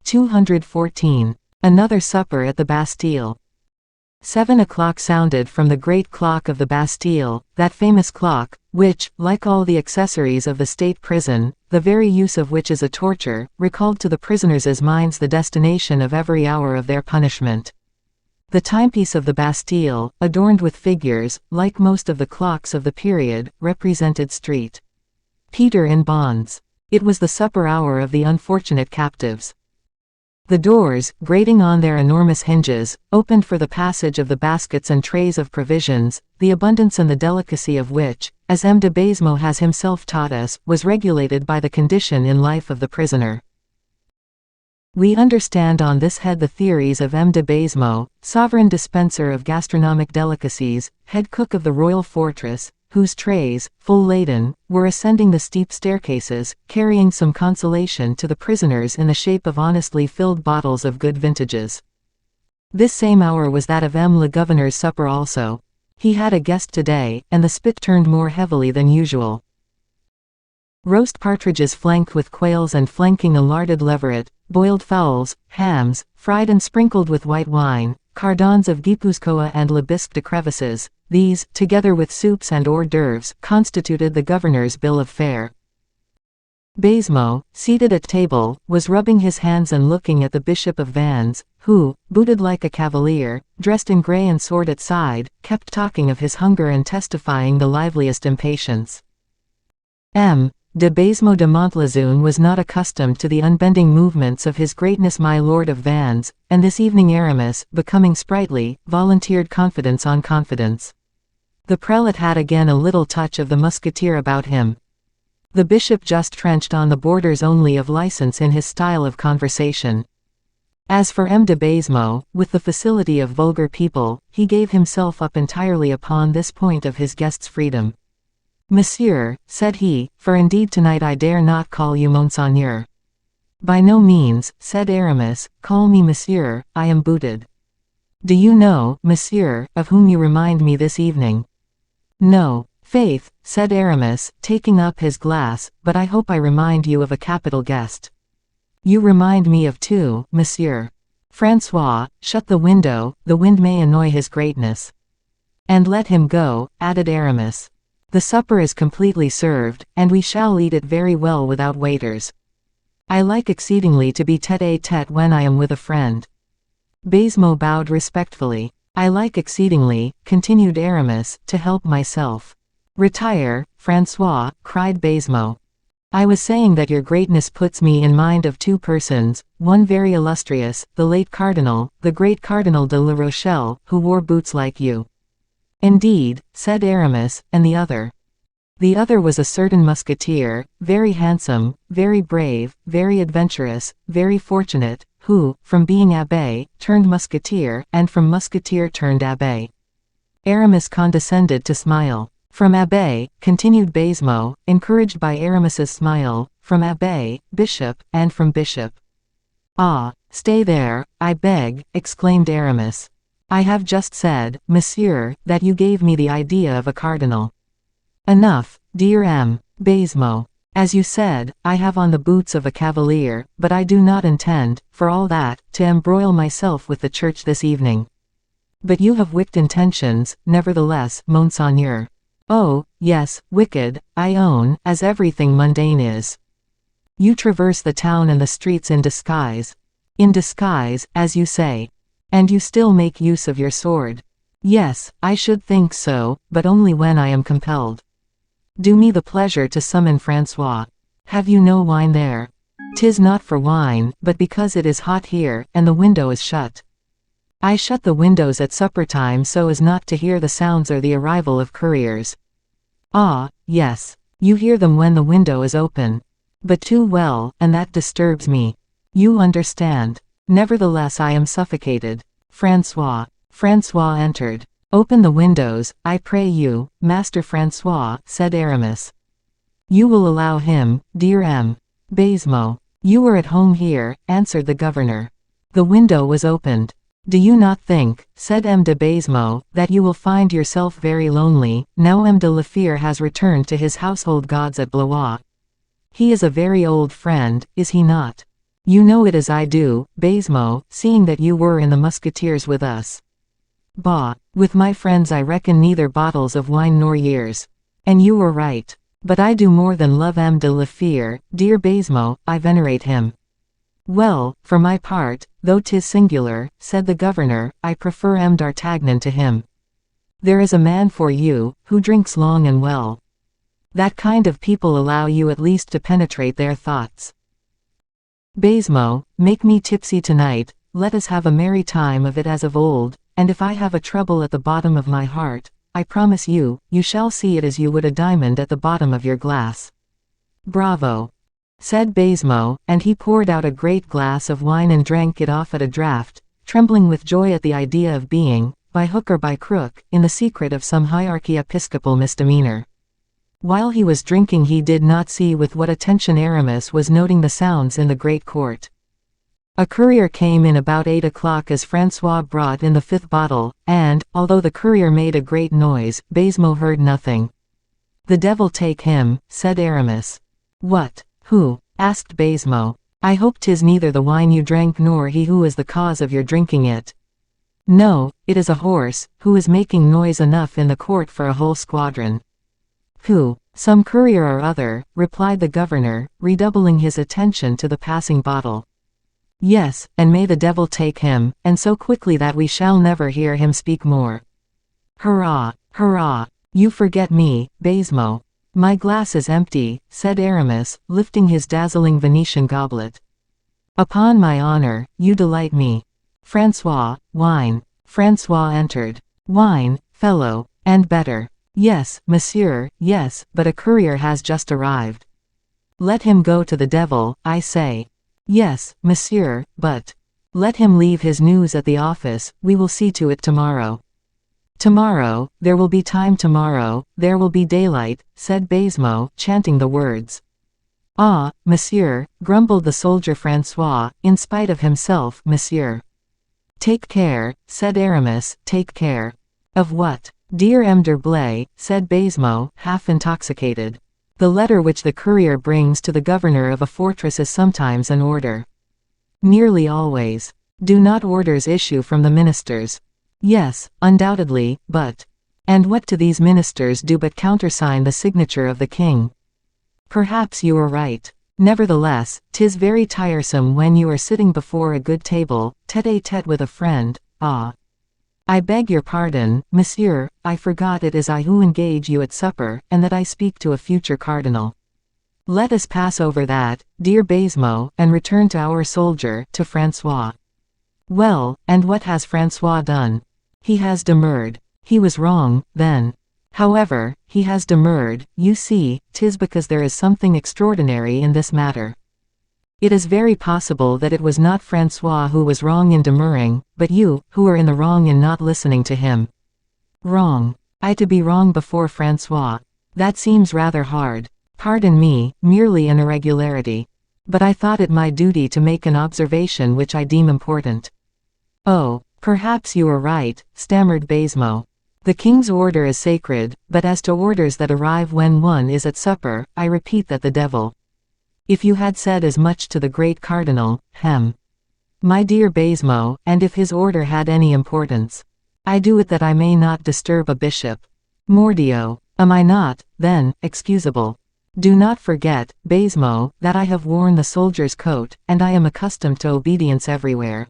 214. Another supper at the Bastille. 7 o'clock sounded from the great clock of the Bastille, that famous clock, which, like all the accessories of the state prison, the very use of which is a torture, recalled to the prisoners' minds the destination of every hour of their punishment. The timepiece of the Bastille, adorned with figures, like most of the clocks of the period, represented St. Peter in bonds. It was the supper hour of the unfortunate captives. The doors, grating on their enormous hinges, opened for the passage of the baskets and trays of provisions, the abundance and the delicacy of which, as M. de Baisemeaux has himself taught us, was regulated by the condition in life of the prisoner. We understand on this head the theories of M. de Baisemeaux, sovereign dispenser of gastronomic delicacies, head cook of the royal fortress, whose trays, full laden, were ascending the steep staircases, carrying some consolation to the prisoners in the shape of honestly filled bottles of good vintages. This same hour was that of M. le Gouverneur's supper also. He had a guest today, and the spit turned more heavily than usual. Roast partridges flanked with quails and flanking a larded leveret, boiled fowls, hams, fried and sprinkled with white wine, cardons of guipuscoa and le bisque de crevices, these, together with soups and hors d'oeuvres, constituted the governor's bill of fare. Baisemeaux, seated at table, was rubbing his hands and looking at the Bishop of Vannes, who, booted like a cavalier, dressed in grey and sword at side, kept talking of his hunger and testifying the liveliest impatience. M. de Baisemeaux de Montlezun was not accustomed to the unbending movements of his greatness my lord of Vannes, and this evening Aramis, becoming sprightly, volunteered confidence on confidence. The prelate had again a little touch of the musketeer about him. The bishop just trenched on the borders only of license in his style of conversation. As for M. de Baisemeaux, with the facility of vulgar people, he gave himself up entirely upon this point of his guest's freedom. "Monsieur," said he, "for indeed tonight I dare not call you Monseigneur." "By no means," said Aramis, "call me Monsieur, I am booted." "Do you know, Monsieur, of whom you remind me this evening?" "No, faith," said Aramis, taking up his glass, "but I hope I remind you of a capital guest." "You remind me of two, Monsieur." "François, shut the window, the wind may annoy his greatness." "And let him go," added Aramis. "The supper is completely served, and we shall eat it very well without waiters. I like exceedingly to be tête-à-tête when I am with a friend." Baisemeaux bowed respectfully. "I like exceedingly," continued Aramis, "to help myself." "Retire, François," cried Baisemeaux. "I was saying that your greatness puts me in mind of two persons, one very illustrious, the late Cardinal, the great Cardinal de la Rochelle, who wore boots like you." "Indeed," said Aramis, "and the other?" "The other was a certain musketeer, very handsome, very brave, very adventurous, very fortunate, who, from being abbé, turned musketeer, and from musketeer turned abbé." Aramis condescended to smile. "From abbé," continued Baisemeaux, encouraged by Aramis's smile, "from abbé, bishop, and from bishop." "Ah, stay there, I beg," exclaimed Aramis. "I have just said, Monsieur, that you gave me the idea of a cardinal." "Enough, dear M. Baisemeaux. As you said, I have on the boots of a cavalier, but I do not intend, for all that, to embroil myself with the church this evening." "But you have wicked intentions, nevertheless, Monseigneur." "Oh, yes, wicked, I own, as everything mundane is." "You traverse the town and the streets in disguise." "In disguise, as you say. And you still make use of your sword." "Yes, I should think so, but only when I am compelled." "Do me the pleasure to summon François." "Have you no wine there?" "'Tis not for wine, but because it is hot here, and the window is shut." "I shut the windows at supper time so as not to hear the sounds or the arrival of couriers." "Ah, yes. You hear them when the window is open. But too well, and that disturbs me. You understand. Nevertheless I am suffocated." François entered. "Open the windows, I pray you, Master François," said Aramis. "You will allow him, dear M. Baisemeaux." "You are at home here," answered the governor. The window was opened. "Do you not think," said M. de Baisemeaux, "that you will find yourself very lonely, now M. de la Fère has returned to his household gods at Blois? He is a very old friend, is he not?" You know it as I do, Baisemeaux, seeing that you were in the musketeers with us. Bah, with my friends I reckon neither bottles of wine nor years. And you were right. But I do more than love M. de la Fere, dear Baisemeaux, I venerate him. Well, for my part, though 'tis singular, said the governor, I prefer M. d'Artagnan to him. There is a man for you, who drinks long and well. That kind of people allow you at least to penetrate their thoughts. Baisemeaux, make me tipsy tonight, let us have a merry time of it as of old, and if I have a trouble at the bottom of my heart, I promise you, you shall see it as you would a diamond at the bottom of your glass. Bravo! Said Baisemeaux, and he poured out a great glass of wine and drank it off at a draught, trembling with joy at the idea of being, by hook or by crook, in the secret of some hierarchy-episcopal misdemeanor. While he was drinking he did not see with what attention Aramis was noting the sounds in the great court. A courier came in about 8 o'clock as François brought in the 5th bottle, and, although the courier made a great noise, Baisemeaux heard nothing. The devil take him, said Aramis. What? Who? Asked Baisemeaux. I hope 'tis neither the wine you drank nor he who is the cause of your drinking it. No, it is a horse, who is making noise enough in the court for a whole squadron. Who? Some courier or other, replied the governor, redoubling his attention to the passing bottle. Yes, and may the devil take him, and so quickly that we shall never hear him speak more. Hurrah! Hurrah! You forget me, Baisemeaux. My glass is empty, said Aramis, lifting his dazzling Venetian goblet. Upon my honor, you delight me. François, wine. François entered. Wine, fellow, and better. Yes, monsieur, yes, but a courier has just arrived. Let him go to the devil, I say. Yes, monsieur, but let him leave his news at the office, we will see to it tomorrow. Tomorrow, there will be time tomorrow, there will be daylight, said Baisemeaux, chanting the words. Ah, monsieur, grumbled the soldier François, in spite of himself, monsieur. Take care, said Aramis, take care. Of what? Dear M. d'Herblay, said Baisemeaux, half intoxicated. The letter which the courier brings to the governor of a fortress is sometimes an order. Nearly always. Do not orders issue from the ministers? Yes, undoubtedly, but… And what do these ministers do but countersign the signature of the king? Perhaps you are right. Nevertheless, 'tis very tiresome when you are sitting before a good table, tête-à-tête with a friend. Ah! I beg your pardon, monsieur, I forgot it is I who engage you at supper, and that I speak to a future cardinal. Let us pass over that, dear Baisemeaux, and return to our soldier, to François. Well, and what has François done? He has demurred. He was wrong, then. However, he has demurred, you see, 'tis because there is something extraordinary in this matter. It is very possible that it was not François who was wrong in demurring, but you, who are in the wrong in not listening to him. Wrong. I to be wrong before François. That seems rather hard. Pardon me, merely an irregularity. But I thought it my duty to make an observation which I deem important. Oh, perhaps you are right, stammered Baisemeaux. The king's order is sacred, but as to orders that arrive when one is at supper, I repeat that the devil. If you had said as much to the great cardinal, my dear Baisemeaux, and if his order had any importance. I do it that I may not disturb a bishop. Mordioux, am I not, then, excusable? Do not forget, Baisemeaux, that I have worn the soldier's coat, and I am accustomed to obedience everywhere.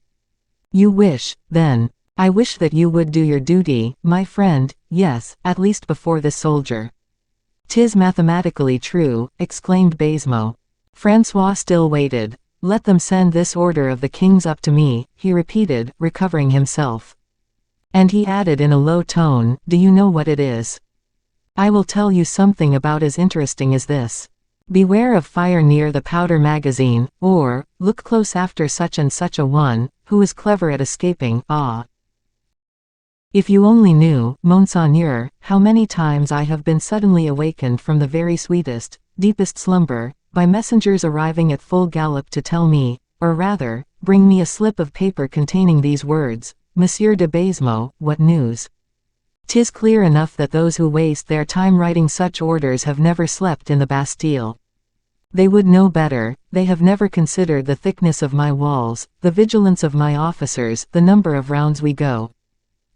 You wish, then. I wish that you would do your duty, my friend, yes, at least before this soldier. 'Tis mathematically true, exclaimed Baisemeaux. François still waited. Let them send this order of the king's up to me, he repeated, recovering himself. And he added in a low tone, do you know what it is? I will tell you something about as interesting as this. Beware of fire near the powder magazine, or, look close after such and such a one, who is clever at escaping. Ah! If you only knew, Monseigneur, how many times I have been suddenly awakened from the very sweetest, deepest slumber, by messengers arriving at full gallop to tell me, or rather, bring me a slip of paper containing these words, Monsieur de Baisemeaux, what news? 'Tis clear enough that those who waste their time writing such orders have never slept in the Bastille. They would know better, they have never considered the thickness of my walls, the vigilance of my officers, the number of rounds we go.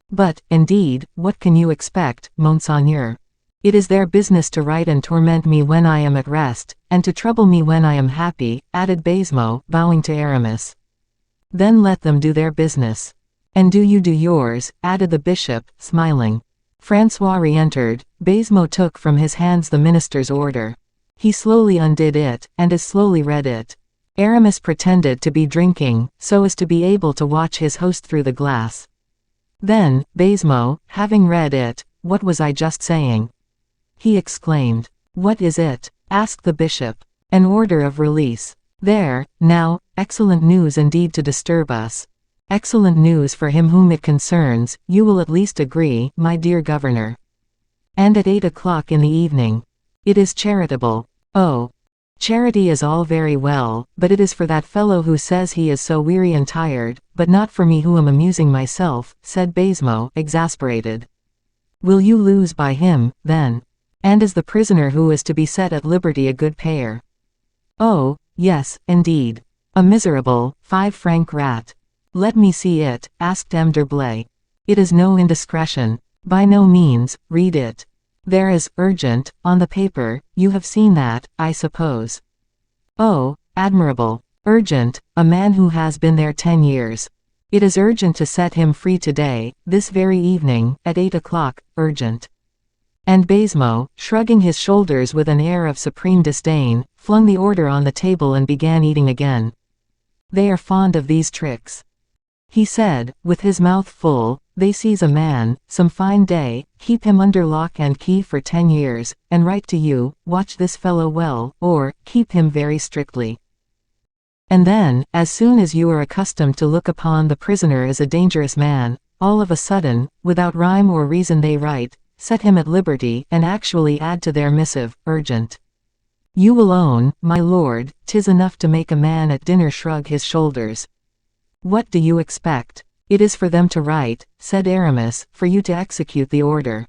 But, indeed, what can you expect, Monseigneur? It is their business to write and torment me when I am at rest, and to trouble me when I am happy, added Baisemeaux, bowing to Aramis. Then let them do their business. And do you do yours, added the bishop, smiling. François re-entered. Baisemeaux took from his hands the minister's order. He slowly undid it, and as slowly read it. Aramis pretended to be drinking, so as to be able to watch his host through the glass. Then, Baisemeaux, having read it, "What was I just saying?" he exclaimed. "What is it?" asked the bishop. "An order of release. There, now, excellent news indeed to disturb us. Excellent news for him whom it concerns, you will at least agree, my dear governor. And at 8 o'clock in the evening. It is charitable. Oh, charity is all very well, but it is for that fellow who says he is so weary and tired, but not for me who am amusing myself," said Baisemeaux, exasperated. "Will you lose by him, then? And is the prisoner who is to be set at liberty a good payer?" "Oh, yes, indeed. A miserable, 5-franc rat." "Let me see it," asked M. d'Herblay. "It is no indiscretion." "By no means, read it. There is 'urgent' on the paper, you have seen that, I suppose." "Oh, admirable. Urgent, a man who has been there 10 years. It is urgent to set him free today, this very evening, at 8 o'clock, urgent." And Baisemeaux, shrugging his shoulders with an air of supreme disdain, flung the order on the table and began eating again. "They are fond of these tricks," he said, with his mouth full. "They seize a man, some fine day, keep him under lock and key for 10 years, and write to you, 'Watch this fellow well,' or, 'Keep him very strictly.' And then, as soon as you are accustomed to look upon the prisoner as a dangerous man, all of a sudden, without rhyme or reason they write, 'Set him at liberty,' and actually add to their missive, 'urgent.' You will own, my lord, 'tis enough to make a man at dinner shrug his shoulders. What do you expect? It is for them to write," said Aramis, "for you to execute the order."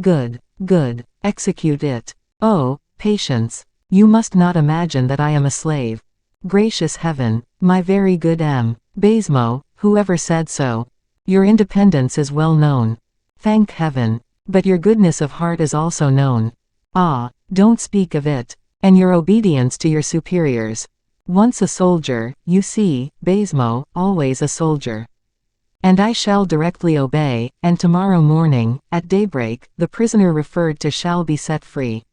"Good, good, execute it. Oh, patience. You must not imagine that I am a slave. Gracious heaven, my very good M. Baisemeaux, whoever said so? Your independence is well known. Thank heaven. But your goodness of heart is also known. Ah, don't speak of it. And your obedience to your superiors. Once a soldier, you see, Baisemeaux, always a soldier. And I shall directly obey, and tomorrow morning, at daybreak, the prisoner referred to shall be set free.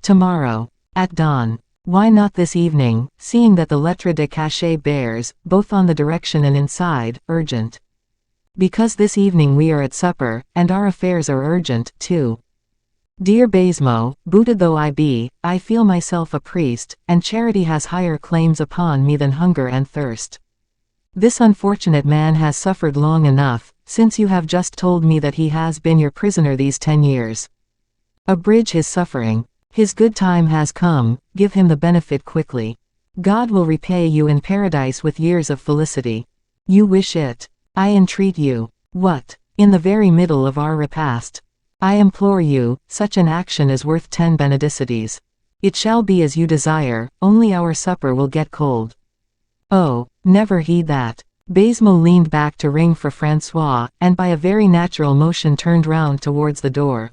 Tomorrow. At dawn. Why not this evening, seeing that the lettre de cachet bears, both on the direction and inside, 'urgent'? Because this evening we are at supper, and our affairs are urgent, too. Dear Baisemeaux, booted though I be, I feel myself a priest, and charity has higher claims upon me than hunger and thirst. This unfortunate man has suffered long enough, since you have just told me that he has been your prisoner these 10 years. Abridge his suffering. His good time has come, give him the benefit quickly. God will repay you in paradise with years of felicity. You wish it. I entreat you. What? In the very middle of our repast. I implore you, such an action is worth 10 benedicities. It shall be as you desire, only our supper will get cold. Oh, never heed that." Baisemeaux leaned back to ring for François, and by a very natural motion turned round towards the door.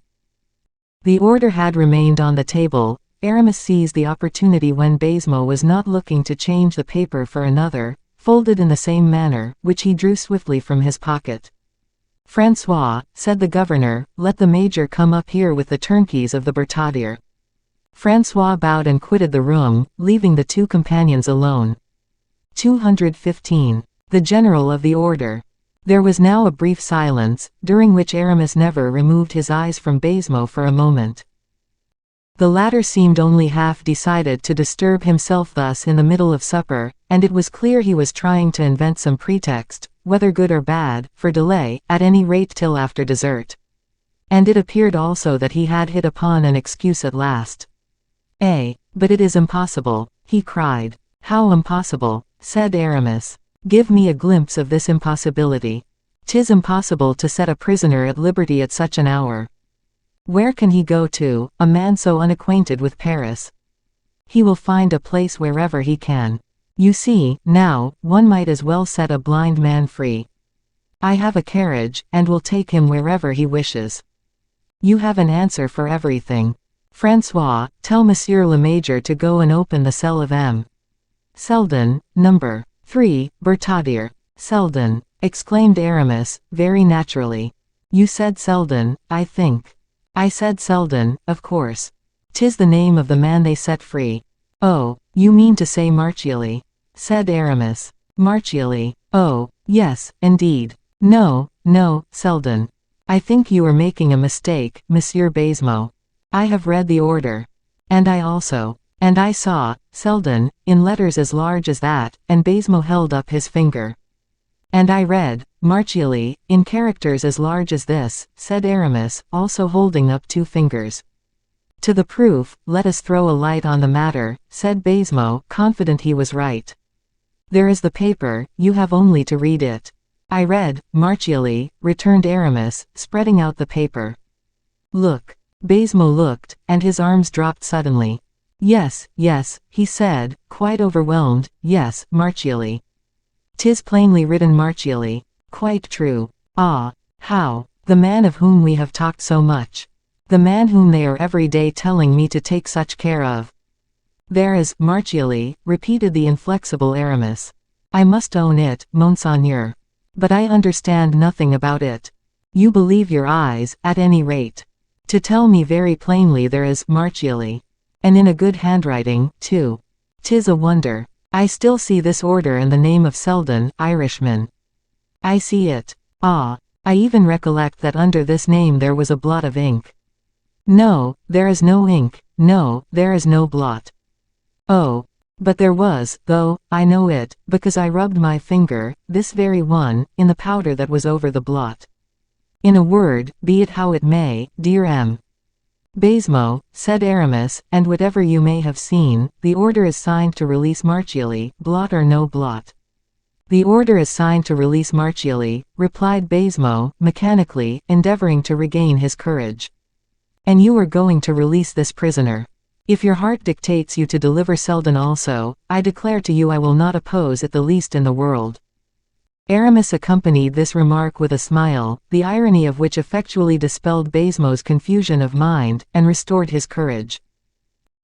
The order had remained on the table. Aramis seized the opportunity when Baisemeaux was not looking to change the paper for another, folded in the same manner, which he drew swiftly from his pocket. "François," said the governor, "let the major come up here with the turnkeys of the Bertaudier." François bowed and quitted the room, leaving the two companions alone. 215. The General of the Order. There was now a brief silence, during which Aramis never removed his eyes from Baisemeaux for a moment. The latter seemed only half decided to disturb himself thus in the middle of supper, and it was clear he was trying to invent some pretext, whether good or bad, for delay, at any rate till after dessert. And it appeared also that he had hit upon an excuse at last. But it is impossible," he cried. "How impossible?" said Aramis. "Give me a glimpse of this impossibility. 'Tis impossible to set a prisoner at liberty at such an hour. Where can he go to, a man so unacquainted with Paris? He will find a place wherever he can. You see, now, one might as well set a blind man free. I have a carriage, and will take him wherever he wishes. You have an answer for everything. François, tell Monsieur le Major to go and open the cell of M. Seldon, number 3, Bertaudier. Seldon, exclaimed Aramis, very naturally. You said Seldon, I think. I said Seldon, of course. 'Tis the name of the man they set free. Oh, you mean to say Marchiali? Said Aramis. Marchiali. Oh, yes, indeed. No, no, Seldon. I think you are making a mistake, Monsieur Baisemeaux. I have read the order. And I also. And I saw, Seldon, in letters as large as that, and Baisemeaux held up his finger. And I read, Marchiali, in characters as large as this, said Aramis, also holding up 2 fingers. To the proof, let us throw a light on the matter, said Baisemeaux, confident he was right. There is the paper, you have only to read it. I read, Marchiali, returned Aramis, spreading out the paper. Look. Baisemeaux looked, and his arms dropped suddenly. Yes, yes, he said, quite overwhelmed, yes, Marchiali. 'Tis plainly written Marchiali. Quite true. Ah, how, the man of whom we have talked so much. The man whom they are every day telling me to take such care of. There is, Marchiali, repeated the inflexible Aramis. I must own it, Monseigneur. But I understand nothing about it. You believe your eyes, at any rate. To tell me very plainly there is, Marchiali. And in a good handwriting, too. 'Tis a wonder. I still see this order and the name of Seldon, Irishman. I see it. Ah, I even recollect that under this name there was a blot of ink. No, there is no ink, no, there is no blot. Oh, but there was, though, I know it, because I rubbed my finger, this very one, in the powder that was over the blot. In a word, be it how it may, dear M. Baisemeaux, said Aramis, and whatever you may have seen, the order is signed to release Marchiali, blot or no blot. The order is signed to release Marchiali, replied Baisemeaux, mechanically, endeavoring to regain his courage. And you are going to release this prisoner. If your heart dictates you to deliver Seldon also, I declare to you I will not oppose it the least in the world. Aramis accompanied this remark with a smile, the irony of which effectually dispelled Baisemeaux's confusion of mind, and restored his courage.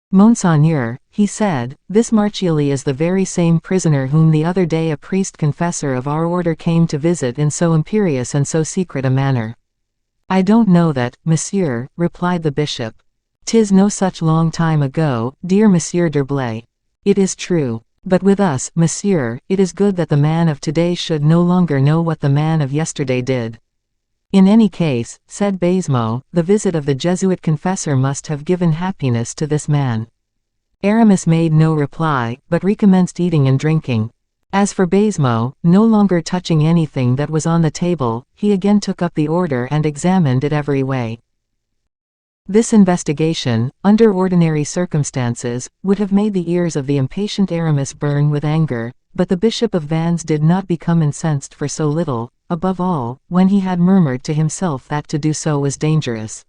Monseigneur, he said, this Marchiali is the very same prisoner whom the other day a priest confessor of our order came to visit in so imperious and so secret a manner. I don't know that, monsieur, replied the bishop. 'Tis no such long time ago, dear Monsieur d'Herblay. It is true. But with us, monsieur, it is good that the man of today should no longer know what the man of yesterday did. In any case, said Baisemeaux, the visit of the Jesuit confessor must have given happiness to this man. Aramis made no reply, but recommenced eating and drinking. As for Baisemeaux, no longer touching anything that was on the table, he again took up the order and examined it every way. This investigation, under ordinary circumstances, would have made the ears of the impatient Aramis burn with anger, but the Bishop of Vannes did not become incensed for so little, above all, when he had murmured to himself that to do so was dangerous.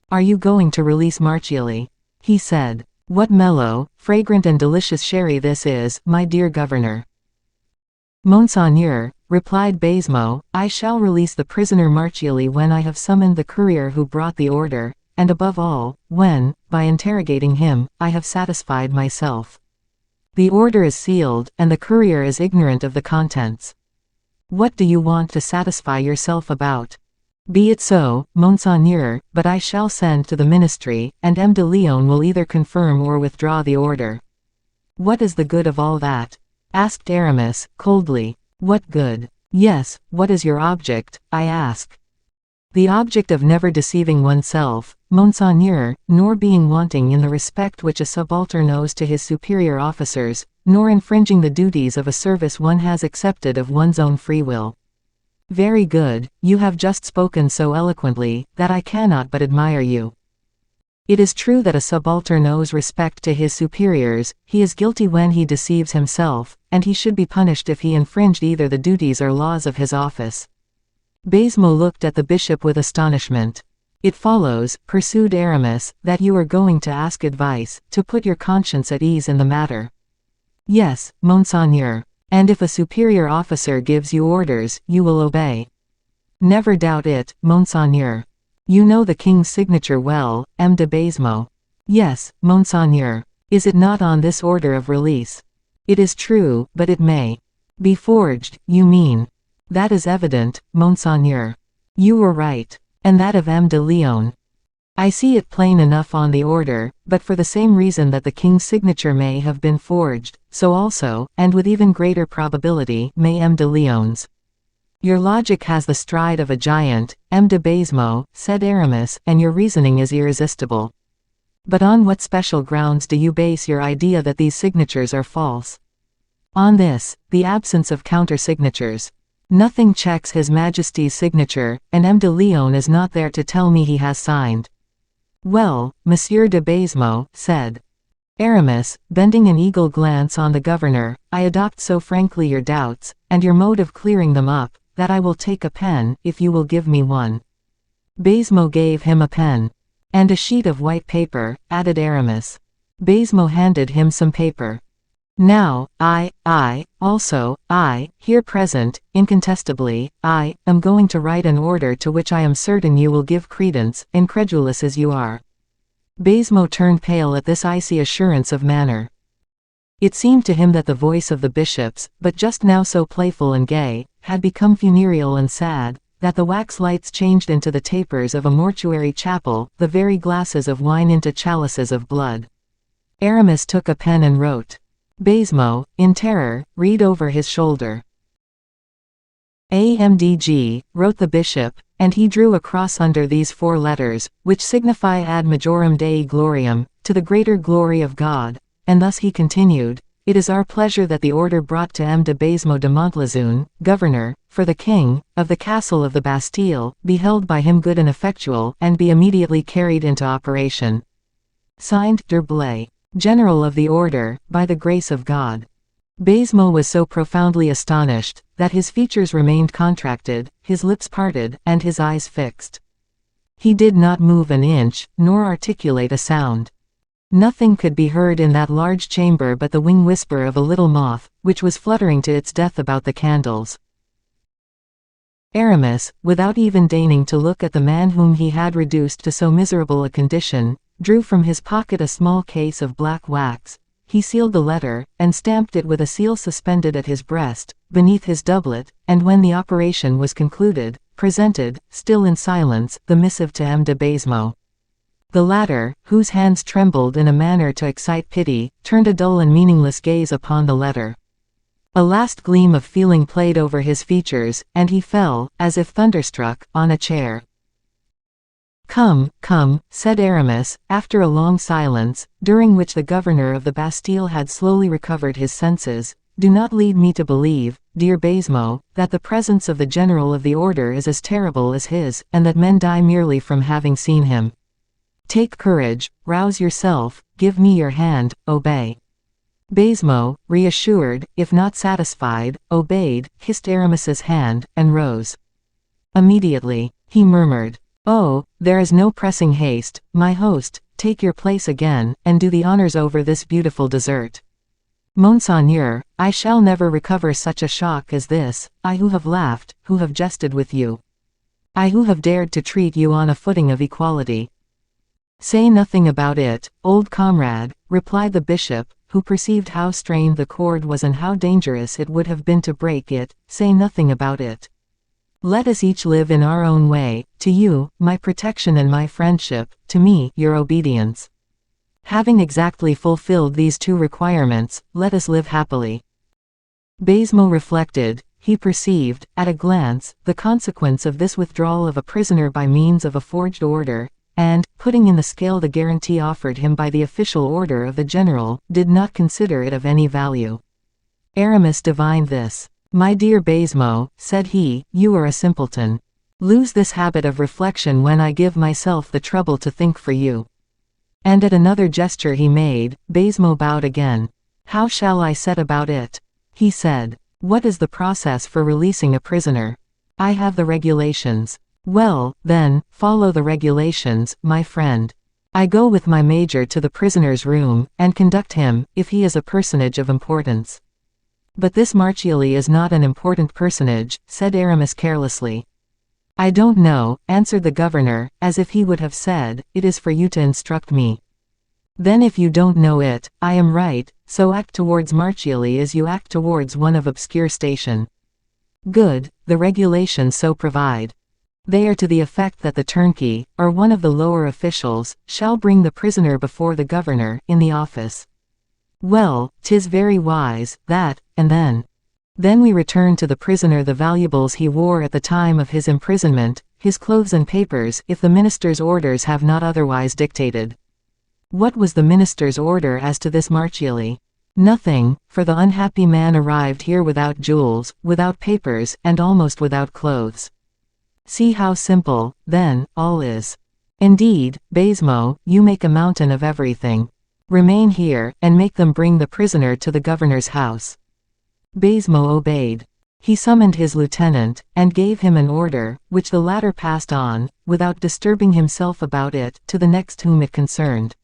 Are you going to release Marchiali? He said. What mellow, fragrant and delicious sherry this is, my dear governor. Monseigneur, replied Baisemeaux, I shall release the prisoner Marchiali when I have summoned the courier who brought the order, and above all, when, by interrogating him, I have satisfied myself. The order is sealed, and the courier is ignorant of the contents. What do you want to satisfy yourself about? Be it so, Monseigneur, but I shall send to the ministry, and M. de Lyonne will either confirm or withdraw the order. What is the good of all that? Asked Aramis, coldly. What good? Yes, what is your object, I ask. The object of never deceiving oneself, Monseigneur, nor being wanting in the respect which a subaltern owes to his superior officers, nor infringing the duties of a service one has accepted of one's own free will. Very good, you have just spoken so eloquently, that I cannot but admire you. It is true that a subaltern owes respect to his superiors, he is guilty when he deceives himself, and he should be punished if he infringed either the duties or laws of his office. Baisemeaux looked at the bishop with astonishment. It follows, pursued Aramis, that you are going to ask advice, to put your conscience at ease in the matter. Yes, Monseigneur. And if a superior officer gives you orders, you will obey. Never doubt it, Monseigneur. You know the king's signature well, M. de Baisemeaux. Yes, Monseigneur. Is it not on this order of release? It is true, but it may be forged, you mean. That is evident, Monseigneur. You were right. And that of M. de Leon. I see it plain enough on the order, but for the same reason that the king's signature may have been forged, so also, and with even greater probability, may M. de Leon's. Your logic has the stride of a giant, M. de Baisemeaux, said Aramis, and your reasoning is irresistible. But on what special grounds do you base your idea that these signatures are false? On this, the absence of counter-signatures. Nothing checks His Majesty's signature, and M. de Leon is not there to tell me he has signed. Well, Monsieur de Baisemeaux, said Aramis, bending an eagle glance on the governor, I adopt so frankly your doubts, and your mode of clearing them up, that I will take a pen, if you will give me one. Baisemeaux gave him a pen. And a sheet of white paper, added Aramis. Baisemeaux handed him some paper. Now, also, here present, incontestably, am going to write an order to which I am certain you will give credence, incredulous as you are. Baisemeaux turned pale at this icy assurance of manner. It seemed to him that the voice of the bishops, but just now so playful and gay, had become funereal and sad, that the wax lights changed into the tapers of a mortuary chapel, the very glasses of wine into chalices of blood. Aramis took a pen and wrote. Baisemeaux, in terror, read over his shoulder. AMDG, wrote the bishop, and he drew a cross under these 4 letters, which signify ad majorem Dei gloriam, to the greater glory of God, and thus he continued, It is our pleasure that the order brought to M. de Baisemeaux de Montlezun, governor, for the king, of the castle of the Bastille, be held by him good and effectual, and be immediately carried into operation. Signed, D'Herblay, General of the Order, by the grace of God. Baisemeaux was so profoundly astonished, that his features remained contracted, his lips parted, and his eyes fixed. He did not move an inch, nor articulate a sound. Nothing could be heard in that large chamber but the wing whisper of a little moth, which was fluttering to its death about the candles. Aramis, without even deigning to look at the man whom he had reduced to so miserable a condition, drew from his pocket a small case of black wax. He sealed the letter, and stamped it with a seal suspended at his breast, beneath his doublet, and when the operation was concluded, presented, still in silence, the missive to M. de Baisemeaux. The latter, whose hands trembled in a manner to excite pity, turned a dull and meaningless gaze upon the letter. A last gleam of feeling played over his features, and he fell, as if thunderstruck, on a chair. Come, said Aramis, after a long silence, during which the governor of the Bastille had slowly recovered his senses, do not lead me to believe, dear Baisemeaux, that the presence of the general of the order is as terrible as his, and that men die merely from having seen him. Take courage, rouse yourself, give me your hand, obey. Baisemeaux, reassured, if not satisfied, obeyed, kissed Aramis's hand, and rose. Immediately, he murmured, Oh, there is no pressing haste, my host, take your place again, and do the honors over this beautiful dessert. Monseigneur, I shall never recover such a shock as this, I who have laughed, who have jested with you. I who have dared to treat you on a footing of equality. Say nothing about it, old comrade, replied the bishop, who perceived how strained the cord was and how dangerous it would have been to break it, say nothing about it. Let us each live in our own way, to you, my protection and my friendship, to me, your obedience. Having exactly fulfilled these 2 requirements, let us live happily. Baisemeaux reflected. He perceived, at a glance, the consequence of this withdrawal of a prisoner by means of a forged order, and, putting in the scale the guarantee offered him by the official order of the general, did not consider it of any value. Aramis divined this. My dear Baisemeaux, said he, you are a simpleton. Lose this habit of reflection when I give myself the trouble to think for you. And at another gesture he made, Baisemeaux bowed again. How shall I set about it? He said. What is the process for releasing a prisoner? I have the regulations. Well, then, follow the regulations, my friend. I go with my major to the prisoner's room, and conduct him, if he is a personage of importance. But this Marchiali is not an important personage, said Aramis carelessly. I don't know, answered the governor, as if he would have said, it is for you to instruct me. Then if you don't know it, I am right, so act towards Marchiali as you act towards one of obscure station. Good, the regulations so provide. They are to the effect that the turnkey, or one of the lower officials, shall bring the prisoner before the governor, in the office. Well, 'tis very wise, that, and then. Then we return to the prisoner the valuables he wore at the time of his imprisonment, his clothes and papers, if the minister's orders have not otherwise dictated. What was the minister's order as to this Marchiali? Nothing, for the unhappy man arrived here without jewels, without papers, and almost without clothes. See how simple, then, all is. Indeed, Baisemeaux, you make a mountain of everything. Remain here, and make them bring the prisoner to the governor's house. Baisemeaux obeyed. He summoned his lieutenant, and gave him an order, which the latter passed on, without disturbing himself about it, to the next whom it concerned.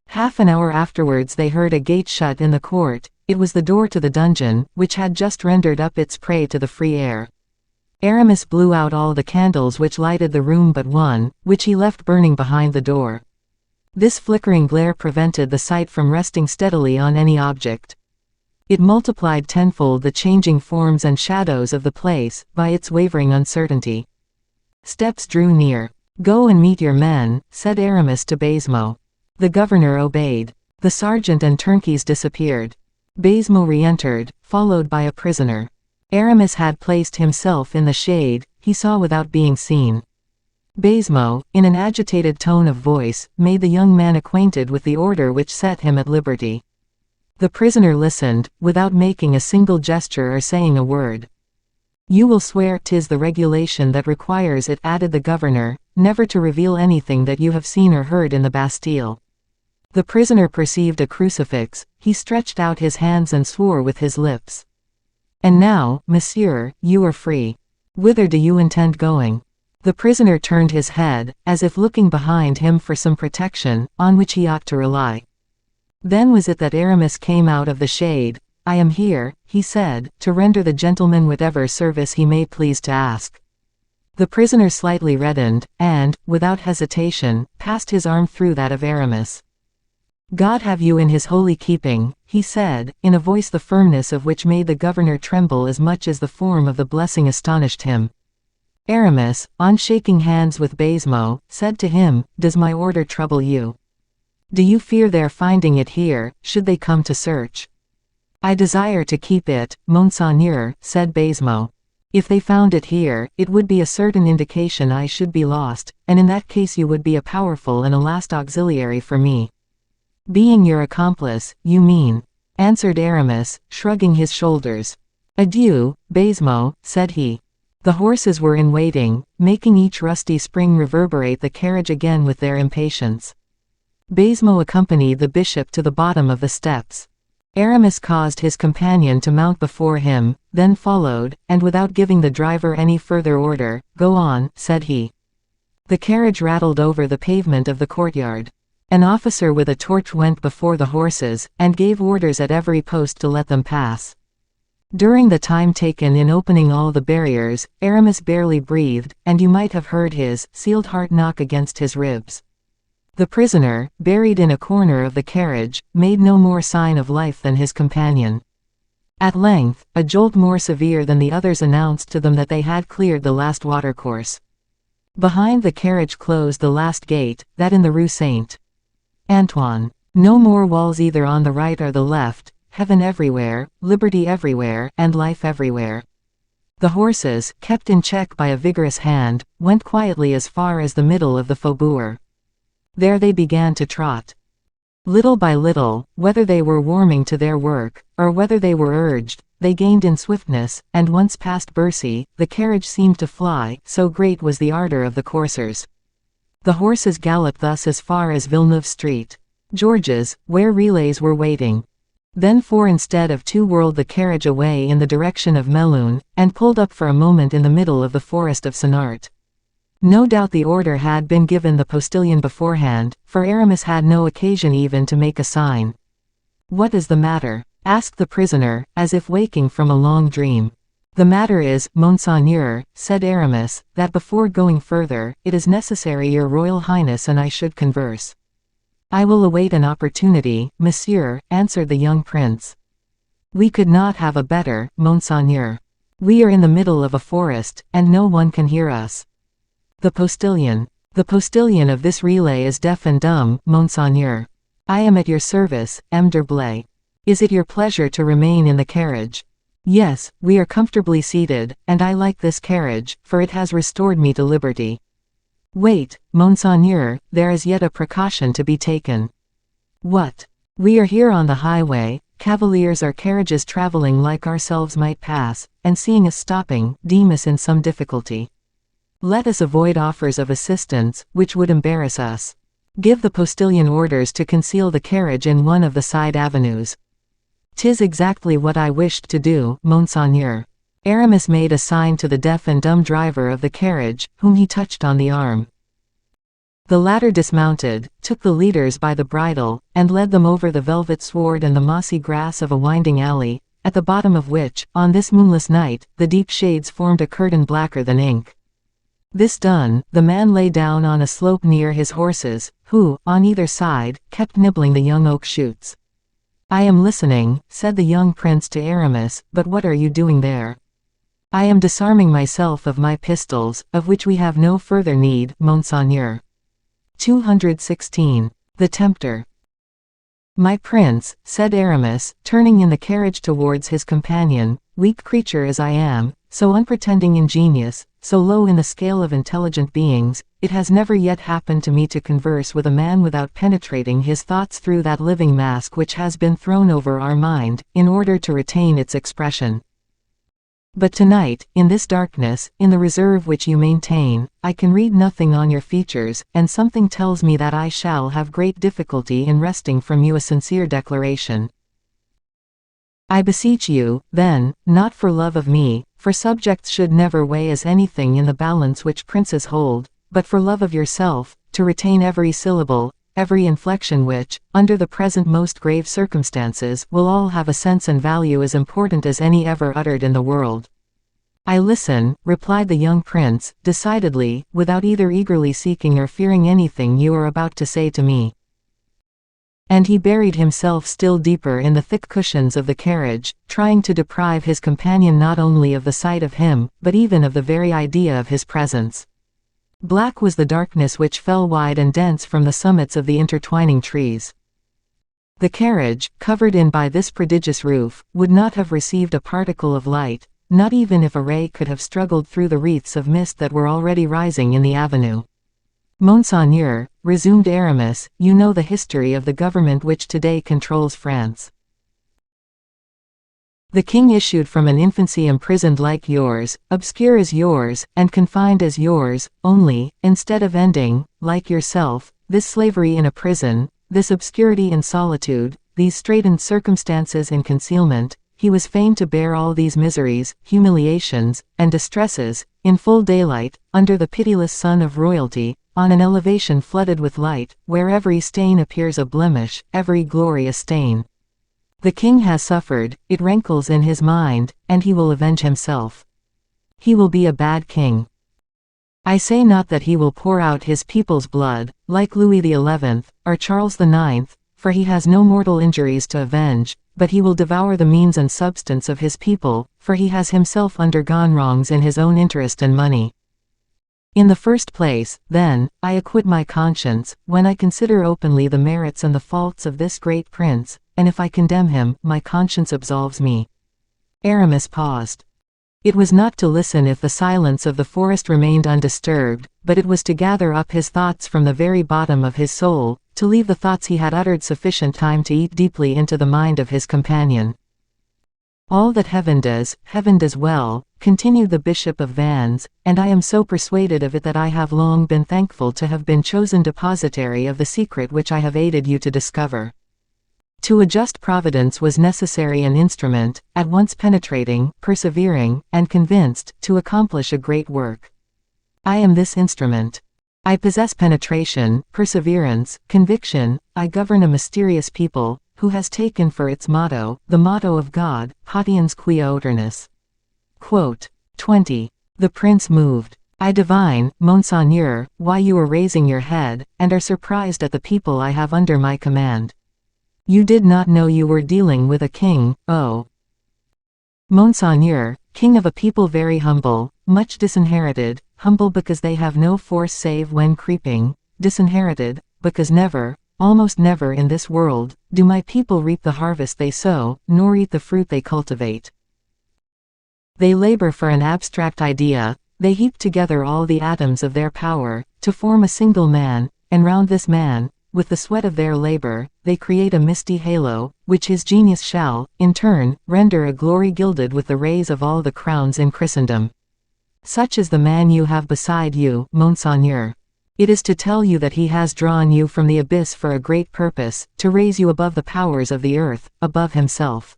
Half an hour afterwards they heard a gate shut in the court. It was the door to the dungeon, which had just rendered up its prey to the free air. Aramis blew out all the candles which lighted the room but one, which he left burning behind the door. This flickering glare prevented the sight from resting steadily on any object. It multiplied tenfold the changing forms and shadows of the place, by its wavering uncertainty. Steps drew near. Go and meet your men, said Aramis to Baisemeaux. The governor obeyed. The sergeant and turnkeys disappeared. Baisemeaux re-entered, followed by a prisoner. Aramis had placed himself in the shade, he saw without being seen. Baisemeaux, in an agitated tone of voice, made the young man acquainted with the order which set him at liberty. The prisoner listened, without making a single gesture or saying a word. You will swear 'tis the regulation that requires it, added the governor, never to reveal anything that you have seen or heard in the Bastille. The prisoner perceived a crucifix, he stretched out his hands and swore with his lips. And now, monsieur, you are free. Whither do you intend going? The prisoner turned his head, as if looking behind him for some protection, on which he ought to rely. Then was it that Aramis came out of the shade. I am here, he said, to render the gentleman whatever service he may please to ask. The prisoner slightly reddened, and, without hesitation, passed his arm through that of Aramis. God have you in his holy keeping, he said, in a voice the firmness of which made the governor tremble as much as the form of the blessing astonished him. Aramis, on shaking hands with Baisemeaux, said to him, Does my order trouble you? Do you fear their finding it here, should they come to search? I desire to keep it, Monseigneur, said Baisemeaux. If they found it here, it would be a certain indication I should be lost, and in that case you would be a powerful and a last auxiliary for me. Being your accomplice, you mean, answered Aramis, shrugging his shoulders. Adieu, Baisemeaux, said he. The horses were in waiting, making each rusty spring reverberate the carriage again with their impatience. Baisemeaux accompanied the bishop to the bottom of the steps. Aramis caused his companion to mount before him, then followed, and without giving the driver any further order, Go on, said he. The carriage rattled over the pavement of the courtyard. An officer with a torch went before the horses, and gave orders at every post to let them pass. During the time taken in opening all the barriers, Aramis barely breathed, and you might have heard his sealed heart knock against his ribs. The prisoner, buried in a corner of the carriage, made no more sign of life than his companion. At length, a jolt more severe than the others announced to them that they had cleared the last watercourse. Behind the carriage closed the last gate, that in the Rue Saint-Antoine. No more walls either on the right or the left, heaven everywhere, liberty everywhere, and life everywhere. The horses, kept in check by a vigorous hand, went quietly as far as the middle of the faubourg. There they began to trot. Little by little, whether they were warming to their work, or whether they were urged, they gained in swiftness, and once past Bercy, the carriage seemed to fly, so great was the ardor of the coursers. The horses galloped thus as far as Villeneuve Street, George's, where relays were waiting. Then four instead of two whirled the carriage away in the direction of Melun, and pulled up for a moment in the middle of the forest of Senart. No doubt the order had been given the postilion beforehand, for Aramis had no occasion even to make a sign. "What is the matter?" asked the prisoner, as if waking from a long dream. "The matter is, Monseigneur," said Aramis, "that before going further, it is necessary your Royal Highness and I should converse." "I will await an opportunity, monsieur," answered the young prince. "We could not have a better, Monseigneur. We are in the middle of a forest, and no one can hear us." The postilion of this relay is deaf and dumb, Monseigneur. "I am at your service, M. d'Herblay. Is it your pleasure to remain in the carriage?" "Yes, we are comfortably seated, and I like this carriage, for it has restored me to liberty." "Wait, Monseigneur, there is yet a precaution to be taken." "What?" "We are here on the highway, cavaliers or carriages traveling like ourselves might pass, and seeing us stopping, deem us in some difficulty. Let us avoid offers of assistance, which would embarrass us. Give the postilion orders to conceal the carriage in one of the side avenues." "'Tis exactly what I wished to do, Monseigneur." Aramis made a sign to the deaf and dumb driver of the carriage, whom he touched on the arm. The latter dismounted, took the leaders by the bridle, and led them over the velvet sward and the mossy grass of a winding alley, at the bottom of which, on this moonless night, the deep shades formed a curtain blacker than ink. This done, the man lay down on a slope near his horses, who, on either side, kept nibbling the young oak shoots. "I am listening," said the young prince to Aramis, "but what are you doing there?" "I am disarming myself of my pistols, of which we have no further need, Monseigneur." 216. The Tempter. "My prince," said Aramis, turning in the carriage towards his companion, "weak creature as I am, so unpretending ingenious, so low in the scale of intelligent beings, it has never yet happened to me to converse with a man without penetrating his thoughts through that living mask which has been thrown over our mind, in order to retain its expression. But tonight, in this darkness, in the reserve which you maintain, I can read nothing on your features, and something tells me that I shall have great difficulty in wresting from you a sincere declaration. I beseech you, then, not for love of me, for subjects should never weigh as anything in the balance which princes hold, but for love of yourself, to retain every syllable, every inflection which, under the present most grave circumstances, will all have a sense and value as important as any ever uttered in the world." "I listen," replied the young prince, decidedly, without either eagerly seeking or fearing anything you are about to say to me. And he buried himself still deeper in the thick cushions of the carriage, trying to deprive his companion not only of the sight of him, but even of the very idea of his presence. Black was the darkness which fell wide and dense from the summits of the intertwining trees. The carriage, covered in by this prodigious roof, would not have received a particle of light, not even if a ray could have struggled through the wreaths of mist that were already rising in the avenue. "Monseigneur," resumed Aramis, "you know the history of the government which today controls France. The king issued from an infancy imprisoned like yours, obscure as yours, and confined as yours, only, instead of ending, like yourself, this slavery in a prison, this obscurity in solitude, these straitened circumstances in concealment, he was fain to bear all these miseries, humiliations, and distresses, in full daylight, under the pitiless sun of royalty, on an elevation flooded with light, where every stain appears a blemish, every glory a stain. The king has suffered, it rankles in his mind, and he will avenge himself. He will be a bad king. I say not that he will pour out his people's blood, like Louis XI, or Charles IX, for he has no mortal injuries to avenge, but he will devour the means and substance of his people, for he has himself undergone wrongs in his own interest and money. In the first place, then, I acquit my conscience, when I consider openly the merits and the faults of this great prince, and if I condemn him, my conscience absolves me." Aramis paused. It was not to listen if the silence of the forest remained undisturbed, but it was to gather up his thoughts from the very bottom of his soul, to leave the thoughts he had uttered sufficient time to eat deeply into the mind of his companion. "All that heaven does well," continued the Bishop of Vannes, "and I am so persuaded of it that I have long been thankful to have been chosen depositary of the secret which I have aided you to discover. To a just providence was necessary an instrument, at once penetrating, persevering, and convinced, to accomplish a great work. I am this instrument. I possess penetration, perseverance, conviction. I govern a mysterious people, who has taken for its motto, the motto of God, Patiens quia aeternus. Quote 20. The prince moved. I divine, Monseigneur, why you are raising your head, and are surprised at the people I have under my command. You did not know you were dealing with a king, oh. Monseigneur, king of a people very humble, much disinherited, humble because they have no force save when creeping, disinherited, because never, almost never in this world, do my people reap the harvest they sow, nor eat the fruit they cultivate. They labor for an abstract idea, they heap together all the atoms of their power, to form a single man, and round this man, with the sweat of their labor, they create a misty halo, which his genius shall, in turn, render a glory gilded with the rays of all the crowns in Christendom. Such is the man you have beside you, Monseigneur. It is to tell you that he has drawn you from the abyss for a great purpose, to raise you above the powers of the earth, above himself.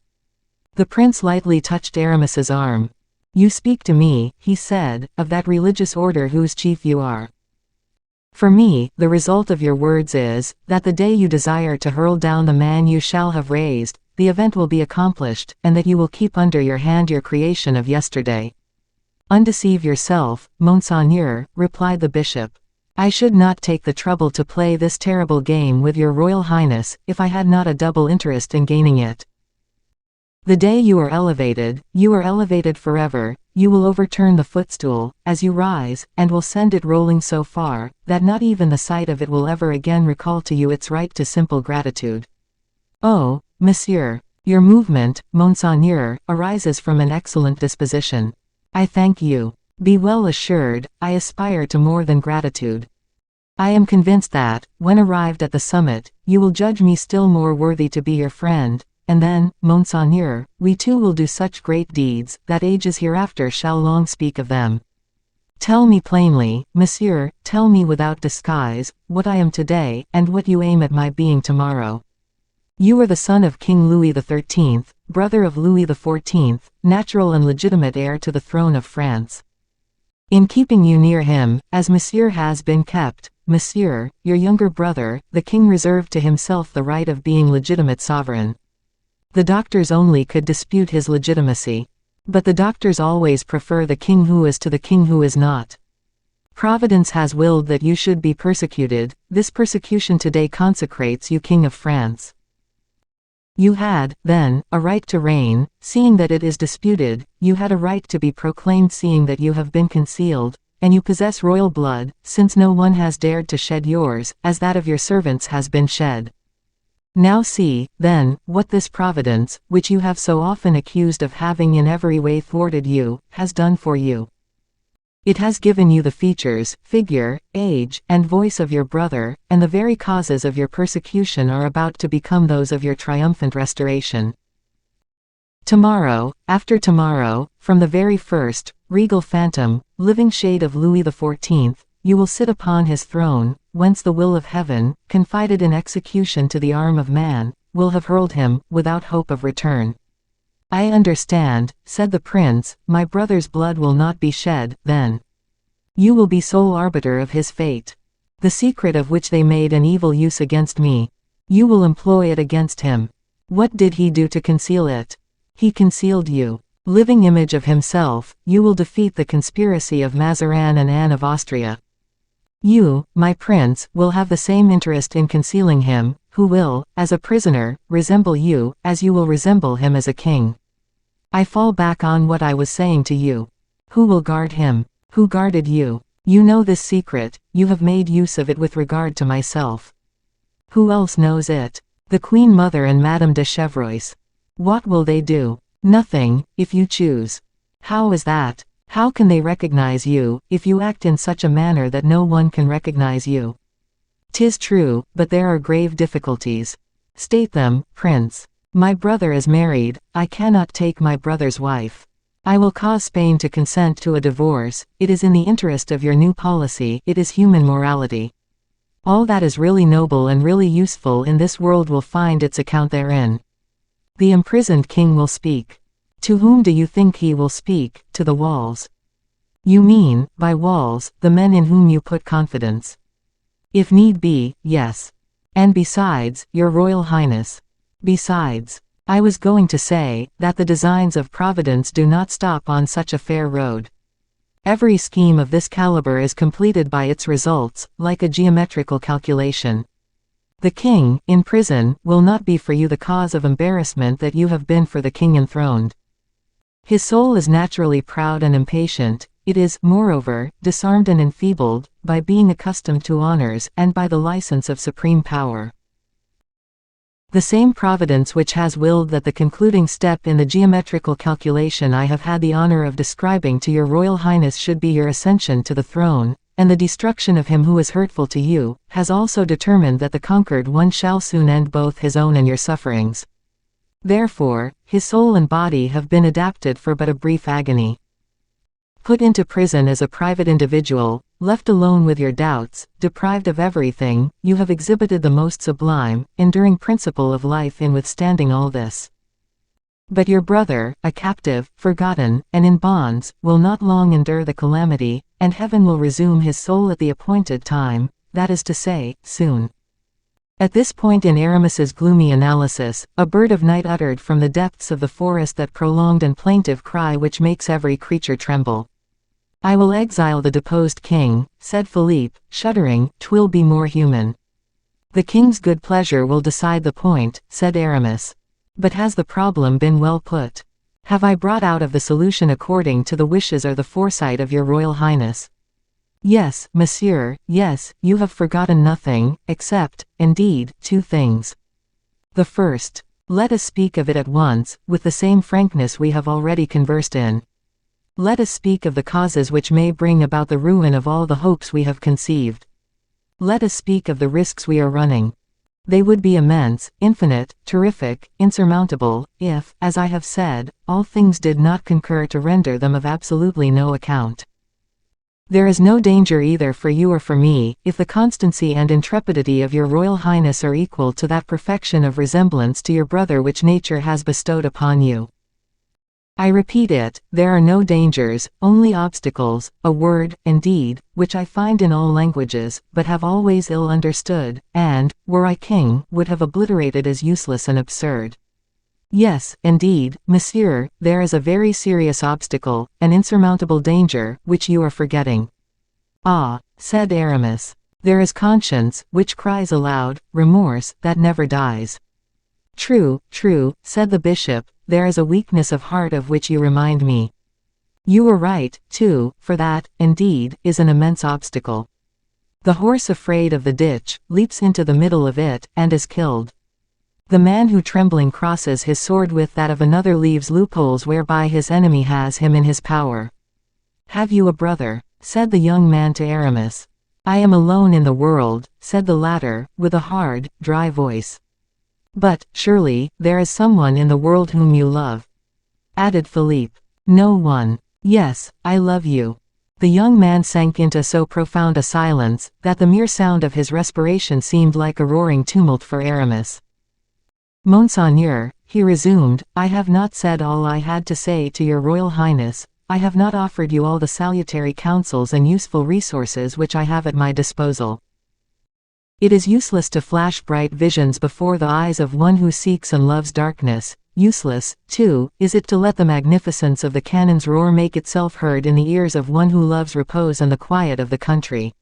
The prince lightly touched Aramis's arm. You speak to me, he said, of that religious order whose chief you are. For me, the result of your words is, that the day you desire to hurl down the man you shall have raised, the event will be accomplished, and that you will keep under your hand your creation of yesterday. Undeceive yourself, Monseigneur, replied the bishop. I should not take the trouble to play this terrible game with your Royal Highness, if I had not a double interest in gaining it. The day you are elevated forever, you will overturn the footstool, as you rise, and will send it rolling so far, that not even the sight of it will ever again recall to you its right to simple gratitude. Oh, monsieur, your movement, Monseigneur, arises from an excellent disposition. I thank you. Be well assured, I aspire to more than gratitude. I am convinced that, when arrived at the summit, you will judge me still more worthy to be your friend, and then, Monseigneur, we too will do such great deeds, that ages hereafter shall long speak of them. Tell me plainly, monsieur, tell me without disguise, what I am today, and what you aim at my being tomorrow. You are the son of King Louis XIII, brother of Louis XIV, natural and legitimate heir to the throne of France. In keeping you near him, as monsieur has been kept, monsieur, your younger brother, the king reserved to himself the right of being legitimate sovereign. The doctors only could dispute his legitimacy. But the doctors always prefer the king who is to the king who is not. Providence has willed that you should be persecuted, this persecution today consecrates you King of France. You had, then, a right to reign, seeing that it is disputed, you had a right to be proclaimed seeing that you have been concealed, and you possess royal blood, since no one has dared to shed yours, as that of your servants has been shed. Now see, then, what this Providence, which you have so often accused of having in every way thwarted you, has done for you. It has given you the features, figure, age, and voice of your brother, and the very causes of your persecution are about to become those of your triumphant restoration. Tomorrow, after tomorrow, from the very first, regal phantom, living shade of Louis XIV, you will sit upon his throne, whence the will of heaven, confided in execution to the arm of man, will have hurled him, without hope of return. I understand, said the prince, my brother's blood will not be shed, then. You will be sole arbiter of his fate. The secret of which they made an evil use against me. You will employ it against him. What did he do to conceal it? He concealed you. Living image of himself, you will defeat the conspiracy of Mazarin and Anne of Austria. You, my prince, will have the same interest in concealing him, who will, as a prisoner, resemble you, as you will resemble him as a king. I fall back on what I was saying to you. Who will guard him? Who guarded you? You know this secret, you have made use of it with regard to myself. Who else knows it? The Queen Mother and Madame de Chevreuse. What will they do? Nothing, if you choose. How is that? How can they recognize you, if you act in such a manner that no one can recognize you? 'Tis true, but there are grave difficulties. State them, prince. My brother is married, I cannot take my brother's wife. I will cause Spain to consent to a divorce, it is in the interest of your new policy, it is human morality. All that is really noble and really useful in this world will find its account therein. The imprisoned king will speak. To whom do you think he will speak? To the walls. You mean, by walls, the men in whom you put confidence. If need be, yes. And besides, your Royal Highness. Besides. I was going to say, that the designs of Providence do not stop on such a fair road. Every scheme of this caliber is completed by its results, like a geometrical calculation. The king, in prison, will not be for you the cause of embarrassment that you have been for the king enthroned. His soul is naturally proud and impatient. It is, moreover, disarmed and enfeebled, by being accustomed to honors, and by the license of supreme power. The same Providence which has willed that the concluding step in the geometrical calculation I have had the honor of describing to your Royal Highness should be your ascension to the throne, and the destruction of him who is hurtful to you, has also determined that the conquered one shall soon end both his own and your sufferings. Therefore, his soul and body have been adapted for but a brief agony. Put into prison as a private individual, left alone with your doubts, deprived of everything, you have exhibited the most sublime, enduring principle of life in withstanding all this. But your brother, a captive, forgotten, and in bonds, will not long endure the calamity, and heaven will resume his soul at the appointed time, that is to say, soon. At this point in Aramis's gloomy analysis, a bird of night uttered from the depths of the forest that prolonged and plaintive cry which makes every creature tremble. I will exile the deposed king, said Philippe, shuddering, 'twill be more human. The king's good pleasure will decide the point, said Aramis. But has the problem been well put? Have I brought out of the solution according to the wishes or the foresight of your Royal Highness? Yes, monsieur, yes, you have forgotten nothing, except, indeed, two things. The first. Let us speak of it at once, with the same frankness we have already conversed in. Let us speak of the causes which may bring about the ruin of all the hopes we have conceived. Let us speak of the risks we are running. They would be immense, infinite, terrific, insurmountable, if, as I have said, all things did not concur to render them of absolutely no account. There is no danger either for you or for me, if the constancy and intrepidity of your Royal Highness are equal to that perfection of resemblance to your brother which nature has bestowed upon you. I repeat it, there are no dangers, only obstacles, a word, indeed, which I find in all languages, but have always ill understood, and, were I king, would have obliterated as useless and absurd. Yes, indeed, monsieur, there is a very serious obstacle, an insurmountable danger, which you are forgetting. Ah, said Aramis, there is conscience, which cries aloud, remorse, that never dies. True, true, said the bishop, there is a weakness of heart of which you remind me. You were right, too, for that, indeed, is an immense obstacle. The horse afraid of the ditch, leaps into the middle of it, and is killed. The man who trembling crosses his sword with that of another leaves loopholes whereby his enemy has him in his power. Have you a brother? Said the young man to Aramis. I am alone in the world, said the latter, with a hard, dry voice. But, surely, there is someone in the world whom you love, added Philippe. No one. Yes, I love you. The young man sank into so profound a silence, that the mere sound of his respiration seemed like a roaring tumult for Aramis. Monseigneur, he resumed, I have not said all I had to say to your Royal Highness, I have not offered you all the salutary counsels and useful resources which I have at my disposal. It is useless to flash bright visions before the eyes of one who seeks and loves darkness. Useless, too, is it to let the magnificence of the cannon's roar make itself heard in the ears of one who loves repose and the quiet of the country.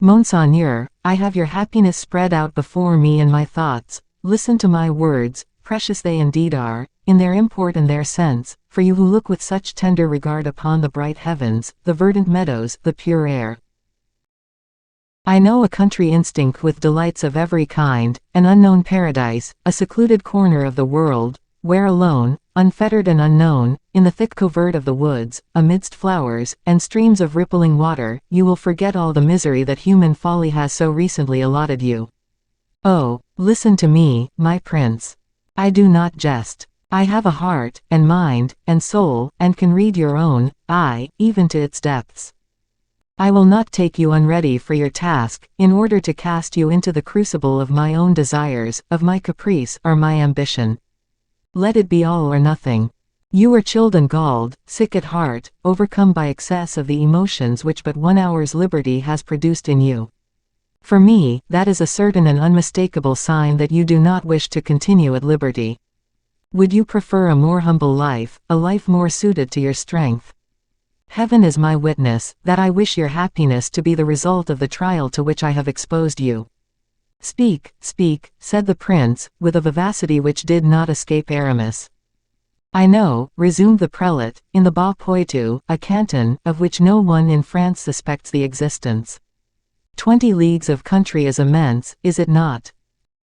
Monseigneur, I have your happiness spread out before me in my thoughts. Listen to my words, precious they indeed are, in their import and their sense, for you who look with such tender regard upon the bright heavens, the verdant meadows, the pure air. I know a country instinct with delights of every kind, an unknown paradise, a secluded corner of the world, where alone, unfettered and unknown, in the thick covert of the woods, amidst flowers, and streams of rippling water, you will forget all the misery that human folly has so recently allotted you. Oh, listen to me, my prince. I do not jest. I have a heart, and mind, and soul, and can read your own, aye, even to its depths. I will not take you unready for your task, in order to cast you into the crucible of my own desires, of my caprice, or my ambition. Let it be all or nothing. You are chilled and galled, sick at heart, overcome by excess of the emotions which but 1 hour's liberty has produced in you. For me, that is a certain and unmistakable sign that you do not wish to continue at liberty. Would you prefer a more humble life, a life more suited to your strength? Heaven is my witness, that I wish your happiness to be the result of the trial to which I have exposed you. Speak, speak, said the prince, with a vivacity which did not escape Aramis. I know, resumed the prelate, in the Bas-Poitou, a canton, of which no one in France suspects the existence. 20 leagues of country is immense, is it not?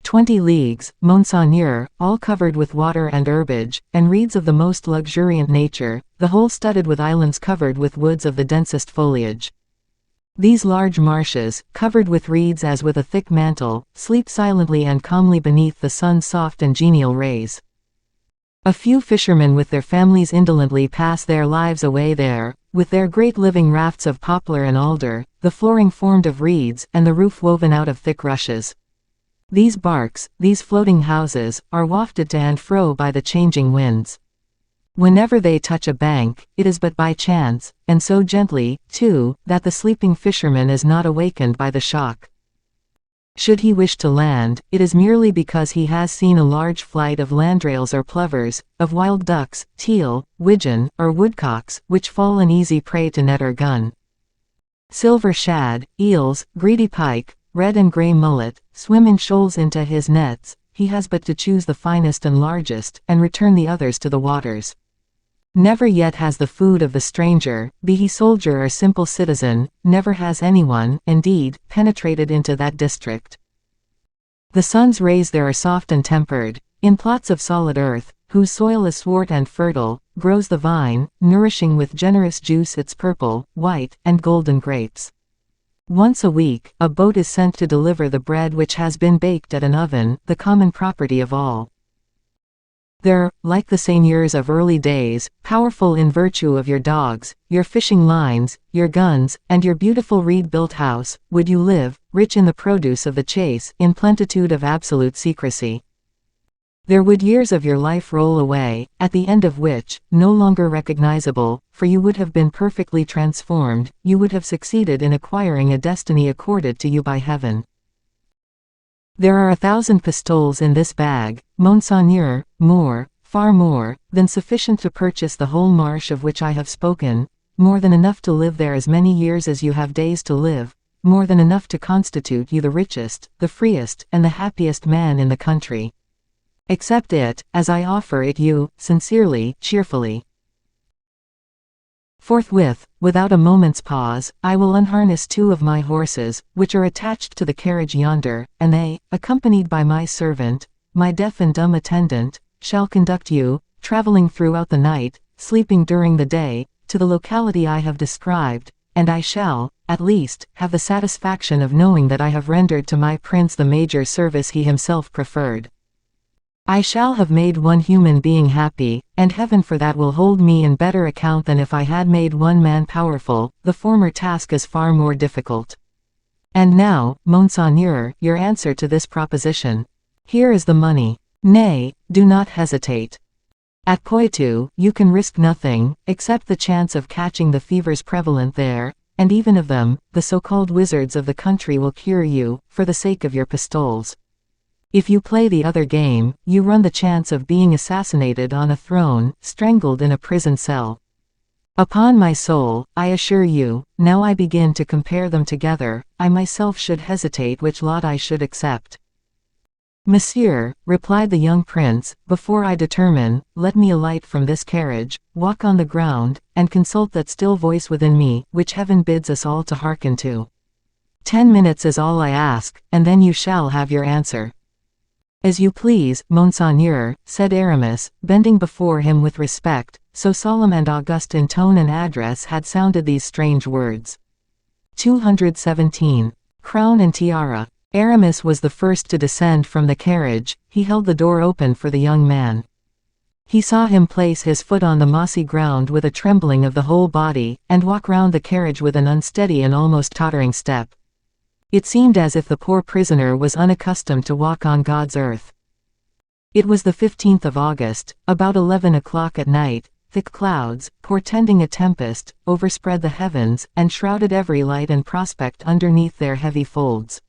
20 leagues, Monseigneur, all covered with water and herbage, and reeds of the most luxuriant nature, the whole studded with islands covered with woods of the densest foliage. These large marshes, covered with reeds as with a thick mantle, sleep silently and calmly beneath the sun's soft and genial rays. A few fishermen with their families indolently pass their lives away there, with their great living rafts of poplar and alder, the flooring formed of reeds, and the roof woven out of thick rushes. These barks, these floating houses, are wafted to and fro by the changing winds. Whenever they touch a bank, it is but by chance, and so gently, too, that the sleeping fisherman is not awakened by the shock. Should he wish to land, it is merely because he has seen a large flight of landrails or plovers, of wild ducks, teal, widgeon, or woodcocks, which fall an easy prey to net or gun. Silver shad, eels, greedy pike, red and grey mullet, swim in shoals into his nets. He has but to choose the finest and largest, and return the others to the waters. Never yet has the food of the stranger, be he soldier or simple citizen, never has anyone, indeed, penetrated into that district. The sun's rays there are soft and tempered. In plots of solid earth, whose soil is swart and fertile, grows the vine, nourishing with generous juice its purple, white, and golden grapes. Once a week, a boat is sent to deliver the bread which has been baked at an oven, the common property of all. There, like the seigneurs of early days, powerful in virtue of your dogs, your fishing lines, your guns, and your beautiful reed-built house, would you live, rich in the produce of the chase, in plenitude of absolute secrecy. There would years of your life roll away, at the end of which, no longer recognizable, for you would have been perfectly transformed, you would have succeeded in acquiring a destiny accorded to you by heaven. There are 1,000 pistoles in this bag, Monseigneur, more, far more, than sufficient to purchase the whole marsh of which I have spoken, more than enough to live there as many years as you have days to live, more than enough to constitute you the richest, the freest, and the happiest man in the country. Accept it, as I offer it you, sincerely, cheerfully. Forthwith, without a moment's pause, I will unharness 2 of my horses, which are attached to the carriage yonder, and they, accompanied by my servant, my deaf and dumb attendant, shall conduct you, traveling throughout the night, sleeping during the day, to the locality I have described, and I shall, at least, have the satisfaction of knowing that I have rendered to my prince the major service he himself preferred. I shall have made one human being happy, and heaven for that will hold me in better account than if I had made one man powerful. The former task is far more difficult. And now, Monseigneur, your answer to this proposition. Here is the money. Nay, do not hesitate. At Poitou, you can risk nothing, except the chance of catching the fevers prevalent there, and even of them, the so-called wizards of the country will cure you, for the sake of your pistoles. If you play the other game, you run the chance of being assassinated on a throne, strangled in a prison cell. Upon my soul, I assure you, now I begin to compare them together, I myself should hesitate which lot I should accept. Monsieur, replied the young prince, before I determine, let me alight from this carriage, walk on the ground, and consult that still voice within me, which heaven bids us all to hearken to. 10 minutes is all I ask, and then you shall have your answer. As you please, Monseigneur, said Aramis, bending before him with respect, so solemn and august in tone and address had sounded these strange words. 217. Crown and tiara. Aramis was the first to descend from the carriage. He held the door open for the young man. He saw him place his foot on the mossy ground with a trembling of the whole body, and walk round the carriage with an unsteady and almost tottering step. It seemed as if the poor prisoner was unaccustomed to walk on God's earth. It was the 15th of August, about 11 o'clock at night, thick clouds, portending a tempest, overspread the heavens, and shrouded every light and prospect underneath their heavy folds.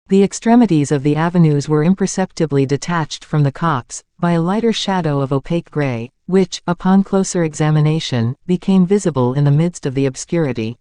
The extremities of the avenues were imperceptibly detached from the copse, by a lighter shadow of opaque grey, which, upon closer examination, became visible in the midst of the obscurity.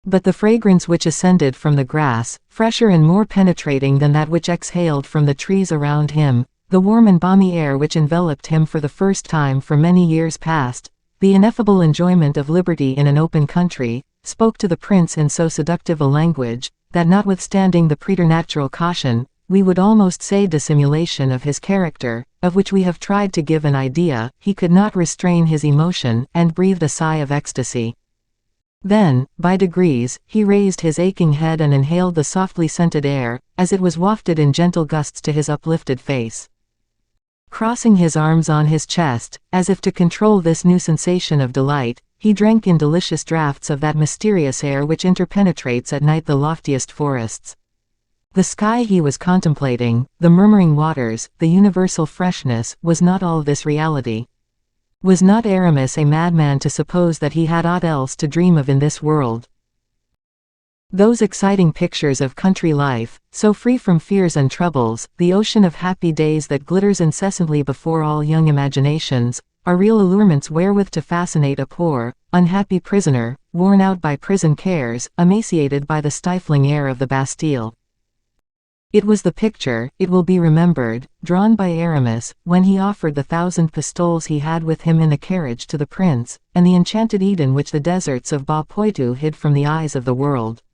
But the fragrance which ascended from the grass, fresher and more penetrating than that which exhaled from the trees around him, the warm and balmy air which enveloped him for the first time for many years past, the ineffable enjoyment of liberty in an open country, spoke to the prince in so seductive a language, that notwithstanding the preternatural caution, we would almost say dissimulation of his character, of which we have tried to give an idea, he could not restrain his emotion, and breathed a sigh of ecstasy. Then, by degrees, he raised his aching head and inhaled the softly scented air, as it was wafted in gentle gusts to his uplifted face. Crossing his arms on his chest, as if to control this new sensation of delight, he drank in delicious draughts of that mysterious air which interpenetrates at night the loftiest forests. The sky he was contemplating, the murmuring waters, the universal freshness, was not all this reality? Was not Aramis a madman to suppose that he had aught else to dream of in this world? Those exciting pictures of country life, so free from fears and troubles, the ocean of happy days that glitters incessantly before all young imaginations, are real allurements wherewith to fascinate a poor, unhappy prisoner, worn out by prison cares, emaciated by the stifling air of the Bastille. It was the picture, it will be remembered, drawn by Aramis, when he offered the 1,000 pistoles he had with him in the carriage to the prince, and the enchanted Eden which the deserts of Bas Poitou hid from the eyes of the world.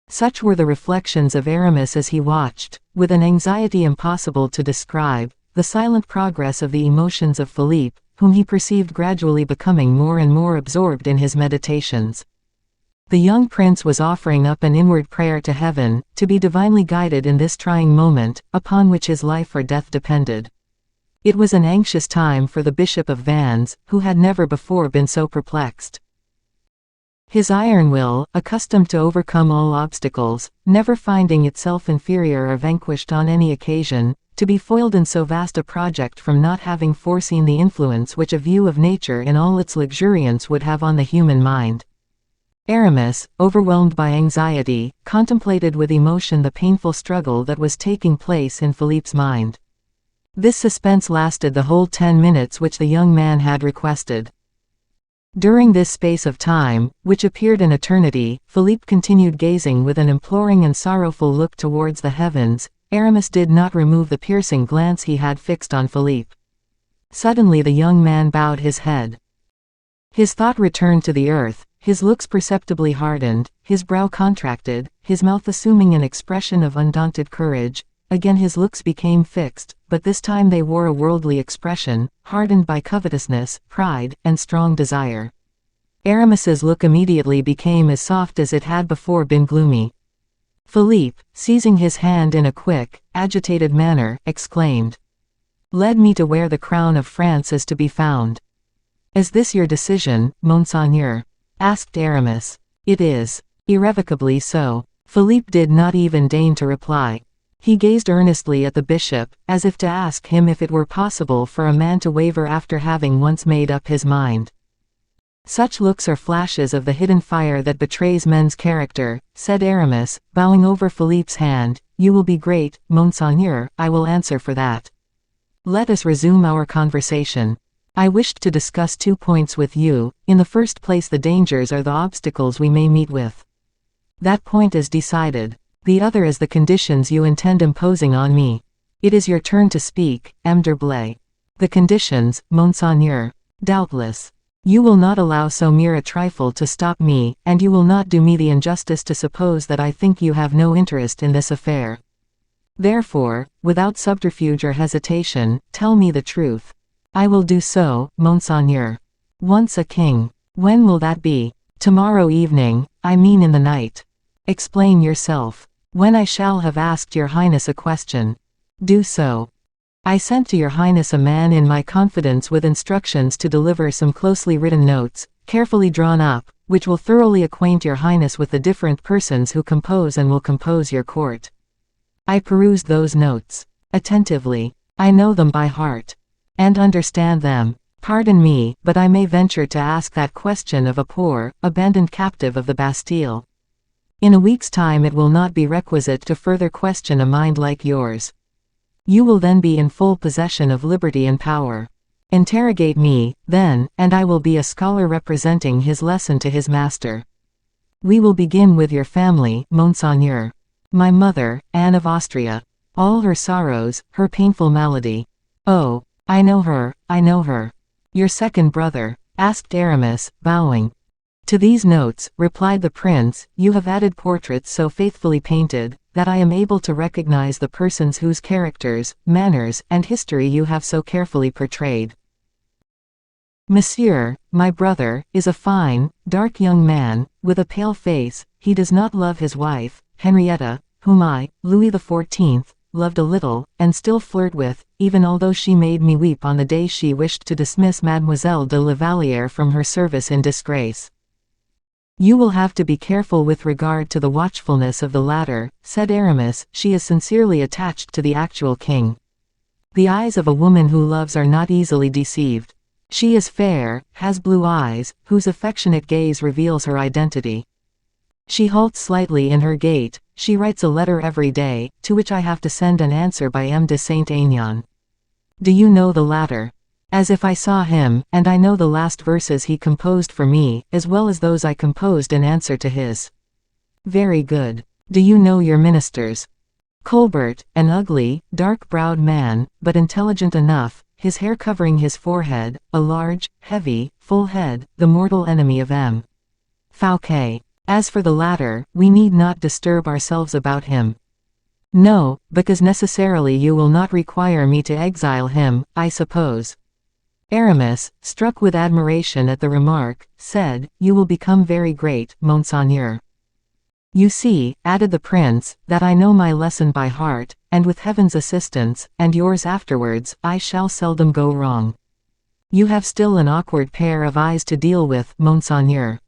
Such were the reflections of Aramis as he watched, with an anxiety impossible to describe, the silent progress of the emotions of Philippe, whom he perceived gradually becoming more and more absorbed in his meditations. The young prince was offering up an inward prayer to heaven, to be divinely guided in this trying moment, upon which his life or death depended. It was an anxious time for the Bishop of Vannes, who had never before been so perplexed. His iron will, accustomed to overcome all obstacles, never finding itself inferior or vanquished on any occasion, to be foiled in so vast a project from not having foreseen the influence which a view of nature in all its luxuriance would have on the human mind. Aramis, overwhelmed by anxiety, contemplated with emotion the painful struggle that was taking place in Philippe's mind. This suspense lasted the whole 10 minutes which the young man had requested. During this space of time, which appeared an eternity, Philippe continued gazing with an imploring and sorrowful look towards the heavens. Aramis did not remove the piercing glance he had fixed on Philippe. Suddenly the young man bowed his head. His thought returned to the earth. His looks perceptibly hardened, his brow contracted, his mouth assuming an expression of undaunted courage. Again his looks became fixed, but this time they wore a worldly expression, hardened by covetousness, pride, and strong desire. Aramis's look immediately became as soft as it had before been gloomy. Philippe, seizing his hand in a quick, agitated manner, exclaimed, "Lead me to where the crown of France is to be found." "Is this your decision, Monseigneur?" asked Aramis. "It is. Irrevocably so." Philippe did not even deign to reply. He gazed earnestly at the bishop, as if to ask him if it were possible for a man to waver after having once made up his mind. "Such looks are flashes of the hidden fire that betrays men's character," said Aramis, bowing over Philippe's hand. "You will be great, Monseigneur, I will answer for that. Let us resume our conversation. I wished to discuss 2 points with you. In the first place, the dangers or the obstacles we may meet with. That point is decided. The other is the conditions you intend imposing on me. It is your turn to speak, M. d'Herblay." "The conditions, Monseigneur? Doubtless. You will not allow so mere a trifle to stop me, and you will not do me the injustice to suppose that I think you have no interest in this affair. Therefore, without subterfuge or hesitation, tell me the truth." "I will do so, Monseigneur." "Once a king. When will that be?" "Tomorrow evening, I mean in the night." "Explain yourself." "When I shall have asked your Highness a question." "Do so." "I sent to your Highness a man in my confidence with instructions to deliver some closely written notes, carefully drawn up, which will thoroughly acquaint your Highness with the different persons who compose and will compose your court. I perused those notes attentively. I know them by heart. and understand them. Pardon me, but I may venture to ask that question of a poor, abandoned captive of the Bastille. In a week's time it will not be requisite to further question a mind like yours. You will then be in full possession of liberty and power. Interrogate me, then, and I will be a scholar representing his lesson to his master. We will begin with your family, Monseigneur. My mother, Anne of Austria. All her sorrows, her painful malady. Oh, I know her, I know her. Your second brother? Asked Aramis, bowing. To these notes, replied the prince, you have added portraits so faithfully painted, that I am able to recognize the persons whose characters, manners, and history you have so carefully portrayed. Monsieur, my brother, is a fine, dark young man, with a pale face. He does not love his wife, Henrietta, whom I, Louis XIV, loved a little, and still flirt with, even although she made me weep on the day she wished to dismiss Mademoiselle de la Vallière from her service in disgrace. You will have to be careful with regard to the watchfulness of the latter, said Aramis. She is sincerely attached to the actual king. The eyes of a woman who loves are not easily deceived. She is fair, has blue eyes, whose affectionate gaze reveals her identity. She halts slightly in her gait. She writes a letter every day, to which I have to send an answer by M. de Saint-Aignan. Do you know the latter? As if I saw him, and I know the last verses he composed for me, as well as those I composed in answer to his. Very good. Do you know your ministers? Colbert, an ugly, dark-browed man, but intelligent enough, his hair covering his forehead, a large, heavy, full head, the mortal enemy of M. Fouquet. As for the latter, we need not disturb ourselves about him. No, because necessarily you will not require me to exile him, I suppose. Aramis, struck with admiration at the remark, said, you will become very great, Monseigneur. You see, added the prince, that I know my lesson by heart, and with heaven's assistance, and yours afterwards, I shall seldom go wrong. You have still an awkward pair of eyes to deal with, Monseigneur.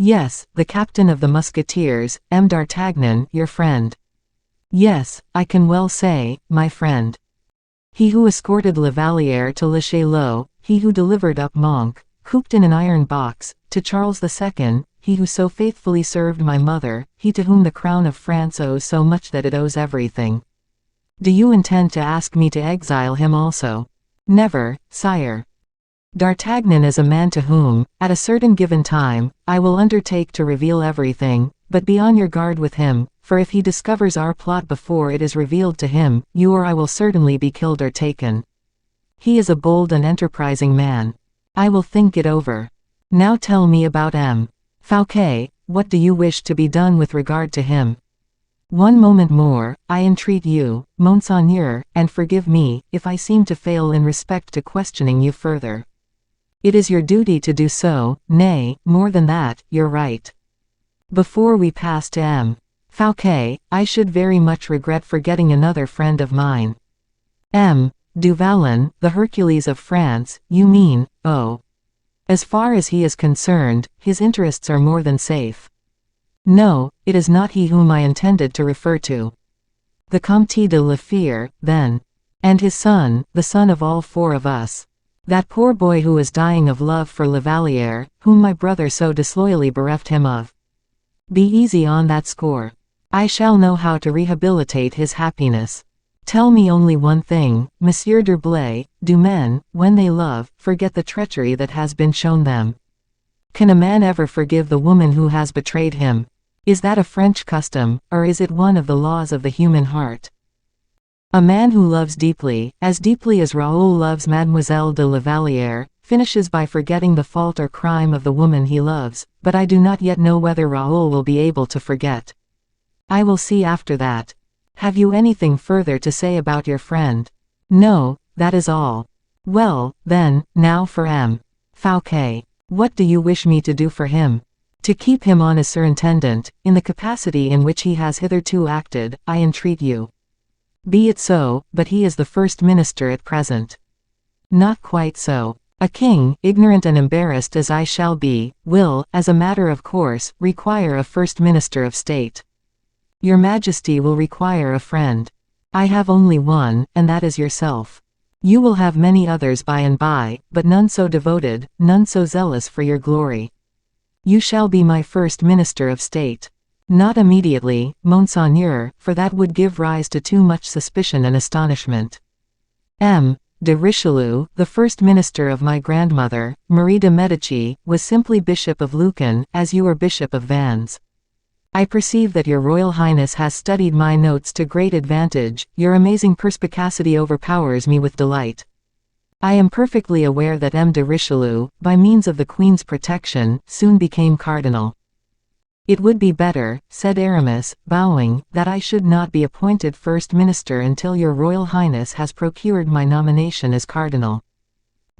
Yes, the captain of the musketeers, M. d'Artagnan, your friend. Yes, I can well say, my friend. He who escorted La Vallière to Le Chaillot, he who delivered up Monk, cooped in an iron box, to Charles II, he who so faithfully served my mother, he to whom the crown of France owes so much that it owes everything. Do you intend to ask me to exile him also? Never, sire. D'Artagnan is a man to whom, at a certain given time, I will undertake to reveal everything, but be on your guard with him, for if he discovers our plot before it is revealed to him, you or I will certainly be killed or taken. He is a bold and enterprising man. I will think it over. Now tell me about M. Fouquet, what do you wish to be done with regard to him? One moment more, I entreat you, Monseigneur, and forgive me, if I seem to fail in respect to questioning you further. It is your duty to do so, nay, more than that, your right. Before we pass to M. Fouquet, I should very much regret forgetting another friend of mine. M. du Vallon, the Hercules of France, you mean, oh. As far as he is concerned, his interests are more than safe. No, it is not he whom I intended to refer to. The Comte de la Fère, then. And his son, the son of all four of us. That poor boy who is dying of love for La Vallière, whom my brother so disloyally bereft him of. Be easy on that score. I shall know how to rehabilitate his happiness. Tell me only one thing, Monsieur d'Herblay, do men, when they love, forget the treachery that has been shown them? Can a man ever forgive the woman who has betrayed him? Is that a French custom, or is it one of the laws of the human heart? A man who loves deeply as Raoul loves Mademoiselle de la Vallière, finishes by forgetting the fault or crime of the woman he loves, but I do not yet know whether Raoul will be able to forget. I will see after that. Have you anything further to say about your friend? No, that is all. Well, then, now for M. Fouquet. What do you wish me to do for him? To keep him on as surintendant, in the capacity in which he has hitherto acted, I entreat you. Be it so, but he is the first minister at present. Not quite so. A king, ignorant and embarrassed as I shall be, will, as a matter of course, require a first minister of state. Your Majesty will require a friend. I have only one, and that is yourself. You will have many others by and by, but none so devoted, none so zealous for your glory. You shall be my first minister of state. Not immediately, Monseigneur, for that would give rise to too much suspicion and astonishment. M. de Richelieu, the first minister of my grandmother, Marie de Medici, was simply Bishop of Lucan, as you are Bishop of Vannes. I perceive that your Royal Highness has studied my notes to great advantage. Your amazing perspicacity overpowers me with delight. I am perfectly aware that M. de Richelieu, by means of the Queen's protection, soon became Cardinal. It would be better, said Aramis, bowing, that I should not be appointed First Minister until your Royal Highness has procured my nomination as Cardinal.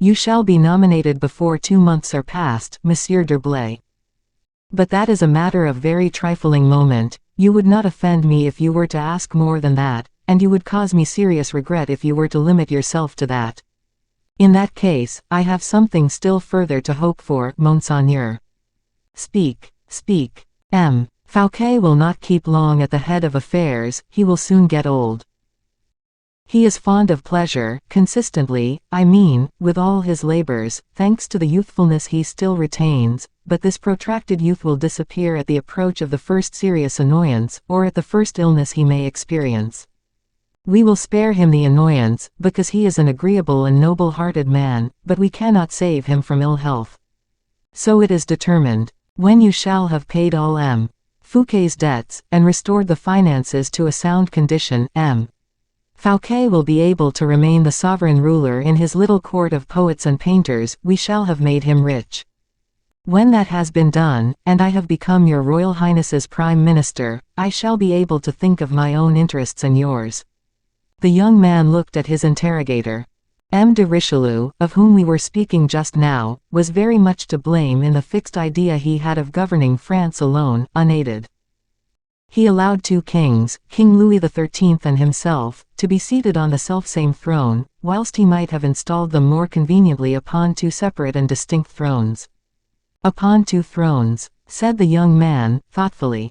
You shall be nominated before 2 months are past, Monsieur d'Herblay. But that is a matter of very trifling moment. You would not offend me if you were to ask more than that, and you would cause me serious regret if you were to limit yourself to that. In that case, I have something still further to hope for, Monseigneur. Speak, speak. M. Fouquet will not keep long at the head of affairs, he will soon get old. He is fond of pleasure, consistently, I mean, with all his labors, thanks to the youthfulness he still retains, but this protracted youth will disappear at the approach of the first serious annoyance, or at the first illness he may experience. We will spare him the annoyance, because he is an agreeable and noble-hearted man, but we cannot save him from ill health. So it is determined. When you shall have paid all M. Fouquet's debts, and restored the finances to a sound condition, M. Fouquet will be able to remain the sovereign ruler in his little court of poets and painters. We shall have made him rich. When that has been done, and I have become your Royal Highness's Prime Minister, I shall be able to think of my own interests and yours. The young man looked at his interrogator. M. de Richelieu, of whom we were speaking just now, was very much to blame in the fixed idea he had of governing France alone, unaided. He allowed 2 kings, King Louis XIII and himself, to be seated on the selfsame throne, whilst he might have installed them more conveniently upon 2 separate and distinct thrones. Upon 2 thrones, said the young man, thoughtfully.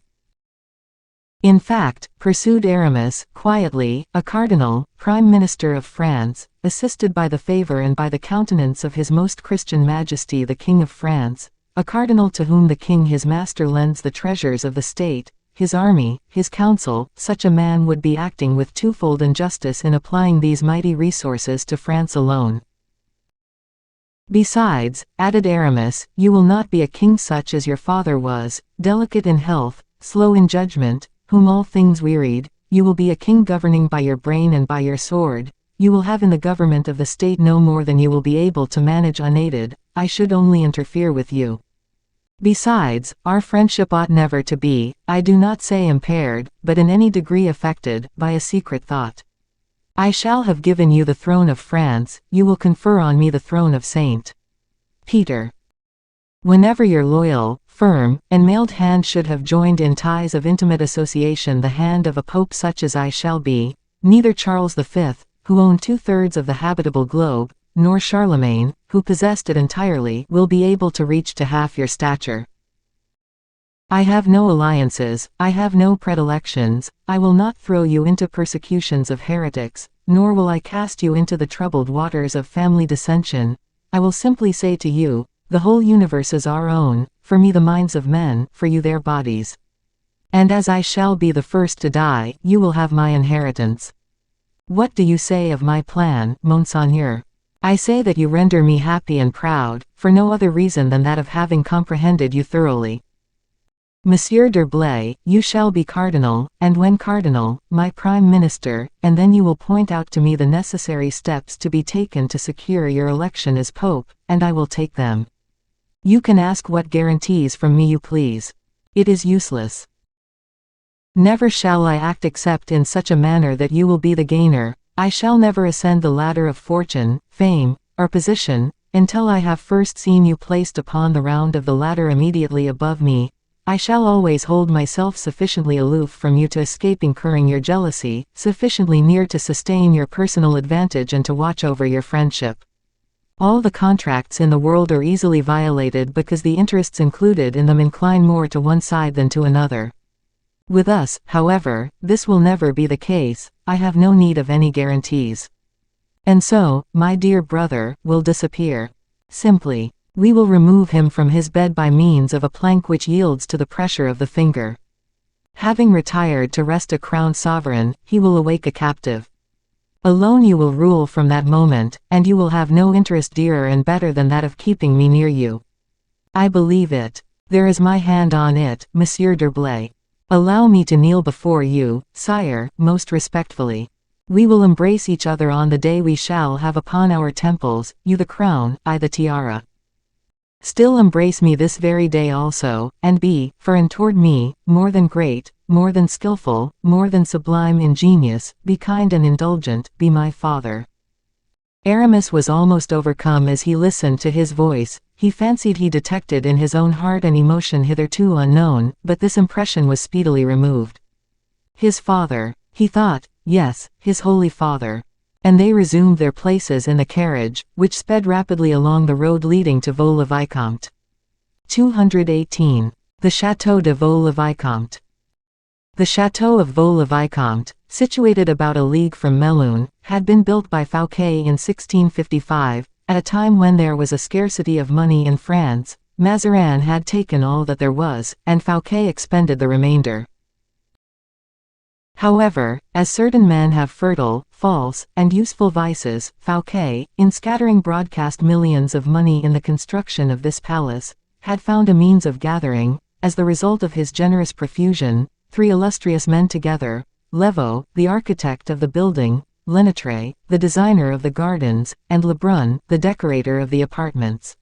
In fact, pursued Aramis, quietly, a cardinal, Prime Minister of France, assisted by the favor and by the countenance of His Most Christian Majesty the King of France, a cardinal to whom the king his master lends the treasures of the state, his army, his council. Such a man would be acting with twofold injustice in applying these mighty resources to France alone. Besides, added Aramis, you will not be a king such as your father was, delicate in health, slow in judgment, whom all things wearied. You will be a king governing by your brain and by your sword. You will have in the government of the state no more than you will be able to manage unaided. I should only interfere with you. Besides, our friendship ought never to be, I do not say impaired, but in any degree affected, by a secret thought. I shall have given you the throne of France, you will confer on me the throne of St. Peter. Whenever your loyal, firm, and mailed hand should have joined in ties of intimate association the hand of a pope such as I shall be, neither Charles V, who owned 2/3 of the habitable globe, nor Charlemagne, who possessed it entirely, will be able to reach to half your stature. I have no alliances, I have no predilections, I will not throw you into persecutions of heretics, nor will I cast you into the troubled waters of family dissension. I will simply say to you, the whole universe is our own, for me the minds of men, for you their bodies. And as I shall be the first to die, you will have my inheritance. What do you say of my plan, Monseigneur? I say that you render me happy and proud, for no other reason than that of having comprehended you thoroughly. Monsieur d'Herblay, you shall be cardinal, and when cardinal, my prime minister, and then you will point out to me the necessary steps to be taken to secure your election as pope, and I will take them. You can ask what guarantees from me you please. It is useless. Never shall I act except in such a manner that you will be the gainer. I shall never ascend the ladder of fortune, fame, or position, until I have first seen you placed upon the round of the ladder immediately above me. I shall always hold myself sufficiently aloof from you to escape incurring your jealousy, sufficiently near to sustain your personal advantage and to watch over your friendship. All the contracts in the world are easily violated because the interests included in them incline more to one side than to another. With us, however, this will never be the case. I have no need of any guarantees. And so, my dear brother, will disappear. Simply, we will remove him from his bed by means of a plank which yields to the pressure of the finger. Having retired to rest a crowned sovereign, he will awake a captive. Alone you will rule from that moment, and you will have no interest dearer and better than that of keeping me near you. I believe it. There is my hand on it, Monsieur d'Herblay. Allow me to kneel before you, sire, most respectfully. We will embrace each other on the day we shall have upon our temples, you the crown, I the tiara. Still embrace me this very day also, and be, for and toward me, more than great, more than skilful, more than sublime in genius, be kind and indulgent, be my father. Aramis was almost overcome as he listened to his voice. He fancied he detected in his own heart an emotion hitherto unknown, but this impression was speedily removed. His father, he thought, yes, his holy father. And they resumed their places in the carriage, which sped rapidly along the road leading to Vaux-le-Vicomte. 218. The Château de Vaux-le-Vicomte. The Château of Vaux-le-Vicomte, situated about a league from Melun, had been built by Fouquet in 1655, at a time when there was a scarcity of money in France. Mazarin had taken all that there was, and Fouquet expended the remainder. However, as certain men have fertile, false, and useful vices, Fouquet, in scattering broadcast millions of money in the construction of this palace, had found a means of gathering, as the result of his generous profusion, 3 illustrious men together: Levaux, the architect of the building; Lenaitre, the designer of the gardens; and Lebrun, the decorator of the apartments.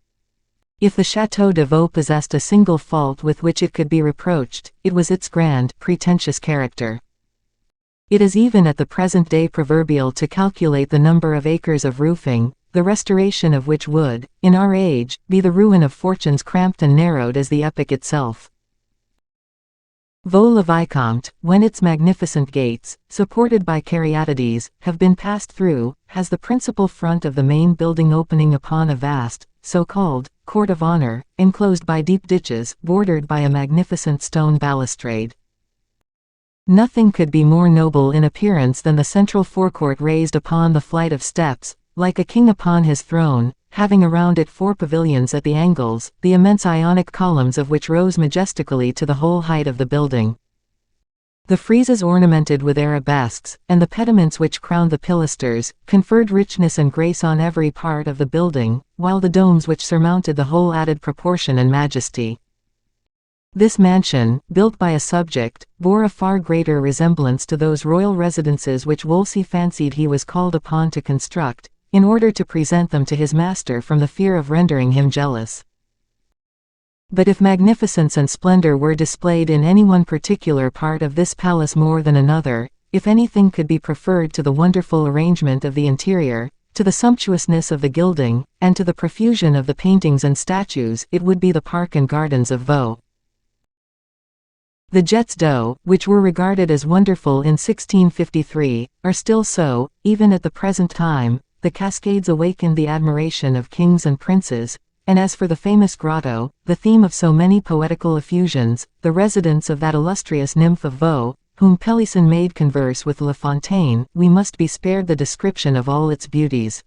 If the Château de Vaux possessed a single fault with which it could be reproached, it was its grand, pretentious character. It is even at the present day proverbial to calculate the number of acres of roofing, the restoration of which would, in our age, be the ruin of fortunes cramped and narrowed as the epoch itself. Vaux-le-Vicomte, when its magnificent gates, supported by caryatides, have been passed through, has the principal front of the main building opening upon a vast, so-called, court of honor, enclosed by deep ditches, bordered by a magnificent stone balustrade. Nothing could be more noble in appearance than the central forecourt raised upon the flight of steps, like a king upon his throne, having around it 4 pavilions at the angles, the immense Ionic columns of which rose majestically to the whole height of the building. The friezes ornamented with arabesques, and the pediments which crowned the pilasters, conferred richness and grace on every part of the building, while the domes which surmounted the whole added proportion and majesty. This mansion, built by a subject, bore a far greater resemblance to those royal residences which Wolsey fancied he was called upon to construct, in order to present them to his master from the fear of rendering him jealous. But if magnificence and splendor were displayed in any one particular part of this palace more than another, if anything could be preferred to the wonderful arrangement of the interior, to the sumptuousness of the gilding, and to the profusion of the paintings and statues, it would be the park and gardens of Vaux. The jets d'eau, which were regarded as wonderful in 1653, are still so, even at the present time. The cascades awakened the admiration of kings and princes, and as for the famous grotto, the theme of so many poetical effusions, the residence of that illustrious nymph of Vaux, whom Pelisson made converse with La Fontaine, we must be spared the description of all its beauties.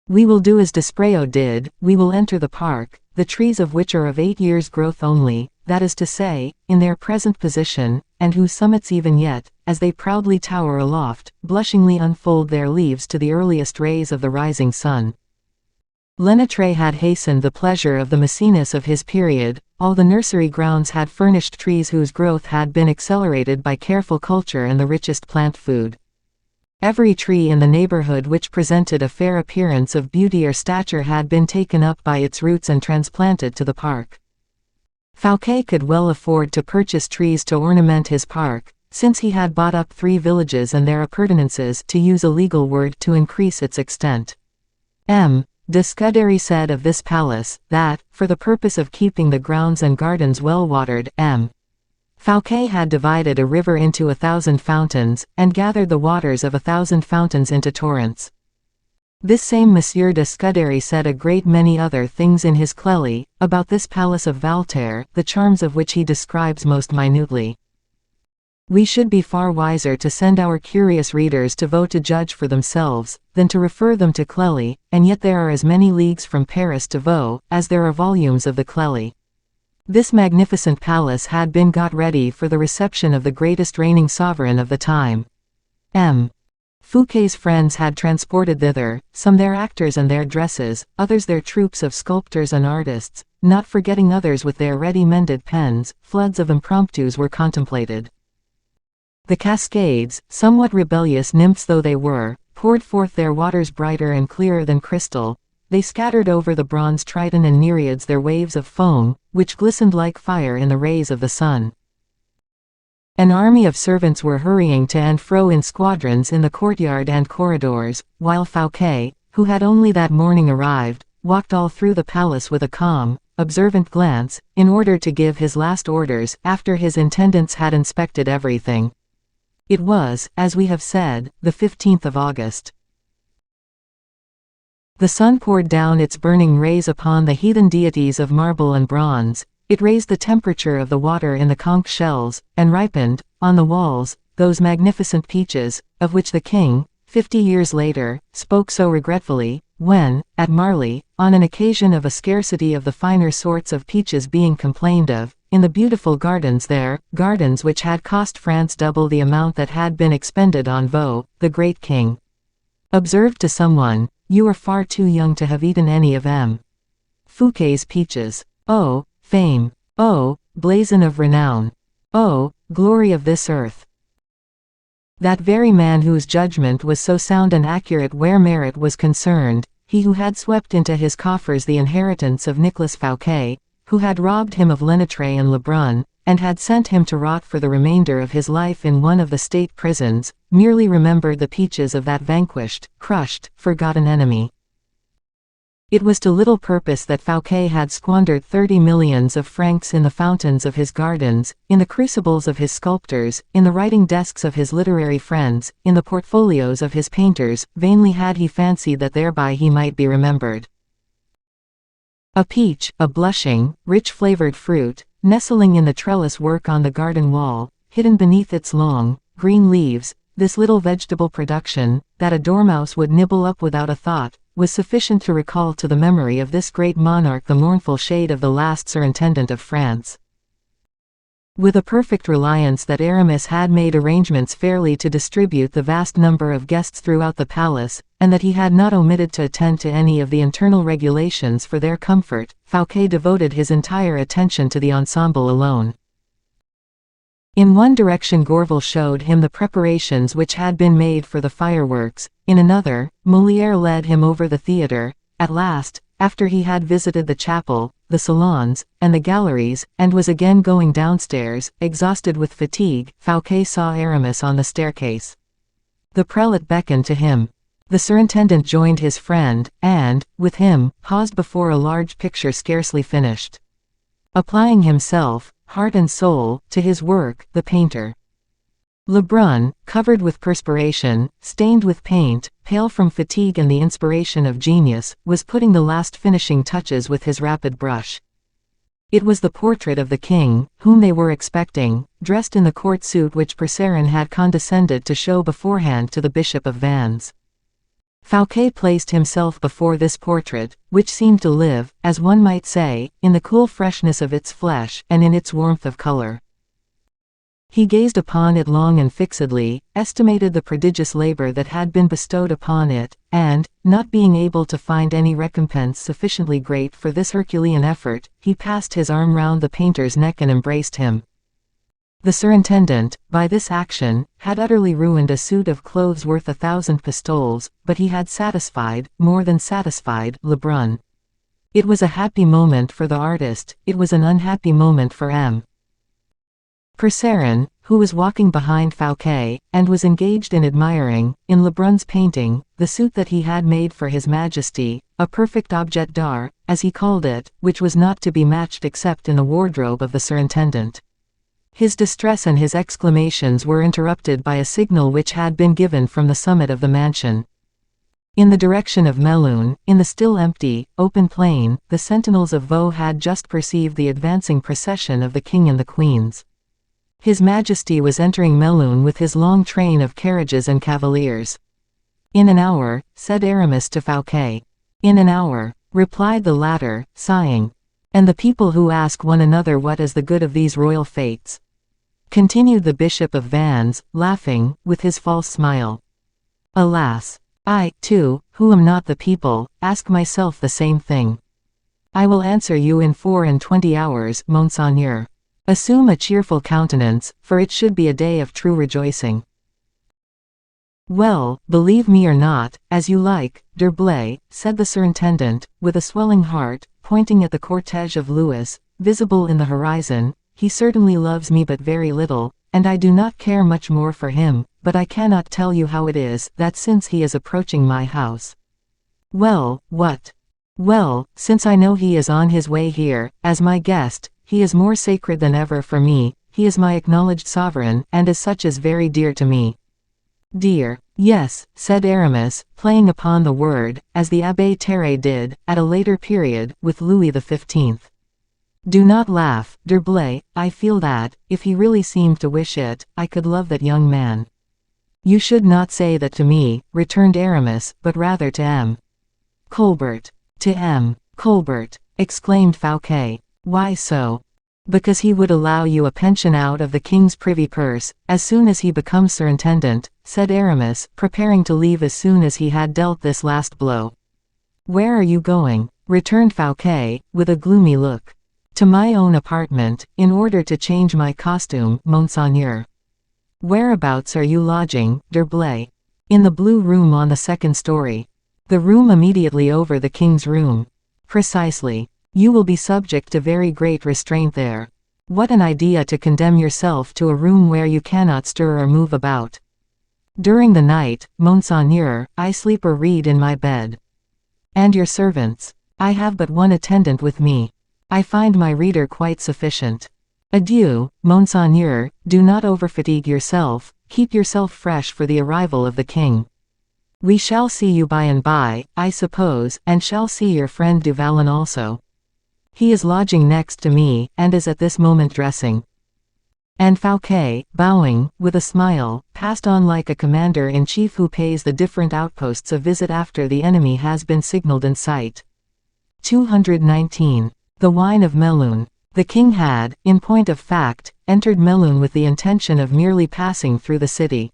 We will do as Despréaux did, we will enter the park, the trees of which are of 8 years' growth only, that is to say, in their present position, and whose summits even yet, as they proudly tower aloft, blushingly unfold their leaves to the earliest rays of the rising sun. Lenaitre had hastened the pleasure of the Maecenas of his period. All the nursery grounds had furnished trees whose growth had been accelerated by careful culture and the richest plant food. Every tree in the neighborhood which presented a fair appearance of beauty or stature had been taken up by its roots and transplanted to the park. Fouquet could well afford to purchase trees to ornament his park, since he had bought up 3 villages and their appurtenances, to use a legal word, to increase its extent. M. de Scudéry said of this palace, that, for the purpose of keeping the grounds and gardens well watered, M. Fouquet had divided a river into 1,000 fountains, and gathered the waters of 1,000 fountains into torrents. This same Monsieur de Scudéry said a great many other things in his Clélie, about this palace of Valterre, the charms of which he describes most minutely. We should be far wiser to send our curious readers to Vaux to judge for themselves, than to refer them to Clelie, and yet there are as many leagues from Paris to Vaux, as there are volumes of the Clelie. This magnificent palace had been got ready for the reception of the greatest reigning sovereign of the time. M. Fouquet's friends had transported thither, some their actors and their dresses, others their troops of sculptors and artists, not forgetting others with their ready-mended pens. Floods of impromptus were contemplated. The cascades, somewhat rebellious nymphs though they were, poured forth their waters brighter and clearer than crystal. They scattered over the bronze Triton and Nereids their waves of foam, which glistened like fire in the rays of the sun. An army of servants were hurrying to and fro in squadrons in the courtyard and corridors, while Fouquet, who had only that morning arrived, walked all through the palace with a calm, observant glance, in order to give his last orders after his intendants had inspected everything. It was, as we have said, the 15th of August. The sun poured down its burning rays upon the heathen deities of marble and bronze. It raised the temperature of the water in the conch shells, and ripened, on the walls, those magnificent peaches, of which the king, 50 years later, spoke so regretfully, when, at Marly, on an occasion of a scarcity of the finer sorts of peaches being complained of, in the beautiful gardens there, gardens which had cost France double the amount that had been expended on Vaux, the great king observed to someone, "You are far too young to have eaten any of M. Fouquet's peaches. Oh, fame! Oh, blazon of renown! Oh, glory of this earth!" That very man whose judgment was so sound and accurate where merit was concerned, he who had swept into his coffers the inheritance of Nicolas Fouquet, who had robbed him of Lenaitre and Lebrun, and had sent him to rot for the remainder of his life in one of the state prisons, merely remembered the peaches of that vanquished, crushed, forgotten enemy. It was to little purpose that Fouquet had squandered 30 millions of francs in the fountains of his gardens, in the crucibles of his sculptors, in the writing desks of his literary friends, in the portfolios of his painters. Vainly had he fancied that thereby he might be remembered. A peach, a blushing, rich-flavored fruit, nestling in the trellis work on the garden wall, hidden beneath its long, green leaves, this little vegetable production, that a dormouse would nibble up without a thought, was sufficient to recall to the memory of this great monarch the mournful shade of the last surintendant of France. With a perfect reliance that Aramis had made arrangements fairly to distribute the vast number of guests throughout the palace, and that he had not omitted to attend to any of the internal regulations for their comfort, Fouquet devoted his entire attention to the ensemble alone. In one direction Gourville showed him the preparations which had been made for the fireworks, in another, Molière led him over the theatre. At last, after he had visited the chapel, the salons, and the galleries, and was again going downstairs, exhausted with fatigue, Fouquet saw Aramis on the staircase. The prelate beckoned to him. The surintendant joined his friend, and, with him, paused before a large picture scarcely finished. Applying himself, heart and soul, to his work, the painter Lebrun, covered with perspiration, stained with paint, pale from fatigue and the inspiration of genius, was putting the last finishing touches with his rapid brush. It was the portrait of the king, whom they were expecting, dressed in the court suit which Percerin had condescended to show beforehand to the Bishop of Vannes. Fouquet placed himself before this portrait, which seemed to live, as one might say, in the cool freshness of its flesh and in its warmth of color. He gazed upon it long and fixedly, estimated the prodigious labor that had been bestowed upon it, and, not being able to find any recompense sufficiently great for this Herculean effort, he passed his arm round the painter's neck and embraced him. The surintendant, by this action, had utterly ruined a suit of clothes worth 1,000 pistoles, but he had satisfied, more than satisfied, Lebrun. It was a happy moment for the artist, it was an unhappy moment for M. Percerin, who was walking behind Fouquet, and was engaged in admiring, in Lebrun's painting, the suit that he had made for His Majesty, a perfect objet d'art, as he called it, which was not to be matched except in the wardrobe of the surintendant. His distress and his exclamations were interrupted by a signal which had been given from the summit of the mansion. In the direction of Melun, in the still empty, open plain, the sentinels of Vaux had just perceived the advancing procession of the king and the queens. His Majesty was entering Melun with his long train of carriages and cavaliers. In an hour, said Aramis to Fouquet. In an hour, replied the latter, sighing. And the people who ask one another what is the good of these royal fates? Continued the Bishop of Vannes, laughing, with his false smile. Alas! I, too, who am not the people, ask myself the same thing. I will answer you in 24 hours, Monseigneur. Assume a cheerful countenance, for it should be a day of true rejoicing. Well, believe me or not, as you like, D'Herblay, said the surintendant, with a swelling heart, pointing at the cortege of Louis, visible in the horizon. He certainly loves me but very little, and I do not care much more for him, but I cannot tell you how it is that since he is approaching my house. Well, what? Well, since I know he is on his way here, as my guest, he is more sacred than ever for me. He is my acknowledged sovereign, and as such is very dear to me. Dear, yes, said Aramis, playing upon the word, as the Abbé Terray did, at a later period, with Louis XV. Do not laugh, D'Herblay, I feel that, if he really seemed to wish it, I could love that young man. You should not say that to me, returned Aramis, but rather to M. Colbert. To M. Colbert, exclaimed Fouquet. Why so? Because he would allow you a pension out of the king's privy purse, as soon as he becomes surintendant, said Aramis, preparing to leave as soon as he had dealt this last blow. Where are you going? Returned Fouquet, with a gloomy look. To my own apartment, in order to change my costume, Monseigneur. Whereabouts are you lodging, D'Herblay? In the blue room on the second story. The room immediately over the king's room. Precisely. You will be subject to very great restraint there. What an idea to condemn yourself to a room where you cannot stir or move about. During the night, Monseigneur, I sleep or read in my bed. And your servants? I have but one attendant with me. I find my reader quite sufficient. Adieu, Monseigneur, do not overfatigue yourself, keep yourself fresh for the arrival of the king. We shall see you by and by, I suppose, and shall see your friend Du Vallon also. He is lodging next to me, and is at this moment dressing. And Fouquet, bowing, with a smile, passed on like a commander-in-chief who pays the different outposts a visit after the enemy has been signaled in sight. 219. The wine of Melun. The king had, in point of fact, entered Melun with the intention of merely passing through the city.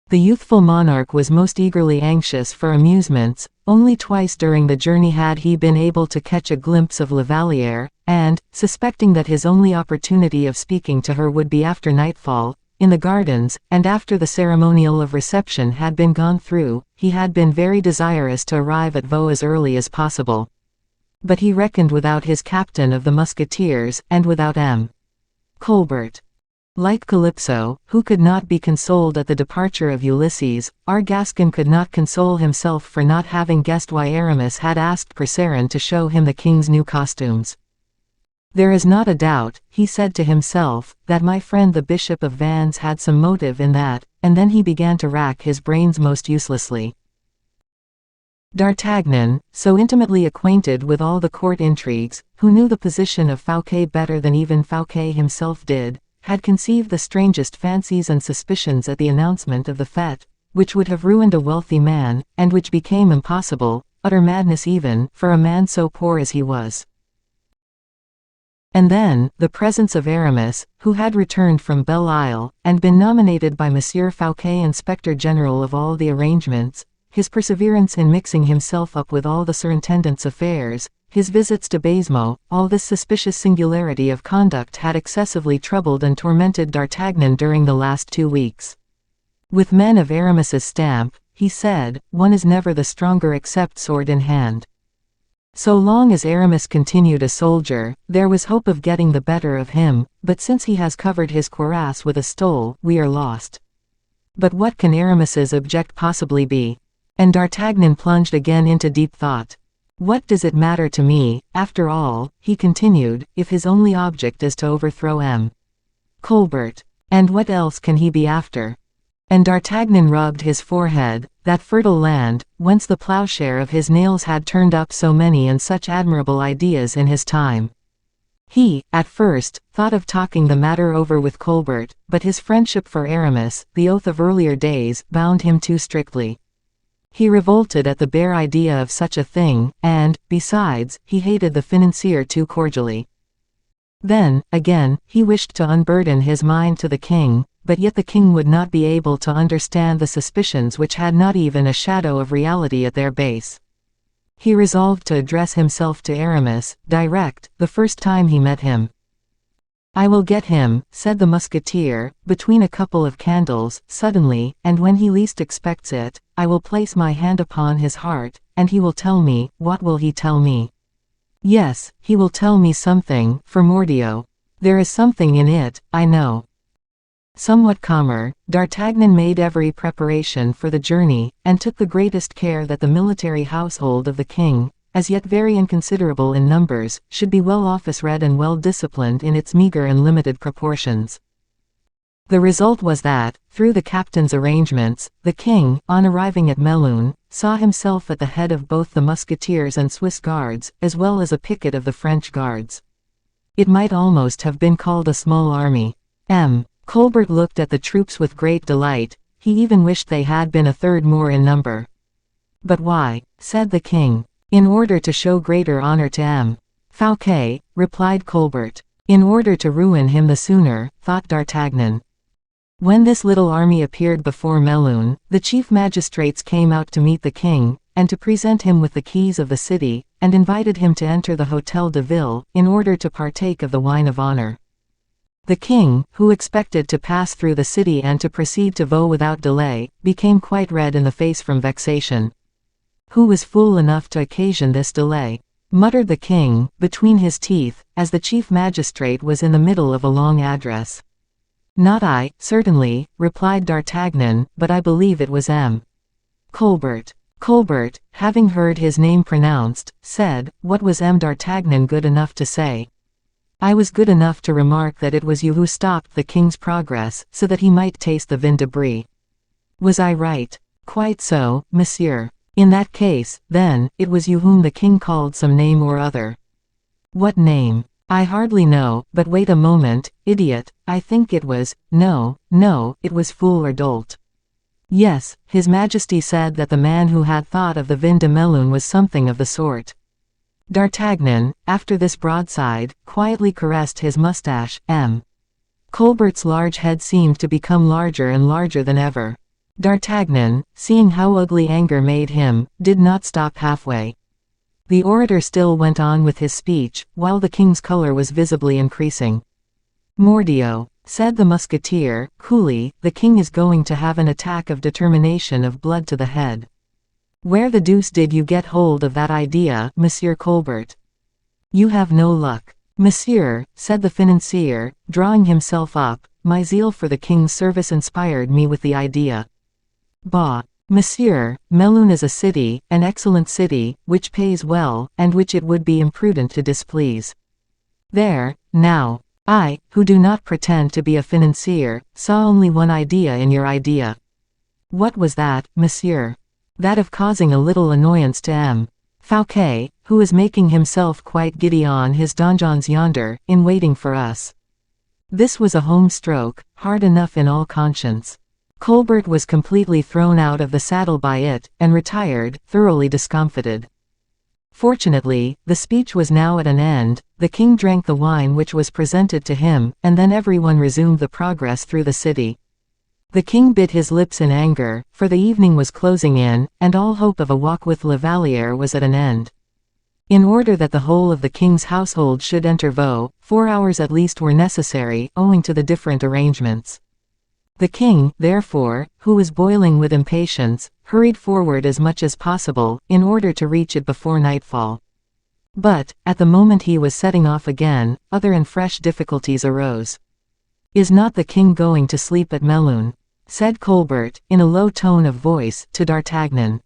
The youthful monarch was most eagerly anxious for amusements. Only twice during the journey had he been able to catch a glimpse of La Vallière, and, suspecting that his only opportunity of speaking to her would be after nightfall, in the gardens, and after the ceremonial of reception had been gone through, he had been very desirous to arrive at Vaux as early as possible. But he reckoned without his captain of the musketeers, and without M. Colbert. Like Calypso, who could not be consoled at the departure of Ulysses, our Gascon could not console himself for not having guessed why Aramis had asked Percerin to show him the king's new costumes. There is not a doubt, he said to himself, that my friend the Bishop of Vannes had some motive in that, and then he began to rack his brains most uselessly. D'Artagnan, so intimately acquainted with all the court intrigues, who knew the position of Fouquet better than even Fouquet himself did, had conceived the strangest fancies and suspicions at the announcement of the fête, which would have ruined a wealthy man, and which became impossible, utter madness even, for a man so poor as he was. And then, the presence of Aramis, who had returned from Belle Isle, and been nominated by Monsieur Fouquet Inspector General of all the arrangements, his perseverance in mixing himself up with all the surintendant's affairs, his visits to Baisemeaux, all this suspicious singularity of conduct had excessively troubled and tormented D'Artagnan during the last 2 weeks. With men of Aramis's stamp, he said, one is never the stronger except sword in hand. So long as Aramis continued a soldier, there was hope of getting the better of him, but since he has covered his cuirass with a stole, we are lost. But what can Aramis's object possibly be? And D'Artagnan plunged again into deep thought. What does it matter to me, after all, he continued, if his only object is to overthrow M. Colbert? And what else can he be after? And D'Artagnan rubbed his forehead, that fertile land, whence the plowshare of his nails had turned up so many and such admirable ideas in his time. He, at first, thought of talking the matter over with Colbert, but his friendship for Aramis, the oath of earlier days, bound him too strictly. He revolted at the bare idea of such a thing, and, besides, he hated the financier too cordially. Then, again, he wished to unburden his mind to the king, but yet the king would not be able to understand the suspicions which had not even a shadow of reality at their base. He resolved to address himself to Aramis, direct, the first time he met him. "I will get him," said the musketeer, "between a couple of candles, suddenly, and when he least expects it. I will place my hand upon his heart, and he will tell me." "What will he tell me?" "Yes, he will tell me something, for mordio. There is something in it, I know." Somewhat calmer, D'Artagnan made every preparation for the journey, and took the greatest care that the military household of the king, as yet very inconsiderable in numbers, should be well office-read and well disciplined in its meagre and limited proportions. The result was that, through the captain's arrangements, the king, on arriving at Melun, saw himself at the head of both the musketeers and Swiss guards, as well as a picket of the French guards. It might almost have been called a small army. Colbert looked at the troops with great delight. He even wished they had been a third more in number. "But why?" said the king. "In order to show greater honor to M. Fouquet," replied Colbert. "In order to ruin him the sooner," thought D'Artagnan. When this little army appeared before Melun, the chief magistrates came out to meet the king, and to present him with the keys of the city, and invited him to enter the Hôtel de Ville, in order to partake of the wine of honor. The king, who expected to pass through the city and to proceed to Vaux without delay, became quite red in the face from vexation. "Who was fool enough to occasion this delay?" muttered the king, between his teeth, as the chief magistrate was in the middle of a long address. "Not I, certainly," replied D'Artagnan, "but I believe it was M. Colbert." Colbert, having heard his name pronounced, said, "What was M. D'Artagnan good enough to say?" "I was good enough to remark that it was you who stopped the king's progress, so that he might taste the vin de Brie." "Was I right?" "Quite so, monsieur. In that case, then, it was you whom the king called some name or other." "What name?" "I hardly know, but wait a moment. Idiot, I think it was. No, it was fool or dolt." "Yes, His Majesty said that the man who had thought of the vin de Melun was something of the sort." D'Artagnan, after this broadside, quietly caressed his mustache. Colbert's large head seemed to become larger and larger than ever. D'Artagnan, seeing how ugly anger made him, did not stop halfway. The orator still went on with his speech, while the king's color was visibly increasing. "Mordio," said the musketeer, coolly, "the king is going to have an attack of determination of blood to the head." "Where the deuce did you get hold of that idea, Monsieur Colbert?" "You have no luck." "Monsieur," said the financier, drawing himself up, "my zeal for the king's service inspired me with the idea." "Bah! Monsieur, Melun is a city, an excellent city, which pays well, and which it would be imprudent to displease. There, now. I, who do not pretend to be a financier, saw only one idea in your idea." "What was that, monsieur?" "That of causing a little annoyance to M. Fouquet, who is making himself quite giddy on his donjons yonder, in waiting for us." This was a home stroke, hard enough in all conscience. Colbert was completely thrown out of the saddle by it, and retired, thoroughly discomfited. Fortunately, the speech was now at an end. The king drank the wine which was presented to him, and then everyone resumed the progress through the city. The king bit his lips in anger, for the evening was closing in, and all hope of a walk with La Valliere was at an end. In order that the whole of the king's household should enter Vaux, 4 hours at least were necessary, owing to the different arrangements. The king, therefore, who was boiling with impatience, hurried forward as much as possible, in order to reach it before nightfall. But, at the moment he was setting off again, other and fresh difficulties arose. "Is not the king going to sleep at Melun?" said Colbert, in a low tone of voice, to D'Artagnan.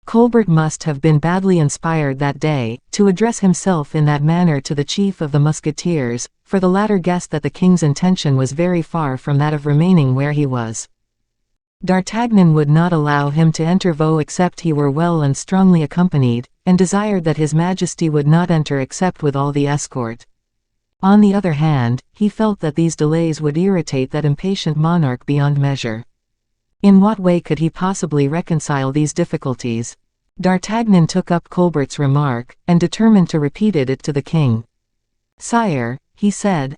Colbert must have been badly inspired that day, to address himself in that manner to the chief of the musketeers, for the latter guessed that the king's intention was very far from that of remaining where he was. D'Artagnan would not allow him to enter Vaux except he were well and strongly accompanied. and desired that His Majesty would not enter except with all the escort. On the other hand, he felt that these delays would irritate that impatient monarch beyond measure. In what way could he possibly reconcile these difficulties? D'Artagnan took up Colbert's remark, and determined to repeat it to the king. "Sire," he said,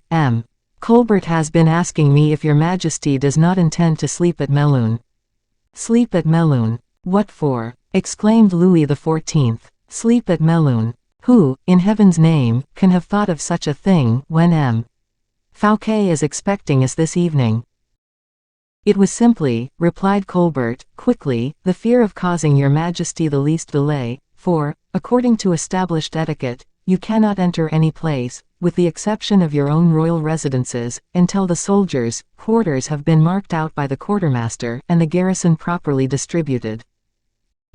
Colbert has been asking me if your Majesty does not intend to sleep at Melun." "Sleep at Melun? What for?" exclaimed Louis XIV. "Sleep at Melun? Who, in heaven's name, can have thought of such a thing when Fouquet is expecting us this evening?" "It was simply," replied Colbert, quickly, "the fear of causing your Majesty the least delay, for, according to established etiquette, you cannot enter any place, with the exception of your own royal residences, until the soldiers' quarters have been marked out by the quartermaster and the garrison properly distributed."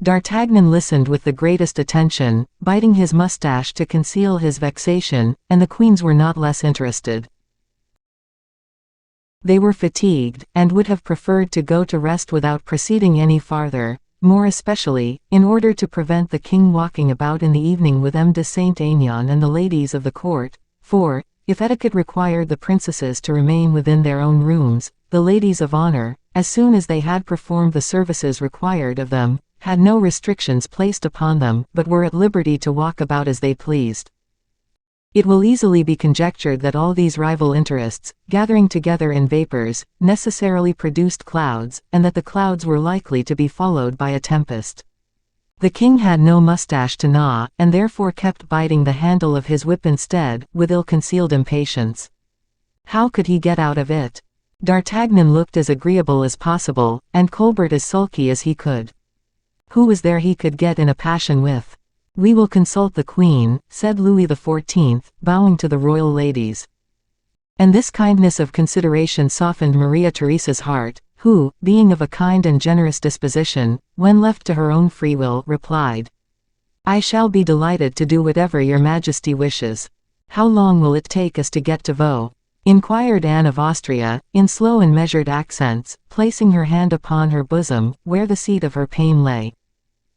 D'Artagnan listened with the greatest attention, biting his mustache to conceal his vexation, and the queens were not less interested. They were fatigued, and would have preferred to go to rest without proceeding any farther, more especially, in order to prevent the king walking about in the evening with M. de Saint-Aignan and the ladies of the court, for, if etiquette required the princesses to remain within their own rooms, the ladies of honor, as soon as they had performed the services required of them, had no restrictions placed upon them, but were at liberty to walk about as they pleased. It will easily be conjectured that all these rival interests, gathering together in vapors, necessarily produced clouds, and that the clouds were likely to be followed by a tempest. The king had no mustache to gnaw, and therefore kept biting the handle of his whip instead, with ill-concealed impatience. How could he get out of it? D'Artagnan looked as agreeable as possible, and Colbert as sulky as he could. Who was there he could get in a passion with? "We will consult the queen," said Louis XIV, bowing to the royal ladies. And this kindness of consideration softened Maria Theresa's heart, who, being of a kind and generous disposition, when left to her own free will, replied, "I shall be delighted to do whatever your Majesty wishes." "How long will it take us to get to Vaux?" inquired Anne of Austria, in slow and measured accents, placing her hand upon her bosom, where the seat of her pain lay.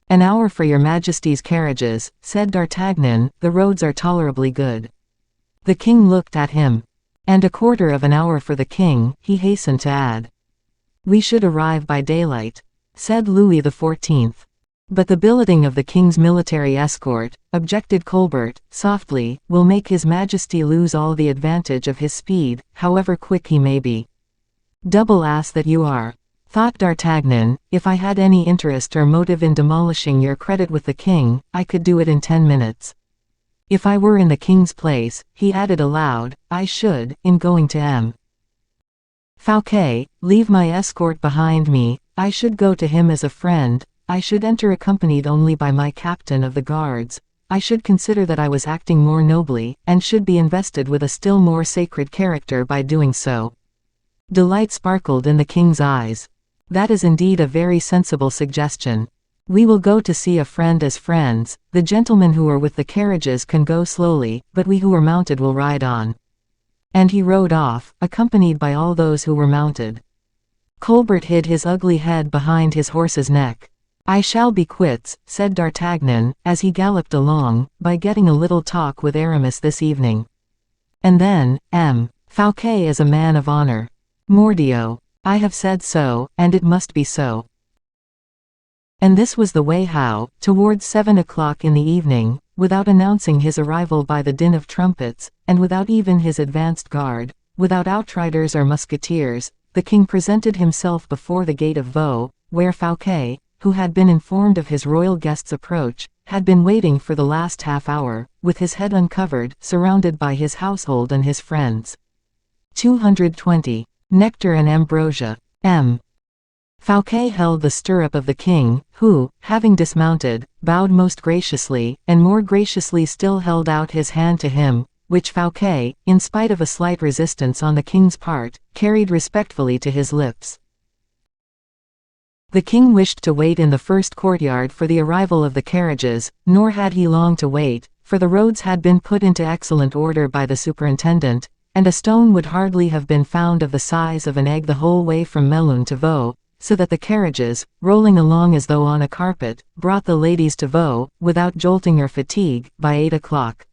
"An hour for your Majesty's carriages," said D'Artagnan, "the roads are tolerably good." The king looked at him. "And a quarter of an hour for the king," he hastened to add. "We should arrive by daylight," said Louis XIV. "But the billeting of the king's military escort," objected Colbert, softly, "will make his Majesty lose all the advantage of his speed, however quick he may be." "Double ass that you are," thought D'Artagnan. "If I had any interest or motive in demolishing your credit with the king, I could do it in 10 minutes. If I were in the king's place," he added aloud, "I should, in going to Fouquet, leave my escort behind me, I should go to him as a friend, I should enter accompanied only by my captain of the guards, I should consider that I was acting more nobly, and should be invested with a still more sacred character by doing so." Delight sparkled in the king's eyes. "That is indeed a very sensible suggestion. We will go to see a friend as friends, the gentlemen who are with the carriages can go slowly, but we who are mounted will ride on." And he rode off, accompanied by all those who were mounted. Colbert hid his ugly head behind his horse's neck. "I shall be quits," said D'Artagnan, as he galloped along, "by getting a little talk with Aramis this evening. And then, Fouquet is a man of honor. Mordioux! I have said so, and it must be so." And this was the way how, towards 7 o'clock in the evening, without announcing his arrival by the din of trumpets, and without even his advanced guard, without outriders or musketeers, the king presented himself before the gate of Vaux, where Fouquet, who had been informed of his royal guest's approach, had been waiting for the last half-hour, with his head uncovered, surrounded by his household and his friends. 220. Nectar and ambrosia. Fouquet held the stirrup of the king, who, having dismounted, bowed most graciously, and more graciously still held out his hand to him, which Fouquet, in spite of a slight resistance on the king's part, carried respectfully to his lips. The king wished to wait in the first courtyard for the arrival of the carriages, nor had he long to wait, for the roads had been put into excellent order by the superintendent, and a stone would hardly have been found of the size of an egg the whole way from Melun to Vaux, so that the carriages, rolling along as though on a carpet, brought the ladies to Vaux, without jolting or fatigue, by 8 o'clock.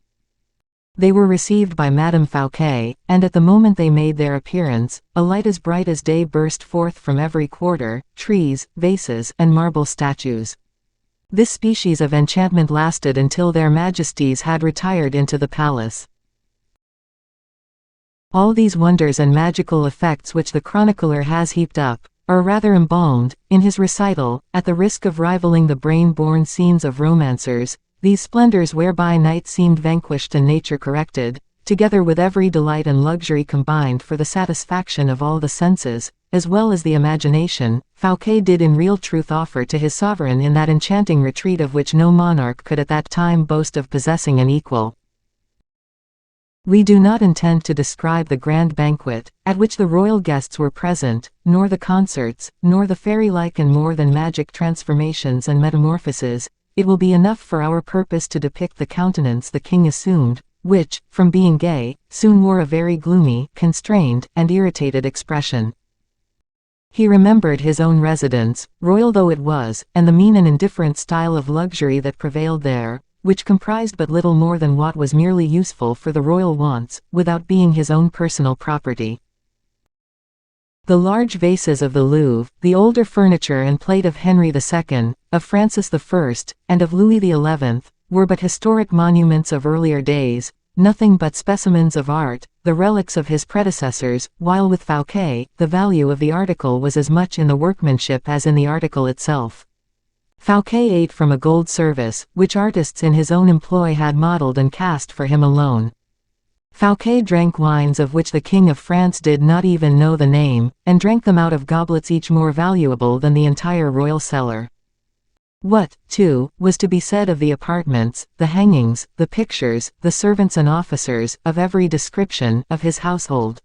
They were received by Madame Fouquet, and at the moment they made their appearance, a light as bright as day burst forth from every quarter, trees, vases, and marble statues. This species of enchantment lasted until their majesties had retired into the palace. All these wonders and magical effects which the chronicler has heaped up, or rather embalmed, in his recital, at the risk of rivaling the brain-born scenes of romancers, these splendors whereby night seemed vanquished and nature corrected, together with every delight and luxury combined for the satisfaction of all the senses, as well as the imagination, Fouquet did in real truth offer to his sovereign in that enchanting retreat of which no monarch could at that time boast of possessing an equal. We do not intend to describe the grand banquet, at which the royal guests were present, nor the concerts, nor the fairy-like and more than magic transformations and metamorphoses. It will be enough for our purpose to depict the countenance the king assumed, which, from being gay, soon wore a very gloomy, constrained, and irritated expression. He remembered his own residence, royal though it was, and the mean and indifferent style of luxury that prevailed there, which comprised but little more than what was merely useful for the royal wants, without being his own personal property. The large vases of the Louvre, the older furniture and plate of Henry II, of Francis I, and of Louis XI, were but historic monuments of earlier days, nothing but specimens of art, the relics of his predecessors, while with Fouquet, the value of the article was as much in the workmanship as in the article itself. Fouquet ate from a gold service, which artists in his own employ had modeled and cast for him alone. Fouquet drank wines of which the King of France did not even know the name, and drank them out of goblets each more valuable than the entire royal cellar. What, too, was to be said of the apartments, the hangings, the pictures, the servants and officers, of every description, of his household?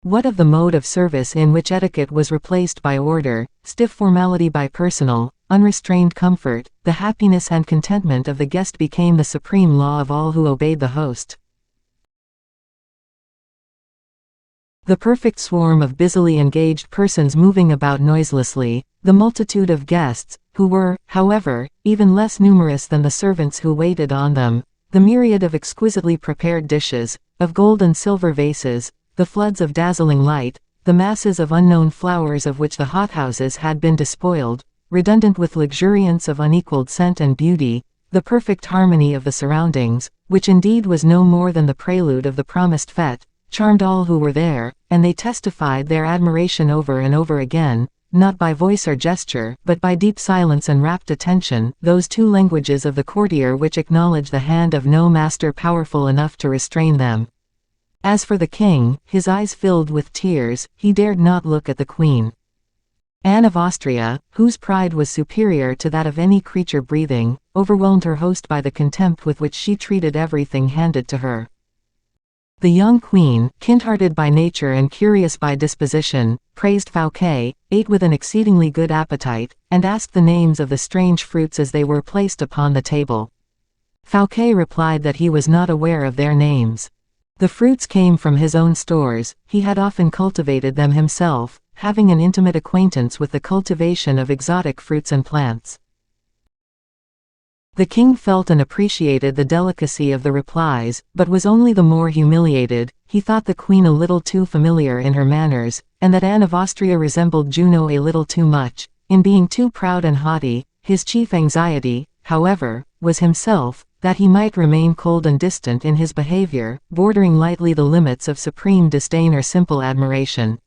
What of the mode of service in which etiquette was replaced by order, stiff formality by personal, unrestrained comfort, the happiness and contentment of the guest became the supreme law of all who obeyed the host? The perfect swarm of busily engaged persons moving about noiselessly, the multitude of guests, who were, however, even less numerous than the servants who waited on them, the myriad of exquisitely prepared dishes, of gold and silver vases, the floods of dazzling light, the masses of unknown flowers of which the hothouses had been despoiled, redundant with luxuriance of unequaled scent and beauty, the perfect harmony of the surroundings, which indeed was no more than the prelude of the promised fête, charmed all who were there, and they testified their admiration over and over again, not by voice or gesture, but by deep silence and rapt attention, those two languages of the courtier which acknowledge the hand of no master powerful enough to restrain them. As for the king, his eyes filled with tears, he dared not look at the queen. Anne of Austria, whose pride was superior to that of any creature breathing, overwhelmed her host by the contempt with which she treated everything handed to her. The young queen, kind-hearted by nature and curious by disposition, praised Fouquet, ate with an exceedingly good appetite, and asked the names of the strange fruits as they were placed upon the table. Fouquet replied that he was not aware of their names. The fruits came from his own stores, he had often cultivated them himself, having an intimate acquaintance with the cultivation of exotic fruits and plants. The king felt and appreciated the delicacy of the replies, but was only the more humiliated. He thought the queen a little too familiar in her manners, and that Anne of Austria resembled Juno a little too much, in being too proud and haughty. His chief anxiety, however, was himself, that he might remain cold and distant in his behavior, bordering lightly the limits of supreme disdain or simple admiration.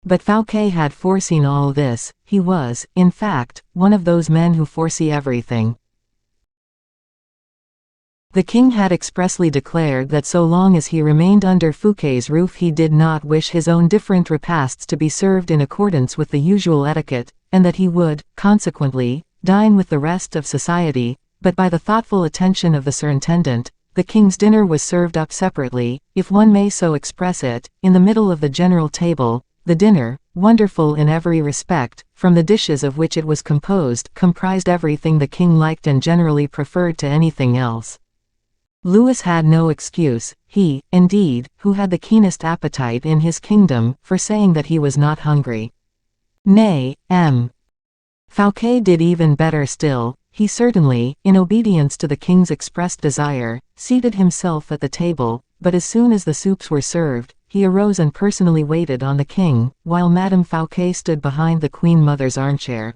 But Fouquet had foreseen all this. He was, in fact, one of those men who foresee everything. The king had expressly declared that so long as he remained under Fouquet's roof he did not wish his own different repasts to be served in accordance with the usual etiquette, and that he would, consequently, dine with the rest of society, but by the thoughtful attention of the surintendant, the king's dinner was served up separately, if one may so express it, in the middle of the general table. The dinner, wonderful in every respect, from the dishes of which it was composed, comprised everything the king liked and generally preferred to anything else. Louis had no excuse, he, indeed, who had the keenest appetite in his kingdom, for saying that he was not hungry. Nay, Fouquet did even better still. He certainly, in obedience to the king's expressed desire, seated himself at the table, but as soon as the soups were served, he arose and personally waited on the king, while Madame Fouquet stood behind the Queen Mother's armchair.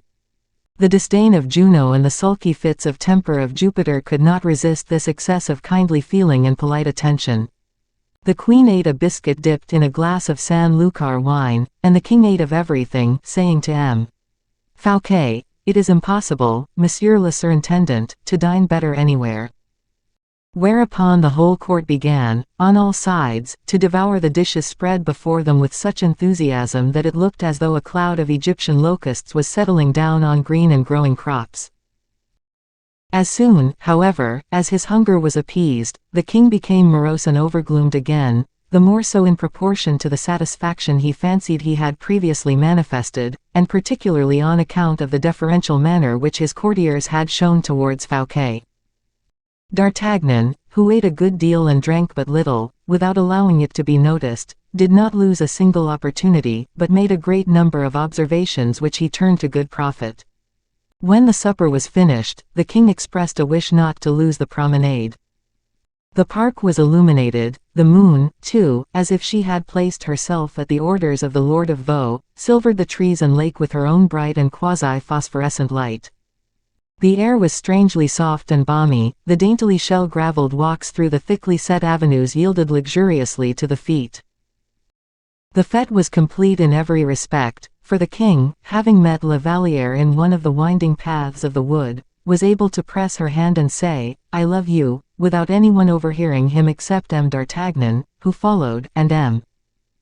The disdain of Juno and the sulky fits of temper of Jupiter could not resist this excess of kindly feeling and polite attention. The queen ate a biscuit dipped in a glass of San Lucar wine, and the king ate of everything, saying to M. Fouquet, "It is impossible, Monsieur le Surintendant, to dine better anywhere." Whereupon the whole court began, on all sides, to devour the dishes spread before them with such enthusiasm that it looked as though a cloud of Egyptian locusts was settling down on green and growing crops. As soon, however, as his hunger was appeased, the king became morose and overgloomed again, the more so in proportion to the satisfaction he fancied he had previously manifested, and particularly on account of the deferential manner which his courtiers had shown towards Fouquet. D'Artagnan, who ate a good deal and drank but little, without allowing it to be noticed, did not lose a single opportunity, but made a great number of observations which he turned to good profit. When the supper was finished, the king expressed a wish not to lose the promenade. The park was illuminated, the moon, too, as if she had placed herself at the orders of the Lord of Vaux, silvered the trees and lake with her own bright and quasi-phosphorescent light. The air was strangely soft and balmy, the daintily shell-gravelled walks through the thickly set avenues yielded luxuriously to the feet. The fête was complete in every respect, for the king, having met La Vallière in one of the winding paths of the wood, was able to press her hand and say, "I love you," without anyone overhearing him except M. d'Artagnan, who followed, and M.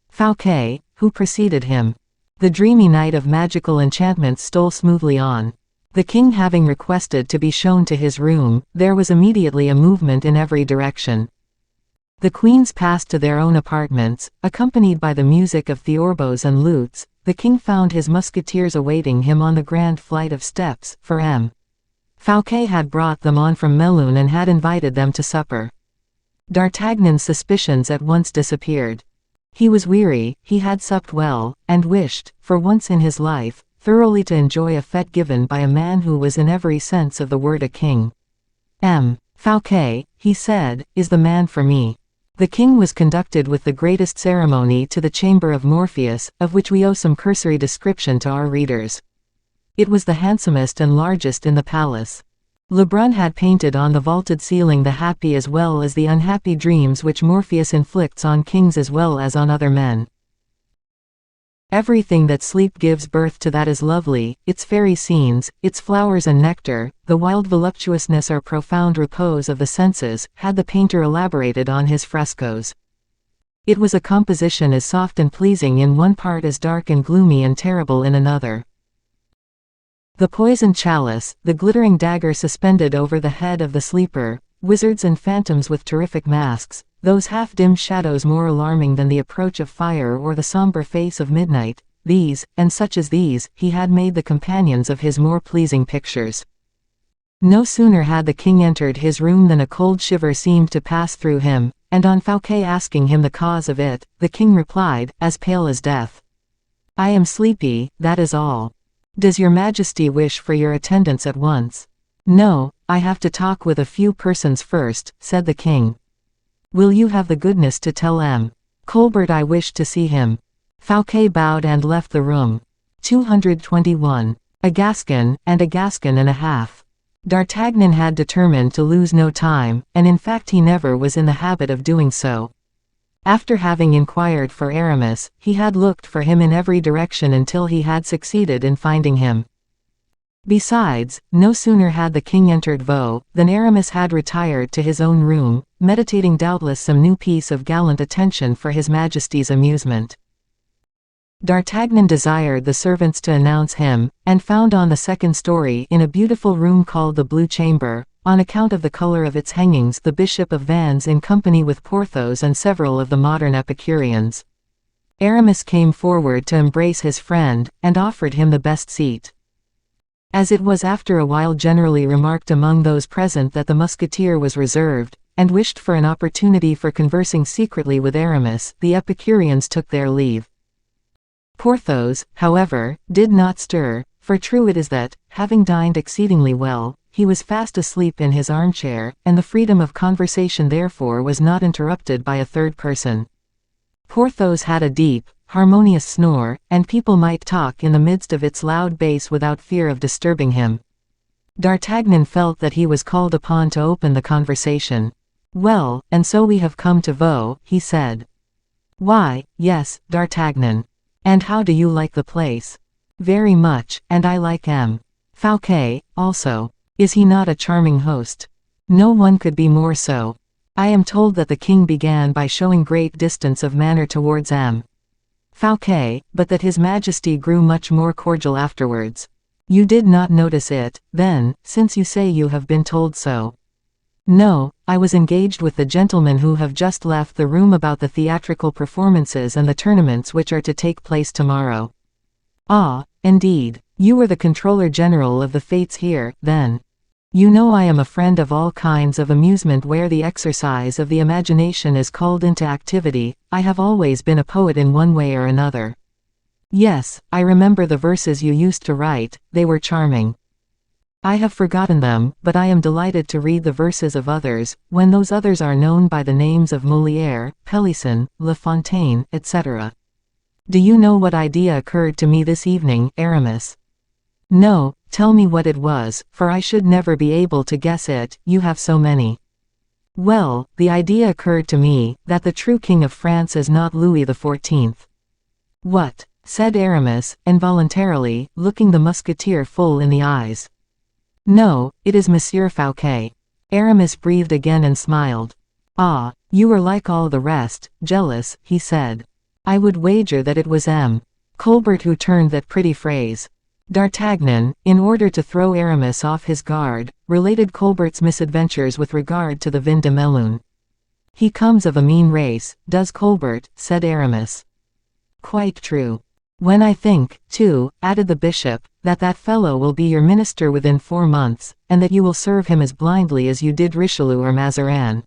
Fouquet, who preceded him. The dreamy night of magical enchantments stole smoothly on. The king having requested to be shown to his room, there was immediately a movement in every direction. The queens passed to their own apartments, accompanied by the music of theorbos and lutes. The king found his musketeers awaiting him on the grand flight of steps, for M. Fouquet had brought them on from Melun and had invited them to supper. D'Artagnan's suspicions at once disappeared. He was weary, he had supped well, and wished, for once in his life, thoroughly to enjoy a fête given by a man who was in every sense of the word a king. M. Fouquet, he said, is the man for me. The king was conducted with the greatest ceremony to the chamber of Morpheus, of which we owe some cursory description to our readers. It was the handsomest and largest in the palace. Lebrun had painted on the vaulted ceiling the happy as well as the unhappy dreams which Morpheus inflicts on kings as well as on other men. Everything that sleep gives birth to that is lovely, its fairy scenes, its flowers and nectar, the wild voluptuousness or profound repose of the senses, had the painter elaborated on his frescoes. It was a composition as soft and pleasing in one part as dark and gloomy and terrible in another. The poisoned chalice, the glittering dagger suspended over the head of the sleeper, wizards and phantoms with terrific masks, those half-dim shadows more alarming than the approach of fire or the sombre face of midnight, these, and such as these, he had made the companions of his more pleasing pictures. No sooner had the king entered his room than a cold shiver seemed to pass through him, and on Fouquet asking him the cause of it, the king replied, as pale as death, "I am sleepy, that is all. Does your majesty wish for your attendance at once?" "No, I have to talk with a few persons first," said the king. "Will you have the goodness to tell M. Colbert I wish to see him?" Fouquet bowed and left the room. 221. A Gascon, and a Gascon and a half. D'Artagnan had determined to lose no time, and in fact he never was in the habit of doing so. After having inquired for Aramis, he had looked for him in every direction until he had succeeded in finding him. Besides, no sooner had the king entered Vaux, than Aramis had retired to his own room, meditating doubtless some new piece of gallant attention for his majesty's amusement. D'Artagnan desired the servants to announce him, and found on the second story in a beautiful room called the Blue Chamber, on account of the color of its hangings, the Bishop of Vannes in company with Porthos and several of the modern Epicureans. Aramis came forward to embrace his friend, and offered him the best seat. As it was after a while generally remarked among those present that the musketeer was reserved, and wished for an opportunity for conversing secretly with Aramis, the Epicureans took their leave. Porthos, however, did not stir, for true it is that, having dined exceedingly well, he was fast asleep in his armchair, and the freedom of conversation therefore was not interrupted by a third person. Porthos had a deep, harmonious snore, and people might talk in the midst of its loud bass without fear of disturbing him. D'Artagnan felt that he was called upon to open the conversation. "Well, and so we have come to Vaux," he said. "Why, yes, D'Artagnan. And how do you like the place?" "Very much, and I like M. Fouquet, also. Is he not a charming host?" "No one could be more so. I am told that the king began by showing great distance of manner towards M. Fouquet, but that his majesty grew much more cordial afterwards. You did not notice it, then, since you say you have been told so." "No, I was engaged with the gentlemen who have just left the room about the theatrical performances and the tournaments which are to take place tomorrow." "Ah, indeed. You were the Controller General of the Fates here, then. You know I am a friend of all kinds of amusement where the exercise of the imagination is called into activity. I have always been a poet in one way or another." "Yes, I remember the verses you used to write, they were charming." "I have forgotten them, but I am delighted to read the verses of others, when those others are known by the names of Molière, Pelisson, La Fontaine, etc. Do you know what idea occurred to me this evening, Aramis?" "No, tell me what it was, for I should never be able to guess it, you have so many." "Well, the idea occurred to me, that the true King of France is not Louis XIV. "What?" said Aramis, involuntarily, looking the Musketeer full in the eyes. "No, it is Monsieur Fouquet." Aramis breathed again and smiled. "Ah, you are like all the rest, jealous," he said. "I would wager that it was M. Colbert who turned that pretty phrase." D'Artagnan, in order to throw Aramis off his guard, related Colbert's misadventures with regard to the vin de Melun. "He comes of a mean race, does Colbert," said Aramis. "Quite true. When I think, too," added the bishop, "that that fellow will be your minister within 4 months, and that you will serve him as blindly as you did Richelieu or Mazarin."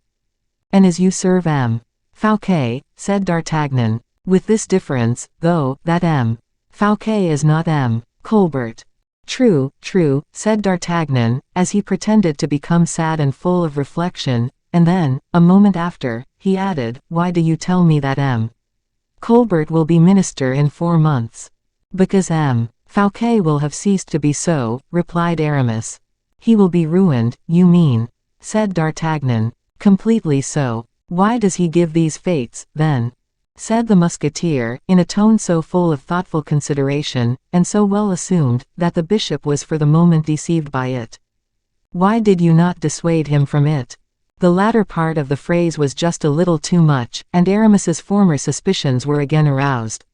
"And as you serve M. Fouquet," said D'Artagnan, "with this difference, though, that M. Fouquet is not M. Colbert." "True, true," said D'Artagnan, as he pretended to become sad and full of reflection, and then, a moment after, he added, "Why do you tell me that M. Colbert will be minister in 4 months?" "Because M. Fouquet will have ceased to be so," replied Aramis. "He will be ruined, you mean?" said D'Artagnan. "Completely so." "Why does he give these fates, then?" said the Musketeer, in a tone so full of thoughtful consideration, and so well assumed, that the bishop was for the moment deceived by it. "Why did you not dissuade him from it?" The latter part of the phrase was just a little too much, and Aramis's former suspicions were again aroused.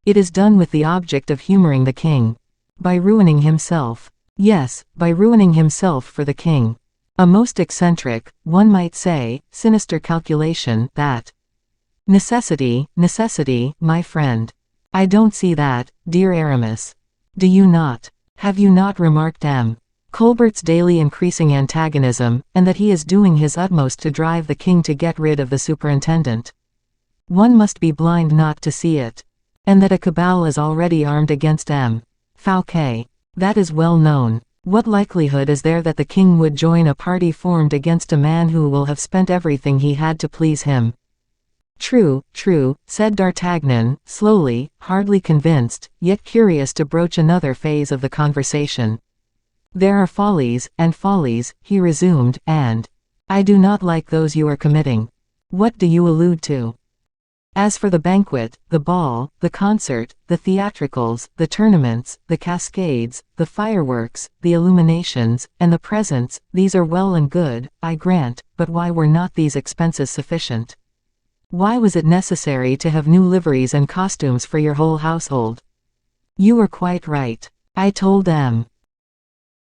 "It is done with the object of humoring the king." "By ruining himself." "Yes, by ruining himself for the king. A most eccentric, one might say, sinister calculation, that." "Necessity, necessity, my friend. I don't see that, dear Aramis." "Do you not? Have you not remarked M. Colbert's daily increasing antagonism, and that he is doing his utmost to drive the king to get rid of the superintendent? One must be blind not to see it. And that a cabal is already armed against M. Fouquet. That is well known. What likelihood is there that the king would join a party formed against a man who will have spent everything he had to please him?" "True, true," said D'Artagnan, slowly, hardly convinced, yet curious to broach another phase of the conversation. "There are follies, and follies," he resumed, "and I do not like those you are committing." "What do you allude to?" "As for the banquet, the ball, the concert, the theatricals, the tournaments, the cascades, the fireworks, the illuminations, and the presents, these are well and good, I grant, but why were not these expenses sufficient? Why was it necessary to have new liveries and costumes for your whole household?" "You are quite right. I told M.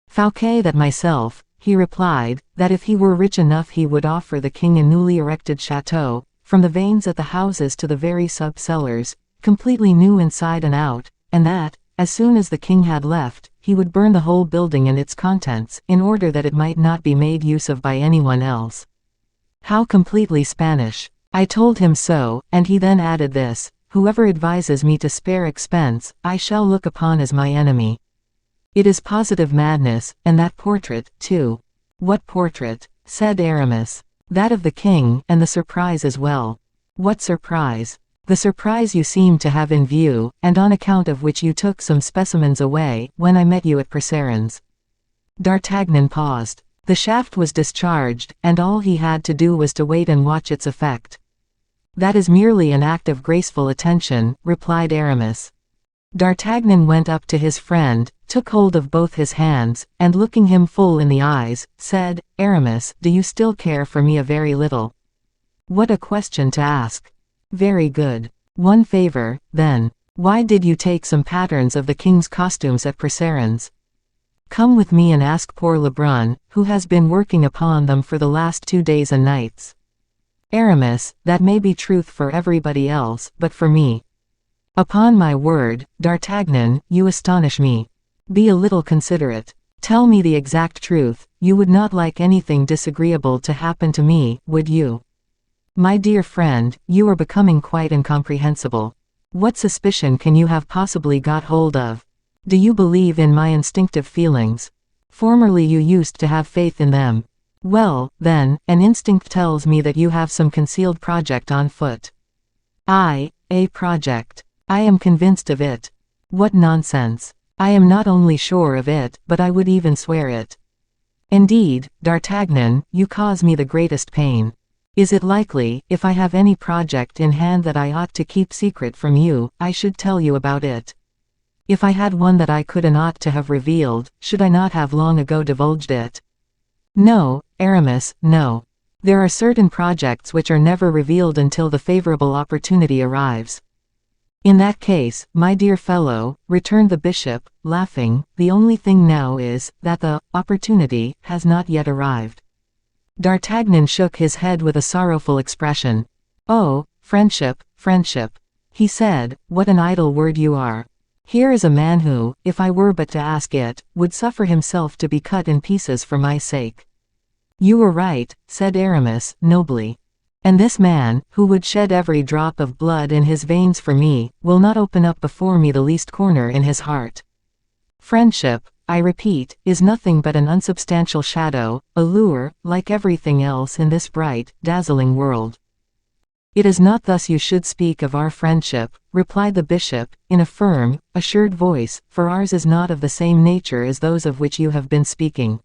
Fouquet that myself," he replied, "that if he were rich enough he would offer the king a newly erected chateau, from the vanes at the houses to the very sub-cellars, completely new inside and out, and that, as soon as the king had left, he would burn the whole building and its contents, in order that it might not be made use of by anyone else." How completely Spanish! I told him so, and he then added this: whoever advises me to spare expense, I shall look upon as my enemy. It is positive madness, and that portrait, too." "What portrait?" said Aramis. "That of the king, and the surprise as well." "What surprise?" "The surprise you seem to have in view, and on account of which you took some specimens away, when I met you at Percerin's." D'Artagnan paused. The shaft was discharged, and all he had to do was to wait and watch its effect. "That is merely an act of graceful attention," replied Aramis. D'Artagnan went up to his friend, took hold of both his hands, and looking him full in the eyes, said, "Aramis, do you still care for me a very little?" "What a question to ask!" "Very good. One favor, then. Why did you take some patterns of the king's costumes at Percerin's? Come with me and ask poor Lebrun, who has been working upon them for the last 2 days and nights." "Aramis, that may be truth for everybody else, but for me—" "Upon my word, D'Artagnan, you astonish me. Be a little considerate. Tell me the exact truth, you would not like anything disagreeable to happen to me, would you?" "My dear friend, you are becoming quite incomprehensible. What suspicion can you have possibly got hold of? Do you believe in my instinctive feelings? Formerly you used to have faith in them. Well, then, an instinct tells me that you have some concealed project on foot." A project. I am convinced of it." "What nonsense! I am not only sure of it, but I would even swear it." "Indeed, D'Artagnan, you cause me the greatest pain. Is it likely, if I have any project in hand that I ought to keep secret from you, I should tell you about it? If I had one that I could and ought to have revealed, should I not have long ago divulged it?" "No, Aramis, no. There are certain projects which are never revealed until the favorable opportunity arrives." "In that case, my dear fellow," returned the bishop, laughing, "the only thing now is, that the opportunity has not yet arrived." D'Artagnan shook his head with a sorrowful expression. "Oh, friendship, friendship," he said, "what an idle word you are. Here is a man who, if I were but to ask it, would suffer himself to be cut in pieces for my sake." "You were right," said Aramis, nobly. "And this man, who would shed every drop of blood in his veins for me, will not open up before me the least corner in his heart. Friendship, I repeat, is nothing but an unsubstantial shadow, a lure, like everything else in this bright, dazzling world." "It is not thus you should speak of our friendship," replied the bishop, in a firm, assured voice, "for ours is not of the same nature as those of which you have been speaking.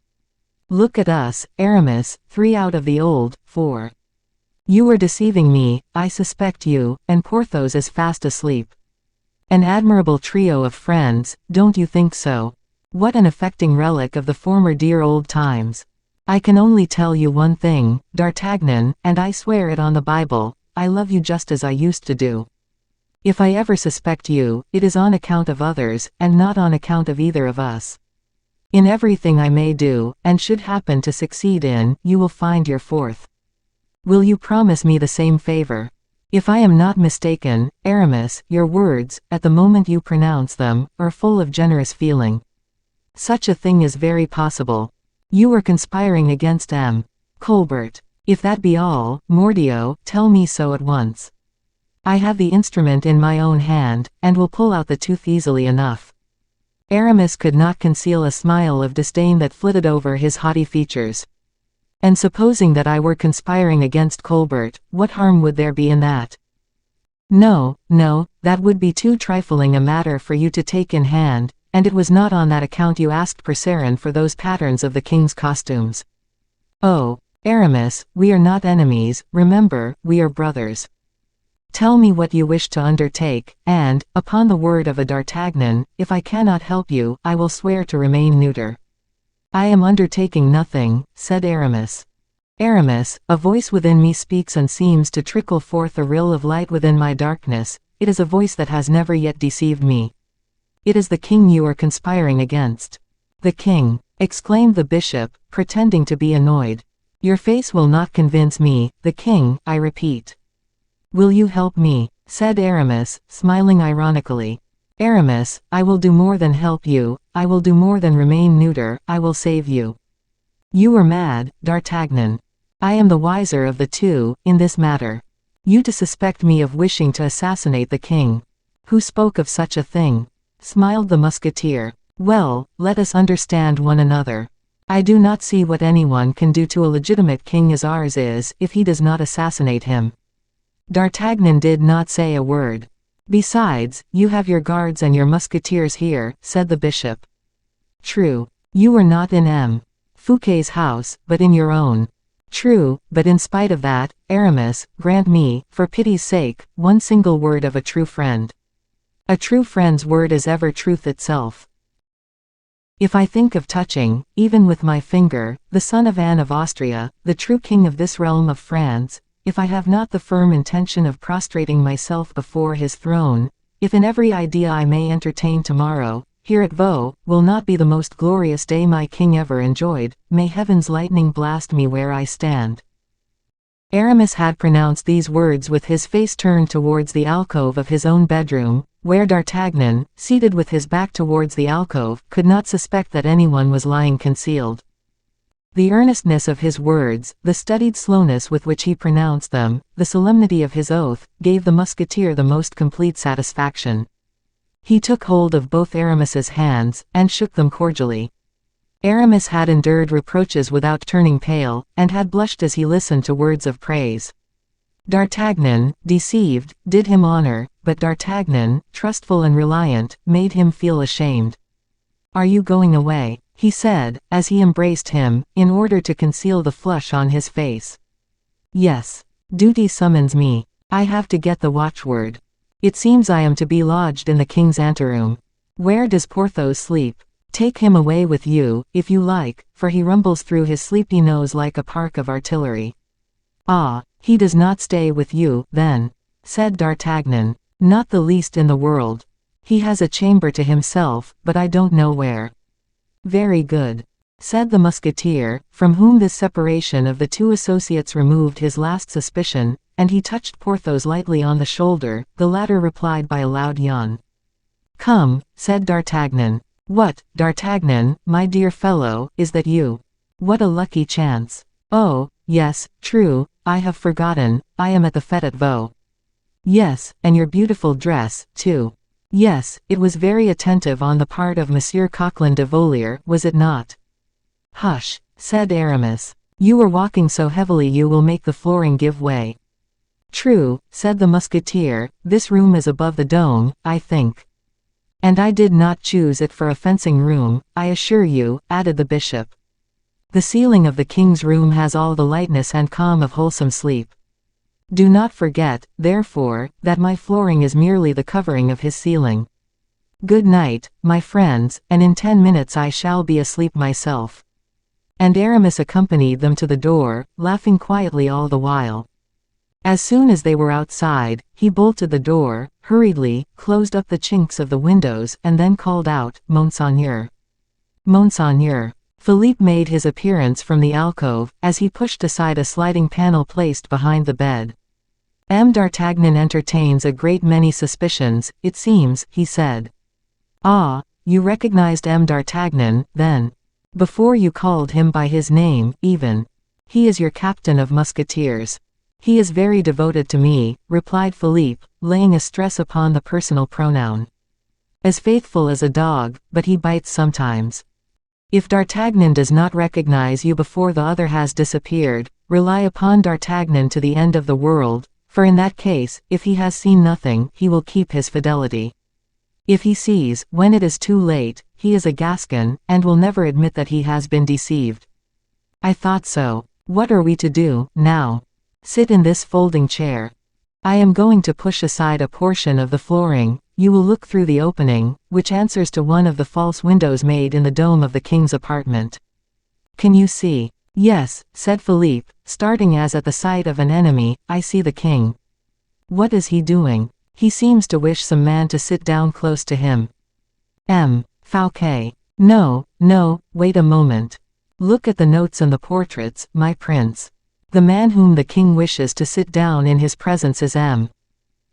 Look at us, Aramis, 3 out of the old 4. You are deceiving me, I suspect you, and Porthos is fast asleep. An admirable trio of friends, don't you think so? What an affecting relic of the former dear old times. I can only tell you one thing, D'Artagnan, and I swear it on the Bible, I love you just as I used to do. If I ever suspect you, it is on account of others, and not on account of either of us. In everything I may do, and should happen to succeed in, you will find your fourth. Will you promise me the same favor? If I am not mistaken, Aramis, your words, at the moment you pronounce them, are full of generous feeling. Such a thing is very possible. You are conspiring against M. Colbert. If that be all, Mordioux, tell me so at once. I have the instrument in my own hand, and will pull out the tooth easily enough." Aramis could not conceal a smile of disdain that flitted over his haughty features. "And supposing that I were conspiring against Colbert, what harm would there be in that?" No, that would be too trifling a matter for you to take in hand, and it was not on that account you asked Percerin for those patterns of the king's costumes. Oh, Aramis, we are not enemies, remember, we are brothers. Tell me what you wish to undertake, and, upon the word of a D'Artagnan, if I cannot help you, I will swear to remain neuter." "I am undertaking nothing," said Aramis. "Aramis, a voice within me speaks and seems to trickle forth a rill of light within my darkness. It is a voice that has never yet deceived me. It is the king you are conspiring against." "The king!" exclaimed the bishop, pretending to be annoyed. "Your face will not convince me, the king, I repeat." "Will you help me?" said Aramis, smiling ironically. "Aramis, I will do more than help you, I will do more than remain neuter, I will save you." "You are mad, D'Artagnan. I am the wiser of the two, in this matter. You to suspect me of wishing to assassinate the king. Who spoke of such a thing? Smiled the musketeer. Well, let us understand one another. I do not see what anyone can do to a legitimate king as ours is if he does not assassinate him. D'Artagnan did not say a word. Besides, you have your guards and your musketeers here, said the bishop. True. You were not in M. Fouquet's house, but in your own. True, but in spite of that, Aramis, grant me, for pity's sake, one single word of a true friend. A true friend's word is ever truth itself. If I think of touching, even with my finger, the son of Anne of Austria, the true king of this realm of France, if I have not the firm intention of prostrating myself before his throne, if in every idea I may entertain tomorrow, here at Vaux, will not be the most glorious day my king ever enjoyed, may heaven's lightning blast me where I stand. Aramis had pronounced these words with his face turned towards the alcove of his own bedroom, where D'Artagnan, seated with his back towards the alcove, could not suspect that anyone was lying concealed. The earnestness of his words, the studied slowness with which he pronounced them, the solemnity of his oath, gave the musketeer the most complete satisfaction. He took hold of both Aramis's hands, and shook them cordially. Aramis had endured reproaches without turning pale, and had blushed as he listened to words of praise. D'Artagnan, deceived, did him honor, but D'Artagnan, trustful and reliant, made him feel ashamed. "Are you going away?" he said, as he embraced him, in order to conceal the flush on his face. "Yes. Duty summons me. I have to get the watchword. It seems I am to be lodged in the king's anteroom. Where does Porthos sleep? Take him away with you, if you like, for he rumbles through his sleepy nose like a park of artillery." "Ah, he does not stay with you, then," said D'Artagnan. "Not the least in the world. He has a chamber to himself, but I don't know where." "Very good," said the musketeer, from whom this separation of the two associates removed his last suspicion, and he touched Porthos lightly on the shoulder. The latter replied by a loud yawn. "Come," said D'Artagnan. "What, D'Artagnan, my dear fellow, is that you? What a lucky chance. Oh, yes, true, I have forgotten, I am at the fête at Vaux." "Yes, and your beautiful dress, too." "Yes, it was very attentive on the part of Monsieur Coquelin de Voliere, was it not?" "Hush," said Aramis. "You were walking so heavily you will make the flooring give way." "True," said the musketeer, "this room is above the dome, I think. And I did not choose it for a fencing room, I assure you," added the bishop. "The ceiling of the king's room has all the lightness and calm of wholesome sleep. Do not forget, therefore, that my flooring is merely the covering of his ceiling. Good night, my friends, and in 10 minutes I shall be asleep myself." And Aramis accompanied them to the door, laughing quietly all the while. As soon as they were outside, he bolted the door, hurriedly, closed up the chinks of the windows, and then called out, "Monseigneur! Monseigneur!" Philippe made his appearance from the alcove, as he pushed aside a sliding panel placed behind the bed. "D'Artagnan entertains a great many suspicions, it seems," he said. "Ah, you recognized D'Artagnan, then? Before you called him by his name, even. He is your captain of musketeers." "He is very devoted to me," replied Philippe, laying a stress upon the personal pronoun. "As faithful as a dog, but he bites sometimes. If D'Artagnan does not recognize you before the other has disappeared, rely upon D'Artagnan to the end of the world, for in that case, if he has seen nothing, he will keep his fidelity. If he sees, when it is too late, he is a Gascon, and will never admit that he has been deceived." "I thought so. What are we to do, now?" "Sit in this folding chair. I am going to push aside a portion of the flooring. You will look through the opening, which answers to one of the false windows made in the dome of the king's apartment. Can you see?" "Yes," said Philippe, starting as at the sight of an enemy, "I see the king." "What is he doing?" "He seems to wish some man to sit down close to him." Fouquet. No, wait a moment. Look at the notes and the portraits, my prince. The man whom the king wishes to sit down in his presence is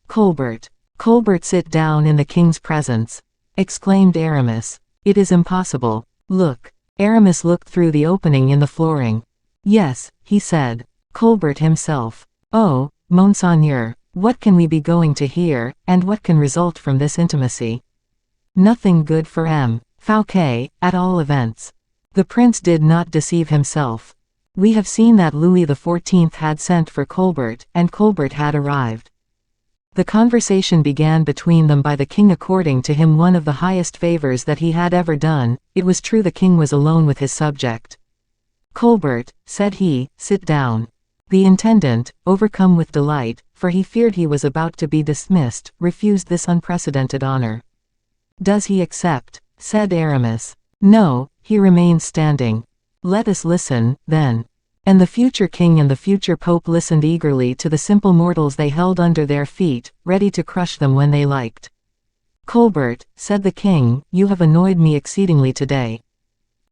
Colbert. Colbert sit down in the king's presence?" exclaimed Aramis. "It is impossible. Look." Aramis looked through the opening in the flooring. "Yes," he said. "Colbert himself." "Oh, Monseigneur, what can we be going to hear, and what can result from this intimacy? Nothing good for M. Fouquet, at all events. The prince did not deceive himself. We have seen that Louis XIV had sent for Colbert, and Colbert had arrived. The conversation began between them by the king according to him one of the highest favors that he had ever done. It was true the king was alone with his subject. "Colbert," said he, "sit down." The intendant, overcome with delight, for he feared he was about to be dismissed, refused this unprecedented honor. "Does he accept?" said Aramis. "No, he remains standing." "Let us listen, then." And the future king and the future pope listened eagerly to the simple mortals they held under their feet, ready to crush them when they liked. "Colbert," said the king, "you have annoyed me exceedingly today."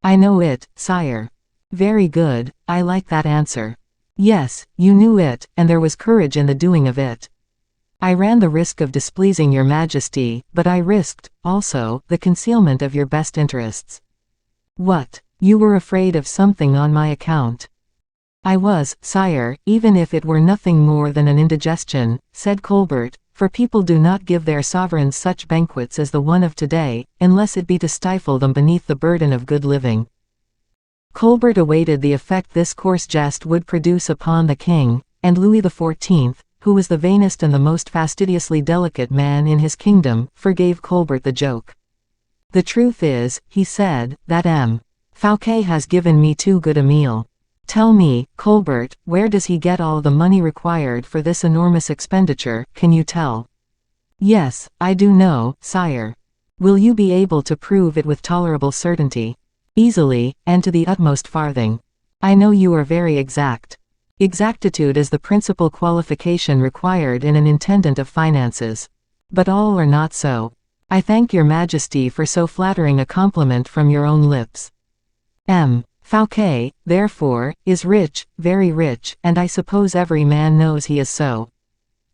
"I know it, sire." "Very good, I like that answer." "Yes, you knew it, and there was courage in the doing of it." "I ran the risk of displeasing your majesty, but I risked, also, the concealment of your best interests." "What? You were afraid of something on my account?" "I was, sire, even if it were nothing more than an indigestion," said Colbert, "for people do not give their sovereigns such banquets as the one of today, unless it be to stifle them beneath the burden of good living." Colbert awaited the effect this coarse jest would produce upon the king, and Louis XIV, who was the vainest and the most fastidiously delicate man in his kingdom, forgave Colbert the joke. "The truth is," he said, "that M. Fouquet has given me too good a meal. Tell me, Colbert, where does he get all the money required for this enormous expenditure, can you tell?" "Yes, I do know, sire." "Will you be able to prove it with tolerable certainty?" "Easily, and to the utmost farthing." "I know you are very exact." "Exactitude is the principal qualification required in an intendant of finances. But all are not so." "I thank your majesty for so flattering a compliment from your own lips." M. Fouquet, therefore, is rich, very rich, and I suppose every man knows he is so."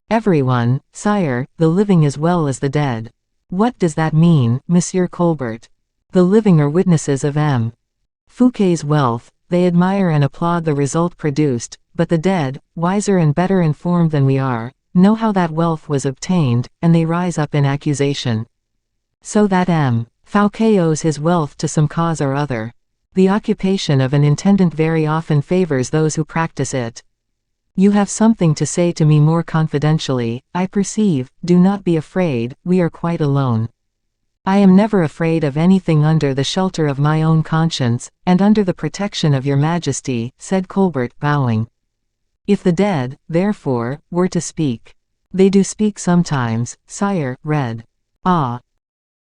"Everyone, sire, the living as well as the dead." "What does that mean, Monsieur Colbert?" "The living are witnesses of M. Fouquet's wealth, they admire and applaud the result produced, but the dead, wiser and better informed than we are, know how that wealth was obtained, and they rise up in accusation. So that M. Fouquet owes his wealth to some cause or other. The occupation of an intendant very often favors those who practice it. You have something to say to me more confidentially, I perceive. Do not be afraid, we are quite alone." "I am never afraid of anything under the shelter of my own conscience, and under the protection of your majesty," said Colbert, bowing. "If the dead, therefore, were to speak." "They do speak sometimes, sire." "Read." "Ah,"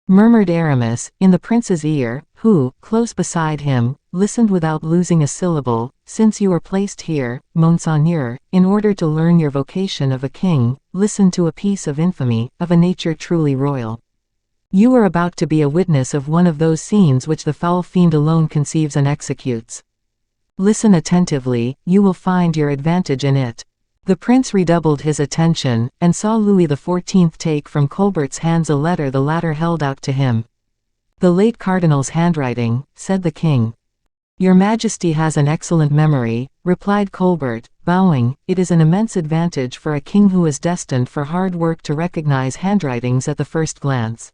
murmured Aramis, in the prince's ear, who, close beside him, listened without losing a syllable. "Since you are placed here, Monseigneur, in order to learn your vocation of a king, listen to a piece of infamy, of a nature truly royal. You are about to be a witness of one of those scenes which the foul fiend alone conceives and executes. Listen attentively, you will find your advantage in it." The prince redoubled his attention, and saw Louis XIV take from Colbert's hands a letter the latter held out to him. "The late cardinal's handwriting," said the king. "Your majesty has an excellent memory," replied Colbert, bowing. "It is an immense advantage for a king who is destined for hard work to recognize handwritings at the first glance."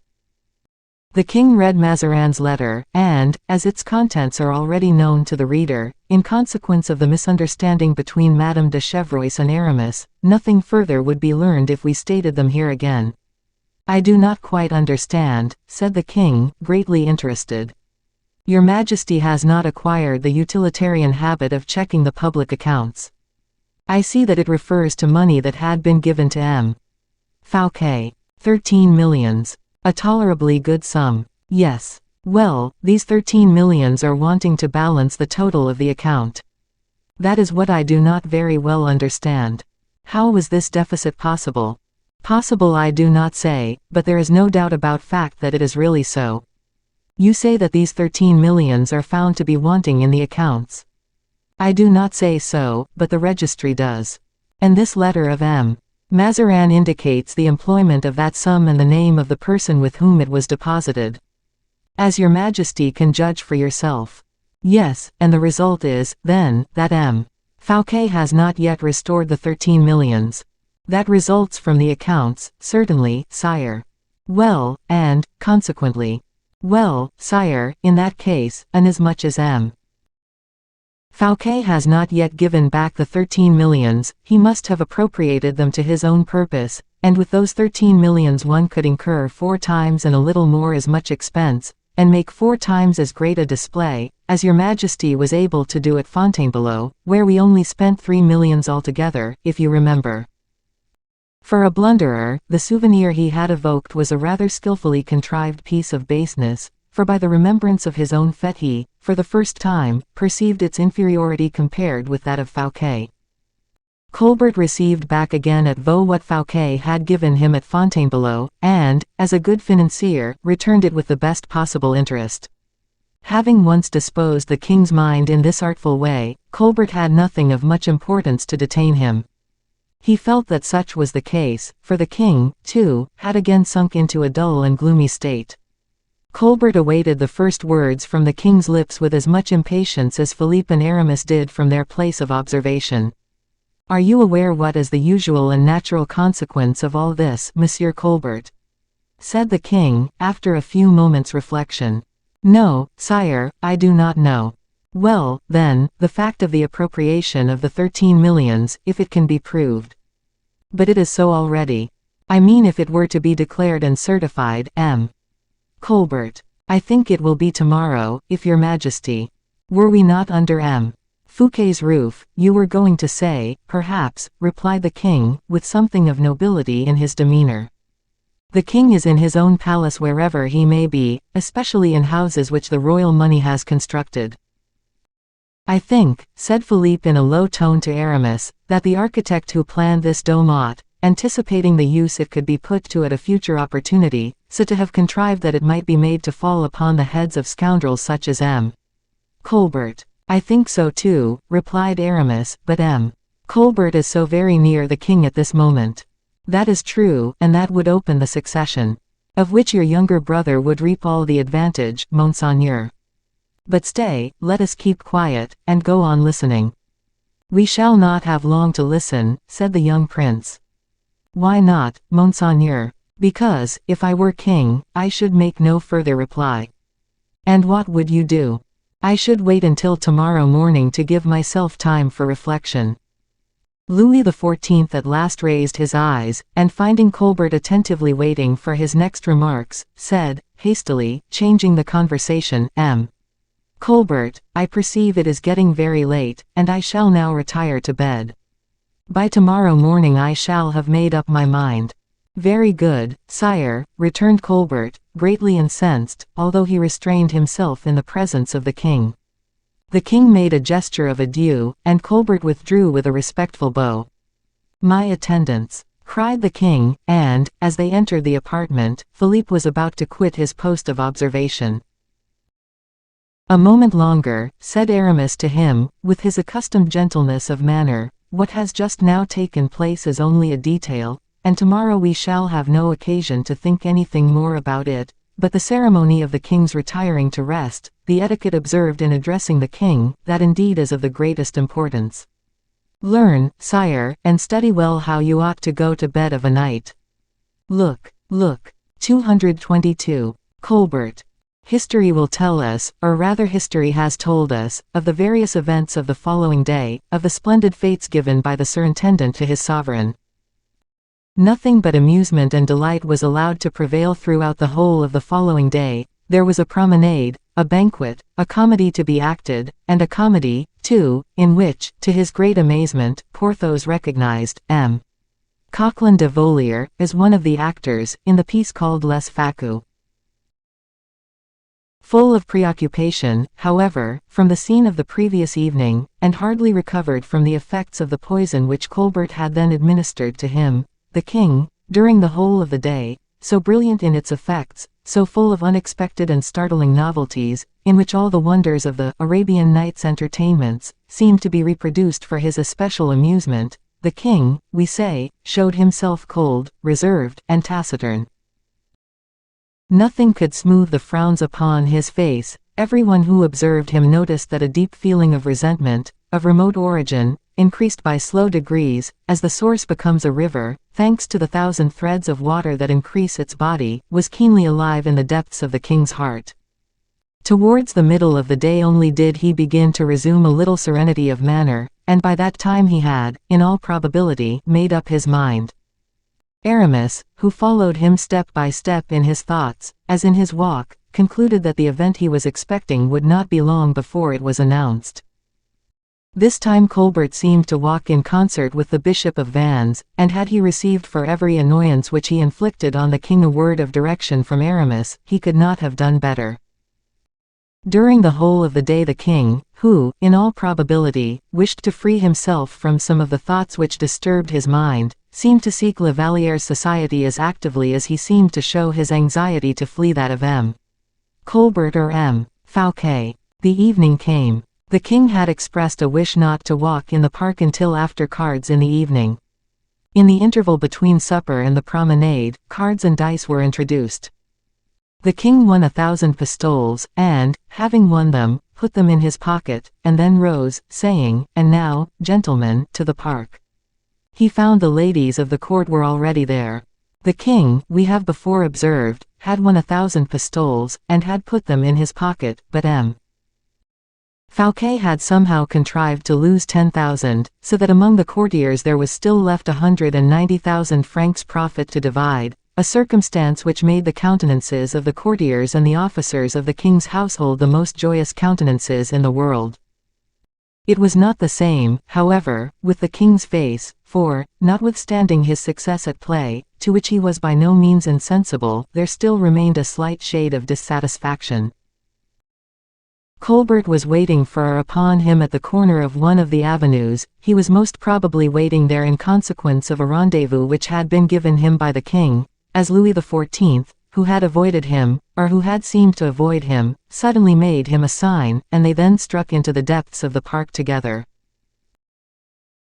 The king read Mazarin's letter, and, as its contents are already known to the reader, in consequence of the misunderstanding between Madame de Chevreuse and Aramis, nothing further would be learned if we stated them here again. "I do not quite understand," said the king, greatly interested. "Your majesty has not acquired the utilitarian habit of checking the public accounts. I see that it refers to money that had been given to M. Fouquet. 13 millions. A tolerably good sum." "Yes. Well, these 13 millions are wanting to balance the total of the account. That is what I do not very well understand. How was this deficit possible?" "Possible I do not say, but there is no doubt about fact that it is really so." "You say that these 13 millions are found to be wanting in the accounts." "I do not say so, but the registry does." "And this letter of M. Mazarin indicates the employment of that sum and the name of the person with whom it was deposited." "As your majesty can judge for yourself." "Yes, and the result is, then, that M. Fouquet has not yet restored the 13 millions. That results from the accounts, certainly, sire. Well, and, consequently. Well, sire, in that case, inasmuch as M. Fouquet has not yet given back the 13 millions, he must have appropriated them to his own purpose, and with those 13 millions one could incur 4 times and a little more as much expense, and make 4 times as great a display, as your Majesty was able to do at Fontainebleau, where we only spent 3 millions altogether, if you remember. For a blunderer, the souvenir he had evoked was a rather skillfully contrived piece of baseness, for by the remembrance of his own fête he, for the first time, perceived its inferiority compared with that of Fouquet. Colbert received back again at Vaux what Fouquet had given him at Fontainebleau, and, as a good financier, returned it with the best possible interest. Having once disposed the king's mind in this artful way, Colbert had nothing of much importance to detain him. He felt that such was the case, for the king, too, had again sunk into a dull and gloomy state. Colbert awaited the first words from the king's lips with as much impatience as Philippe and Aramis did from their place of observation. "Are you aware what is the usual and natural consequence of all this, Monsieur Colbert?" said the king, after a few moments' reflection. "No, sire, I do not know." "Well, then, the fact of the appropriation of the 13 millions, if it can be proved." "But it is so already. I mean if it were to be declared and certified, M. Colbert. I think it will be tomorrow, if your Majesty. Were we not under M. Fouquet's roof, you were going to say, perhaps," replied the king, with something of nobility in his demeanor. "The king is in his own palace wherever he may be, especially in houses which the royal money has constructed." "I think," said Philippe in a low tone to Aramis, "that the architect who planned this dome ought, anticipating the use it could be put to at a future opportunity, so to have contrived that it might be made to fall upon the heads of scoundrels such as M. Colbert." "I think so too," replied Aramis, "but M. Colbert is so very near the king at this moment." "That is true, and that would open the succession, of which your younger brother would reap all the advantage, Monseigneur. But stay, let us keep quiet, and go on listening." "We shall not have long to listen," said the young prince. "Why not, Monseigneur?" "Because, if I were king, I should make no further reply." "And what would you do?" "I should wait until tomorrow morning to give myself time for reflection." Louis XIV at last raised his eyes, and finding Colbert attentively waiting for his next remarks, said, hastily, changing the conversation, "M. Colbert, I perceive it is getting very late, and I shall now retire to bed. By tomorrow morning I shall have made up my mind." "Very good, sire," returned Colbert, greatly incensed, although he restrained himself in the presence of the king. The king made a gesture of adieu, and Colbert withdrew with a respectful bow. "My attendants," cried the king, and, as they entered the apartment, Philippe was about to quit his post of observation. "A moment longer," said Aramis to him, with his accustomed gentleness of manner, "what has just now taken place is only a detail, and tomorrow we shall have no occasion to think anything more about it, but the ceremony of the king's retiring to rest, the etiquette observed in addressing the king, that indeed is of the greatest importance. Learn, sire, and study well how you ought to go to bed of a night. Look, 222. Colbert. History will tell us, or rather history has told us, of the various events of the following day, of the splendid fetes given by the surintendant to his sovereign. Nothing but amusement and delight was allowed to prevail throughout the whole of the following day. There was a promenade, a banquet, a comedy to be acted, and a comedy, too, in which, to his great amazement, Porthos recognized M. Coquelin de Volière as one of the actors, in the piece called Les Facus. Full of preoccupation, however, from the scene of the previous evening, and hardly recovered from the effects of the poison which Colbert had then administered to him, the king, during the whole of the day, so brilliant in its effects, so full of unexpected and startling novelties, in which all the wonders of the Arabian Nights entertainments seemed to be reproduced for his especial amusement, the king, we say, showed himself cold, reserved, and taciturn. Nothing could smooth the frowns upon his face. Everyone who observed him noticed that a deep feeling of resentment, of remote origin, increased by slow degrees, as the source becomes a river, thanks to the 1,000 threads of water that increase its body, was keenly alive in the depths of the king's heart. Towards the middle of the day only did he begin to resume a little serenity of manner, and by that time he had, in all probability, made up his mind. Aramis, who followed him step by step in his thoughts, as in his walk, concluded that the event he was expecting would not be long before it was announced. This time Colbert seemed to walk in concert with the Bishop of Vannes, and had he received for every annoyance which he inflicted on the king a word of direction from Aramis, he could not have done better. During the whole of the day the king, who, in all probability, wished to free himself from some of the thoughts which disturbed his mind, seemed to seek La Valliere's society as actively as he seemed to show his anxiety to flee that of M. Colbert or M. Fouquet. The evening came. The king had expressed a wish not to walk in the park until after cards in the evening. In the interval between supper and the promenade, cards and dice were introduced. The king won 1,000 pistoles, and, having won them, put them in his pocket, and then rose, saying, "And now, gentlemen, to the park." He found the ladies of the court were already there. The king, we have before observed, had won 1,000 pistoles, and had put them in his pocket, but M. Fouquet had somehow contrived to lose 10,000, so that among the courtiers there was still left 190,000 francs profit to divide, a circumstance which made the countenances of the courtiers and the officers of the king's household the most joyous countenances in the world. It was not the same, however, with the king's face, for, notwithstanding his success at play, to which he was by no means insensible, there still remained a slight shade of dissatisfaction. Colbert was waiting for upon him at the corner of one of the avenues. He was most probably waiting there in consequence of a rendezvous which had been given him by the king, as Louis XIV, who had avoided him, or who had seemed to avoid him, suddenly made him a sign, and they then struck into the depths of the park together.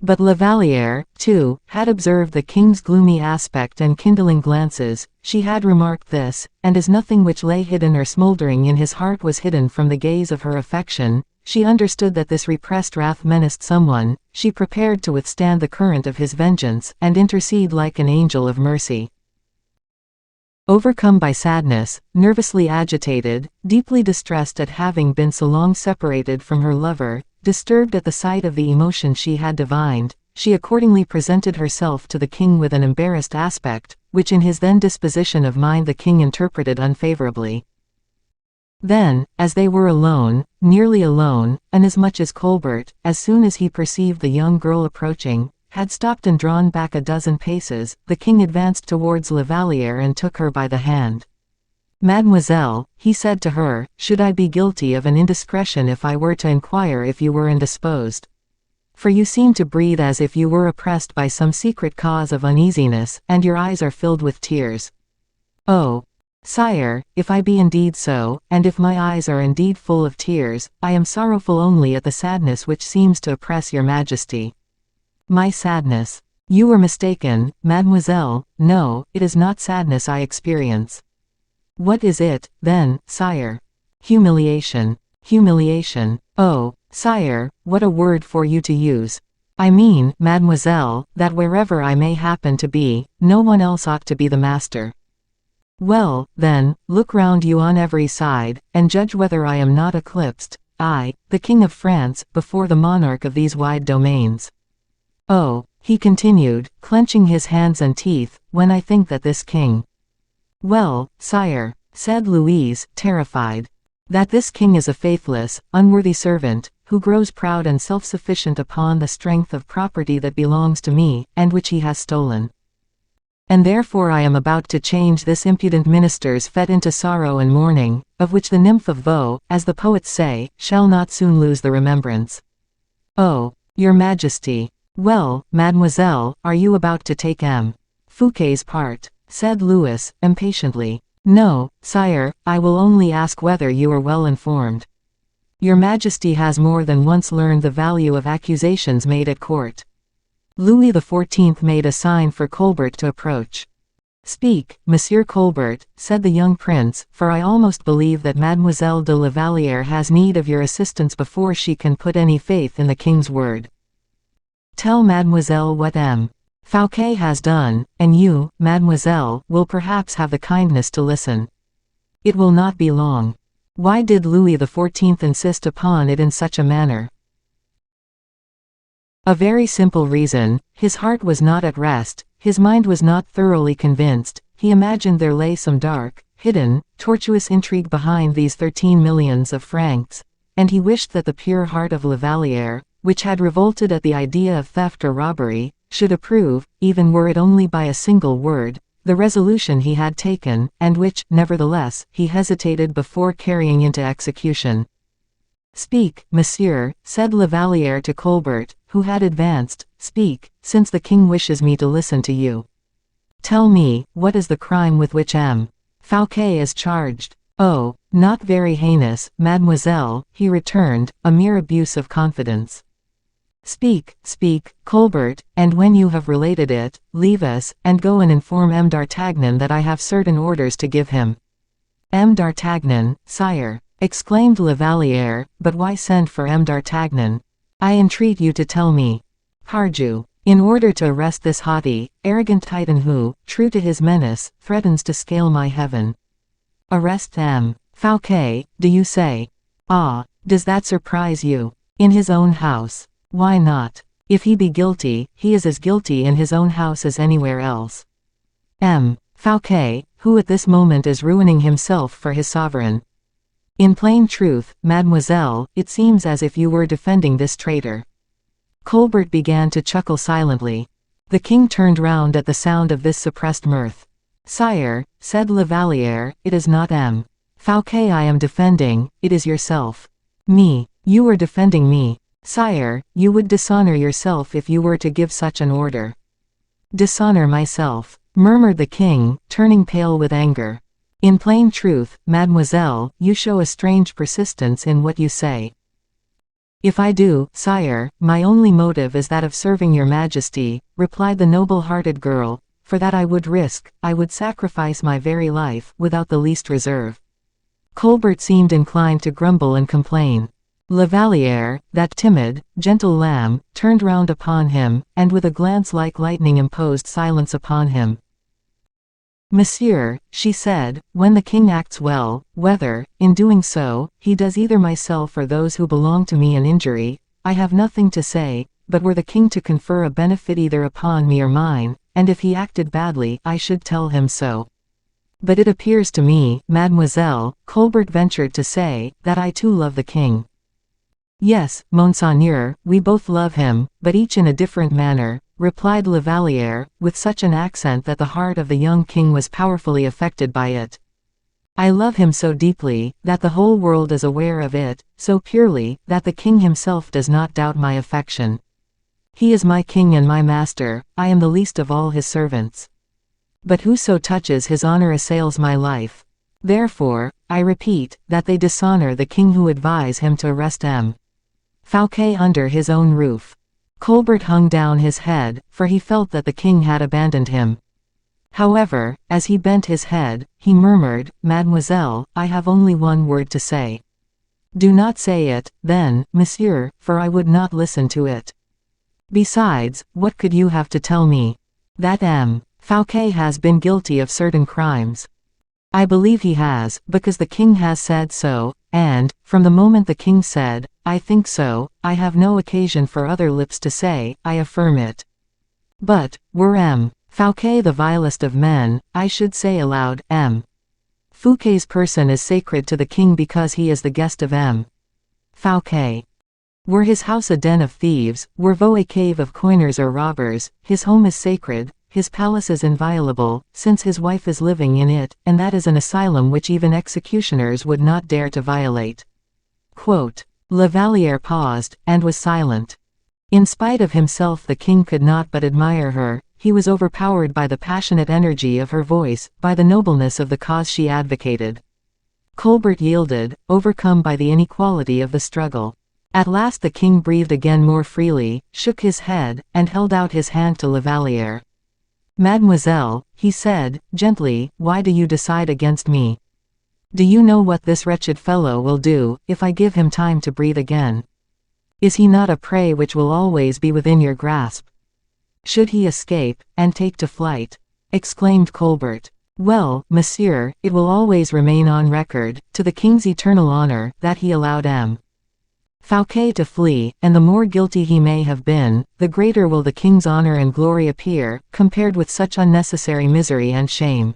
But La Valliere, too, had observed the king's gloomy aspect and kindling glances. She had remarked this, and as nothing which lay hidden or smouldering in his heart was hidden from the gaze of her affection, she understood that this repressed wrath menaced someone. She prepared to withstand the current of his vengeance, and intercede like an angel of mercy. Overcome by sadness, nervously agitated, deeply distressed at having been so long separated from her lover, disturbed at the sight of the emotion she had divined, she accordingly presented herself to the king with an embarrassed aspect, which in his then disposition of mind the king interpreted unfavorably. Then, as they were alone, nearly alone, inasmuch as Colbert, as soon as he perceived the young girl approaching, had stopped and drawn back a dozen paces, the king advanced towards La Valliere and took her by the hand. "Mademoiselle," he said to her, "should I be guilty of an indiscretion if I were to inquire if you were indisposed? For you seem to breathe as if you were oppressed by some secret cause of uneasiness, and your eyes are filled with tears." "Oh, sire, if I be indeed so, and if my eyes are indeed full of tears, I am sorrowful only at the sadness which seems to oppress your majesty." "My sadness? You were mistaken, mademoiselle. No, it is not sadness I experience." "What is it, then, sire?" "Humiliation. Humiliation. Oh, sire, what a word for you to use. I mean, mademoiselle, that wherever I may happen to be, no one else ought to be the master. Well, then, look round you on every side, and judge whether I am not eclipsed, I, the King of France, before the monarch of these wide domains. Oh," he continued, clenching his hands and teeth, "when I think that this king—" "Well, sire," said Louise, terrified, "that this king is a faithless, unworthy servant, who grows proud and self-sufficient upon the strength of property that belongs to me, and which he has stolen. And therefore I am about to change this impudent minister's fete into sorrow and mourning, of which the nymph of Vaux, as the poets say, shall not soon lose the remembrance. Oh, your majesty! Well, mademoiselle, are you about to take M. Fouquet's part?" said Louis, impatiently. "No, sire, I will only ask whether you are well informed. Your majesty has more than once learned the value of accusations made at court." Louis XIV made a sign for Colbert to approach. "Speak, Monsieur Colbert," said the young prince, "for I almost believe that Mademoiselle de la Valliere has need of your assistance before she can put any faith in the king's word." Tell mademoiselle what M. Fouquet has done, and you, mademoiselle, will perhaps have the kindness to listen. It will not be long. Why did Louis XIV insist upon it in such a manner? A very simple reason: his heart was not at rest, his mind was not thoroughly convinced, he imagined there lay some dark, hidden, tortuous intrigue behind these 13 millions of francs, and he wished that the pure heart of La Vallière, which had revolted at the idea of theft or robbery, should approve, even were it only by a single word, the resolution he had taken, and which, nevertheless, he hesitated before carrying into execution. "Speak, monsieur," said La Vallière to Colbert, who had advanced, "speak, since the king wishes me to listen to you. Tell me, what is the crime with which M. Fouquet is charged?" "Oh, not very heinous, mademoiselle," he returned, "a mere abuse of confidence." "Speak, speak, Colbert, and when you have related it, leave us, and go and inform M. d'Artagnan that I have certain orders to give him." "M. d'Artagnan, sire," exclaimed La Vallière, "but why send for M. d'Artagnan? I entreat you to tell me." "Pardieu! In order to arrest this haughty, arrogant titan who, true to his menace, threatens to scale my heaven." "Arrest M. Fouquet, do you say? Ah, does that surprise you? In his own house? Why not? If he be guilty, he is as guilty in his own house as anywhere else. M. Fouquet, who at this moment is ruining himself for his sovereign. In plain truth, mademoiselle, it seems as if you were defending this traitor." Colbert began to chuckle silently. The king turned round at the sound of this suppressed mirth. "Sire," said La Vallière, "it is not M. Fouquet I am defending, it is yourself. Me. You are defending me. Sire, you would dishonor yourself if you were to give such an order." "Dishonor myself," murmured the king, turning pale with anger. "In plain truth, mademoiselle, you show a strange persistence in what you say." "If I do, sire, my only motive is that of serving your majesty," replied the noble-hearted girl, "for that I would sacrifice my very life, without the least reserve." Colbert seemed inclined to grumble and complain. La Vallière, that timid, gentle lamb, turned round upon him, and with a glance like lightning imposed silence upon him. "Monsieur," she said, "when the king acts well, whether, in doing so, he does either myself or those who belong to me an injury, I have nothing to say, but were the king to confer a benefit either upon me or mine, and if he acted badly, I should tell him so. But it appears to me, mademoiselle," Colbert ventured to say, "that I too love the king." "Yes, monseigneur, we both love him, but each in a different manner," replied La Vallière, with such an accent that the heart of the young king was powerfully affected by it. "I love him so deeply, that the whole world is aware of it, so purely, that the king himself does not doubt my affection. He is my king and my master, I am the least of all his servants. But whoso touches his honor assails my life. Therefore, I repeat, that they dishonor the king who advise him to arrest M. Fouquet under his own roof." Colbert hung down his head, for he felt that the king had abandoned him. However, as he bent his head, he murmured, "Mademoiselle, I have only one word to say." "Do not say it, then, monsieur, for I would not listen to it. Besides, what could you have to tell me? That M. Fouquet has been guilty of certain crimes. I believe he has, because the king has said so, and, from the moment the king said, 'I think so,' I have no occasion for other lips to say, 'I affirm it.' But, were M. Fouquet the vilest of men, I should say aloud, 'M. Fouquet's person is sacred to the king because he is the guest of M. Fouquet. Were his house a den of thieves, were Vaux a cave of coiners or robbers, his home is sacred, his palace is inviolable, since his wife is living in it, and that is an asylum which even executioners would not dare to violate." La Vallière paused, and was silent. In spite of himself the king could not but admire her, he was overpowered by the passionate energy of her voice, by the nobleness of the cause she advocated. Colbert yielded, overcome by the inequality of the struggle. At last the king breathed again more freely, shook his head, and held out his hand to La Vallière. "Mademoiselle," he said, gently, "why do you decide against me? Do you know what this wretched fellow will do, if I give him time to breathe again? Is he not a prey which will always be within your grasp? Should he escape, and take to flight? Exclaimed Colbert. Well, monsieur, it will always remain on record, to the king's eternal honor, that he allowed M. Fouquet to flee, and the more guilty he may have been, the greater will the king's honor and glory appear, compared with such unnecessary misery and shame.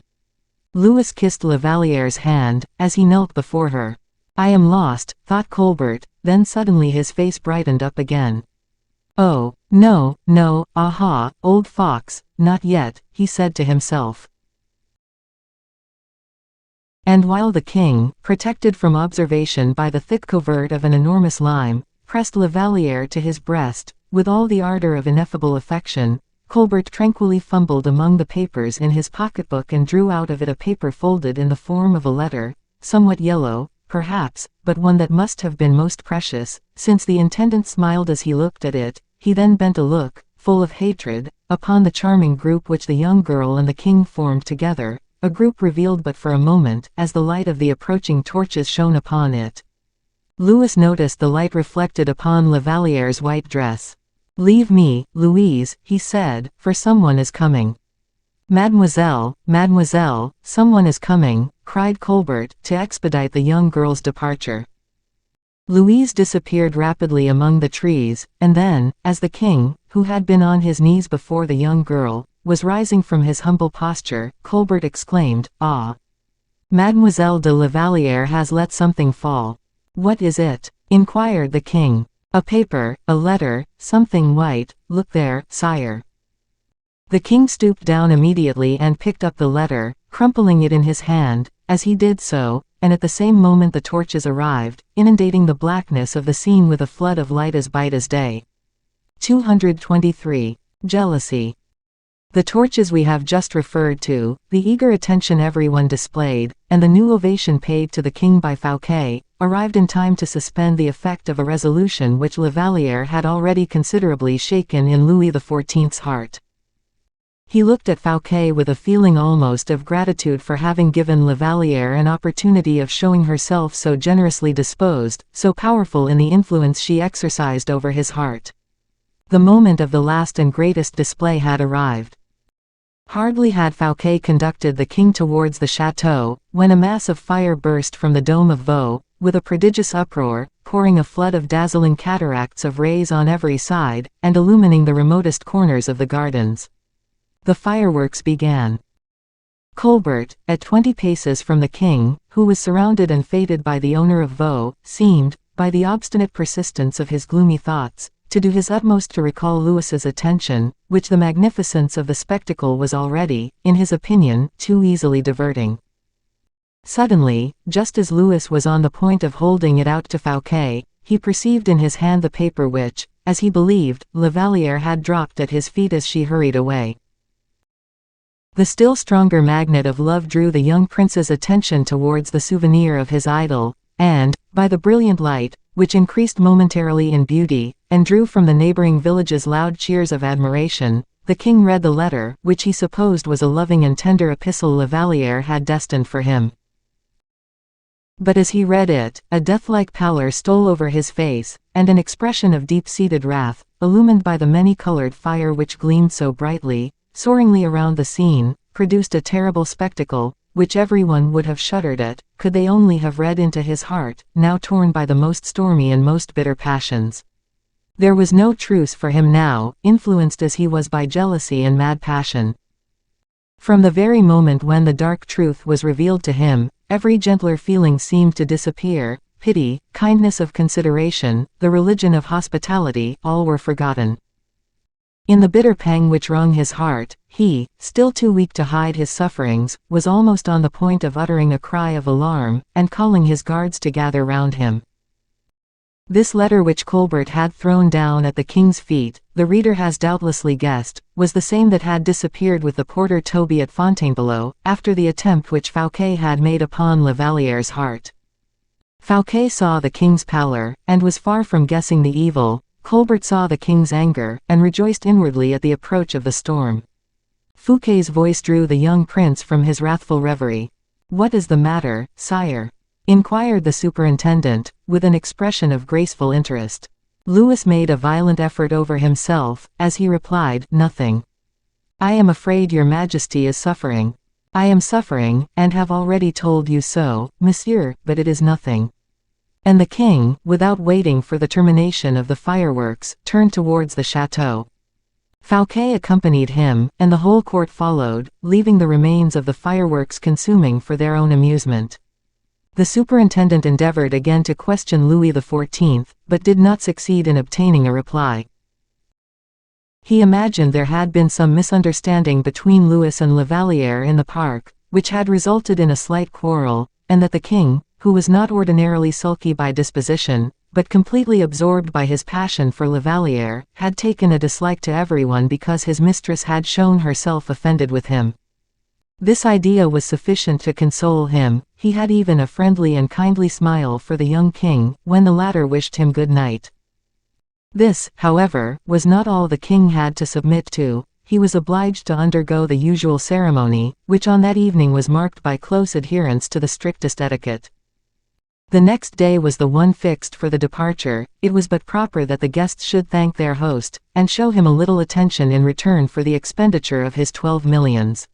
Louis kissed La Valliere's hand, as he knelt before her. I am lost, thought Colbert, then suddenly his face brightened up again. Oh, no, no, aha, old fox, not yet, he said to himself. And while the king, protected from observation by the thick covert of an enormous lime, pressed La Valliere to his breast, with all the ardor of ineffable affection, Colbert tranquilly fumbled among the papers in his pocketbook and drew out of it a paper folded in the form of a letter, somewhat yellow, perhaps, but one that must have been most precious, since the intendant smiled as he looked at it. He then bent a look, full of hatred, upon the charming group which the young girl and the king formed together, a group revealed but for a moment, as the light of the approaching torches shone upon it. Louis noticed the light reflected upon La Valliere's white dress. Leave me, Louise, he said, for someone is coming. Mademoiselle, mademoiselle, someone is coming, cried Colbert, to expedite the young girl's departure. Louise disappeared rapidly among the trees, and then, as the king, who had been on his knees before the young girl, was rising from his humble posture, Colbert exclaimed, Ah! Mademoiselle de la Valliere has let something fall. What is it? Inquired the king. A paper, a letter, something white, look there, sire. The king stooped down immediately and picked up the letter, crumpling it in his hand. As he did so, and at the same moment the torches arrived, inundating the blackness of the scene with a flood of light as bright as day. 223. Jealousy. The torches we have just referred to, the eager attention everyone displayed, and the new ovation paid to the king by Fouquet, arrived in time to suspend the effect of a resolution which La Valliere had already considerably shaken in Louis XIV's heart. He looked at Fouquet with a feeling almost of gratitude for having given La Valliere an opportunity of showing herself so generously disposed, so powerful in the influence she exercised over his heart. The moment of the last and greatest display had arrived. Hardly had Fouquet conducted the king towards the chateau, when a mass of fire burst from the dome of Vaux, with a prodigious uproar, pouring a flood of dazzling cataracts of rays on every side, and illumining the remotest corners of the gardens. The fireworks began. Colbert, at 20 paces from the king, who was surrounded and feted by the owner of Vaux, seemed, by the obstinate persistence of his gloomy thoughts, to do his utmost to recall Louis's attention, which the magnificence of the spectacle was already, in his opinion, too easily diverting. Suddenly, just as Louis was on the point of holding it out to Fouquet, he perceived in his hand the paper which, as he believed, La Valliere had dropped at his feet as she hurried away. The still stronger magnet of love drew the young prince's attention towards the souvenir of his idol, and, by the brilliant light, which increased momentarily in beauty, and drew from the neighboring villages loud cheers of admiration, the king read the letter, which he supposed was a loving and tender epistle La Valliere had destined for him. But as he read it, a death-like pallor stole over his face, and an expression of deep-seated wrath, illumined by the many-colored fire which gleamed so brightly, soaringly around the scene, produced a terrible spectacle, which everyone would have shuddered at, could they only have read into his heart, now torn by the most stormy and most bitter passions. There was no truce for him now, influenced as he was by jealousy and mad passion. From the very moment when the dark truth was revealed to him, every gentler feeling seemed to disappear. Pity, kindness of consideration, the religion of hospitality, all were forgotten. In the bitter pang which wrung his heart, he, still too weak to hide his sufferings, was almost on the point of uttering a cry of alarm, and calling his guards to gather round him. This letter which Colbert had thrown down at the king's feet, the reader has doubtlessly guessed, was the same that had disappeared with the porter Toby at Fontainebleau, after the attempt which Fouquet had made upon La Valliere's heart. Fouquet saw the king's pallor, and was far from guessing the evil. Colbert saw the king's anger, and rejoiced inwardly at the approach of the storm. Fouquet's voice drew the young prince from his wrathful reverie. "What is the matter, sire?" inquired the superintendent, with an expression of graceful interest. Louis made a violent effort over himself, as he replied, "Nothing. I am afraid your Majesty is suffering." "I am suffering, and have already told you so, monsieur, but it is nothing." And the king, without waiting for the termination of the fireworks, turned towards the chateau. Fouquet accompanied him, and the whole court followed, leaving the remains of the fireworks consuming for their own amusement. The superintendent endeavored again to question Louis XIV, but did not succeed in obtaining a reply. He imagined there had been some misunderstanding between Louis and Lavalière in the park, which had resulted in a slight quarrel, and that the king, who was not ordinarily sulky by disposition, but completely absorbed by his passion for Lavalière, had taken a dislike to everyone because his mistress had shown herself offended with him. This idea was sufficient to console him. He had even a friendly and kindly smile for the young king, when the latter wished him good night. This, however, was not all the king had to submit to. He was obliged to undergo the usual ceremony, which on that evening was marked by close adherence to the strictest etiquette. The next day was the one fixed for the departure. It was but proper that the guests should thank their host, and show him a little attention in return for the expenditure of his 12 millions.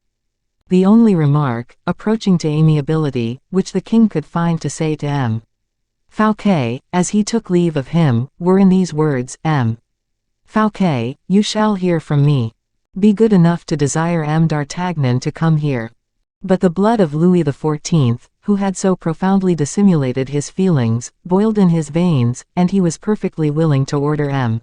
The only remark, approaching to amiability, which the king could find to say to M. Fouquet, as he took leave of him, were in these words: "M. Fouquet, you shall hear from me. Be good enough to desire M. d'Artagnan to come here." But the blood of Louis XIV, who had so profoundly dissimulated his feelings, boiled in his veins, and he was perfectly willing to order M.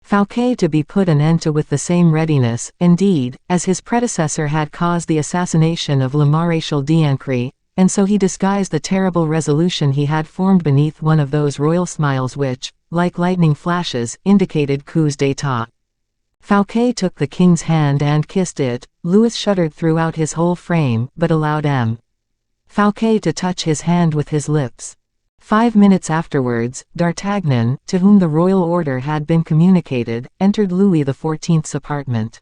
Fouquet to be put an end to with the same readiness, indeed, as his predecessor had caused the assassination of Le Maréchal d'Ancre, and so he disguised the terrible resolution he had formed beneath one of those royal smiles which, like lightning flashes, indicated coups d'état. Fouquet took the king's hand and kissed it. Louis shuddered throughout his whole frame, but allowed M. Fouquet to touch his hand with his lips. 5 minutes afterwards, D'Artagnan, to whom the royal order had been communicated, entered Louis XIV's apartment.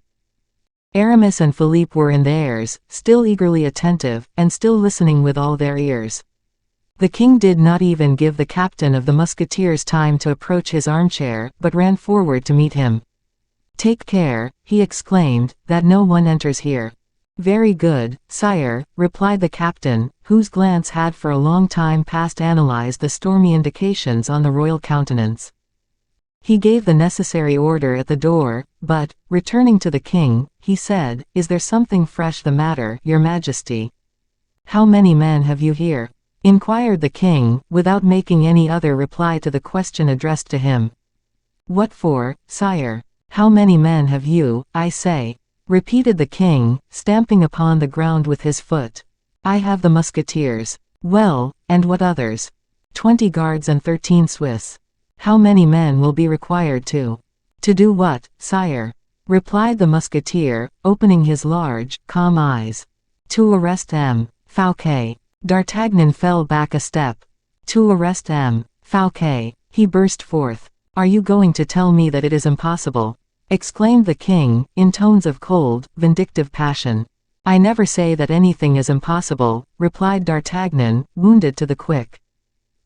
Aramis and Philippe were in theirs, still eagerly attentive, and still listening with all their ears. The king did not even give the captain of the musketeers time to approach his armchair, but ran forward to meet him. "Take care," he exclaimed, "that no one enters here." "Very good, sire," replied the captain, whose glance had for a long time past analyzed the stormy indications on the royal countenance. He gave the necessary order at the door, but, returning to the king, he said, "Is there something fresh the matter, your Majesty?" "How many men have you here?" inquired the king, without making any other reply to the question addressed to him. "What for, sire? How many men have you, I say?" repeated the king, stamping upon the ground with his foot. "I have the musketeers." "Well, and what others?" 20 guards and 13 Swiss. "How many men will be required to do what, sire?" replied the musketeer, opening his large, calm eyes. "To arrest M. Fouquet." D'Artagnan fell back a step. "To arrest M. Fouquet," he burst forth. "Are you going to tell me that it is impossible?" exclaimed the king, in tones of cold, vindictive passion. "I never say that anything is impossible," replied D'Artagnan, wounded to the quick.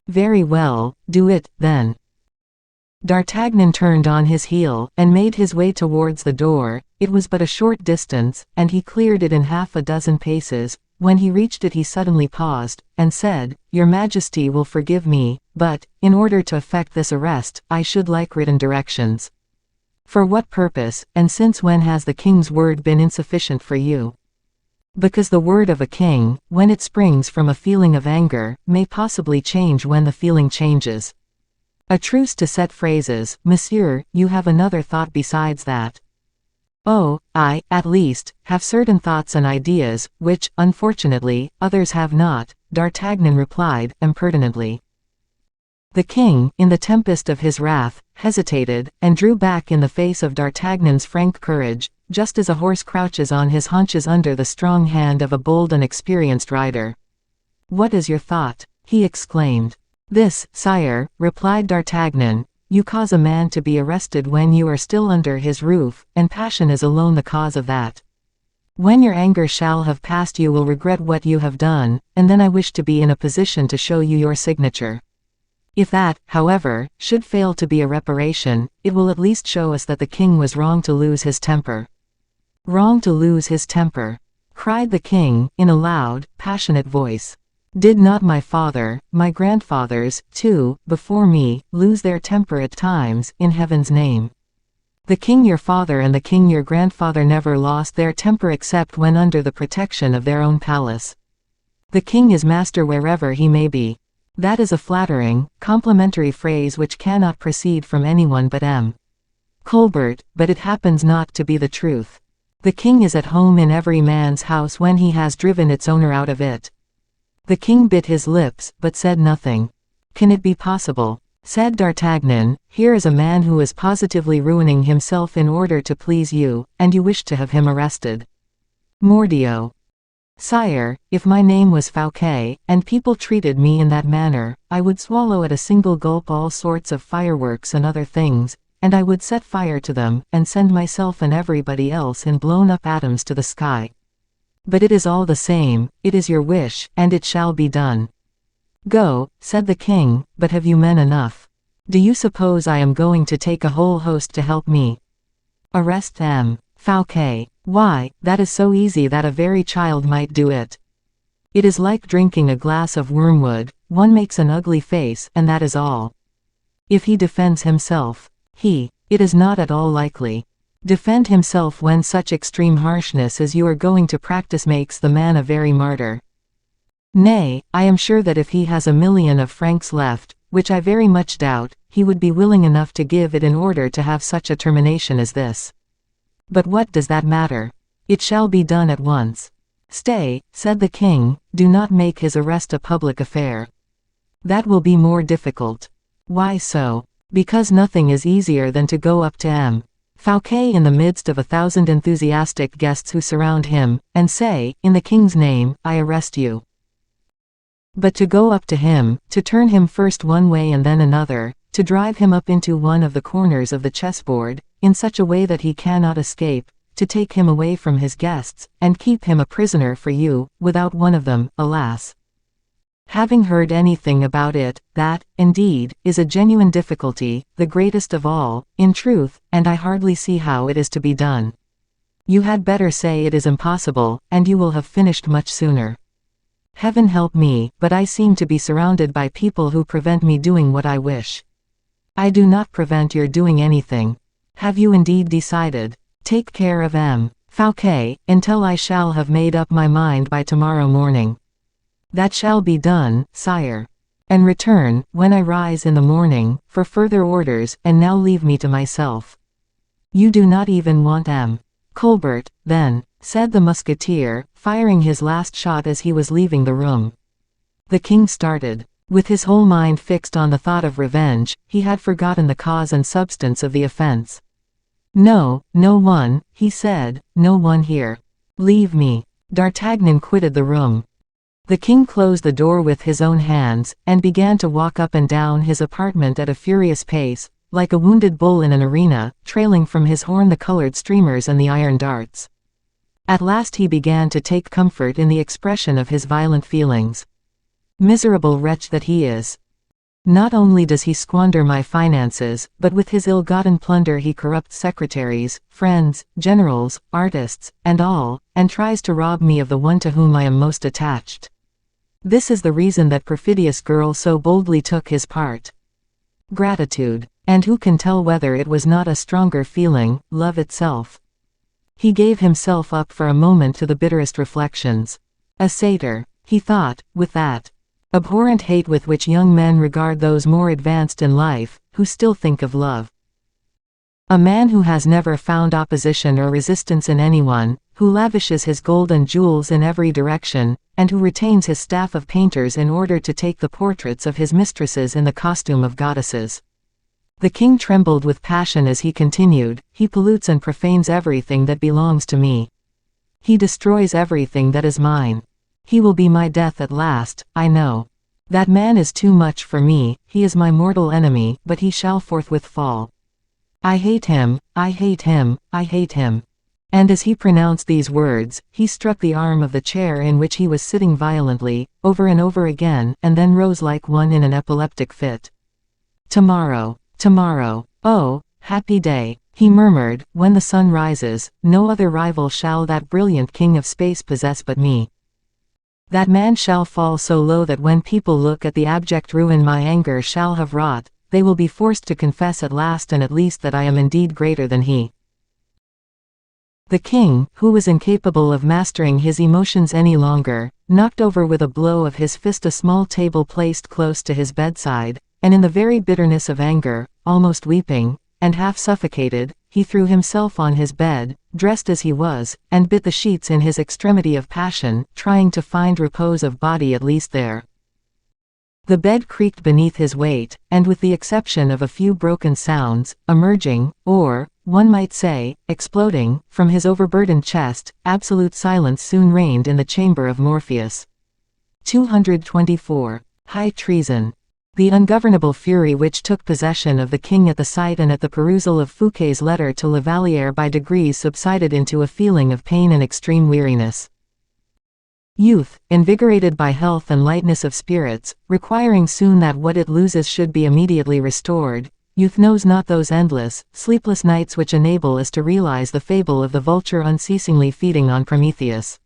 "Very well, do it, then." D'Artagnan turned on his heel, and made his way towards the door. It was but a short distance, and he cleared it in half a dozen paces. When he reached it he suddenly paused, and said, "Your Majesty will forgive me, but, in order to effect this arrest, I should like written directions." "For what purpose, and since when has the king's word been insufficient for you?" "Because the word of a king, when it springs from a feeling of anger, may possibly change when the feeling changes." "A truce to set phrases, monsieur, you have another thought besides that." "Oh, I, at least, have certain thoughts and ideas, which, unfortunately, others have not," D'Artagnan replied, impertinently. The king, in the tempest of his wrath, hesitated, and drew back in the face of D'Artagnan's frank courage, just as a horse crouches on his haunches under the strong hand of a bold and experienced rider. "What is your thought?" he exclaimed. "This, sire," replied D'Artagnan: "you cause a man to be arrested when you are still under his roof, and passion is alone the cause of that. When your anger shall have passed you will regret what you have done, and then I wish to be in a position to show you your signature." If that, however, should fail to be a reparation, it will at least show us that the king was wrong to lose his temper. Wrong to lose his temper, cried the king, in a loud, passionate voice. Did not my father, my grandfathers, too, before me, lose their temper at times, in heaven's name? The king your father and the king your grandfather never lost their temper except when under the protection of their own palace. The king is master wherever he may be. That is a flattering, complimentary phrase which cannot proceed from anyone but M. Colbert, but it happens not to be the truth. The king is at home in every man's house when he has driven its owner out of it. The king bit his lips, but said nothing. Can it be possible? Said D'Artagnan, here is a man who is positively ruining himself in order to please you, and you wish to have him arrested. Mordioux. Sire, if my name was Fouquet, and people treated me in that manner, I would swallow at a single gulp all sorts of fireworks and other things, and I would set fire to them, and send myself and everybody else in blown-up atoms to the sky. But it is all the same, it is your wish, and it shall be done. Go, said the king, but have you men enough? Do you suppose I am going to take a whole host to help me? Arrest M. Fouquet. Why, that is so easy that a very child might do it. It is like drinking a glass of wormwood, one makes an ugly face, and that is all. If he defends himself, it is not at all likely. Defend himself when such extreme harshness as you are going to practice makes the man a very martyr. Nay, I am sure that if he has 1,000,000 of francs left, which I very much doubt, he would be willing enough to give it in order to have such a termination as this. But what does that matter? It shall be done at once. Stay, said the king, do not make his arrest a public affair. That will be more difficult. Why so? Because nothing is easier than to go up to M. Fouquet in the midst of 1,000 enthusiastic guests who surround him, and say, in the king's name, I arrest you. But to go up to him, to turn him first one way and then another, to drive him up into one of the corners of the chessboard, in such a way that he cannot escape, to take him away from his guests, and keep him a prisoner for you, without one of them, alas. Having heard anything about it, that, indeed, is a genuine difficulty, the greatest of all, in truth, and I hardly see how it is to be done. You had better say it is impossible, and you will have finished much sooner. Heaven help me, but I seem to be surrounded by people who prevent me doing what I wish. I do not prevent your doing anything. Have you indeed decided? Take care of M. Fouquet, until I shall have made up my mind by tomorrow morning. That shall be done, sire. And return, when I rise in the morning, for further orders, and now leave me to myself. You do not even want M. Colbert, then, said the musketeer, firing his last shot as he was leaving the room. The king started. With his whole mind fixed on the thought of revenge, he had forgotten the cause and substance of the offense. No, no one, he said, no one here. Leave me. D'Artagnan quitted the room. The king closed the door with his own hands, and began to walk up and down his apartment at a furious pace, like a wounded bull in an arena, trailing from his horn the colored streamers and the iron darts. At last he began to take comfort in the expression of his violent feelings. Miserable wretch that he is! Not only does he squander my finances, but with his ill-gotten plunder he corrupts secretaries, friends, generals, artists, and all, and tries to rob me of the one to whom I am most attached. This is the reason that perfidious girl so boldly took his part. Gratitude. And who can tell whether it was not a stronger feeling, love itself? He gave himself up for a moment to the bitterest reflections. A satyr, he thought, with that abhorrent hate with which young men regard those more advanced in life, who still think of love. A man who has never found opposition or resistance in anyone, who lavishes his gold and jewels in every direction, and who retains his staff of painters in order to take the portraits of his mistresses in the costume of goddesses. The king trembled with passion as he continued, he pollutes and profanes everything that belongs to me. He destroys everything that is mine. He will be my death at last, I know. That man is too much for me, he is my mortal enemy, but he shall forthwith fall. I hate him, I hate him, I hate him. And as he pronounced these words, he struck the arm of the chair in which he was sitting violently, over and over again, and then rose like one in an epileptic fit. Tomorrow, tomorrow, oh, happy day, he murmured, when the sun rises, no other rival shall that brilliant king of space possess but me. That man shall fall so low that when people look at the abject ruin my anger shall have wrought, they will be forced to confess at last and at least that I am indeed greater than he. The king, who was incapable of mastering his emotions any longer, knocked over with a blow of his fist a small table placed close to his bedside, and in the very bitterness of anger, almost weeping, and half suffocated, he threw himself on his bed, dressed as he was, and bit the sheets in his extremity of passion, trying to find repose of body at least there. The bed creaked beneath his weight, and with the exception of a few broken sounds, emerging, or, one might say, exploding, from his overburdened chest, absolute silence soon reigned in the chamber of Morpheus. 224. High treason. The ungovernable fury which took possession of the king at the sight and at the perusal of Fouquet's letter to La Vallière by degrees subsided into a feeling of pain and extreme weariness. Youth, invigorated by health and lightness of spirits, requiring soon that what it loses should be immediately restored, youth knows not those endless, sleepless nights which enable us to realize the fable of the vulture unceasingly feeding on Prometheus.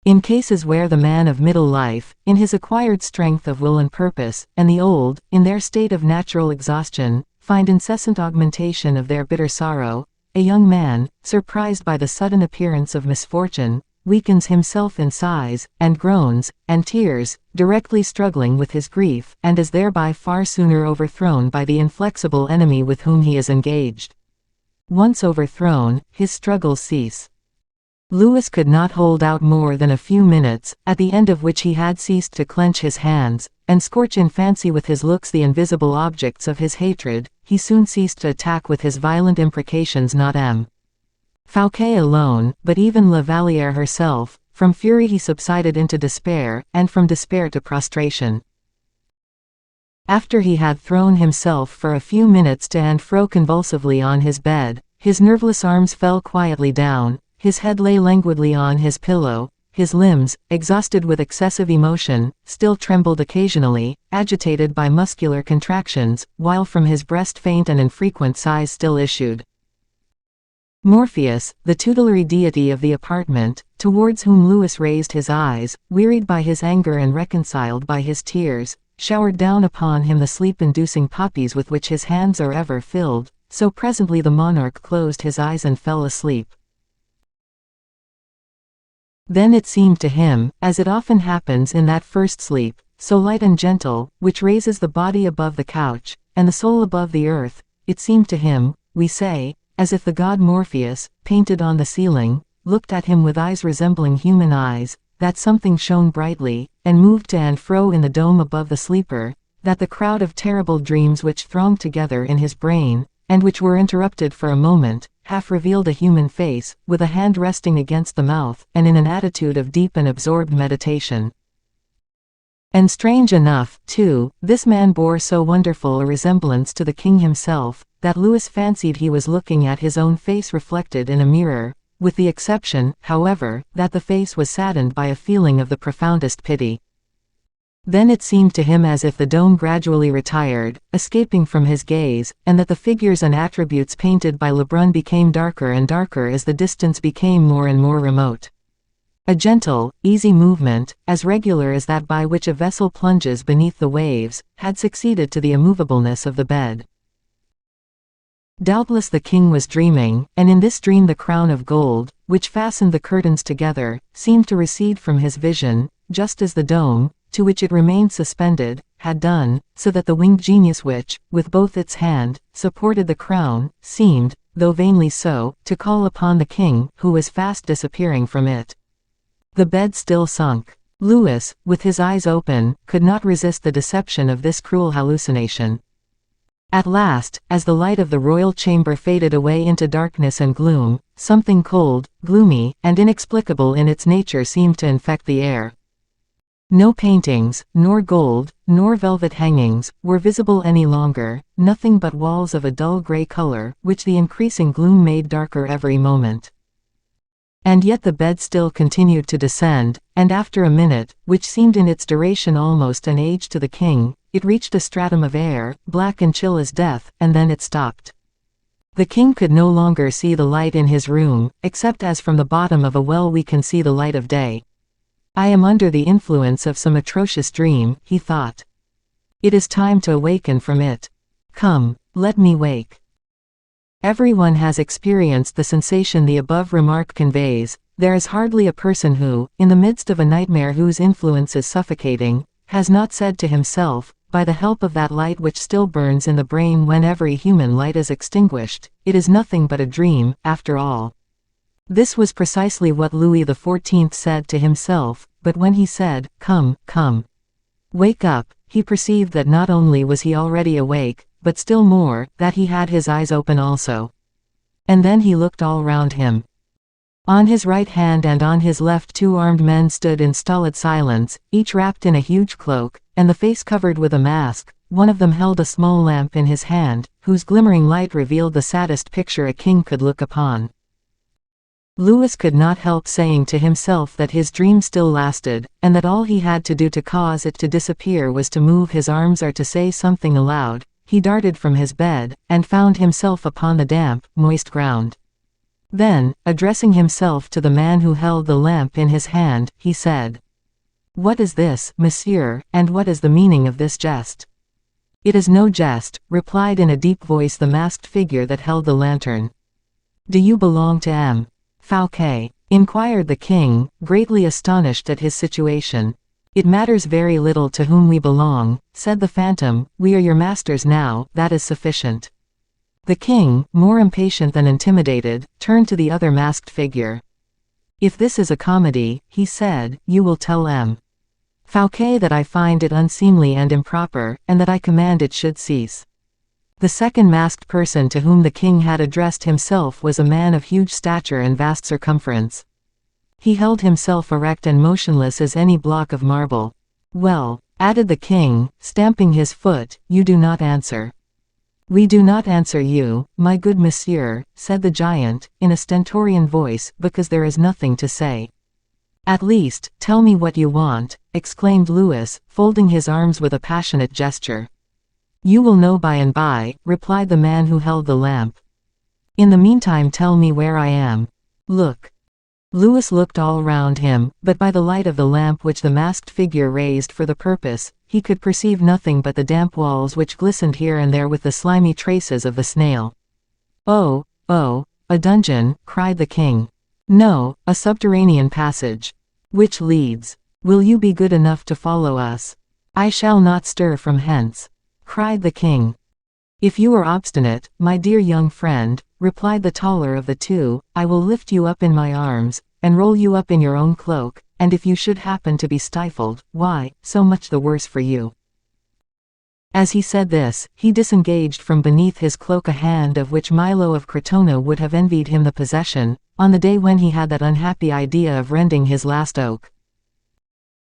In cases where the man of middle life, in his acquired strength of will and purpose, and the old, in their state of natural exhaustion, find incessant augmentation of their bitter sorrow, a young man, surprised by the sudden appearance of misfortune, weakens himself in sighs, and groans, and tears, directly struggling with his grief, and is thereby far sooner overthrown by the inflexible enemy with whom he is engaged. Once overthrown, his struggles cease. Louis could not hold out more than a few minutes, at the end of which he had ceased to clench his hands, and scorch in fancy with his looks the invisible objects of his hatred. He soon ceased to attack with his violent imprecations not M. Fouquet alone, but even La Vallière herself. From fury he subsided into despair, and from despair to prostration. After he had thrown himself for a few minutes to and fro convulsively on his bed, his nerveless arms fell quietly down, his head lay languidly on his pillow, his limbs, exhausted with excessive emotion, still trembled occasionally, agitated by muscular contractions, while from his breast faint and infrequent sighs still issued. Morpheus, the tutelary deity of the apartment, towards whom Louis raised his eyes, wearied by his anger and reconciled by his tears, showered down upon him the sleep-inducing poppies with which his hands are ever filled, so presently the monarch closed his eyes and fell asleep. Then it seemed to him, as it often happens in that first sleep, so light and gentle, which raises the body above the couch, and the soul above the earth, it seemed to him, we say, as if the god Morpheus, painted on the ceiling, looked at him with eyes resembling human eyes, that something shone brightly, and moved to and fro in the dome above the sleeper, that the crowd of terrible dreams which thronged together in his brain, and which were interrupted for a moment, half revealed a human face, with a hand resting against the mouth, and in an attitude of deep and absorbed meditation. And strange enough, too, this man bore so wonderful a resemblance to the king himself, that Louis fancied he was looking at his own face reflected in a mirror, with the exception, however, that the face was saddened by a feeling of the profoundest pity. Then it seemed to him as if the dome gradually retired, escaping from his gaze, and that the figures and attributes painted by Lebrun became darker and darker as the distance became more and more remote. A gentle, easy movement, as regular as that by which a vessel plunges beneath the waves, had succeeded to the immovableness of the bed. Doubtless the king was dreaming, and in this dream the crown of gold, which fastened the curtains together, seemed to recede from his vision, just as the dome, to which it remained suspended, had done, so that the winged genius which, with both its hand, supported the crown, seemed, though vainly so, to call upon the king, who was fast disappearing from it. The bed still sunk. Louis, with his eyes open, could not resist the deception of this cruel hallucination. At last, as the light of the royal chamber faded away into darkness and gloom, something cold, gloomy, and inexplicable in its nature seemed to infect the air. No paintings, nor gold, nor velvet hangings, were visible any longer, nothing but walls of a dull grey color, which the increasing gloom made darker every moment. And yet the bed still continued to descend, and after a minute, which seemed in its duration almost an age to the king, it reached a stratum of air, black and chill as death, and then it stopped. The king could no longer see the light in his room, except as from the bottom of a well we can see the light of day. I am under the influence of some atrocious dream, he thought. It is time to awaken from it. Come, let me wake. Everyone has experienced the sensation the above remark conveys. There is hardly a person who, in the midst of a nightmare whose influence is suffocating, has not said to himself, by the help of that light which still burns in the brain when every human light is extinguished, it is nothing but a dream, after all. This was precisely what Louis XIV said to himself, but when he said, "Come, come, wake up," he perceived that not only was he already awake, but still more, that he had his eyes open also. And then he looked all round him. On his right hand and on his left 2 armed men stood in stolid silence, each wrapped in a huge cloak, and the face covered with a mask. One of them held a small lamp in his hand, whose glimmering light revealed the saddest picture a king could look upon. Louis could not help saying to himself that his dream still lasted, and that all he had to do to cause it to disappear was to move his arms or to say something aloud. He darted from his bed, and found himself upon the damp, moist ground. Then, addressing himself to the man who held the lamp in his hand, he said, "What is this, monsieur, and what is the meaning of this jest?" "It is no jest," replied in a deep voice the masked figure that held the lantern. "Do you belong to M. Fouquet?" inquired the king, greatly astonished at his situation. "It matters very little to whom we belong," said the phantom, "we are your masters now, that is sufficient." The king, more impatient than intimidated, turned to the other masked figure. "If this is a comedy," he said, "you will tell M. Fouquet that I find it unseemly and improper, and that I command it should cease." The second masked person to whom the king had addressed himself was a man of huge stature and vast circumference. He held himself erect and motionless as any block of marble. "Well," added the king, stamping his foot, "you do not answer." "We do not answer you, my good monsieur," said the giant, in a stentorian voice, "because there is nothing to say." "At least, tell me what you want," exclaimed Louis, folding his arms with a passionate gesture. "You will know by and by," replied the man who held the lamp. "In the meantime tell me where I am. Look." Louis looked all round him, but by the light of the lamp which the masked figure raised for the purpose, he could perceive nothing but the damp walls which glistened here and there with the slimy traces of the snail. "Oh, oh, a dungeon," cried the king. "No, a subterranean passage." "Which leads? Will you be good enough to follow us?" "I shall not stir from hence," cried the king. "If you are obstinate, my dear young friend," replied the taller of the two, "I will lift you up in my arms, and roll you up in your own cloak, and if you should happen to be stifled, why, so much the worse for you." As he said this, he disengaged from beneath his cloak a hand of which Milo of Crotona would have envied him the possession, on the day when he had that unhappy idea of rending his last oak.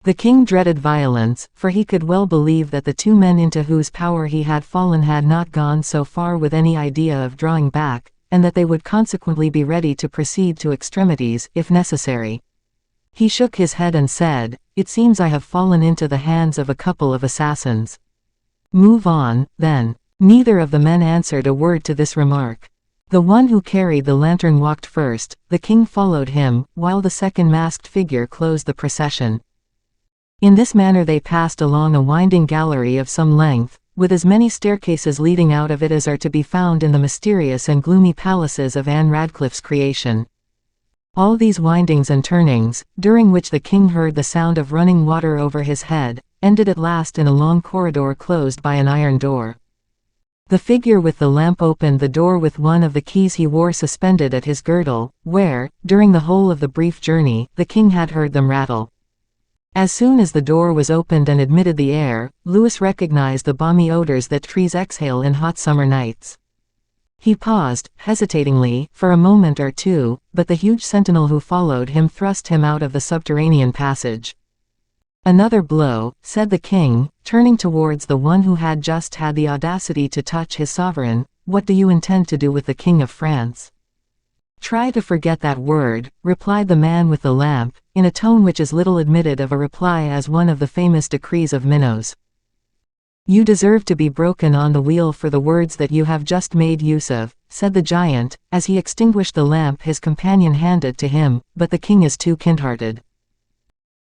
The king dreaded violence, for he could well believe that the 2 men into whose power he had fallen had not gone so far with any idea of drawing back, and that they would consequently be ready to proceed to extremities, if necessary. He shook his head and said, "It seems I have fallen into the hands of a couple of assassins." "Move on, then." Neither of the men answered a word to this remark. The one who carried the lantern walked first, the king followed him, while the second masked figure closed the procession. In this manner they passed along a winding gallery of some length, with as many staircases leading out of it as are to be found in the mysterious and gloomy palaces of Anne Radcliffe's creation. All these windings and turnings, during which the king heard the sound of running water over his head, ended at last in a long corridor closed by an iron door. The figure with the lamp opened the door with one of the keys he wore suspended at his girdle, where, during the whole of the brief journey, the king had heard them rattle. As soon as the door was opened and admitted the air, Louis recognized the balmy odors that trees exhale in hot summer nights. He paused, hesitatingly, for a moment or two, but the huge sentinel who followed him thrust him out of the subterranean passage. "Another blow," said the king, turning towards the one who had just had the audacity to touch his sovereign. "What do you intend to do with the King of France?" "Try to forget that word," replied the man with the lamp, in a tone which as little admitted of a reply as one of the famous decrees of Minos. "You deserve to be broken on the wheel for the words that you have just made use of," said the giant, as he extinguished the lamp his companion handed to him, "but the king is too kind-hearted."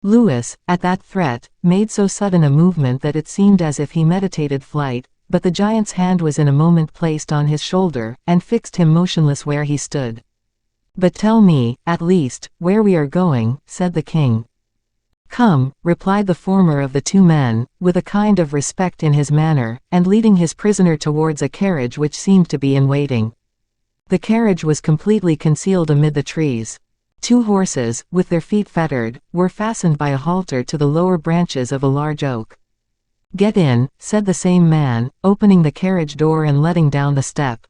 Louis, at that threat, made so sudden a movement that it seemed as if he meditated flight, but the giant's hand was in a moment placed on his shoulder, and fixed him motionless where he stood. "But tell me, at least, where we are going," said the king. "Come," replied the former of the two men, with a kind of respect in his manner, and leading his prisoner towards a carriage which seemed to be in waiting. The carriage was completely concealed amid the trees. Two horses, with their feet fettered, were fastened by a halter to the lower branches of a large oak. "Get in," said the same man, opening the carriage door and letting down the step.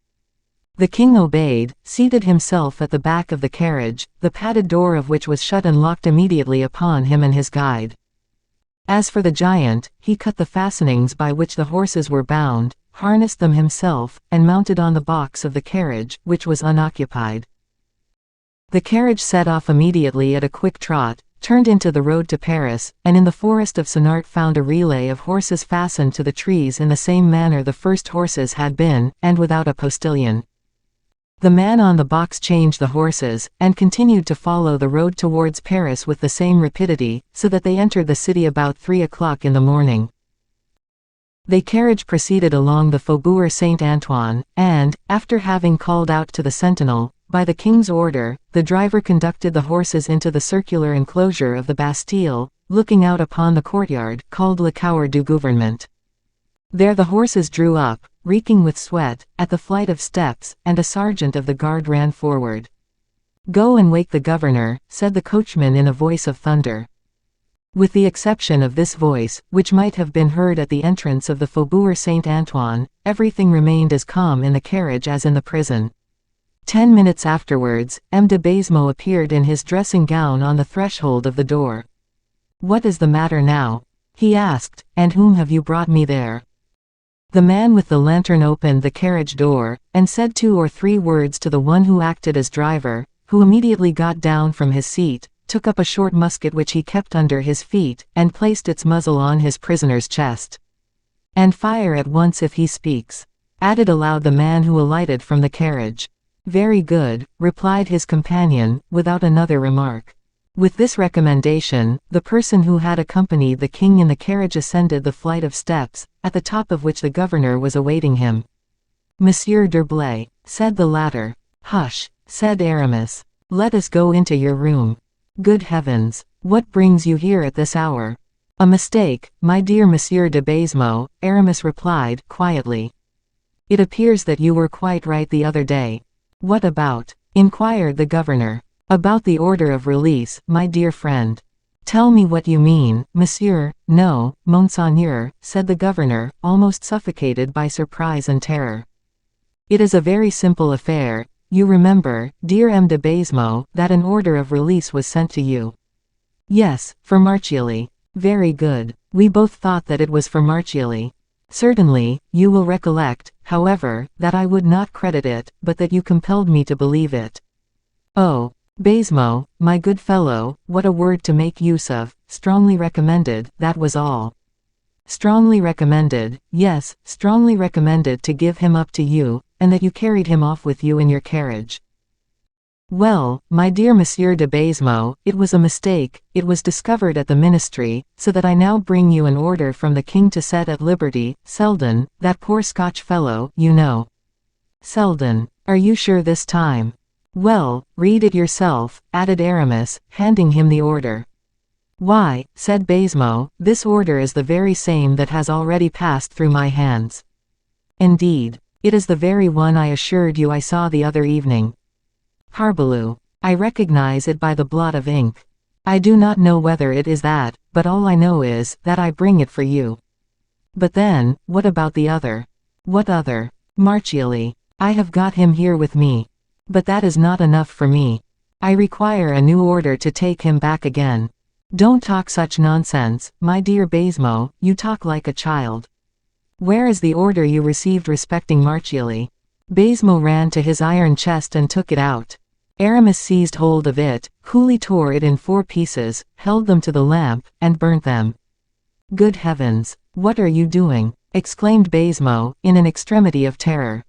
The king obeyed, seated himself at the back of the carriage, the padded door of which was shut and locked immediately upon him and his guide. As for the giant, he cut the fastenings by which the horses were bound, harnessed them himself, and mounted on the box of the carriage, which was unoccupied. The carriage set off immediately at a quick trot, turned into the road to Paris, and in the forest of Senart found a relay of horses fastened to the trees in the same manner the first horses had been, and without a postilion. The man on the box changed the horses, and continued to follow the road towards Paris with the same rapidity, so that they entered the city about 3 o'clock in the morning. The carriage proceeded along the Faubourg Saint-Antoine, and, after having called out to the sentinel, by the king's order, the driver conducted the horses into the circular enclosure of the Bastille, looking out upon the courtyard, called Le Cour du Gouvernement. There the horses drew up, reeking with sweat, at the flight of steps, and a sergeant of the guard ran forward. "Go and wake the governor," said the coachman in a voice of thunder. With the exception of this voice, which might have been heard at the entrance of the Faubourg Saint-Antoine, everything remained as calm in the carriage as in the prison. 10 minutes afterwards, M. de Baisemeaux appeared in his dressing gown on the threshold of the door. "What is the matter now?" he asked, "and whom have you brought me there?" The man with the lantern opened the carriage door, and said 2 or 3 words to the one who acted as driver, who immediately got down from his seat, took up a short musket which he kept under his feet, and placed its muzzle on his prisoner's chest. "And fire at once if he speaks," added aloud the man who alighted from the carriage. "Very good," replied his companion, without another remark. With this recommendation, the person who had accompanied the king in the carriage ascended the flight of steps, at the top of which the governor was awaiting him. "Monsieur d'Herblay," said the latter. "Hush," said Aramis. "Let us go into your room." "Good heavens! What brings you here at this hour?" "A mistake, my dear Monsieur de Baisemeaux," Aramis replied, quietly. "It appears that you were quite right the other day." "What about?" inquired the governor. "About the order of release, my dear friend." "Tell me what you mean, monsieur." "No, monseigneur," said the governor, almost suffocated by surprise and terror. "It is a very simple affair. You remember, dear M. de Baisemeaux, that an order of release was sent to you." "Yes, for Marchiali." "Very good. We both thought that it was for Marchiali." "Certainly, you will recollect, however, that I would not credit it, but that you compelled me to believe it." "Oh, Baisemeaux, my good fellow, what a word to make use of. Strongly recommended, that was all." "Strongly recommended, yes, strongly recommended to give him up to you, and that you carried him off with you in your carriage." "Well, my dear Monsieur de Baisemeaux, it was a mistake, it was discovered at the ministry, so that I now bring you an order from the king to set at liberty, Selden, that poor Scotch fellow, you know." "Selden. Are you sure this time?" "Well, read it yourself," added Aramis, handing him the order. "Why," said Baisemeaux, "this order is the very same that has already passed through my hands." "Indeed. It is the very one I assured you I saw the other evening." "Parbleu! I recognize it by the blot of ink. I do not know whether it is that, but all I know is, that I bring it for you." "But then, what about the other?" "What other?" "Marchiali. I have got him here with me." "But that is not enough for me. I require a new order to take him back again." "Don't talk such nonsense, my dear Baisemeaux, you talk like a child." "Where is the order you received respecting Marchiali?" Baisemeaux ran to his iron chest and took it out. Aramis seized hold of it, coolly tore it in 4 pieces, held them to the lamp, and burnt them. "Good heavens! What are you doing?" exclaimed Baisemeaux, in an extremity of terror.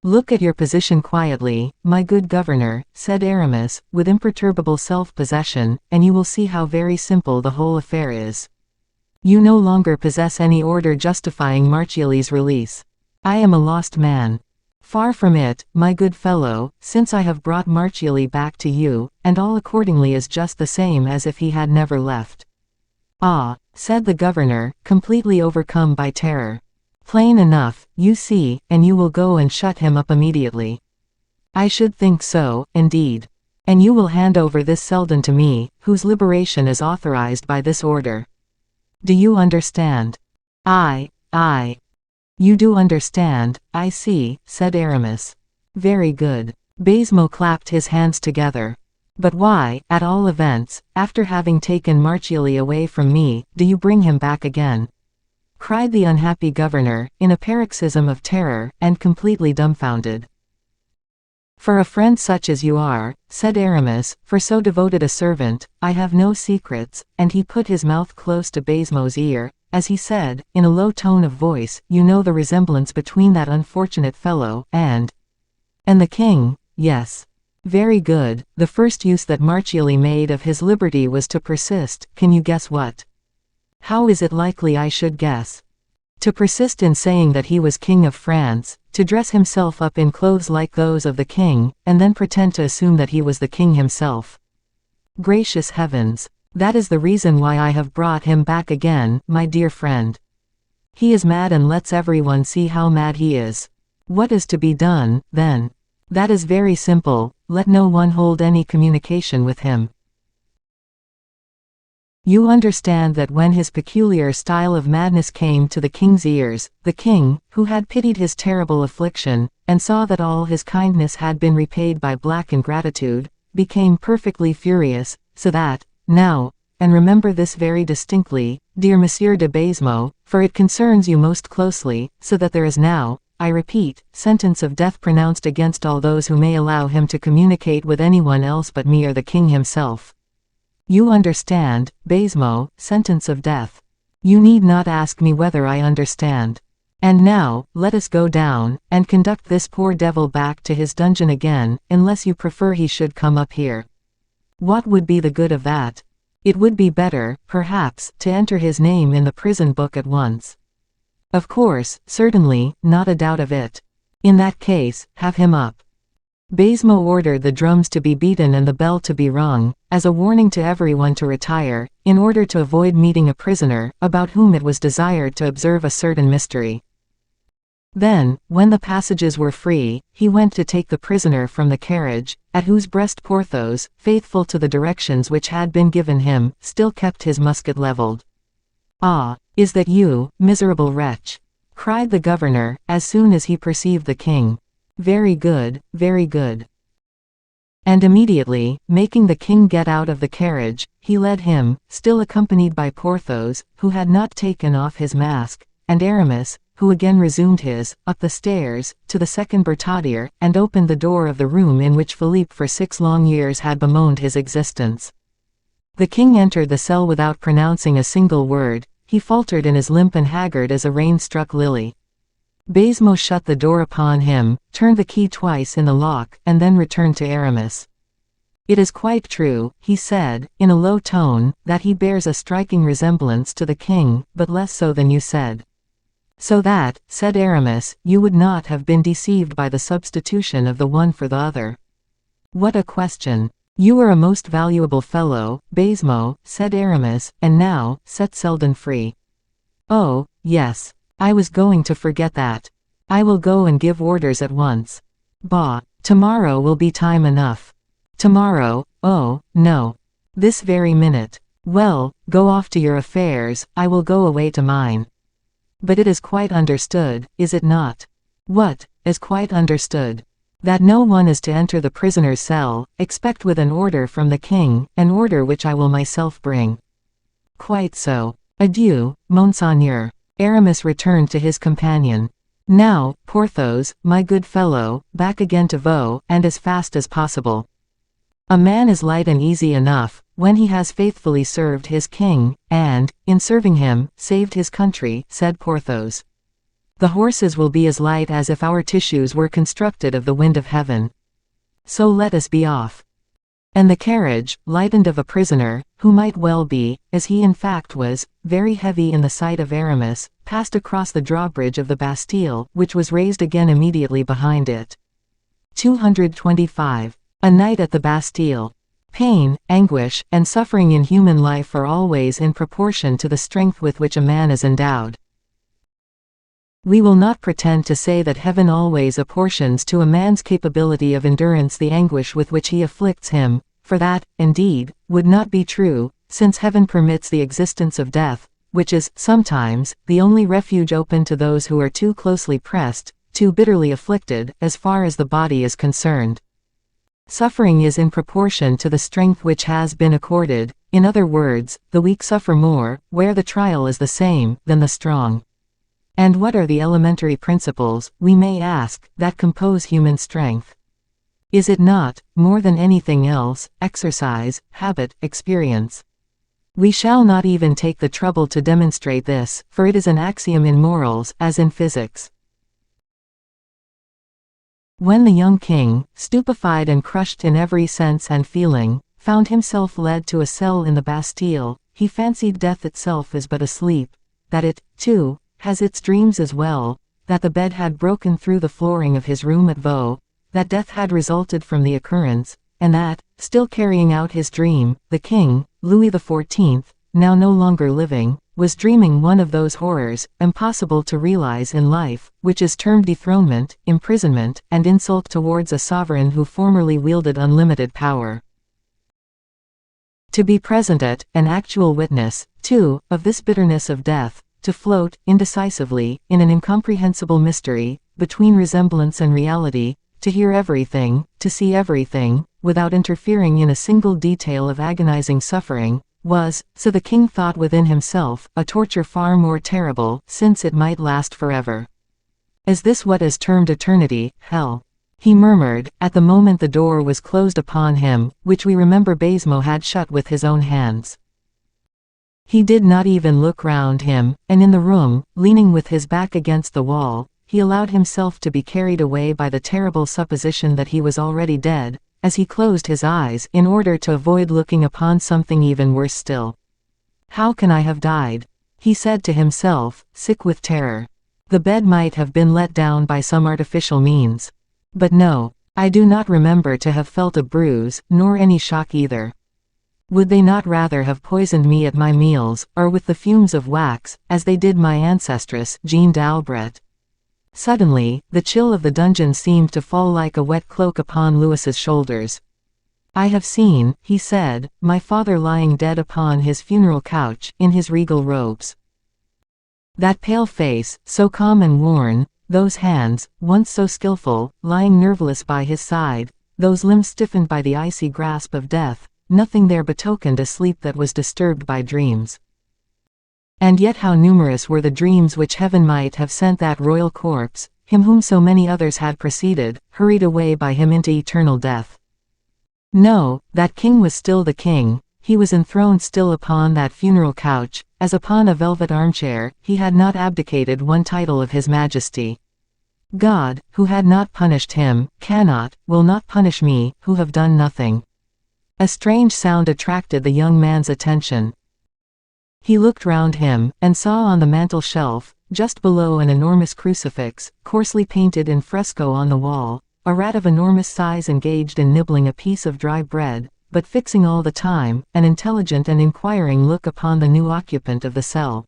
Look at your position quietly, my good governor, said Aramis, with imperturbable self-possession, and you will see how very simple the whole affair is. You no longer possess any order justifying Marchiali's release. I am a lost man. Far from it, my good fellow, since I have brought Marchiali back to you, and all accordingly is just the same as if he had never left. Ah, said the governor, completely overcome by terror. Plain enough, you see, and you will go and shut him up immediately. I should think so, indeed. And you will hand over this Selden to me, whose liberation is authorized by this order. Do you understand? Aye. You do understand, I see, said Aramis. Very good. Baisemeaux clapped his hands together. But why, at all events, after having taken Marchiali away from me, do you bring him back again? Cried the unhappy governor, in a paroxysm of terror, and completely dumbfounded. For a friend such as you are, said Aramis, for so devoted a servant, I have no secrets, and he put his mouth close to Baisemeaux's ear, as he said, in a low tone of voice, you know the resemblance between that unfortunate fellow, and the king, yes. Very good, the first use that Marchiali made of his liberty was to persist, can you guess what? How is it likely I should guess? To persist in saying that he was king of France, to dress himself up in clothes like those of the king, and then pretend to assume that he was the king himself. Gracious heavens! That is the reason why I have brought him back again, my dear friend. He is mad and lets everyone see how mad he is. What is to be done, then? That is very simple, let no one hold any communication with him. You understand that when his peculiar style of madness came to the king's ears, the king, who had pitied his terrible affliction, and saw that all his kindness had been repaid by black ingratitude, became perfectly furious, so that, now, and remember this very distinctly, dear Monsieur de Baisemeaux, for it concerns you most closely, so that there is now, I repeat, sentence of death pronounced against all those who may allow him to communicate with anyone else but me or the king himself. You understand, Baisemeaux, sentence of death. You need not ask me whether I understand. And now, let us go down, and conduct this poor devil back to his dungeon again, unless you prefer he should come up here. What would be the good of that? It would be better, perhaps, to enter his name in the prison book at once. Of course, certainly, not a doubt of it. In that case, have him up. Baisemeaux ordered the drums to be beaten and the bell to be rung, as a warning to everyone to retire, in order to avoid meeting a prisoner, about whom it was desired to observe a certain mystery. Then, when the passages were free, he went to take the prisoner from the carriage, at whose breast Porthos, faithful to the directions which had been given him, still kept his musket leveled. Ah, is that you, miserable wretch? Cried the governor, as soon as he perceived the king. Very good, very good. And immediately, making the king get out of the carriage, he led him, still accompanied by Porthos, who had not taken off his mask, and Aramis, who again resumed his, up the stairs, to the second bertaudiere, and opened the door of the room in which Philippe for 6 long years had bemoaned his existence. The king entered the cell without pronouncing a single word, he faltered and as limp and haggard as a rain-struck lily. Baisemeaux shut the door upon him, turned the key twice in the lock, and then returned to Aramis. It is quite true, he said, in a low tone, that he bears a striking resemblance to the king, but less so than you said. So that, said Aramis, you would not have been deceived by the substitution of the one for the other. What a question! You are a most valuable fellow, Baisemeaux, said Aramis, and now, set Selden free. Oh, yes. I was going to forget that. I will go and give orders at once. Bah, tomorrow will be time enough. Tomorrow, oh, no. This very minute. Well, go off to your affairs, I will go away to mine. But it is quite understood, is it not? What, is quite understood? That no one is to enter the prisoner's cell, except with an order from the king, an order which I will myself bring. Quite so. Adieu, Monseigneur. Aramis returned to his companion. Now, Porthos, my good fellow, back again to Vaux, and as fast as possible. A man is light and easy enough, when he has faithfully served his king, and, in serving him, saved his country, said Porthos. The horses will be as light as if our tissues were constructed of the wind of heaven. So let us be off. And the carriage, lightened of a prisoner, who might well be, as he in fact was, very heavy in the sight of Aramis, passed across the drawbridge of the Bastille, which was raised again immediately behind it. 225. A night at the Bastille. Pain, anguish, and suffering in human life are always in proportion to the strength with which a man is endowed. We will not pretend to say that heaven always apportions to a man's capability of endurance the anguish with which he afflicts him, for that, indeed, would not be true, since heaven permits the existence of death, which is, sometimes, the only refuge open to those who are too closely pressed, too bitterly afflicted, as far as the body is concerned. Suffering is in proportion to the strength which has been accorded, in other words, the weak suffer more, where the trial is the same, than the strong. And what are the elementary principles, we may ask, that compose human strength? Is it not, more than anything else, exercise, habit, experience? We shall not even take the trouble to demonstrate this, for it is an axiom in morals, as in physics. When the young king, stupefied and crushed in every sense and feeling, found himself led to a cell in the Bastille, he fancied death itself is but a sleep, that it, too, has its dreams as well, that the bed had broken through the flooring of his room at Vaux, that death had resulted from the occurrence, and that, still carrying out his dream, the king, Louis XIV, now no longer living, was dreaming one of those horrors, impossible to realize in life, which is termed dethronement, imprisonment, and insult towards a sovereign who formerly wielded unlimited power. To be present at, an actual witness, too, of this bitterness of death, to float, indecisively, in an incomprehensible mystery, between resemblance and reality, to hear everything, to see everything, without interfering in a single detail of agonizing suffering, was, so the king thought within himself, a torture far more terrible, since it might last forever. Is this what is termed eternity, hell? He murmured, at the moment the door was closed upon him, which we remember Baisemeaux had shut with his own hands. He did not even look round him, and in the room, leaning with his back against the wall, he allowed himself to be carried away by the terrible supposition that he was already dead, as he closed his eyes in order to avoid looking upon something even worse still. "How can I have died?" he said to himself, sick with terror. The bed might have been let down by some artificial means. But no, I do not remember to have felt a bruise, nor any shock either. Would they not rather have poisoned me at my meals, or with the fumes of wax, as they did my ancestress, Jeanne d'Albret? Suddenly, the chill of the dungeon seemed to fall like a wet cloak upon Louis's shoulders. "I have seen," he said, "my father lying dead upon his funeral couch, in his regal robes. That pale face, so calm and worn, those hands, once so skillful, lying nerveless by his side, those limbs stiffened by the icy grasp of death, nothing there betokened a sleep that was disturbed by dreams. And yet how numerous were the dreams which heaven might have sent that royal corpse, him whom so many others had preceded, hurried away by him into eternal death. No, that king was still the king, he was enthroned still upon that funeral couch, as upon a velvet armchair, he had not abdicated one title of his majesty. God, who had not punished him, cannot, will not punish me, who have done nothing." A strange sound attracted the young man's attention. He looked round him, and saw on the mantel shelf, just below an enormous crucifix, coarsely painted in fresco on the wall, a rat of enormous size engaged in nibbling a piece of dry bread, but fixing all the time, an intelligent and inquiring look upon the new occupant of the cell.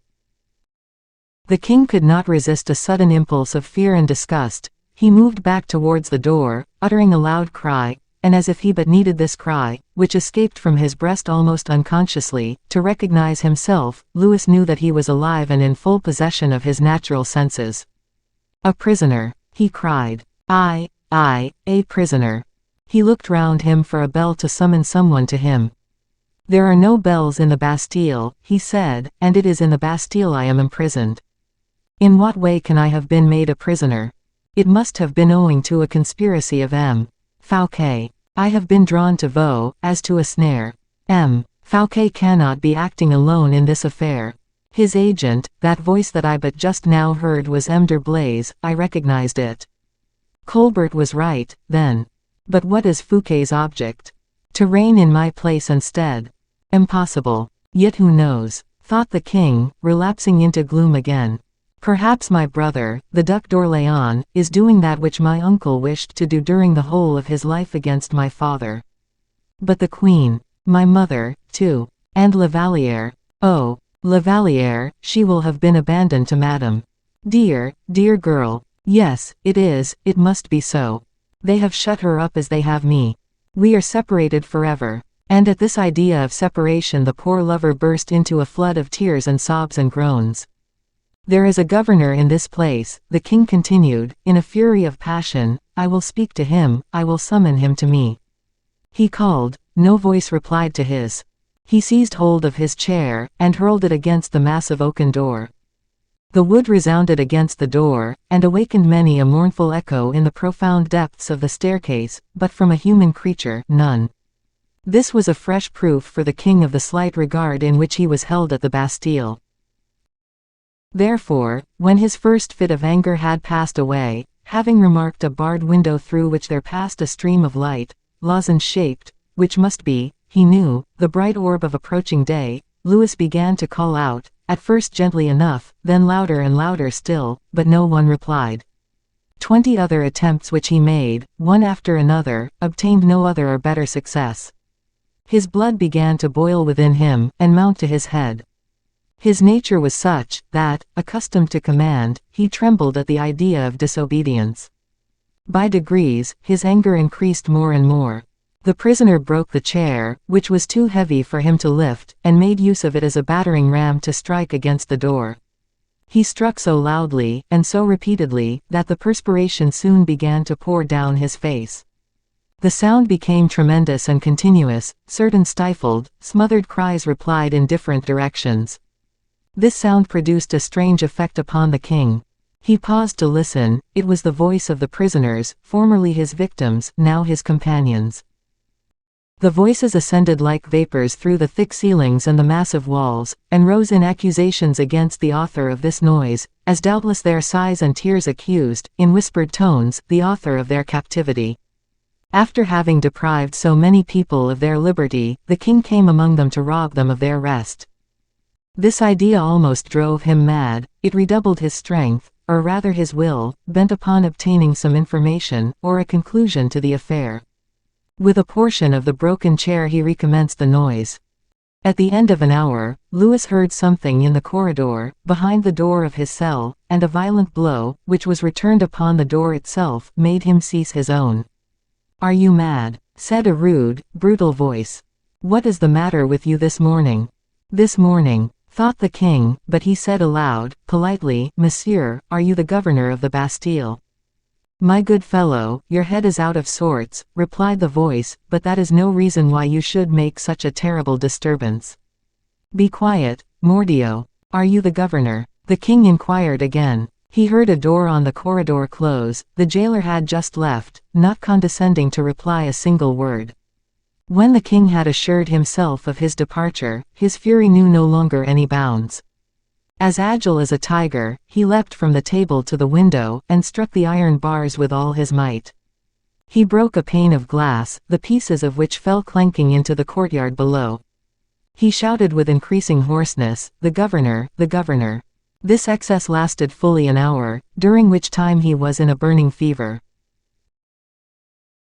The king could not resist a sudden impulse of fear and disgust. He moved back towards the door, uttering a loud cry, and as if he but needed this cry, which escaped from his breast almost unconsciously, to recognize himself, Louis knew that he was alive and in full possession of his natural senses. "A prisoner," he cried. "I, a prisoner." He looked round him for a bell to summon someone to him. "There are no bells in the Bastille," he said, "and it is in the Bastille I am imprisoned. In what way can I have been made a prisoner? It must have been owing to a conspiracy of M. Fouquet. I have been drawn to Vaux, as to a snare. M. Fouquet cannot be acting alone in this affair. His agent, that voice that I but just now heard was M. de Blaise, I recognized it. Colbert was right, then. But what is Fouquet's object? To reign in my place instead? Impossible. Yet who knows? Thought the king, relapsing into gloom again. Perhaps my brother, the Duc d'Orléans, is doing that which my uncle wished to do during the whole of his life against my father. But the queen, my mother, too, and La Vallière, oh, La Vallière, she will have been abandoned to Madame. Dear, dear girl. Yes, it must be so. They have shut her up as they have me. We are separated forever. And at this idea of separation the poor lover burst into a flood of tears and sobs and groans. There is a governor in this place, the king continued, in a fury of passion. I will speak to him, I will summon him to me. He called, no voice replied to his. He seized hold of his chair, and hurled it against the massive oaken door. The wood resounded against the door, and awakened many a mournful echo in the profound depths of the staircase, but from a human creature, none. This was a fresh proof for the king of the slight regard in which he was held at the Bastille. Therefore, when his first fit of anger had passed away, having remarked a barred window through which there passed a stream of light, lozenge-shaped, which must be, he knew, the bright orb of approaching day, Louis began to call out, at first gently enough, then louder and louder still, but no one replied. 20 other attempts which he made, one after another, obtained no other or better success. His blood began to boil within him, and mount to his head. His nature was such, that, accustomed to command, he trembled at the idea of disobedience. By degrees, his anger increased more and more. The prisoner broke the chair, which was too heavy for him to lift, and made use of it as a battering ram to strike against the door. He struck so loudly, and so repeatedly, that the perspiration soon began to pour down his face. The sound became tremendous and continuous, certain stifled, smothered cries replied in different directions. This sound produced a strange effect upon the king. He paused to listen. It was the voice of the prisoners, formerly his victims, now his companions. The voices ascended like vapors through the thick ceilings and the massive walls, and rose in accusations against the author of this noise, as doubtless their sighs and tears accused, in whispered tones, the author of their captivity. After having deprived so many people of their liberty, the king came among them to rob them of their rest. This idea almost drove him mad. It redoubled his strength, or rather his will, bent upon obtaining some information, or a conclusion to the affair. With a portion of the broken chair he recommenced the noise. At the end of an hour, Louis heard something in the corridor, behind the door of his cell, and a violent blow, which was returned upon the door itself, made him cease his own. "Are you mad?" said a rude, brutal voice. "What is the matter with you this morning?" "This morning," thought the king, but he said aloud, politely, "Monsieur, are you the governor of the Bastille?" "My good fellow, your head is out of sorts," replied the voice, "but that is no reason why you should make such a terrible disturbance. Be quiet, mordio. Are you the governor?" The king inquired again. He heard a door on the corridor close. The jailer had just left, not condescending to reply a single word. When the king had assured himself of his departure, his fury knew no longer any bounds. As agile as a tiger, he leapt from the table to the window, and struck the iron bars with all his might. He broke a pane of glass, the pieces of which fell clanking into the courtyard below. He shouted with increasing hoarseness, "The governor, the governor!" This excess lasted fully an hour, during which time he was in a burning fever.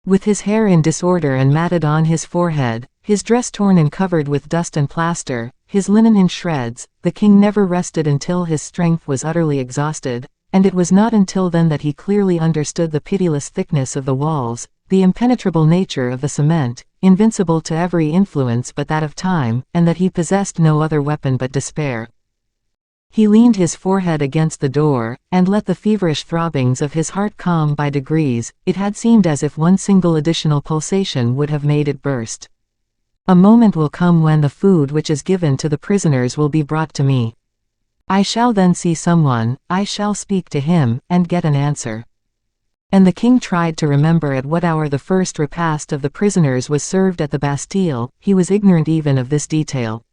With his hair in disorder and matted on his forehead, his dress torn and covered with dust and plaster, his linen in shreds, the king never rested until his strength was utterly exhausted, and it was not until then that he clearly understood the pitiless thickness of the walls, the impenetrable nature of the cement, invincible to every influence but that of time, and that he possessed no other weapon but despair. He leaned his forehead against the door, and let the feverish throbbings of his heart calm by degrees. It had seemed as if one single additional pulsation would have made it burst. "A moment will come when the food which is given to the prisoners will be brought to me. I shall then see someone, I shall speak to him, and get an answer." And the king tried to remember at what hour the first repast of the prisoners was served at the Bastille. He was ignorant even of this detail.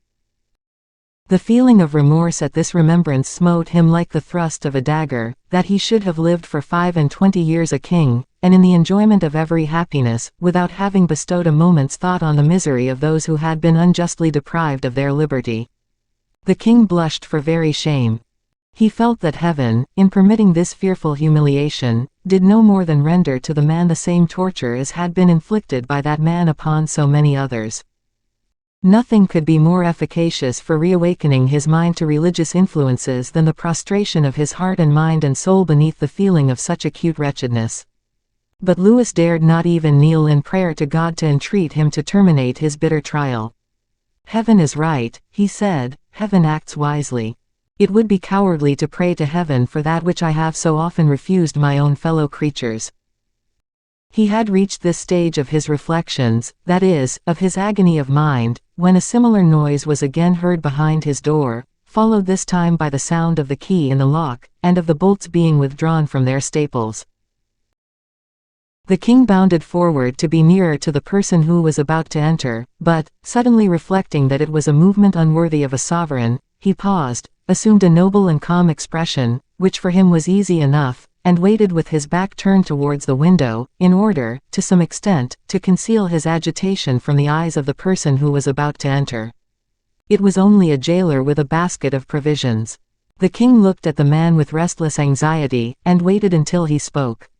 The feeling of remorse at this remembrance smote him like the thrust of a dagger, that he should have lived for 25 years a king, and in the enjoyment of every happiness, without having bestowed a moment's thought on the misery of those who had been unjustly deprived of their liberty. The king blushed for very shame. He felt that heaven, in permitting this fearful humiliation, did no more than render to the man the same torture as had been inflicted by that man upon so many others. Nothing could be more efficacious for reawakening his mind to religious influences than the prostration of his heart and mind and soul beneath the feeling of such acute wretchedness. But Louis dared not even kneel in prayer to God to entreat him to terminate his bitter trial. "Heaven is right," he said, "heaven acts wisely. It would be cowardly to pray to heaven for that which I have so often refused my own fellow creatures." He had reached this stage of his reflections, that is, of his agony of mind, when a similar noise was again heard behind his door, followed this time by the sound of the key in the lock, and of the bolts being withdrawn from their staples. The king bounded forward to be nearer to the person who was about to enter, but, suddenly reflecting that it was a movement unworthy of a sovereign, he paused, assumed a noble and calm expression, which for him was easy enough, and waited with his back turned towards the window, in order, to some extent, to conceal his agitation from the eyes of the person who was about to enter. It was only a jailer with a basket of provisions. The king looked at the man with restless anxiety, and waited until he spoke.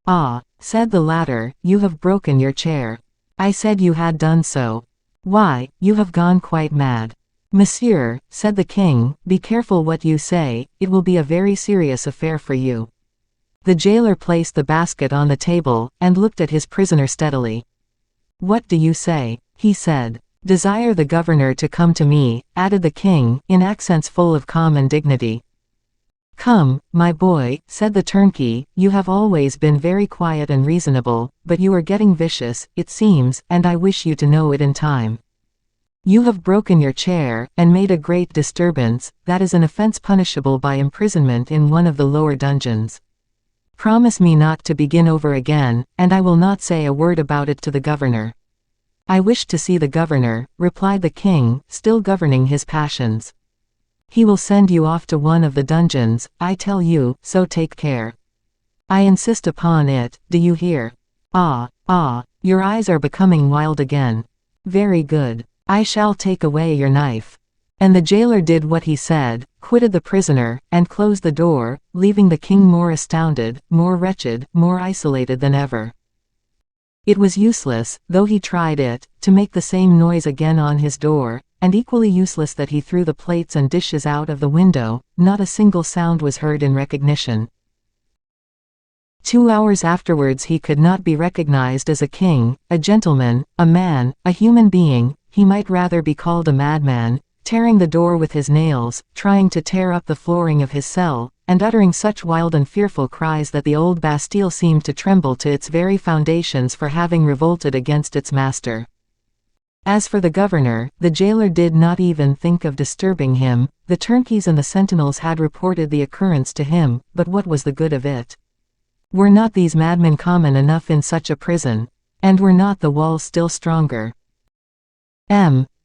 "Ah," said the latter, "you have broken your chair. I said you had done so. Why, you have gone quite mad." "Monsieur," said the king, "be careful what you say, it will be a very serious affair for you." The jailer placed the basket on the table, and looked at his prisoner steadily. "What do you say?" he said. "Desire the governor to come to me," added the king, in accents full of calm and dignity. "Come, my boy," said the turnkey, "you have always been very quiet and reasonable, but you are getting vicious, it seems, and I wish you to know it in time. You have broken your chair, and made a great disturbance, that is an offense punishable by imprisonment in one of the lower dungeons. Promise me not to begin over again, and I will not say a word about it to the governor." "I wish to see the governor," replied the king, still governing his passions. "He will send you off to one of the dungeons, I tell you, so take care. I insist upon it, do you hear? Ah, your eyes are becoming wild again. Very good. I shall take away your knife." And the jailer did what he said, quitted the prisoner, and closed the door, leaving the king more astounded, more wretched, more isolated than ever. It was useless, though he tried it, to make the same noise again on his door, and equally useless that he threw the plates and dishes out of the window, not a single sound was heard in recognition. 2 hours afterwards he could not be recognized as a king, a gentleman, a man, a human being, he might rather be called a madman, tearing the door with his nails, trying to tear up the flooring of his cell, and uttering such wild and fearful cries that the old Bastille seemed to tremble to its very foundations for having revolted against its master. As for the governor, the jailer did not even think of disturbing him. The turnkeys and the sentinels had reported the occurrence to him, but what was the good of it? Were not these madmen common enough in such a prison? And were not the walls still stronger?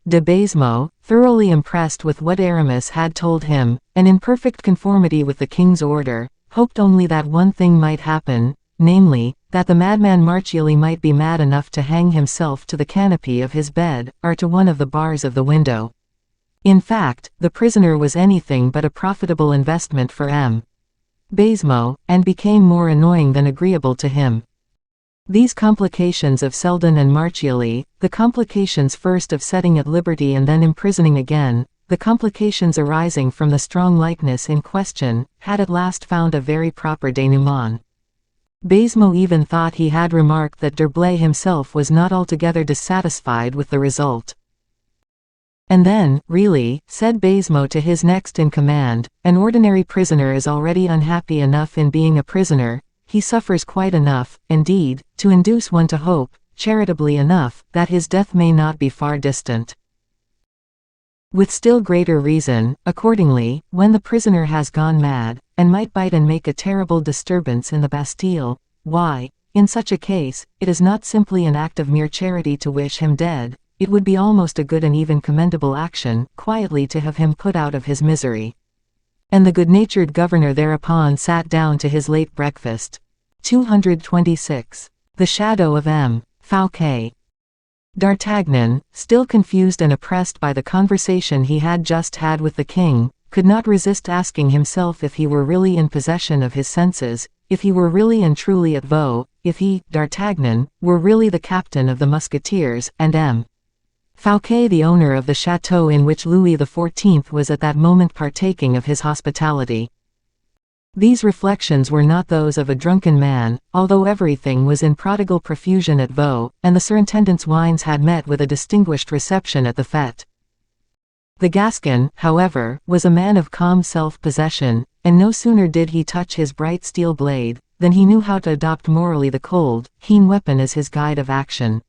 De Baisemeaux, thoroughly impressed with what Aramis had told him, and in perfect conformity with the king's order, hoped only that one thing might happen, namely, that the madman Marchiali might be mad enough to hang himself to the canopy of his bed, or to one of the bars of the window. In fact, the prisoner was anything but a profitable investment for Baisemeaux, and became more annoying than agreeable to him. These complications of Seldon and Marchiali, the complications first of setting at liberty and then imprisoning again, the complications arising from the strong likeness in question, had at last found a very proper denouement. Baisemeaux even thought he had remarked that D'Herblay himself was not altogether dissatisfied with the result. "And then, really," said Baisemeaux to his next in command, "an ordinary prisoner is already unhappy enough in being a prisoner. He suffers quite enough, indeed, to induce one to hope, charitably enough, that his death may not be far distant. With still greater reason, accordingly, when the prisoner has gone mad, and might bite and make a terrible disturbance in the Bastille, why, in such a case, it is not simply an act of mere charity to wish him dead, it would be almost a good and even commendable action, quietly to have him put out of his misery. And the good-natured governor thereupon sat down to his late breakfast. 226. The shadow of M. Fouquet. D'Artagnan, still confused and oppressed by the conversation he had just had with the king, could not resist asking himself if he were really in possession of his senses, if he were really and truly at Vaux, if he, D'Artagnan, were really the captain of the Musketeers, and M. Fouquet the owner of the chateau in which Louis XIV was at that moment partaking of his hospitality. These reflections were not those of a drunken man, although everything was in prodigal profusion at Vaux, and the surintendant's wines had met with a distinguished reception at the fête. The Gascon, however, was a man of calm self-possession, and no sooner did he touch his bright steel blade, than he knew how to adopt morally the cold, keen weapon as his guide of action.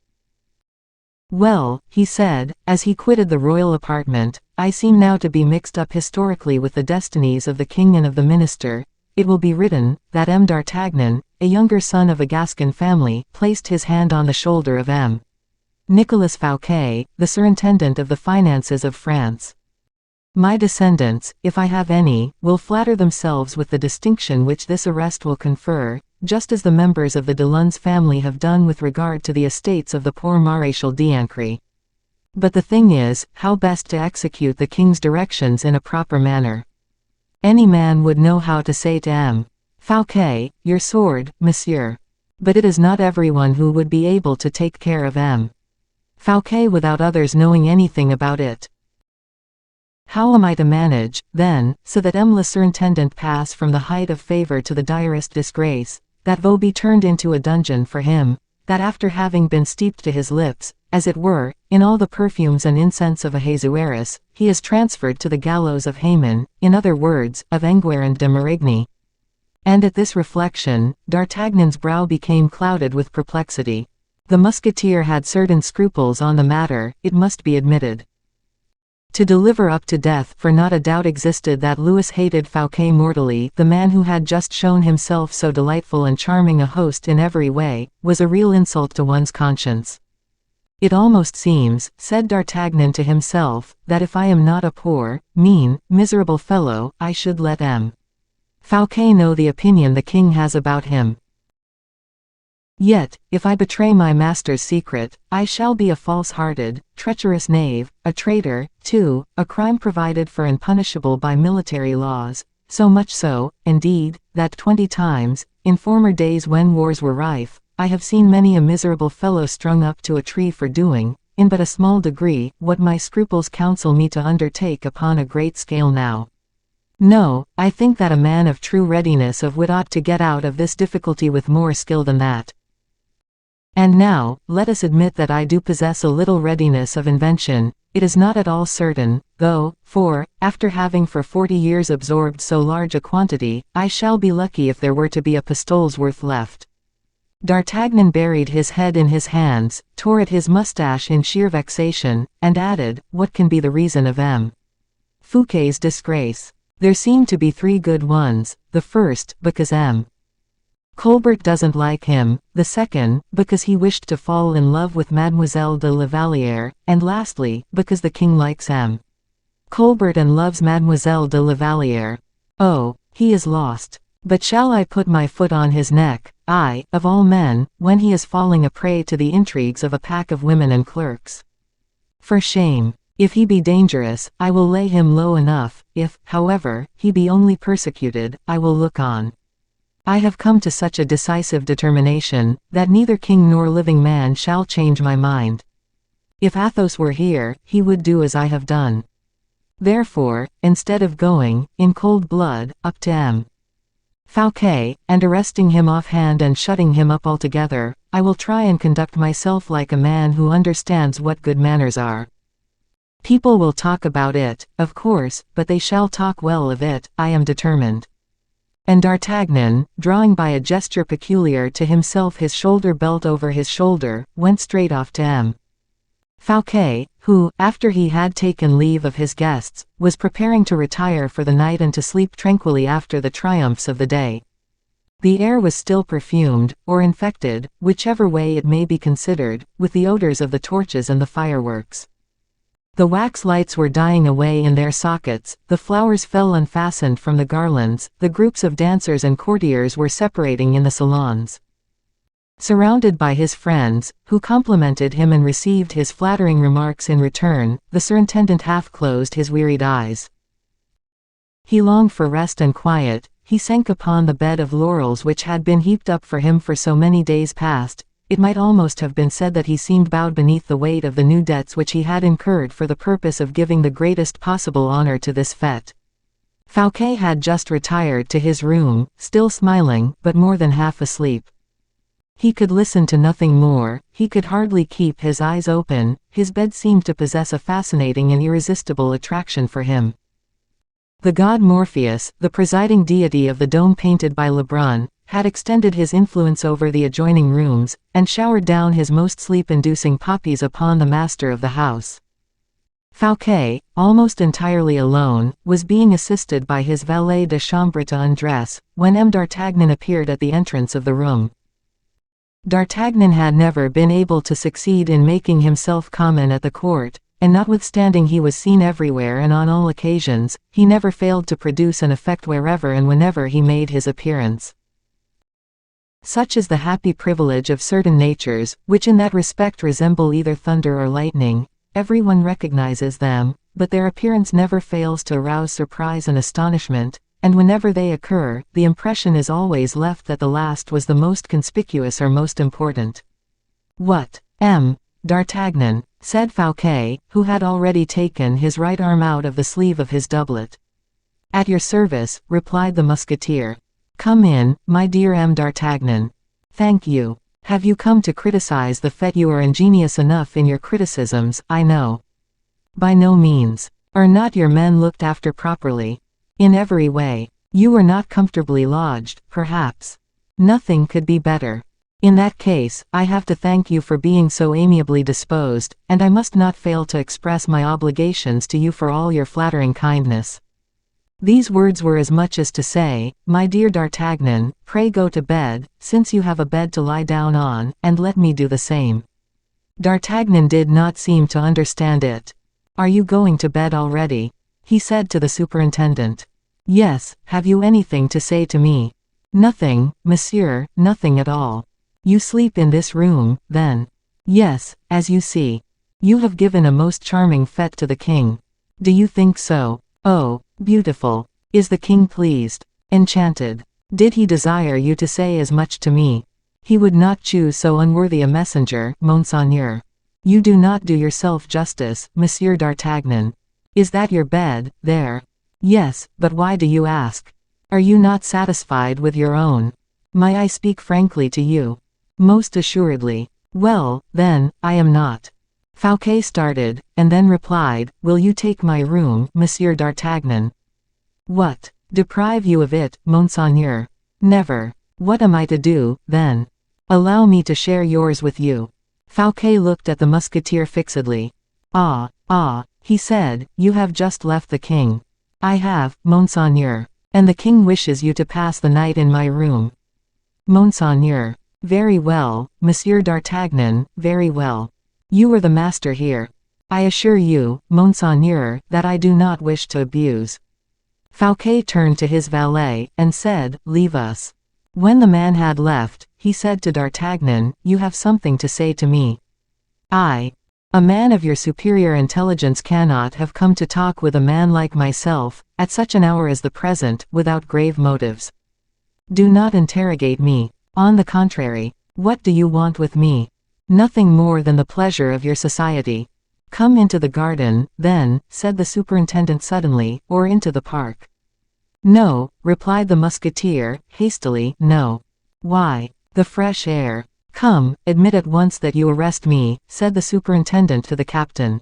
"Well," he said, as he quitted the royal apartment, "I seem now to be mixed up historically with the destinies of the king and of the minister. It will be written, that M. d'Artagnan, a younger son of a Gascon family, placed his hand on the shoulder of M. Nicolas Fouquet, the surintendant of the finances of France. My descendants, if I have any, will flatter themselves with the distinction which this arrest will confer, just as the members of the de Lund's family have done with regard to the estates of the poor Maréchal d'Ancre. But the thing is, how best to execute the king's directions in a proper manner. Any man would know how to say to M. Fouquet, your sword, monsieur. But it is not everyone who would be able to take care of M. Fouquet without others knowing anything about it. How am I to manage, then, so that M. le surintendant pass from the height of favor to the direst disgrace, that Vaux be turned into a dungeon for him, that after having been steeped to his lips, as it were, in all the perfumes and incense of Ahasuerus, he is transferred to the gallows of Haman, in other words, of Enguerrand de Marigny." And at this reflection, D'Artagnan's brow became clouded with perplexity. The musketeer had certain scruples on the matter, it must be admitted. To deliver up to death, for not a doubt existed that Louis hated Fouquet mortally, the man who had just shown himself so delightful and charming a host in every way, was a real insult to one's conscience. "It almost seems," said D'Artagnan to himself, "that if I am not a poor, mean, miserable fellow, I should let M. Fouquet know the opinion the king has about him. Yet, if I betray my master's secret, I shall be a false-hearted, treacherous knave, a traitor, too, a crime provided for and punishable by military laws, so much so, indeed, that 20 times, in former days when wars were rife, I have seen many a miserable fellow strung up to a tree for doing, in but a small degree, what my scruples counsel me to undertake upon a great scale now. No, I think that a man of true readiness of wit ought to get out of this difficulty with more skill than that. And now, let us admit that I do possess a little readiness of invention. It is not at all certain, though, for, after having for 40 years absorbed so large a quantity, I shall be lucky if there were to be a pistol's worth left." D'Artagnan buried his head in his hands, tore at his moustache in sheer vexation, and added, "What can be the reason of M. Fouquet's disgrace? There seem to be 3 good ones. The first, because M. Colbert doesn't like him, the second, because he wished to fall in love with Mademoiselle de la Vallière, and lastly, because the king likes M. Colbert and loves Mademoiselle de la Vallière. Oh, he is lost. But shall I put my foot on his neck, I, of all men, when he is falling a prey to the intrigues of a pack of women and clerks? For shame. If he be dangerous, I will lay him low enough. If, however, he be only persecuted, I will look on. I have come to such a decisive determination, that neither king nor living man shall change my mind. If Athos were here, he would do as I have done. Therefore, instead of going, in cold blood, up to M. Fouquet, and arresting him offhand and shutting him up altogether, I will try and conduct myself like a man who understands what good manners are. People will talk about it, of course, but they shall talk well of it, I am determined." And D'Artagnan, drawing by a gesture peculiar to himself his shoulder belt over his shoulder, went straight off to M. Fouquet, who, after he had taken leave of his guests, was preparing to retire for the night and to sleep tranquilly after the triumphs of the day. The air was still perfumed, or infected, whichever way it may be considered, with the odors of the torches and the fireworks. The wax lights were dying away in their sockets, the flowers fell unfastened from the garlands, the groups of dancers and courtiers were separating in the salons. Surrounded by his friends, who complimented him and received his flattering remarks in return, the surintendant half closed his wearied eyes. He longed for rest and quiet. He sank upon the bed of laurels which had been heaped up for him for so many days past. It might almost have been said that he seemed bowed beneath the weight of the new debts which he had incurred for the purpose of giving the greatest possible honor to this fête. Fouquet had just retired to his room, still smiling, but more than half asleep. He could listen to nothing more, he could hardly keep his eyes open, his bed seemed to possess a fascinating and irresistible attraction for him. The god Morpheus, the presiding deity of the dome painted by Lebrun, had extended his influence over the adjoining rooms, and showered down his most sleep-inducing poppies upon the master of the house. Fouquet, almost entirely alone, was being assisted by his valet de chambre to undress, when D'Artagnan appeared at the entrance of the room. D'Artagnan had never been able to succeed in making himself common at the court, and notwithstanding he was seen everywhere and on all occasions, he never failed to produce an effect wherever and whenever he made his appearance. Such is the happy privilege of certain natures, which in that respect resemble either thunder or lightning. Everyone recognizes them, but their appearance never fails to arouse surprise and astonishment, and whenever they occur, the impression is always left that the last was the most conspicuous or most important. "What, D'Artagnan," said Fouquet, who had already taken his right arm out of the sleeve of his doublet. "At your service," replied the musketeer. "Come in, my dear D'Artagnan." "Thank you. Have you come to criticize the fête? You are ingenious enough in your criticisms, I know." "By no means. Are not your men looked after properly?" "In every way. You were not comfortably lodged, perhaps." "Nothing could be better." "In that case, I have to thank you for being so amiably disposed, and I must not fail to express my obligations to you for all your flattering kindness." These words were as much as to say, "My dear D'Artagnan, pray go to bed, since you have a bed to lie down on, and let me do the same." D'Artagnan did not seem to understand it. "Are you going to bed already?" he said to the superintendent. "Yes, have you anything to say to me?" "Nothing, monsieur, nothing at all." "You sleep in this room, then?" "Yes, as you see." "You have given a most charming fête to the king." "Do you think so?" "Oh, beautiful. Is the king pleased?" "Enchanted." "Did he desire you to say as much to me?" "He would not choose so unworthy a messenger, monseigneur." "You do not do yourself justice, Monsieur d'Artagnan." "Is that your bed, there?" "Yes, but why do you ask? Are you not satisfied with your own?" "May I speak frankly to you?" "Most assuredly." "Well, then, I am not." Fouquet started, and then replied, "Will you take my room, Monsieur d'Artagnan?" "What? Deprive you of it, monseigneur? Never." "What am I to do, then?" "Allow me to share yours with you." Fouquet looked at the musketeer fixedly. Ah, he said, "you have just left the king." "I have, monseigneur. And the king wishes you to pass the night in my room." "Monseigneur." "Very well, Monsieur d'Artagnan, very well. You are the master here. I assure you, monseigneur, that I do not wish to abuse." Fouquet turned to his valet, and said, "Leave us." When the man had left, he said to D'Artagnan, "You have something to say to me." "I. A man of your superior intelligence cannot have come to talk with a man like myself, at such an hour as the present, without grave motives. Do not interrogate me. On the contrary. What do you want with me?" "Nothing more than the pleasure of your society." "Come into the garden, then," said the superintendent suddenly, "or into the park." "No," replied the musketeer, hastily, "no." "Why?" "The fresh air." "Come, admit at once that you arrest me," said the superintendent to the captain.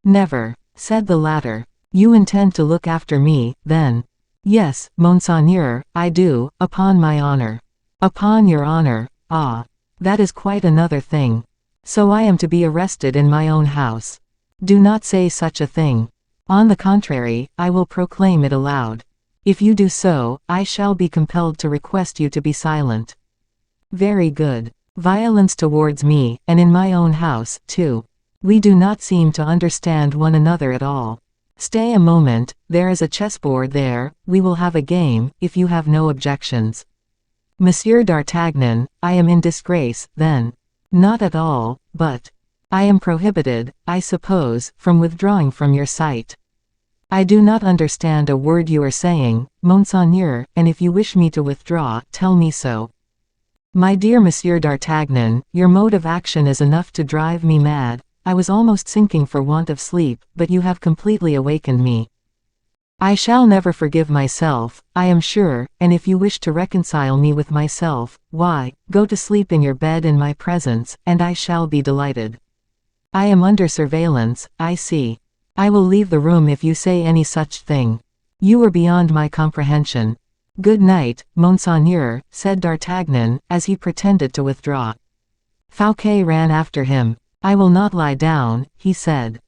"Never," said the latter. "You intend to look after me, then?" "Yes, monseigneur, I do, upon my honor." "Upon your honor? Ah. That is quite another thing. So I am to be arrested in my own house. Do not say such a thing. On the contrary, I will proclaim it aloud." If you do so, I shall be compelled to request you to be silent. Very good. Violence towards me, and in my own house, too. We do not seem to understand one another at all. Stay a moment, there is a chessboard there, we will have a game, if you have no objections. Monsieur d'Artagnan, I am in disgrace, then. Not at all, but I am prohibited, I suppose, from withdrawing from your sight. I do not understand a word you are saying, Monseigneur, and if you wish me to withdraw, tell me so. My dear Monsieur d'Artagnan, your mode of action is enough to drive me mad. I was almost sinking for want of sleep, but you have completely awakened me. I shall never forgive myself, I am sure, and if you wish to reconcile me with myself, why, go to sleep in your bed in my presence, and I shall be delighted. I am under surveillance, I see. I will leave the room if you say any such thing. You are beyond my comprehension. Good night, Monseigneur, said d'Artagnan, as he pretended to withdraw. Fouquet ran after him. I will not lie down, he said.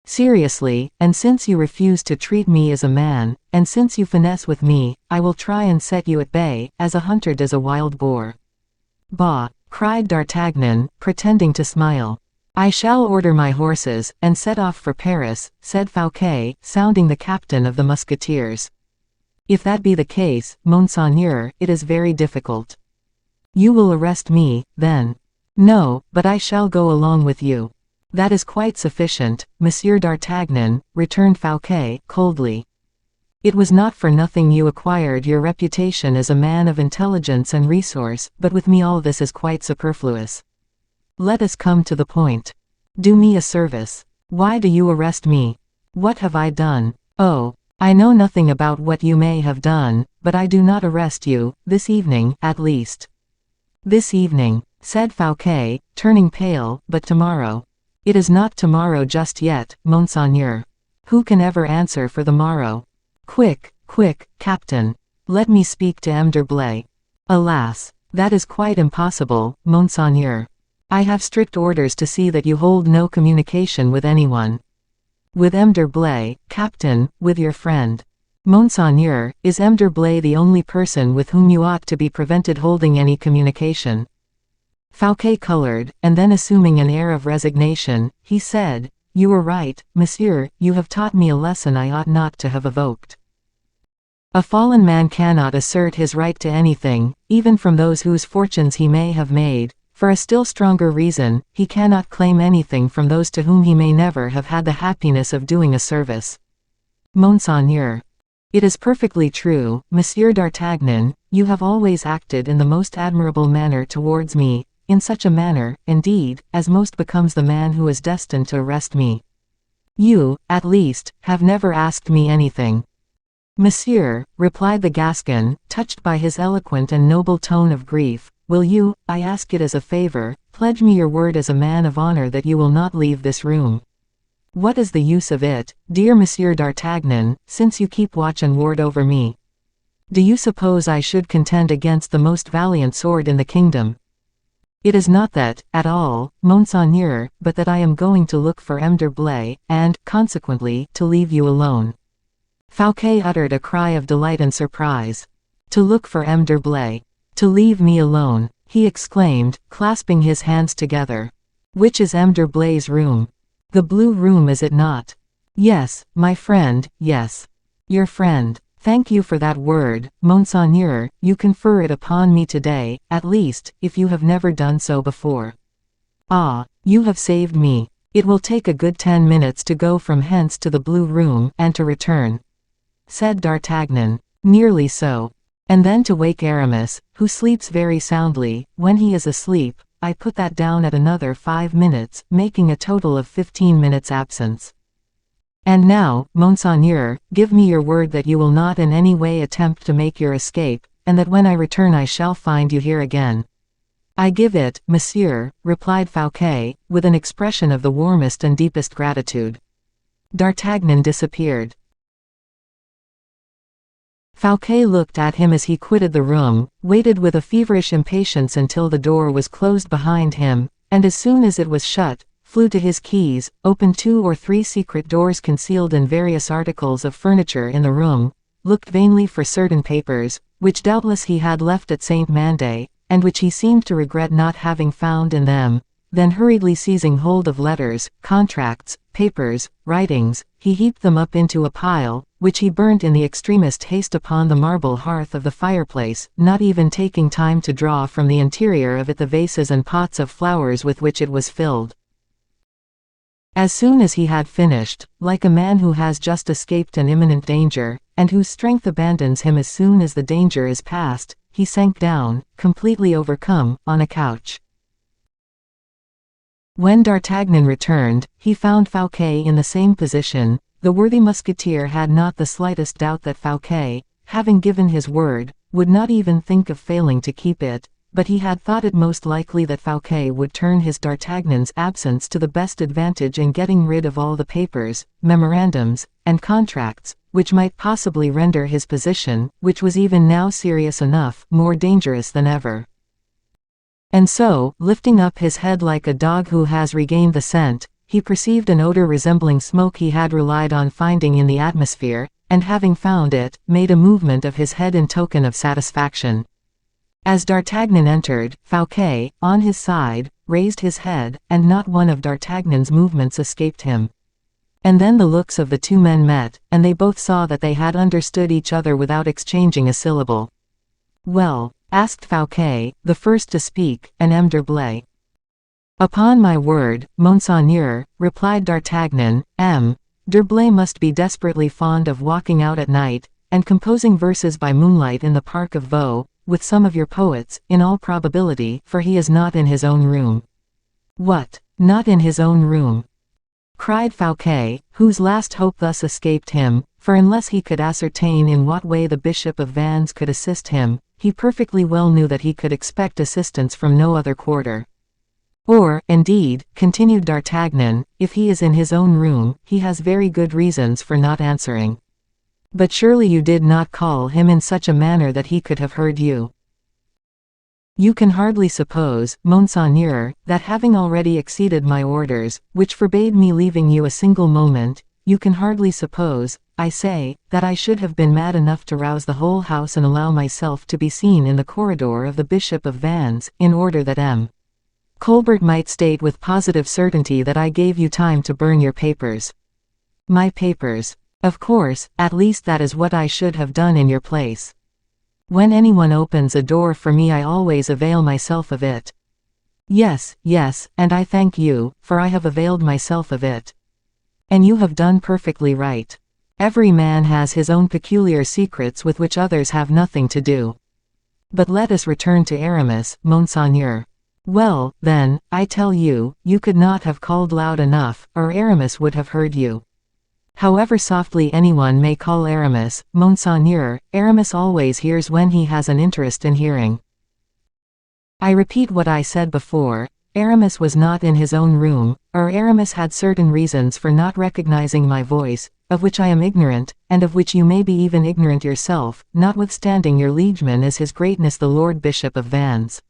Seriously, and since you refuse to treat me as a man, and since you finesse with me, I will try and set you at bay, as a hunter does a wild boar. Bah! Cried d'Artagnan, pretending to smile. I shall order my horses, and set off for Paris, said Fouquet, sounding the captain of the musketeers. If that be the case, Monseigneur, it is very difficult. You will arrest me, then. No, but I shall go along with you. That is quite sufficient, Monsieur d'Artagnan, returned Fouquet, coldly. It was not for nothing you acquired your reputation as a man of intelligence and resource, but with me all this is quite superfluous. Let us come to the point. Do me a service. Why do you arrest me? What have I done? Oh, I know nothing about what you may have done, but I do not arrest you, this evening, at least. This evening, said Fouquet, turning pale, but tomorrow. It is not tomorrow just yet, Monseigneur. Who can ever answer for the morrow? Quick, quick, Captain. Let me speak to M. d'Herblay. Alas, that is quite impossible, Monseigneur. I have strict orders to see that you hold no communication with anyone. With M. d'Herblay, Captain, with your friend. Monseigneur, is M. d'Herblay the only person with whom you ought to be prevented holding any communication? Fouquet colored, and then assuming an air of resignation, he said, You are right, monsieur, you have taught me a lesson I ought not to have evoked. A fallen man cannot assert his right to anything, even from those whose fortunes he may have made. For a still stronger reason, he cannot claim anything from those to whom he may never have had the happiness of doing a service. Monseigneur. It is perfectly true, Monsieur d'Artagnan, you have always acted in the most admirable manner towards me, in such a manner, indeed, as most becomes the man who is destined to arrest me. You, at least, have never asked me anything. Monsieur, replied the Gascon, touched by his eloquent and noble tone of grief, will you, I ask it as a favor, pledge me your word as a man of honor that you will not leave this room? What is the use of it, dear Monsieur d'Artagnan, since you keep watch and ward over me? Do you suppose I should contend against the most valiant sword in the kingdom? It is not that, at all, Monseigneur, but that I am going to look for M. d'Herblay, and, consequently, to leave you alone. Fouquet uttered a cry of delight and surprise. To look for M. d'Herblay. To leave me alone, he exclaimed, clasping his hands together. Which is M. d'Herblay's room? The blue room, is it not? Yes, my friend, yes. Your friend. Thank you for that word, Monseigneur, you confer it upon me today, at least, if you have never done so before. Ah, you have saved me. It will take a good 10 minutes to go from hence to the blue room, and to return. Said d'Artagnan. Nearly so. And then to wake Aramis, who sleeps very soundly, when he is asleep, I put that down at another 5 minutes, making a total of 15 minutes absence. And now, Monseigneur, give me your word that you will not in any way attempt to make your escape, and that when I return I shall find you here again. I give it, monsieur, replied Fouquet, with an expression of the warmest and deepest gratitude. D'Artagnan disappeared. Fouquet looked at him as he quitted the room, waited with a feverish impatience until the door was closed behind him, and as soon as it was shut, flew to his keys, opened 2 or 3 secret doors concealed in various articles of furniture in the room, looked vainly for certain papers, which doubtless he had left at Saint Mandé, and which he seemed to regret not having found in them. Then hurriedly seizing hold of letters, contracts, papers, writings, he heaped them up into a pile, which he burnt in the extremest haste upon the marble hearth of the fireplace, not even taking time to draw from the interior of it the vases and pots of flowers with which it was filled. As soon as he had finished, like a man who has just escaped an imminent danger, and whose strength abandons him as soon as the danger is past, he sank down, completely overcome, on a couch. When D'Artagnan returned, he found Fouquet in the same position. The worthy musketeer had not the slightest doubt that Fouquet, having given his word, would not even think of failing to keep it, but he had thought it most likely that Fouquet would turn his D'Artagnan's absence to the best advantage in getting rid of all the papers, memorandums, and contracts, which might possibly render his position, which was even now serious enough, more dangerous than ever. And so, lifting up his head like a dog who has regained the scent, he perceived an odor resembling smoke he had relied on finding in the atmosphere, and having found it, made a movement of his head in token of satisfaction. As D'Artagnan entered, Fouquet, on his side, raised his head, and not one of D'Artagnan's movements escaped him. And then the looks of the two men met, and they both saw that they had understood each other without exchanging a syllable. "Well?" asked Fouquet, the first to speak, and M. d'Herblay. "Upon my word, Monseigneur," replied D'Artagnan, "M. d'Herblay must be desperately fond of walking out at night, and composing verses by moonlight in the Park of Vaux, with some of your poets, in all probability, for he is not in his own room." "What, not in his own room?" cried Fouquet, whose last hope thus escaped him, for unless he could ascertain in what way the Bishop of Vannes could assist him, he perfectly well knew that he could expect assistance from no other quarter. "Or, indeed," continued D'Artagnan, "if he is in his own room, he has very good reasons for not answering. But surely you did not call him in such a manner that he could have heard you. You can hardly suppose, Monseigneur, that having already exceeded my orders, which forbade me leaving you a single moment, you can hardly suppose, I say, that I should have been mad enough to rouse the whole house and allow myself to be seen in the corridor of the Bishop of Vannes, in order that M. Colbert might state with positive certainty that I gave you time to burn your papers." "My papers. Of course, at least that is what I should have done in your place. When anyone opens a door for me I always avail myself of it." "Yes, yes, and I thank you, for I have availed myself of it. And you have done perfectly right. Every man has his own peculiar secrets with which others have nothing to do. But let us return to Aramis, Monseigneur. Well, then, I tell you, you could not have called loud enough, or Aramis would have heard you. However softly anyone may call Aramis, Monseigneur, Aramis always hears when he has an interest in hearing. I repeat what I said before, Aramis was not in his own room, or Aramis had certain reasons for not recognizing my voice, of which I am ignorant, and of which you may be even ignorant yourself, notwithstanding your liegeman is his greatness the Lord Bishop of Vannes."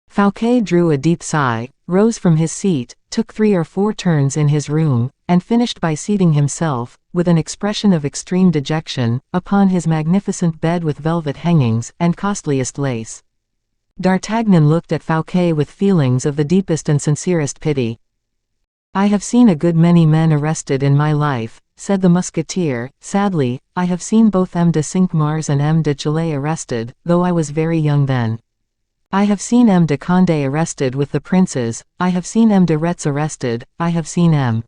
Fouquet drew a deep sigh, rose from his seat, took 3 or 4 turns in his room, and finished by seating himself, with an expression of extreme dejection, upon his magnificent bed with velvet hangings, and costliest lace. D'Artagnan looked at Fouquet with feelings of the deepest and sincerest pity. "I have seen a good many men arrested in my life," said the musketeer, sadly. "I have seen both M. de Cinq-Mars and M. de Chalais arrested, though I was very young then. I have seen M. de Condé arrested with the princes, I have seen M. de Retz arrested, I have seen M.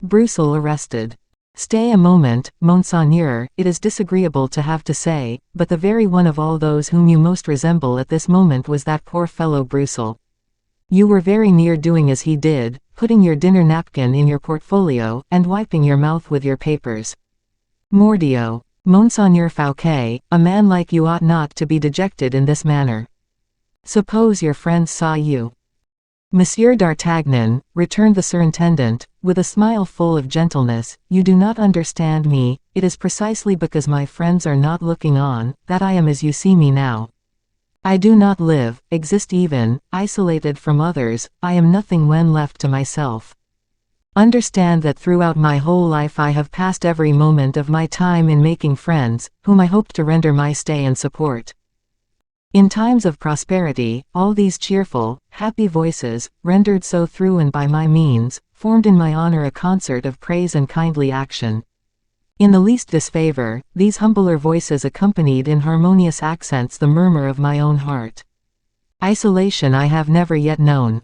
Broussel arrested. Stay a moment, Monseigneur, it is disagreeable to have to say, but the very one of all those whom you most resemble at this moment was that poor fellow Broussel. You were very near doing as he did, putting your dinner napkin in your portfolio, and wiping your mouth with your papers. Mordioux! Monseigneur Fouquet, a man like you ought not to be dejected in this manner. Suppose your friends saw you." "Monsieur d'Artagnan," returned the surintendant, with a smile full of gentleness, "you do not understand me. It is precisely because my friends are not looking on, that I am as you see me now. I do not live, exist even, isolated from others, I am nothing when left to myself. Understand that throughout my whole life I have passed every moment of my time in making friends, whom I hoped to render my stay and support. In times of prosperity, all these cheerful, happy voices, rendered so through and by my means, formed in my honor a concert of praise and kindly action. In the least disfavor, these humbler voices accompanied in harmonious accents the murmur of my own heart. Isolation I have never yet known.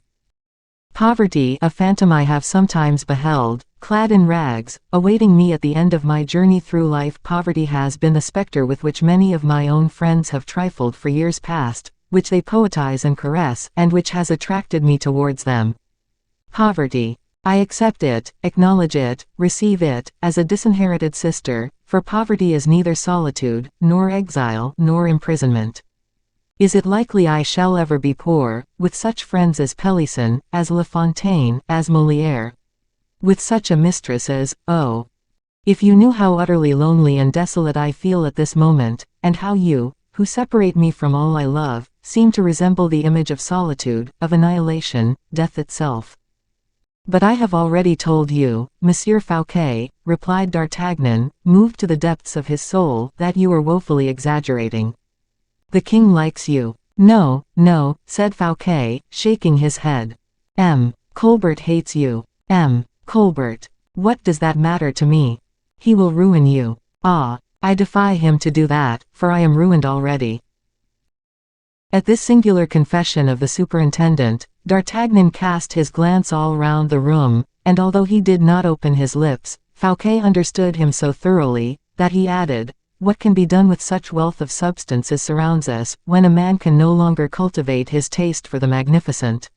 Poverty, a phantom I have sometimes beheld, clad in rags, awaiting me at the end of my journey through life. Poverty has been the spectre with which many of my own friends have trifled for years past, which they poetize and caress, and which has attracted me towards them. Poverty. I accept it, acknowledge it, receive it, as a disinherited sister, for poverty is neither solitude, nor exile, nor imprisonment. Is it likely I shall ever be poor, with such friends as Pelisson, as La Fontaine, as Molière? With such a mistress as, oh! If you knew how utterly lonely and desolate I feel at this moment, and how you, who separate me from all I love, seem to resemble the image of solitude, of annihilation, death itself. But I have already told you, Monsieur Fouquet, replied D'Artagnan, moved to the depths of his soul, that you are woefully exaggerating. The king likes you. No, no, said Fouquet, shaking his head. Colbert hates you. Colbert. What does that matter to me? He will ruin you. Ah, I defy him to do that, for I am ruined already. At this singular confession of the superintendent, D'Artagnan cast his glance all round the room, and although he did not open his lips, Fouquet understood him so thoroughly, that he added, "What can be done with such wealth of substance as surrounds us, when a man can no longer cultivate his taste for the magnificent?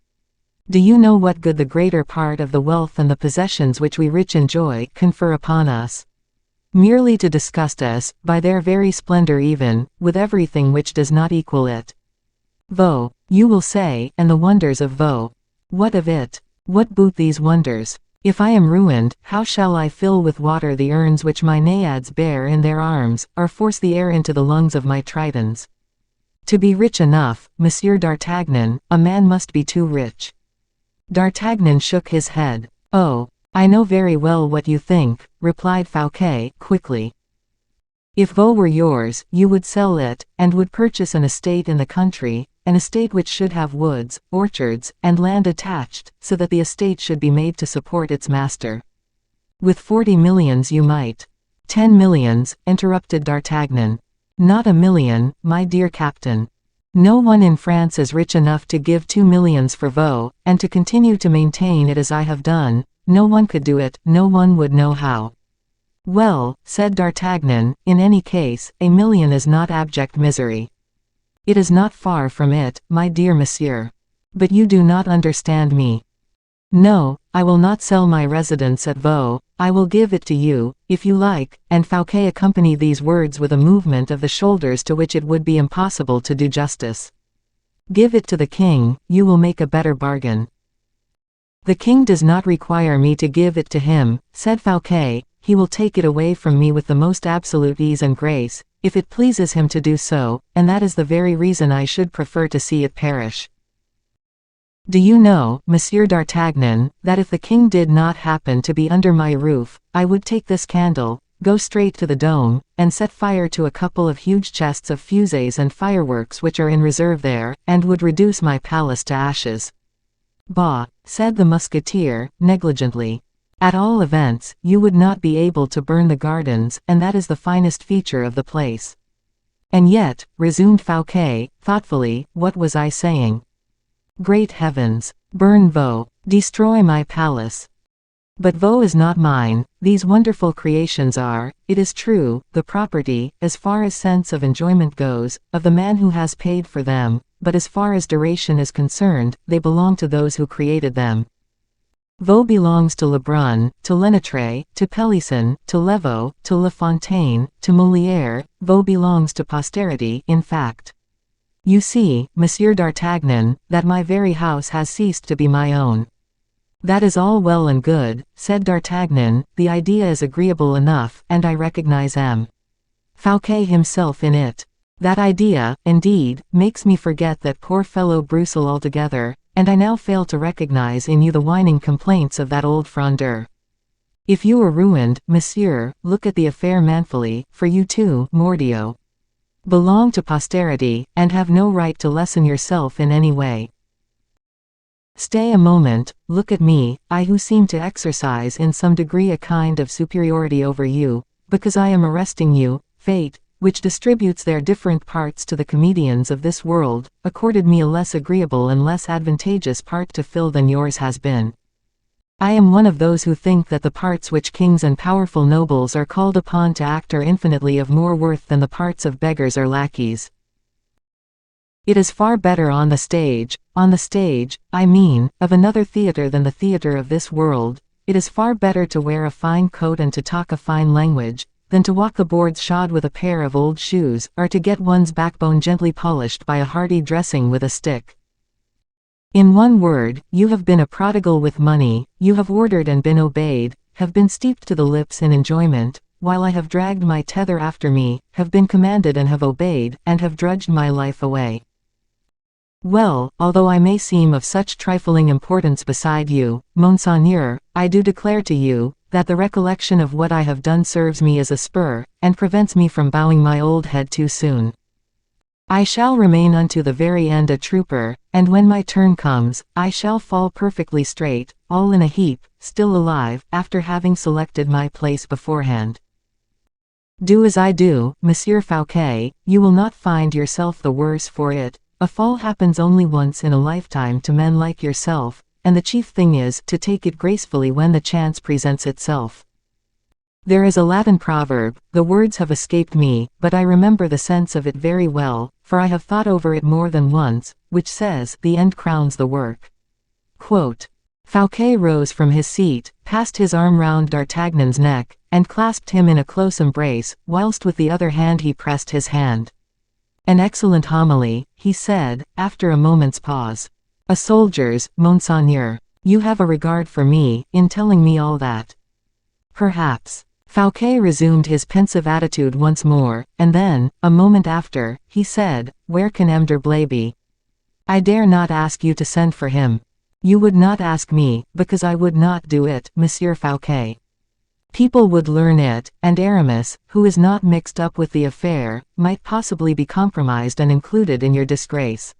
Do you know what good the greater part of the wealth and the possessions which we rich enjoy confer upon us? Merely to disgust us, by their very splendor even, with everything which does not equal it. Vaux, you will say, and the wonders of Vaux. What of it? What boot these wonders? If I am ruined, how shall I fill with water the urns which my naiads bear in their arms, or force the air into the lungs of my tritons? To be rich enough, Monsieur d'Artagnan, a man must be too rich." D'Artagnan shook his head. "Oh, I know very well what you think," replied Fouquet, quickly. "If Vaux were yours, you would sell it, and would purchase an estate in the country, an estate which should have woods, orchards, and land attached, so that the estate should be made to support its master. With 40 millions you might—" "10 millions, interrupted D'Artagnan. "Not a million, my dear captain. No one in France is rich enough to give 2 millions for Vaux, and to continue to maintain it as I have done. No one could do it, no one would know how." "Well," said D'Artagnan, "in any case, 1 million is not abject misery." "It is not far from it, my dear monsieur. But you do not understand me. No, I will not sell my residence at Vaux, I will give it to you, if you like," and Fouquet accompanied these words with a movement of the shoulders to which it would be impossible to do justice. "Give it to the king, you will make a better bargain." "The king does not require me to give it to him," said Fouquet, "he will take it away from me with the most absolute ease and grace, if it pleases him to do so, and that is the very reason I should prefer to see it perish. Do you know, Monsieur d'Artagnan, that if the king did not happen to be under my roof, I would take this candle, go straight to the dome, and set fire to a couple of huge chests of fusées and fireworks which are in reserve there, and would reduce my palace to ashes." "Bah," said the musketeer, negligently. "At all events, you would not be able to burn the gardens, and that is the finest feature of the place." "And yet," resumed Fouquet, thoughtfully, "what was I saying? Great heavens! Burn Vaux! Destroy my palace! But Vaux is not mine, these wonderful creations are, it is true, the property, as far as sense of enjoyment goes, of the man who has paid for them, but as far as duration is concerned, they belong to those who created them. Vaux belongs to Lebrun, to Lenaitre, to Pelisson, to Levaux, to La Fontaine, to Molière. Vaux belongs to posterity, in fact. You see, Monsieur d'Artagnan, that my very house has ceased to be my own." "That is all well and good," said D'Artagnan, "the idea is agreeable enough, and I recognize M. Fouquet himself in it. That idea, indeed, makes me forget that poor fellow Broussel altogether, and I now fail to recognize in you the whining complaints of that old frondeur. If you are ruined, monsieur, look at the affair manfully, for you too, mordio, belong to posterity, and have no right to lessen yourself in any way. Stay a moment, look at me, I who seem to exercise in some degree a kind of superiority over you, because I am arresting you. Fate, which distributes their different parts to the comedians of this world, accorded me a less agreeable and less advantageous part to fill than yours has been. I am one of those who think that the parts which kings and powerful nobles are called upon to act are infinitely of more worth than the parts of beggars or lackeys. It is far better on the stage, I mean, of another theatre than the theatre of this world. It is far better to wear a fine coat and to talk a fine language, than to walk the boards shod with a pair of old shoes, or to get one's backbone gently polished by a hearty dressing with a stick. In one word, you have been a prodigal with money, you have ordered and been obeyed, have been steeped to the lips in enjoyment, while I have dragged my tether after me, have been commanded and have obeyed, and have drudged my life away. Well, although I may seem of such trifling importance beside you, monseigneur, I do declare to you, that the recollection of what I have done serves me as a spur, and prevents me from bowing my old head too soon. I shall remain unto the very end a trooper, and when my turn comes, I shall fall perfectly straight, all in a heap, still alive, after having selected my place beforehand. Do as I do, Monsieur Fouquet, you will not find yourself the worse for it. A fall happens only once in a lifetime to men like yourself, and the chief thing is to take it gracefully when the chance presents itself. There is a Latin proverb, the words have escaped me, but I remember the sense of it very well, for I have thought over it more than once, which says, the end crowns the work. Quote. Fouquet rose from his seat, passed his arm round D'Artagnan's neck, and clasped him in a close embrace, whilst with the other hand he pressed his hand. An excellent homily, he said, after a moment's pause. A soldier's, monseigneur. You have a regard for me, in telling me all that. Perhaps. Fouquet resumed his pensive attitude once more, and then, a moment after, he said, Where can M. d'Herblay be? I dare not ask you to send for him. You would not ask me, because I would not do it, Monsieur Fouquet. People would learn it, and Aramis, who is not mixed up with the affair, might possibly be compromised and included in your disgrace.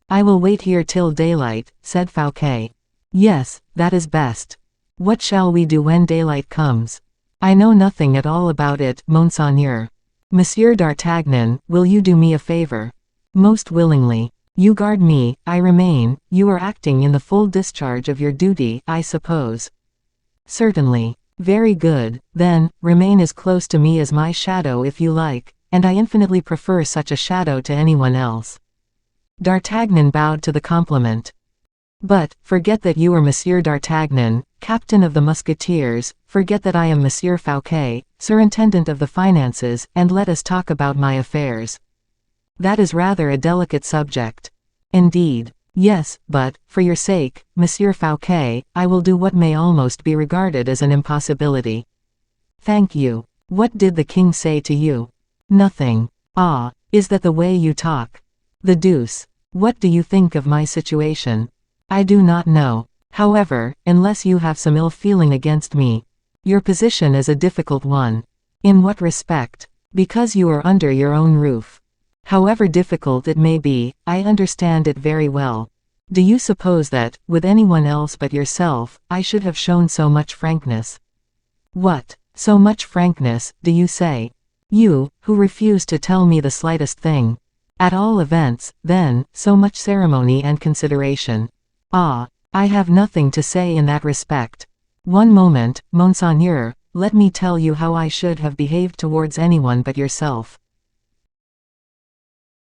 I will wait here till daylight, said Fouquet. Yes, that is best. What shall we do when daylight comes? I know nothing at all about it, monseigneur. Monsieur d'Artagnan, will you do me a favor? Most willingly. You guard me, I remain. You are acting in the full discharge of your duty, I suppose. Certainly. Very good, then, remain as close to me as my shadow if you like, and I infinitely prefer such a shadow to anyone else. D'Artagnan bowed to the compliment. But, forget that you are Monsieur d'Artagnan, captain of the musketeers, forget that I am Monsieur Fouquet, surintendant of the finances, and let us talk about my affairs. That is rather a delicate subject. Indeed. Yes, but, for your sake, Monsieur Fouquet, I will do what may almost be regarded as an impossibility. Thank you. What did the king say to you? Nothing. Ah, is that the way you talk? The deuce. What do you think of my situation? I do not know. However, unless you have some ill feeling against me. Your position is a difficult one. In what respect? Because you are under your own roof. However difficult it may be, I understand it very well. Do you suppose that, with anyone else but yourself, I should have shown so much frankness? What, so much frankness, do you say? You, who refused to tell me the slightest thing. At all events, then, so much ceremony and consideration. Ah, I have nothing to say in that respect. One moment, monseigneur, let me tell you how I should have behaved towards anyone but yourself.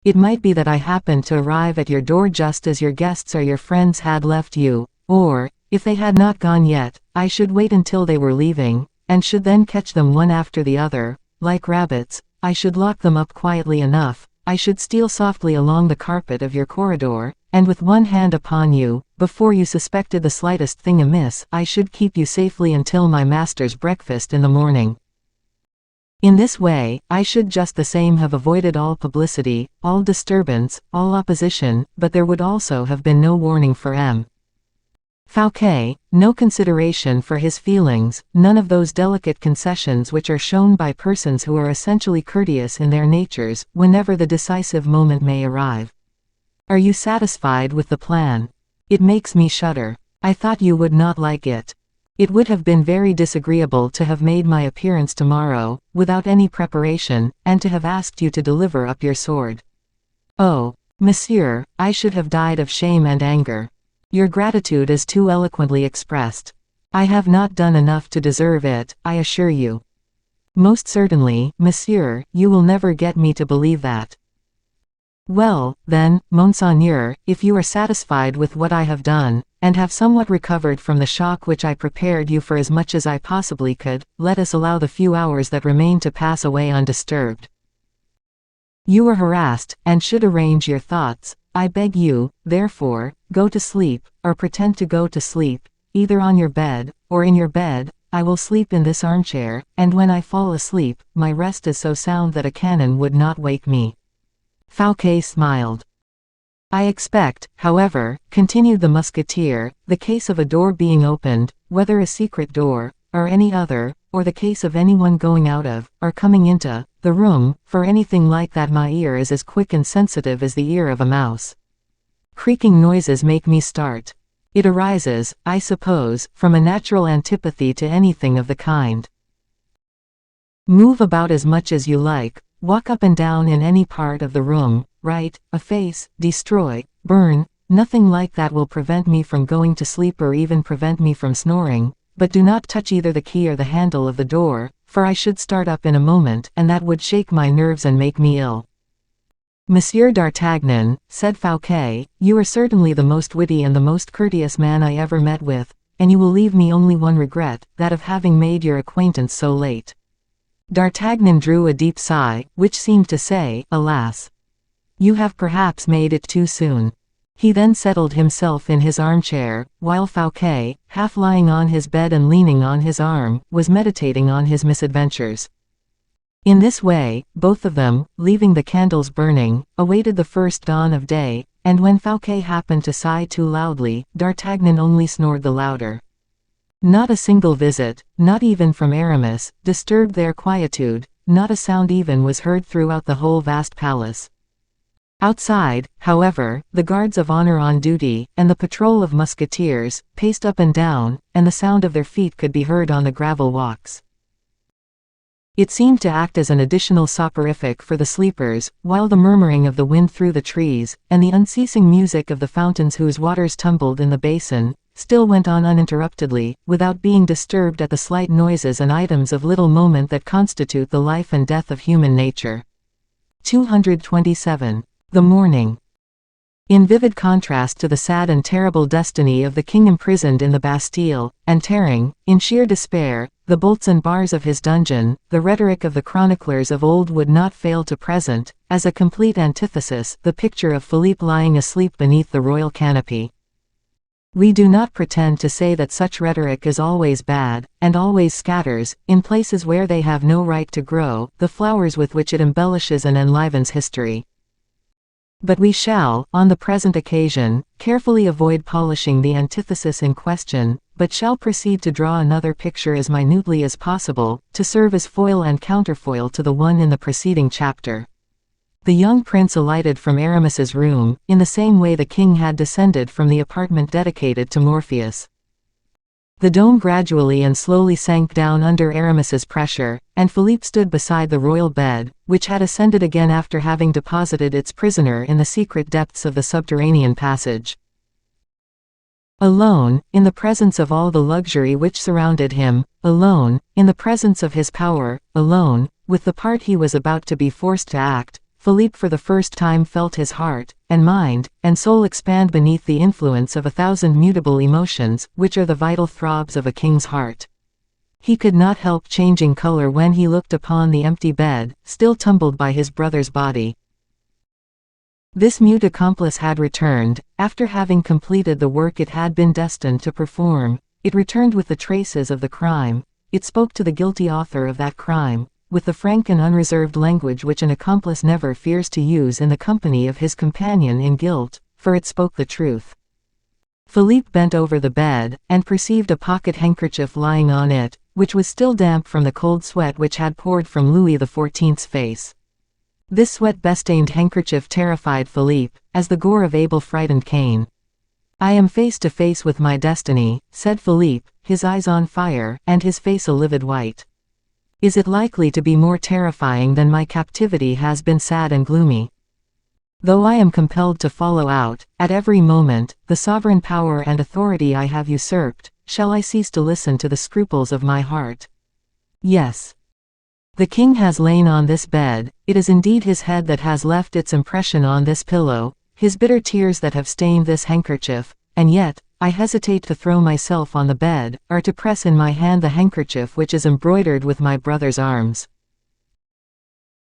It might be that I happened to arrive at your door just as your guests or your friends had left you, or, if they had not gone yet, I should wait until they were leaving, and should then catch them one after the other, like rabbits. I should lock them up quietly enough, I should steal softly along the carpet of your corridor, and with one hand upon you, before you suspected the slightest thing amiss, I should keep you safely until my master's breakfast in the morning. In this way, I should just the same have avoided all publicity, all disturbance, all opposition, but there would also have been no warning for M. Fouquet, no consideration for his feelings, none of those delicate concessions which are shown by persons who are essentially courteous in their natures, whenever the decisive moment may arrive. Are you satisfied with the plan? It makes me shudder. I thought you would not like it. It would have been very disagreeable to have made my appearance tomorrow, without any preparation, and to have asked you to deliver up your sword. Oh, monsieur, I should have died of shame and anger. Your gratitude is too eloquently expressed. I have not done enough to deserve it, I assure you. Most certainly, monsieur, you will never get me to believe that. Well, then, monseigneur, if you are satisfied with what I have done, and have somewhat recovered from the shock which I prepared you for as much as I possibly could, let us allow the few hours that remain to pass away undisturbed. You are harassed, and should arrange your thoughts. I beg you, therefore, go to sleep, or pretend to go to sleep, either on your bed, or in your bed. I will sleep in this armchair, and when I fall asleep, my rest is so sound that a cannon would not wake me. Fouquet smiled. I expect, however, continued the Musketeer, the case of a door being opened, whether a secret door, or any other, or the case of anyone going out of, or coming into, the room, for anything like that my ear is as quick and sensitive as the ear of a mouse. Creaking noises make me start. It arises, I suppose, from a natural antipathy to anything of the kind. Move about as much as you like, walk up and down in any part of the room, write, efface, destroy, burn, nothing like that will prevent me from going to sleep or even prevent me from snoring, but do not touch either the key or the handle of the door, for I should start up in a moment, and that would shake my nerves and make me ill. Monsieur d'Artagnan, said Fouquet, you are certainly the most witty and the most courteous man I ever met with, and you will leave me only one regret, that of having made your acquaintance so late. D'Artagnan drew a deep sigh, which seemed to say, alas! You have perhaps made it too soon. He then settled himself in his armchair, while Fouquet, half lying on his bed and leaning on his arm, was meditating on his misadventures. In this way, both of them, leaving the candles burning, awaited the first dawn of day, and when Fouquet happened to sigh too loudly, D'Artagnan only snored the louder. Not a single visit, not even from Aramis, disturbed their quietude, not a sound even was heard throughout the whole vast palace. Outside, however, the guards of honor on duty, and the patrol of musketeers, paced up and down, and the sound of their feet could be heard on the gravel walks. It seemed to act as an additional soporific for the sleepers, while the murmuring of the wind through the trees, and the unceasing music of the fountains whose waters tumbled in the basin, still went on uninterruptedly, without being disturbed at the slight noises and items of little moment that constitute the life and death of human nature. 227. The morning. In vivid contrast to the sad and terrible destiny of the king imprisoned in the Bastille, and tearing, in sheer despair, the bolts and bars of his dungeon, the rhetoric of the chroniclers of old would not fail to present, as a complete antithesis, the picture of Philippe lying asleep beneath the royal canopy. We do not pretend to say that such rhetoric is always bad, and always scatters, in places where they have no right to grow, the flowers with which it embellishes and enlivens history. But we shall, on the present occasion, carefully avoid polishing the antithesis in question, but shall proceed to draw another picture as minutely as possible, to serve as foil and counterfoil to the one in the preceding chapter. The young prince alighted from Aramis's room, in the same way the king had descended from the apartment dedicated to Morpheus. The dome gradually and slowly sank down under Aramis's pressure, and Philippe stood beside the royal bed, which had ascended again after having deposited its prisoner in the secret depths of the subterranean passage. Alone, in the presence of all the luxury which surrounded him, alone, in the presence of his power, alone, with the part he was about to be forced to act, Philippe for the first time felt his heart, and mind, and soul expand beneath the influence of 1,000 mutable emotions, which are the vital throbs of a king's heart. He could not help changing color when he looked upon the empty bed, still tumbled by his brother's body. This mute accomplice had returned, after having completed the work it had been destined to perform. It returned with the traces of the crime. It spoke to the guilty author of that crime, with the frank and unreserved language which an accomplice never fears to use in the company of his companion in guilt, for it spoke the truth. Philippe bent over the bed, and perceived a pocket handkerchief lying on it, which was still damp from the cold sweat which had poured from Louis XIV's face. This sweat-bestained handkerchief terrified Philippe, as the gore of Abel frightened Cain. "I am face to face with my destiny," said Philippe, his eyes on fire, and his face a livid white. "Is it likely to be more terrifying than my captivity has been sad and gloomy? Though I am compelled to follow out, at every moment, the sovereign power and authority I have usurped, shall I cease to listen to the scruples of my heart? Yes. The king has lain on this bed, it is indeed his head that has left its impression on this pillow, his bitter tears that have stained this handkerchief, and yet, I hesitate to throw myself on the bed, or to press in my hand the handkerchief which is embroidered with my brother's arms.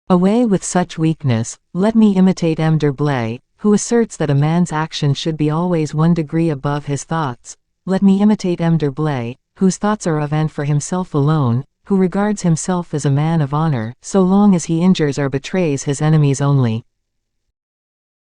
Away with such weakness, let me imitate M. d'Herblay, who asserts that a man's action should be always 1 degree above his thoughts. Let me imitate M. d'Herblay, whose thoughts are of and for himself alone, who regards himself as a man of honor, so long as he injures or betrays his enemies only.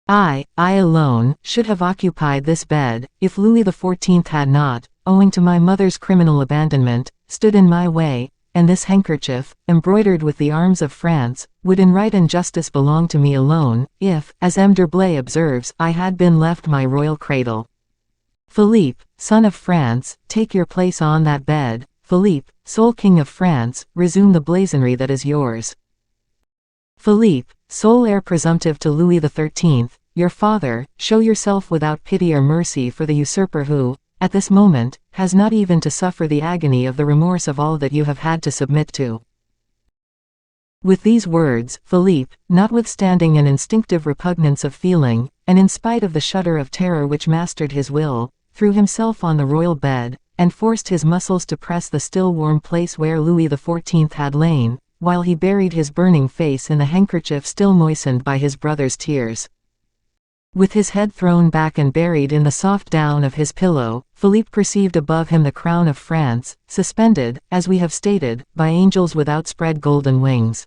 I alone, should have occupied this bed, if Louis XIV had not, owing to my mother's criminal abandonment, stood in my way, and this handkerchief, embroidered with the arms of France, would in right and justice belong to me alone, if, as M. d'Herblay observes, I had been left my royal cradle. Philippe, son of France, take your place on that bed. Philippe, sole king of France, resume the blazonry that is yours. Philippe, sole heir presumptive to Louis XIII, your father, show yourself without pity or mercy for the usurper who, at this moment, has not even to suffer the agony of the remorse of all that you have had to submit to." With these words, Philippe, notwithstanding an instinctive repugnance of feeling, and in spite of the shudder of terror which mastered his will, threw himself on the royal bed, and forced his muscles to press the still warm place where Louis XIV had lain, while he buried his burning face in the handkerchief still moistened by his brother's tears. With his head thrown back and buried in the soft down of his pillow, Philippe perceived above him the crown of France, suspended, as we have stated, by angels with outspread golden wings.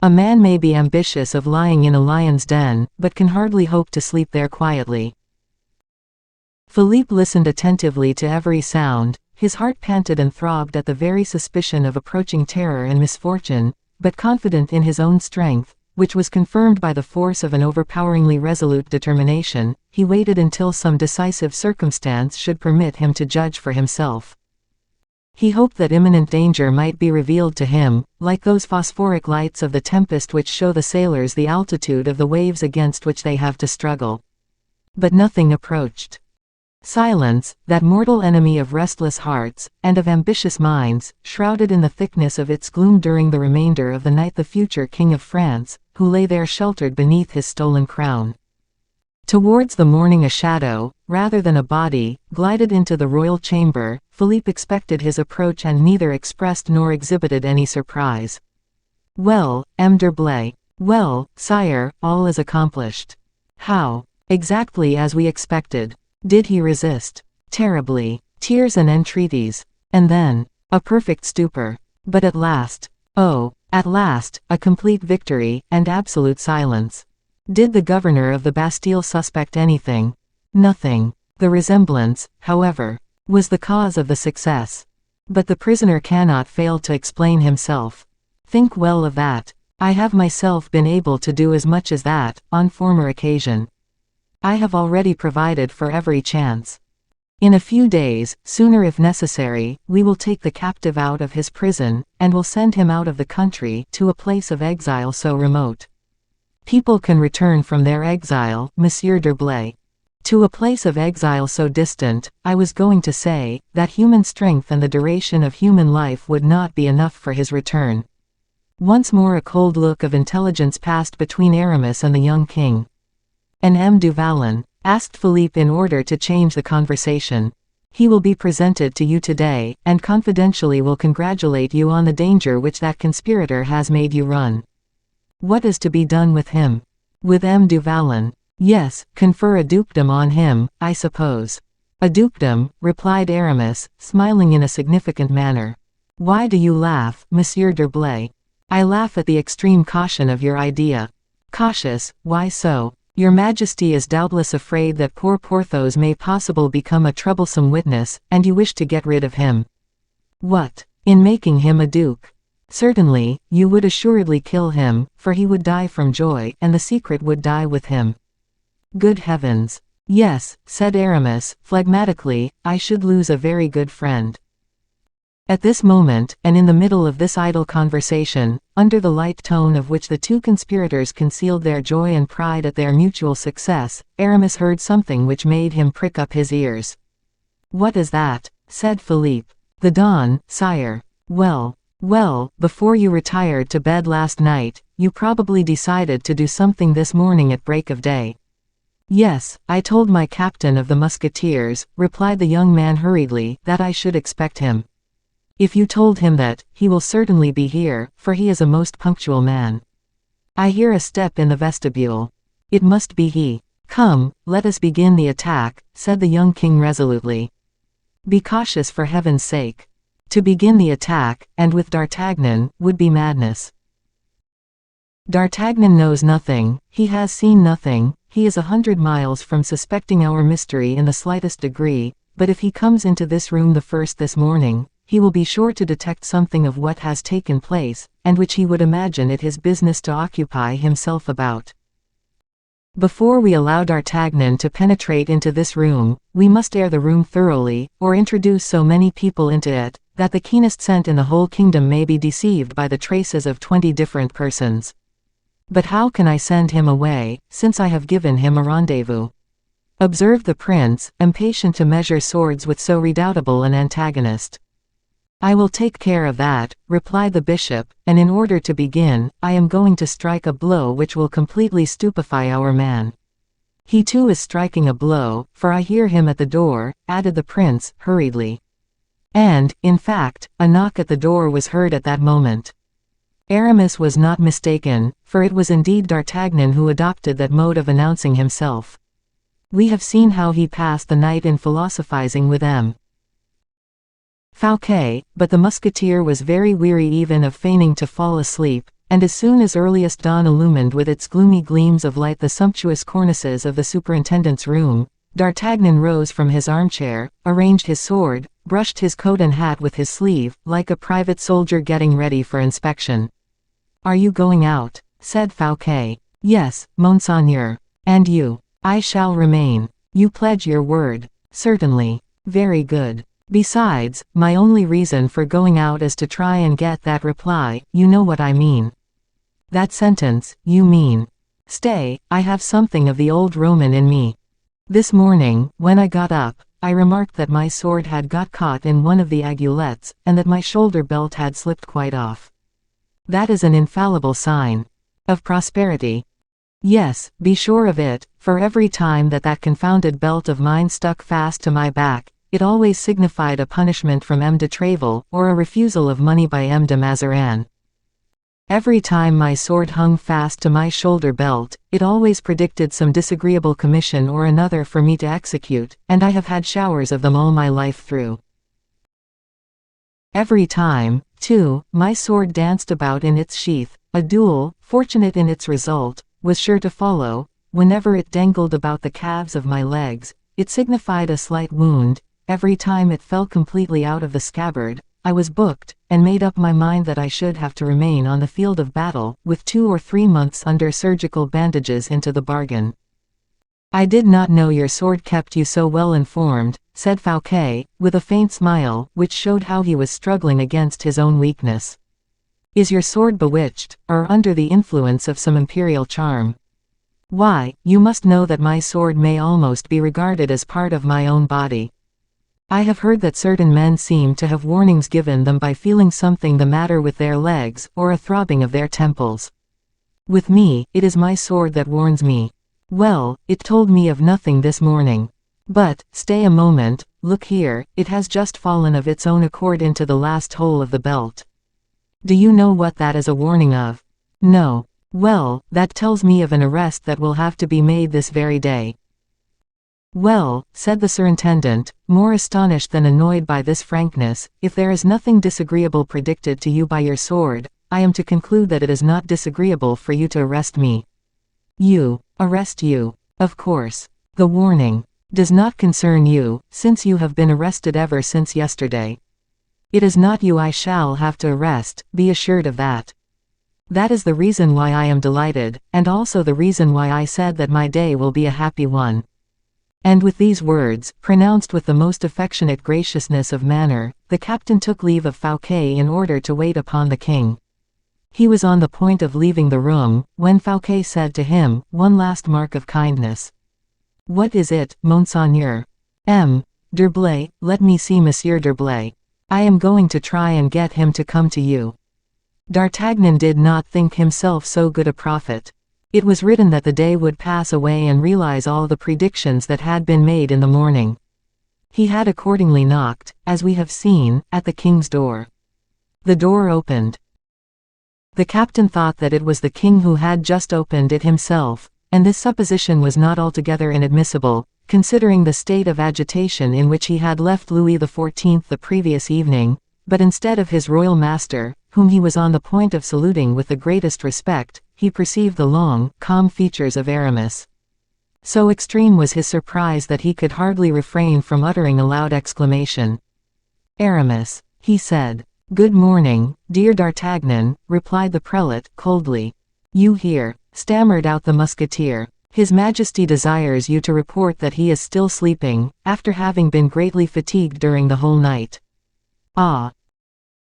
A man may be ambitious of lying in a lion's den, but can hardly hope to sleep there quietly. Philippe listened attentively to every sound, his heart panted and throbbed at the very suspicion of approaching terror and misfortune, but confident in his own strength, which was confirmed by the force of an overpoweringly resolute determination, he waited until some decisive circumstance should permit him to judge for himself. He hoped that imminent danger might be revealed to him, like those phosphoric lights of the tempest which show the sailors the altitude of the waves against which they have to struggle. But nothing approached. Silence, that mortal enemy of restless hearts, and of ambitious minds, shrouded in the thickness of its gloom during the remainder of the night the future King of France, who lay there sheltered beneath his stolen crown. Towards the morning a shadow, rather than a body, glided into the royal chamber. Philippe expected his approach and neither expressed nor exhibited any surprise. "Well, M. d'Herblay." "Well, sire, all is accomplished." "How?" "Exactly as we expected." "Did he resist?" "Terribly." Tears and entreaties. And then, a perfect stupor. But at last, oh, at last, a complete victory, and absolute silence. Did the governor of the Bastille suspect anything? Nothing. The resemblance, however, was the cause of the success. But the prisoner cannot fail to explain himself. Think well of that. I have myself been able to do as much as that, on former occasion. I have already provided for every chance. In a few days, sooner if necessary, we will take the captive out of his prison, and will send him out of the country, to a place of exile so remote. People can return from their exile, Monsieur d'Herblay. To a place of exile so distant, I was going to say, that human strength and the duration of human life would not be enough for his return. Once more a cold look of intelligence passed between Aramis and the young king. "And M. du Vallon?" asked Philippe in order to change the conversation. "He will be presented to you today, and confidentially will congratulate you on the danger which that conspirator has made you run." "What is to be done with him?" "With M. du Vallon? Yes, confer a dukedom on him, I suppose." "A dukedom," replied Aramis, smiling in a significant manner. "Why do you laugh, Monsieur d'Herblay?" I laugh at the extreme caution of your idea. Cautious, why so? Your Majesty is doubtless afraid that poor Porthos may possibly become a troublesome witness, and you wish to get rid of him. What? In making him a duke? Certainly, you would assuredly kill him, for he would die from joy, and the secret would die with him. Good heavens! Yes, said Aramis, phlegmatically, I should lose a very good friend. At this moment, and in the middle of this idle conversation, under the light tone of which the two conspirators concealed their joy and pride at their mutual success, Aramis heard something which made him prick up his ears. What is that? Said Philippe. The dawn, sire. Well, before you retired to bed last night, you probably decided to do something this morning at break of day. Yes, I told my captain of the musketeers, replied the young man hurriedly, that I should expect him. If you told him that, he will certainly be here, for he is a most punctual man. I hear a step in the vestibule. It must be he. Come, let us begin the attack, said the young king resolutely. Be cautious for heaven's sake. To begin the attack, and with D'Artagnan, would be madness. D'Artagnan knows nothing, he has seen nothing, he is 100 miles from suspecting our mystery in the slightest degree, but if he comes into this room the first this morning, he will be sure to detect something of what has taken place, and which he would imagine it his business to occupy himself about. Before we allow D'Artagnan to penetrate into this room, we must air the room thoroughly, or introduce so many people into it, that the keenest scent in the whole kingdom may be deceived by the traces of 20 different persons. But how can I send him away, since I have given him a rendezvous? Observed the prince, impatient to measure swords with so redoubtable an antagonist. I will take care of that, replied the bishop, and in order to begin, I am going to strike a blow which will completely stupefy our man. He too is striking a blow, for I hear him at the door, added the prince, hurriedly. And, in fact, a knock at the door was heard at that moment. Aramis was not mistaken, for it was indeed D'Artagnan who adopted that mode of announcing himself. We have seen how he passed the night in philosophizing with M. Fouquet, but the musketeer was very weary even of feigning to fall asleep, and as soon as earliest dawn illumined with its gloomy gleams of light the sumptuous cornices of the superintendent's room, D'Artagnan rose from his armchair, arranged his sword, brushed his coat and hat with his sleeve, like a private soldier getting ready for inspection. Are you going out? Said Fouquet. Yes, Monseigneur. And you? I shall remain. You pledge your word? Certainly. Very good. Besides, my only reason for going out is to try and get that reply, you know what I mean. That sentence, you mean. Stay, I have something of the old Roman in me. This morning, when I got up, I remarked that my sword had got caught in one of the aiguillettes, and that my shoulder belt had slipped quite off. That is an infallible sign. Of prosperity. Yes, be sure of it, for every time that confounded belt of mine stuck fast to my back, it always signified a punishment from M. de Tréville, or a refusal of money by M. de Mazarin. Every time my sword hung fast to my shoulder belt, it always predicted some disagreeable commission or another for me to execute, and I have had showers of them all my life through. Every time, too, my sword danced about in its sheath, a duel, fortunate in its result, was sure to follow. Whenever it dangled about the calves of my legs, it signified a slight wound. Every time it fell completely out of the scabbard, I was booked, and made up my mind that I should have to remain on the field of battle, with 2 or 3 months under surgical bandages into the bargain. I did not know your sword kept you so well informed, said Fouquet, with a faint smile, which showed how he was struggling against his own weakness. Is your sword bewitched, or under the influence of some imperial charm? Why, you must know that my sword may almost be regarded as part of my own body. I have heard that certain men seem to have warnings given them by feeling something the matter with their legs, or a throbbing of their temples. With me, it is my sword that warns me. Well, it told me of nothing this morning. But, stay a moment, look here, it has just fallen of its own accord into the last hole of the belt. Do you know what that is a warning of? No. Well, that tells me of an arrest that will have to be made this very day. Well, said the surintendant, more astonished than annoyed by this frankness, if there is nothing disagreeable predicted to you by your sword, I am to conclude that it is not disagreeable for you to arrest me. You. Arrest you. Of course. The warning does not concern you, since you have been arrested ever since yesterday. It is not you I shall have to arrest, be assured of that. That is the reason why I am delighted, and also the reason why I said that my day will be a happy one." And with these words, pronounced with the most affectionate graciousness of manner, the captain took leave of Fouquet in order to wait upon the king. He was on the point of leaving the room, when Fouquet said to him, "One last mark of kindness." "What is it, Monseigneur?" D'Herblay, let me see Monsieur d'Herblay. I am going to try and get him to come to you." D'Artagnan did not think himself so good a prophet. It was written that the day would pass away and realize all the predictions that had been made in the morning. He had accordingly knocked, as we have seen, at the king's door. The door opened. The captain thought that it was the king who had just opened it himself, and this supposition was not altogether inadmissible, considering the state of agitation in which he had left Louis XIV the previous evening, but instead of his royal master, whom he was on the point of saluting with the greatest respect, he perceived the long, calm features of Aramis. So extreme was his surprise that he could hardly refrain from uttering a loud exclamation. "Aramis," he said. "Good morning, dear D'Artagnan," replied the prelate, coldly. "You here," stammered out the musketeer. "His Majesty desires you to report that he is still sleeping, after having been greatly fatigued during the whole night." "Ah,"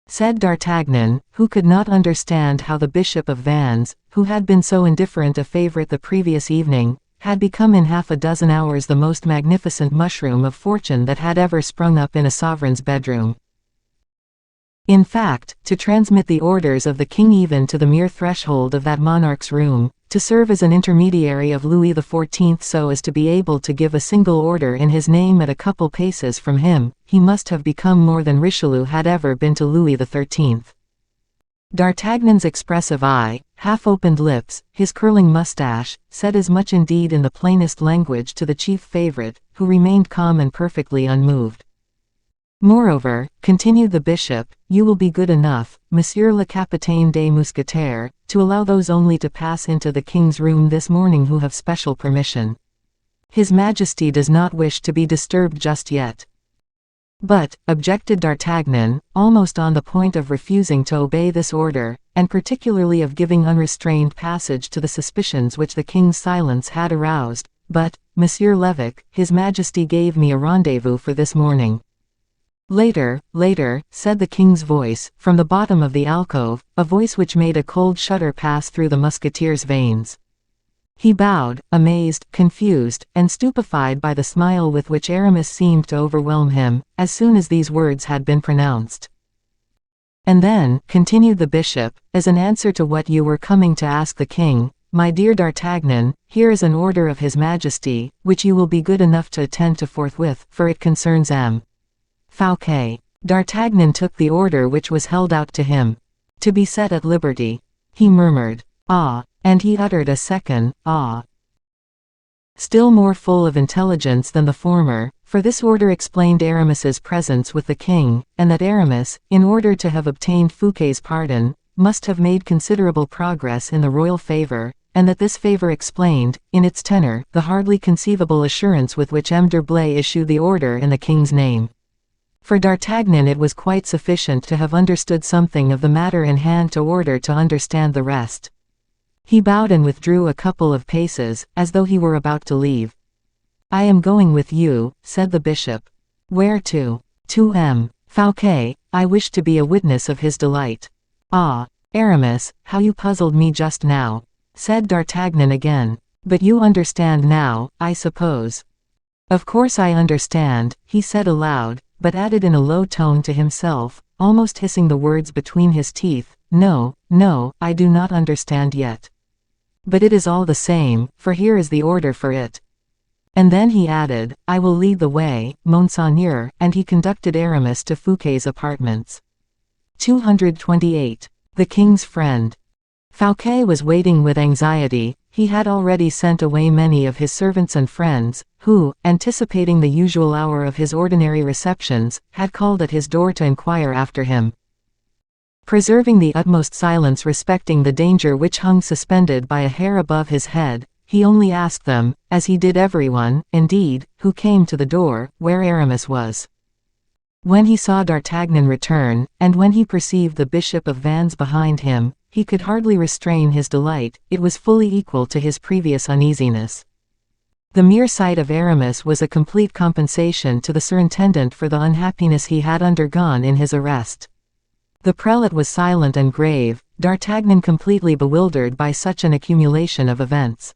said D'Artagnan, who could not understand how the Bishop of Vannes, who had been so indifferent a favorite the previous evening, had become in half a dozen hours the most magnificent mushroom of fortune that had ever sprung up in a sovereign's bedroom. In fact, to transmit the orders of the king even to the mere threshold of that monarch's room, to serve as an intermediary of Louis XIV so as to be able to give a single order in his name at a couple paces from him, he must have become more than Richelieu had ever been to Louis XIII. D'Artagnan's expressive eye, half-opened lips, his curling mustache, said as much indeed in the plainest language to the chief favorite, who remained calm and perfectly unmoved. "Moreover," continued the bishop, "you will be good enough, Monsieur le Capitaine des Mousquetaires, to allow those only to pass into the king's room this morning who have special permission. His Majesty does not wish to be disturbed just yet." "But," objected D'Artagnan, almost on the point of refusing to obey this order, and particularly of giving unrestrained passage to the suspicions which the king's silence had aroused, "but, Monsieur l'Évêque, His Majesty gave me a rendezvous for this morning." "Later, later," said the king's voice, from the bottom of the alcove, a voice which made a cold shudder pass through the musketeer's veins. He bowed, amazed, confused, and stupefied by the smile with which Aramis seemed to overwhelm him, as soon as these words had been pronounced. "And then," continued the bishop, "as an answer to what you were coming to ask the king, my dear D'Artagnan, here is an order of His Majesty, which you will be good enough to attend to forthwith, for it concerns M. Fouquet." D'Artagnan took the order which was held out to him. "To be set at liberty." He murmured, "Ah," and he uttered a second, "Ah," still more full of intelligence than the former, for this order explained Aramis's presence with the king, and that Aramis, in order to have obtained Fouquet's pardon, must have made considerable progress in the royal favor, and that this favor explained, in its tenor, the hardly conceivable assurance with which M. d'Herblay issued the order in the king's name. For D'Artagnan it was quite sufficient to have understood something of the matter in hand to order to understand the rest. He bowed and withdrew a couple of paces, as though he were about to leave. "I am going with you," said the bishop. "Where to?" "To M. Fouquet. I wish to be a witness of his delight." "Ah, Aramis, how you puzzled me just now," said D'Artagnan again. "But you understand now, I suppose." "Of course I understand," he said aloud, but added in a low tone to himself, almost hissing the words between his teeth, "No, no, I do not understand yet. But it is all the same, for here is the order for it." And then he added, "I will lead the way, Monseigneur," and he conducted Aramis to Fouquet's apartments. 228. The King's Friend. Fouquet was waiting with anxiety. He had already sent away many of his servants and friends, who, anticipating the usual hour of his ordinary receptions, had called at his door to inquire after him. Preserving the utmost silence respecting the danger which hung suspended by a hair above his head, he only asked them, as he did everyone, indeed, who came to the door, where Aramis was. When he saw D'Artagnan return, and when he perceived the Bishop of Vannes behind him, he could hardly restrain his delight. It was fully equal to his previous uneasiness. The mere sight of Aramis was a complete compensation to the surintendant for the unhappiness he had undergone in his arrest. The prelate was silent and grave, D'Artagnan completely bewildered by such an accumulation of events.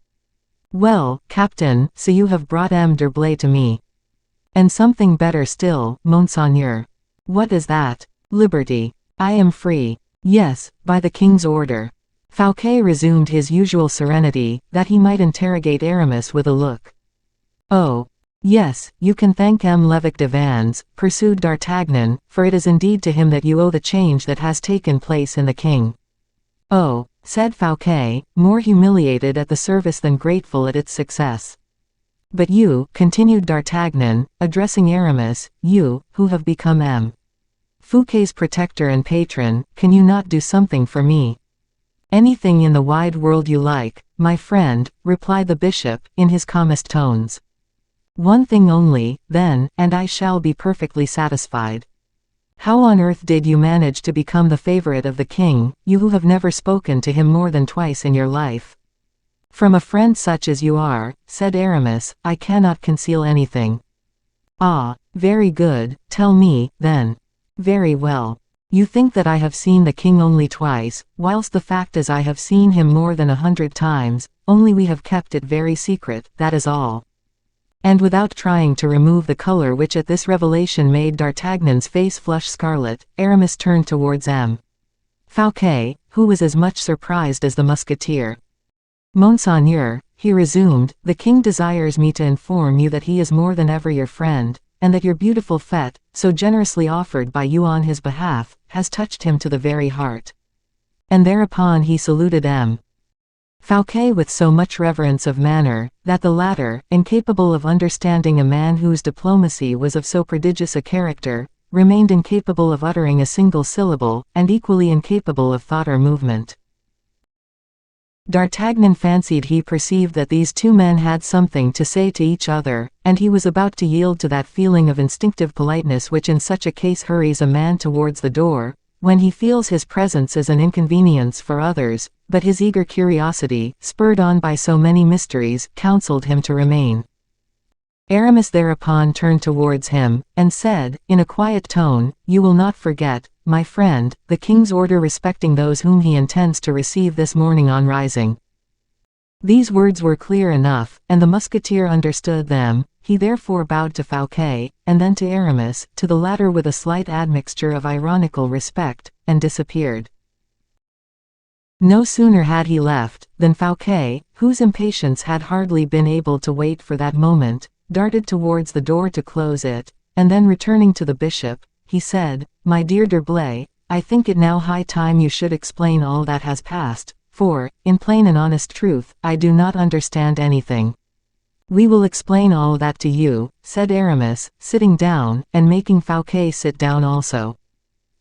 "Well, Captain, so you have brought M. d'Herblay to me. And something better still, Monseigneur." "What is that?" "Liberty. I am free." "Yes, by the king's order." Fouquet resumed his usual serenity, that he might interrogate Aramis with a look. "Oh, yes, you can thank M. l'Évêque de Vannes," pursued D'Artagnan, "for it is indeed to him that you owe the change that has taken place in the king." "Oh," said Fouquet, more humiliated at the service than grateful at its success. "But you," continued D'Artagnan, addressing Aramis, "you, who have become M. Fouquet's protector and patron, can you not do something for me?" "Anything in the wide world you like, my friend," replied the bishop, in his calmest tones. "One thing only, then, and I shall be perfectly satisfied. How on earth did you manage to become the favorite of the king, you who have never spoken to him more than twice in your life?" "From a friend such as you are," said Aramis, "I cannot conceal anything." "Ah, very good, tell me, then." "Very well. You think that I have seen the king only twice, whilst the fact is I have seen him more than 100 times, only we have kept it very secret, that is all." And without trying to remove the color which at this revelation made D'Artagnan's face flush scarlet, Aramis turned towards M. Fouquet, who was as much surprised as the musketeer. "Monseigneur," he resumed, "the king desires me to inform you that he is more than ever your friend, and that your beautiful fête, so generously offered by you on his behalf, has touched him to the very heart." And thereupon he saluted M. Fouquet with so much reverence of manner, that the latter, incapable of understanding a man whose diplomacy was of so prodigious a character, remained incapable of uttering a single syllable, and equally incapable of thought or movement. D'Artagnan fancied he perceived that these two men had something to say to each other, and he was about to yield to that feeling of instinctive politeness which in such a case hurries a man towards the door, when he feels his presence as an inconvenience for others, but his eager curiosity, spurred on by so many mysteries, counseled him to remain. Aramis thereupon turned towards him, and said, in a quiet tone, "You will not forget, my friend, the king's order respecting those whom he intends to receive this morning on rising." These words were clear enough, and the musketeer understood them. He therefore bowed to Fouquet, and then to Aramis, to the latter with a slight admixture of ironical respect, and disappeared. No sooner had he left, than Fouquet, whose impatience had hardly been able to wait for that moment, darted towards the door to close it, and then returning to the bishop, he said, "My dear d'Herblay, I think it now high time you should explain all that has passed, for, in plain and honest truth, I do not understand anything." "We will explain all that to you," said Aramis, sitting down, and making Fouquet sit down also.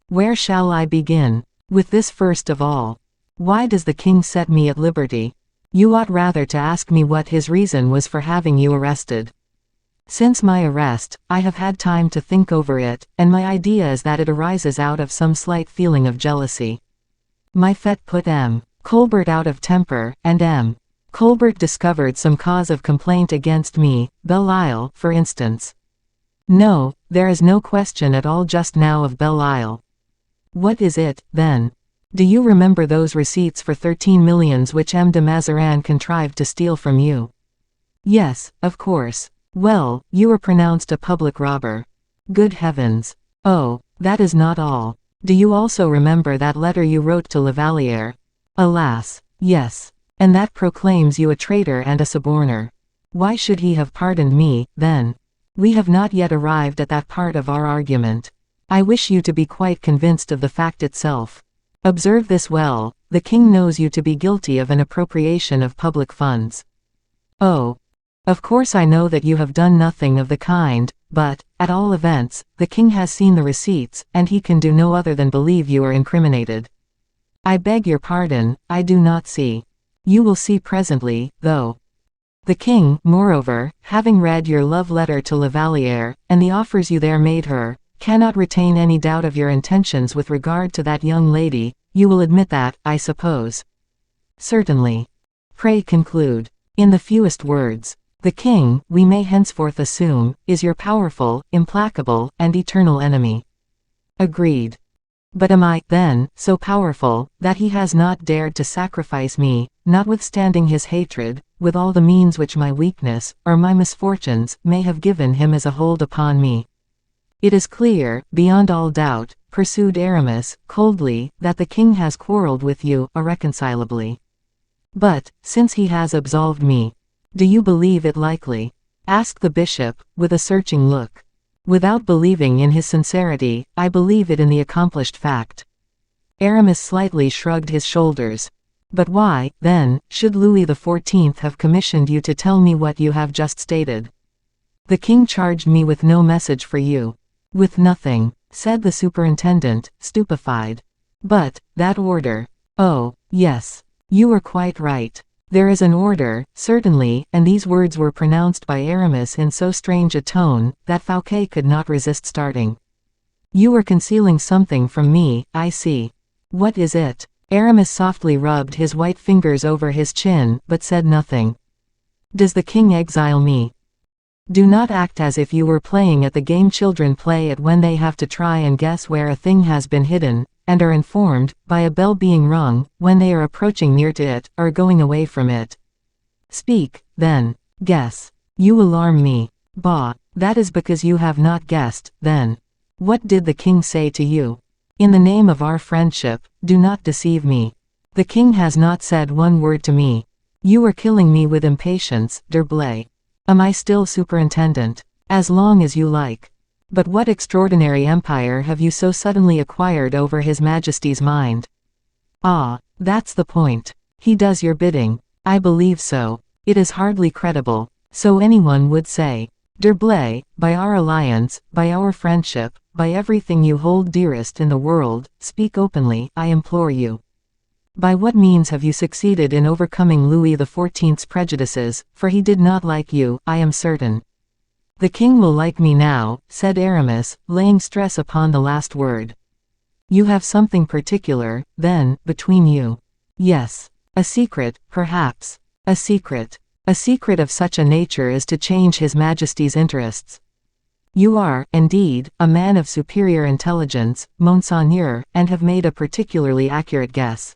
"Where shall I begin?" "With this first of all. Why does the king set me at liberty? You ought rather to ask me what his reason was for having you arrested. Since my arrest, I have had time to think over it, and my idea is that it arises out of some slight feeling of jealousy. My fête put M. Colbert out of temper, and M. Colbert discovered some cause of complaint against me, Belle-Isle, for instance." "No, there is no question at all just now of Belle-Isle." "What is it, then?" "Do you remember those receipts for 13 millions which M. de Mazarin contrived to steal from you?" "Yes, of course." "Well, you were pronounced a public robber." "Good heavens! Oh, that is not all. Do you also remember that letter you wrote to Lavalier?" "Alas! Yes. And that proclaims you a traitor and a suborner." "Why should he have pardoned me, then?" "We have not yet arrived at that part of our argument. I wish you to be quite convinced of the fact itself. Observe this well, the king knows you to be guilty of an appropriation of public funds." "Oh, of course I know that you have done nothing of the kind, but, at all events, the king has seen the receipts, and he can do no other than believe you are incriminated. I beg your pardon, I do not see. You will see presently, though. The king, moreover, having read your love letter to La Valliere, and the offers you there made her, cannot retain any doubt of your intentions with regard to that young lady. You will admit that, I suppose. Certainly. Pray conclude. In the fewest words. The king, we may henceforth assume, is your powerful, implacable, and eternal enemy. Agreed. But am I, then, so powerful, that he has not dared to sacrifice me, notwithstanding his hatred, with all the means which my weakness, or my misfortunes, may have given him as a hold upon me? It is clear, beyond all doubt, pursued Aramis, coldly, that the king has quarreled with you, irreconcilably. But, since he has absolved me, do you believe it likely? Asked the bishop, with a searching look. Without believing in his sincerity, I believe it in the accomplished fact. Aramis slightly shrugged his shoulders. But why, then, should Louis XIV have commissioned you to tell me what you have just stated? The king charged me with no message for you. With nothing, said the superintendent, stupefied. But, that order. Oh, yes. You were quite right. There is an order, certainly, and these words were pronounced by Aramis in so strange a tone, that Fouquet could not resist starting. You were concealing something from me, I see. What is it? Aramis softly rubbed his white fingers over his chin, but said nothing. Does the king exile me? Do not act as if you were playing at the game children play at when they have to try and guess where a thing has been hidden, and are informed, by a bell being rung, when they are approaching near to it, or going away from it. Speak, then. Guess. You alarm me. Bah, that is because you have not guessed, then. What did the king say to you? In the name of our friendship, do not deceive me. The king has not said one word to me. You are killing me with impatience, D'Herblay. Am I still superintendent? As long as you like. But what extraordinary empire have you so suddenly acquired over His Majesty's mind? Ah, that's the point. He does your bidding. I believe so. It is hardly credible. So anyone would say. D'Herblay, by our alliance, by our friendship, by everything you hold dearest in the world, speak openly, I implore you. By what means have you succeeded in overcoming Louis XIV's prejudices, for he did not like you, I am certain. The king will like me now, said Aramis, laying stress upon the last word. You have something particular, then, between you. Yes. A secret, perhaps. A secret. A secret of such a nature as to change His Majesty's interests. You are, indeed, a man of superior intelligence, Monseigneur, and have made a particularly accurate guess.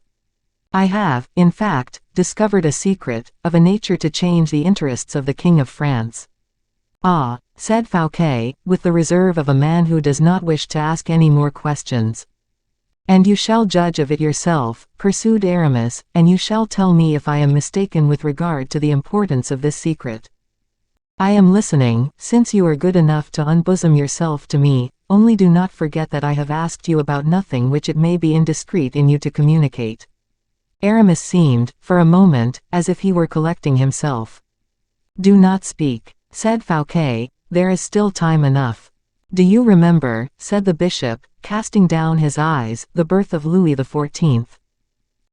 I have, in fact, discovered a secret, of a nature to change the interests of the King of France. Ah, said Fouquet, with the reserve of a man who does not wish to ask any more questions. And you shall judge of it yourself, pursued Aramis, and you shall tell me if I am mistaken with regard to the importance of this secret. I am listening, since you are good enough to unbosom yourself to me, only do not forget that I have asked you about nothing which it may be indiscreet in you to communicate. Aramis seemed, for a moment, as if he were collecting himself. Do not speak, said Fouquet, there is still time enough. Do you remember, said the bishop, casting down his eyes, the birth of Louis XIV?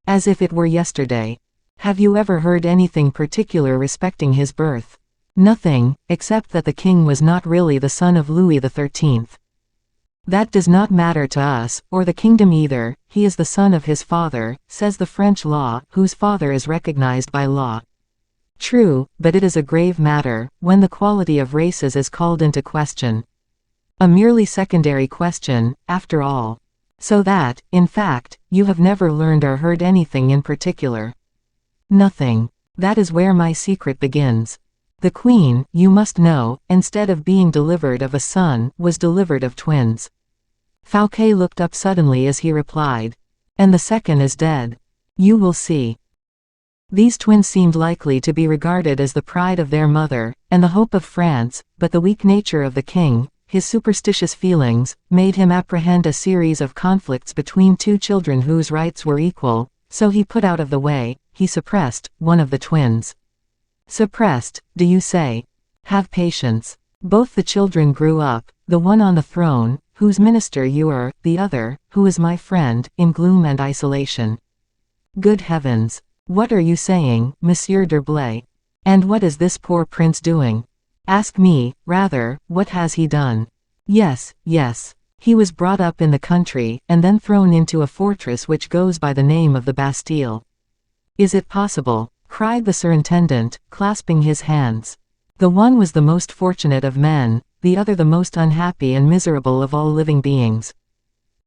As if it were yesterday. Have you ever heard anything particular respecting his birth? Nothing, except that the king was not really the son of Louis XIII. That does not matter to us, or the kingdom either, he is the son of his father, says the French law, whose father is recognized by law. True, but it is a grave matter, when the quality of races is called into question. A merely secondary question, after all. So that, in fact, you have never learned or heard anything in particular. Nothing. That is where my secret begins. The queen, you must know, instead of being delivered of a son, was delivered of twins. Fouquet looked up suddenly as he replied. And the second is dead. You will see. These twins seemed likely to be regarded as the pride of their mother, and the hope of France, but the weak nature of the king, his superstitious feelings, made him apprehend a series of conflicts between two children whose rights were equal, so he put out of the way, he suppressed, one of the twins. Suppressed, do you say? Have patience. Both the children grew up, the one on the throne, whose minister you are, the other, who is my friend, in gloom and isolation. Good heavens! What are you saying, Monsieur d'Herblay? And what is this poor prince doing? Ask me, rather, what has he done? Yes, yes. He was brought up in the country, and then thrown into a fortress which goes by the name of the Bastille. Is it possible? Cried the surintendant, clasping his hands. The one was the most fortunate of men, the other the most unhappy and miserable of all living beings.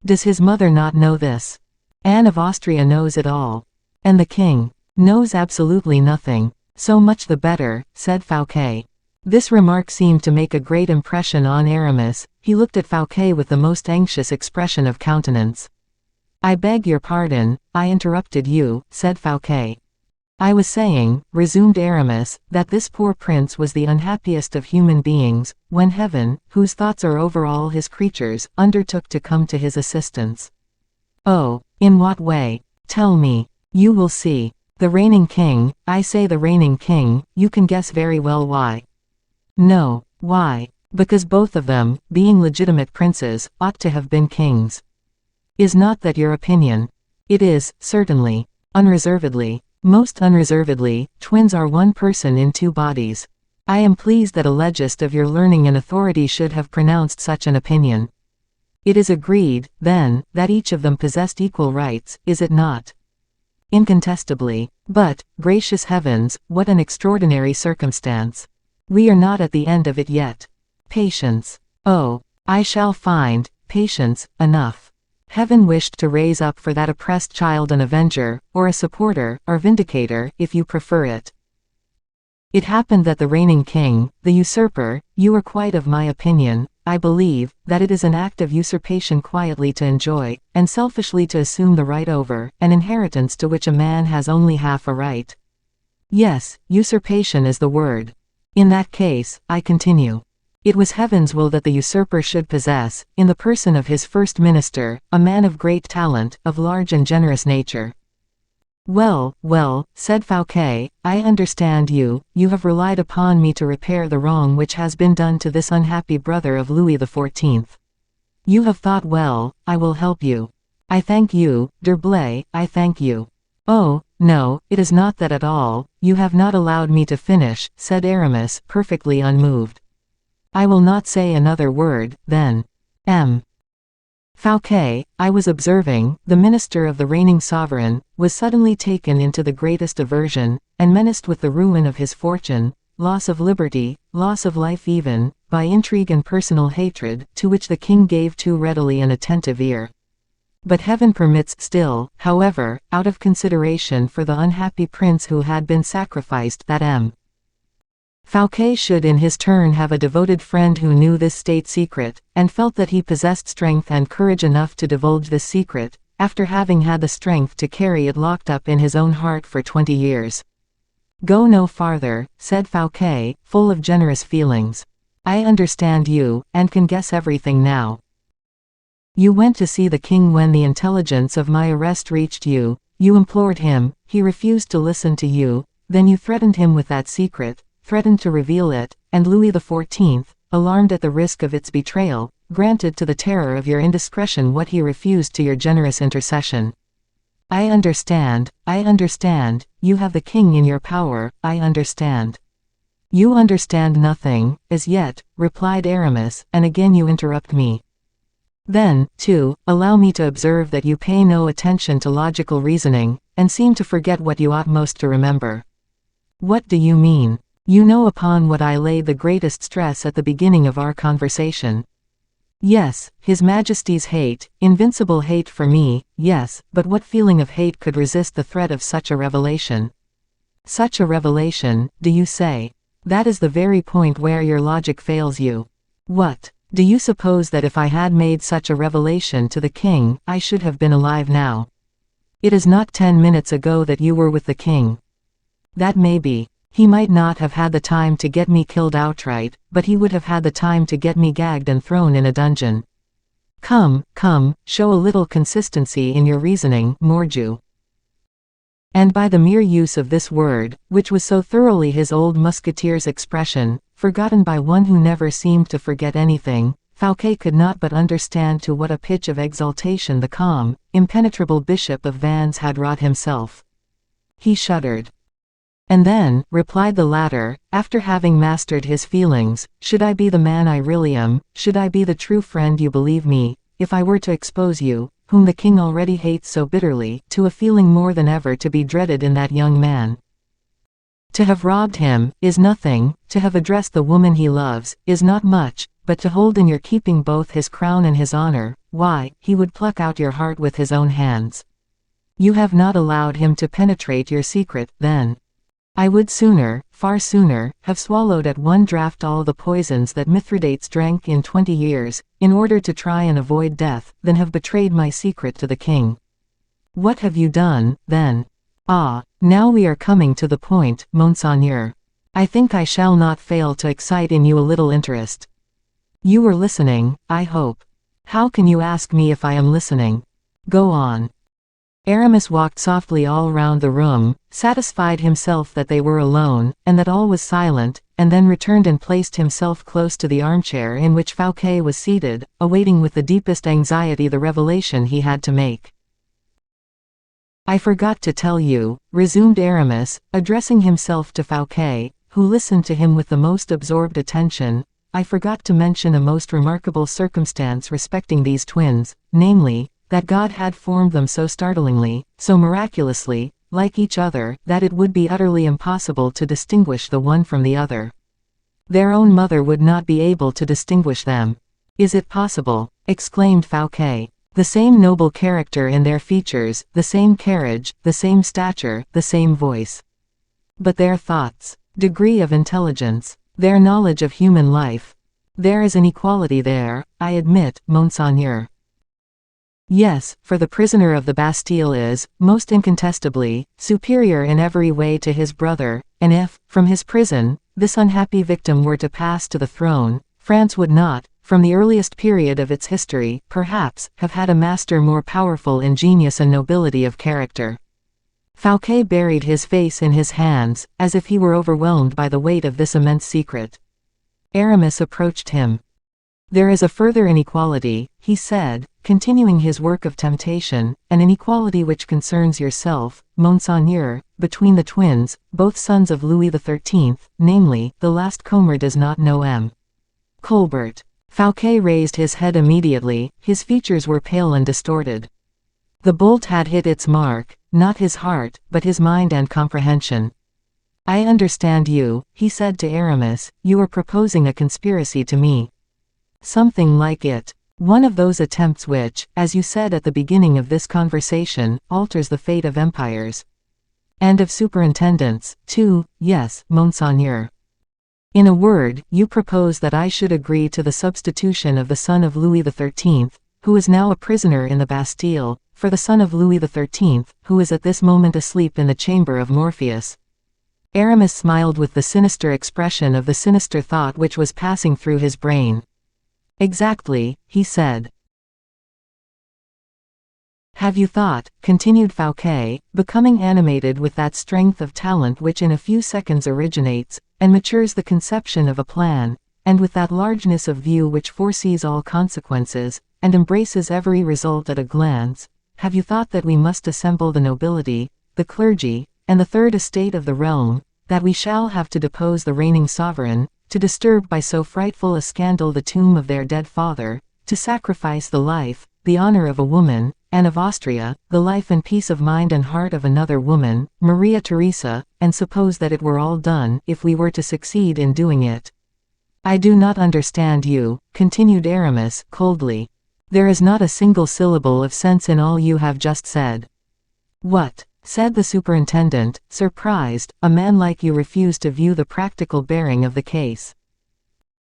Does his mother not know this? Anne of Austria knows it all. And the king knows absolutely nothing. So much the better, said Fouquet. This remark seemed to make a great impression on Aramis. He looked at Fouquet with the most anxious expression of countenance. I beg your pardon, I interrupted you, said Fouquet. I was saying, resumed Aramis, that this poor prince was the unhappiest of human beings, when heaven, whose thoughts are over all his creatures, undertook to come to his assistance. Oh, in what way? Tell me. You will see. The reigning king, I say the reigning king, you can guess very well why. No, why? Because both of them, being legitimate princes, ought to have been kings. Is not that your opinion? It is, certainly. Unreservedly. Most unreservedly, twins are one person in two bodies. I am pleased that a legist of your learning and authority should have pronounced such an opinion. It is agreed, then, that each of them possessed equal rights, is it not? Incontestably. But, gracious heavens, what an extraordinary circumstance. We are not at the end of it yet. Patience. Oh, I shall find, patience, enough. Heaven wished to raise up for that oppressed child an avenger, or a supporter, or vindicator, if you prefer it. It happened that the reigning king, the usurper, you are quite of my opinion, I believe, that it is an act of usurpation quietly to enjoy, and selfishly to assume the right over, an inheritance to which a man has only half a right. Yes, usurpation is the word. In that case, I continue. It was heaven's will that the usurper should possess, in the person of his first minister, a man of great talent, of large and generous nature. Well, well, said Fouquet, I understand you have relied upon me to repair the wrong which has been done to this unhappy brother of Louis XIV. You have thought well, I will help you. I thank you, d'Herblay, I thank you. Oh, no, it is not that at all, you have not allowed me to finish, said Aramis, perfectly unmoved. I will not say another word, then. Fouquet, I was observing, the minister of the reigning sovereign, was suddenly taken into the greatest aversion, and menaced with the ruin of his fortune, loss of liberty, loss of life even, by intrigue and personal hatred, to which the king gave too readily an attentive ear. But heaven permits still, however, out of consideration for the unhappy prince who had been sacrificed, that Fouquet should in his turn have a devoted friend who knew this state secret, and felt that he possessed strength and courage enough to divulge this secret, after having had the strength to carry it locked up in his own heart for 20 years. Go no farther, said Fouquet, full of generous feelings. I understand you, and can guess everything now. You went to see the king when the intelligence of my arrest reached you, you implored him, he refused to listen to you, then you threatened him with that secret, threatened to reveal it, and Louis XIV, alarmed at the risk of its betrayal, granted to the terror of your indiscretion what he refused to your generous intercession. I understand, you have the king in your power, I understand. You understand nothing, as yet, replied Aramis, and again you interrupt me. Then, too, allow me to observe that you pay no attention to logical reasoning, and seem to forget what you ought most to remember. What do you mean? You know upon what I laid the greatest stress at the beginning of our conversation. Yes, His Majesty's hate, invincible hate for me, yes, but what feeling of hate could resist the threat of such a revelation? Such a revelation, do you say? That is the very point where your logic fails you. What? Do you suppose that if I had made such a revelation to the king, I should have been alive now? It is not 10 minutes ago that you were with the king. That may be. He might not have had the time to get me killed outright, but he would have had the time to get me gagged and thrown in a dungeon. Come, show a little consistency in your reasoning, Mordieu. And by the mere use of this word, which was so thoroughly his old musketeer's expression, forgotten by one who never seemed to forget anything, Fouquet could not but understand to what a pitch of exaltation the calm, impenetrable Bishop of Vannes had wrought himself. He shuddered. "And then," replied the latter, after having mastered his feelings, "should I be the man I really am, should I be the true friend you believe me, if I were to expose you, whom the king already hates so bitterly, to a feeling more than ever to be dreaded in that young man? To have robbed him, is nothing, to have addressed the woman he loves, is not much, but to hold in your keeping both his crown and his honor, why, he would pluck out your heart with his own hands. You have not allowed him to penetrate your secret, then. I would sooner, far sooner, have swallowed at one draught all the poisons that Mithridates drank in 20 years, in order to try and avoid death, than have betrayed my secret to the king. What have you done, then? Ah, now we are coming to the point, Monseigneur. I think I shall not fail to excite in you a little interest. You were listening, I hope. How can you ask me if I am listening? Go on." Aramis walked softly all round the room, satisfied himself that they were alone, and that all was silent, and then returned and placed himself close to the armchair in which Fouquet was seated, awaiting with the deepest anxiety the revelation he had to make. "I forgot to tell you," resumed Aramis, addressing himself to Fouquet, who listened to him with the most absorbed attention, "I forgot to mention a most remarkable circumstance respecting these twins, namely, that God had formed them so startlingly, so miraculously, like each other, that it would be utterly impossible to distinguish the one from the other. Their own mother would not be able to distinguish them." "Is it possible?" exclaimed Fouquet. "The same noble character in their features, the same carriage, the same stature, the same voice. But their thoughts, degree of intelligence, their knowledge of human life. There is an equality there, I admit, Monseigneur. Yes, for the prisoner of the Bastille is, most incontestably, superior in every way to his brother, and if, from his prison, this unhappy victim were to pass to the throne, France would not, from the earliest period of its history, perhaps, have had a master more powerful in genius and nobility of character." Fouquet buried his face in his hands, as if he were overwhelmed by the weight of this immense secret. Aramis approached him. "There is a further inequality," he said, continuing his work of temptation, "an inequality which concerns yourself, Monseigneur, between the twins, both sons of Louis XIII, namely, the last comer does not know M. Colbert." Fouquet raised his head immediately, his features were pale and distorted. The bolt had hit its mark, not his heart, but his mind and comprehension. "I understand you," he said to Aramis, "you are proposing a conspiracy to me." "Something like it. One of those attempts which, as you said at the beginning of this conversation, alters the fate of empires. And of superintendents, too, yes, Monseigneur. In a word, you propose that I should agree to the substitution of the son of Louis XIII, who is now a prisoner in the Bastille, for the son of Louis XIII, who is at this moment asleep in the chamber of Morpheus." Aramis smiled with the sinister expression of the sinister thought which was passing through his brain. "Exactly," he said. "Have you thought," continued Fouquet, becoming animated with that strength of talent which in a few seconds originates, and matures the conception of a plan, and with that largeness of view which foresees all consequences, and embraces every result at a glance, have you thought that we must assemble the nobility, the clergy, and the third estate of the realm, that we shall have to depose the reigning sovereign, to disturb by so frightful a scandal the tomb of their dead father, to sacrifice the life, the honor of a woman, and of Austria, the life and peace of mind and heart of another woman, Maria Theresa, and suppose that it were all done, if we were to succeed in doing it?" "I do not understand you," continued Aramis, coldly. "There is not a single syllable of sense in all you have just said." "What?" said the superintendent, surprised. "A man like you refused to view the practical bearing of the case.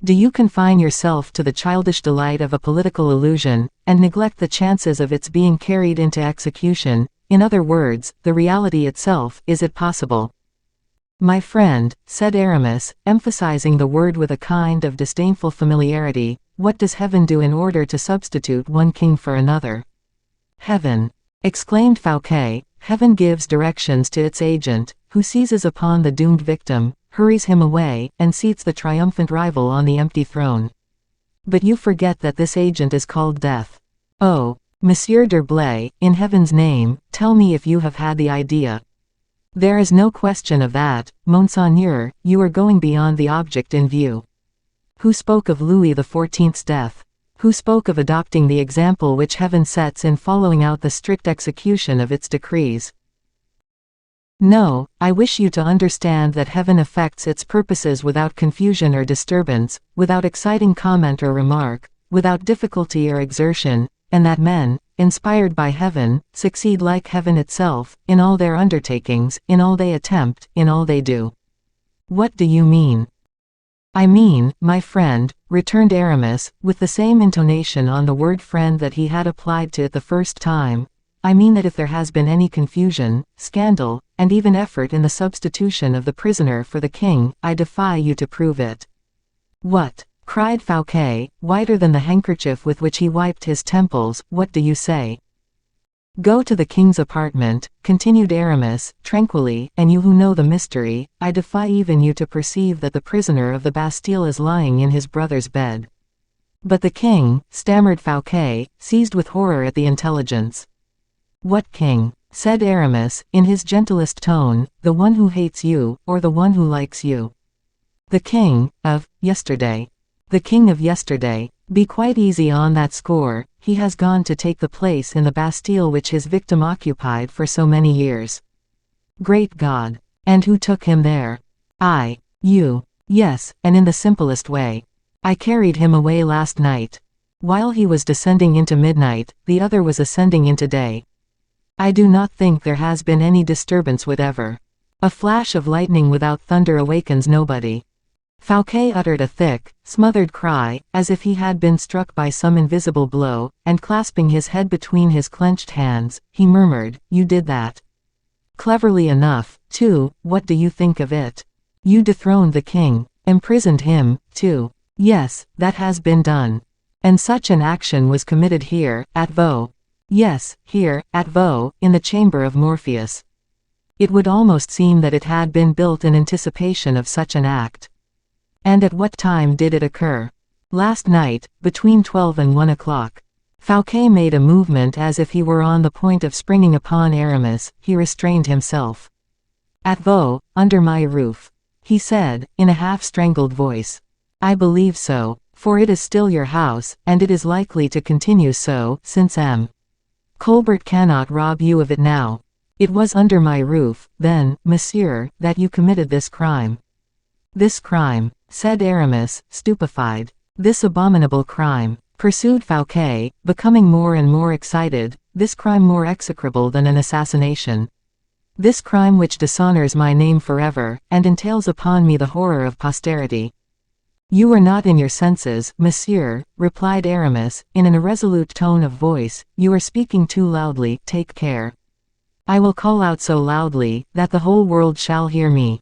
Do you confine yourself to the childish delight of a political illusion, and neglect the chances of its being carried into execution? In other words, the reality itself, is it possible?" "My friend," said Aramis, emphasizing the word with a kind of disdainful familiarity, "what does heaven do in order to substitute one king for another?" "Heaven!" exclaimed Fouquet. "Heaven gives directions to its agent, who seizes upon the doomed victim, hurries him away, and seats the triumphant rival on the empty throne. But you forget that this agent is called Death. Oh, Monsieur d'Herblay, in heaven's name, tell me if you have had the idea. There is no question of that, Monseigneur, you are going beyond the object in view. Who spoke of Louis XIV's death? Who spoke of adopting the example which heaven sets in following out the strict execution of its decrees? No, I wish you to understand that heaven effects its purposes without confusion or disturbance, without exciting comment or remark, without difficulty or exertion, and that men, inspired by heaven, succeed like heaven itself, in all their undertakings, in all they attempt, in all they do. What do you mean? I mean, my friend, returned Aramis, with the same intonation on the word friend that he had applied to it the first time, I mean that if there has been any confusion, scandal, and even effort in the substitution of the prisoner for the king, I defy you to prove it. What? Cried Fouquet, whiter than the handkerchief with which he wiped his temples, what do you say? Go to the king's apartment, continued Aramis, tranquilly, and you who know the mystery, I defy even you to perceive that the prisoner of the Bastille is lying in his brother's bed. But the king, stammered Fouquet, seized with horror at the intelligence. What king? Said Aramis, in his gentlest tone, the one who hates you, or the one who likes you? The king, of, yesterday. The king of yesterday. Be quite easy on that score, he has gone to take the place in the Bastille which his victim occupied for so many years. Great God! And who took him there? I. You. Yes, and in the simplest way. I carried him away last night. While he was descending into midnight, the other was ascending into day. I do not think there has been any disturbance whatever. A flash of lightning without thunder awakens nobody. Fouquet uttered a thick, smothered cry, as if he had been struck by some invisible blow, and clasping his head between his clenched hands, he murmured, "You did that. Cleverly enough, too, what do you think of it? You dethroned the king, imprisoned him, too. Yes, that has been done. And such an action was committed here, at Vaux. Yes, here, at Vaux, in the chamber of Morpheus. It would almost seem that it had been built in anticipation of such an act. And at what time did it occur? Last night, between 12 and 1 o'clock. Fouquet made a movement as if he were on the point of springing upon Aramis. He restrained himself. At Vaux, under my roof, he said, in a half-strangled voice. I believe so, for it is still your house, and it is likely to continue so, since M. Colbert cannot rob you of it now. It was under my roof, then, monsieur, that you committed this crime. This crime, said Aramis, stupefied. This abominable crime, pursued Fouquet, becoming more and more excited, this crime more execrable than an assassination. This crime which dishonors my name forever, and entails upon me the horror of posterity. You are not in your senses, monsieur, replied Aramis, in an irresolute tone of voice, you are speaking too loudly, take care. I will call out so loudly, that the whole world shall hear me.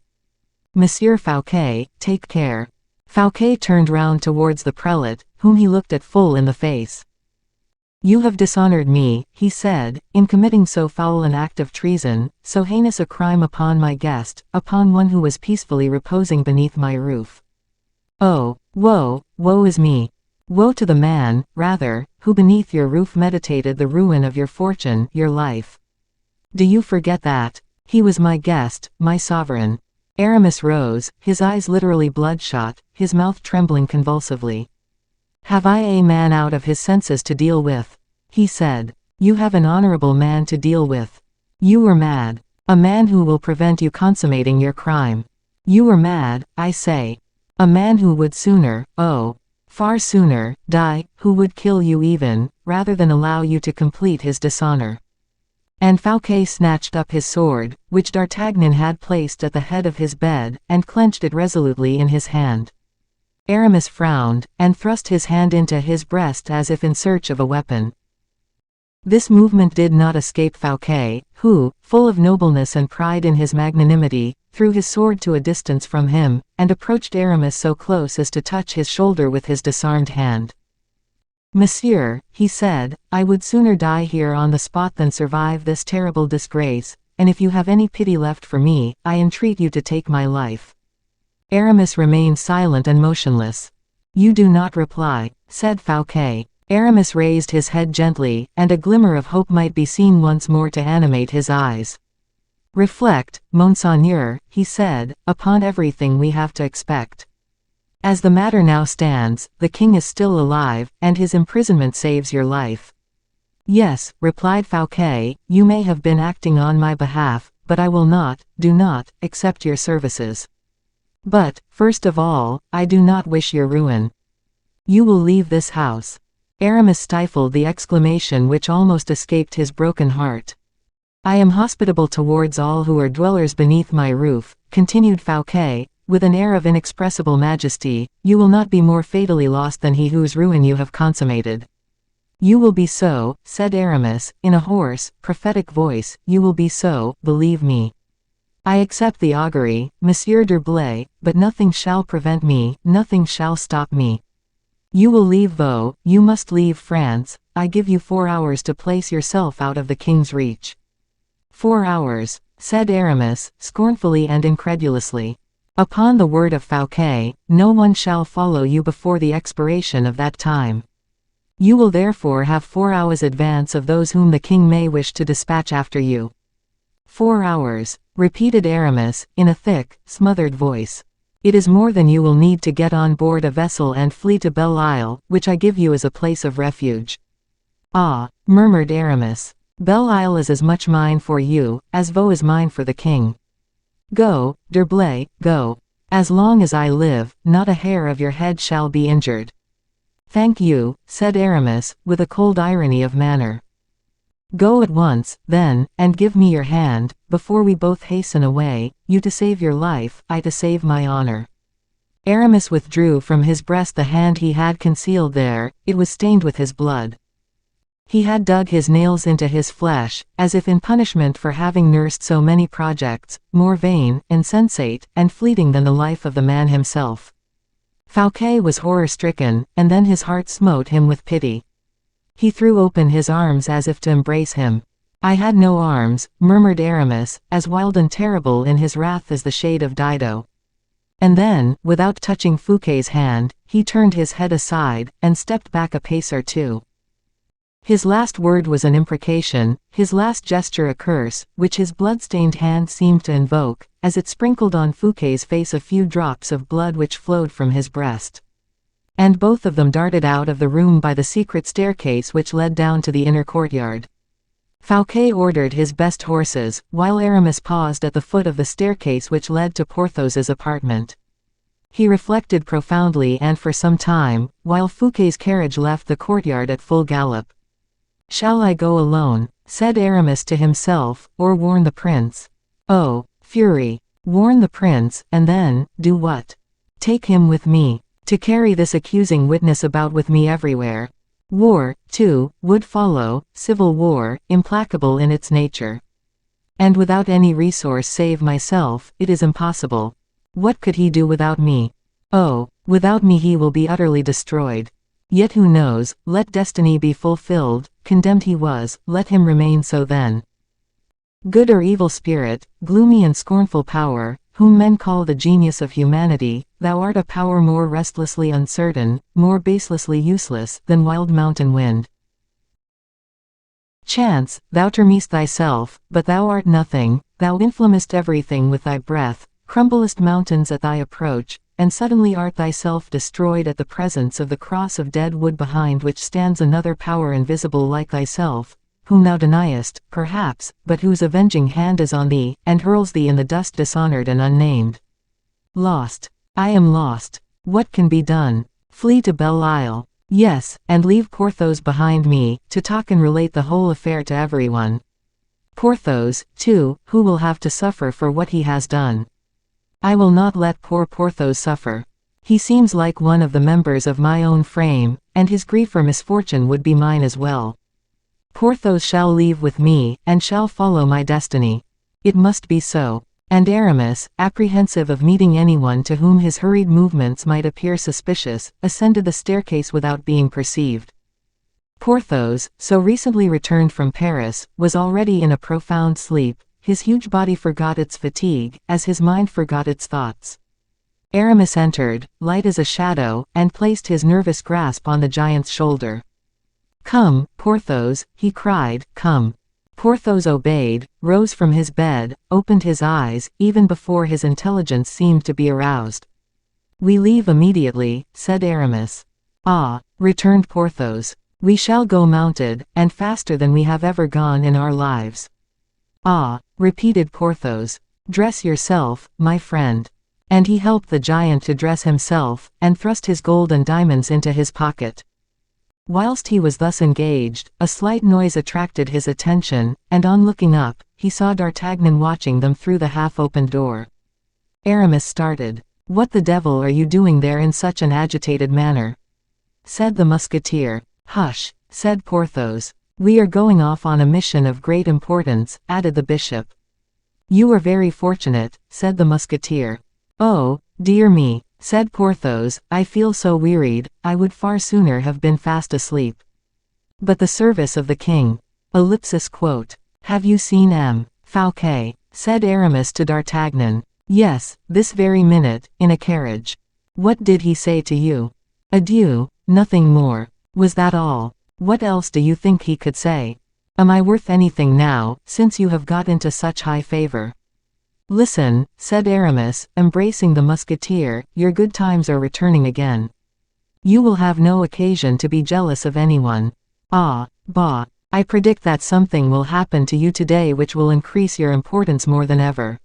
Monsieur Fouquet, take care. Fouquet turned round towards the prelate, whom he looked at full in the face. You have dishonored me, he said, in committing so foul an act of treason, so heinous a crime upon my guest, upon one who was peacefully reposing beneath my roof. Oh, woe, woe is me. Woe to the man, rather, who beneath your roof meditated the ruin of your fortune, your life. Do you forget that? He was my guest, my sovereign. Aramis rose, his eyes literally bloodshot, his mouth trembling convulsively. Have I a man out of his senses to deal with? He said. You have an honorable man to deal with. You were mad. A man who will prevent you consummating your crime. You were mad, I say. A man who would sooner, oh, far sooner, die, who would kill you even, rather than allow you to complete his dishonor. And Fouquet snatched up his sword, which D'Artagnan had placed at the head of his bed, and clenched it resolutely in his hand. Aramis frowned, and thrust his hand into his breast as if in search of a weapon. This movement did not escape Fouquet, who, full of nobleness and pride in his magnanimity, threw his sword to a distance from him, and approached Aramis so close as to touch his shoulder with his disarmed hand. Monsieur, he said, I would sooner die here on the spot than survive this terrible disgrace, and if you have any pity left for me, I entreat you to take my life. Aramis remained silent and motionless. "You do not reply," said Fouquet. Aramis raised his head gently, and a glimmer of hope might be seen once more to animate his eyes. "Reflect, Monseigneur," he said, "upon everything we have to expect. As the matter now stands, the king is still alive, and his imprisonment saves your life." "Yes," replied Fouquet, "you may have been acting on my behalf, but I will not, do not, accept your services. But, first of all, I do not wish your ruin. You will leave this house." Aramis stifled the exclamation which almost escaped his broken heart. "I am hospitable towards all who are dwellers beneath my roof," continued Fouquet, with an air of inexpressible majesty. "You will not be more fatally lost than he whose ruin you have consummated." "You will be so," said Aramis, in a hoarse, prophetic voice, "you will be so, believe me. I accept the augury, Monsieur d'Herblay, but nothing shall prevent me, nothing shall stop me. You will leave Vaux, you must leave France. I give you 4 hours to place yourself out of the king's reach." 4 hours, said Aramis, scornfully and incredulously. "Upon the word of Fouquet, no one shall follow you before the expiration of that time. You will therefore have 4 hours advance of those whom the king may wish to dispatch after you." 4 hours, repeated Aramis, in a thick, smothered voice. "It is more than you will need to get on board a vessel and flee to Belle Isle, which I give you as a place of refuge." "Ah," murmured Aramis, "Belle Isle is as much mine for you, as Vaux is mine for the king. Go, d'Herblay, go. As long as I live, not a hair of your head shall be injured." "Thank you," said Aramis, with a cold irony of manner. "Go at once, then, and give me your hand, before we both hasten away, you to save your life, I to save my honor." Aramis withdrew from his breast the hand he had concealed there. It was stained with his blood. He had dug his nails into his flesh, as if in punishment for having nursed so many projects, more vain, insensate, and fleeting than the life of the man himself. Fouquet was horror-stricken, and then his heart smote him with pity. He threw open his arms as if to embrace him. "I had no arms," murmured Aramis, as wild and terrible in his wrath as the shade of Dido. And then, without touching Fouquet's hand, he turned his head aside, and stepped back a pace or two. His last word was an imprecation, his last gesture a curse, which his blood-stained hand seemed to invoke, as it sprinkled on Fouquet's face a few drops of blood which flowed from his breast. And both of them darted out of the room by the secret staircase which led down to the inner courtyard. Fouquet ordered his best horses, while Aramis paused at the foot of the staircase which led to Porthos's apartment. He reflected profoundly and for some time, while Fouquet's carriage left the courtyard at full gallop. "Shall I go alone?" said Aramis to himself, "or warn the prince? Oh, fury! Warn the prince, and then, do what? Take him with me, to carry this accusing witness about with me everywhere. War, too, would follow, civil war, implacable in its nature. And without any resource save myself, it is impossible. What could he do without me? Oh, without me he will be utterly destroyed. Yet who knows, let destiny be fulfilled, condemned he was, let him remain so then. Good or evil spirit, gloomy and scornful power, whom men call the genius of humanity, thou art a power more restlessly uncertain, more baselessly useless, than wild mountain wind. Chance, thou termest thyself, but thou art nothing, thou inflammest everything with thy breath, crumblest mountains at thy approach, and suddenly art thyself destroyed at the presence of the cross of dead wood behind which stands another power invisible like thyself, whom thou deniest, perhaps, but whose avenging hand is on thee, and hurls thee in the dust dishonored and unnamed. Lost. I am lost. What can be done? Flee to Belle Isle. Yes, and leave Porthos behind me, to talk and relate the whole affair to everyone. Porthos, too, who will have to suffer for what he has done. I will not let poor Porthos suffer. He seems like one of the members of my own frame, and his grief or misfortune would be mine as well. Porthos shall leave with me, and shall follow my destiny. It must be so." And Aramis, apprehensive of meeting anyone to whom his hurried movements might appear suspicious, ascended the staircase without being perceived. Porthos, so recently returned from Paris, was already in a profound sleep. His huge body forgot its fatigue, as his mind forgot its thoughts. Aramis entered, light as a shadow, and placed his nervous grasp on the giant's shoulder. "Come, Porthos," he cried, "come." Porthos obeyed, rose from his bed, opened his eyes, even before his intelligence seemed to be aroused. "We leave immediately," said Aramis. "Ah," returned Porthos. "We shall go mounted, and faster than we have ever gone in our lives." "Ah," repeated Porthos. "Dress yourself, my friend." And he helped the giant to dress himself, and thrust his gold and diamonds into his pocket. Whilst he was thus engaged, a slight noise attracted his attention, and on looking up, he saw D'Artagnan watching them through the half-opened door. Aramis started. "What the devil are you doing there in such an agitated manner?" said the Musketeer. "Hush," said Porthos. "We are going off on a mission of great importance," added the bishop. "You are very fortunate," said the Musketeer. "Oh, dear me," said Porthos, "I feel so wearied, I would far sooner have been fast asleep. But the service of the king. Quote. Have you seen M. Fouquet? Said Aramis to D'Artagnan. Yes, this very minute, in a carriage. What did he say to you? Adieu, nothing more. Was that all? What else do you think he could say? Am I worth anything now, since you have got into such high favor? Listen, said Aramis, embracing the Musketeer, your good times are returning again. You will have no occasion to be jealous of anyone. Ah, bah, I predict that something will happen to you today which will increase your importance more than ever.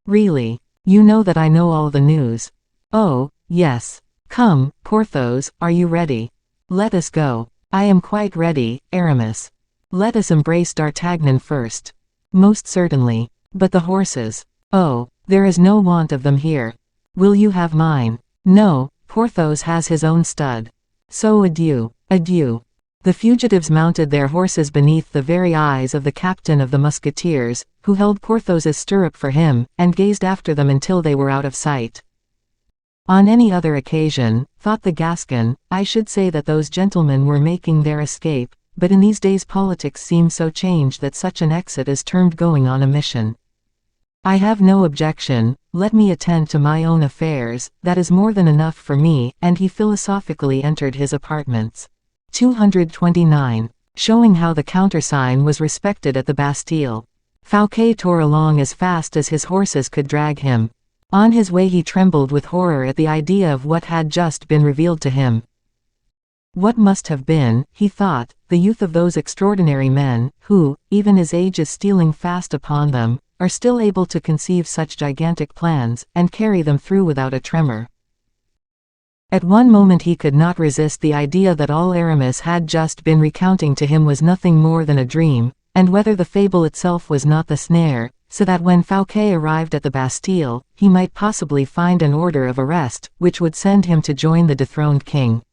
Really, you know that I know all the news. Oh, yes. Come, Porthos, are you ready? Let us go. I am quite ready, Aramis. Let us embrace D'Artagnan first. Most certainly. But the horses. Oh, there is no want of them here. Will you have mine? No, Porthos has his own stud. So adieu, adieu. The fugitives mounted their horses beneath the very eyes of the captain of the Musketeers, who held Porthos's stirrup for him, and gazed after them until they were out of sight. On any other occasion, thought the Gascon, I should say that those gentlemen were making their escape, but in these days politics seem so changed that such an exit is termed going on a mission. I have no objection, let me attend to my own affairs, that is more than enough for me, and he philosophically entered his apartments. 229. Showing how the countersign was respected at the Bastille. Fouquet tore along as fast as his horses could drag him. On his way he trembled with horror at the idea of what had just been revealed to him. What must have been, he thought, the youth of those extraordinary men, who, even as age is stealing fast upon them, are still able to conceive such gigantic plans, and carry them through without a tremor. At one moment he could not resist the idea that all Aramis had just been recounting to him was nothing more than a dream, and whether the fable itself was not the snare, so that when Fouquet arrived at the Bastille, he might possibly find an order of arrest, which would send him to join the dethroned king.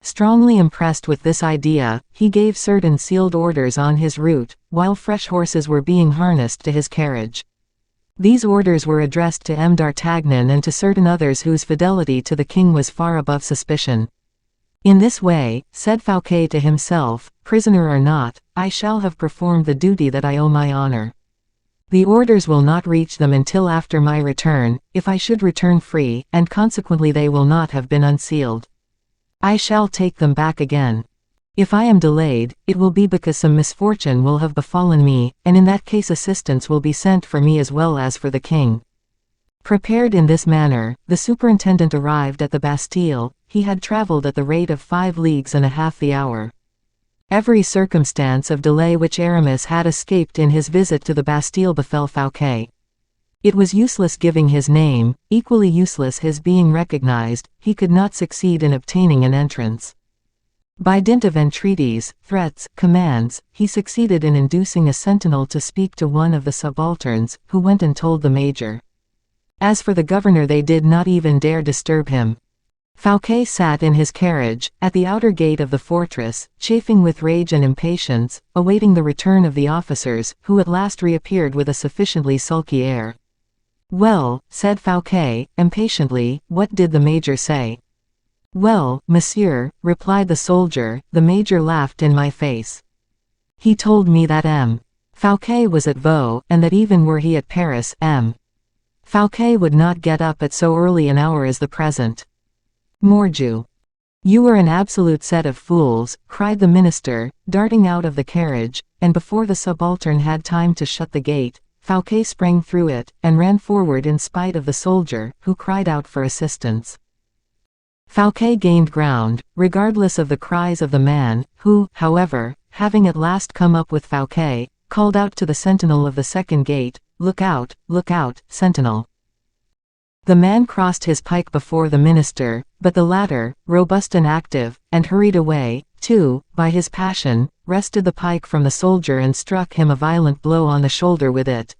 Strongly impressed with this idea, he gave certain sealed orders on his route, while fresh horses were being harnessed to his carriage. These orders were addressed to M. d'Artagnan and to certain others whose fidelity to the king was far above suspicion. In this way, said Fouquet to himself, prisoner or not, I shall have performed the duty that I owe my honor. The orders will not reach them until after my return, if I should return free, and consequently they will not have been unsealed. I shall take them back again. If I am delayed, it will be because some misfortune will have befallen me, and in that case assistance will be sent for me as well as for the king. Prepared in this manner, the superintendent arrived at the Bastille. He had traveled at the rate of 5 leagues and a half the hour. Every circumstance of delay which Aramis had escaped in his visit to the Bastille befell Fouquet. It was useless giving his name, equally useless his being recognized, he could not succeed in obtaining an entrance. By dint of entreaties, threats, commands, he succeeded in inducing a sentinel to speak to one of the subalterns, who went and told the major. As for the governor, they did not even dare disturb him. Fouquet sat in his carriage, at the outer gate of the fortress, chafing with rage and impatience, awaiting the return of the officers, who at last reappeared with a sufficiently sulky air. Well, said Fouquet, impatiently, what did the major say? Well, monsieur, replied the soldier, the major laughed in my face. He told me that M. Fouquet was at Vaux, and that even were he at Paris, M. Fouquet would not get up at so early an hour as the present. Mordieu! You are an absolute set of fools, cried the minister, darting out of the carriage, and before the subaltern had time to shut the gate, Fouquet sprang through it, and ran forward in spite of the soldier, who cried out for assistance. Fouquet gained ground, regardless of the cries of the man, who, however, having at last come up with Fouquet, called out to the sentinel of the second gate, look out, sentinel." The man crossed his pike before the minister, but the latter, robust and active, and hurried away, too, by his passion, wrested the pike from the soldier and struck him a violent blow on the shoulder with it.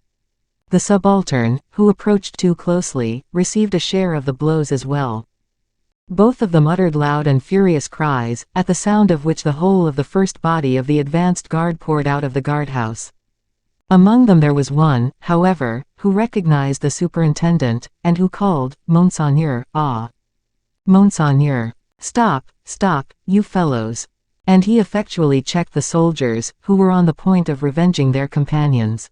The subaltern, who approached too closely, received a share of the blows as well. Both of them uttered loud and furious cries, at the sound of which the whole of the first body of the advanced guard poured out of the guardhouse. Among them there was one, however, who recognized the superintendent, and who called, "Monseigneur, ah! Monseigneur! Stop, you fellows!" And he effectually checked the soldiers, who were on the point of revenging their companions.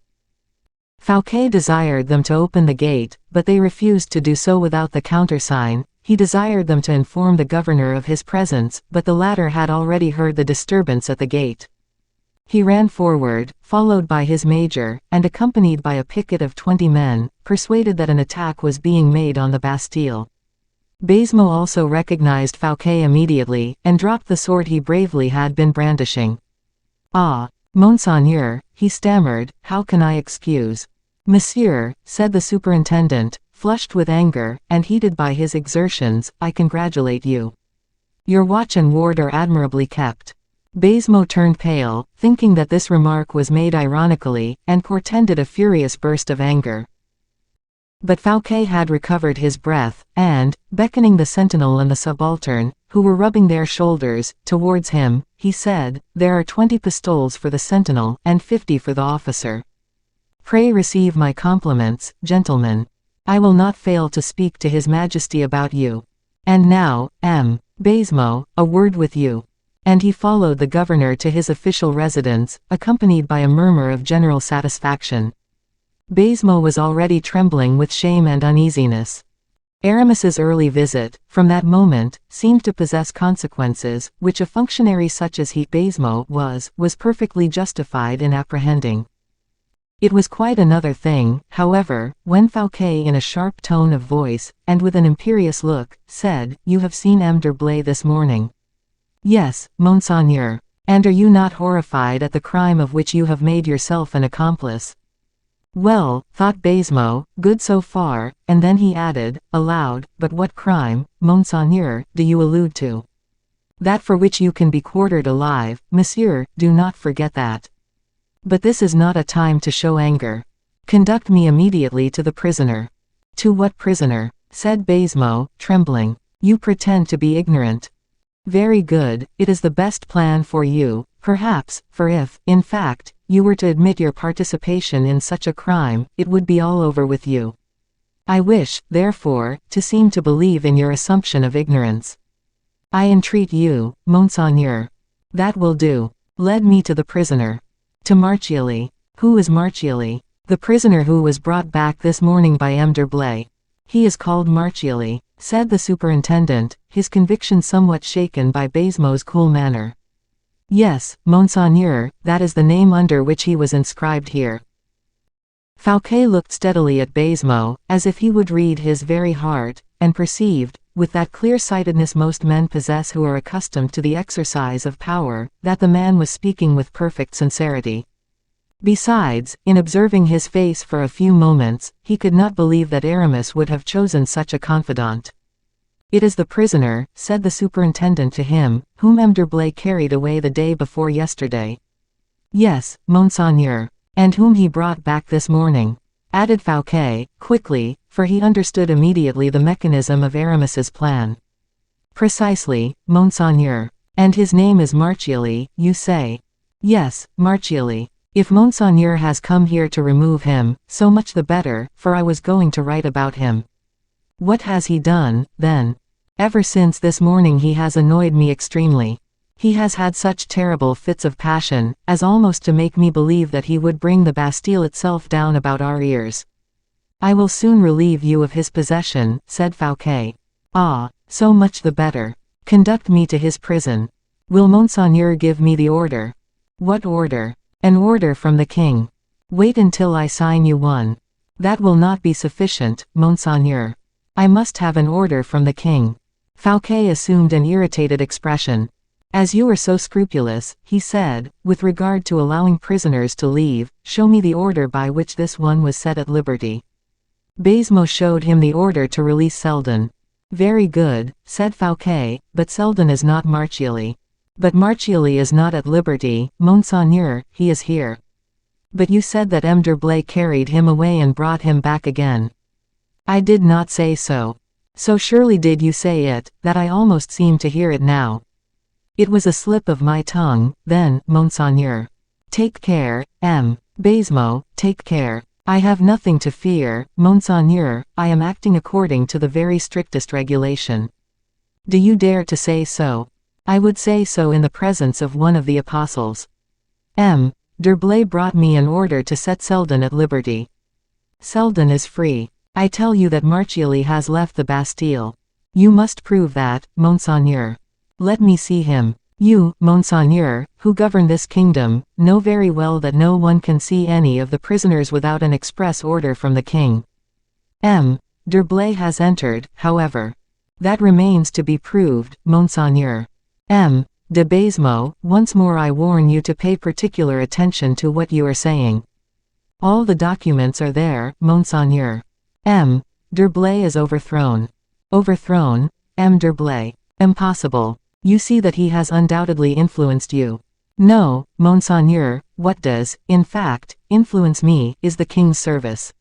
Fouquet desired them to open the gate, but they refused to do so without the countersign. He desired them to inform the governor of his presence, but the latter had already heard the disturbance at the gate. He ran forward, followed by his major, and accompanied by a picket of 20 men, persuaded that an attack was being made on the Bastille. Baisemeaux also recognized Fouquet immediately, and dropped the sword he bravely had been brandishing. "Ah, Monseigneur," he stammered, "how can I excuse?" "Monsieur," said the superintendent, flushed with anger, and heated by his exertions, "I congratulate you. Your watch and ward are admirably kept." Baisemeaux turned pale, thinking that this remark was made ironically, and portended a furious burst of anger. But Fouquet had recovered his breath, and, beckoning the sentinel and the subaltern, who were rubbing their shoulders, towards him, he said, "There are 20 pistoles for the sentinel, and 50 for the officer. Pray receive my compliments, gentlemen. I will not fail to speak to His Majesty about you. And now, Baisemeaux, a word with you." And he followed the governor to his official residence, accompanied by a murmur of general satisfaction. Baisemeaux was already trembling with shame and uneasiness. Aramis's early visit, from that moment, seemed to possess consequences, which a functionary such as Baisemeaux was perfectly justified in apprehending. It was quite another thing, however, when Fouquet in a sharp tone of voice, and with an imperious look, said, "You have seen M. d'Herblay this morning?" "Yes, Monseigneur. And are you not horrified at the crime of which you have made yourself an accomplice?" "Well," thought Baisemeaux, "good so far," and then he added, aloud, "but what crime, Monseigneur, do you allude to?" "That for which you can be quartered alive, monsieur, do not forget that. But this is not a time to show anger. Conduct me immediately to the prisoner." "To what prisoner?" said Baisemeaux, trembling. "You pretend to be ignorant. Very good, it is the best plan for you, perhaps, for if, in fact, you were to admit your participation in such a crime, it would be all over with you. I wish, therefore, to seem to believe in your assumption of ignorance. I entreat you, Monseigneur. That will do. Lead me to the prisoner." "To Marchiali." "Who is Marchiali?" "The prisoner who was brought back this morning by M. d'Herblay. He is called Marchiali," said the superintendent, his conviction somewhat shaken by Baisemeaux's cool manner. "Yes, Monseigneur, that is the name under which he was inscribed here." Fouquet looked steadily at Baisemeaux, as if he would read his very heart, and perceived, with that clear-sightedness most men possess who are accustomed to the exercise of power, that the man was speaking with perfect sincerity. Besides, in observing his face for a few moments, he could not believe that Aramis would have chosen such a confidant. "It is the prisoner," said the superintendent to him, "whom M. d'Herblay carried away the day before yesterday." "Yes, Monseigneur. And whom he brought back this morning," added Fouquet, quickly, for he understood immediately the mechanism of Aramis's plan. "Precisely, Monseigneur. And his name is Marchiali, you say?" "Yes, Marchiali. If Monseigneur has come here to remove him, so much the better, for I was going to write about him." "What has he done, then?" "Ever since this morning he has annoyed me extremely. He has had such terrible fits of passion, as almost to make me believe that he would bring the Bastille itself down about our ears. I will soon relieve you of his possession, said Fouquet. Ah, so much the better. Conduct me to his prison. Will Monseigneur give me the order? What order? An order from the king. Wait until I sign you one. That will not be sufficient, Monseigneur. I must have an order from the king. Fouquet assumed an irritated expression. As you are so scrupulous, he said, with regard to allowing prisoners to leave, show me the order by which this one was set at liberty. Baisemeaux showed him the order to release Selden. Very good, said Fouquet, but Selden is not Marchiali. But Marchiali is not at liberty, Monseigneur, he is here. But you said that M. d'Herblay carried him away and brought him back again. I did not say so. So surely did you say it, that I almost seem to hear it now. It was a slip of my tongue, then, Monseigneur. Take care, M. Baisemeaux, take care. I have nothing to fear, Monseigneur, I am acting according to the very strictest regulation. Do you dare to say so? I would say so in the presence of one of the apostles. M. d'Herblay brought me an order to set Selden at liberty. Selden is free. I tell you that Marchiali has left the Bastille. You must prove that, Monseigneur. Let me see him. You, Monseigneur, who govern this kingdom, know very well that no one can see any of the prisoners without an express order from the king. M. d'Herblay has entered, however. That remains to be proved, Monseigneur. M. de Baisemeaux, once more I warn you to pay particular attention to what you are saying. All the documents are there, Monseigneur. M. d'Herblay is overthrown. Overthrown? M. d'Herblay. Impossible. You see that he has undoubtedly influenced you. No, Monseigneur, what does, in fact, influence me, is the king's service.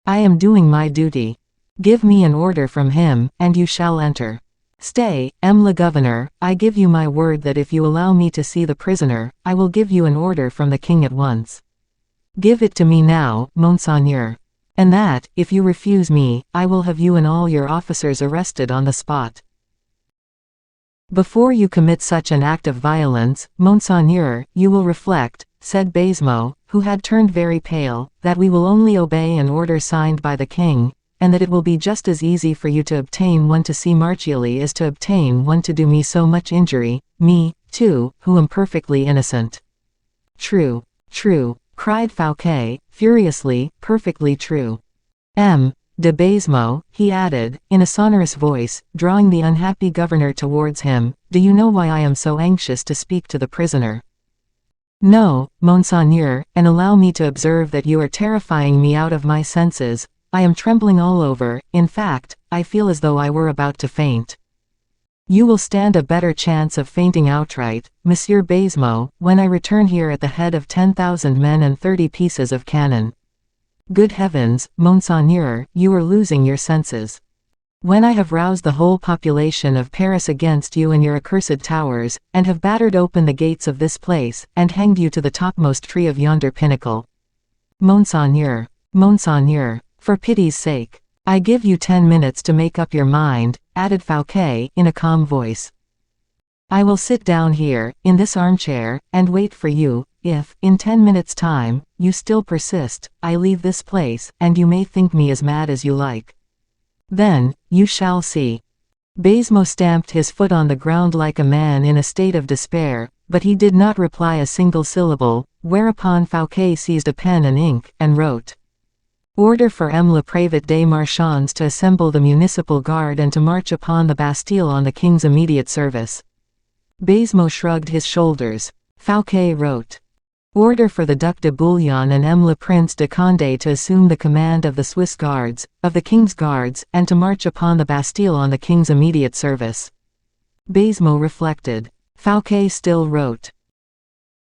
I am doing my duty. Give me an order from him, and you shall enter. Stay, M. le Governor, I give you my word that if you allow me to see the prisoner, I will give you an order from the king at once. Give it to me now, Monseigneur. And that, if you refuse me, I will have you and all your officers arrested on the spot. Before you commit such an act of violence, Monseigneur, you will reflect, said Baisemeaux, who had turned very pale, that we will only obey an order signed by the king, and that it will be just as easy for you to obtain one to see Marchiali as to obtain one to do me so much injury, me, too, who am perfectly innocent. True, true, cried Fouquet, furiously, perfectly true. M. de Baisemeaux, he added, in a sonorous voice, drawing the unhappy governor towards him, do you know why I am so anxious to speak to the prisoner? No, Monseigneur, and allow me to observe that you are terrifying me out of my senses. I am trembling all over, in fact, I feel as though I were about to faint. You will stand a better chance of fainting outright, Monsieur Baisemeaux, when I return here at the head of 10,000 men and 30 pieces of cannon. Good heavens, Monseigneur, you are losing your senses. When I have roused the whole population of Paris against you and your accursed towers, and have battered open the gates of this place, and hanged you to the topmost tree of yonder pinnacle. Monseigneur, Monseigneur, for pity's sake, I give you 10 minutes to make up your mind, added Fouquet, in a calm voice. I will sit down here, in this armchair, and wait for you. If, in 10 minutes' time, you still persist, I leave this place, and you may think me as mad as you like. Then, you shall see. Baisemeaux stamped his foot on the ground like a man in a state of despair, but he did not reply a single syllable, whereupon Fouquet seized a pen and ink, and wrote. Order for M. le Prévôt des Marchands to assemble the municipal guard and to march upon the Bastille on the king's immediate service. Baisemeaux shrugged his shoulders. Fouquet wrote. Order for the Duc de Bouillon and M. le Prince de Condé to assume the command of the Swiss Guards, of the King's Guards, and to march upon the Bastille on the King's immediate service. Baisemeaux reflected. Fouquet still wrote.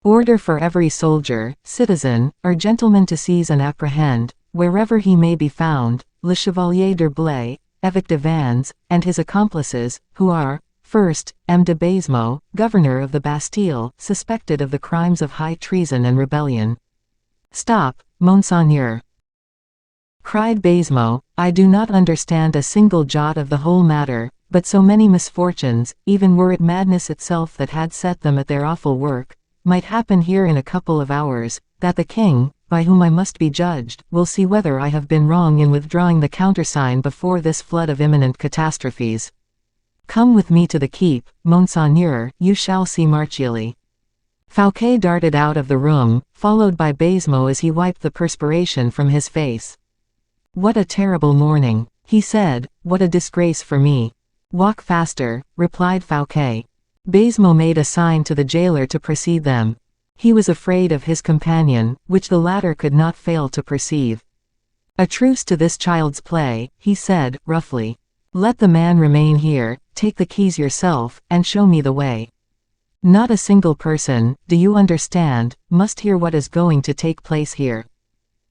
Order for every soldier, citizen, or gentleman to seize and apprehend, wherever he may be found, Le Chevalier d'Herblay, Évêque de Vannes, and his accomplices, who are, first, M. de Baisemeaux, governor of the Bastille, suspected of the crimes of high treason and rebellion. Stop, Monseigneur, cried Baisemeaux, I do not understand a single jot of the whole matter, but so many misfortunes, even were it madness itself that had set them at their awful work, might happen here in a couple of hours, that the king, by whom I must be judged, will see whether I have been wrong in withdrawing the countersign before this flood of imminent catastrophes. Come with me to the keep, Monseigneur, you shall see Marchiali. Fouquet darted out of the room, followed by Baisemeaux as he wiped the perspiration from his face. What a terrible morning, he said, what a disgrace for me. Walk faster, replied Fouquet. Baisemeaux made a sign to the jailer to precede them. He was afraid of his companion, which the latter could not fail to perceive. A truce to this child's play, he said, roughly. Let the man remain here, take the keys yourself, and show me the way. Not a single person, do you understand, must hear what is going to take place here.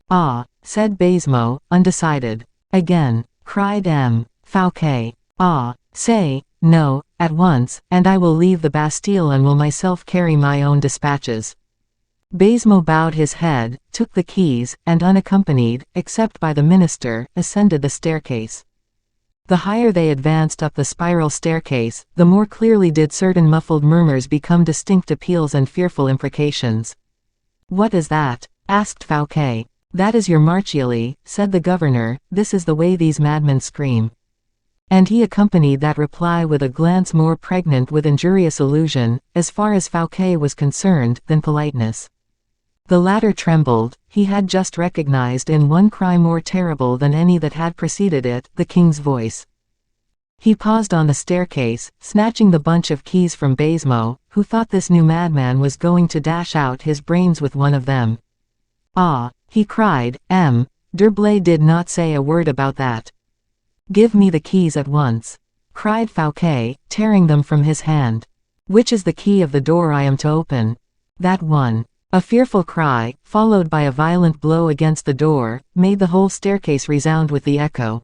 Ah, said Baisemeaux, undecided. Again, cried M. Fouquet. Ah, say, no, at once, and I will leave the Bastille and will myself carry my own dispatches. Baisemeaux bowed his head, took the keys, and unaccompanied, except by the minister, ascended the staircase. The higher they advanced up the spiral staircase, the more clearly did certain muffled murmurs become distinct appeals and fearful imprecations. What is that? Asked Fouquet. That is your Marchiali, said the governor, this is the way these madmen scream. And he accompanied that reply with a glance more pregnant with injurious allusion, as far as Fouquet was concerned, than politeness. The latter trembled, he had just recognized in one cry more terrible than any that had preceded it, the king's voice. He paused on the staircase, snatching the bunch of keys from Baisemeaux, who thought this new madman was going to dash out his brains with one of them. Ah, he cried, M. D'Herblay did not say a word about that. Give me the keys at once, cried Fouquet, tearing them from his hand. Which is the key of the door I am to open? That one. A fearful cry, followed by a violent blow against the door, made the whole staircase resound with the echo.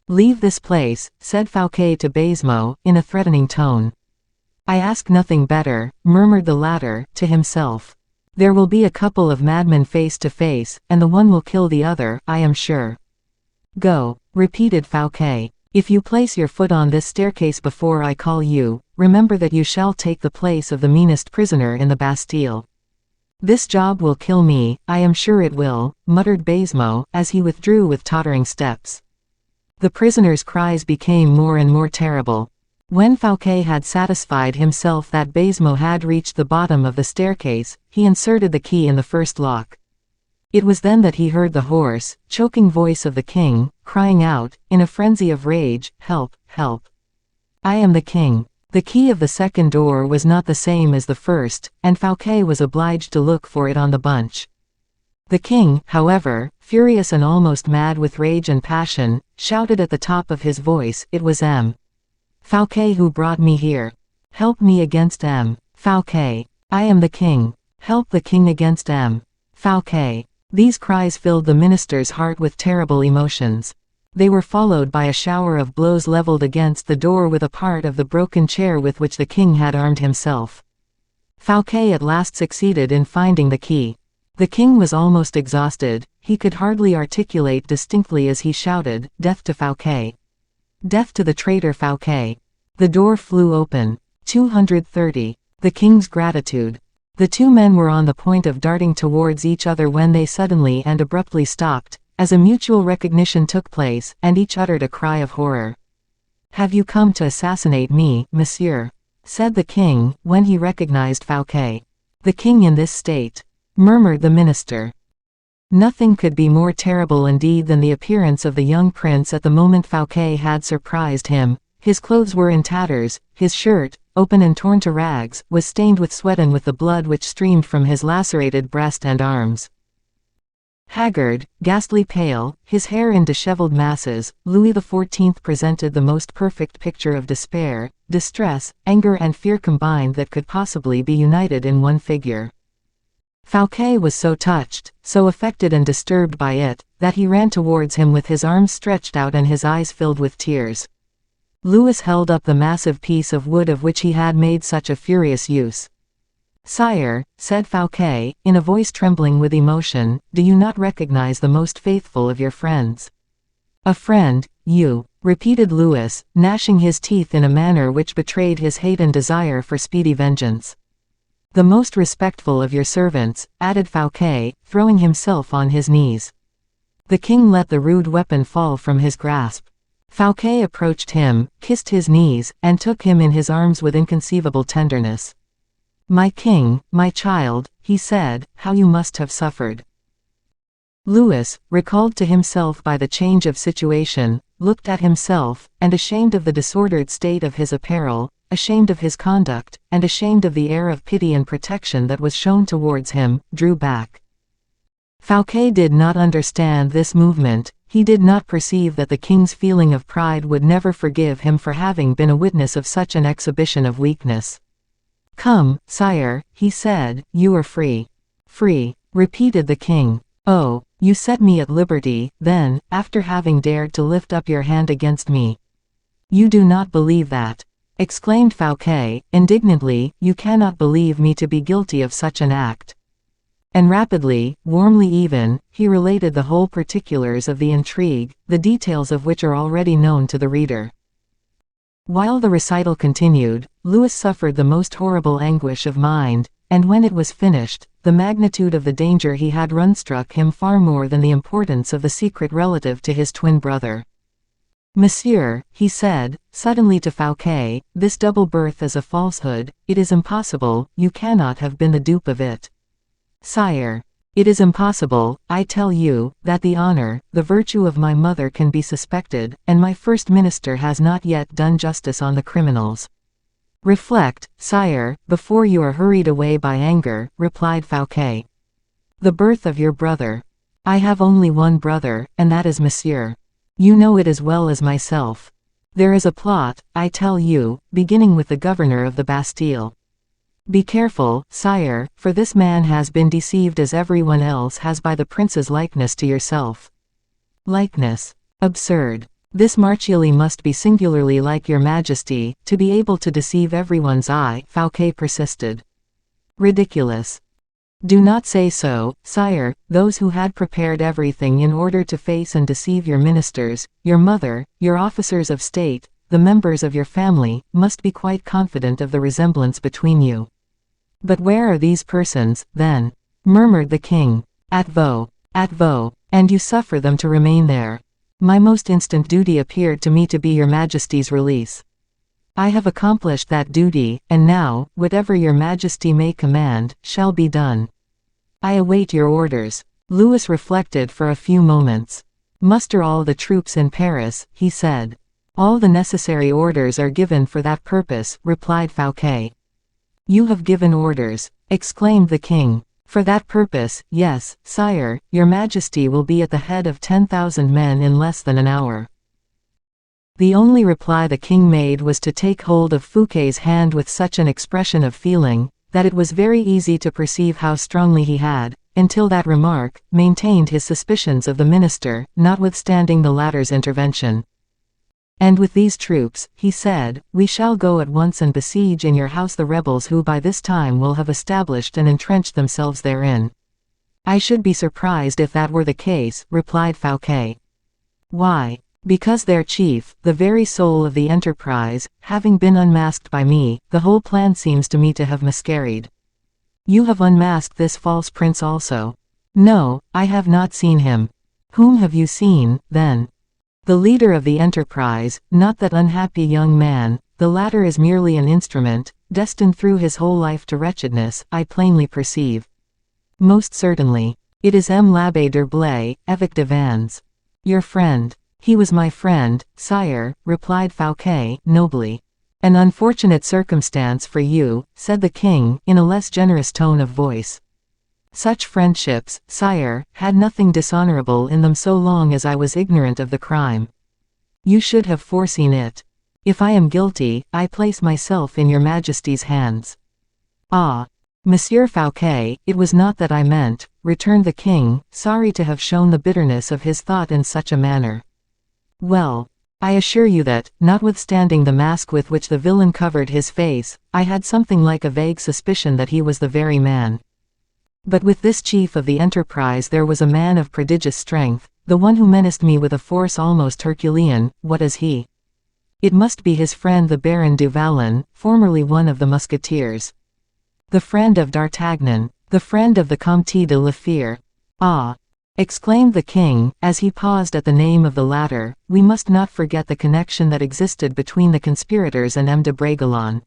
Leave this place, said Fouquet to Baisemeaux, in a threatening tone. I ask nothing better, murmured the latter, to himself. There will be a couple of madmen face to face, and the one will kill the other, I am sure. Go, repeated Fouquet. If you place your foot on this staircase before I call you, remember that you shall take the place of the meanest prisoner in the Bastille. This job will kill me, I am sure it will, muttered Baisemeaux, as he withdrew with tottering steps. The prisoner's cries became more and more terrible. When Fouquet had satisfied himself that Baisemeaux had reached the bottom of the staircase, he inserted the key in the first lock. It was then that he heard the hoarse, choking voice of the king, crying out, in a frenzy of rage, Help, help! I am the king. The key of the second door was not the same as the first, and Fouquet was obliged to look for it on the bunch. The king, however, furious and almost mad with rage and passion, shouted at the top of his voice, It was M. Fouquet who brought me here. Help me against M. Fouquet. I am the king. Help the king against M. Fouquet. These cries filled the minister's heart with terrible emotions. They were followed by a shower of blows leveled against the door with a part of the broken chair with which the king had armed himself. Fouquet at last succeeded in finding the key. The king was almost exhausted, he could hardly articulate distinctly as he shouted, Death to Fouquet! Death to the traitor Fouquet! The door flew open. 230. The king's gratitude. The two men were on the point of darting towards each other when they suddenly and abruptly stopped, as a mutual recognition took place, and each uttered a cry of horror. Have you come to assassinate me, monsieur? Said the king, when he recognized Fouquet. The king in this state? Murmured the minister. Nothing could be more terrible indeed than the appearance of the young prince at the moment Fouquet had surprised him. His clothes were in tatters, his shirt, open and torn to rags, was stained with sweat and with the blood which streamed from his lacerated breast and arms. Haggard, ghastly pale, his hair in disheveled masses, Louis XIV presented the most perfect picture of despair, distress, anger and fear combined that could possibly be united in one figure. Fouquet was so touched, so affected and disturbed by it, that he ran towards him with his arms stretched out and his eyes filled with tears. Louis held up the massive piece of wood of which he had made such a furious use. Sire, said Fouquet, in a voice trembling with emotion, do you not recognize the most faithful of your friends? A friend, you, repeated Louis, gnashing his teeth in a manner which betrayed his hate and desire for speedy vengeance. The most respectful of your servants," added Fouquet, throwing himself on his knees. The king let the rude weapon fall from his grasp. Fouquet approached him, kissed his knees, and took him in his arms with inconceivable tenderness. "My king, my child," he said, "how you must have suffered." Louis, recalled to himself by the change of situation, looked at himself, and ashamed of the disordered state of his apparel, ashamed of his conduct, and ashamed of the air of pity and protection that was shown towards him, drew back. Fouquet did not understand this movement. He did not perceive that the king's feeling of pride would never forgive him for having been a witness of such an exhibition of weakness. "Come, sire," he said, "you are free." "Free," repeated the king. "Oh, you set me at liberty, then, after having dared to lift up your hand against me." "You do not believe that," exclaimed Fouquet, indignantly. "You cannot believe me to be guilty of such an act." And rapidly, warmly even, he related the whole particulars of the intrigue, the details of which are already known to the reader. While the recital continued, Louis suffered the most horrible anguish of mind, and when it was finished, the magnitude of the danger he had run struck him far more than the importance of the secret relative to his twin brother. "Monsieur," he said, suddenly to Fouquet, "this double birth is a falsehood. It is impossible, you cannot have been the dupe of it." "Sire, it is impossible, I tell you, that the honor, the virtue of my mother can be suspected, and my first minister has not yet done justice on the criminals." "Reflect, sire, before you are hurried away by anger," replied Fouquet. "The birth of your brother." "I have only one brother, and that is Monsieur. You know it as well as myself. There is a plot, I tell you, beginning with the governor of the Bastille. Be careful, sire, for this man has been deceived as everyone else has by the prince's likeness to yourself." "Likeness? Absurd. This Marchiali must be singularly like your majesty, to be able to deceive everyone's eye," Fouquet persisted. "Ridiculous." "Do not say so, sire. Those who had prepared everything in order to face and deceive your ministers, your mother, your officers of state, the members of your family, must be quite confident of the resemblance between you." "But where are these persons, then?" murmured the king. "At Vaux. At Vaux. And you suffer them to remain there." "My most instant duty appeared to me to be your majesty's release." "I have accomplished that duty, and now, whatever your majesty may command, shall be done." "I await your orders." Louis reflected for a few moments. "Muster all the troops in Paris," he said. "All the necessary orders are given for that purpose," replied Fouquet. "You have given orders," exclaimed the king. "For that purpose, yes, sire, your majesty will be at the head of 10,000 men in less than an hour." The only reply the king made was to take hold of Fouquet's hand with such an expression of feeling, that it was very easy to perceive how strongly he had, until that remark, maintained his suspicions of the minister, notwithstanding the latter's intervention. "And with these troops," he said, "we shall go at once and besiege in your house the rebels who by this time will have established and entrenched themselves therein." "I should be surprised if that were the case," replied Fouquet. "Why?" "Because their chief, the very soul of the enterprise, having been unmasked by me, the whole plan seems to me to have miscarried." "You have unmasked this false prince also?" "No, I have not seen him." "Whom have you seen, then?" "The leader of the enterprise, not that unhappy young man. The latter is merely an instrument, destined through his whole life to wretchedness, I plainly perceive." "Most certainly. It is l'Abbé d'Herblay, évêque de Vannes." "Your friend." "He was my friend, sire," replied Fouquet, nobly. "An unfortunate circumstance for you," said the king, in a less generous tone of voice. "Such friendships, sire, had nothing dishonorable in them so long as I was ignorant of the crime. You should have foreseen it. If I am guilty, I place myself in your majesty's hands." "Ah, Monsieur Fouquet, it was not that I meant," returned the king, sorry to have shown the bitterness of his thought in such a manner. "Well, I assure you that, notwithstanding the mask with which the villain covered his face, I had something like a vague suspicion that he was the very man. But with this chief of the enterprise there was a man of prodigious strength, the one who menaced me with a force almost Herculean. What is he?" "It must be his friend the Baron du Vallon, formerly one of the musketeers." The friend of D'Artagnan, the friend of the Comte de la Fere. Ah! exclaimed the king, as he paused at the name of the latter, we must not forget the connection that existed between the conspirators and M. de Bragelonne.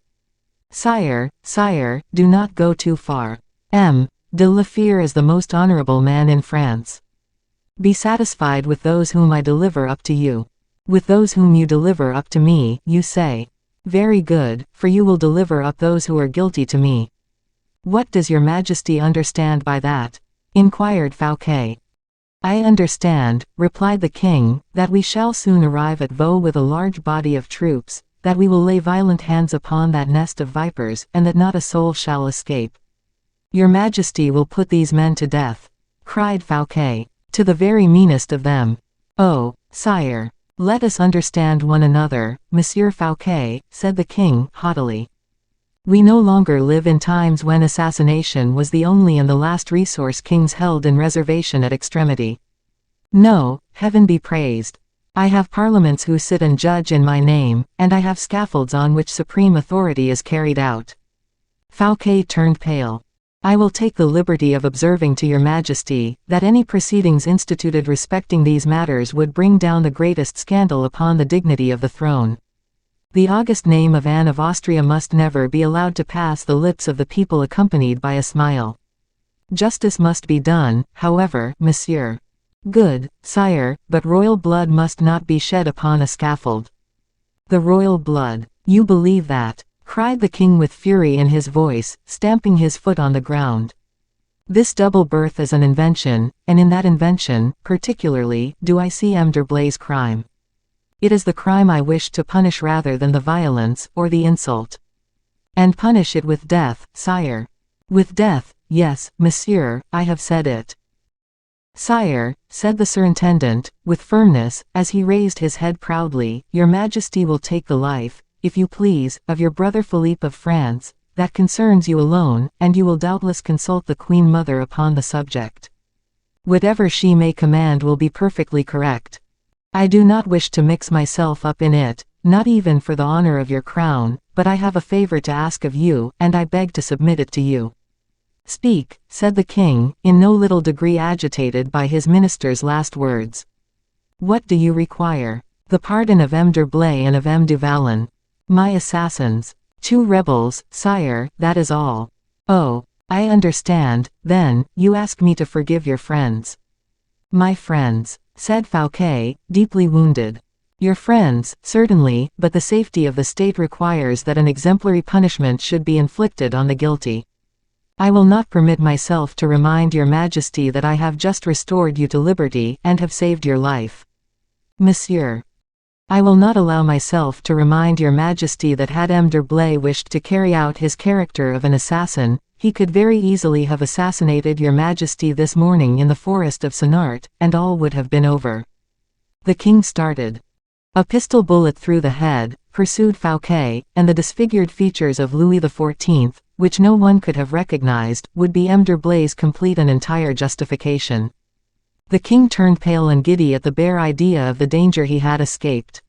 Sire, sire, do not go too far. M. de la Fere is the most honorable man in France. Be satisfied with those whom I deliver up to you. With those whom you deliver up to me, you say. Very good, for you will deliver up those who are guilty to me. What does your Majesty understand by that? Inquired Fouquet. I understand, replied the king, that we shall soon arrive at Vaux with a large body of troops, that we will lay violent hands upon that nest of vipers, and that not a soul shall escape. Your Majesty will put these men to death, cried Fouquet, to the very meanest of them. Oh, sire, let us understand one another, Monsieur Fouquet, said the king, haughtily. We no longer live in times when assassination was the only and the last resource kings held in reservation at extremity. No, heaven be praised. I have parliaments who sit and judge in my name, and I have scaffolds on which supreme authority is carried out. Fouquet turned pale. I will take the liberty of observing to your Majesty, that any proceedings instituted respecting these matters would bring down the greatest scandal upon the dignity of the throne. The august name of Anne of Austria must never be allowed to pass the lips of the people accompanied by a smile. Justice must be done, however, monsieur. Good, sire, but royal blood must not be shed upon a scaffold. The royal blood. You believe that? Cried the king with fury in his voice, stamping his foot on the ground. This double birth is an invention, and in that invention, particularly, do I see M. d'Herblay's crime. It is the crime I wish to punish rather than the violence, or the insult. And punish it with death, sire. With death, yes, monsieur, I have said it. Sire, said the surintendant, with firmness, as he raised his head proudly, your Majesty will take the life, if you please, of your brother Philippe of France, that concerns you alone, and you will doubtless consult the Queen Mother upon the subject. Whatever she may command will be perfectly correct. I do not wish to mix myself up in it, not even for the honor of your crown, but I have a favor to ask of you, and I beg to submit it to you. Speak, said the king, in no little degree agitated by his minister's last words. What do you require? The pardon of M. d'Herblay and of M. du Vallon. My assassins. 2 rebels, sire, that is all. Oh, I understand, then, you ask me to forgive your friends. My friends, said Fouquet, deeply wounded. Your friends, certainly, but the safety of the state requires that an exemplary punishment should be inflicted on the guilty. I will not permit myself to remind your Majesty that I have just restored you to liberty, and have saved your life. Monsieur. I will not allow myself to remind your Majesty that had M. d'Herblay wished to carry out his character of an assassin, he could very easily have assassinated your Majesty this morning in the forest of Senart, and all would have been over. The king started. A pistol bullet through the head, pursued Fouquet, and the disfigured features of Louis XIV, which no one could have recognized, would be M. d'Herblay's complete and entire justification. The king turned pale and giddy at the bare idea of the danger he had escaped.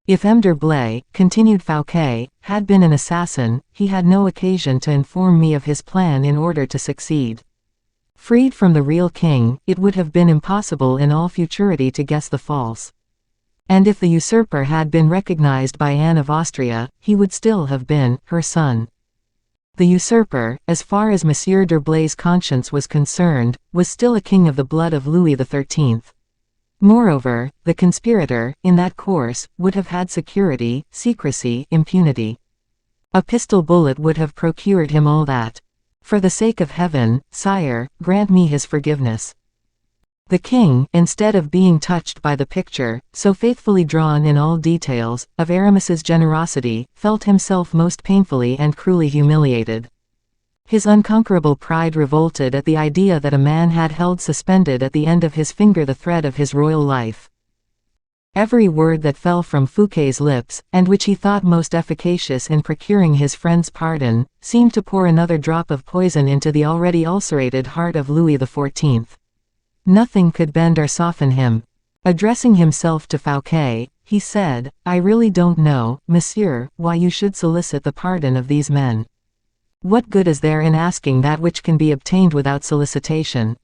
If M. d'Herblay, continued Fouquet, had been an assassin, he had no occasion to inform me of his plan in order to succeed. Freed from the real king, it would have been impossible in all futurity to guess the false. And if the usurper had been recognized by Anne of Austria, he would still have been her son. The usurper, as far as Monsieur d'Herblay's conscience was concerned, was still a king of the blood of Louis XIII. Moreover, the conspirator, in that course, would have had security, secrecy, impunity. A pistol bullet would have procured him all that. For the sake of heaven, sire, grant me his forgiveness. The king, instead of being touched by the picture, so faithfully drawn in all details, of Aramis's generosity, felt himself most painfully and cruelly humiliated. His unconquerable pride revolted at the idea that a man had held suspended at the end of his finger the thread of his royal life. Every word that fell from Fouquet's lips, and which he thought most efficacious in procuring his friend's pardon, seemed to pour another drop of poison into the already ulcerated heart of Louis XIV. Nothing could bend or soften him. Addressing himself to Fouquet, he said, I really don't know, monsieur, why you should solicit the pardon of these men. What good is there in asking that which can be obtained without solicitation?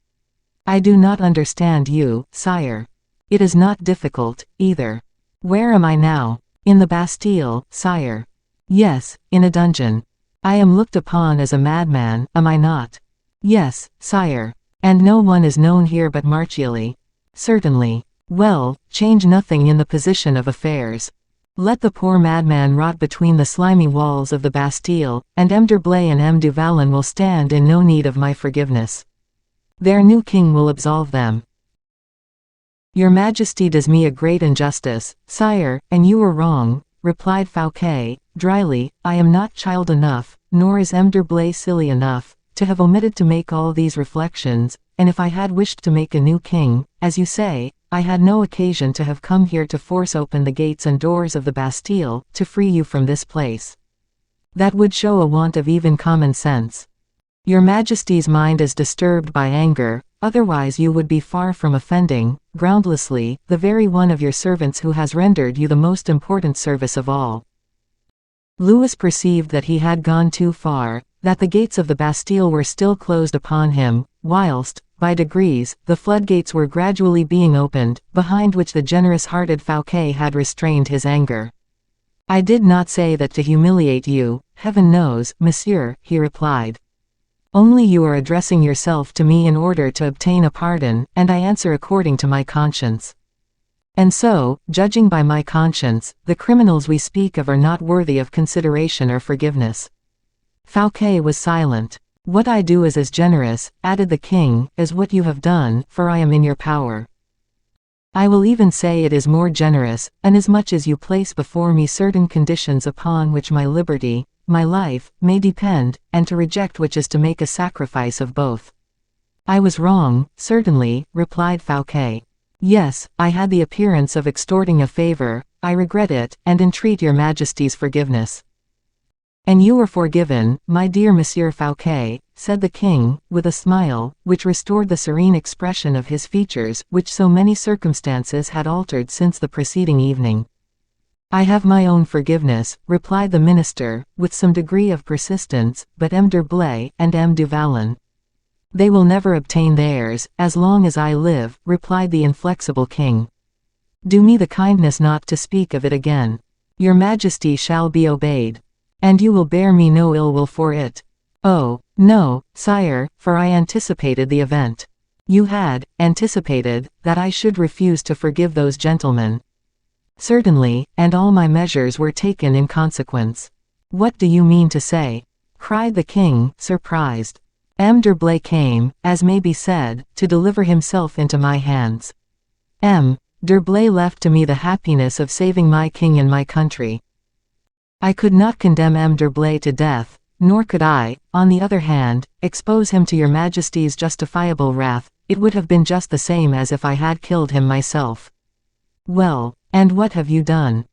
I do not understand you, sire. It is not difficult, either. Where am I now? In the Bastille, sire. Yes, in a dungeon. I am looked upon as a madman, am I not? Yes, sire. And no one is known here but Marchiali. Certainly. Well, change nothing in the position of affairs. Let the poor madman rot between the slimy walls of the Bastille, and M. d'Herblay and M. du Vallon will stand in no need of my forgiveness. Their new king will absolve them. Your Majesty does me a great injustice, sire, and you are wrong, replied Fouquet, dryly. I am not child enough, nor is M. d'Herblay silly enough, to have omitted to make all these reflections, and if I had wished to make a new king, as you say, I had no occasion to have come here to force open the gates and doors of the Bastille, to free you from this place. That would show a want of even common sense. Your Majesty's mind is disturbed by anger, otherwise you would be far from offending, groundlessly, the very one of your servants who has rendered you the most important service of all. Louis perceived that he had gone too far, that the gates of the Bastille were still closed upon him, whilst, by degrees, the floodgates were gradually being opened, behind which the generous-hearted Fouquet had restrained his anger. I did not say that to humiliate you, heaven knows, monsieur, he replied. Only you are addressing yourself to me in order to obtain a pardon, and I answer according to my conscience. And so, judging by my conscience, the criminals we speak of are not worthy of consideration or forgiveness. Fouquet was silent. What I do is as generous, added the king, as what you have done, for I am in your power. I will even say it is more generous, inasmuch as you place before me certain conditions upon which my liberty, my life, may depend, and to reject which is to make a sacrifice of both. I was wrong, certainly, replied Fouquet. Yes, I had the appearance of extorting a favor, I regret it, and entreat your Majesty's forgiveness. And you are forgiven, my dear Monsieur Fouquet, said the king, with a smile, which restored the serene expression of his features, which so many circumstances had altered since the preceding evening. I have my own forgiveness, replied the minister, with some degree of persistence, but M. d'Herblay, and M. du Vallon. They will never obtain theirs, as long as I live, replied the inflexible king. Do me the kindness not to speak of it again. Your Majesty shall be obeyed. And you will bear me no ill will for it. Oh, no, sire, for I anticipated the event. You had anticipated that I should refuse to forgive those gentlemen. Certainly, and all my measures were taken in consequence. What do you mean to say? Cried the king, surprised. M. d'Herblay came, as may be said, to deliver himself into my hands. M. d'Herblay left to me the happiness of saving my king and my country. I could not condemn M. d'Herblay to death, nor could I, on the other hand, expose him to your Majesty's justifiable wrath. It would have been just the same as if I had killed him myself. Well, and what have you done?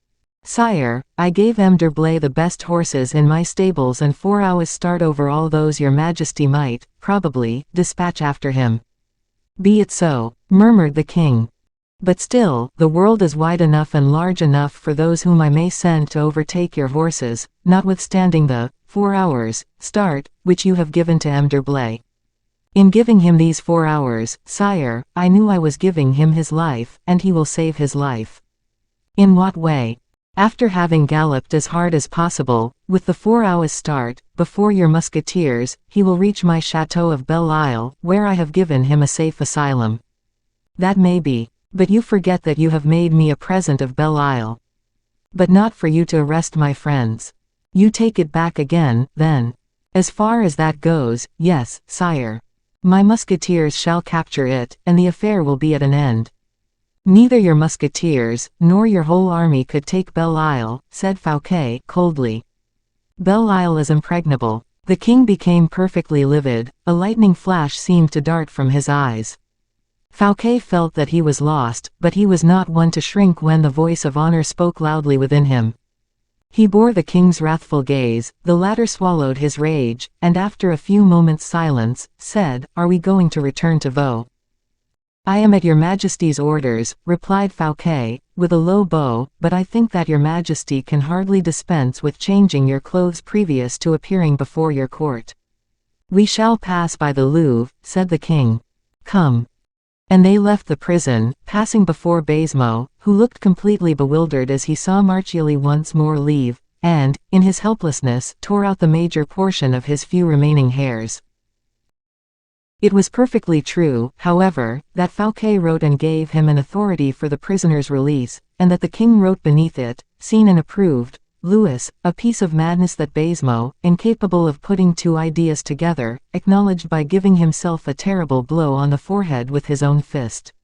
Sire, I gave M. d'Herblay the best horses in my stables and 4 hours start over all those your Majesty might, probably, dispatch after him. Be it so, murmured the king. But still, the world is wide enough and large enough for those whom I may send to overtake your horses, notwithstanding the 4 hours start, which you have given to M. d'Herblay. In giving him these 4 hours, sire, I knew I was giving him his life, and he will save his life. In what way? After having galloped as hard as possible, with the 4 hours start, before your musketeers, he will reach my chateau of Belle Isle, where I have given him a safe asylum. That may be, but you forget that you have made me a present of Belle Isle. But not for you to arrest my friends. You take it back again, then. As far as that goes, yes, sire. My musketeers shall capture it, and the affair will be at an end. Neither your musketeers, nor your whole army could take Belle Isle, said Fouquet, coldly. Belle Isle is impregnable. The king became perfectly livid, a lightning flash seemed to dart from his eyes. Fouquet felt that he was lost, but he was not one to shrink when the voice of honor spoke loudly within him. He bore the king's wrathful gaze, the latter swallowed his rage, and after a few moments' silence, said, Are we going to return to Vaux? I am at your Majesty's orders, replied Fouquet, with a low bow, but I think that your majesty can hardly dispense with changing your clothes previous to appearing before your court. We shall pass by the Louvre, said the king. Come. And they left the prison, passing before Baisemeaux, who looked completely bewildered as he saw Marchiali once more leave, and, in his helplessness, tore out the major portion of his few remaining hairs. It was perfectly true, however, that Fouquet wrote and gave him an authority for the prisoner's release, and that the king wrote beneath it, "Seen and approved, Louis," a piece of madness that Baisemeaux, incapable of putting two ideas together, acknowledged by giving himself a terrible blow on the forehead with his own fist.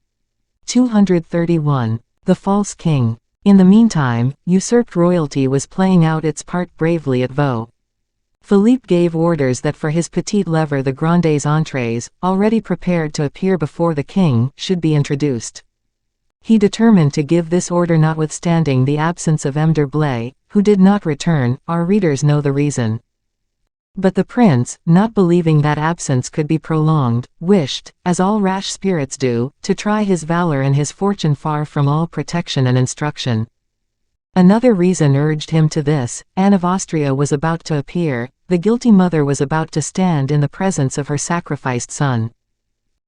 231. The False King. In the meantime, usurped royalty was playing out its part bravely at Vaux. Philippe gave orders that for his petit lever the Grandes entrées, already prepared to appear before the king, should be introduced. He determined to give this order notwithstanding the absence of M. d'Herblay, who did not return. Our readers know the reason. But the prince, not believing that absence could be prolonged, wished, as all rash spirits do, to try his valor and his fortune far from all protection and instruction. Another reason urged him to this: Anne of Austria was about to appear, the guilty mother was about to stand in the presence of her sacrificed son.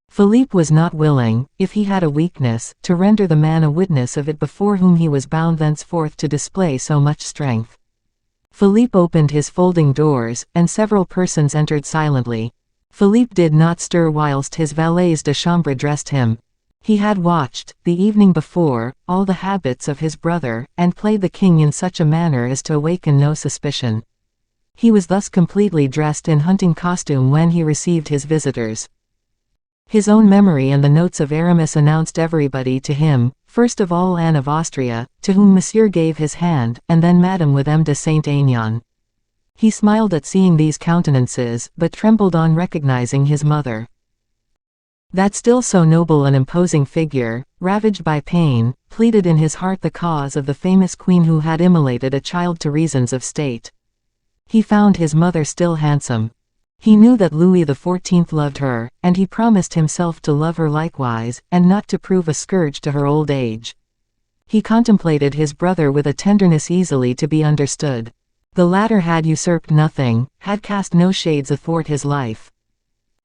Philippe was not willing, if he had a weakness, to render the man a witness of it before whom he was bound thenceforth to display so much strength. Philippe opened his folding doors, and several persons entered silently. Philippe did not stir whilst his valets de chambre dressed him. He had watched, the evening before, all the habits of his brother, and played the king in such a manner as to awaken no suspicion. He was thus completely dressed in hunting costume when he received his visitors. His own memory and the notes of Aramis announced everybody to him, first of all Anne of Austria, to whom Monsieur gave his hand, and then Madame with M. de Saint-Aignan. He smiled at seeing these countenances, but trembled on recognizing his mother. That still so noble and imposing figure, ravaged by pain, pleaded in his heart the cause of the famous queen who had immolated a child to reasons of state. He found his mother still handsome. He knew that Louis XIV loved her, and he promised himself to love her likewise, and not to prove a scourge to her old age. He contemplated his brother with a tenderness easily to be understood. The latter had usurped nothing, had cast no shades athwart his life.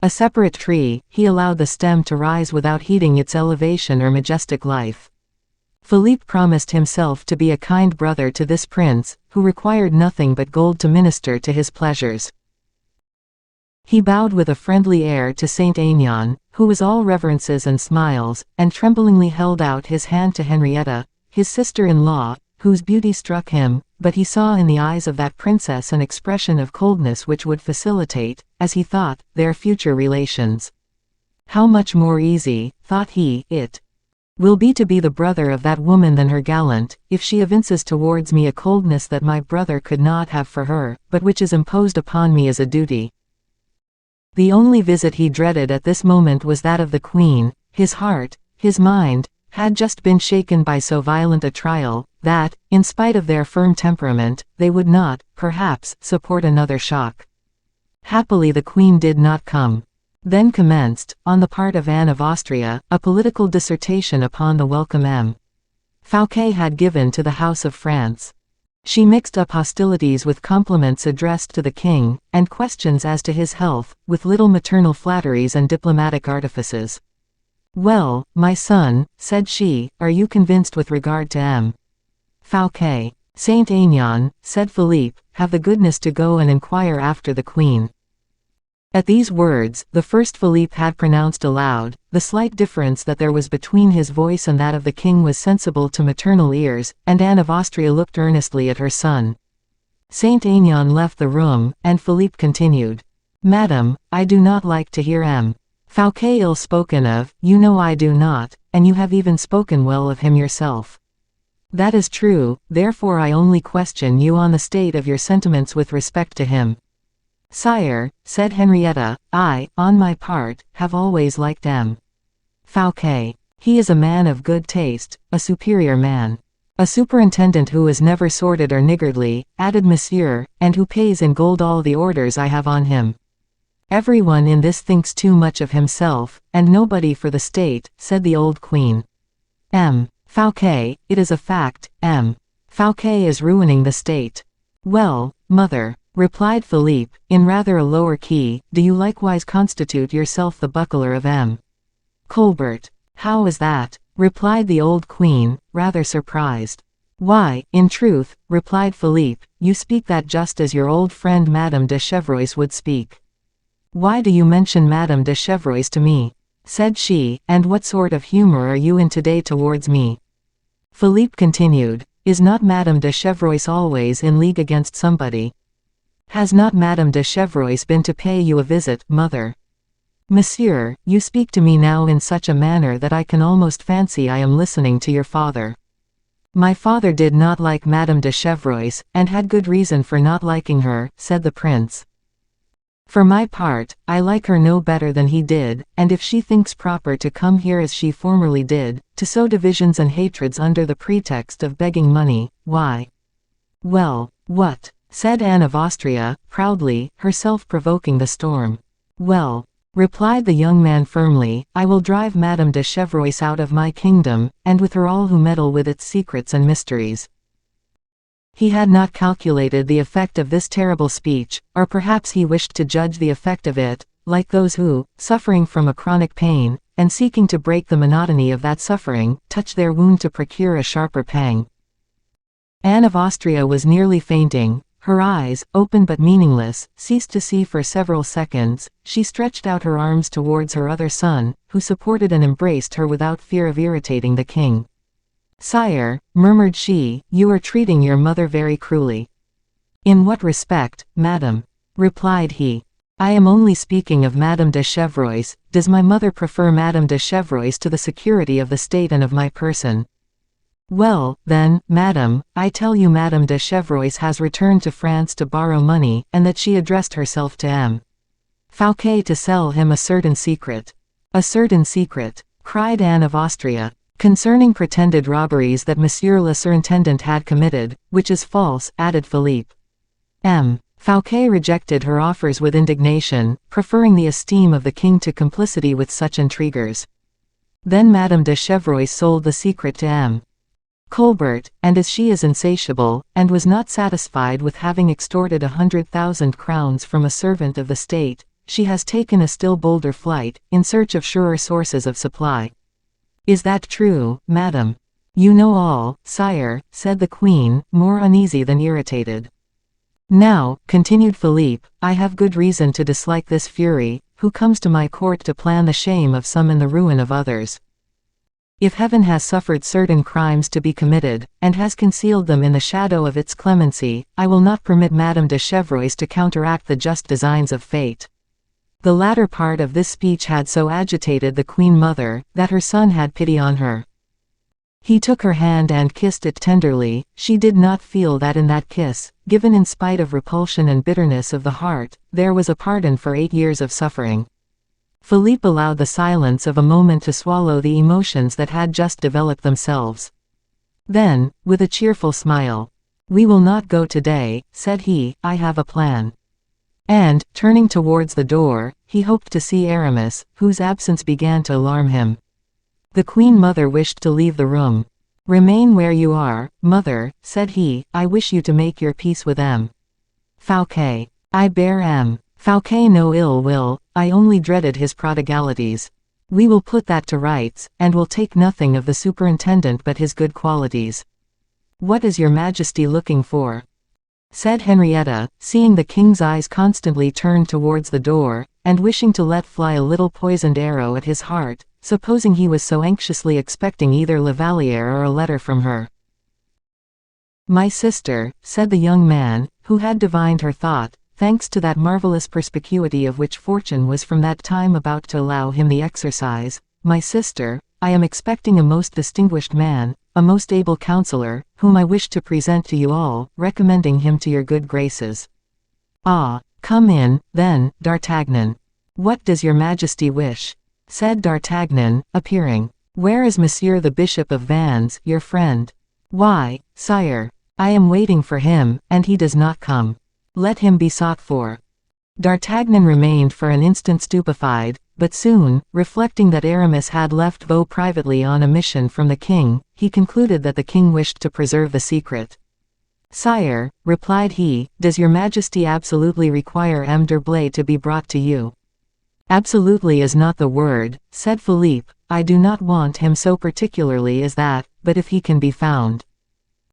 A separate tree, he allowed the stem to rise without heeding its elevation or majestic life. Philippe promised himself to be a kind brother to this prince, who required nothing but gold to minister to his pleasures. He bowed with a friendly air to Saint-Aignan, who was all reverences and smiles, and tremblingly held out his hand to Henrietta, his sister-in-law, whose beauty struck him, but he saw in the eyes of that princess an expression of coldness which would facilitate, as he thought, their future relations. How much more easy, thought he, it will be to be the brother of that woman than her gallant, if she evinces towards me a coldness that my brother could not have for her, but which is imposed upon me as a duty. The only visit he dreaded at this moment was that of the queen. His heart, his mind, had just been shaken by so violent a trial, that, in spite of their firm temperament, they would not, perhaps, support another shock. Happily the queen did not come. Then commenced, on the part of Anne of Austria, a political dissertation upon the welcome M. Fouquet had given to the House of France. She mixed up hostilities with compliments addressed to the king, and questions as to his health, with little maternal flatteries and diplomatic artifices. "Well, my son," said she, "are you convinced with regard to M. Fouquet?" "Saint-Aignan," said Philippe, "have the goodness to go and inquire after the queen." At these words, the first Philippe had pronounced aloud, the slight difference that there was between his voice and that of the king was sensible to maternal ears, and Anne of Austria looked earnestly at her son. Saint-Aignan left the room, and Philippe continued, "Madam, I do not like to hear M. Fouquet ill spoken of, you know I do not, and you have even spoken well of him yourself. That is true, therefore I only question you on the state of your sentiments with respect to him." "Sire," said Henrietta, "I, on my part, have always liked M. Fouquet. He is a man of good taste, a superior man. A superintendent who is never sordid or niggardly," added Monsieur, "and who pays in gold all the orders I have on him." "Everyone in this thinks too much of himself, and nobody for the state," said the old queen. M. Fouquet, it is a fact, M. Fouquet is ruining the state. Well, mother, replied Philippe, in rather a lower key, do you likewise constitute yourself the buckler of M. Colbert? How is that? Replied the old queen, rather surprised. Why, in truth, replied Philippe, you speak that just as your old friend Madame de Chevreuse would speak. Why do you mention Madame de Chevreuse to me? Said she, and what sort of humor are you in today towards me? Philippe continued, is not Madame de Chevreuse always in league against somebody? Has not Madame de Chevreuse been to pay you a visit, mother? Monsieur, you speak to me now in such a manner that I can almost fancy I am listening to your father. My father did not like Madame de Chevreuse, and had good reason for not liking her, said the prince. For my part, I like her no better than he did, and if she thinks proper to come here as she formerly did, to sow divisions and hatreds under the pretext of begging money, why? Well, what? Said Anne of Austria, proudly, herself provoking the storm. Well, replied the young man firmly, I will drive Madame de Chevreuse out of my kingdom, and with her all who meddle with its secrets and mysteries. He had not calculated the effect of this terrible speech, or perhaps he wished to judge the effect of it, like those who, suffering from a chronic pain, and seeking to break the monotony of that suffering, touch their wound to procure a sharper pang. Anne of Austria was nearly fainting. Her eyes, open but meaningless, ceased to see for several seconds. She stretched out her arms towards her other son, who supported and embraced her without fear of irritating the king. Sire, murmured she, you are treating your mother very cruelly. In what respect, madam? Replied he. I am only speaking of Madame de Chevreuse. Does my mother prefer Madame de Chevreuse to the security of the state and of my person? Well, then, madam, I tell you Madame de Chevreuse has returned to France to borrow money, and that she addressed herself to M. Fouquet to sell him a certain secret. A certain secret, cried Anne of Austria, concerning pretended robberies that Monsieur le Surintendant had committed, which is false, added Philippe. M. Fouquet rejected her offers with indignation, preferring the esteem of the king to complicity with such intriguers. Then Madame de Chevreuse sold the secret to M. Colbert, and as she is insatiable, and was not satisfied with having extorted 100,000 crowns from a servant of the state, she has taken a still bolder flight, in search of surer sources of supply. Is that true, madam? You know all, sire, said the queen, more uneasy than irritated. Now, continued Philippe, I have good reason to dislike this fury, who comes to my court to plan the shame of some and the ruin of others. If heaven has suffered certain crimes to be committed, and has concealed them in the shadow of its clemency, I will not permit Madame de Chevreuse to counteract the just designs of fate. The latter part of this speech had so agitated the queen mother, that her son had pity on her. He took her hand and kissed it tenderly. She did not feel that in that kiss, given in spite of repulsion and bitterness of the heart, there was a pardon for 8 years of suffering. Philippe allowed the silence of a moment to swallow the emotions that had just developed themselves. Then, with a cheerful smile, "We will not go today," said he, "I have a plan." And, turning towards the door, he hoped to see Aramis, whose absence began to alarm him. The queen mother wished to leave the room. "Remain where you are, mother," said he, "I wish you to make your peace with M. Fouquet. I bear M. Fouquet no ill will, I only dreaded his prodigalities. We will put that to rights, and will take nothing of the superintendent but his good qualities." "What is your majesty looking for?" said Henrietta, seeing the king's eyes constantly turned towards the door, and wishing to let fly a little poisoned arrow at his heart, supposing he was so anxiously expecting either La Valliere or a letter from her. "My sister," said the young man, who had divined her thought, thanks to that marvelous perspicuity of which fortune was from that time about to allow him the exercise, "my sister, I am expecting a most distinguished man, a most able counselor, whom I wish to present to you all, recommending him to your good graces." "Ah, come in, then, D'Artagnan. What does your majesty wish?" said D'Artagnan, appearing. "Where is Monsieur the Bishop of Vannes, your friend?" "Why, sire, I am waiting for him, and he does not come. Let him be sought for." D'Artagnan remained for an instant stupefied, but soon, reflecting that Aramis had left Vaux privately on a mission from the king, he concluded that the king wished to preserve the secret. "Sire," replied he, "does your majesty absolutely require M. d'Herblay to be brought to you?" "Absolutely is not the word," said Philippe, "I do not want him so particularly as that, but if he can be found."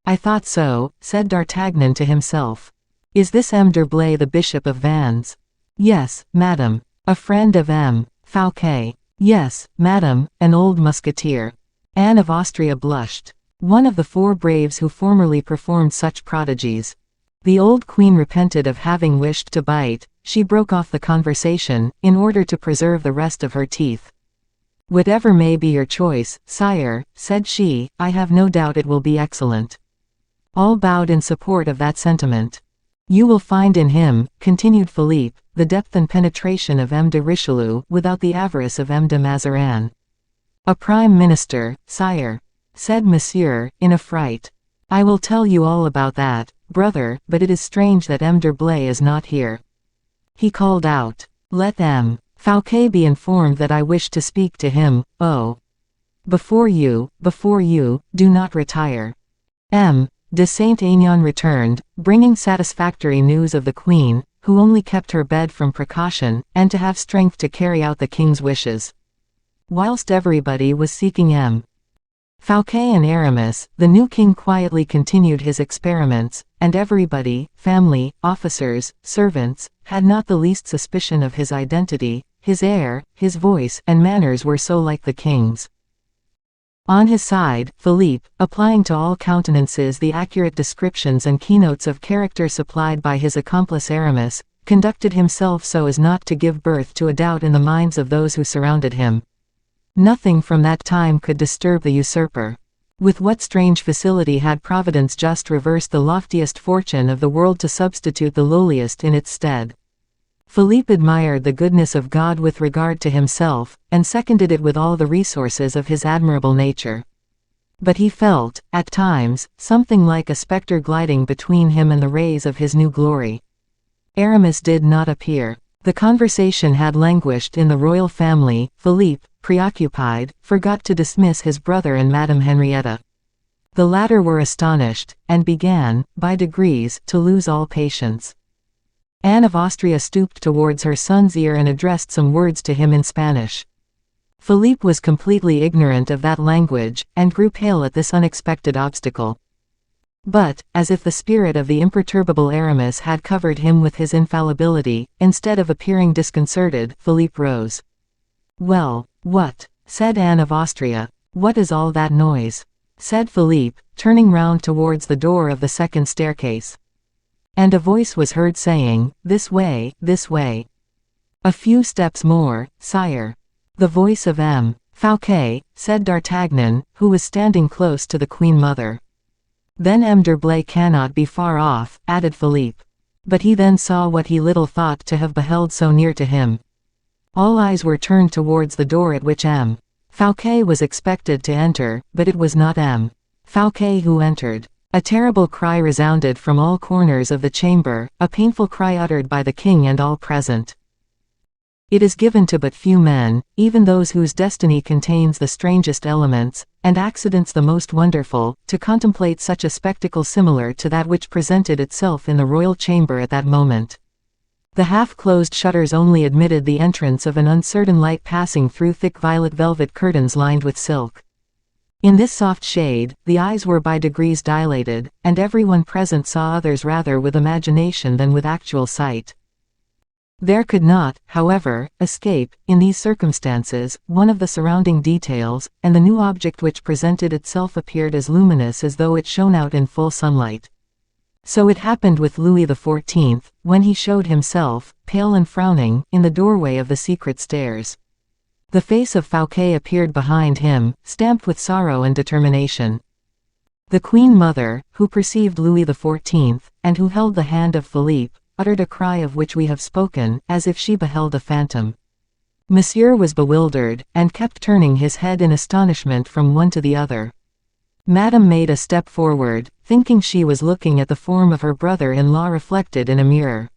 "I thought so," said D'Artagnan to himself. "Is this M. d'Herblay the Bishop of Vannes?" "Yes, madame." "A friend of M. Fouquet?" "Yes, madame, an old musketeer." Anne of Austria blushed. One of the four braves who formerly performed such prodigies. The old queen repented of having wished to bite. She broke off the conversation, in order to preserve the rest of her teeth. "Whatever may be your choice, sire," said she, "I have no doubt it will be excellent." All bowed in support of that sentiment. "You will find in him," continued Philippe, "the depth and penetration of M. de Richelieu, without the avarice of M. de Mazarin." "A prime minister, sire," said Monsieur, in a fright. "I will tell you all about that, brother, but it is strange that M. d'Herblay is not here." He called out, "Let M. Fouquet be informed that I wish to speak to him. Oh, before you, do not retire." M. de Saint-Aignan returned, bringing satisfactory news of the queen, who only kept her bed from precaution, and to have strength to carry out the king's wishes. Whilst everybody was seeking M. Fouquet and Aramis, the new king quietly continued his experiments, and everybody, family, officers, servants, had not the least suspicion of his identity. His air, his voice, and manners were so like the king's. On his side, Philippe, applying to all countenances the accurate descriptions and keynotes of character supplied by his accomplice Aramis, conducted himself so as not to give birth to a doubt in the minds of those who surrounded him. Nothing from that time could disturb the usurper. With what strange facility had Providence just reversed the loftiest fortune of the world to substitute the lowliest in its stead. Philippe admired the goodness of God with regard to himself, and seconded it with all the resources of his admirable nature. But he felt, at times, something like a spectre gliding between him and the rays of his new glory. Aramis did not appear. The conversation had languished in the royal family. Philippe, preoccupied, forgot to dismiss his brother and Madame Henrietta. The latter were astonished, and began, by degrees, to lose all patience. Anne of Austria stooped towards her son's ear and addressed some words to him in Spanish. Philippe was completely ignorant of that language, and grew pale at this unexpected obstacle. But, as if the spirit of the imperturbable Aramis had covered him with his infallibility, instead of appearing disconcerted, Philippe rose. "Well, what?" said Anne of Austria. "What is all that noise?" said Philippe, turning round towards the door of the second staircase. And a voice was heard saying, "This way, this way." "A few steps more, sire." "The voice of M. Fouquet," said D'Artagnan, who was standing close to the queen mother. "Then M. d'Herblay cannot be far off," added Philippe. But he then saw what he little thought to have beheld so near to him. All eyes were turned towards the door at which M. Fouquet was expected to enter, but it was not M. Fouquet who entered. A terrible cry resounded from all corners of the chamber, a painful cry uttered by the king and all present. It is given to but few men, even those whose destiny contains the strangest elements, and accidents the most wonderful, to contemplate such a spectacle similar to that which presented itself in the royal chamber at that moment. The half-closed shutters only admitted the entrance of an uncertain light passing through thick violet velvet curtains lined with silk. In this soft shade, the eyes were by degrees dilated, and everyone present saw others rather with imagination than with actual sight. There could not, however, escape, in these circumstances, one of the surrounding details, and the new object which presented itself appeared as luminous as though it shone out in full sunlight. So it happened with Louis XIV, when he showed himself, pale and frowning, in the doorway of the secret stairs. The face of Fouquet appeared behind him, stamped with sorrow and determination. The queen mother, who perceived Louis XIV, and who held the hand of Philippe, uttered a cry of which we have spoken, as if she beheld a phantom. Monsieur was bewildered, and kept turning his head in astonishment from one to the other. Madame made a step forward, thinking she was looking at the form of her brother-in-law reflected in a mirror.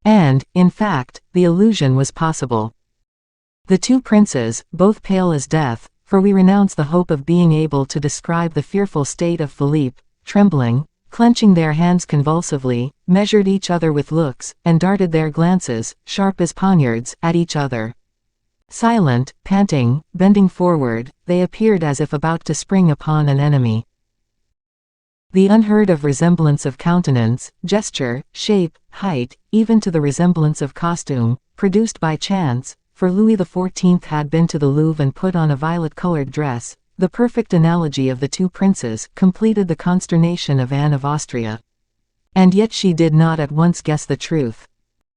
And, in fact, the illusion was possible. The two princes, both pale as death, for we renounce the hope of being able to describe the fearful state of Philippe, trembling, clenching their hands convulsively, measured each other with looks, and darted their glances, sharp as poniards, at each other. Silent, panting, bending forward, they appeared as if about to spring upon an enemy. The unheard-of resemblance of countenance, gesture, shape, height, even to the resemblance of costume, produced by chance, for Louis XIV had been to the Louvre and put on a violet-colored dress, the perfect analogy of the two princes, completed the consternation of Anne of Austria. And yet she did not at once guess the truth.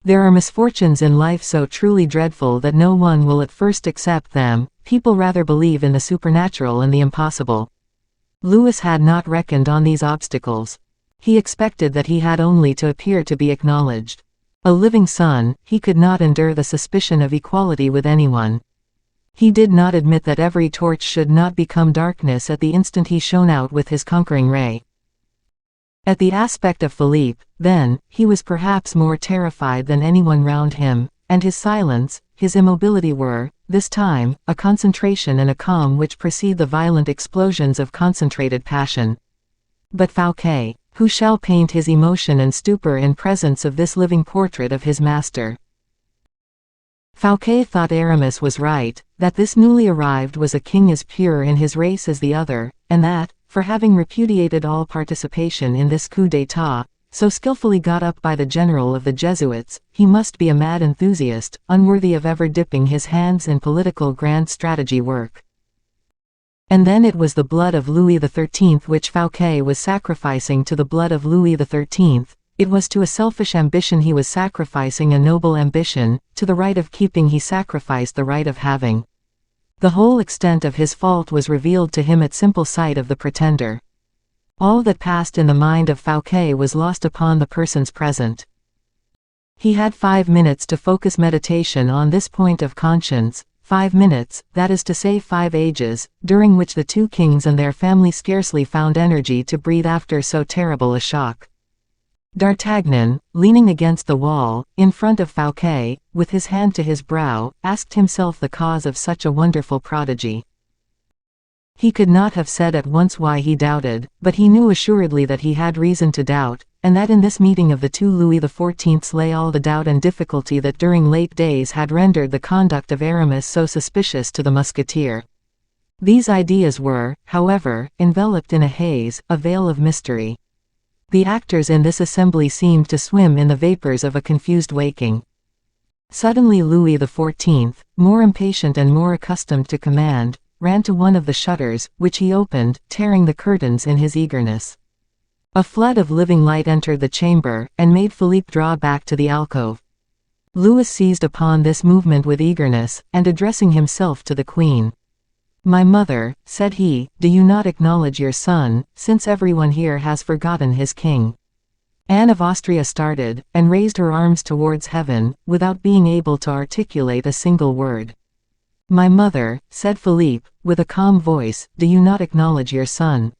There are misfortunes in life so truly dreadful that no one will at first accept them. People rather believe in the supernatural and the impossible. Louis had not reckoned on these obstacles. He expected that he had only to appear to be acknowledged. A living son, he could not endure the suspicion of equality with anyone. He did not admit that every torch should not become darkness at the instant he shone out with his conquering ray. At the aspect of Philippe, then, he was perhaps more terrified than anyone round him, and his silence, his immobility were, this time, a concentration and a calm which precede the violent explosions of concentrated passion. But Fouquet, who shall paint his emotion and stupor in presence of this living portrait of his master? Fouquet thought Aramis was right, that this newly arrived was a king as pure in his race as the other, and that, for having repudiated all participation in this coup d'état, so skillfully got up by the general of the Jesuits, he must be a mad enthusiast, unworthy of ever dipping his hands in political grand strategy work. And then it was the blood of Louis XIII which Fouquet was sacrificing to the blood of Louis XIII, it was to a selfish ambition he was sacrificing a noble ambition, to the right of keeping he sacrificed the right of having. The whole extent of his fault was revealed to him at simple sight of the pretender. All that passed in the mind of Fouquet was lost upon the persons present. He had 5 minutes to focus meditation on this point of conscience, 5 minutes, that is to say 5 ages, during which the two kings and their family scarcely found energy to breathe after so terrible a shock. D'Artagnan, leaning against the wall, in front of Fouquet, with his hand to his brow, asked himself the cause of such a wonderful prodigy. He could not have said at once why he doubted, but he knew assuredly that he had reason to doubt, and that in this meeting of the two Louis XIVs lay all the doubt and difficulty that during late days had rendered the conduct of Aramis so suspicious to the musketeer. These ideas were, however, enveloped in a haze, a veil of mystery. The actors in this assembly seemed to swim in the vapors of a confused waking. Suddenly Louis XIV, more impatient and more accustomed to command, ran to one of the shutters, which he opened, tearing the curtains in his eagerness. A flood of living light entered the chamber, and made Philippe draw back to the alcove. Louis seized upon this movement with eagerness, and addressing himself to the queen. "My mother," said he, "do you not acknowledge your son, since everyone here has forgotten his king?" Anne of Austria started, and raised her arms towards heaven, without being able to articulate a single word. "My mother," said Philippe, with a calm voice, "do you not acknowledge your son?"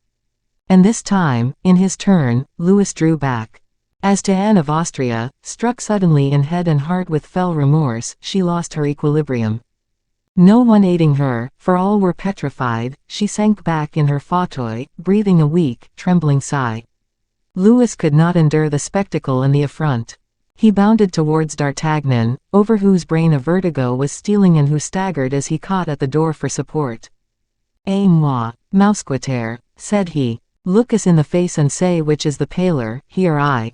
And this time, in his turn, Louis drew back. As to Anne of Austria, struck suddenly in head and heart with fell remorse, she lost her equilibrium. No one aiding her, for all were petrified, she sank back in her fauteuil, breathing a weak, trembling sigh. Louis could not endure the spectacle and the affront. He bounded towards D'Artagnan, over whose brain a vertigo was stealing and who staggered as he caught at the door for support. "Et moi, Mousquetaire," said he. "Look us in the face and say which is the paler, he or I."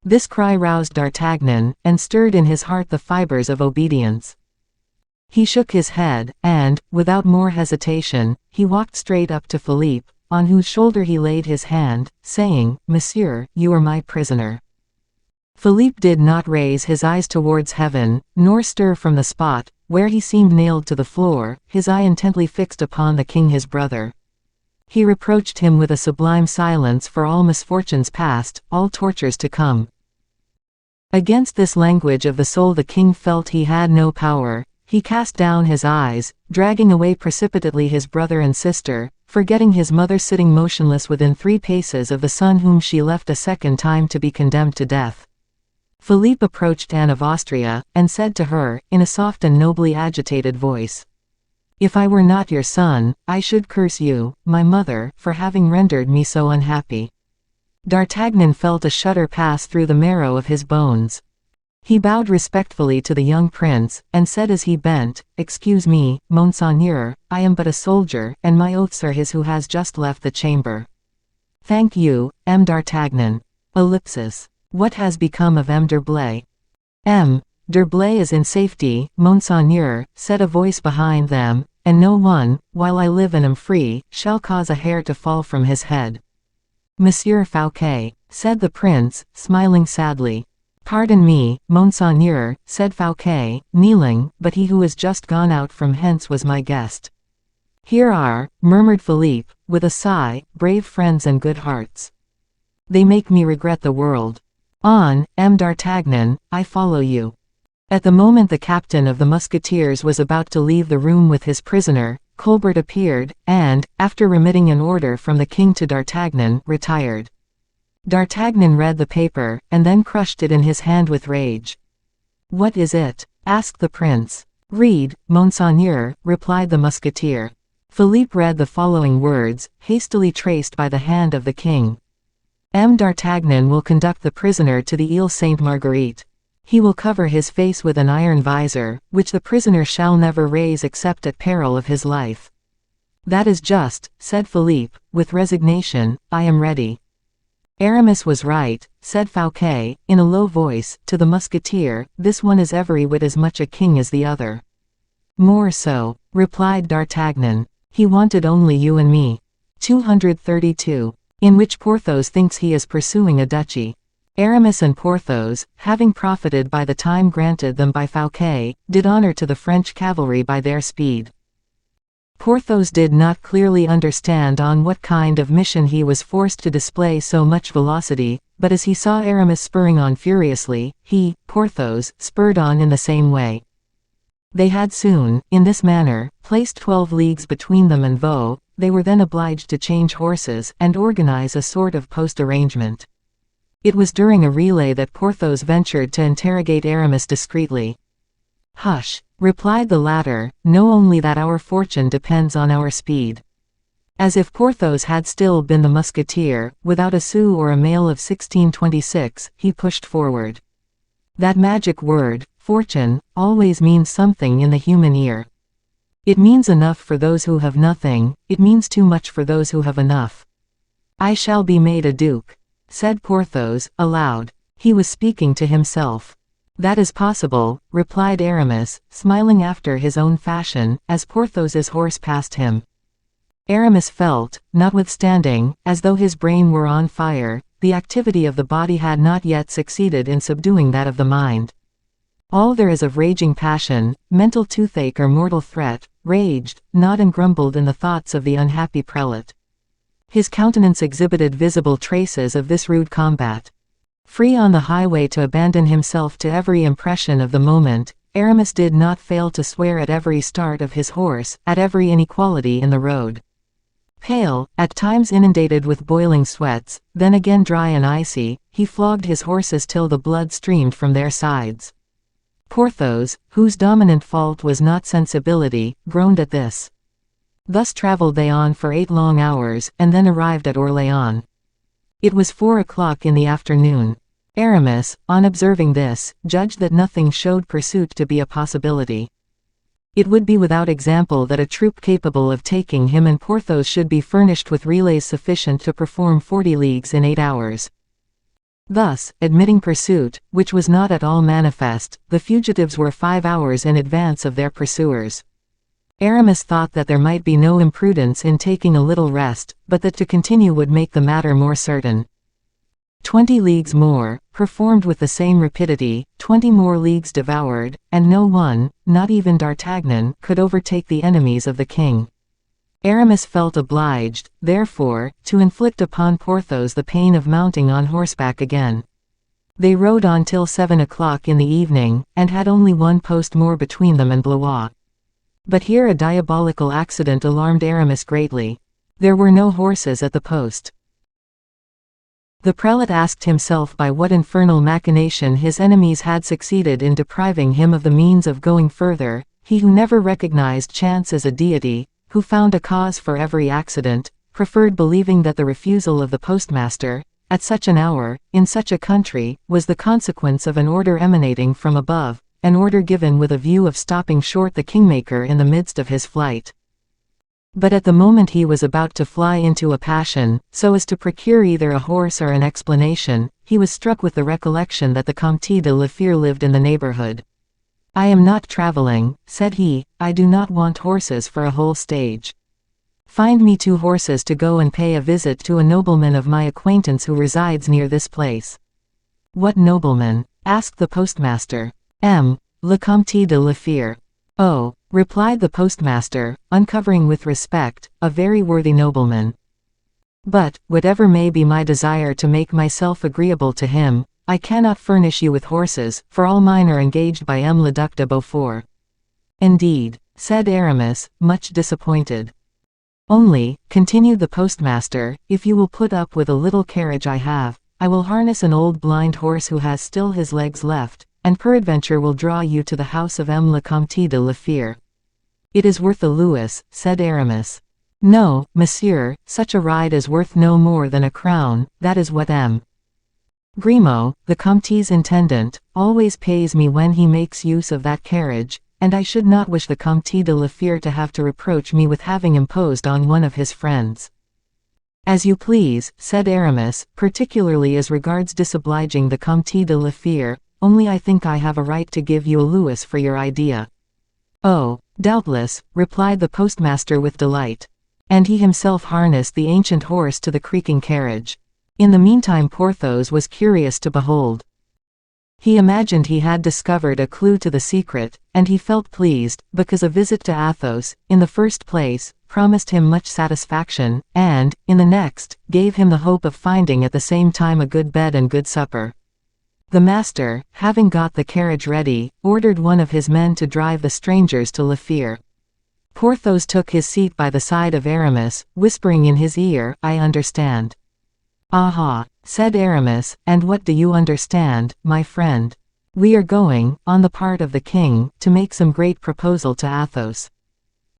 This cry roused D'Artagnan, and stirred in his heart the fibers of obedience. He shook his head, and, without more hesitation, he walked straight up to Philippe, on whose shoulder he laid his hand, saying, "Monsieur, you are my prisoner." Philippe did not raise his eyes towards heaven, nor stir from the spot, where he seemed nailed to the floor, his eye intently fixed upon the king his brother. He reproached him with a sublime silence for all misfortunes past, all tortures to come. Against this language of the soul the king felt he had no power. He cast down his eyes, dragging away precipitately his brother and sister, forgetting his mother sitting motionless within 3 paces of the son whom she left a second time to be condemned to death. Philippe approached Anne of Austria, and said to her, in a soft and nobly agitated voice, "If I were not your son, I should curse you, my mother, for having rendered me so unhappy." D'Artagnan felt a shudder pass through the marrow of his bones. He bowed respectfully to the young prince, and said as he bent, "Excuse me, Monseigneur, I am but a soldier, and my oaths are his who has just left the chamber." "Thank you, M. d'Artagnan. Ellipsis. What has become of M. d'Herblay?" "M. d'Herblay is in safety, Monseigneur," said a voice behind them, "and no one, while I live and am free, shall cause a hair to fall from his head." "Monsieur Fouquet," said the prince, smiling sadly. "Pardon me, Monseigneur," said Fouquet, kneeling, "but he who has just gone out from hence was my guest." "Here are," murmured Philippe, with a sigh, "brave friends and good hearts. They make me regret the world. On, M. d'Artagnan, I follow you." At the moment the captain of the musketeers was about to leave the room with his prisoner, Colbert appeared, and, after remitting an order from the king to D'Artagnan, retired. D'Artagnan read the paper, and then crushed it in his hand with rage. "What is it?" asked the prince. "Read, Monseigneur," replied the musketeer. Philippe read the following words, hastily traced by the hand of the king. "M. d'Artagnan will conduct the prisoner to the Ile Sainte-Marguerite. He will cover his face with an iron visor, which the prisoner shall never raise except at peril of his life." "That is just," said Philippe, with resignation. "I am ready." "Aramis was right," said Fouquet, in a low voice, to the musketeer, "this one is every whit as much a king as the other." "More so," replied D'Artagnan. "He wanted only you and me." 232. In which Porthos thinks he is pursuing a duchy. Aramis and Porthos, having profited by the time granted them by Fouquet, did honor to the French cavalry by their speed. Porthos did not clearly understand on what kind of mission he was forced to display so much velocity, but as he saw Aramis spurring on furiously, he, Porthos, spurred on in the same way. They had soon, in this manner, placed 12 leagues between them and Vaux. They were then obliged to change horses, and organize a sort of post-arrangement. It was during a relay that Porthos ventured to interrogate Aramis discreetly. "Hush," replied the latter, "know only that our fortune depends on our speed." As if Porthos had still been the musketeer, without a sou or a mail of 1626, he pushed forward. That magic word, fortune, always means something in the human ear. It means enough for those who have nothing, it means too much for those who have enough. "I shall be made a duke," said Porthos, aloud. He was speaking to himself. "That is possible," replied Aramis, smiling after his own fashion, as Porthos's horse passed him. Aramis felt, notwithstanding, as though his brain were on fire. The activity of the body had not yet succeeded in subduing that of the mind. All there is of raging passion, mental toothache or mortal threat, raged, gnawed and grumbled in the thoughts of the unhappy prelate. His countenance exhibited visible traces of this rude combat. Free on the highway to abandon himself to every impression of the moment, Aramis did not fail to swear at every start of his horse, at every inequality in the road. Pale, at times inundated with boiling sweats, then again dry and icy, he flogged his horses till the blood streamed from their sides. Porthos, whose dominant fault was not sensibility, groaned at this. Thus traveled they on for 8 long hours, and then arrived at Orléans. It was 4 o'clock in the afternoon. Aramis, on observing this, judged that nothing showed pursuit to be a possibility. It would be without example that a troop capable of taking him and Porthos should be furnished with relays sufficient to perform 40 leagues in 8 hours. Thus, admitting pursuit, which was not at all manifest, the fugitives were 5 hours in advance of their pursuers. Aramis thought that there might be no imprudence in taking a little rest, but that to continue would make the matter more certain. 20 leagues more, performed with the same rapidity, 20 more leagues devoured, and no one, not even D'Artagnan, could overtake the enemies of the king. Aramis felt obliged, therefore, to inflict upon Porthos the pain of mounting on horseback again. They rode on till 7 o'clock in the evening, and had only 1 post more between them and Blois. But here a diabolical accident alarmed Aramis greatly. There were no horses at the post. The prelate asked himself by what infernal machination his enemies had succeeded in depriving him of the means of going further, he who never recognized chance as a deity, who found a cause for every accident, preferred believing that the refusal of the postmaster, at such an hour, in such a country, was the consequence of an order emanating from above, an order given with a view of stopping short the kingmaker in the midst of his flight. But at the moment he was about to fly into a passion, so as to procure either a horse or an explanation, he was struck with the recollection that the Comte de la Fere lived in the neighborhood. "I am not traveling," said he, "I do not want horses for a whole stage. Find me 2 horses to go and pay a visit to a nobleman of my acquaintance who resides near this place." "What nobleman?" asked the postmaster. Le Comte de la Fere." "Oh," replied the postmaster, uncovering with respect, "a very worthy nobleman. But, whatever may be my desire to make myself agreeable to him, I cannot furnish you with horses, for all mine are engaged by le Duc de Beaufort." "Indeed," said Aramis, much disappointed. "Only," continued the postmaster, "if you will put up with a little carriage I have, I will harness an old blind horse who has still his legs left, and peradventure will draw you to the house of le Comte de la Fere." "It is worth a louis," said Aramis. "No, monsieur, such a ride is worth no more than a crown, that is what Grimaud, the Comte's intendant, always pays me when he makes use of that carriage, and I should not wish the Comte de la Fere to have to reproach me with having imposed on one of his friends." "As you please," said Aramis, "particularly as regards disobliging the Comte de la Fere, only I think I have a right to give you a louis for your idea." "Oh, doubtless," replied the postmaster with delight. And he himself harnessed the ancient horse to the creaking carriage. In the meantime Porthos was curious to behold. He imagined he had discovered a clue to the secret, and he felt pleased, because a visit to Athos, in the first place, promised him much satisfaction, and, in the next, gave him the hope of finding at the same time a good bed and good supper. The master, having got the carriage ready, ordered one of his men to drive the strangers to La Fere. Porthos took his seat by the side of Aramis, whispering in his ear, "I understand." "Aha," said Aramis, "and what do you understand, my friend?" "We are going, on the part of the king, to make some great proposal to Athos."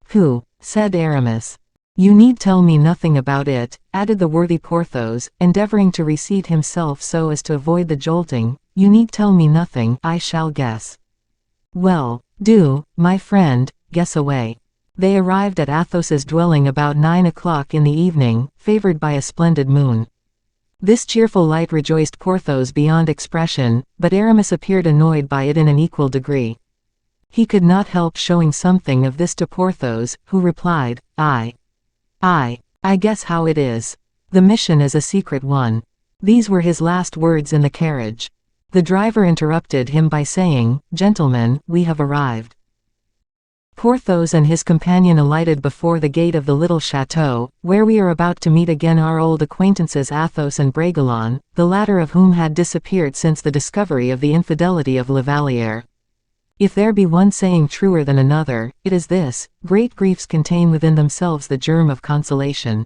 "Who?" said Aramis. "You need tell me nothing about it," added the worthy Porthos, endeavoring to reseat himself so as to avoid the jolting. "You need tell me nothing, I shall guess." "Well, do, my friend, guess away." They arrived at Athos's dwelling about 9 o'clock in the evening, favored by a splendid moon. This cheerful light rejoiced Porthos beyond expression, but Aramis appeared annoyed by it in an equal degree. He could not help showing something of this to Porthos, who replied, I guess how it is. The mission is a secret one." These were his last words in the carriage. The driver interrupted him by saying, "Gentlemen, we have arrived." Porthos and his companion alighted before the gate of the little chateau, where we are about to meet again our old acquaintances Athos and Bragelonne, the latter of whom had disappeared since the discovery of the infidelity of La Valliere. If there be one saying truer than another, it is this: great griefs contain within themselves the germ of consolation.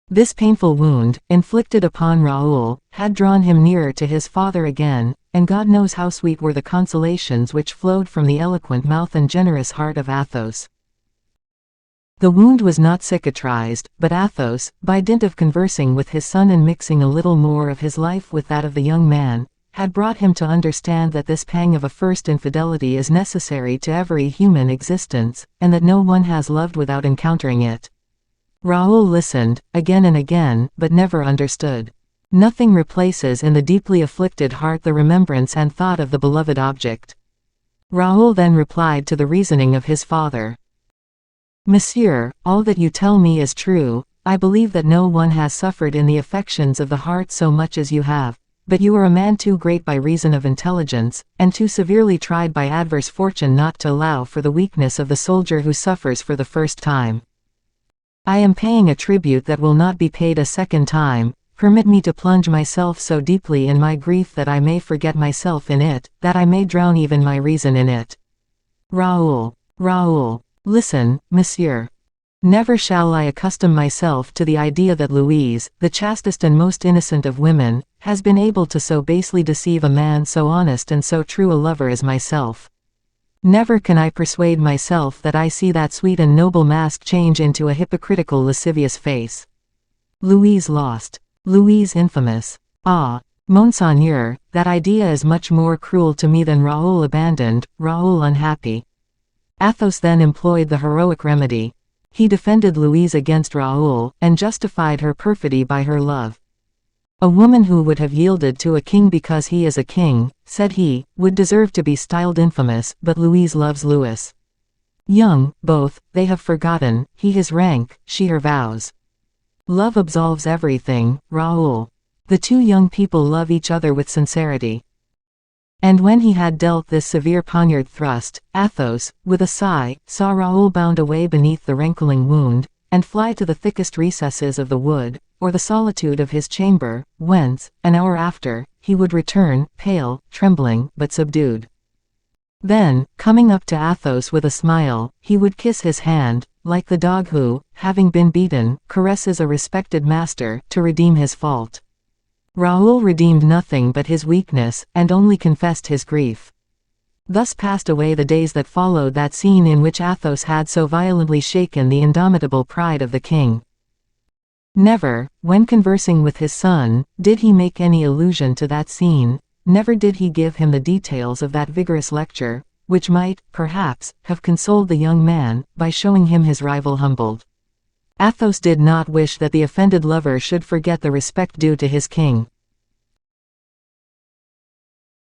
This painful wound, inflicted upon Raoul, had drawn him nearer to his father again, and God knows how sweet were the consolations which flowed from the eloquent mouth and generous heart of Athos. The wound was not cicatrized, but Athos, by dint of conversing with his son and mixing a little more of his life with that of the young man, had brought him to understand that this pang of a first infidelity is necessary to every human existence, and that no one has loved without encountering it. Raoul listened, again and again, but never understood. Nothing replaces in the deeply afflicted heart the remembrance and thought of the beloved object. Raoul then replied to the reasoning of his father. "Monsieur, all that you tell me is true. I believe that no one has suffered in the affections of the heart so much as you have, but you are a man too great by reason of intelligence, and too severely tried by adverse fortune not to allow for the weakness of the soldier who suffers for the first time. I am paying a tribute that will not be paid a second time. Permit me to plunge myself so deeply in my grief that I may forget myself in it, that I may drown even my reason in it." Raoul. Listen, monsieur. Never shall I accustom myself to the idea that Louise, the chastest and most innocent of women, has been able to so basely deceive a man so honest and so true a lover as myself. Never can I persuade myself that I see that sweet and noble mask change into a hypocritical lascivious face. Louise lost. Louise infamous. Ah, Monseigneur, that idea is much more cruel to me than Raoul abandoned, Raoul unhappy. Athos then employed the heroic remedy. He defended Louise against Raoul, and justified her perfidy by her love. A woman who would have yielded to a king because he is a king, said he, would deserve to be styled infamous, but Louise loves Louis. Young, both, they have forgotten, he his rank, she her vows. Love absolves everything, Raoul. The two young people love each other with sincerity. And when he had dealt this severe poniard thrust, Athos, with a sigh, saw Raoul bound away beneath the rankling wound, and fly to the thickest recesses of the wood, or the solitude of his chamber, whence, an hour after, he would return, pale, trembling, but subdued. Then, coming up to Athos with a smile, he would kiss his hand, like the dog who, having been beaten, caresses a respected master, to redeem his fault. Raoul redeemed nothing but his weakness, and only confessed his grief. Thus passed away the days that followed that scene in which Athos had so violently shaken the indomitable pride of the king. Never, when conversing with his son, did he make any allusion to that scene, never did he give him the details of that vigorous lecture, which might, perhaps, have consoled the young man, by showing him his rival humbled. Athos did not wish that the offended lover should forget the respect due to his king.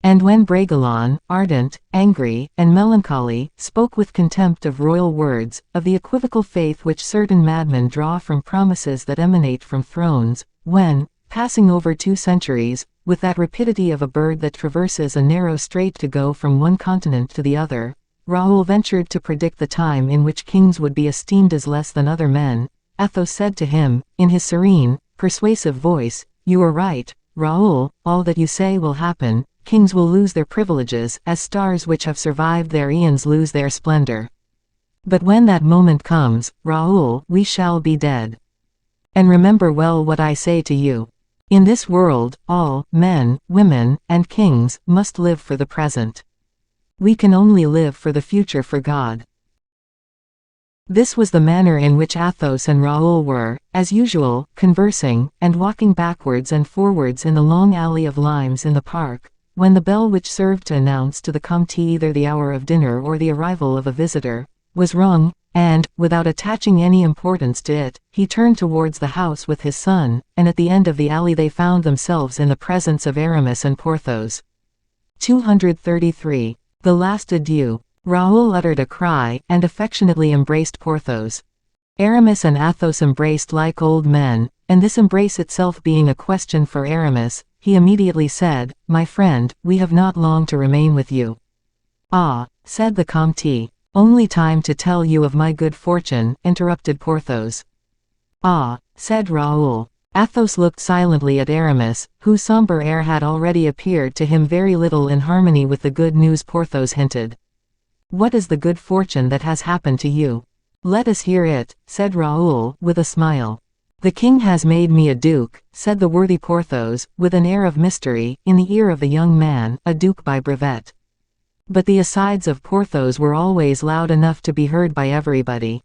And when Bragelonne, ardent, angry, and melancholy, spoke with contempt of royal words, of the equivocal faith which certain madmen draw from promises that emanate from thrones, when, passing over 2 centuries, with that rapidity of a bird that traverses a narrow strait to go from one continent to the other, Raoul ventured to predict the time in which kings would be esteemed as less than other men, Athos said to him, in his serene, persuasive voice, "You are right, Raoul, all that you say will happen. Kings will lose their privileges, as stars which have survived their eons lose their splendor. But when that moment comes, Raoul, we shall be dead. And remember well what I say to you. In this world, all, men, women, and kings, must live for the present. We can only live for the future for God." This was the manner in which Athos and Raoul were, as usual, conversing, and walking backwards and forwards in the long alley of limes in the park, when the bell which served to announce to the Comte either the hour of dinner or the arrival of a visitor, was rung, and, without attaching any importance to it, he turned towards the house with his son, and at the end of the alley they found themselves in the presence of Aramis and Porthos. 233. The last adieu. Raoul uttered a cry, and affectionately embraced Porthos. Aramis and Athos embraced like old men, and this embrace itself being a question for Aramis, he immediately said, "My friend, we have not long to remain with you." "Ah," said the Comte. "Only time to tell you of my good fortune," interrupted Porthos. "Ah," said Raoul. Athos looked silently at Aramis, whose sombre air had already appeared to him very little in harmony with the good news Porthos hinted. "What is the good fortune that has happened to you? Let us hear it," said Raoul, with a smile. "The king has made me a duke," said the worthy Porthos, with an air of mystery, in the ear of the young man, "a duke by brevet." But the asides of Porthos were always loud enough to be heard by everybody.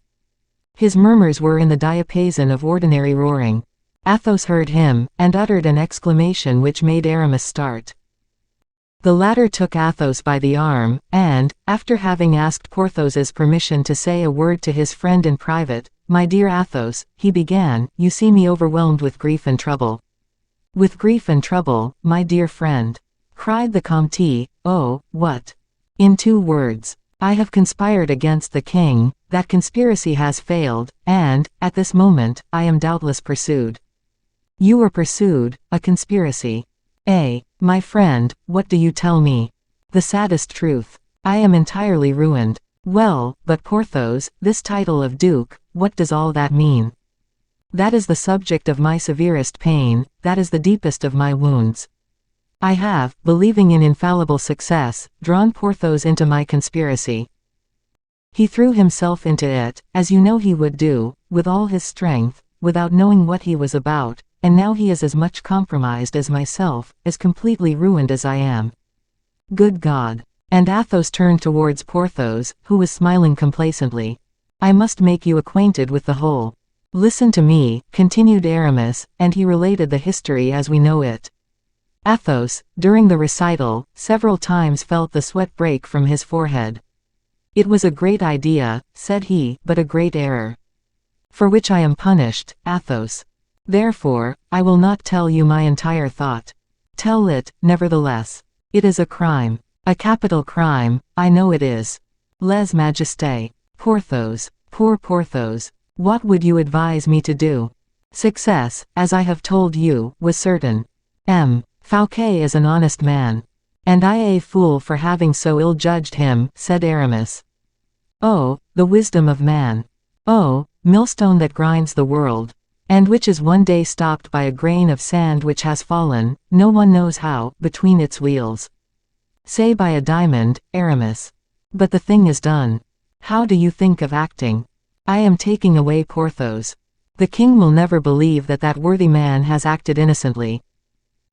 His murmurs were in the diapason of ordinary roaring. Athos heard him, and uttered an exclamation which made Aramis start. The latter took Athos by the arm, and, after having asked Porthos's permission to say a word to his friend in private, "My dear Athos," he began, "you see me overwhelmed with grief and trouble." "With grief and trouble, my dear friend," cried the Comte. "Oh, what?" "In 2 words. I have conspired against the king, that conspiracy has failed, and, at this moment, I am doubtless pursued." "You are pursued? A conspiracy? My friend, what do you tell me?" "The saddest truth. I am entirely ruined." "Well, but Porthos, this title of duke, what does all that mean?" "That is the subject of my severest pain, that is the deepest of my wounds. I have, believing in infallible success, drawn Porthos into my conspiracy. He threw himself into it, as you know he would do, with all his strength, without knowing what he was about, and now he is as much compromised as myself, as completely ruined as I am. Good God!" And Athos turned towards Porthos, who was smiling complacently. "I must make you acquainted with the whole." "Listen to me," continued Aramis, and he related the history as we know it. Athos, during the recital, several times felt the sweat break from his forehead. "It was a great idea," said he, "but a great error. For which I am punished, Athos. Therefore, I will not tell you my entire thought. Tell it, nevertheless. It is a crime. A capital crime, I know it is. Lèse majesté. Porthos, poor Porthos, what would you advise me to do? Success, as I have told you, was certain. Fouquet is an honest man. And I a fool for having so ill-judged him," said Aramis. "Oh, the wisdom of man! Oh, millstone that grinds the world, and which is one day stopped by a grain of sand which has fallen, no one knows how, between its wheels. Say by a diamond, Aramis. But the thing is done. How do you think of acting? I am taking away Porthos. The king will never believe that that worthy man has acted innocently.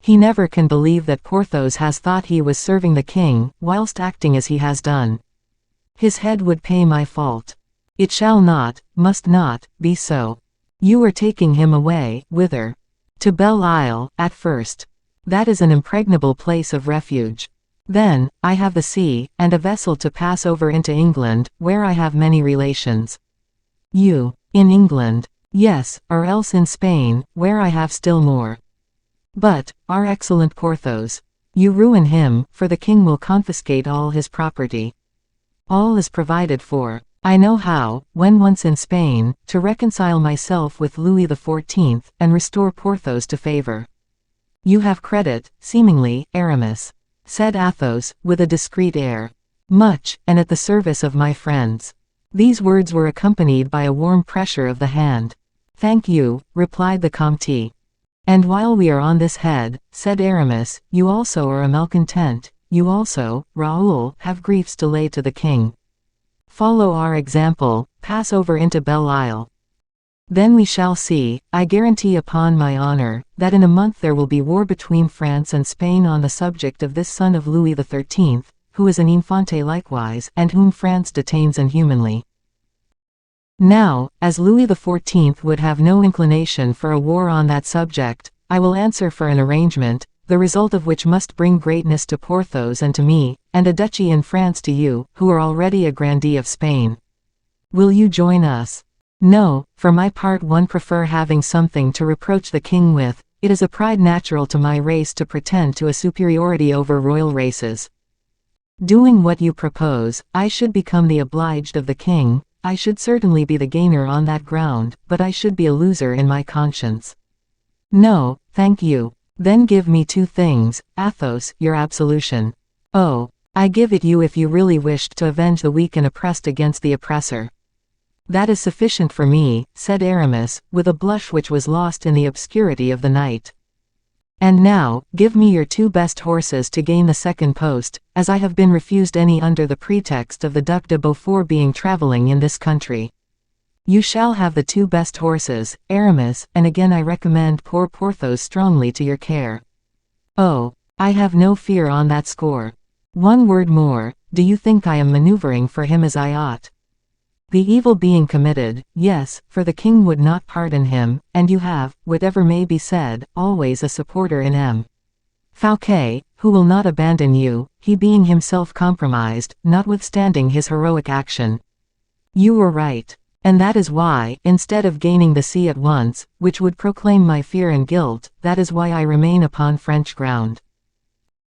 He never can believe that Porthos has thought he was serving the king, whilst acting as he has done. His head would pay my fault. It shall not, must not, be so. You are taking him away, whither? To Belle Isle, at first. That is an impregnable place of refuge. Then, I have the sea, and a vessel to pass over into England, where I have many relations. You, in England? Yes, or else in Spain, where I have still more. But, our excellent Porthos, you ruin him, for the king will confiscate all his property. All is provided for. I know how, when once in Spain, to reconcile myself with Louis XIV, and restore Porthos to favor. You have credit, seemingly, Aramis, said Athos, with a discreet air. Much, and at the service of my friends. These words were accompanied by a warm pressure of the hand. Thank you, replied the Comte. And while we are on this head, said Aramis, you also are a malcontent, you also, Raoul, have griefs to lay to the king. Follow our example, pass over into Belle Isle. Then we shall see, I guarantee upon my honor, that in a month there will be war between France and Spain on the subject of this son of Louis XIII, who is an infante likewise, and whom France detains inhumanly. Now, as Louis XIV would have no inclination for a war on that subject, I will answer for an arrangement, the result of which must bring greatness to Porthos and to me, and a duchy in France to you, who are already a grandee of Spain. Will you join us? No, for my part one prefer having something to reproach the king with. It is a pride natural to my race to pretend to a superiority over royal races. Doing what you propose, I should become the obliged of the king, I should certainly be the gainer on that ground, but I should be a loser in my conscience. No, thank you. Then give me two things, Athos, your absolution. Oh, I give it you if you really wished to avenge the weak and oppressed against the oppressor. That is sufficient for me, said Aramis, with a blush which was lost in the obscurity of the night. And now, give me your two best horses to gain the second post, as I have been refused any under the pretext of the Duc de Beaufort being travelling in this country. You shall have the two best horses, Aramis, and again I recommend poor Porthos strongly to your care. Oh, I have no fear on that score. One word more, do you think I am maneuvering for him as I ought? The evil being committed, yes, for the king would not pardon him, and you have, whatever may be said, always a supporter in M. Fouquet, who will not abandon you, he being himself compromised, notwithstanding his heroic action. You were right. And that is why, instead of gaining the sea at once, which would proclaim my fear and guilt, that is why I remain upon French ground.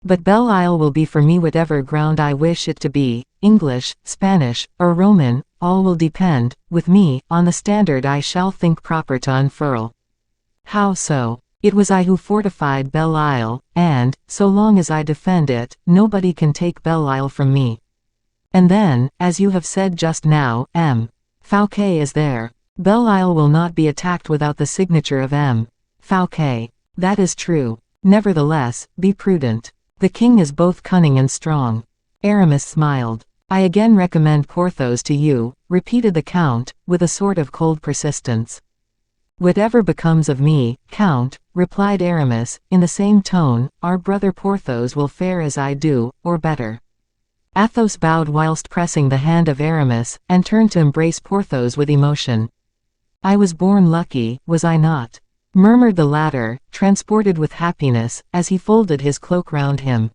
But Belle Isle will be for me whatever ground I wish it to be, English, Spanish, or Roman, all will depend, with me, on the standard I shall think proper to unfurl. How so? It was I who fortified Belle Isle, and, so long as I defend it, nobody can take Belle Isle from me. And then, as you have said just now, M. Fouquet is there. Belle Isle will not be attacked without the signature of M. Fouquet. That is true. Nevertheless, be prudent. The king is both cunning and strong. Aramis smiled. I again recommend Porthos to you, repeated the Count, with a sort of cold persistence. Whatever becomes of me, Count, replied Aramis, in the same tone, our brother Porthos will fare as I do, or better. Athos bowed whilst pressing the hand of Aramis, and turned to embrace Porthos with emotion. I was born lucky, was I not? Murmured the latter, transported with happiness, as he folded his cloak round him.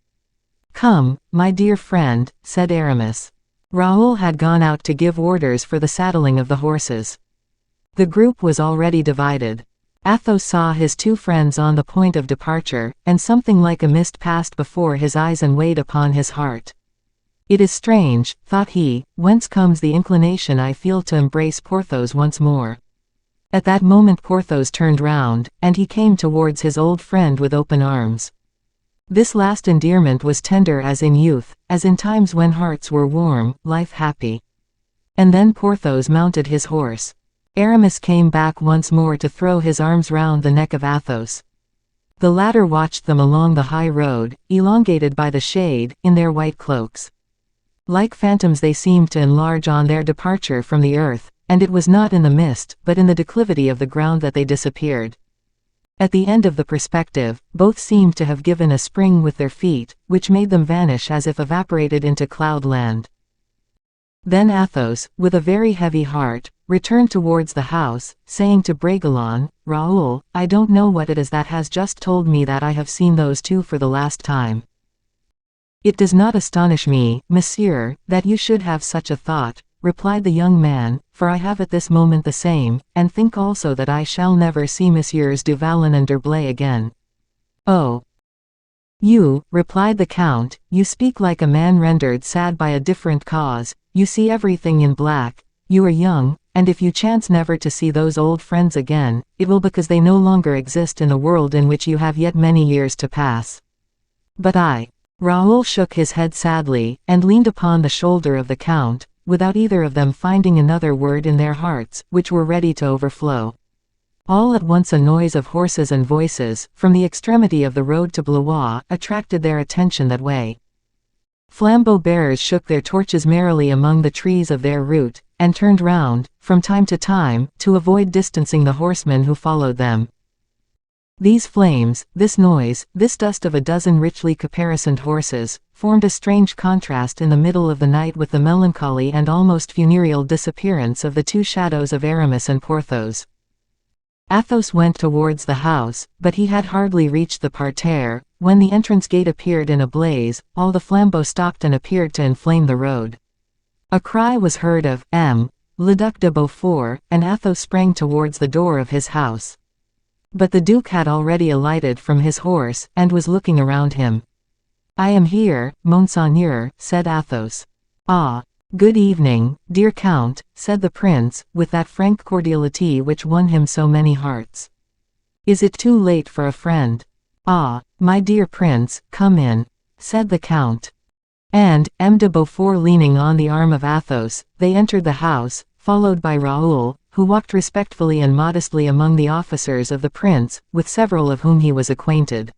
Come, my dear friend, said Aramis. Raoul had gone out to give orders for the saddling of the horses. The group was already divided. Athos saw his two friends on the point of departure, and something like a mist passed before his eyes and weighed upon his heart. It is strange, thought he, whence comes the inclination I feel to embrace Porthos once more. At that moment Porthos turned round, and he came towards his old friend with open arms. This last endearment was tender as in youth, as in times when hearts were warm, life happy. And then Porthos mounted his horse. Aramis came back once more to throw his arms round the neck of Athos. The latter watched them along the high road, elongated by the shade, in their white cloaks. Like phantoms they seemed to enlarge on their departure from the earth, and it was not in the mist, but in the declivity of the ground that they disappeared. At the end of the perspective, both seemed to have given a spring with their feet, which made them vanish as if evaporated into cloud-land. Then Athos, with a very heavy heart, returned towards the house, saying to Bragelonne, Raoul, I don't know what it is that has just told me that I have seen those two for the last time. It does not astonish me, monsieur, that you should have such a thought, replied the young man, for I have at this moment the same, and think also that I shall never see Messieurs du Vallon and d'Herblay again. Oh! You, replied the Count, you speak like a man rendered sad by a different cause, you see everything in black, you are young, and if you chance never to see those old friends again, it will because they no longer exist in the world in which you have yet many years to pass. But I. Raoul shook his head sadly, and leaned upon the shoulder of the Count, without either of them finding another word in their hearts, which were ready to overflow. All at once a noise of horses and voices, from the extremity of the road to Blois, attracted their attention that way. Flambeau bearers shook their torches merrily among the trees of their route, and turned round, from time to time, to avoid distancing the horsemen who followed them. These flames, this noise, this dust of a dozen richly caparisoned horses, formed a strange contrast in the middle of the night with the melancholy and almost funereal disappearance of the two shadows of Aramis and Porthos. Athos went towards the house, but he had hardly reached the parterre, when the entrance gate appeared in a blaze, all the flambeaux stopped and appeared to inflame the road. A cry was heard of Le Duc de Beaufort, and Athos sprang towards the door of his house. But the Duke had already alighted from his horse, and was looking around him. I am here, Monseigneur, said Athos. Ah! Good evening, dear Count, said the prince, with that frank cordiality which won him so many hearts. Is it too late for a friend? Ah, my dear prince, come in, said the Count. And, M. de Beaufort leaning on the arm of Athos, they entered the house, followed by Raoul, who walked respectfully and modestly among the officers of the prince, with several of whom he was acquainted.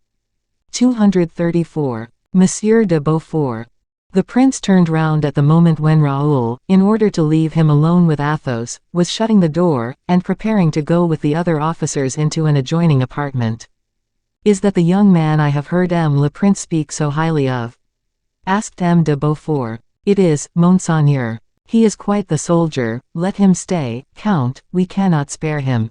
234. Monsieur de Beaufort. The prince turned round at the moment when Raoul, in order to leave him alone with Athos, was shutting the door, and preparing to go with the other officers into an adjoining apartment. Is that the young man I have heard le Prince speak so highly of? Asked M. de Beaufort. It is, Monseigneur. He is quite the soldier, let him stay, Count, we cannot spare him.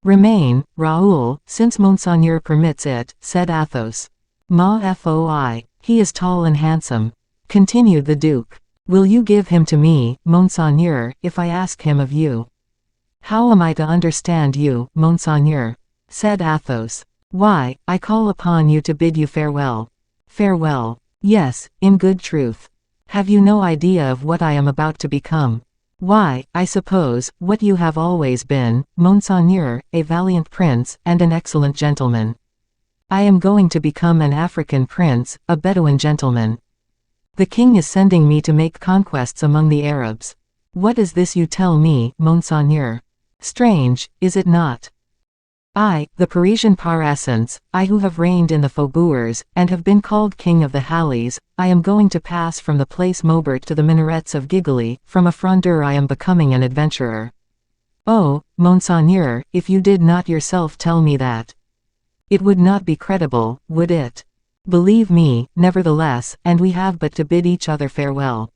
Remain, Raoul, since Monseigneur permits it, said Athos. Ma foi, he is tall and handsome, continued the Duke. Will you give him to me, Monseigneur, if I ask him of you? How am I to understand you, Monseigneur? Said Athos. Why, I call upon you to bid you farewell. Farewell. Yes, in good truth. Have you no idea of what I am about to become? Why, I suppose, what you have always been, Monseigneur, a valiant prince, and an excellent gentleman. I am going to become an African prince, a Bedouin gentleman. The king is sending me to make conquests among the Arabs. What is this you tell me, Monseigneur? Strange, is it not? I, the Parisian par essence, I who have reigned in the faubourgs, and have been called king of the Halles, I am going to pass from the Place Maubert to the minarets of Gigli, from a frondeur I am becoming an adventurer. Oh, Monseigneur, if you did not yourself tell me that. It would not be credible, would it? Believe me, nevertheless, and we have but to bid each other farewell.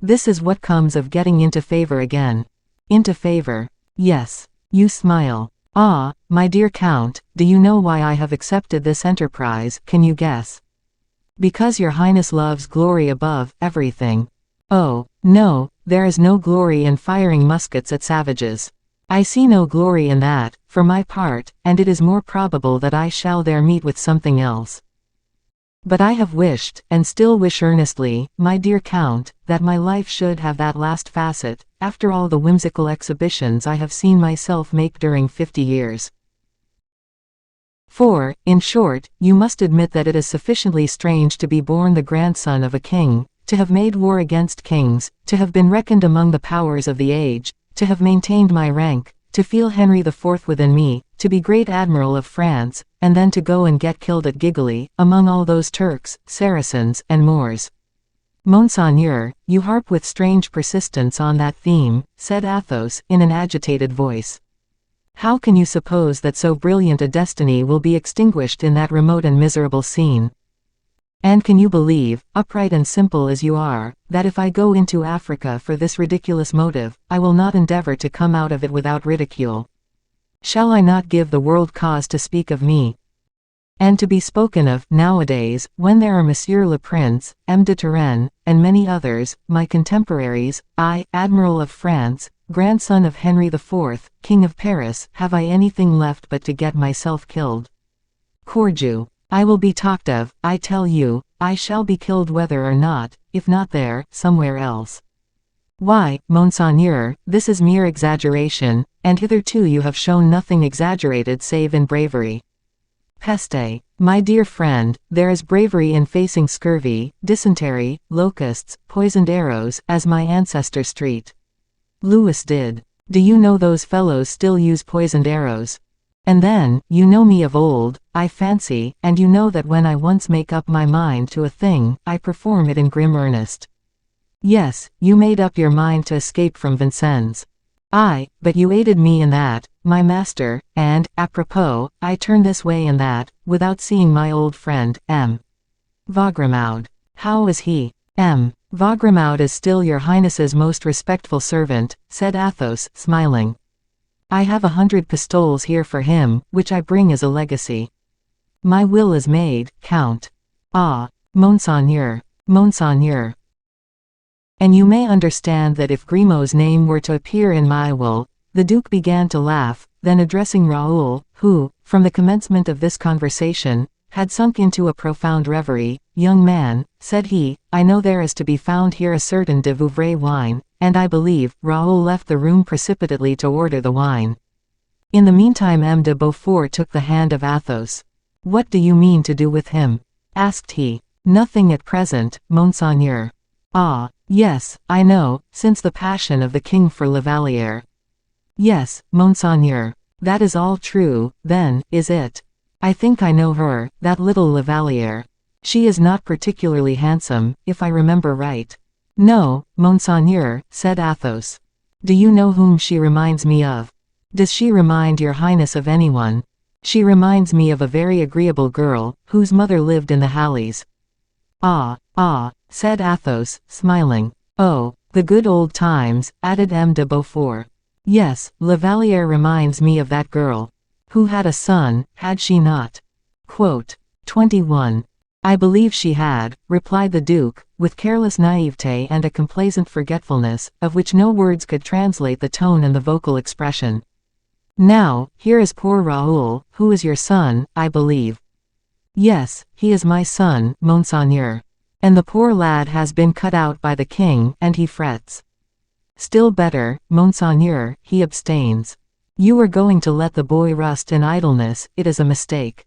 This is what comes of getting into favor again. Into favor. Yes. You smile. Ah, my dear Count, do you know why I have accepted this enterprise? Can you guess? Because your Highness loves glory above everything. Oh, no, there is no glory in firing muskets at savages. I see no glory in that, for my part, and it is more probable that I shall there meet with something else. But I have wished, and still wish earnestly, my dear Count, that my life should have that last facet, after all the whimsical exhibitions I have seen myself make during 50 years. For, in short, you must admit that it is sufficiently strange to be born the grandson of a king, to have made war against kings, to have been reckoned among the powers of the age, to have maintained my rank, to feel Henry IV within me, to be great admiral of France, and then to go and get killed at Gigli, among all those Turks, Saracens, and Moors. Monseigneur, you harp with strange persistence on that theme, said Athos, in an agitated voice. How can you suppose that so brilliant a destiny will be extinguished in that remote and miserable scene? And can you believe, upright and simple as you are, that if I go into Africa for this ridiculous motive, I will not endeavor to come out of it without ridicule? Shall I not give the world cause to speak of me? And to be spoken of, nowadays, when there are Monsieur le Prince, M. de Turenne, and many others, my contemporaries, I, Admiral of France, grandson of Henry IV, King of Paris, have I anything left but to get myself killed? Cordieu. I will be talked of, I tell you, I shall be killed whether or not, if not there, somewhere else. Why, Monseigneur, this is mere exaggeration, and hitherto you have shown nothing exaggerated save in bravery. Peste. My dear friend, there is bravery in facing scurvy, dysentery, locusts, poisoned arrows, as my ancestor Street Louis did. Do you know those fellows still use poisoned arrows? And then, you know me of old, I fancy, and you know that when I once make up my mind to a thing, I perform it in grim earnest. Yes, you made up your mind to escape from Vincennes. Aye, but you aided me in that, my master, and, apropos, I turn this way and that, without seeing my old friend, M. Vaugirard. How is he? M. Vaugirard is still your Highness's most respectful servant, said Athos, smiling. I have 100 pistoles here for him, which I bring as a legacy. My will is made, Count. Ah, Monseigneur. Monseigneur. And you may understand that if Grimaud's name were to appear in my will, the Duke began to laugh, then addressing Raoul, who, from the commencement of this conversation, had sunk into a profound reverie, young man, said he, I know there is to be found here a certain de Vouvray wine, and I believe, Raoul left the room precipitately to order the wine. In the meantime M. de Beaufort took the hand of Athos. What do you mean to do with him? Asked he. Nothing at present, Monseigneur. Ah, yes, I know, since the passion of the king for La Valliere. Yes, Monseigneur. That is all true, then, is it? I think I know her, that little La Valliere. She is not particularly handsome, if I remember right. No, Monseigneur, said Athos. Do you know whom she reminds me of? Does she remind your Highness of anyone? She reminds me of a very agreeable girl, whose mother lived in the Halles. Ah, said Athos, smiling. Oh, the good old times, added M. de Beaufort. Yes, La Valliere reminds me of that girl. Who had a son, had she not? Quote. 21. I believe she had, replied the Duke, with careless naivete and a complacent forgetfulness, of which no words could translate the tone and the vocal expression. Now, here is poor Raoul, who is your son, I believe. Yes, he is my son, Monseigneur. And the poor lad has been cut out by the king, and he frets. Still better, Monseigneur, he abstains. You are going to let the boy rust in idleness, it is a mistake.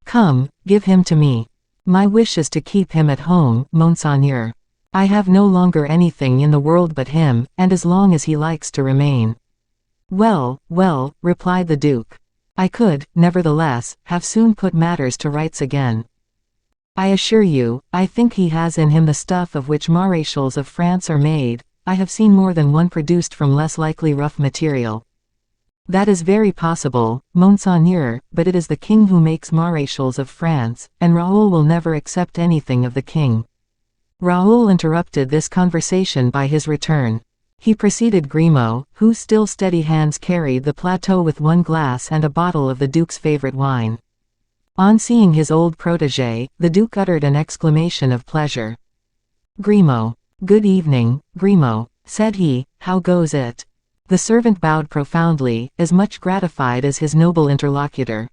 Come, give him to me. My wish is to keep him at home, Monseigneur. I have no longer anything in the world but him, and as long as he likes to remain. Well, replied the Duke. I could, nevertheless, have soon put matters to rights again. I assure you, I think he has in him the stuff of which maréchals of France are made. I have seen more than one produced from less likely rough material. That is very possible, Monseigneur, but it is the king who makes maréchals of France, and Raoul will never accept anything of the king. Raoul interrupted this conversation by his return. He preceded Grimaud, whose still steady hands carried the plateau with one glass and a bottle of the duke's favorite wine. On seeing his old protégé, the duke uttered an exclamation of pleasure. "Grimaud. Good evening, Grimaud," said he, "how goes it?" The servant bowed profoundly, as much gratified as his noble interlocutor.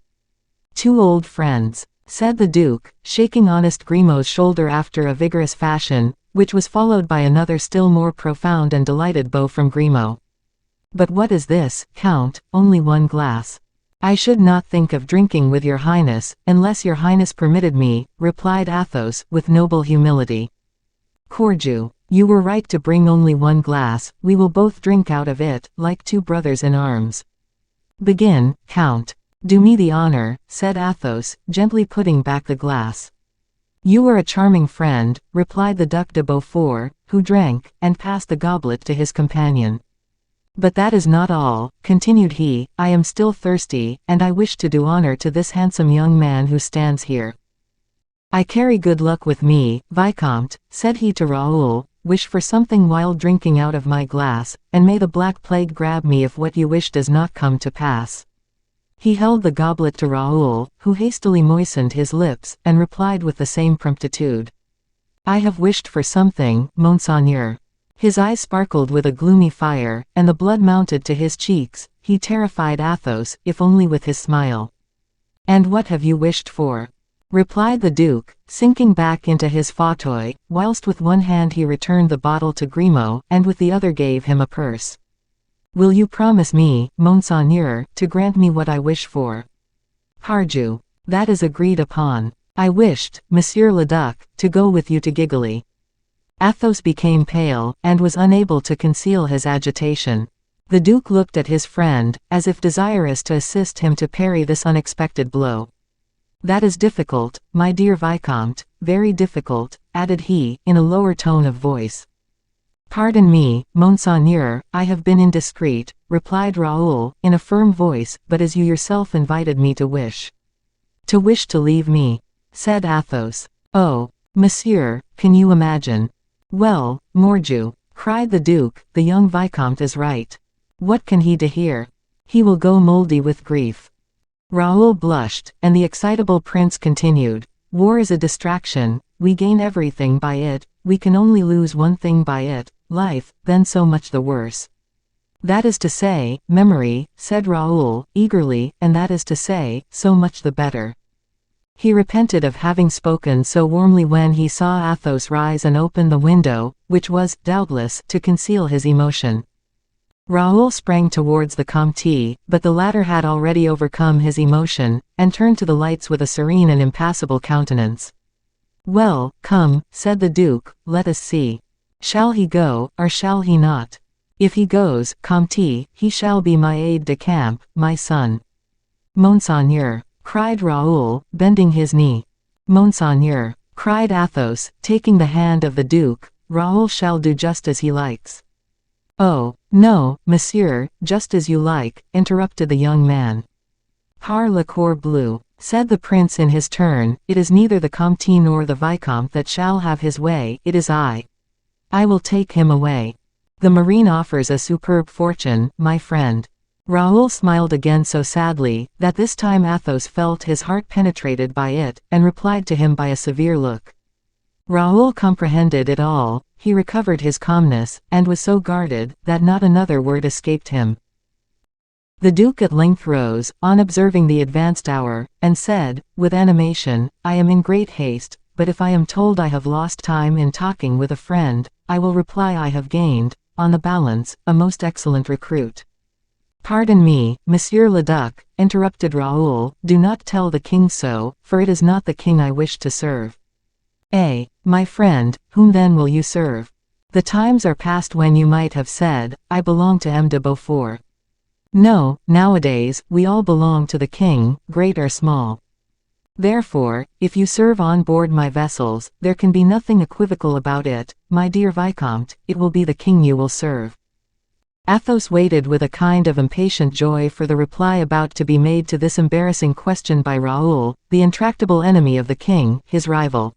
"Two old friends," said the duke, shaking honest Grimaud's shoulder after a vigorous fashion, which was followed by another still more profound and delighted bow from Grimaud. "But what is this, Count, only one glass?" "I should not think of drinking with your highness, unless your highness permitted me," replied Athos, with noble humility. "Cordieu, you were right to bring only one glass, we will both drink out of it, like two brothers in arms." "Begin, Count." "Do me the honor," said Athos, gently putting back the glass. "You are a charming friend," replied the Duc de Beaufort, who drank, and passed the goblet to his companion. "But that is not all," continued he, "I am still thirsty, and I wish to do honor to this handsome young man who stands here. I carry good luck with me, Vicomte," said he to Raoul, "wish for something while drinking out of my glass, and may the black plague grab me if what you wish does not come to pass." He held the goblet to Raoul, who hastily moistened his lips, and replied with the same promptitude. "I have wished for something, Monseigneur." His eyes sparkled with a gloomy fire, and the blood mounted to his cheeks. He terrified Athos, if only with his smile. "And what have you wished for?" replied the duke, sinking back into his fauteuil, whilst with one hand he returned the bottle to Grimaud, and with the other gave him a purse. "Will you promise me, Monseigneur, to grant me what I wish for?" "Pardieu. That is agreed upon. I wished, Monsieur le Duc, to go with you to Gigli." Athos became pale, and was unable to conceal his agitation. The duke looked at his friend, as if desirous to assist him to parry this unexpected blow. "That is difficult, my dear Vicomte, very difficult," added he, in a lower tone of voice. "Pardon me, Monseigneur, I have been indiscreet," replied Raoul, in a firm voice, "but as you yourself invited me to wish." "To wish to leave me," said Athos. "Oh, monsieur, can you imagine?" "Well, mordieu," cried the duke, "the young Vicomte is right. What can he do here? He will go mouldy with grief." Raoul blushed, and the excitable prince continued, "War is a distraction, we gain everything by it, we can only lose one thing by it, life, then so much the worse." "That is to say, memory," said Raoul, eagerly, "and that is to say, so much the better." He repented of having spoken so warmly when he saw Athos rise and open the window, which was, doubtless, to conceal his emotion. Raoul sprang towards the Comte, but the latter had already overcome his emotion, and turned to the lights with a serene and impassible countenance. "Well, come," said the duke, "let us see. Shall he go, or shall he not? If he goes, Comte, he shall be my aide-de-camp, my son." "Monseigneur," cried Raoul, bending his knee. "Monseigneur," cried Athos, taking the hand of the duke, "Raoul shall do just as he likes." "Oh, no, monsieur, just as you like," interrupted the young man. "Par le corps bleu," said the prince in his turn, "it is neither the Comte nor the Vicomte that shall have his way, it is I. I will take him away. The marine offers a superb fortune, my friend." Raoul smiled again so sadly, that this time Athos felt his heart penetrated by it, and replied to him by a severe look. Raoul comprehended it all, he recovered his calmness, and was so guarded, that not another word escaped him. The duke at length rose, on observing the advanced hour, and said, with animation, "I am in great haste, but if I am told I have lost time in talking with a friend, I will reply I have gained, on the balance, a most excellent recruit." "Pardon me, Monsieur le Duc," interrupted Raoul, "do not tell the king so, for it is not the king I wish to serve." "Eh, my friend, whom then will you serve? The times are past when you might have said, I belong to M. de Beaufort." No, nowadays, we all belong to the king, great or small. Therefore, if you serve on board my vessels, there can be nothing equivocal about it, my dear Vicomte, it will be the king you will serve. Athos waited with a kind of impatient joy for the reply about to be made to this embarrassing question by Raoul, the intractable enemy of the king, his rival.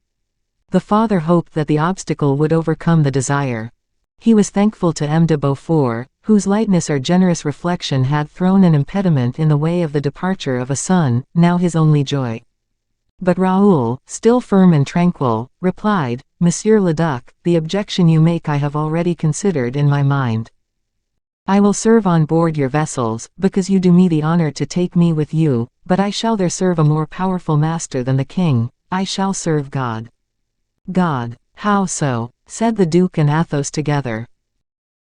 The father hoped that the obstacle would overcome the desire. He was thankful to M. de Beaufort, whose lightness or generous reflection had thrown an impediment in the way of the departure of a son, now his only joy. But Raoul, still firm and tranquil, replied, Monsieur le Duc, the objection you make I have already considered in my mind. I will serve on board your vessels, because you do me the honor to take me with you, but I shall there serve a more powerful master than the king, I shall serve God. God, how so? Said the Duke and Athos together.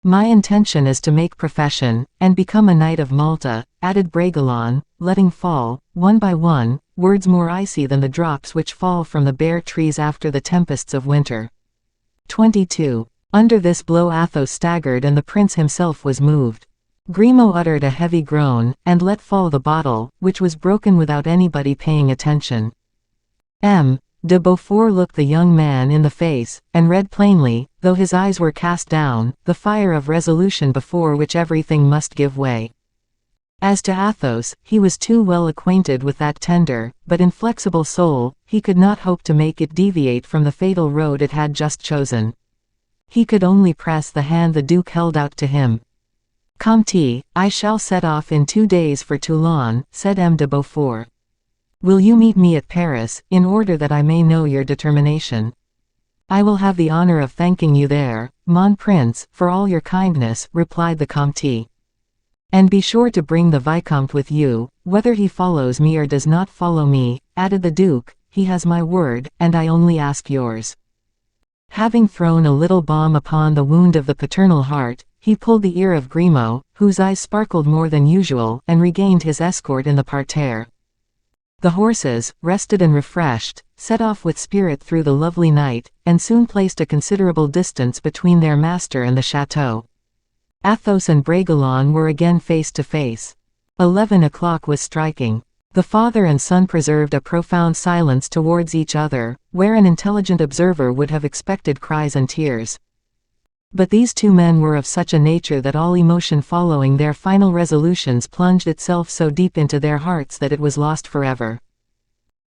My intention is to make profession, and become a knight of Malta, added Bragelonne, letting fall, one by one, words more icy than the drops which fall from the bare trees after the tempests of winter. 22. Under this blow Athos staggered and the prince himself was moved. Grimaud uttered a heavy groan, and let fall the bottle, which was broken without anybody paying attention. M. de Beaufort looked the young man in the face, and read plainly, though his eyes were cast down, the fire of resolution before which everything must give way. As to Athos, he was too well acquainted with that tender, but inflexible soul, he could not hope to make it deviate from the fatal road it had just chosen. He could only press the hand the Duke held out to him. Comte, I shall set off in 2 days for Toulon, said M. de Beaufort. Will you meet me at Paris, in order that I may know your determination? I will have the honor of thanking you there, mon prince, for all your kindness, replied the Comte. And be sure to bring the Vicomte with you, whether he follows me or does not follow me, added the Duke, he has my word, and I only ask yours. Having thrown a little balm upon the wound of the paternal heart, he pulled the ear of Grimaud, whose eyes sparkled more than usual, and regained his escort in the parterre. The horses, rested and refreshed, set off with spirit through the lovely night, and soon placed a considerable distance between their master and the chateau. Athos and Bragelonne were again face to face. 11 o'clock was striking. The father and son preserved a profound silence towards each other, where an intelligent observer would have expected cries and tears. But these two men were of such a nature that all emotion following their final resolutions plunged itself so deep into their hearts that it was lost forever.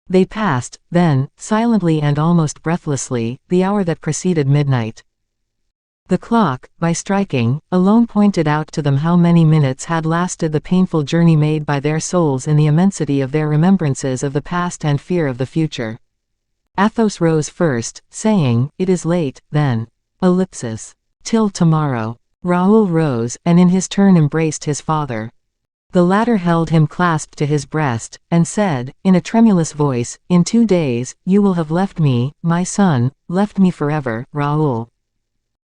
They passed, then, silently and almost breathlessly, the hour that preceded midnight. The clock, by striking, alone pointed out to them how many minutes had lasted the painful journey made by their souls in the immensity of their remembrances of the past and fear of the future. Athos rose first, saying, "It is late, then. Ellipsis. Till tomorrow." Raoul rose, and in his turn embraced his father. The latter held him clasped to his breast, and said, in a tremulous voice, "In 2 days, you will have left me, my son, left me forever, Raoul."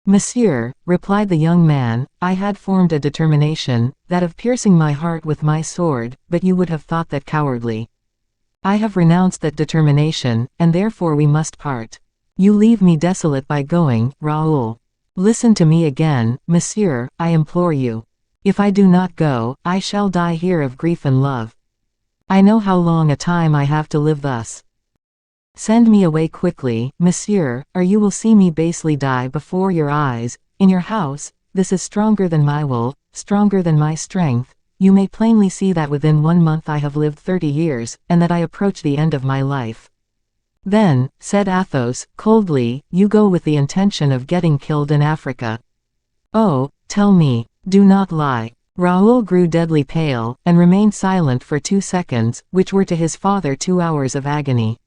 "Monsieur," replied the young man, "I had formed a determination, that of piercing my heart with my sword, but you would have thought that cowardly. I have renounced that determination, and therefore we must part. You leave me desolate by going, Raoul. Listen to me again, monsieur, I implore you. If I do not go, I shall die here of grief and love. I know how long a time I have to live thus. Send me away quickly, monsieur, or you will see me basely die before your eyes, in your house. This is stronger than my will, stronger than my strength. You may plainly see that within 1 month I have lived 30 years, and that I approach the end of my life." "Then," said Athos, coldly, "you go with the intention of getting killed in Africa. Oh, tell me, do not lie." Raoul grew deadly pale, and remained silent for 2 seconds, which were to his father 2 hours of agony.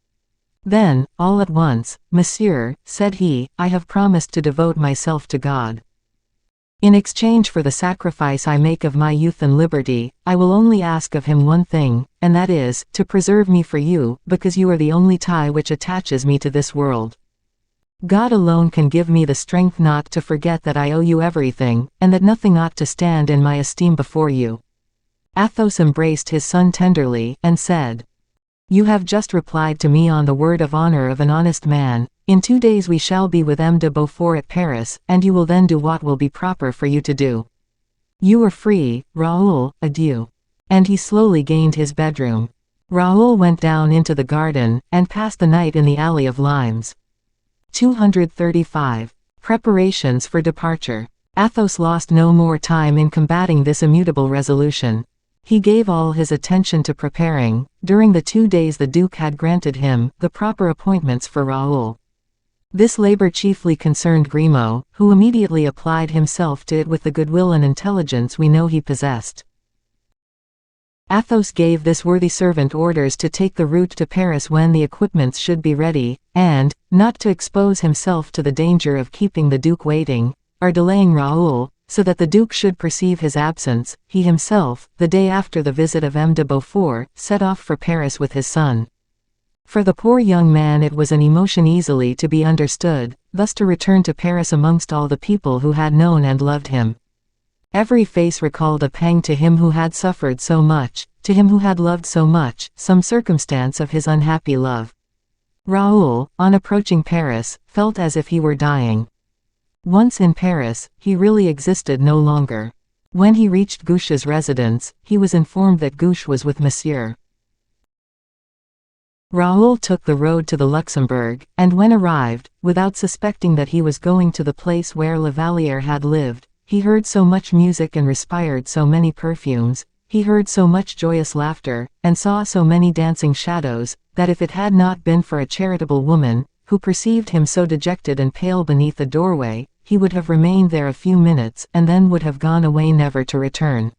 Then, all at once, "Monsieur," said he, "I have promised to devote myself to God. In exchange for the sacrifice I make of my youth and liberty, I will only ask of him one thing, and that is, to preserve me for you, because you are the only tie which attaches me to this world. God alone can give me the strength not to forget that I owe you everything, and that nothing ought to stand in my esteem before you." Athos embraced his son tenderly, and said, "You have just replied to me on the word of honor of an honest man. In 2 days we shall be with M. de Beaufort at Paris, and you will then do what will be proper for you to do. You are free, Raoul, adieu." And he slowly gained his bedroom. Raoul went down into the garden, and passed the night in the alley of limes. 235. Preparations for departure. Athos lost no more time in combating this immutable resolution. He gave all his attention to preparing, during the 2 days the Duke had granted him, the proper appointments for Raoul. This labor chiefly concerned Grimaud, who immediately applied himself to it with the goodwill and intelligence we know he possessed. Athos gave this worthy servant orders to take the route to Paris when the equipments should be ready, and, not to expose himself to the danger of keeping the Duke waiting, or delaying Raoul, so that the Duke should perceive his absence, he himself, the day after the visit of M. de Beaufort, set off for Paris with his son. For the poor young man it was an emotion easily to be understood, thus to return to Paris amongst all the people who had known and loved him. Every face recalled a pang to him who had suffered so much, to him who had loved so much, some circumstance of his unhappy love. Raoul, on approaching Paris, felt as if he were dying. Once in Paris, he really existed no longer. When he reached Guiche's residence, he was informed that Guiche was with Monsieur. Raoul took the road to the Luxembourg, and when arrived, without suspecting that he was going to the place where La Valliere had lived, he heard so much music and respired so many perfumes, he heard so much joyous laughter, and saw so many dancing shadows, that if it had not been for a charitable woman, who perceived him so dejected and pale beneath the doorway, he would have remained there a few minutes and then would have gone away never to return.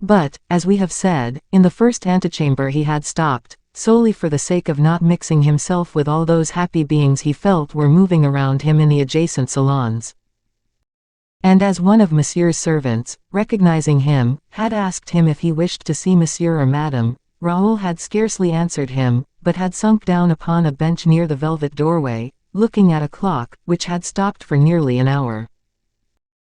But, as we have said, in the first antechamber he had stopped, solely for the sake of not mixing himself with all those happy beings he felt were moving around him in the adjacent salons. And as one of Monsieur's servants, recognizing him, had asked him if he wished to see Monsieur or Madame, Raoul had scarcely answered him, but had sunk down upon a bench near the velvet doorway, looking at a clock, which had stopped for nearly an hour.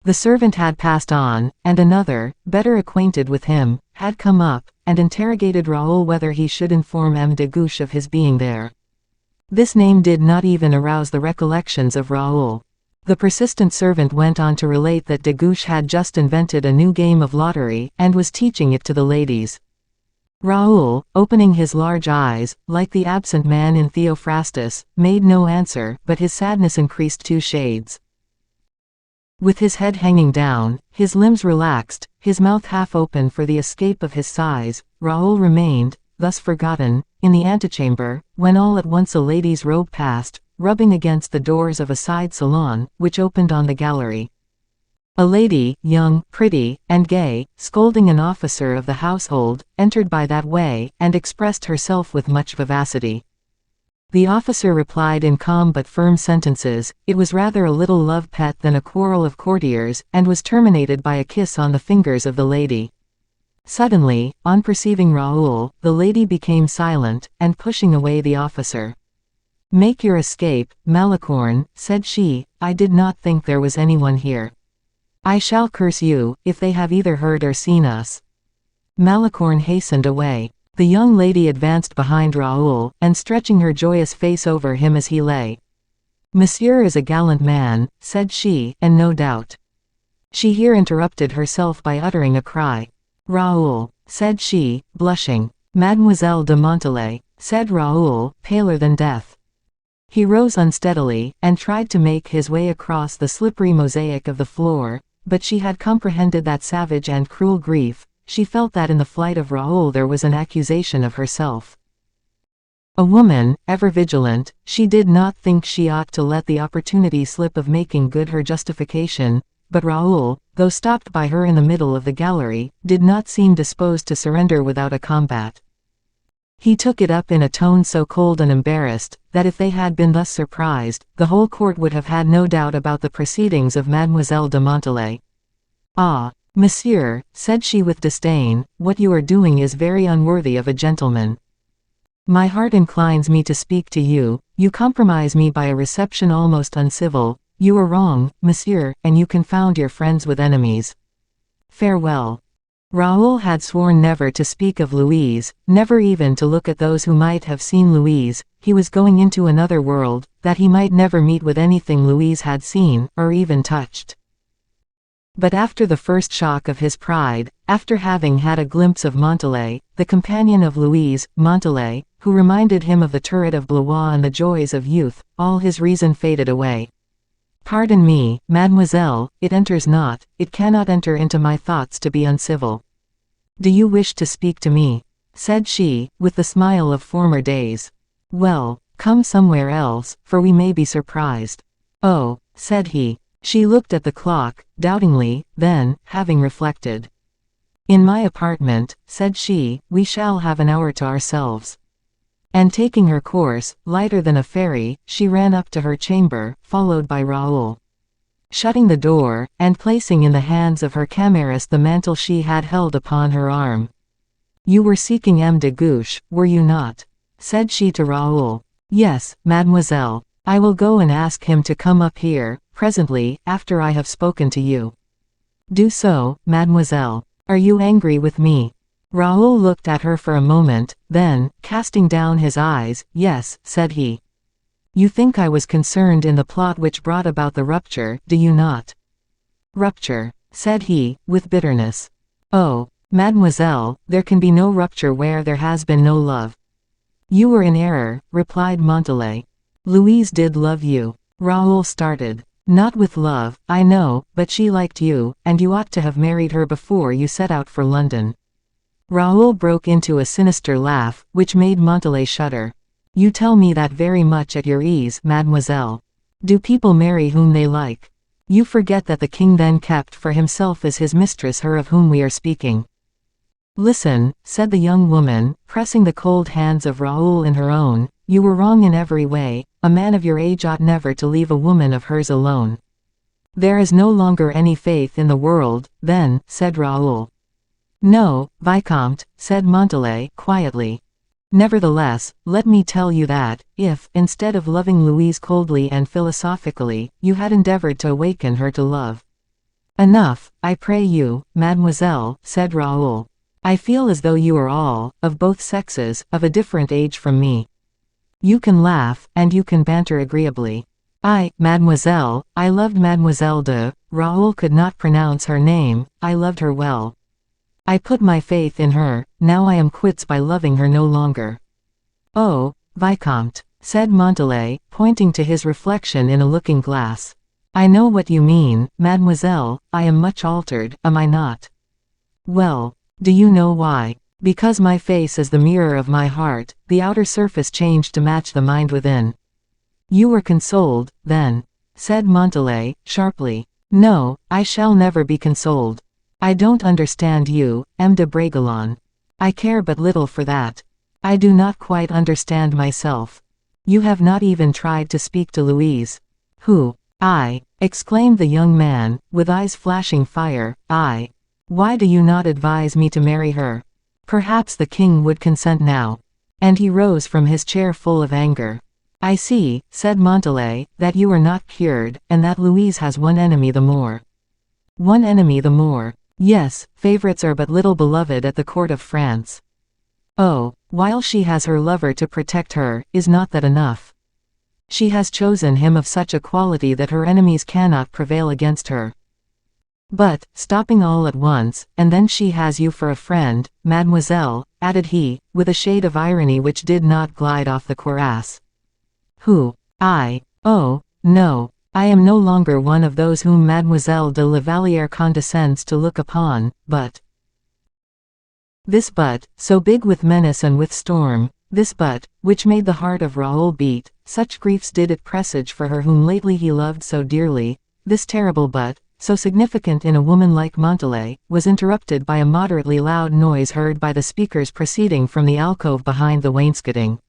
The servant had passed on, and another, better acquainted with him, had come up, and interrogated Raoul whether he should inform M. de Guiche of his being there. This name did not even arouse the recollections of Raoul. The persistent servant went on to relate that de Guiche had just invented a new game of lottery, and was teaching it to the ladies. Raoul, opening his large eyes, like the absent man in Theophrastus, made no answer, but his sadness increased 2 shades. With his head hanging down, his limbs relaxed, his mouth half open for the escape of his sighs, Raoul remained, thus forgotten, in the antechamber, when all at once a lady's robe passed, rubbing against the doors of a side salon, which opened on the gallery. A lady, young, pretty, and gay, scolding an officer of the household, entered by that way, and expressed herself with much vivacity. The officer replied in calm but firm sentences, it was rather a little love pet than a quarrel of courtiers, and was terminated by a kiss on the fingers of the lady. Suddenly, on perceiving Raoul, the lady became silent, and pushing away the officer. "Make your escape, Malicorne," said she, "I did not think there was anyone here. I shall curse you, if they have either heard or seen us." Malicorne hastened away. The young lady advanced behind Raoul, and stretching her joyous face over him as he lay. "Monsieur is a gallant man," said she, "and no doubt—" She here interrupted herself by uttering a cry. "Raoul," said she, blushing. "Mademoiselle de Montalais," said Raoul, paler than death. He rose unsteadily, and tried to make his way across the slippery mosaic of the floor, but she had comprehended that savage and cruel grief, she felt that in the flight of Raoul there was an accusation of herself. A woman, ever vigilant, she did not think she ought to let the opportunity slip of making good her justification, but Raoul, though stopped by her in the middle of the gallery, did not seem disposed to surrender without a combat. He took it up in a tone so cold and embarrassed, that if they had been thus surprised, the whole court would have had no doubt about the proceedings of Mademoiselle de Montalais. "Ah, monsieur," said she with disdain, "what you are doing is very unworthy of a gentleman. My heart inclines me to speak to you, you compromise me by a reception almost uncivil, you are wrong, monsieur, and you confound your friends with enemies. Farewell." Raoul had sworn never to speak of Louise, never even to look at those who might have seen Louise. He was going into another world, that he might never meet with anything Louise had seen, or even touched. But after the first shock of his pride, after having had a glimpse of Montalais, the companion of Louise, Montalais, who reminded him of the turret of Blois and the joys of youth, all his reason faded away. "Pardon me, mademoiselle, it enters not, it cannot enter into my thoughts to be uncivil." "Do you wish to speak to me?" said she, with the smile of former days. "Well, come somewhere else, for we may be surprised." "Oh," said he. She looked at the clock, doubtingly, then, having reflected. "In my apartment," said she, "we shall have an hour to ourselves." And taking her course, lighter than a fairy, she ran up to her chamber, followed by Raoul. Shutting the door, and placing in the hands of her camarist the mantle she had held upon her arm. "You were seeking M. de Guiche, were you not?" said she to Raoul. "Yes, mademoiselle. I will go and ask him to come up here, presently, after I have spoken to you." "Do so, mademoiselle. Are you angry with me?" Raoul looked at her for a moment, then, casting down his eyes, "Yes," said he. "You think I was concerned in the plot which brought about the rupture, do you not?" "Rupture," said he, with bitterness. "Oh, mademoiselle, there can be no rupture where there has been no love." "You were in error," replied Montalais. "Louise did love you." Raoul started. "Not with love, I know, but she liked you, and you ought to have married her before you set out for London." Raoul broke into a sinister laugh, which made Montalais shudder. "You tell me that very much at your ease, mademoiselle. Do people marry whom they like? You forget that the king then kept for himself as his mistress her of whom we are speaking." "Listen," said the young woman, pressing the cold hands of Raoul in her own, "you were wrong in every way. A man of your age ought never to leave a woman of hers alone." "There is no longer any faith in the world, then," said Raoul. "No, Vicomte," said Montalais, quietly. "Nevertheless, let me tell you that, if, instead of loving Louise coldly and philosophically, you had endeavored to awaken her to love—" "Enough, I pray you, mademoiselle," said Raoul. "I feel as though you are all, of both sexes, of a different age from me. You can laugh, and you can banter agreeably. Mademoiselle, I loved Mademoiselle de—" Raoul could not pronounce her name. "I loved her well. I put my faith in her, now I am quits by loving her no longer." "Oh, Vicomte," said Montalais, pointing to his reflection in a looking-glass. "I know what you mean, mademoiselle, I am much altered, am I not?" "Well, do you know why? Because my face is the mirror of my heart, the outer surface changed to match the mind within." "You were consoled, then?" said Montalais, sharply. "No, I shall never be consoled. I don't understand you, M. de Bragelonne. I care but little for that. I do not quite understand myself. You have not even tried to speak to Louise." "Who? I?" exclaimed the young man, with eyes flashing fire. "I? Why do you not advise me to marry her? Perhaps the king would consent now." And he rose from his chair full of anger. "I see," said Montalais, "that you are not cured, and that Louise has one enemy the more." "One enemy the more. Yes, favorites are but little beloved at the court of France." "Oh, while she has her lover to protect her, is not that enough? She has chosen him of such a quality that her enemies cannot prevail against her. But, stopping all at once, and then she has you for a friend, mademoiselle," added he, with a shade of irony which did not glide off the cuirass. "Who? I? Oh, no, I am no longer one of those whom Mademoiselle de la Vallière condescends to look upon, but—" This but, so big with menace and with storm, this but, which made the heart of Raoul beat, such griefs did it presage for her whom lately he loved so dearly, this terrible but, so significant in a woman like Montalais, was interrupted by a moderately loud noise heard by the speakers proceeding from the alcove behind the wainscoting.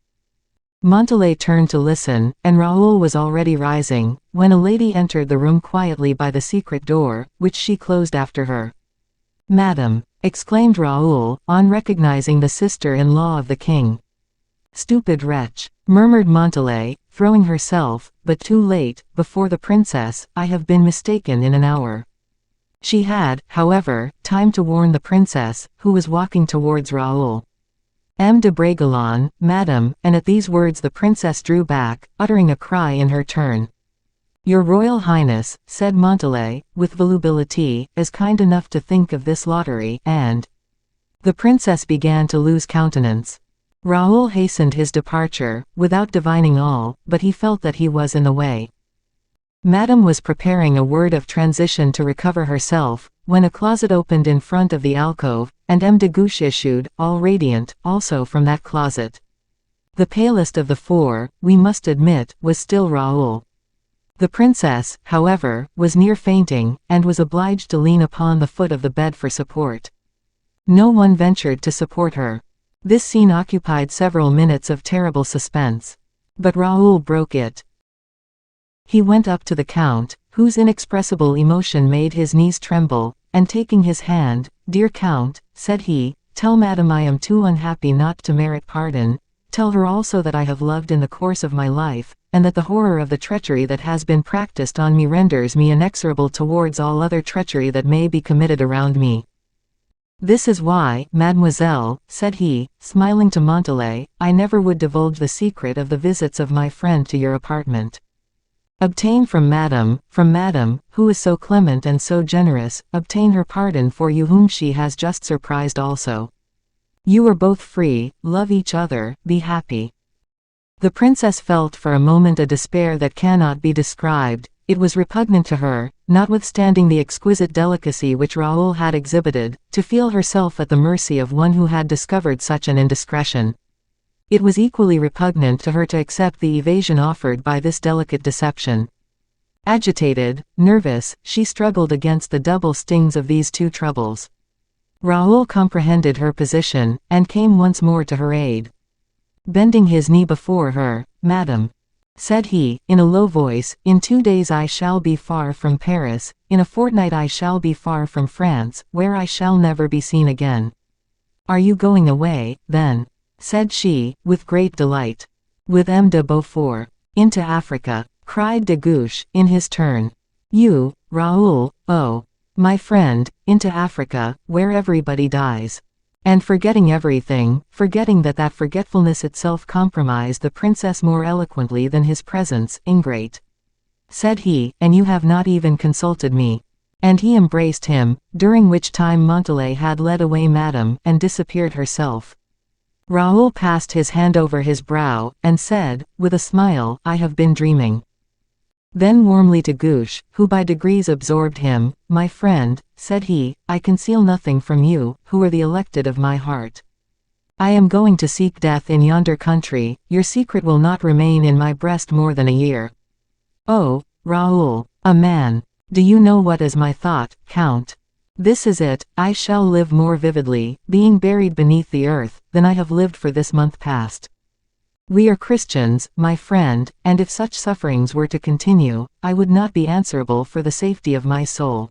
Montalais turned to listen, and Raoul was already rising, when a lady entered the room quietly by the secret door, which she closed after her. "Madam," exclaimed Raoul, on recognizing the sister-in-law of the king. "Stupid wretch," murmured Montalais, throwing herself, but too late, before the princess. "I have been mistaken in an hour." She had, however, time to warn the princess, who was walking towards Raoul. "M. de Bragelonne, madam," and at these words the princess drew back, uttering a cry in her turn. "Your Royal Highness," said Montalais, with volubility, "is kind enough to think of this lottery, and—" The princess began to lose countenance. Raoul hastened his departure, without divining all, but he felt that he was in the way. Madame was preparing a word of transition to recover herself, when a closet opened in front of the alcove, and M. de Guiche issued, all radiant, also from that closet. The palest of the four, we must admit, was still Raoul. The princess, however, was near fainting, and was obliged to lean upon the foot of the bed for support. No one ventured to support her. This scene occupied several minutes of terrible suspense. But Raoul broke it. He went up to the Count, whose inexpressible emotion made his knees tremble, and taking his hand, "Dear Count," said he, "tell Madame I am too unhappy not to merit pardon. Tell her also that I have loved in the course of my life, and that the horror of the treachery that has been practiced on me renders me inexorable towards all other treachery that may be committed around me. This is why, mademoiselle," said he, smiling to Montalais, "I never would divulge the secret of the visits of my friend to your apartment. Obtain from Madame, who is so clement and so generous, obtain her pardon for you whom she has just surprised also. You are both free, love each other, be happy." The princess felt for a moment a despair that cannot be described. It was repugnant to her, notwithstanding the exquisite delicacy which Raoul had exhibited, to feel herself at the mercy of one who had discovered such an indiscretion. It was equally repugnant to her to accept the evasion offered by this delicate deception. Agitated, nervous, she struggled against the double stings of these two troubles. Raoul comprehended her position, and came once more to her aid. Bending his knee before her, "Madame," said he, in a low voice, "in 2 days I shall be far from Paris, in a fortnight I shall be far from France, where I shall never be seen again." "Are you going away, then?" said she, with great delight. "With M. de Beaufort. Into Africa," cried de Guiche, in his turn. "You, Raoul, oh, my friend, into Africa, where everybody dies." And forgetting everything, forgetting that forgetfulness itself compromised the princess more eloquently than his presence, "Ingrate," said he, "and you have not even consulted me." And he embraced him, during which time Montalais had led away Madame, and disappeared herself. Raoul passed his hand over his brow, and said, with a smile, "I have been dreaming." Then warmly to Guiche, who by degrees absorbed him, "My friend," said he, "I conceal nothing from you, who are the elected of my heart. I am going to seek death in yonder country, your secret will not remain in my breast more than a year. Oh, Raoul, a man! Do you know what is my thought, Count? This is it, I shall live more vividly, being buried beneath the earth, than I have lived for this month past. We are Christians, my friend, and if such sufferings were to continue, I would not be answerable for the safety of my soul."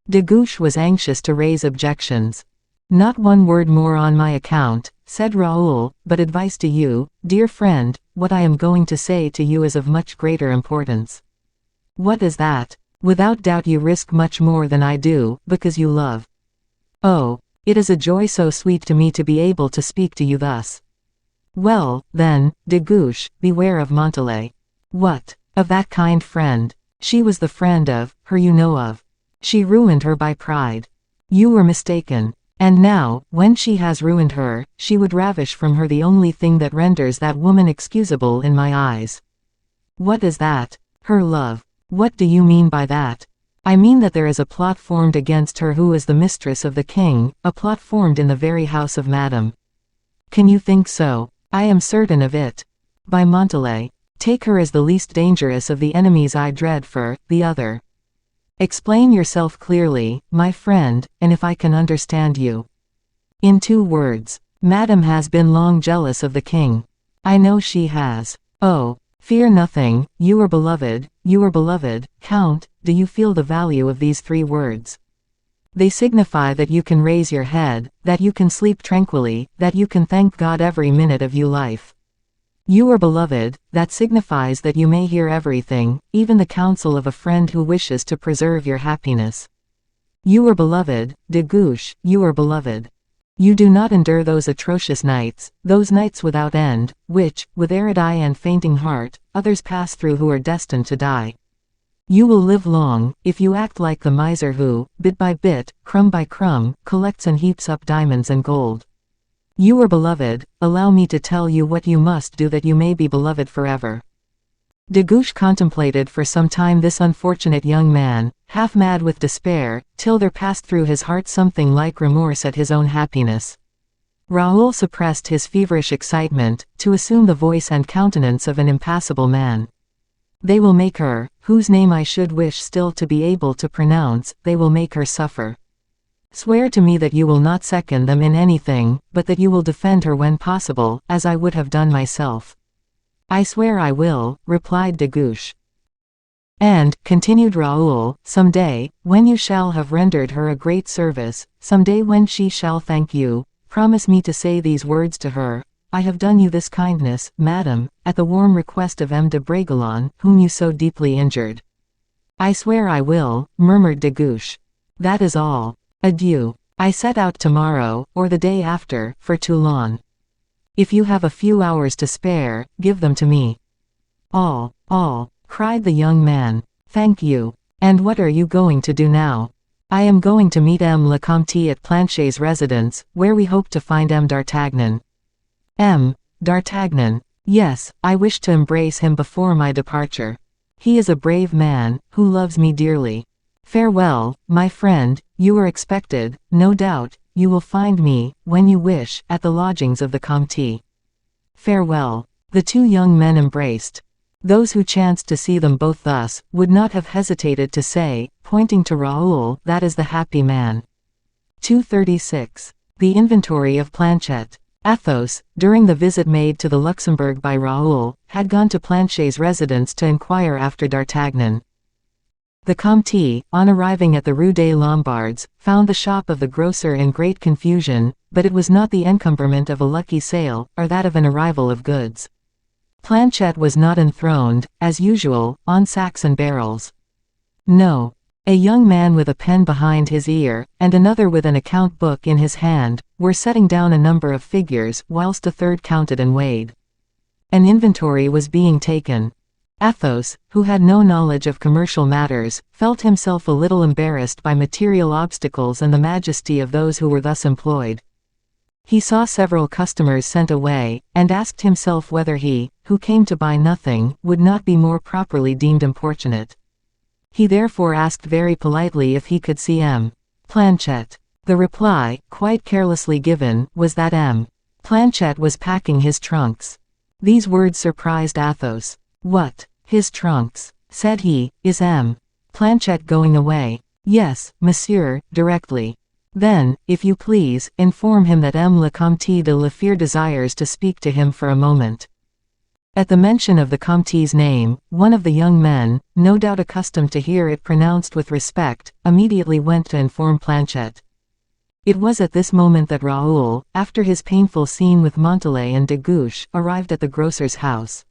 De Guiche was anxious to raise objections. "Not one word more on my account," said Raoul, "but advice to you, dear friend. What I am going to say to you is of much greater importance." "What is that?" "Without doubt you risk much more than I do, because you love." "Oh, it is a joy so sweet to me to be able to speak to you thus." "Well, then, de Guiche, beware of Montalais." "What? Of that kind friend? She was the friend of, her you know of. She ruined her by pride." "You were mistaken. And now, when she has ruined her, she would ravish from her the only thing that renders that woman excusable in my eyes." "What is that?" "Her love." "What do you mean by that?" "I mean that there is a plot formed against her who is the mistress of the king, a plot formed in the very house of Madame." "Can you think so?" "I am certain of it." "By Montalais. Take her as the least dangerous of the enemies I dread for, the other. Explain yourself clearly, my friend, and if I can understand you." "In 2 words. Madame has been long jealous of the king." "I know she has." "Oh, fear nothing, you are beloved, Count. Do you feel the value of these 3 words? They signify that you can raise your head, that you can sleep tranquilly, that you can thank God every minute of your life. You are beloved, that signifies that you may hear everything, even the counsel of a friend who wishes to preserve your happiness. You are beloved, de Guiche, you are beloved. You do not endure those atrocious nights, those nights without end, which, with arid eye and fainting heart, others pass through who are destined to die. You will live long, if you act like the miser who, bit by bit, crumb by crumb, collects and heaps up diamonds and gold. You are beloved, allow me to tell you what you must do that you may be beloved forever. De Guiche contemplated for some time this unfortunate young man, half mad with despair, till there passed through his heart something like remorse at his own happiness. Raoul suppressed his feverish excitement, to assume the voice and countenance of an impassible man. They will make her, whose name I should wish still to be able to pronounce, they will make her suffer. Swear to me that you will not second them in anything, but that you will defend her when possible, as I would have done myself. I swear I will, replied de Guiche. And, continued Raoul, some day, when you shall have rendered her a great service, some day when she shall thank you, promise me to say these words to her: I have done you this kindness, madam, at the warm request of M. de Bragelonne, whom you so deeply injured. I swear I will, murmured de Guiche. That is all. Adieu. I set out tomorrow, or the day after, for Toulon. If you have a few hours to spare, give them to me. All, cried the young man. Thank you. And what are you going to do now? I am going to meet M. le Comte at Planchet's residence, where we hope to find M. d'Artagnan. M. d'Artagnan. Yes, I wish to embrace him before my departure. He is a brave man, who loves me dearly. Farewell, my friend, you are expected, no doubt. You will find me, when you wish, at the lodgings of the Comte. Farewell. The two young men embraced. Those who chanced to see them both thus, would not have hesitated to say, pointing to Raoul, that is the happy man. 236. The inventory of Planchet. Athos, during the visit made to the Luxembourg by Raoul, had gone to Planchet's residence to inquire after d'Artagnan. The Comte, on arriving at the Rue des Lombards, found the shop of the grocer in great confusion, but it was not the encumberment of a lucky sale, or that of an arrival of goods. Planchet was not enthroned, as usual, on sacks and barrels. No. A young man with a pen behind his ear, and another with an account book in his hand, were setting down a number of figures, whilst a third counted and weighed. An inventory was being taken. Athos, who had no knowledge of commercial matters, felt himself a little embarrassed by material obstacles and the majesty of those who were thus employed. He saw several customers sent away, and asked himself whether he, who came to buy nothing, would not be more properly deemed importunate. He therefore asked very politely if he could see M. Planchet. The reply, quite carelessly given, was that M. Planchet was packing his trunks. These words surprised Athos. What? His trunks, said he. Is M. Planchet going away? Yes, monsieur, directly. Then, if you please, inform him that M. le Comte de la Fère desires to speak to him for a moment. At the mention of the Comte's name, one of the young men, no doubt accustomed to hear it pronounced with respect, immediately went to inform Planchet. It was at this moment that Raoul, after his painful scene with Montalais and de Guiche, arrived at the grocer's house.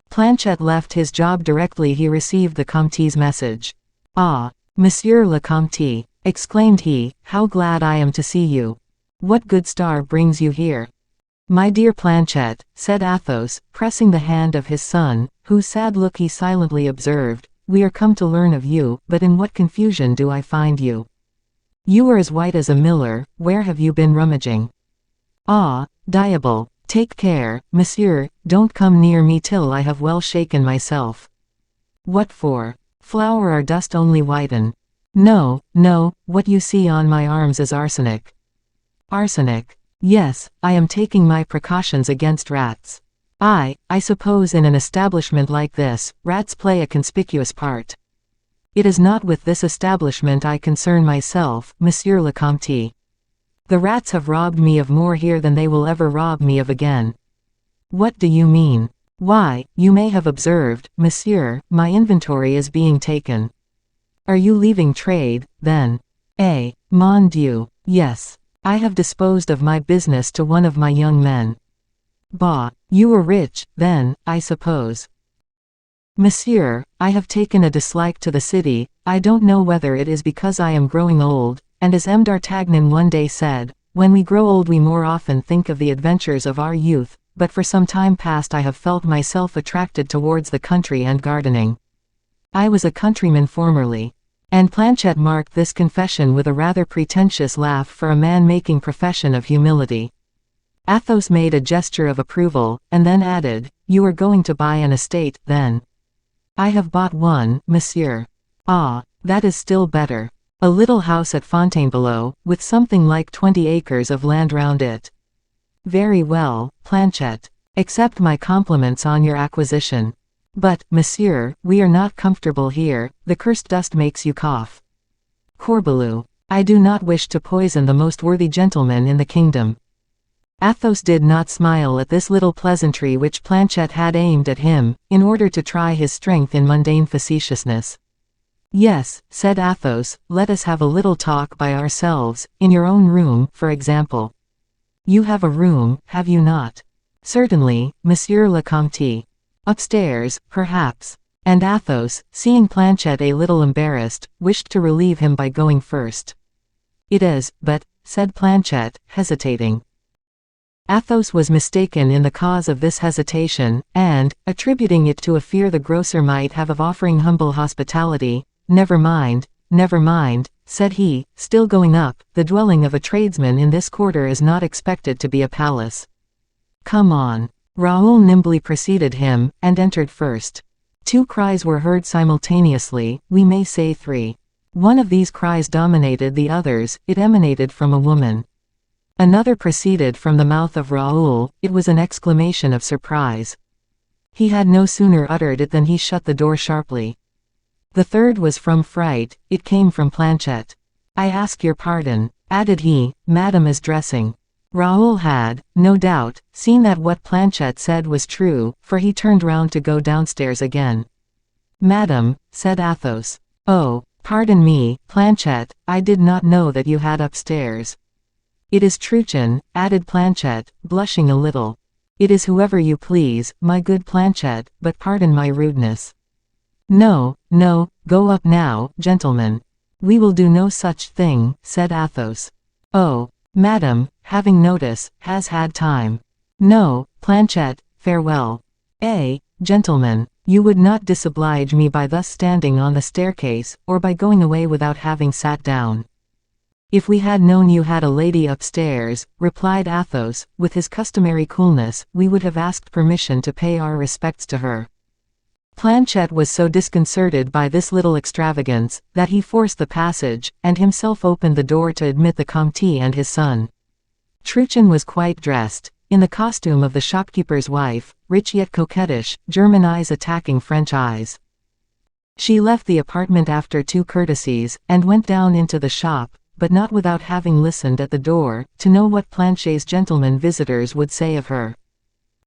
Planchet left his job directly he received the Comte's message. Ah, Monsieur le Comte, exclaimed he, how glad I am to see you. What good star brings you here? My dear Planchet, said Athos, pressing the hand of his son, whose sad look he silently observed, we are come to learn of you, but in what confusion do I find you? You are as white as a miller, where have you been rummaging? Ah, diable! Take care, monsieur, don't come near me till I have well shaken myself. What for? Flour or dust only whiten. No, what you see on my arms is arsenic. Arsenic. Yes, I am taking my precautions against rats. I suppose in an establishment like this, rats play a conspicuous part. It is not with this establishment I concern myself, Monsieur le Comte. The rats have robbed me of more here than they will ever rob me of again. What do you mean? Why, you may have observed, monsieur, my inventory is being taken. Are you leaving trade, then? Mon Dieu, yes. I have disposed of my business to one of my young men. Bah, you are rich, then, I suppose. Monsieur, I have taken a dislike to the city, I don't know whether it is because I am growing old, and as M. d'Artagnan one day said, when we grow old we more often think of the adventures of our youth, but for some time past I have felt myself attracted towards the country and gardening. I was a countryman formerly. And Planchet marked this confession with a rather pretentious laugh for a man making profession of humility. Athos made a gesture of approval, and then added, "You are going to buy an estate, then?" "I have bought one, monsieur." "Ah, that is still better. A little house at Fontainebleau, with something like 20 acres of land round it." "Very well, Planchet. Accept my compliments on your acquisition. But, monsieur, we are not comfortable here, the cursed dust makes you cough." "Corbeloux. I do not wish to poison the most worthy gentleman in the kingdom." Athos did not smile at this little pleasantry which Planchet had aimed at him, in order to try his strength in mundane facetiousness. "Yes," said Athos, "let us have a little talk by ourselves, in your own room, for example." "You have a room, have you not?" "Certainly, Monsieur le Comte." "Upstairs, perhaps." And Athos, seeing Planchet a little embarrassed, wished to relieve him by going first. "It is, but," said Planchet, hesitating. Athos was mistaken in the cause of this hesitation, and, attributing it to a fear the grocer might have of offering humble hospitality, never mind, said he, still going up, "the dwelling of a tradesman in this quarter is not expected to be a palace. Come on." Raoul nimbly preceded him, and entered first. Two cries were heard simultaneously, we may say three. One of these cries dominated the others, it emanated from a woman. Another proceeded from the mouth of Raoul, it was an exclamation of surprise. He had no sooner uttered it than he shut the door sharply. The third was from fright, it came from Planchet. "I ask your pardon," added he, "Madame is dressing." Raoul had, no doubt, seen that what Planchet said was true, for he turned round to go downstairs again. "Madame," said Athos. "Oh, pardon me, Planchet, I did not know that you had upstairs." "It is Truchen," added Planchet, blushing a little. "It is whoever you please, my good Planchet, but pardon my rudeness." No, go up now, gentlemen." "We will do no such thing," said Athos. "Oh, Madame, having notice, has had time." "No, Planchet, farewell." Gentlemen, you would not disoblige me by thus standing on the staircase, or by going away without having sat down." "If we had known you had a lady upstairs," replied Athos, with his customary coolness, "we would have asked permission to pay our respects to her." Planchet was so disconcerted by this little extravagance, that he forced the passage, and himself opened the door to admit the Comte and his son. Truchen was quite dressed, in the costume of the shopkeeper's wife, rich yet coquettish, German eyes attacking French eyes. She left the apartment after 2 courtesies, and went down into the shop, but not without having listened at the door, to know what Planchet's gentlemen visitors would say of her.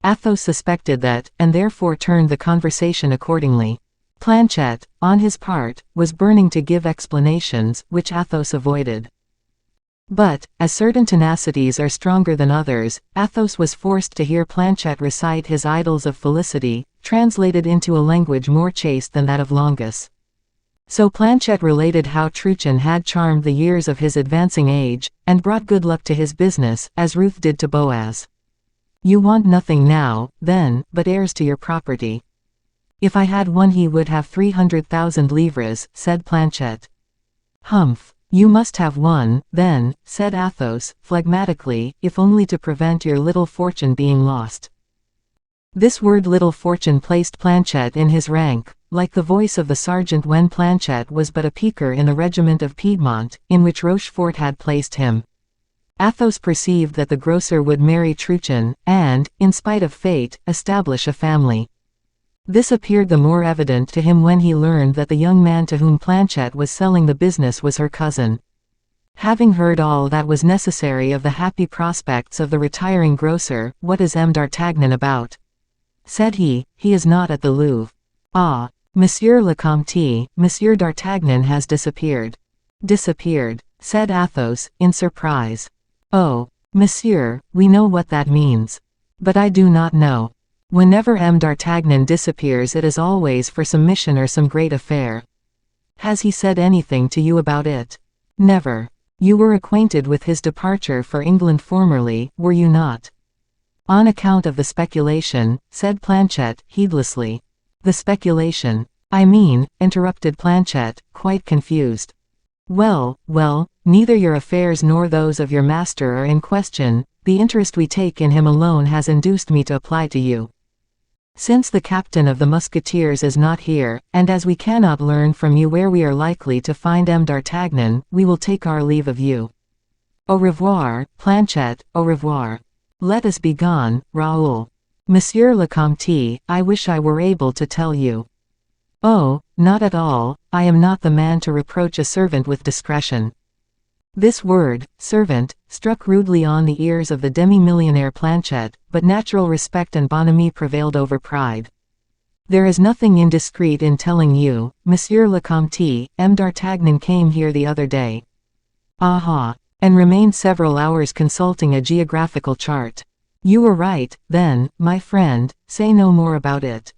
Athos suspected that, and therefore turned the conversation accordingly. Planchet, on his part, was burning to give explanations, which Athos avoided. But, as certain tenacities are stronger than others, Athos was forced to hear Planchet recite his idyls of felicity, translated into a language more chaste than that of Longus. So Planchet related how Truchen had charmed the years of his advancing age, and brought good luck to his business, as Ruth did to Boaz. "You want nothing now, then, but heirs to your property." "If I had one he would have 300,000 livres," said Planchet. "Humph! You must have one, then," said Athos, phlegmatically, "if only to prevent your little fortune being lost." This word little fortune placed Planchet in his rank, like the voice of the sergeant when Planchet was but a piqueur in the regiment of Piedmont, in which Rochefort had placed him. Athos perceived that the grocer would marry Truchen, and, in spite of fate, establish a family. This appeared the more evident to him when he learned that the young man to whom Planchet was selling the business was her cousin. Having heard all that was necessary of the happy prospects of the retiring grocer, "What is M. d'Artagnan about?" said he. "He is not at the Louvre." "Ah, Monsieur le Comte, Monsieur d'Artagnan has disappeared." "Disappeared," said Athos, in surprise. "Oh, monsieur, we know what that means. But I do not know. Whenever M. d'Artagnan disappears it is always for some mission or some great affair." "Has he said anything to you about it?" "Never." "You were acquainted with his departure for England formerly, were you not?" "On account of the speculation," said Planchet, heedlessly. "The speculation. I mean," interrupted Planchet, quite confused. "Well, well, neither your affairs nor those of your master are in question. The interest we take in him alone has induced me to apply to you. Since the captain of the Musketeers is not here, and as we cannot learn from you where we are likely to find M. d'Artagnan, we will take our leave of you. Au revoir, Planchet, au revoir. Let us be gone, Raoul. Monsieur le Comte, I wish I were able to tell you." "Oh, not at all, I am not the man to reproach a servant with discretion." This word, servant, struck rudely on the ears of the demi-millionaire Planchet, but natural respect and bonhomie prevailed over pride. "There is nothing indiscreet in telling you, Monsieur le Comte, M. d'Artagnan came here the other day." "Aha! And remained several hours consulting a geographical chart. You were right, then, my friend, say no more about it."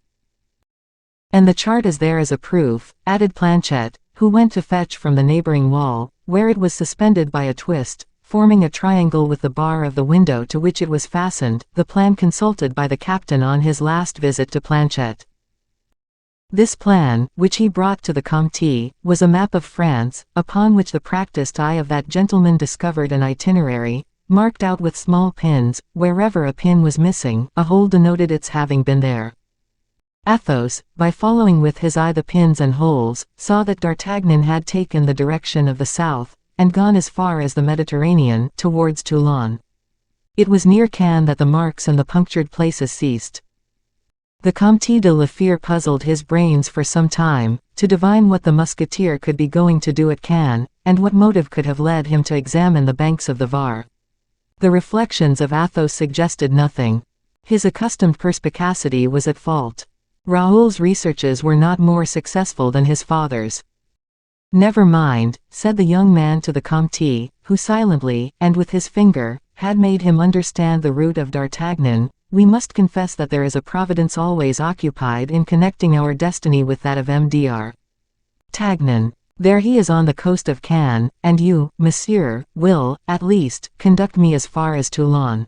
"And the chart is there as a proof," added Planchet, who went to fetch from the neighboring wall, where it was suspended by a twist, forming a triangle with the bar of the window to which it was fastened, the plan consulted by the captain on his last visit to Planchet. This plan, which he brought to the Comte, was a map of France, upon which the practiced eye of that gentleman discovered an itinerary, marked out with small pins. Wherever a pin was missing, a hole denoted its having been there. Athos, by following with his eye the pins and holes, saw that d'Artagnan had taken the direction of the south, and gone as far as the Mediterranean, towards Toulon. It was near Cannes that the marks and the punctured places ceased. The Comte de la Fère puzzled his brains for some time, to divine what the Musketeer could be going to do at Cannes, and what motive could have led him to examine the banks of the Var. The reflections of Athos suggested nothing. His accustomed perspicacity was at fault. Raoul's researches were not more successful than his father's. "Never mind," said the young man to the Comte, who silently, and with his finger, had made him understand the route of d'Artagnan. "We must confess that there is a providence always occupied in connecting our destiny with that of M. d'Artagnan. There he is on the coast of Cannes, and you, monsieur, will, at least, conduct me as far as Toulon.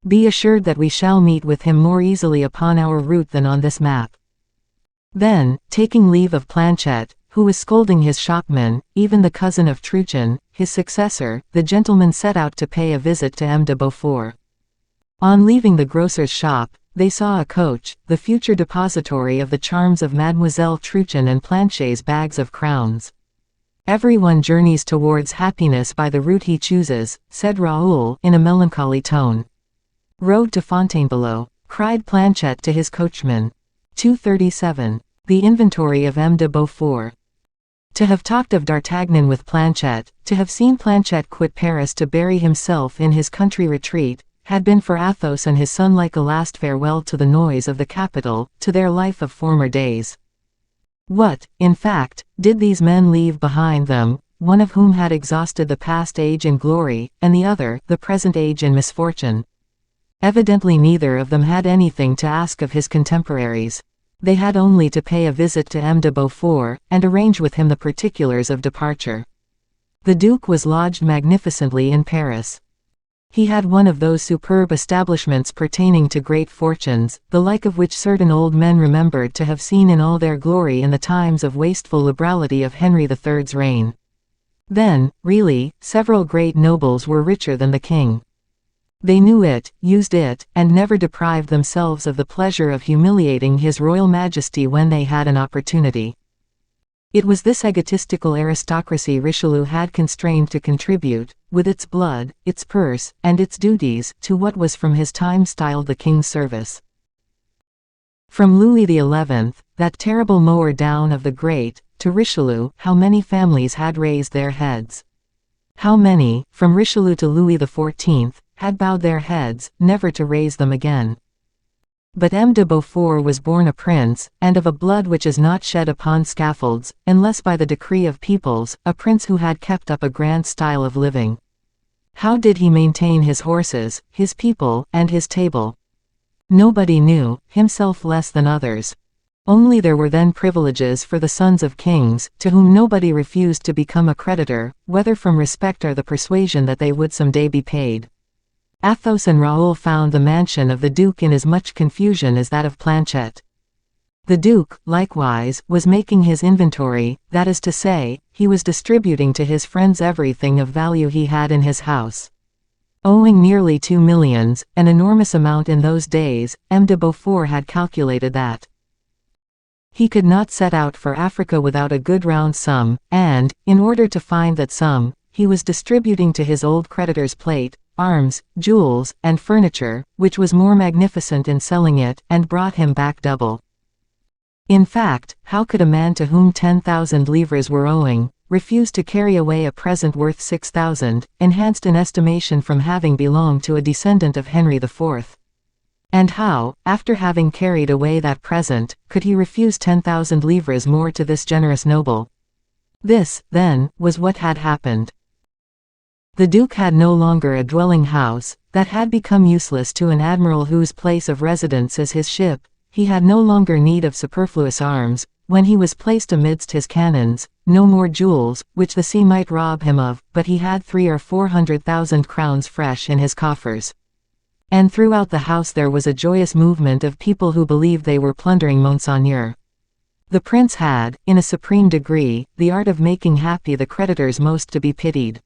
Be assured that we shall meet with him more easily upon our route than on this map." Then, taking leave of Planchet, who was scolding his shopman, even the cousin of Truchen, his successor, the gentleman set out to pay a visit to M. de Beaufort. On leaving the grocer's shop, they saw a coach, the future depository of the charms of Mademoiselle Truchen and Planchet's bags of crowns. "Everyone journeys towards happiness by the route he chooses," said Raoul, in a melancholy tone. "Road to Fontainebleau," cried Planchet to his coachman. 237. The inventory of M. de Beaufort. To have talked of d'Artagnan with Planchet, to have seen Planchet quit Paris to bury himself in his country retreat, had been for Athos and his son like a last farewell to the noise of the capital, to their life of former days. What, in fact, did these men leave behind them, one of whom had exhausted the past age in glory, and the other, the present age in misfortune? Evidently neither of them had anything to ask of his contemporaries. They had only to pay a visit to M. de Beaufort, and arrange with him the particulars of departure. The Duke was lodged magnificently in Paris. He had one of those superb establishments pertaining to great fortunes, the like of which certain old men remembered to have seen in all their glory in the times of wasteful liberality of Henry III's reign. Then, really, several great nobles were richer than the king. They knew it, used it, and never deprived themselves of the pleasure of humiliating His Royal Majesty when they had an opportunity. It was this egotistical aristocracy Richelieu had constrained to contribute, with its blood, its purse, and its duties, to what was from his time styled the King's service. From Louis XI, that terrible mower down of the great, to Richelieu, how many families had raised their heads? How many, from Richelieu to Louis XIV, had bowed their heads, never to raise them again? But M. de Beaufort was born a prince, and of a blood which is not shed upon scaffolds, unless by the decree of peoples, a prince who had kept up a grand style of living. How did he maintain his horses, his people, and his table? Nobody knew, himself less than others. Only there were then privileges for the sons of kings, to whom nobody refused to become a creditor, whether from respect or the persuasion that they would some day be paid. Athos and Raoul found the mansion of the Duke in as much confusion as that of Planchet. The Duke, likewise, was making his inventory, that is to say, he was distributing to his friends everything of value he had in his house. Owing nearly 2 millions, an enormous amount in those days, M. de Beaufort had calculated that he could not set out for Africa without a good round sum, and, in order to find that sum, he was distributing to his old creditors plate, arms, jewels, and furniture, which was more magnificent in selling it, and brought him back double. In fact, how could a man to whom 10,000 livres were owing, refuse to carry away a present worth 6,000, enhanced in estimation from having belonged to a descendant of Henry IV? And how, after having carried away that present, could he refuse 10,000 livres more to this generous noble? This, then, was what had happened. The Duke had no longer a dwelling house, that had become useless to an admiral whose place of residence is his ship. He had no longer need of superfluous arms, when he was placed amidst his cannons, no more jewels, which the sea might rob him of, but he had 300,000 or 400,000 crowns fresh in his coffers. And throughout the house there was a joyous movement of people who believed they were plundering Monseigneur. The prince had, in a supreme degree, the art of making happy the creditors most to be pitied.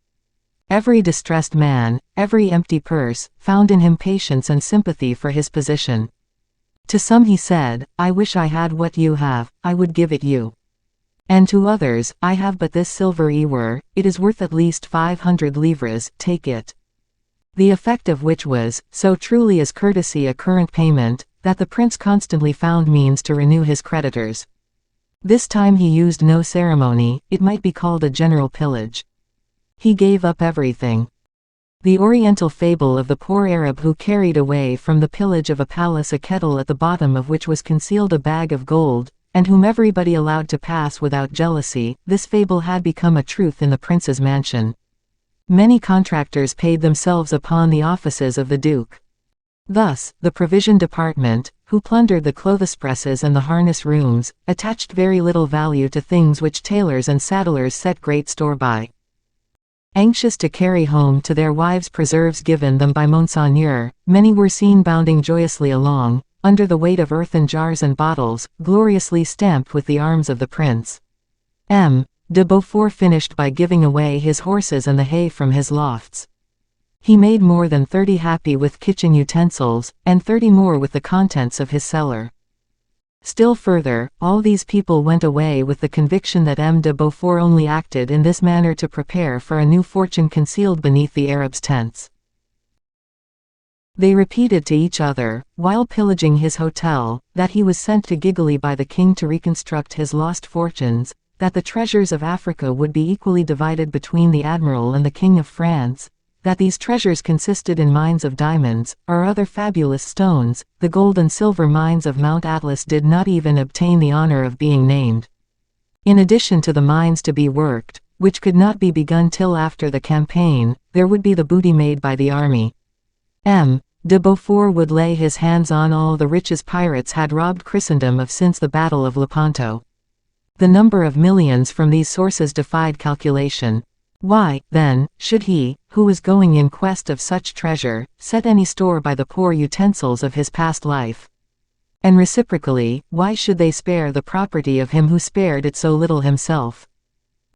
Every distressed man, every empty purse, found in him patience and sympathy for his position. To some he said, "I wish I had what you have, I would give it you." And to others, "I have but this silver ewer, it is worth at least 500 livres, take it." The effect of which was, so truly is courtesy a current payment, that the prince constantly found means to renew his creditors. This time he used no ceremony, it might be called a general pillage. He gave up everything. The Oriental fable of the poor Arab who carried away from the pillage of a palace a kettle at the bottom of which was concealed a bag of gold, and whom everybody allowed to pass without jealousy, this fable had become a truth in the prince's mansion. Many contractors paid themselves upon the offices of the Duke. Thus, the provision department, who plundered the clothes presses and the harness rooms, attached very little value to things which tailors and saddlers set great store by. Anxious to carry home to their wives preserves given them by Monseigneur, many were seen bounding joyously along, under the weight of earthen jars and bottles, gloriously stamped with the arms of the prince. M. de Beaufort finished by giving away his horses and the hay from his lofts. He made more than 30 happy with kitchen utensils, and 30 more with the contents of his cellar. Still further, all these people went away with the conviction that M. de Beaufort only acted in this manner to prepare for a new fortune concealed beneath the Arabs' tents. They repeated to each other, while pillaging his hotel, that he was sent to Gigli by the king to reconstruct his lost fortunes, that the treasures of Africa would be equally divided between the admiral and the king of France, that these treasures consisted in mines of diamonds, or other fabulous stones. The gold and silver mines of Mount Atlas did not even obtain the honor of being named. In addition to the mines to be worked, which could not be begun till after the campaign, there would be the booty made by the army. M. de Beaufort would lay his hands on all the riches pirates had robbed Christendom of since the Battle of Lepanto. The number of millions from these sources defied calculation. Why, then, should he, who was going in quest of such treasure, set any store by the poor utensils of his past life? And reciprocally, why should they spare the property of him who spared it so little himself?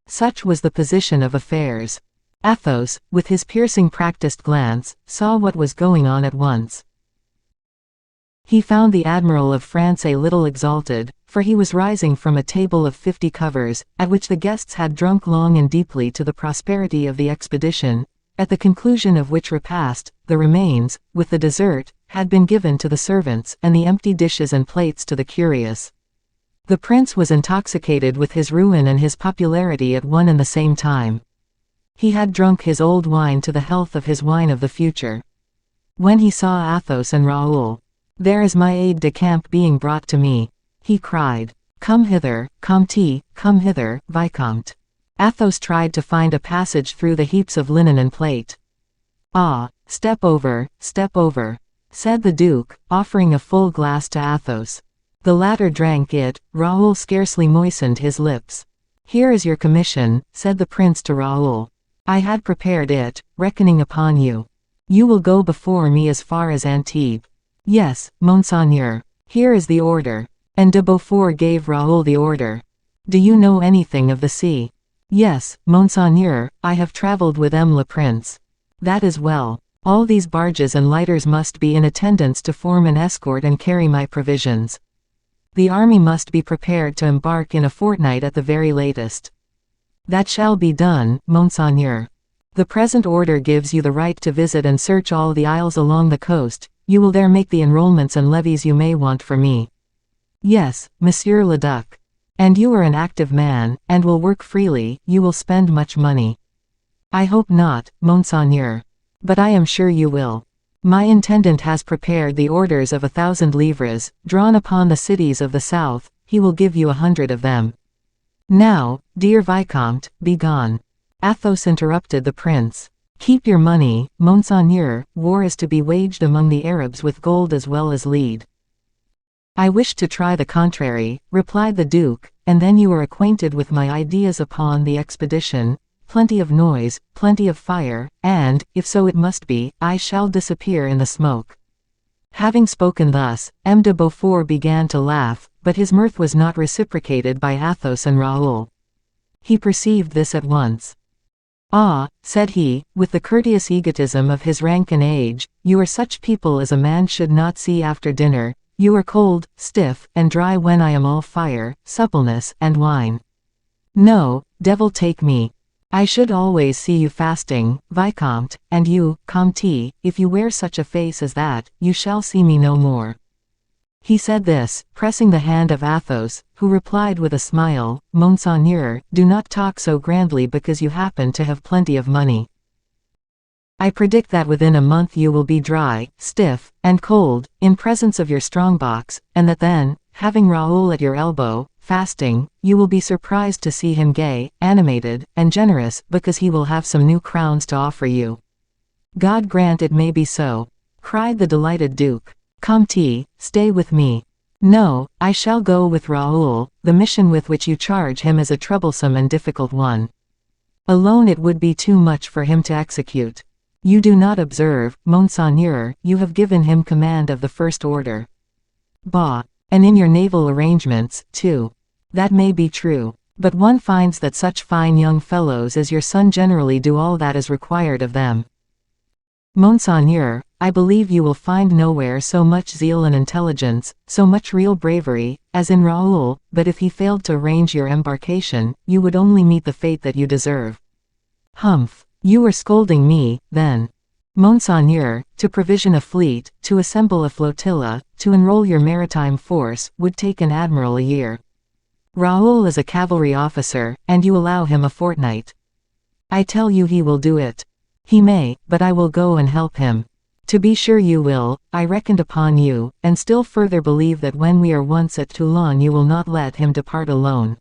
Such was the position of affairs. Athos, with his piercing practiced glance, saw what was going on at once. He found the Admiral of France a little exalted, for he was rising from a table of 50 covers, at which the guests had drunk long and deeply to the prosperity of the expedition, at the conclusion of which repast, the remains, with the dessert, had been given to the servants, and the empty dishes and plates to the curious. The prince was intoxicated with his ruin and his popularity at one and the same time. He had drunk his old wine to the health of his wine of the future. When he saw Athos and Raoul, "There is my aide-de-camp being brought to me," he cried. "Come hither, Comte, come hither, Vicomte." Athos tried to find a passage through the heaps of linen and plate. "Ah, step over," said the Duke, offering a full glass to Athos. The latter drank it. Raoul scarcely moistened his lips. "Here is your commission," said the prince to Raoul. "I had prepared it, reckoning upon you. You will go before me as far as Antibes." "Yes, Monseigneur. Here is the order." And de Beaufort gave Raoul the order. Do you know anything of the sea? Yes, Monseigneur, I have traveled with M. le Prince. That is well. All these barges and lighters must be in attendance to form an escort and carry my provisions. The army must be prepared to embark in a fortnight at the very latest. That shall be done, Monseigneur. The present order gives you the right to visit and search all the isles along the coast. You will there make the enrollments and levies you may want for me. Yes, Monsieur le Duc. And you are an active man, and will work freely. You will spend much money. I hope not, Monseigneur. But I am sure you will. My intendant has prepared the orders of 1,000 livres, drawn upon the cities of the south. He will give you 100 of them. Now, dear Vicomte, be gone. Athos interrupted the prince. Keep your money, Monseigneur. War is to be waged among the Arabs with gold as well as lead. I wish to try the contrary, replied the duke, and then you are acquainted with my ideas upon the expedition. Plenty of noise, plenty of fire, and, if so it must be, I shall disappear in the smoke. Having spoken thus, M. de Beaufort began to laugh, but his mirth was not reciprocated by Athos and Raoul. He perceived this at once. Ah, said he, with the courteous egotism of his rank and age, you are such people as a man should not see after dinner. You are cold, stiff, and dry when I am all fire, suppleness, and wine. No, devil take me. I should always see you fasting, Vicomte, and you, Comte, if you wear such a face as that, you shall see me no more. He said this, pressing the hand of Athos, who replied with a smile, Monseigneur, do not talk so grandly because you happen to have plenty of money. I predict that within a month you will be dry, stiff, and cold, in presence of your strongbox, and that then, having Raoul at your elbow, fasting, you will be surprised to see him gay, animated, and generous, because he will have some new crowns to offer you. God grant it may be so, cried the delighted duke. Comte, stay with me. No, I shall go with Raoul. The mission with which you charge him is a troublesome and difficult one. Alone it would be too much for him to execute. You do not observe, Monseigneur, you have given him command of the first order. Bah! And in your naval arrangements, too. That may be true. But one finds that such fine young fellows as your son generally do all that is required of them. Monseigneur, I believe you will find nowhere so much zeal and intelligence, so much real bravery, as in Raoul, but if he failed to arrange your embarkation, you would only meet the fate that you deserve. Humph! You are scolding me, then. Monseigneur, to provision a fleet, to assemble a flotilla, to enroll your maritime force, would take an admiral a year. Raoul is a cavalry officer, and you allow him a fortnight. I tell you he will do it. He may, but I will go and help him. To be sure you will. I reckoned upon you, and still further believe that when we are once at Toulon you will not let him depart alone.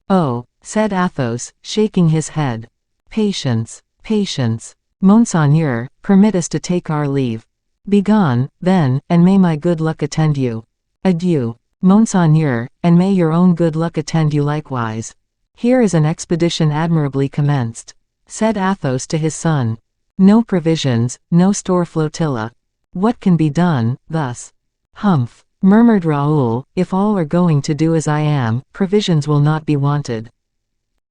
Oh, said Athos, shaking his head. Patience, patience. Monseigneur, permit us to take our leave. Begone, then, and may my good luck attend you. Adieu, Monseigneur, and may your own good luck attend you likewise. Here is an expedition admirably commenced, said Athos to his son. No provisions, no store flotilla. What can be done, thus? Humph, murmured Raoul, if all are going to do as I am, provisions will not be wanted.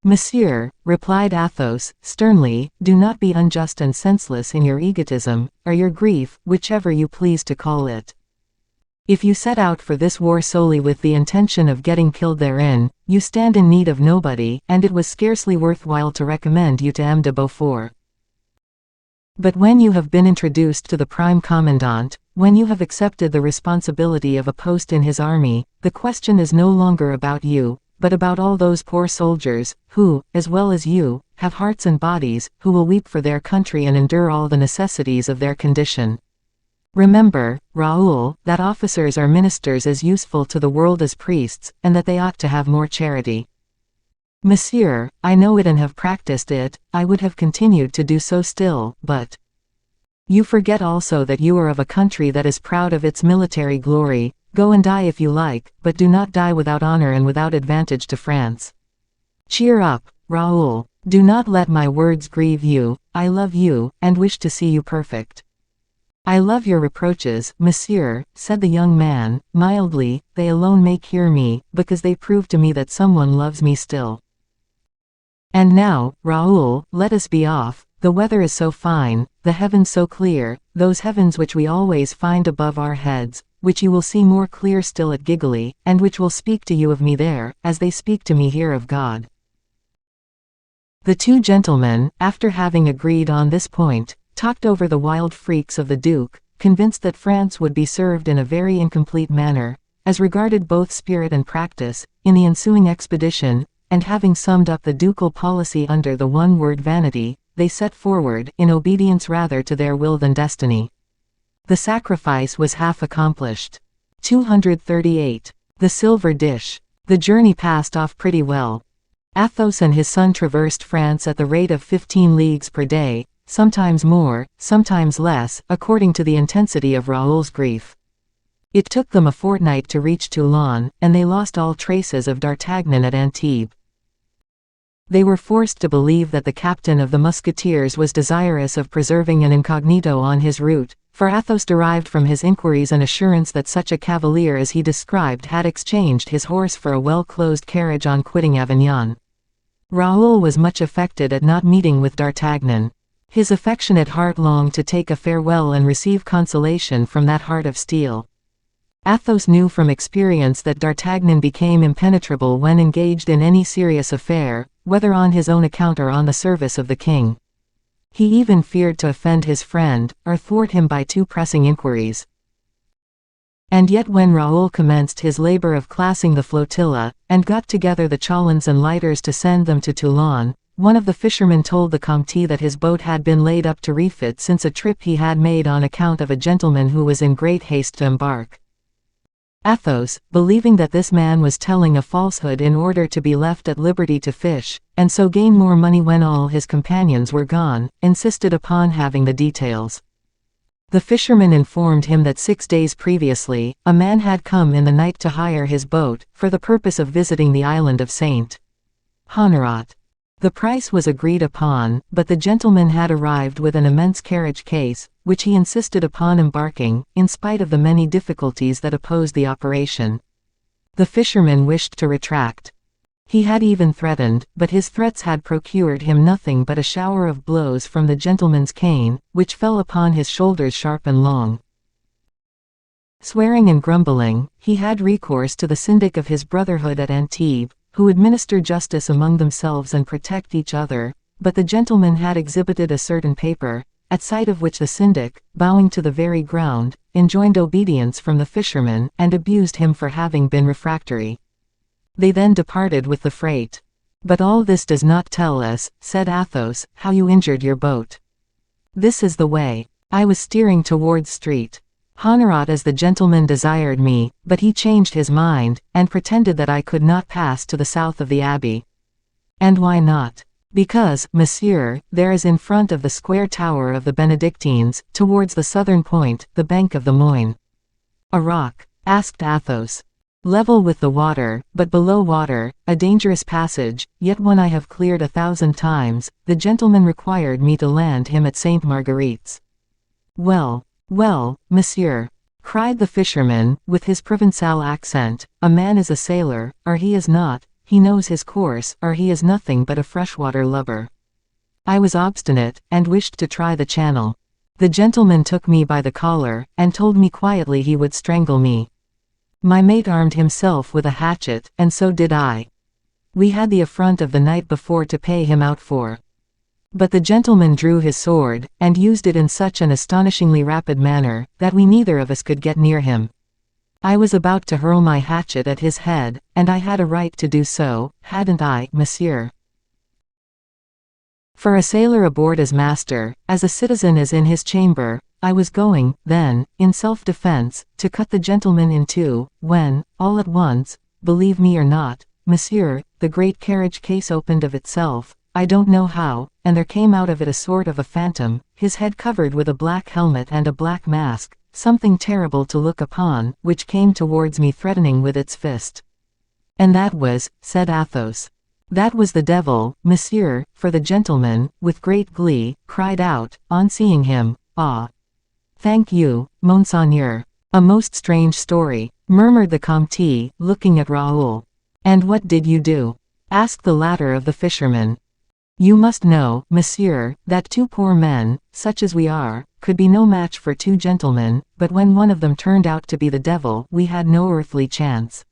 Monsieur, replied Athos, sternly, do not be unjust and senseless in your egotism, or your grief, whichever you please to call it. If you set out for this war solely with the intention of getting killed therein, you stand in need of nobody, and it was scarcely worthwhile to recommend you to M. de Beaufort. But when you have been introduced to the prime commandant, when you have accepted the responsibility of a post in his army, the question is no longer about you, but about all those poor soldiers, who, as well as you, have hearts and bodies, who will weep for their country and endure all the necessities of their condition. Remember, Raoul, that officers are ministers as useful to the world as priests, and that they ought to have more charity. Monsieur, I know it and have practiced it. I would have continued to do so still, but you forget also that you are of a country that is proud of its military glory. Go and die if you like, but do not die without honor and without advantage to France. Cheer up, Raoul. Do not let my words grieve you. I love you, and wish to see you perfect. I love your reproaches, monsieur, said the young man, mildly, they alone may cure me, because they prove to me that someone loves me still. And now, Raoul, let us be off, the weather is so fine, the heavens so clear, those heavens which we always find above our heads, which you will see more clear still at Gigli, and which will speak to you of me there, as they speak to me here of God. The two gentlemen, after having agreed on this point, talked over the wild freaks of the Duke, convinced that France would be served in a very incomplete manner, as regarded both spirit and practice, in the ensuing expedition, and having summed up the ducal policy under the one word vanity, they set forward, in obedience rather to their will than destiny. The sacrifice was half accomplished. 238. The silver dish. The journey passed off pretty well. Athos and his son traversed France at the rate of 15 leagues per day, sometimes more, sometimes less, according to the intensity of Raoul's grief. It took them a fortnight to reach Toulon, and they lost all traces of D'Artagnan at Antibes. They were forced to believe that the captain of the musketeers was desirous of preserving an incognito on his route, for Athos derived from his inquiries an assurance that such a cavalier as he described had exchanged his horse for a well-closed carriage on quitting Avignon. Raoul was much affected at not meeting with D'Artagnan. His affectionate heart longed to take a farewell and receive consolation from that heart of steel. Athos knew from experience that D'Artagnan became impenetrable when engaged in any serious affair, whether on his own account or on the service of the king. He even feared to offend his friend, or thwart him by too pressing inquiries. And yet when Raoul commenced his labor of classing the flotilla, and got together the chalons and lighters to send them to Toulon, one of the fishermen told the Comte that his boat had been laid up to refit since a trip he had made on account of a gentleman who was in great haste to embark. Athos, believing that this man was telling a falsehood in order to be left at liberty to fish, and so gain more money when all his companions were gone, insisted upon having the details. The fisherman informed him that 6 days previously, a man had come in the night to hire his boat, for the purpose of visiting the island of Saint Honorat. The price was agreed upon, but the gentleman had arrived with an immense carriage case, which he insisted upon embarking, in spite of the many difficulties that opposed the operation. The fisherman wished to retract. He had even threatened, but his threats had procured him nothing but a shower of blows from the gentleman's cane, which fell upon his shoulders sharp and long. Swearing and grumbling, he had recourse to the syndic of his brotherhood at Antibes, who administer justice among themselves and protect each other, but the gentleman had exhibited a certain paper, at sight of which the syndic, bowing to the very ground, enjoined obedience from the fisherman, and abused him for having been refractory. They then departed with the freight. But all this does not tell us, said Athos, how you injured your boat. This is the way. I was steering towards Street Honorat as the gentleman desired me, but he changed his mind, and pretended that I could not pass to the south of the abbey. And why not? Because, monsieur, there is in front of the square tower of the Benedictines, towards the southern point, the bank of the Moine. A rock? Asked Athos. Level with the water, but below water, a dangerous passage, yet one I have cleared 1,000 times. The gentleman required me to land him at Saint Marguerite's. Well, well, monsieur, cried the fisherman, with his Provençal accent, a man is a sailor, or he is not, he knows his course, or he is nothing but a freshwater lubber. I was obstinate, and wished to try the channel. The gentleman took me by the collar, and told me quietly he would strangle me. My mate armed himself with a hatchet, and so did I. We had the affront of the night before to pay him out for. But the gentleman drew his sword, and used it in such an astonishingly rapid manner, that we neither of us could get near him. I was about to hurl my hatchet at his head, and I had a right to do so, hadn't I, monsieur? For a sailor aboard as master, as a citizen as in his chamber, I was going, then, in self-defense, to cut the gentleman in two, when, all at once, believe me or not, monsieur, the great carriage case opened of itself, I don't know how, and there came out of it a sort of a phantom, his head covered with a black helmet and a black mask, something terrible to look upon, which came towards me threatening with its fist. And that was, said Athos. That was the devil, monsieur, for the gentleman, with great glee, cried out, on seeing him, ah! Thank you, Monseigneur. A most strange story, murmured the Comte, looking at Raoul. And what did you do? Asked the latter of the fisherman. You must know, monsieur, that two poor men, such as we are, could be no match for two gentlemen, but when one of them turned out to be the devil, we had no earthly chance.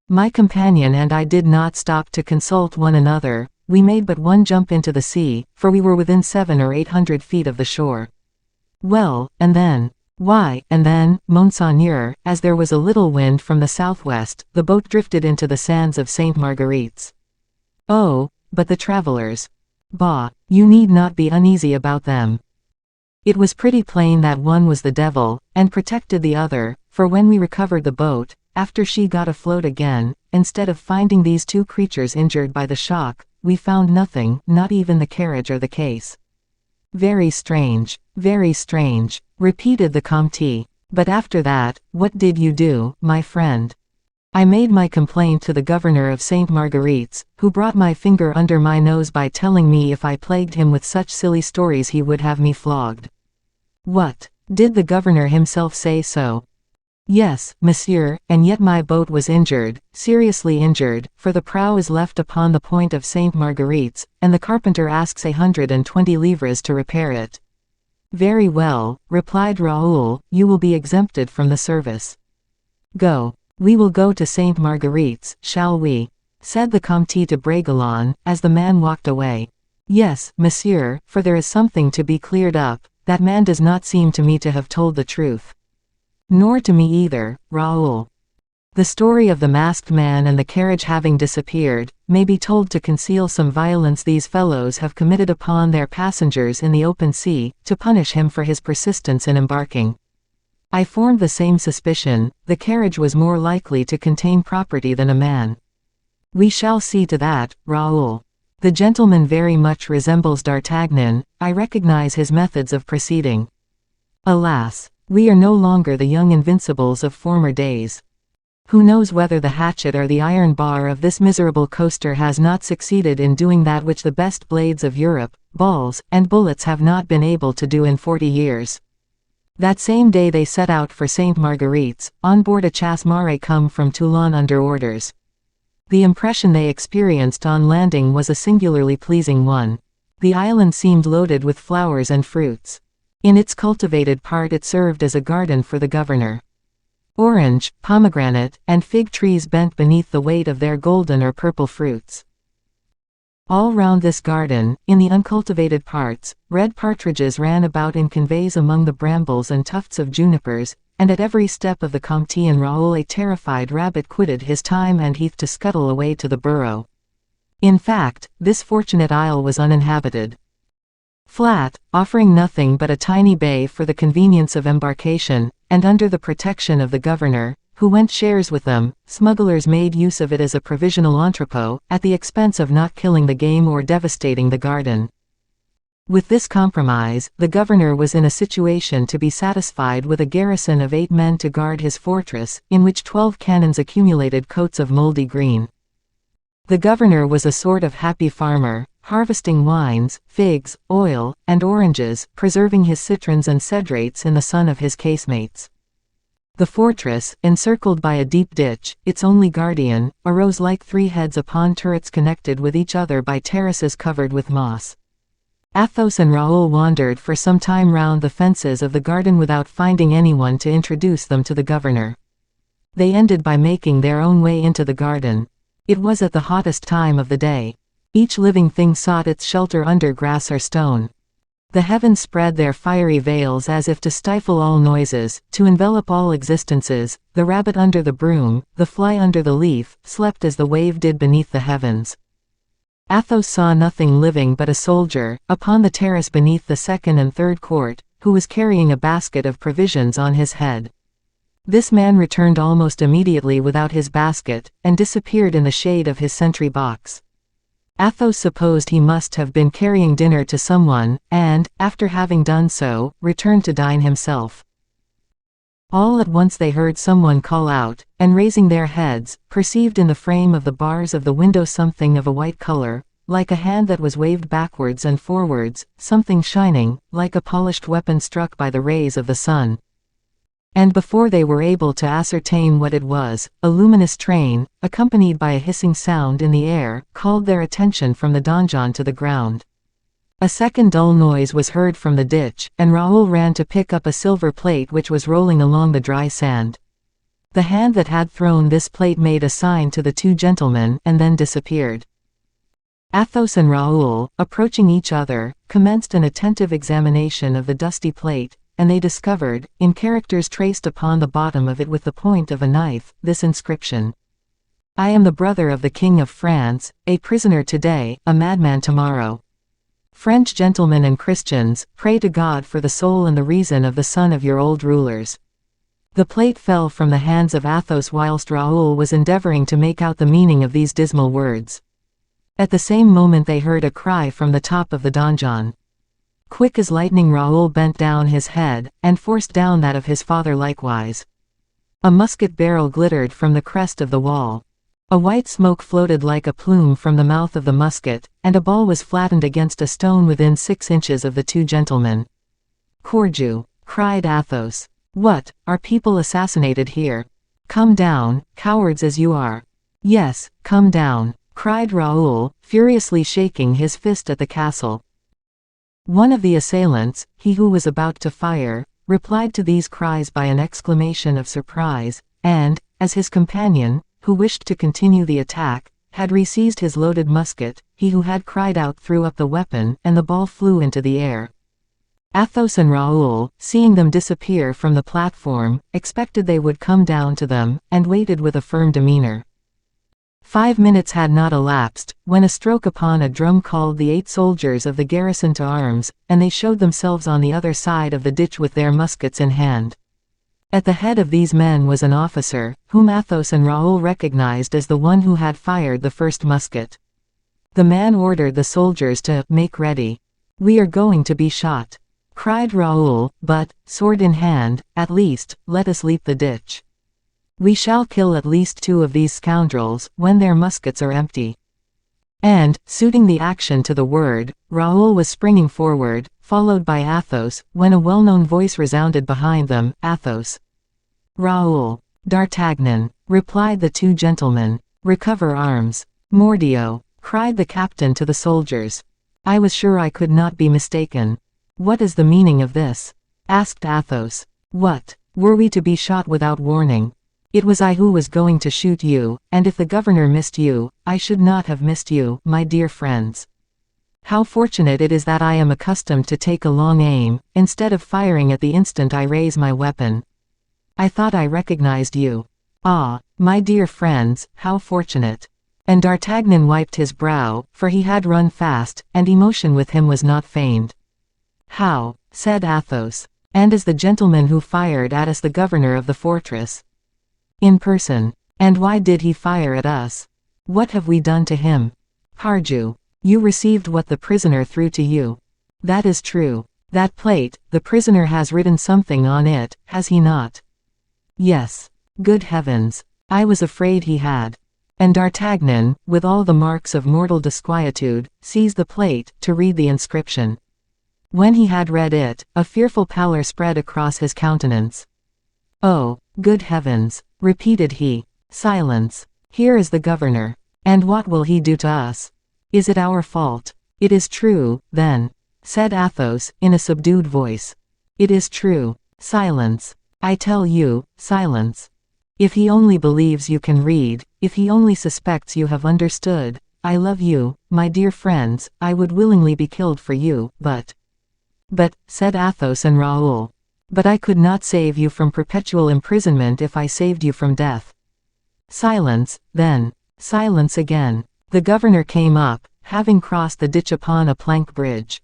My companion and I did not stop to consult one another, we made but one jump into the sea, for we were within 700 or 800 feet of the shore. Well, and then? Why, and then, Monseigneur, as there was a little wind from the southwest, the boat drifted into the sands of Saint Marguerite's. Oh, but the travelers. Bah, you need not be uneasy about them. It was pretty plain that one was the devil, and protected the other, for when we recovered the boat, after she got afloat again, instead of finding these two creatures injured by the shock, we found nothing, not even the carriage or the case. Very strange, repeated the Comte. But after that, what did you do, my friend? I made my complaint to the governor of Saint Marguerite's, who brought my finger under my nose by telling me if I plagued him with such silly stories he would have me flogged. What, did the governor himself say so? Yes, monsieur, and yet my boat was injured, seriously injured, for the prow is left upon the point of Saint Marguerite's, and the carpenter asks 120 livres to repair it. Very well, replied Raoul, you will be exempted from the service. Go. We will go to Saint Marguerite's, shall we? Said the Comte de Bragelonne, as the man walked away. Yes, monsieur, for there is something to be cleared up. That man does not seem to me to have told the truth. Nor to me either, Raoul. The story of the masked man and the carriage having disappeared, may be told to conceal some violence these fellows have committed upon their passengers in the open sea, to punish him for his persistence in embarking. I formed the same suspicion, the carriage was more likely to contain property than a man. We shall see to that, Raoul. The gentleman very much resembles D'Artagnan, I recognize his methods of proceeding. Alas, we are no longer the young invincibles of former days. Who knows whether the hatchet or the iron bar of this miserable coaster has not succeeded in doing that which the best blades of Europe, balls, and bullets have not been able to do in 40 years. That same day they set out for Saint Marguerite's, on board a chasse-marée come from Toulon under orders. The impression they experienced on landing was a singularly pleasing one. The island seemed loaded with flowers and fruits. In its cultivated part it served as a garden for the governor. Orange, pomegranate, and fig trees bent beneath the weight of their golden or purple fruits. All round this garden, in the uncultivated parts, red partridges ran about in conveys among the brambles and tufts of junipers, and at every step of the Comte and Raoul a terrified rabbit quitted his time and heath to scuttle away to the burrow. In fact, this fortunate isle was uninhabited. Flat, offering nothing but a tiny bay for the convenience of embarkation, and under the protection of the governor, who went shares with them, smugglers made use of it as a provisional entrepot, at the expense of not killing the game or devastating the garden. With this compromise, the governor was in a situation to be satisfied with a garrison of 8 men to guard his fortress, in which 12 cannons accumulated coats of mouldy green. The governor was a sort of happy farmer, harvesting wines, figs, oil, and oranges, preserving his citrons and cedrates in the sun of his casemates. The fortress, encircled by a deep ditch, its only guardian, arose like 3 heads upon turrets connected with each other by terraces covered with moss. Athos and Raoul wandered for some time round the fences of the garden without finding anyone to introduce them to the governor. They ended by making their own way into the garden. It was at the hottest time of the day. Each living thing sought its shelter under grass or stone. The heavens spread their fiery veils as if to stifle all noises, to envelop all existences. The rabbit under the broom, the fly under the leaf, slept as the wave did beneath the heavens. Athos saw nothing living but a soldier, upon the terrace beneath the second and third court, who was carrying a basket of provisions on his head. This man returned almost immediately without his basket, and disappeared in the shade of his sentry box. Athos supposed he must have been carrying dinner to someone, and, after having done so, returned to dine himself. All at once they heard someone call out, and raising their heads, perceived in the frame of the bars of the window something of a white color, like a hand that was waved backwards and forwards, something shining, like a polished weapon struck by the rays of the sun. And before they were able to ascertain what it was, a luminous train, accompanied by a hissing sound in the air, called their attention from the donjon to the ground. A second dull noise was heard from the ditch, and Raoul ran to pick up a silver plate which was rolling along the dry sand. The hand that had thrown this plate made a sign to the two gentlemen and then disappeared. Athos and Raoul, approaching each other, commenced an attentive examination of the dusty plate, and they discovered, in characters traced upon the bottom of it with the point of a knife, this inscription: "I am the brother of the King of France, a prisoner today, a madman tomorrow. French gentlemen and Christians, pray to God for the soul and the reason of the son of your old rulers." The plate fell from the hands of Athos whilst Raoul was endeavoring to make out the meaning of these dismal words. At the same moment they heard a cry from the top of the donjon. Quick as lightning Raoul bent down his head, and forced down that of his father likewise. A musket barrel glittered from the crest of the wall. A white smoke floated like a plume from the mouth of the musket, and a ball was flattened against a stone within 6 inches of the two gentlemen. "Cordieu!" cried Athos. "What, are people assassinated here? Come down, cowards as you are." "Yes, come down," cried Raoul, furiously shaking his fist at the castle. One of the assailants, he who was about to fire, replied to these cries by an exclamation of surprise, and, as his companion, who wished to continue the attack, had re-seized his loaded musket, he who had cried out threw up the weapon, and the ball flew into the air. Athos and Raoul, seeing them disappear from the platform, expected they would come down to them, and waited with a firm demeanor. 5 minutes had not elapsed, when a stroke upon a drum called the 8 soldiers of the garrison to arms, and they showed themselves on the other side of the ditch with their muskets in hand. At the head of these men was an officer, whom Athos and Raoul recognized as the one who had fired the first musket. The man ordered the soldiers to "make ready. We are going to be shot," cried Raoul, "but, sword in hand, at least, let us leap the ditch. We shall kill at least 2 of these scoundrels, when their muskets are empty." And, suiting the action to the word, Raoul was springing forward, followed by Athos, when a well-known voice resounded behind them: "Athos." "Raoul." "D'Artagnan," replied the two gentlemen. "Recover arms." "Mordioux," cried the captain to the soldiers. "I was sure I could not be mistaken." "What is the meaning of this?" asked Athos. "What, were we to be shot without warning? It was I who was going to shoot you, and if the governor missed you, I should not have missed you, my dear friends. How fortunate it is that I am accustomed to take a long aim, instead of firing at the instant I raise my weapon. I thought I recognized you. Ah, my dear friends, how fortunate." And D'Artagnan wiped his brow, for he had run fast, and emotion with him was not feigned. "How?" said Athos. "And is the gentleman who fired at us the governor of the fortress?" "In person." "And why did he fire at us? What have we done to him?" "Pardieu! You received what the prisoner threw to you." "That is true. That plate, the prisoner has written something on it, has he not?" "Yes." "Good heavens! I was afraid he had." And D'Artagnan, with all the marks of mortal disquietude, seized the plate, to read the inscription. When he had read it, a fearful pallor spread across his countenance. "Oh, good heavens!" repeated he. "Silence! Here is the governor. And what will he do to us? Is it our fault?" "It is true, then," said Athos, in a subdued voice. "It is true. Silence! I tell you, silence! If he only believes you can read, if he only suspects you have understood, I love you, my dear friends, I would willingly be killed for you, but," said Athos and Raoul. "But I could not save you from perpetual imprisonment if I saved you from death." "Silence, then. Silence again." The governor came up, having crossed the ditch upon a plank bridge.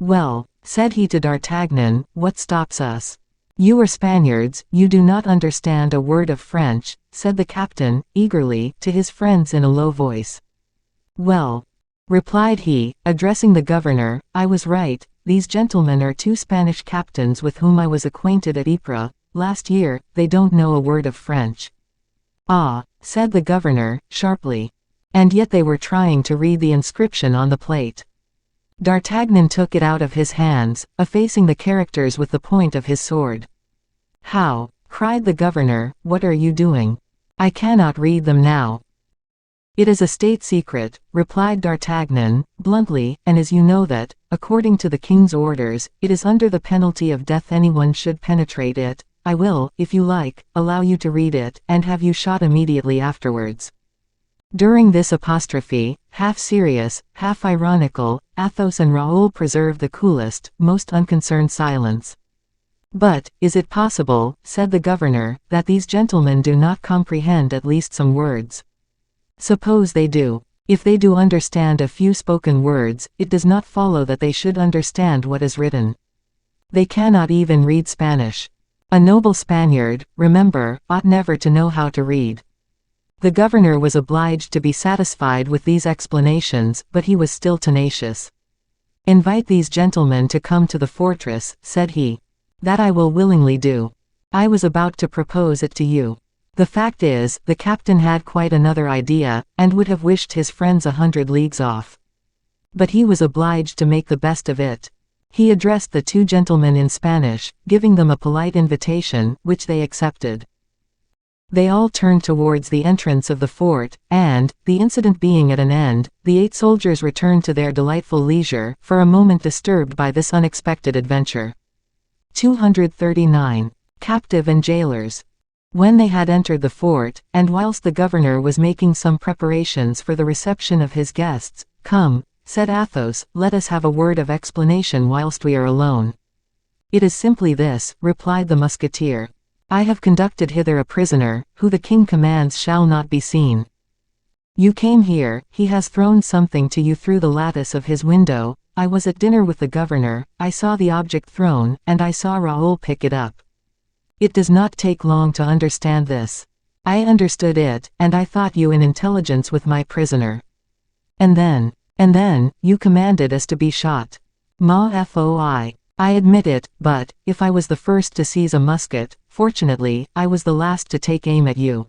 "Well," said he to D'Artagnan, "what stops us?" "You are Spaniards, you do not understand a word of French," said the captain, eagerly, to his friends in a low voice. "Well," replied he, addressing the governor, "I was right. These gentlemen are 2 Spanish captains with whom I was acquainted at Ypres, last year. They don't know a word of French." "Ah," said the governor, sharply. And yet they were trying to read the inscription on the plate. D'Artagnan took it out of his hands, effacing the characters with the point of his sword. "How?" cried the governor, "what are you doing? I cannot read them now." "It is a state secret," replied D'Artagnan, bluntly, "and as you know that, according to the king's orders, it is under the penalty of death anyone should penetrate it, I will, if you like, allow you to read it, and have you shot immediately afterwards." During this apostrophe, half serious, half ironical, Athos and Raoul preserved the coolest, most unconcerned silence. "But, is it possible," said the governor, "that these gentlemen do not comprehend at least some words? Suppose they do. If they do understand a few spoken words, it does not follow that they should understand what is written. They cannot even read Spanish. A noble Spaniard, remember, ought never to know how to read." The governor was obliged to be satisfied with these explanations, but he was still tenacious. "Invite these gentlemen to come to the fortress," said he. "That I will willingly do. I was about to propose it to you." The fact is, the captain had quite another idea, and would have wished his friends 100 leagues off. But he was obliged to make the best of it. He addressed the two gentlemen in Spanish, giving them a polite invitation, which they accepted. They all turned towards the entrance of the fort, and, the incident being at an end, the 8 soldiers returned to their delightful leisure, for a moment disturbed by this unexpected adventure. 239. Captive and jailers. When they had entered the fort, and whilst the governor was making some preparations for the reception of his guests, "Come," said Athos, "let us have a word of explanation whilst we are alone." "It is simply this," replied the musketeer. "I have conducted hither a prisoner, who the king commands shall not be seen. You came here, he has thrown something to you through the lattice of his window. I was at dinner with the governor, I saw the object thrown, and I saw Raoul pick it up. It does not take long to understand this. I understood it, and I thought you in intelligence with my prisoner. And then, you commanded us to be shot. Ma foi. I admit it, but, if I was the first to seize a musket, fortunately, I was the last to take aim at you.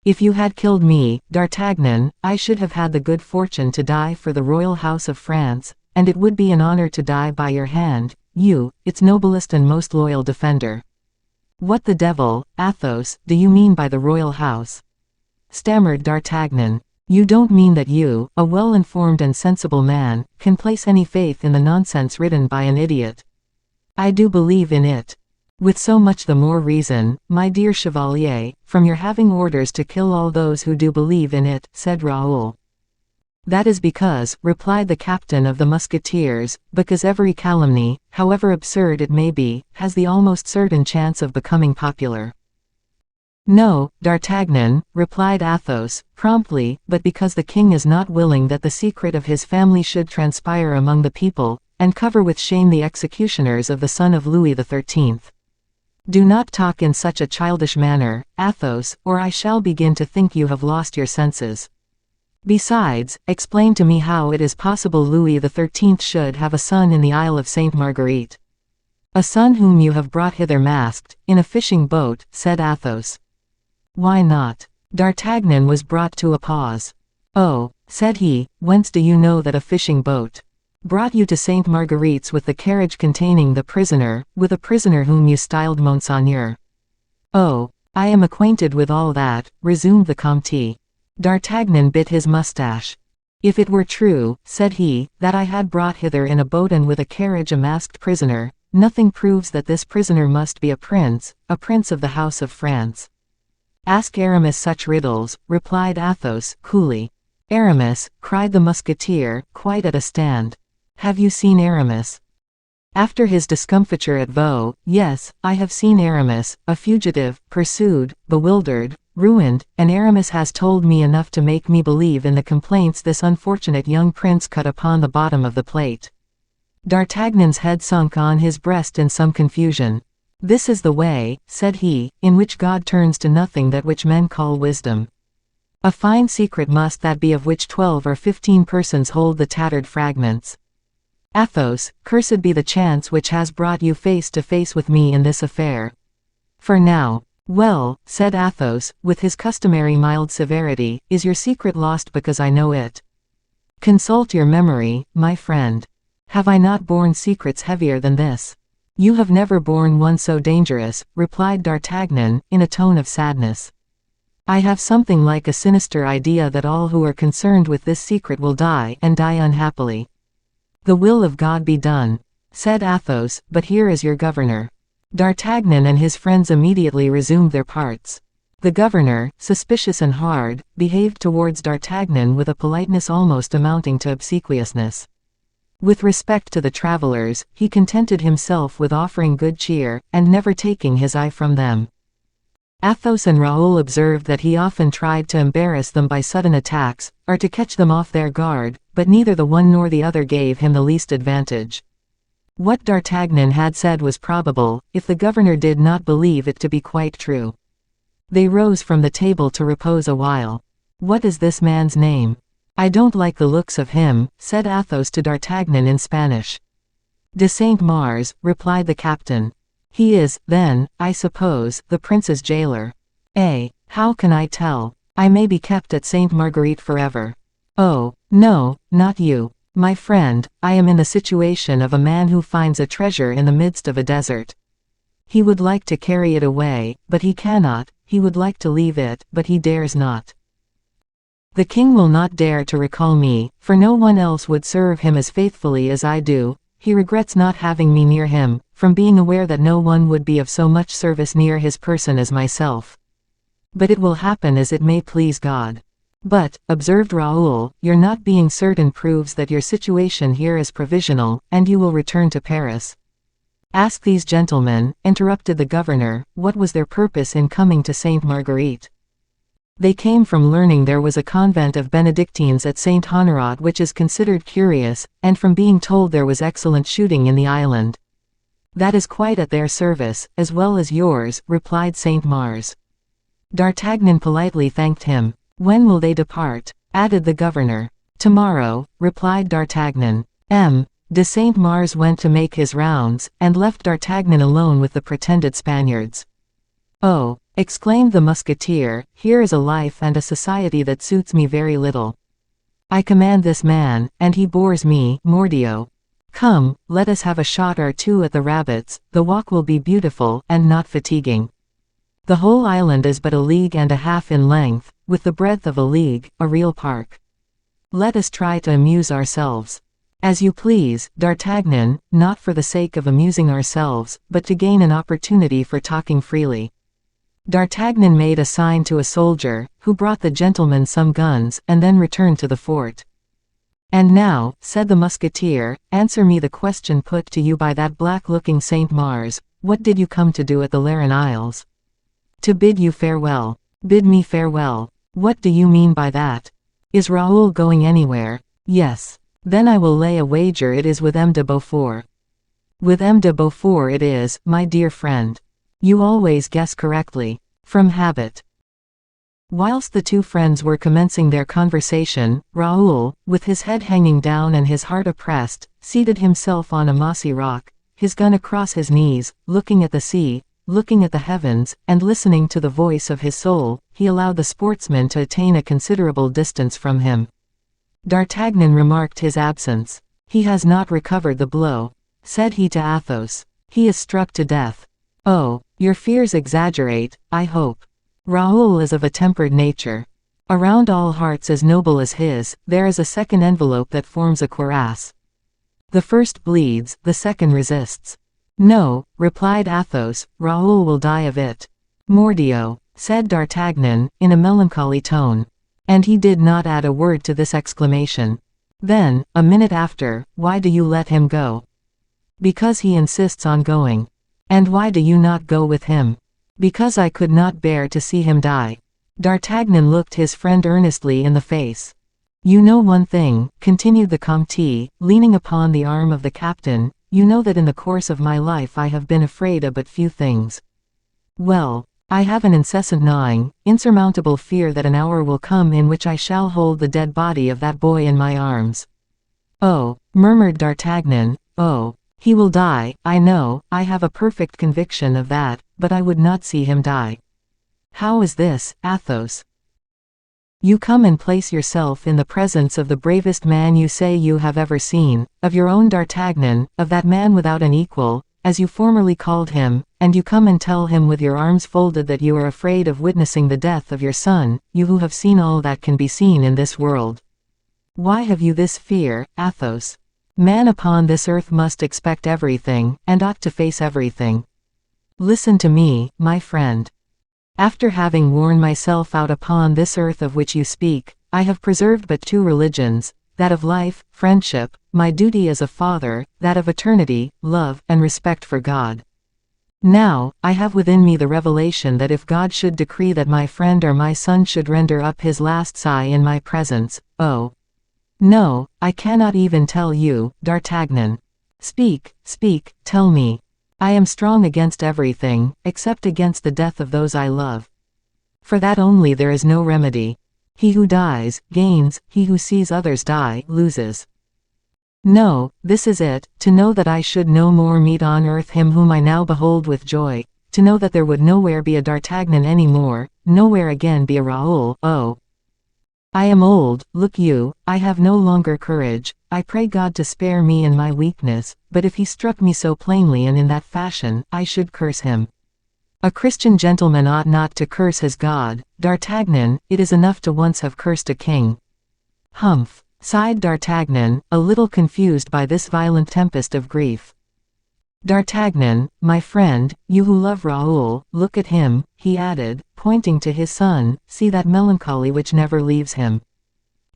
If you had killed me, D'Artagnan, I should have had the good fortune to die for the royal house of France, and it would be an honor to die by your hand, you, its noblest and most loyal defender." "What the devil, Athos, do you mean by the royal house?" stammered D'Artagnan. "You don't mean that you, a well-informed and sensible man, can place any faith in the nonsense written by an idiot?" "I do believe in it. With so much the more reason, my dear chevalier, from your having orders to kill all those who do believe in it," said Raoul. "That is because," replied the captain of the musketeers, "because every calumny, however absurd it may be, has the almost certain chance of becoming popular." "No, D'Artagnan," replied Athos, promptly, "but because the king is not willing that the secret of his family should transpire among the people, and cover with shame the executioners of the son of Louis XIII. Do not talk in such a childish manner, Athos, or I shall begin to think you have lost your senses. Besides, explain to me how it is possible Louis XIII should have a son in the Isle of Sainte Marguerite." "A son whom you have brought hither masked, in a fishing boat," said Athos. "Why not?" D'Artagnan was brought to a pause. "Oh," said he, "whence do you know that a fishing boat brought you to Sainte Marguerite's with the carriage containing the prisoner, with a prisoner whom you styled Monseigneur?" "Oh, I am acquainted with all that," resumed the Comte. D'Artagnan bit his mustache. "If it were true," said he, "that I had brought hither in a boat and with a carriage a masked prisoner, nothing proves that this prisoner must be a prince of the house of France." "Ask Aramis such riddles," replied Athos, coolly. "Aramis," cried the musketeer, quite at a stand. "Have you seen Aramis?" "After his discomfiture at Vaux, yes, I have seen Aramis, a fugitive, pursued, bewildered, ruined, and Aramis has told me enough to make me believe in the complaints this unfortunate young prince cut upon the bottom of the plate." D'Artagnan's head sunk on his breast in some confusion. "This is the way," said he, "in which God turns to nothing that which men call wisdom. A fine secret must that be of which 12 or 15 persons hold the tattered fragments. Athos, cursed be the chance which has brought you face to face with me in this affair. For now, Well, said Athos, with his customary mild severity, is your secret lost because I know it? Consult your memory, my friend. Have I not borne secrets heavier than this? You have never borne one so dangerous, replied D'Artagnan, in a tone of sadness. I have something like a sinister idea that all who are concerned with this secret will die, and die unhappily. The will of God be done, said Athos, but here is your governor. D'Artagnan and his friends immediately resumed their parts. The governor, suspicious and hard, behaved towards D'Artagnan with a politeness almost amounting to obsequiousness. With respect to the travelers, he contented himself with offering good cheer, and never taking his eye from them. Athos and Raoul observed that he often tried to embarrass them by sudden attacks, or to catch them off their guard, but neither the one nor the other gave him the least advantage. What D'Artagnan had said was probable, if the governor did not believe it to be quite true. They rose from the table to repose a while. What is this man's name? I don't like the looks of him, said Athos to D'Artagnan in Spanish. De Saint-Mars, replied the captain. He is, then, I suppose, the prince's jailer. How can I tell? I may be kept at Sainte Marguerite forever. Oh, no, not you. My friend, I am in the situation of a man who finds a treasure in the midst of a desert. He would like to carry it away, but he cannot, he would like to leave it, but he dares not. The king will not dare to recall me, for no one else would serve him as faithfully as I do. He regrets not having me near him, from being aware that no one would be of so much service near his person as myself. But it will happen as it may please God. But, observed Raoul, your not being certain proves that your situation here is provisional, and you will return to Paris. Ask these gentlemen, interrupted the governor, what was their purpose in coming to Sainte Marguerite. They came from learning there was a convent of Benedictines at Saint Honorat which is considered curious, and from being told there was excellent shooting in the island. That is quite at their service, as well as yours, replied Saint-Mars. D'Artagnan politely thanked him. When will they depart? Added the governor. Tomorrow, replied D'Artagnan. De Saint-Mars went to make his rounds, and left D'Artagnan alone with the pretended Spaniards. Oh, exclaimed the musketeer, here is a life and a society that suits me very little. I command this man, and he bores me, mordio. Come, let us have a shot or two at the rabbits, the walk will be beautiful, and not fatiguing. The whole island is but a league and a half in length, with the breadth of a league, a real park. Let us try to amuse ourselves. As you please, D'Artagnan, not for the sake of amusing ourselves, but to gain an opportunity for talking freely. D'Artagnan made a sign to a soldier, who brought the gentleman some guns, and then returned to the fort. And now, said the musketeer, answer me the question put to you by that black-looking Saint-Mars, what did you come to do at the Léron Isles? To bid you farewell. Bid me farewell. What do you mean by that? Is Raoul going anywhere? Yes. Then I will lay a wager it is with M. de Beaufort. With M. de Beaufort it is, my dear friend. You always guess correctly. From habit. Whilst the two friends were commencing their conversation, Raoul, with his head hanging down and his heart oppressed, seated himself on a mossy rock, his gun across his knees, looking at the sea, looking at the heavens, and listening to the voice of his soul. He allowed the sportsman to attain a considerable distance from him. D'Artagnan remarked his absence. He has not recovered the blow, said he to Athos. He is struck to death. Oh, your fears exaggerate, I hope. Raoul is of a tempered nature. Around all hearts as noble as his, there is a second envelope that forms a cuirass. The first bleeds, the second resists. No, replied Athos, Raoul will die of it. Mordio, said D'Artagnan, in a melancholy tone. And he did not add a word to this exclamation. Then, a minute after, why do you let him go? Because he insists on going. And why do you not go with him? Because I could not bear to see him die. D'Artagnan looked his friend earnestly in the face. You know one thing, continued the Comte, leaning upon the arm of the captain, you know that in the course of my life I have been afraid of but few things. Well, I have an incessant gnawing, insurmountable fear that an hour will come in which I shall hold the dead body of that boy in my arms. Oh, murmured D'Artagnan, oh. He will die, I know, I have a perfect conviction of that, but I would not see him die. How is this, Athos? You come and place yourself in the presence of the bravest man you say you have ever seen, of your own D'Artagnan, of that man without an equal, as you formerly called him, and you come and tell him with your arms folded that you are afraid of witnessing the death of your son, you who have seen all that can be seen in this world. Why have you this fear, Athos? Man upon this earth must expect everything, and ought to face everything. Listen to me, my friend. After having worn myself out upon this earth of which you speak, I have preserved but two religions, that of life, friendship, my duty as a father, that of eternity, love, and respect for God. Now, I have within me the revelation that if God should decree that my friend or my son should render up his last sigh in my presence, oh! No, I cannot even tell you, D'Artagnan. Speak, speak, tell me. I am strong against everything, except against the death of those I love. For that only there is no remedy. He who dies, gains, he who sees others die, loses. No, this is it, to know that I should no more meet on earth him whom I now behold with joy, to know that there would nowhere be a D'Artagnan any more, nowhere again be a Raoul, oh! I am old, look you, I have no longer courage, I pray God to spare me in my weakness, but if he struck me so plainly and in that fashion, I should curse him. A Christian gentleman ought not to curse his God, D'Artagnan, it is enough to once have cursed a king. Humph, sighed D'Artagnan, a little confused by this violent tempest of grief. D'Artagnan, my friend, you who love Raoul, look at him, he added, pointing to his son, see that melancholy which never leaves him.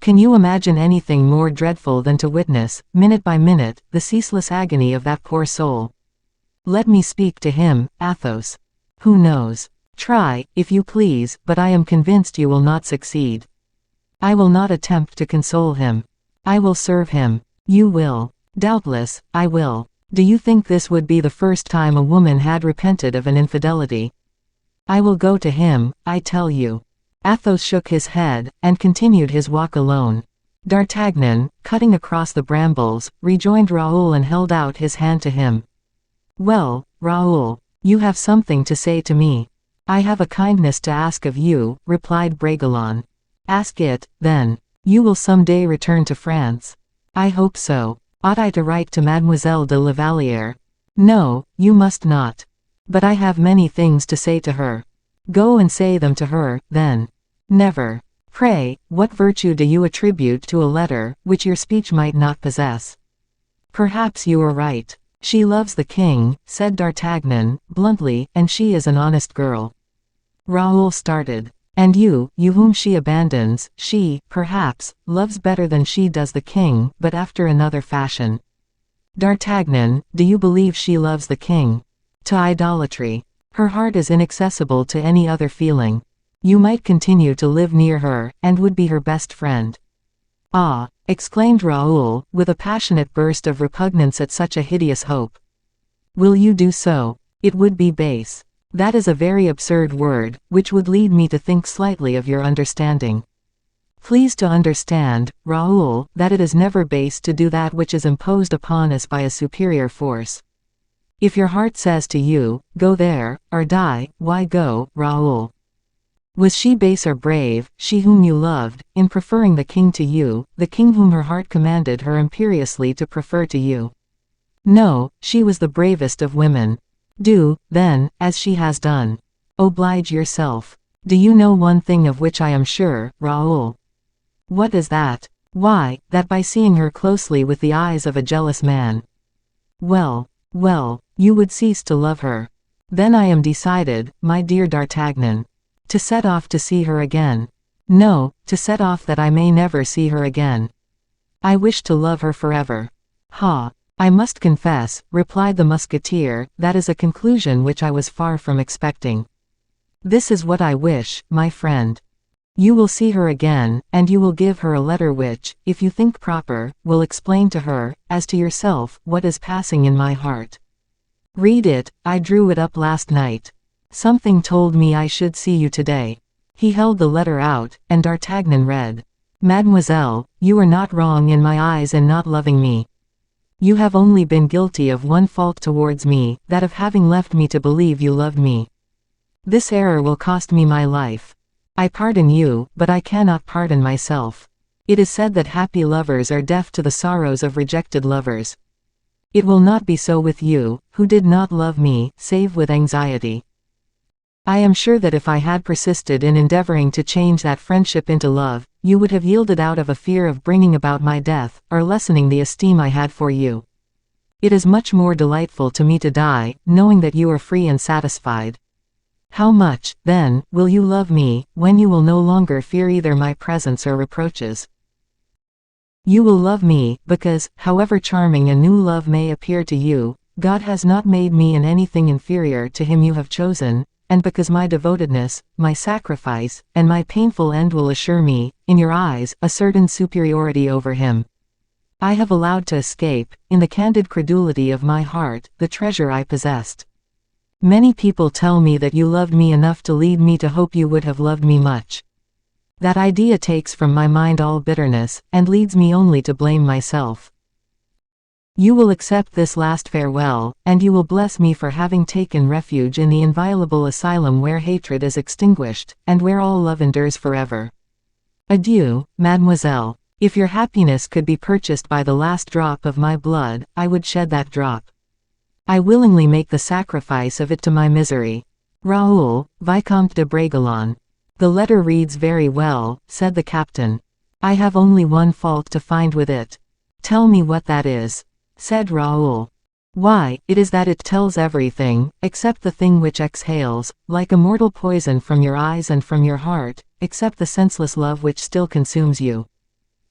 Can you imagine anything more dreadful than to witness, minute by minute, the ceaseless agony of that poor soul? Let me speak to him, Athos. Who knows? Try, if you please, but I am convinced you will not succeed. I will not attempt to console him. I will serve him. You will. Doubtless, I will. Do you think this would be the first time a woman had repented of an infidelity? I will go to him, I tell you. Athos shook his head, and continued his walk alone. D'Artagnan, cutting across the brambles, rejoined Raoul and held out his hand to him. Well, Raoul, you have something to say to me. I have a kindness to ask of you, replied Bragelonne. Ask it, then. You will some day return to France. I hope so. Ought I to write to Mademoiselle de la Vallière? No, you must not. But I have many things to say to her. Go and say them to her, then. Never. Pray, what virtue do you attribute to a letter, which your speech might not possess? Perhaps you are right. She loves the king, said D'Artagnan, bluntly, and she is an honest girl. Raoul started. And you whom she abandons, she, perhaps, loves better than she does the king, but after another fashion. D'Artagnan, do you believe she loves the king? To idolatry. Her heart is inaccessible to any other feeling. You might continue to live near her, and would be her best friend. Ah! Exclaimed Raoul, with a passionate burst of repugnance at such a hideous hope. Will you do so? It would be base. That is a very absurd word, which would lead me to think slightly of your understanding. Please to understand, Raoul, that it is never base to do that which is imposed upon us by a superior force. If your heart says to you, go there, or die, why go, Raoul? Was she base or brave, she whom you loved, in preferring the king to you, the king whom her heart commanded her imperiously to prefer to you? No, she was the bravest of women. Do, then, as she has done. Oblige yourself. Do you know one thing of which I am sure, Raoul? What is that? Why, that by seeing her closely with the eyes of a jealous man. Well, you would cease to love her. Then I am decided, my dear D'Artagnan. To set off to see her again. No, to set off that I may never see her again. I wish to love her forever. Ha! I must confess, replied the musketeer, that is a conclusion which I was far from expecting. This is what I wish, my friend. You will see her again, and you will give her a letter which, if you think proper, will explain to her, as to yourself, what is passing in my heart. Read it, I drew it up last night. Something told me I should see you today. He held the letter out, and D'Artagnan read. Mademoiselle, you are not wrong in my eyes in not loving me. You have only been guilty of one fault towards me, that of having left me to believe you loved me. This error will cost me my life. I pardon you, but I cannot pardon myself. It is said that happy lovers are deaf to the sorrows of rejected lovers. It will not be so with you, who did not love me, save with anxiety. I am sure that if I had persisted in endeavoring to change that friendship into love, you would have yielded out of a fear of bringing about my death, or lessening the esteem I had for you. It is much more delightful to me to die, knowing that you are free and satisfied. How much, then, will you love me, when you will no longer fear either my presence or reproaches? You will love me, because, however charming a new love may appear to you, God has not made me in anything inferior to him you have chosen, and because my devotedness, my sacrifice, and my painful end will assure me, in your eyes, a certain superiority over him. I have allowed to escape, in the candid credulity of my heart, the treasure I possessed. Many people tell me that you loved me enough to lead me to hope you would have loved me much. That idea takes from my mind all bitterness, and leads me only to blame myself. You will accept this last farewell, and you will bless me for having taken refuge in the inviolable asylum where hatred is extinguished, and where all love endures forever. Adieu, mademoiselle. If your happiness could be purchased by the last drop of my blood, I would shed that drop. I willingly make the sacrifice of it to my misery. Raoul, Vicomte de Bragelonne. The letter reads very well, said the captain. I have only one fault to find with it. Tell me what that is, said Raoul. Why, it is that it tells everything, except the thing which exhales, like a mortal poison from your eyes and from your heart, except the senseless love which still consumes you.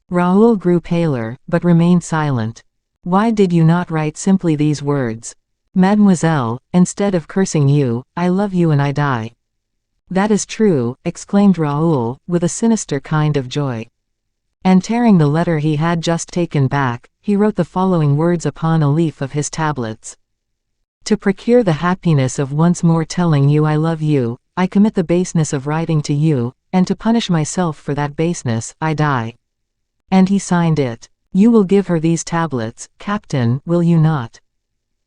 Raoul grew paler, but remained silent. Why did you not write simply these words? Mademoiselle, instead of cursing you, I love you and I die. That is true, exclaimed Raoul, with a sinister kind of joy. And tearing the letter he had just taken back, he wrote the following words upon a leaf of his tablets. To procure the happiness of once more telling you I love you, I commit the baseness of writing to you, and to punish myself for that baseness, I die. And he signed it. You will give her these tablets, Captain, will you not?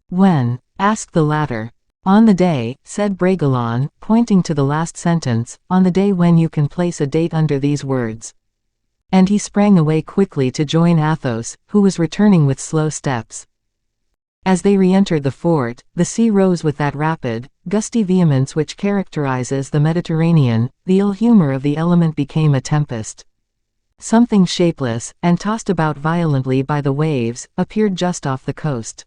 When? Asked the latter. On the day, said Bragelonne, pointing to the last sentence, on the day when you can place a date under these words. And he sprang away quickly to join Athos, who was returning with slow steps. As they re-entered the fort, the sea rose with that rapid, gusty vehemence which characterizes the Mediterranean. The ill humor of the element became a tempest. Something shapeless, and tossed about violently by the waves, appeared just off the coast.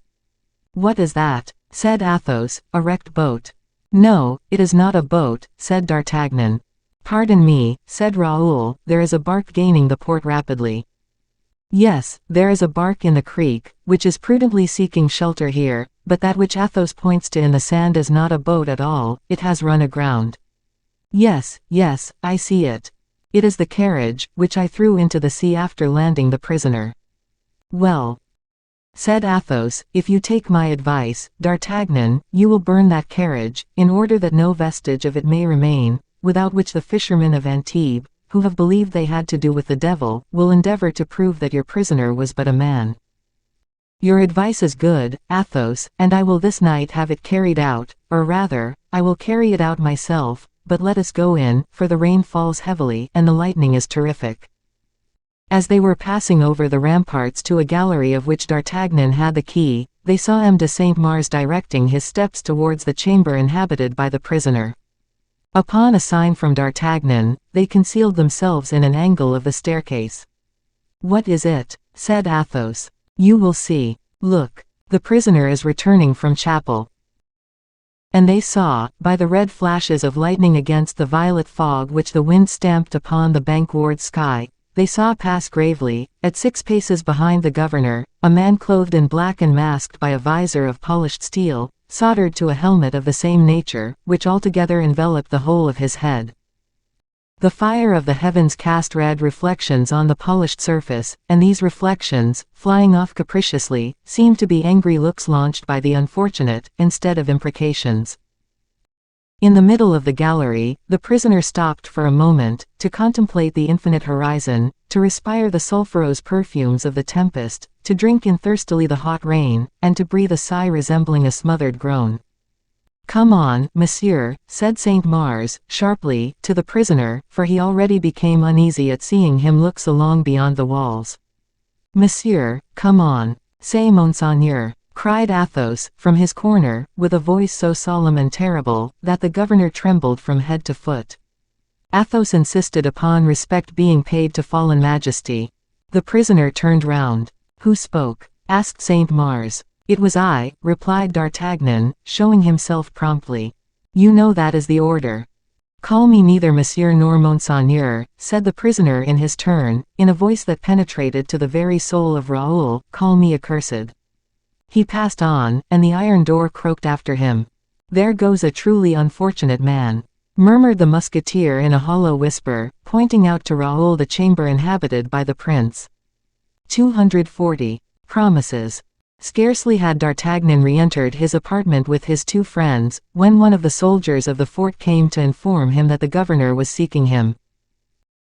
What is that? Said Athos. A wrecked boat. No, it is not a boat, said D'Artagnan. Pardon me, said Raoul, there is a bark gaining the port rapidly. Yes, there is a bark in the creek, which is prudently seeking shelter here, but that which Athos points to in the sand is not a boat at all, it has run aground. Yes, yes, I see it. It is the carriage, which I threw into the sea after landing the prisoner. Well, said Athos, if you take my advice, D'Artagnan, you will burn that carriage, in order that no vestige of it may remain, without which the fishermen of Antibes, who have believed they had to do with the devil, will endeavor to prove that your prisoner was but a man. Your advice is good, Athos, and I will this night have it carried out, or rather, I will carry it out myself, but let us go in, for the rain falls heavily, and the lightning is terrific. As they were passing over the ramparts to a gallery of which D'Artagnan had the key, they saw M. de Saint-Mars directing his steps towards the chamber inhabited by the prisoner. Upon a sign from D'Artagnan, they concealed themselves in an angle of the staircase. What is it? Said Athos. You will see. Look. The prisoner is returning from chapel. And they saw, by the red flashes of lightning against the violet fog which the wind stamped upon the bank-ward sky, they saw pass gravely, at 6 paces behind the governor, a man clothed in black and masked by a visor of polished steel, soldered to a helmet of the same nature, which altogether enveloped the whole of his head. The fire of the heavens cast red reflections on the polished surface, and these reflections, flying off capriciously, seemed to be angry looks launched by the unfortunate, instead of imprecations. In the middle of the gallery, the prisoner stopped for a moment, to contemplate the infinite horizon, to respire the sulphurous perfumes of the tempest, to drink in thirstily the hot rain, and to breathe a sigh resembling a smothered groan. "Come on, monsieur," said Saint Mars, sharply, to the prisoner, for he already became uneasy at seeing him look so long beyond the walls. "Monsieur, come on. Say Monseigneur," cried Athos, from his corner, with a voice so solemn and terrible, that the governor trembled from head to foot. Athos insisted upon respect being paid to fallen majesty. The prisoner turned round. "Who spoke?" asked Saint Mars. "It was I," replied D'Artagnan, showing himself promptly. "You know that is the order." "Call me neither monsieur nor monseigneur," said the prisoner in his turn, in a voice that penetrated to the very soul of Raoul, "call me accursed." He passed on, and the iron door croaked after him. "There goes a truly unfortunate man," murmured the musketeer in a hollow whisper, pointing out to Raoul the chamber inhabited by the prince. 240. Promises. Scarcely had D'Artagnan re-entered his apartment with his two friends, when one of the soldiers of the fort came to inform him that the governor was seeking him.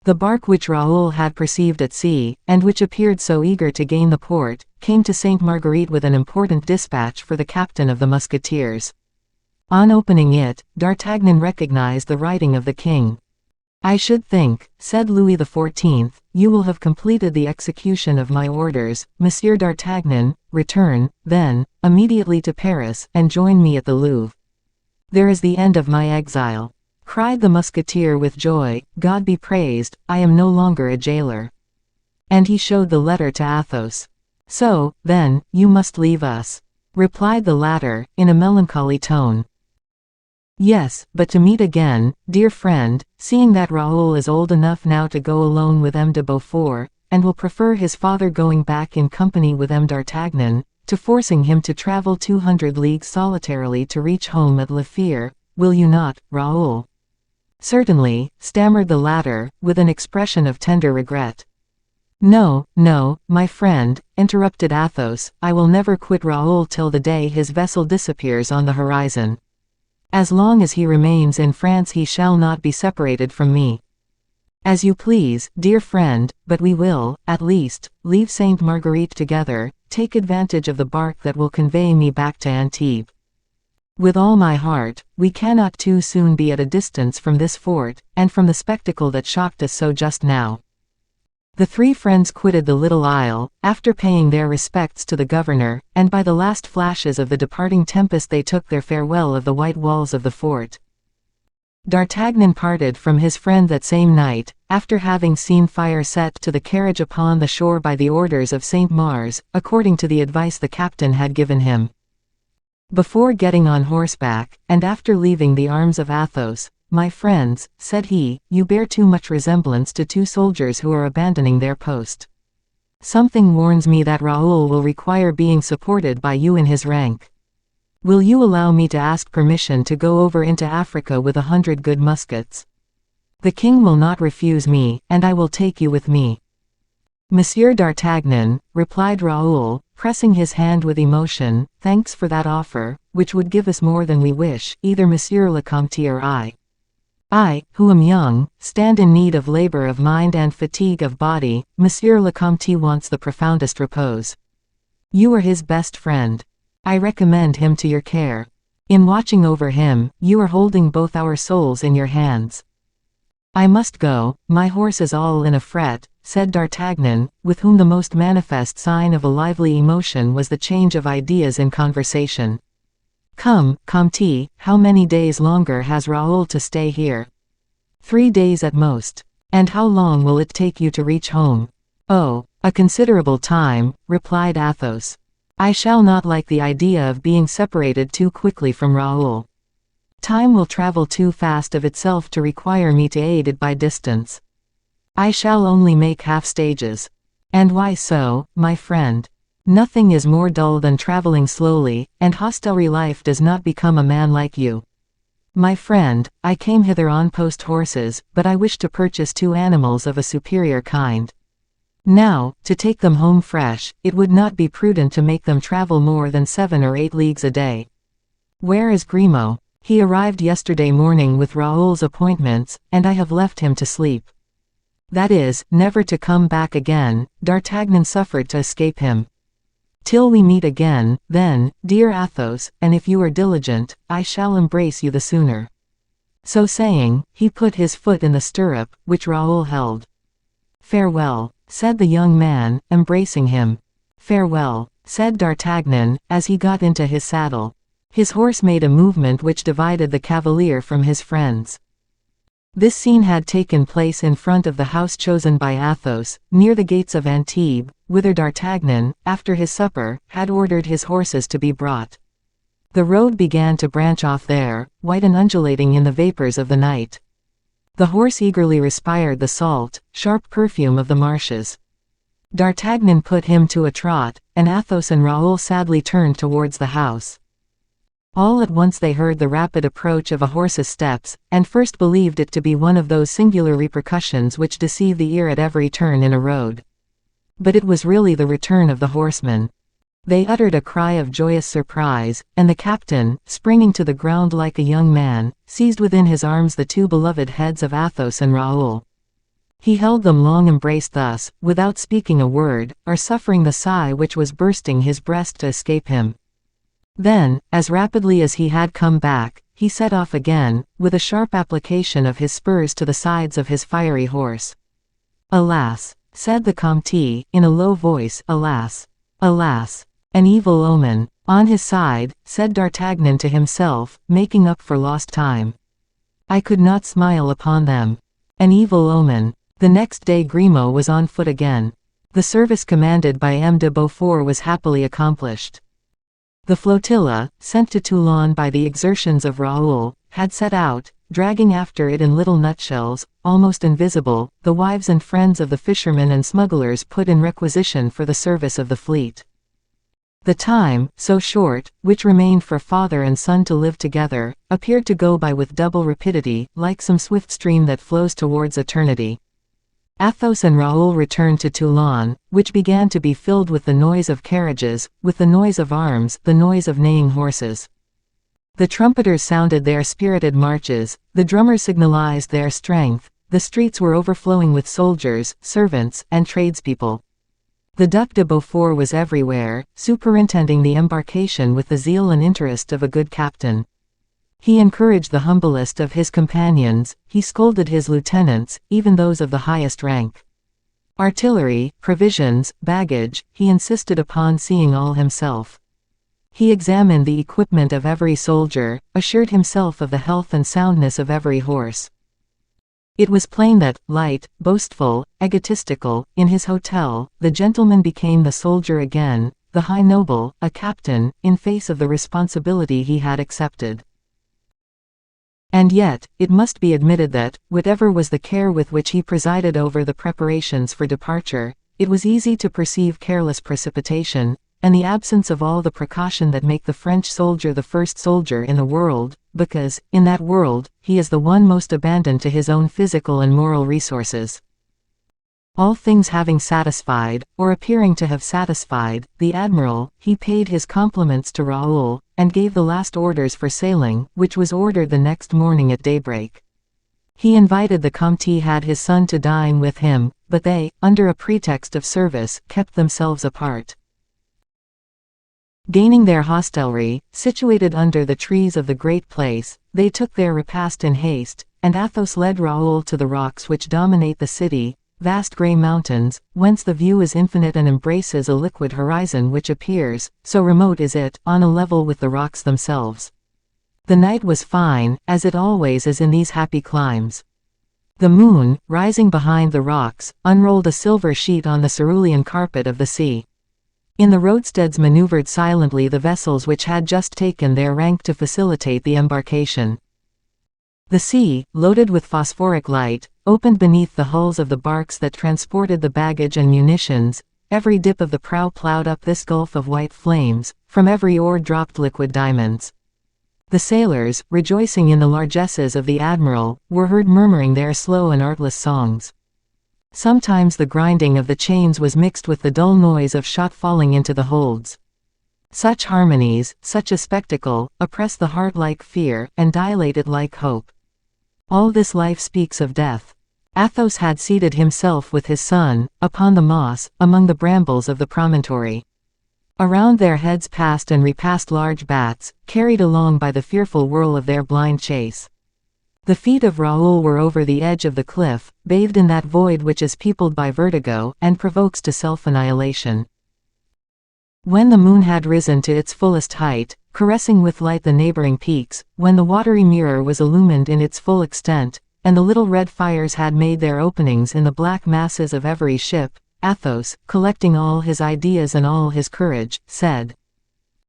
The bark which Raoul had perceived at sea, and which appeared so eager to gain the port, came to Sainte Marguerite with an important dispatch for the captain of the musketeers. On opening it, D'Artagnan recognized the writing of the king. "I should think," said Louis XIV, "you will have completed the execution of my orders, Monsieur d'Artagnan. Return, then, immediately to Paris, and join me at the Louvre." "There is the end of my exile," cried the musketeer with joy. "God be praised, I am no longer a jailer." And he showed the letter to Athos. "So, then, you must leave us," replied the latter, in a melancholy tone. "Yes, but to meet again, dear friend, seeing that Raoul is old enough now to go alone with M. de Beaufort, and will prefer his father going back in company with M. d'Artagnan, to forcing him to travel 200 leagues solitarily to reach home at La Fère, will you not, Raoul?" "Certainly," stammered the latter, with an expression of tender regret. "No, no, my friend," interrupted Athos, "I will never quit Raoul till the day his vessel disappears on the horizon. As long as he remains in France he shall not be separated from me." "As you please, dear friend, but we will, at least, leave Sainte Marguerite together, take advantage of the bark that will convey me back to Antibes." "With all my heart. We cannot too soon be at a distance from this fort, and from the spectacle that shocked us so just now." The three friends quitted the little isle, after paying their respects to the governor, and by the last flashes of the departing tempest they took their farewell of the white walls of the fort. D'Artagnan parted from his friend that same night, after having seen fire set to the carriage upon the shore by the orders of Saint Mars, according to the advice the captain had given him. Before getting on horseback, and after leaving the arms of Athos, "My friends," said he, "you bear too much resemblance to two soldiers who are abandoning their post. Something warns me that Raoul will require being supported by you in his rank. Will you allow me to ask permission to go over into Africa with 100 good muskets? The king will not refuse me, and I will take you with me." "Monsieur d'Artagnan," replied Raoul, pressing his hand with emotion, "thanks for that offer, which would give us more than we wish, either Monsieur le Comte or I. I, who am young, stand in need of labor of mind and fatigue of body. Monsieur le Comte wants the profoundest repose. You are his best friend. I recommend him to your care. In watching over him, you are holding both our souls in your hands." "I must go, my horse is all in a fret," said D'Artagnan, with whom the most manifest sign of a lively emotion was the change of ideas in conversation. "Come, Comte, how many days longer has Raoul to stay here?" 3 days at most. "And how long will it take you to reach home?" "Oh, a considerable time," replied Athos. "I shall not like the idea of being separated too quickly from Raoul. Time will travel too fast of itself to require me to aid it by distance. I shall only make half stages." "And why so, my friend?" "Nothing is more dull than traveling slowly, and hostelry life does not become a man like you. My friend, I came hither on post horses, but I wish to purchase 2 animals of a superior kind. Now, to take them home fresh, it would not be prudent to make them travel more than 7 or 8 leagues a day." "Where is Grimaud?" "He arrived yesterday morning with Raoul's appointments, and I have left him to sleep." "That is, never to come back again." D'Artagnan suffered to escape him. Till we meet again, then, dear Athos, and if you are diligent, I shall embrace you the sooner." So saying, he put his foot in the stirrup, which Raoul held. "Farewell," said the young man, embracing him. "Farewell," said D'Artagnan, as he got into his saddle. His horse made a movement which divided the cavalier from his friends. This scene had taken place in front of the house chosen by Athos, near the gates of Antibes, whither D'Artagnan, after his supper, had ordered his horses to be brought. The road began to branch off there, white and undulating in the vapors of the night. The horse eagerly respired the salt, sharp perfume of the marshes. D'Artagnan put him to a trot, and Athos and Raoul sadly turned towards the house. All at once they heard the rapid approach of a horse's steps, and first believed it to be one of those singular repercussions which deceive the ear at every turn in a road. But it was really the return of the horseman. They uttered a cry of joyous surprise, and the captain, springing to the ground like a young man, seized within his arms the two beloved heads of Athos and Raoul. He held them long embraced thus, without speaking a word, or suffering the sigh which was bursting his breast to escape him. Then, as rapidly as he had come back, he set off again, with a sharp application of his spurs to the sides of his fiery horse. "Alas!" said the Comte, in a low voice, "alas! Alas! An evil omen." On his side, said D'Artagnan to himself, making up for lost time. "I could not smile upon them. An evil omen." The next day Grimaud was on foot again. The service commanded by M. de Beaufort was happily accomplished. The flotilla, sent to Toulon by the exertions of Raoul, had set out, dragging after it in little nutshells, almost invisible, the wives and friends of the fishermen and smugglers put in requisition for the service of the fleet. The time, so short, which remained for father and son to live together, appeared to go by with double rapidity, like some swift stream that flows towards eternity. Athos and Raoul returned to Toulon, which began to be filled with the noise of carriages, with the noise of arms, the noise of neighing horses. The trumpeters sounded their spirited marches, the drummers signalized their strength, the streets were overflowing with soldiers, servants, and tradespeople. The Duc de Beaufort was everywhere, superintending the embarkation with the zeal and interest of a good captain. He encouraged the humblest of his companions, he scolded his lieutenants, even those of the highest rank. Artillery, provisions, baggage, he insisted upon seeing all himself. He examined the equipment of every soldier, assured himself of the health and soundness of every horse. It was plain that, light, boastful, egotistical, in his hotel, the gentleman became the soldier again, the high noble, a captain, in face of the responsibility he had accepted. And yet, it must be admitted that, whatever was the care with which he presided over the preparations for departure, it was easy to perceive careless precipitation, and the absence of all the precaution that make the French soldier the first soldier in the world, because, in that world, he is the one most abandoned to his own physical and moral resources. All things having satisfied, or appearing to have satisfied, the admiral, he paid his compliments to Raoul, and gave the last orders for sailing, which was ordered the next morning at daybreak. He invited the Comte had his son to dine with him, but they, under a pretext of service, kept themselves apart. Gaining their hostelry, situated under the trees of the great place, they took their repast in haste, and Athos led Raoul to the rocks which dominate the city, vast grey mountains, whence the view is infinite and embraces a liquid horizon which appears, so remote is it, on a level with the rocks themselves. The night was fine, as it always is in these happy climes. The moon, rising behind the rocks, unrolled a silver sheet on the cerulean carpet of the sea. In the roadsteads maneuvered silently the vessels which had just taken their rank to facilitate the embarkation. The sea, loaded with phosphoric light, opened beneath the hulls of the barks that transported the baggage and munitions. Every dip of the prow plowed up this gulf of white flames, from every oar dropped liquid diamonds. The sailors, rejoicing in the largesses of the admiral, were heard murmuring their slow and artless songs. Sometimes the grinding of the chains was mixed with the dull noise of shot falling into the holds. Such harmonies, such a spectacle, oppress the heart like fear, and dilate it like hope. All this life speaks of death. Athos had seated himself with his son, upon the moss, among the brambles of the promontory. Around their heads passed and repassed large bats, carried along by the fearful whirl of their blind chase. The feet of Raoul were over the edge of the cliff, bathed in that void which is peopled by vertigo, and provokes to self-annihilation. When the moon had risen to its fullest height, caressing with light the neighboring peaks, when the watery mirror was illumined in its full extent, and the little red fires had made their openings in the black masses of every ship, Athos, collecting all his ideas and all his courage, said,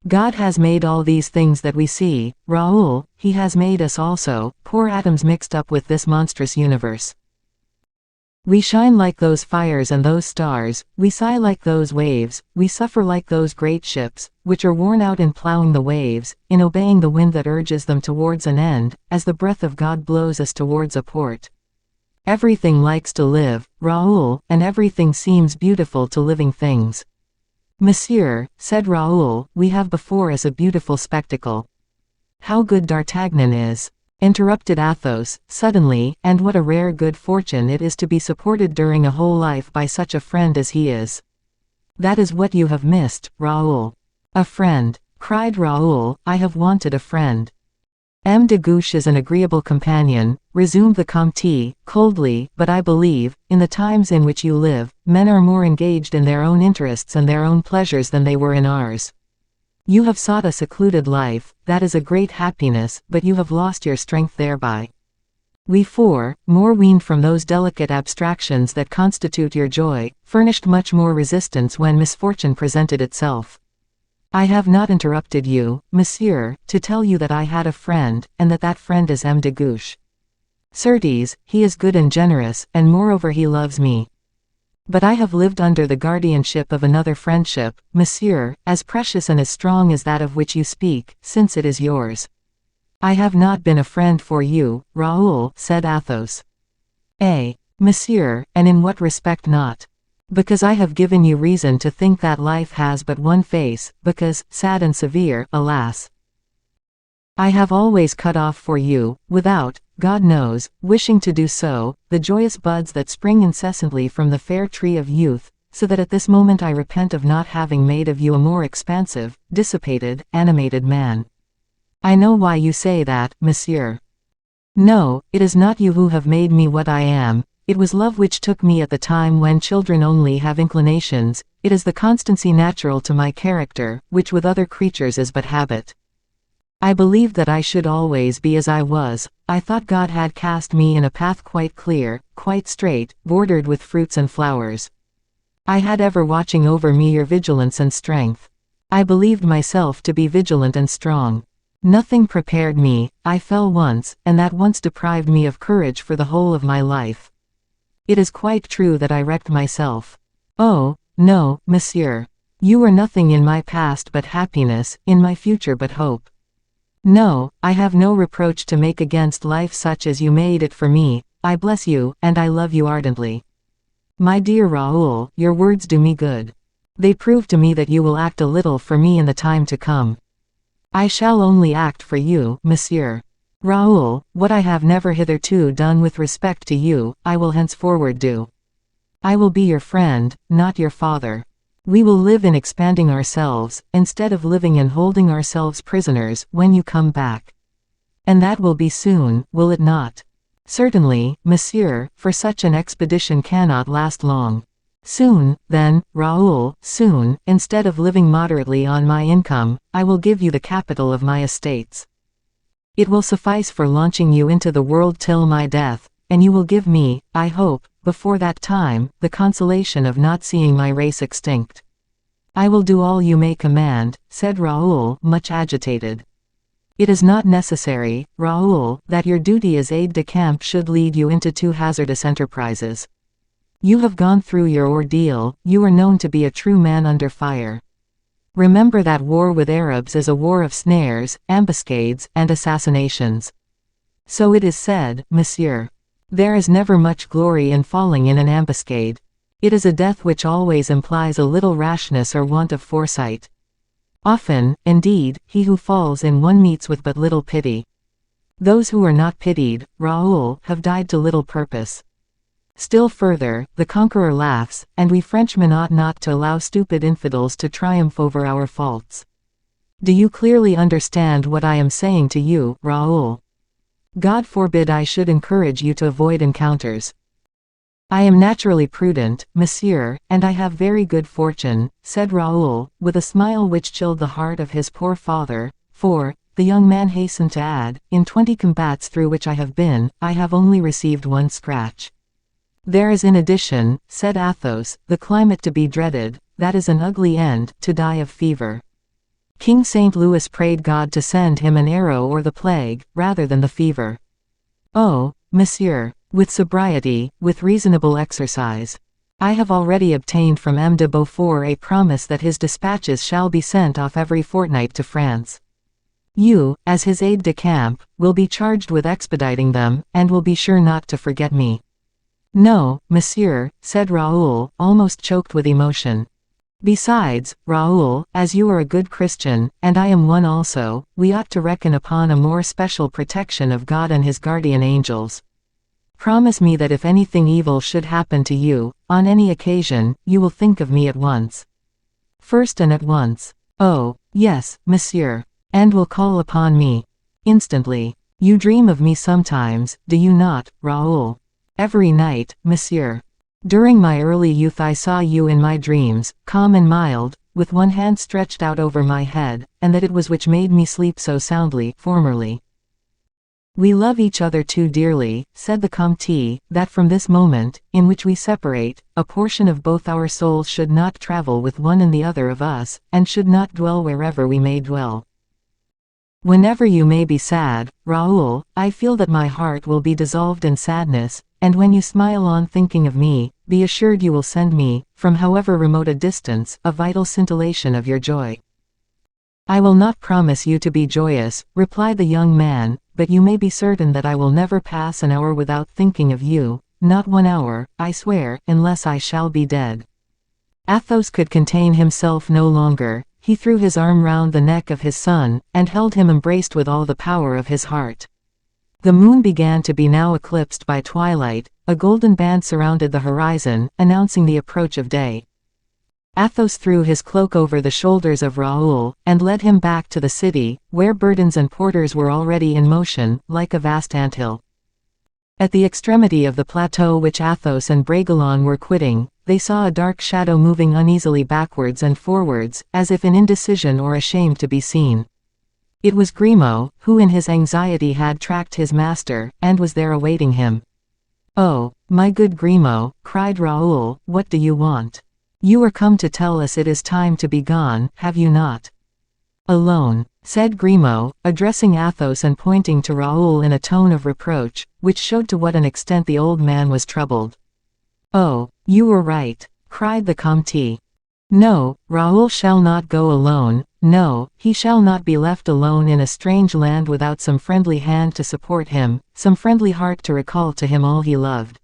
"God has made all these things that we see, Raoul, he has made us also, poor atoms mixed up with this monstrous universe. We shine like those fires and those stars, we sigh like those waves, we suffer like those great ships, which are worn out in plowing the waves, in obeying the wind that urges them towards an end, as the breath of God blows us towards a port. Everything likes to live, Raoul, and everything seems beautiful to living things." "Monsieur," said Raoul, "we have before us a beautiful spectacle." "How good D'Artagnan is!" interrupted Athos, suddenly, "and what a rare good fortune it is to be supported during a whole life by such a friend as he is." "That is what you have missed, Raoul." "A friend!" cried Raoul, "I have wanted a friend." "M. de Guiche is an agreeable companion," resumed the Comte, coldly, "but I believe, in the times in which you live, men are more engaged in their own interests and their own pleasures than they were in ours. You have sought a secluded life, that is a great happiness, but you have lost your strength thereby. We four, more weaned from those delicate abstractions that constitute your joy, furnished much more resistance when misfortune presented itself. I have not interrupted you, monsieur, to tell you that I had a friend, and that that friend is M. de Guiche. Certes, he is good and generous, and moreover he loves me. But I have lived under the guardianship of another friendship, monsieur, as precious and as strong as that of which you speak, since it is yours." "I have not been a friend for you, Raoul," said Athos. "Eh, monsieur, and in what respect not?" "Because I have given you reason to think that life has but one face, because, sad and severe, alas! I have always cut off for you, without, God knows, wishing to do so, the joyous buds that spring incessantly from the fair tree of youth, so that at this moment I repent of not having made of you a more expansive, dissipated, animated man. I know why you say that, monsieur. No, it is not you who have made me what I am. It was love which took me at the time when children only have inclinations, it is the constancy natural to my character, which with other creatures is but habit. I believed that I should always be as I was, I thought God had cast me in a path quite clear, quite straight, bordered with fruits and flowers. I had ever watching over me your vigilance and strength. I believed myself to be vigilant and strong. Nothing prepared me, I fell once, and that once deprived me of courage for the whole of my life. It is quite true that I wrecked myself. Oh, no, monsieur. You were nothing in my past but happiness, in my future but hope. No, I have no reproach to make against life such as you made it for me. I bless you, and I love you ardently. My dear Raoul, your words do me good. They prove to me that you will act a little for me in the time to come. I shall only act for you, monsieur. Raoul, what I have never hitherto done with respect to you, I will henceforward do. I will be your friend, not your father. We will live in expanding ourselves, instead of living in holding ourselves prisoners, when you come back. And that will be soon, will it not? Certainly, monsieur, for such an expedition cannot last long. Soon, then, Raoul, soon, instead of living moderately on my income, I will give you the capital of my estates. It will suffice for launching you into the world till my death, and you will give me, I hope, before that time, the consolation of not seeing my race extinct. I will do all you may command, said Raoul, much agitated. It is not necessary, Raoul, that your duty as aide-de-camp should lead you into too hazardous enterprises. You have gone through your ordeal, you are known to be a true man under fire. Remember that war with Arabs is a war of snares, ambuscades, and assassinations. So it is said, monsieur. There is never much glory in falling in an ambuscade. It is a death which always implies a little rashness or want of foresight. Often, indeed, he who falls in one meets with but little pity. Those who are not pitied, Raoul, have died to little purpose. Still further, the conqueror laughs, and we Frenchmen ought not to allow stupid infidels to triumph over our faults. Do you clearly understand what I am saying to you, Raoul? God forbid I should encourage you to avoid encounters. I am naturally prudent, monsieur, and I have very good fortune, said Raoul, with a smile which chilled the heart of his poor father, for, the young man hastened to add, in 20 combats through which I have been, I have only received 1 scratch. There is in addition, said Athos, the climate to be dreaded, that is an ugly end, to die of fever. King St. Louis prayed God to send him an arrow or the plague, rather than the fever. Oh, monsieur, with sobriety, with reasonable exercise. I have already obtained from M. de Beaufort a promise that his dispatches shall be sent off every fortnight to France. You, as his aide-de-camp, will be charged with expediting them, and will be sure not to forget me. No, monsieur, said Raoul, almost choked with emotion. Besides, Raoul, as you are a good Christian, and I am one also, we ought to reckon upon a more special protection of God and his guardian angels. Promise me that if anything evil should happen to you, on any occasion, you will think of me at once. First and at once. Oh, yes, monsieur. And will call upon me. Instantly. You dream of me sometimes, do you not, Raoul? Every night, monsieur. During my early youth I saw you in my dreams, calm and mild, with one hand stretched out over my head, and that it was which made me sleep so soundly, formerly. We love each other too dearly, said the Comte, that from this moment, in which we separate, a portion of both our souls should not travel with one and the other of us, and should not dwell wherever we may dwell. Whenever you may be sad, Raoul, I feel that my heart will be dissolved in sadness, and when you smile on thinking of me, be assured you will send me, from however remote a distance, a vital scintillation of your joy. I will not promise you to be joyous, replied the young man, but you may be certain that I will never pass an hour without thinking of you, not 1 hour, I swear, unless I shall be dead. Athos could contain himself no longer. He threw his arm round the neck of his son, and held him embraced with all the power of his heart. The moon began to be now eclipsed by twilight, a golden band surrounded the horizon, announcing the approach of day. Athos threw his cloak over the shoulders of Raoul, and led him back to the city, where burdens and porters were already in motion, like a vast anthill. At the extremity of the plateau which Athos and Bragelonne were quitting, they saw a dark shadow moving uneasily backwards and forwards, as if in indecision or ashamed to be seen. It was Grimaud, who in his anxiety had tracked his master, and was there awaiting him. "Oh, my good Grimaud," cried Raoul, "what do you want? You are come to tell us it is time to be gone, have you not?" "Alone," said Grimaud, addressing Athos and pointing to Raoul in a tone of reproach, which showed to what an extent the old man was troubled. "Oh, you were right," cried the Comte. "No, Raoul shall not go alone, no, he shall not be left alone in a strange land without some friendly hand to support him, some friendly heart to recall to him all he loved."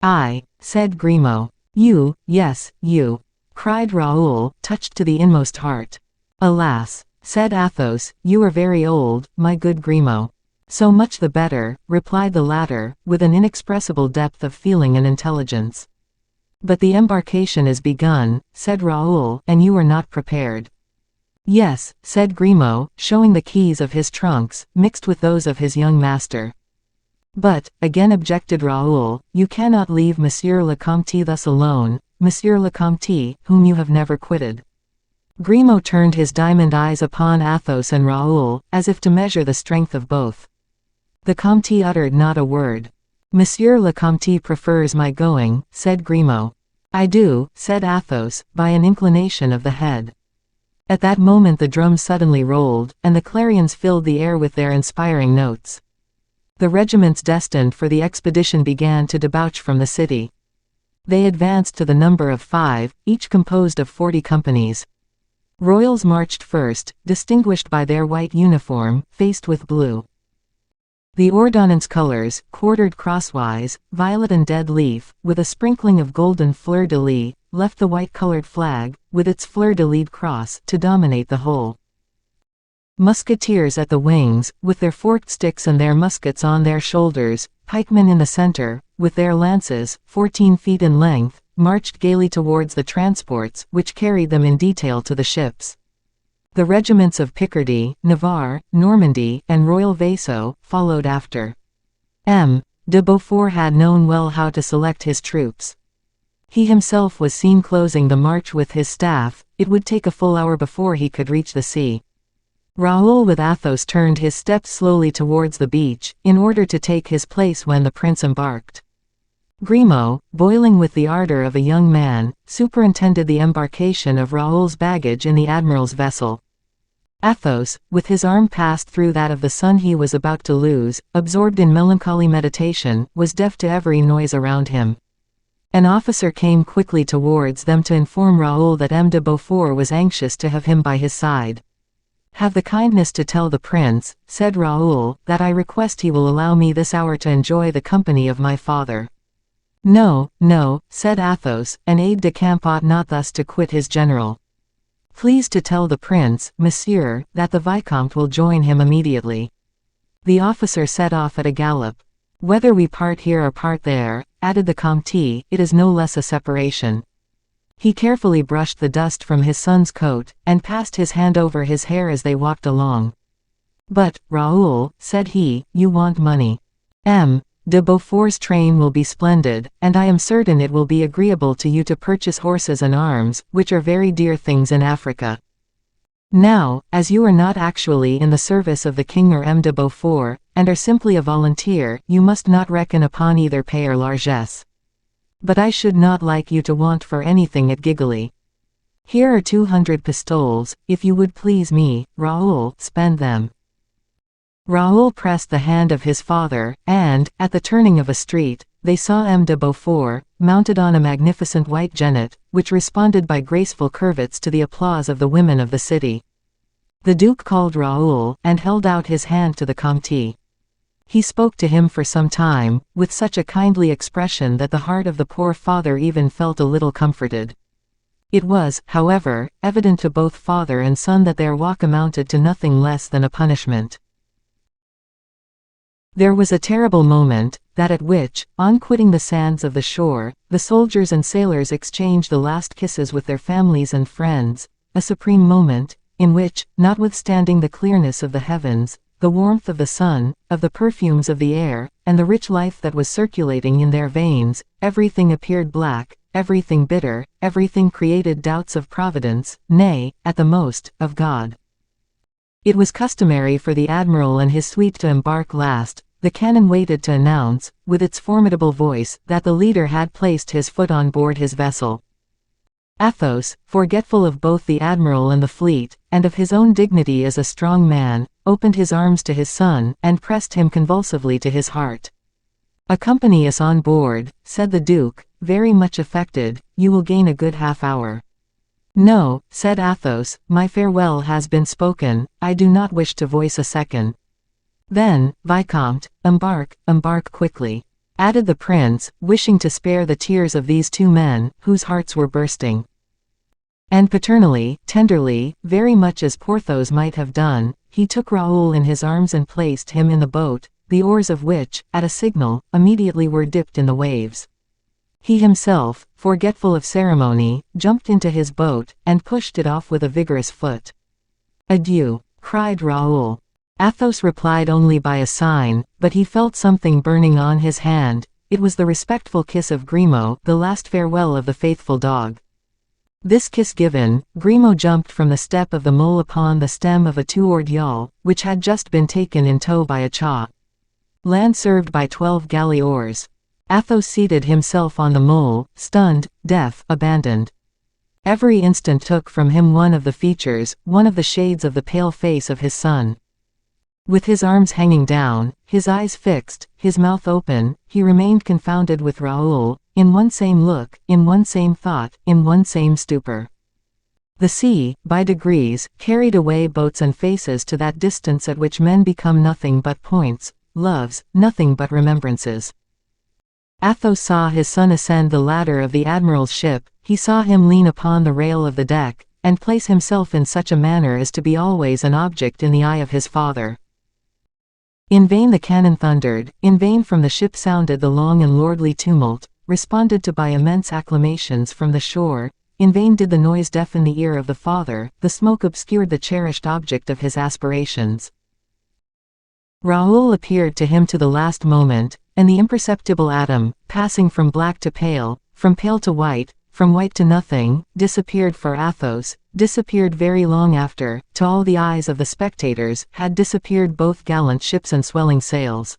"I," said Grimaud. "You, yes, you," cried Raoul, touched to the inmost heart. "Alas," said Athos, "you are very old, my good Grimaud." "So much the better," replied the latter, with an inexpressible depth of feeling and intelligence. "But the embarkation is begun," said Raoul, "and you are not prepared." "Yes," said Grimaud, showing the keys of his trunks, mixed with those of his young master. "But," again objected Raoul, "you cannot leave Monsieur le Comte thus alone, Monsieur le Comte, whom you have never quitted." Grimaud turned his diamond eyes upon Athos and Raoul, as if to measure the strength of both. The Comte uttered not a word. "Monsieur le Comte prefers my going," said Grimaud. "I do," said Athos, by an inclination of the head. At that moment the drums suddenly rolled, and the clarions filled the air with their inspiring notes. The regiments destined for the expedition began to debouch from the city. They advanced to the number of 5, each composed of 40 companies. Royals marched first, distinguished by their white uniform, faced with blue. The ordonnance colors, quartered crosswise, violet and dead leaf, with a sprinkling of golden fleur-de-lis, left the white-colored flag, with its fleur-de-lis cross, to dominate the whole. Musketeers at the wings, with their forked sticks and their muskets on their shoulders, pikemen in the center, with their lances, 14 feet in length, marched gaily towards the transports which carried them in detail to the ships. The regiments of Picardy, Navarre, Normandy, and Royal Vaisseau followed after. M. de Beaufort had known well how to select his troops. He himself was seen closing the march with his staff. It would take a full hour before he could reach the sea. Raoul with Athos turned his steps slowly towards the beach, in order to take his place when the prince embarked. Grimaud, boiling with the ardor of a young man, superintended the embarkation of Raoul's baggage in the admiral's vessel. Athos, with his arm passed through that of the son he was about to lose, absorbed in melancholy meditation, was deaf to every noise around him. An officer came quickly towards them to inform Raoul that M. de Beaufort was anxious to have him by his side. "Have the kindness to tell the prince," said Raoul, "that I request he will allow me this hour to enjoy the company of my father." "No, no," said Athos, "an aide-de-camp ought not thus to quit his general. Please to tell the prince, monsieur, that the Vicomte will join him immediately." The officer set off at a gallop. "Whether we part here or part there," added the Comte, "it is no less a separation." He carefully brushed the dust from his son's coat, and passed his hand over his hair as they walked along. "But, Raoul," said he, "you want money. M. de Beaufort's train will be splendid, and I am certain it will be agreeable to you to purchase horses and arms, which are very dear things in Africa. Now, as you are not actually in the service of the king or M. de Beaufort, and are simply a volunteer, you must not reckon upon either pay or largesse. But I should not like you to want for anything at Gigoli. Here are 200 pistoles, if you would please me, Raoul, spend them." Raoul pressed the hand of his father, and, at the turning of a street, they saw M. de Beaufort, mounted on a magnificent white jennet, which responded by graceful curvets to the applause of the women of the city. The duke called Raoul, and held out his hand to the Comte. He spoke to him for some time, with such a kindly expression that the heart of the poor father even felt a little comforted. It was, however, evident to both father and son that their walk amounted to nothing less than a punishment. There was a terrible moment, that at which, on quitting the sands of the shore, the soldiers and sailors exchanged the last kisses with their families and friends, a supreme moment, in which, notwithstanding the clearness of the heavens, the warmth of the sun, of the perfumes of the air, and the rich life that was circulating in their veins, everything appeared black, everything bitter, everything created doubts of Providence, nay, at the most, of God. It was customary for the admiral and his suite to embark last. The cannon waited to announce, with its formidable voice, that the leader had placed his foot on board his vessel. Athos, forgetful of both the admiral and the fleet, and of his own dignity as a strong man, opened his arms to his son, and pressed him convulsively to his heart. "Accompany us on board," said the duke, very much affected, "you will gain a good half-hour." "No," said Athos, "my farewell has been spoken, I do not wish to voice a second." "Then, Vicomte, embark quickly," added the prince, wishing to spare the tears of these two men, whose hearts were bursting. And paternally, tenderly, very much as Porthos might have done, he took Raoul in his arms and placed him in the boat, the oars of which, at a signal, immediately were dipped in the waves. He himself, forgetful of ceremony, jumped into his boat, and pushed it off with a vigorous foot. "Adieu," cried Raoul. Athos replied only by a sign, but he felt something burning on his hand. It was the respectful kiss of Grimaud, the last farewell of the faithful dog. This kiss given, Grimaud jumped from the step of the mole upon the stem of a two-oared yawl, which had just been taken in tow by a chaw land served by 12 galley oars. Athos seated himself on the mole, stunned, deaf, abandoned. Every instant took from him one of the features, one of the shades of the pale face of his son. With his arms hanging down, his eyes fixed, his mouth open, he remained confounded with Raoul, in one same look, in one same thought, in one same stupor. The sea, by degrees, carried away boats and faces to that distance at which men become nothing but points, loves, nothing but remembrances. Athos saw his son ascend the ladder of the admiral's ship, he saw him lean upon the rail of the deck, and place himself in such a manner as to be always an object in the eye of his father. In vain the cannon thundered, in vain from the ship sounded the long and lordly tumult, responded to by immense acclamations from the shore, in vain did the noise deafen the ear of the father, the smoke obscured the cherished object of his aspirations. Raoul appeared to him to the last moment, and the imperceptible atom, passing from black to pale, from pale to white, from white to nothing, disappeared for Athos, disappeared very long after, to all the eyes of the spectators, had disappeared both gallant ships and swelling sails.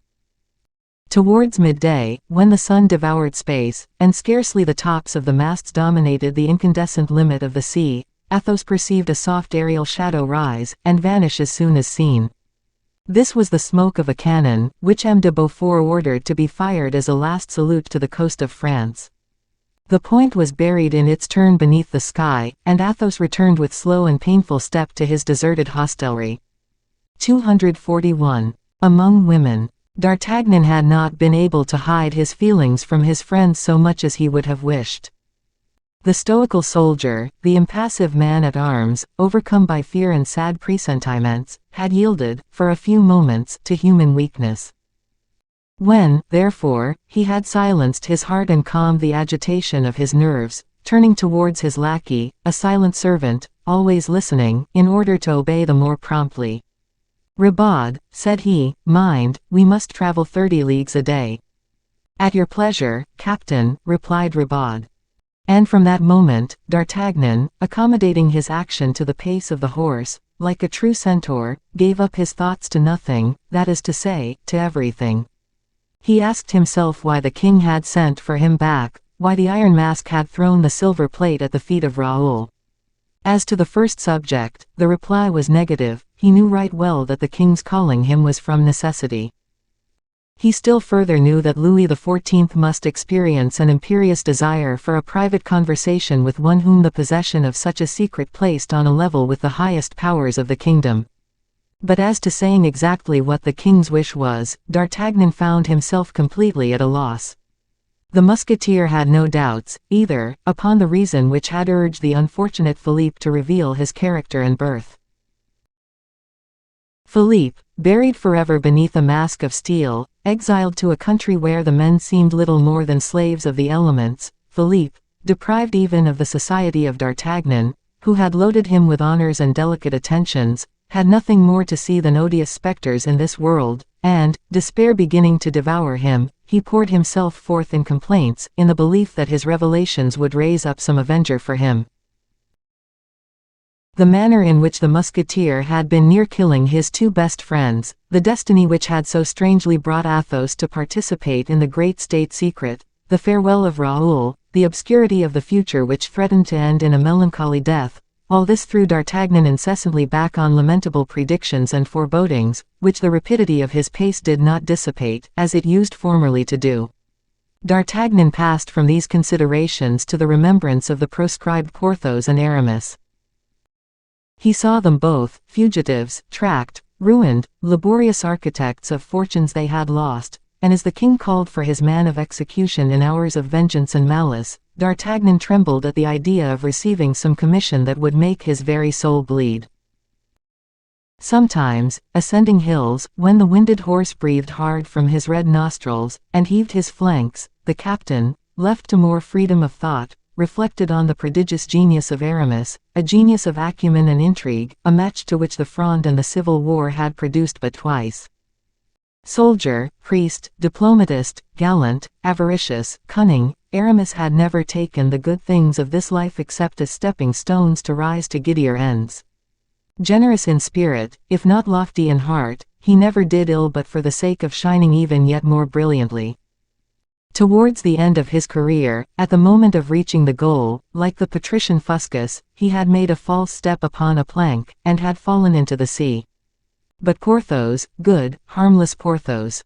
Towards midday, when the sun devoured space, and scarcely the tops of the masts dominated the incandescent limit of the sea, Athos perceived a soft aerial shadow rise, and vanish as soon as seen. This was the smoke of a cannon, which M. de Beaufort ordered to be fired as a last salute to the coast of France. The point was buried in its turn beneath the sky, and Athos returned with slow and painful step to his deserted hostelry. 241. Among women. D'Artagnan had not been able to hide his feelings from his friends so much as he would have wished. The stoical soldier, the impassive man-at-arms, overcome by fear and sad presentiments, had yielded, for a few moments, to human weakness. When, therefore, he had silenced his heart and calmed the agitation of his nerves, turning towards his lackey, a silent servant, always listening, in order to obey the more promptly. "Ribaud," said he, "mind, we must travel 30 leagues a day." "At your pleasure, captain," replied Ribaud. And from that moment, D'Artagnan, accommodating his action to the pace of the horse, like a true centaur, gave up his thoughts to nothing, that is to say, to everything. He asked himself why the king had sent for him back, why the Iron Mask had thrown the silver plate at the feet of Raoul. As to the first subject, the reply was negative. He knew right well that the king's calling him was from necessity. He still further knew that Louis XIV must experience an imperious desire for a private conversation with one whom the possession of such a secret placed on a level with the highest powers of the kingdom. But as to saying exactly what the king's wish was, D'Artagnan found himself completely at a loss. The musketeer had no doubts, either, upon the reason which had urged the unfortunate Philippe to reveal his character and birth. Philippe, buried forever beneath a mask of steel, exiled to a country where the men seemed little more than slaves of the elements, Philippe, deprived even of the society of D'Artagnan, who had loaded him with honors and delicate attentions, had nothing more to see than odious spectres in this world, and, despair beginning to devour him, he poured himself forth in complaints, in the belief that his revelations would raise up some avenger for him. The manner in which the musketeer had been near killing his two best friends, the destiny which had so strangely brought Athos to participate in the great state secret, the farewell of Raoul, the obscurity of the future which threatened to end in a melancholy death, all this threw D'Artagnan incessantly back on lamentable predictions and forebodings, which the rapidity of his pace did not dissipate, as it used formerly to do. D'Artagnan passed from these considerations to the remembrance of the proscribed Porthos and Aramis. He saw them both, fugitives, tracked, ruined, laborious architects of fortunes they had lost, and as the king called for his man of execution in hours of vengeance and malice, D'Artagnan trembled at the idea of receiving some commission that would make his very soul bleed. Sometimes, ascending hills, when the winded horse breathed hard from his red nostrils, and heaved his flanks, the captain, left to more freedom of thought, reflected on the prodigious genius of Aramis, a genius of acumen and intrigue, a match to which the Fronde and the Civil War had produced but twice. Soldier, priest, diplomatist, gallant, avaricious, cunning, Aramis had never taken the good things of this life except as stepping stones to rise to giddier ends. Generous in spirit, if not lofty in heart, he never did ill but for the sake of shining even yet more brilliantly. Towards the end of his career, at the moment of reaching the goal, like the patrician Fuscus, he had made a false step upon a plank, and had fallen into the sea. But Porthos, good, harmless Porthos.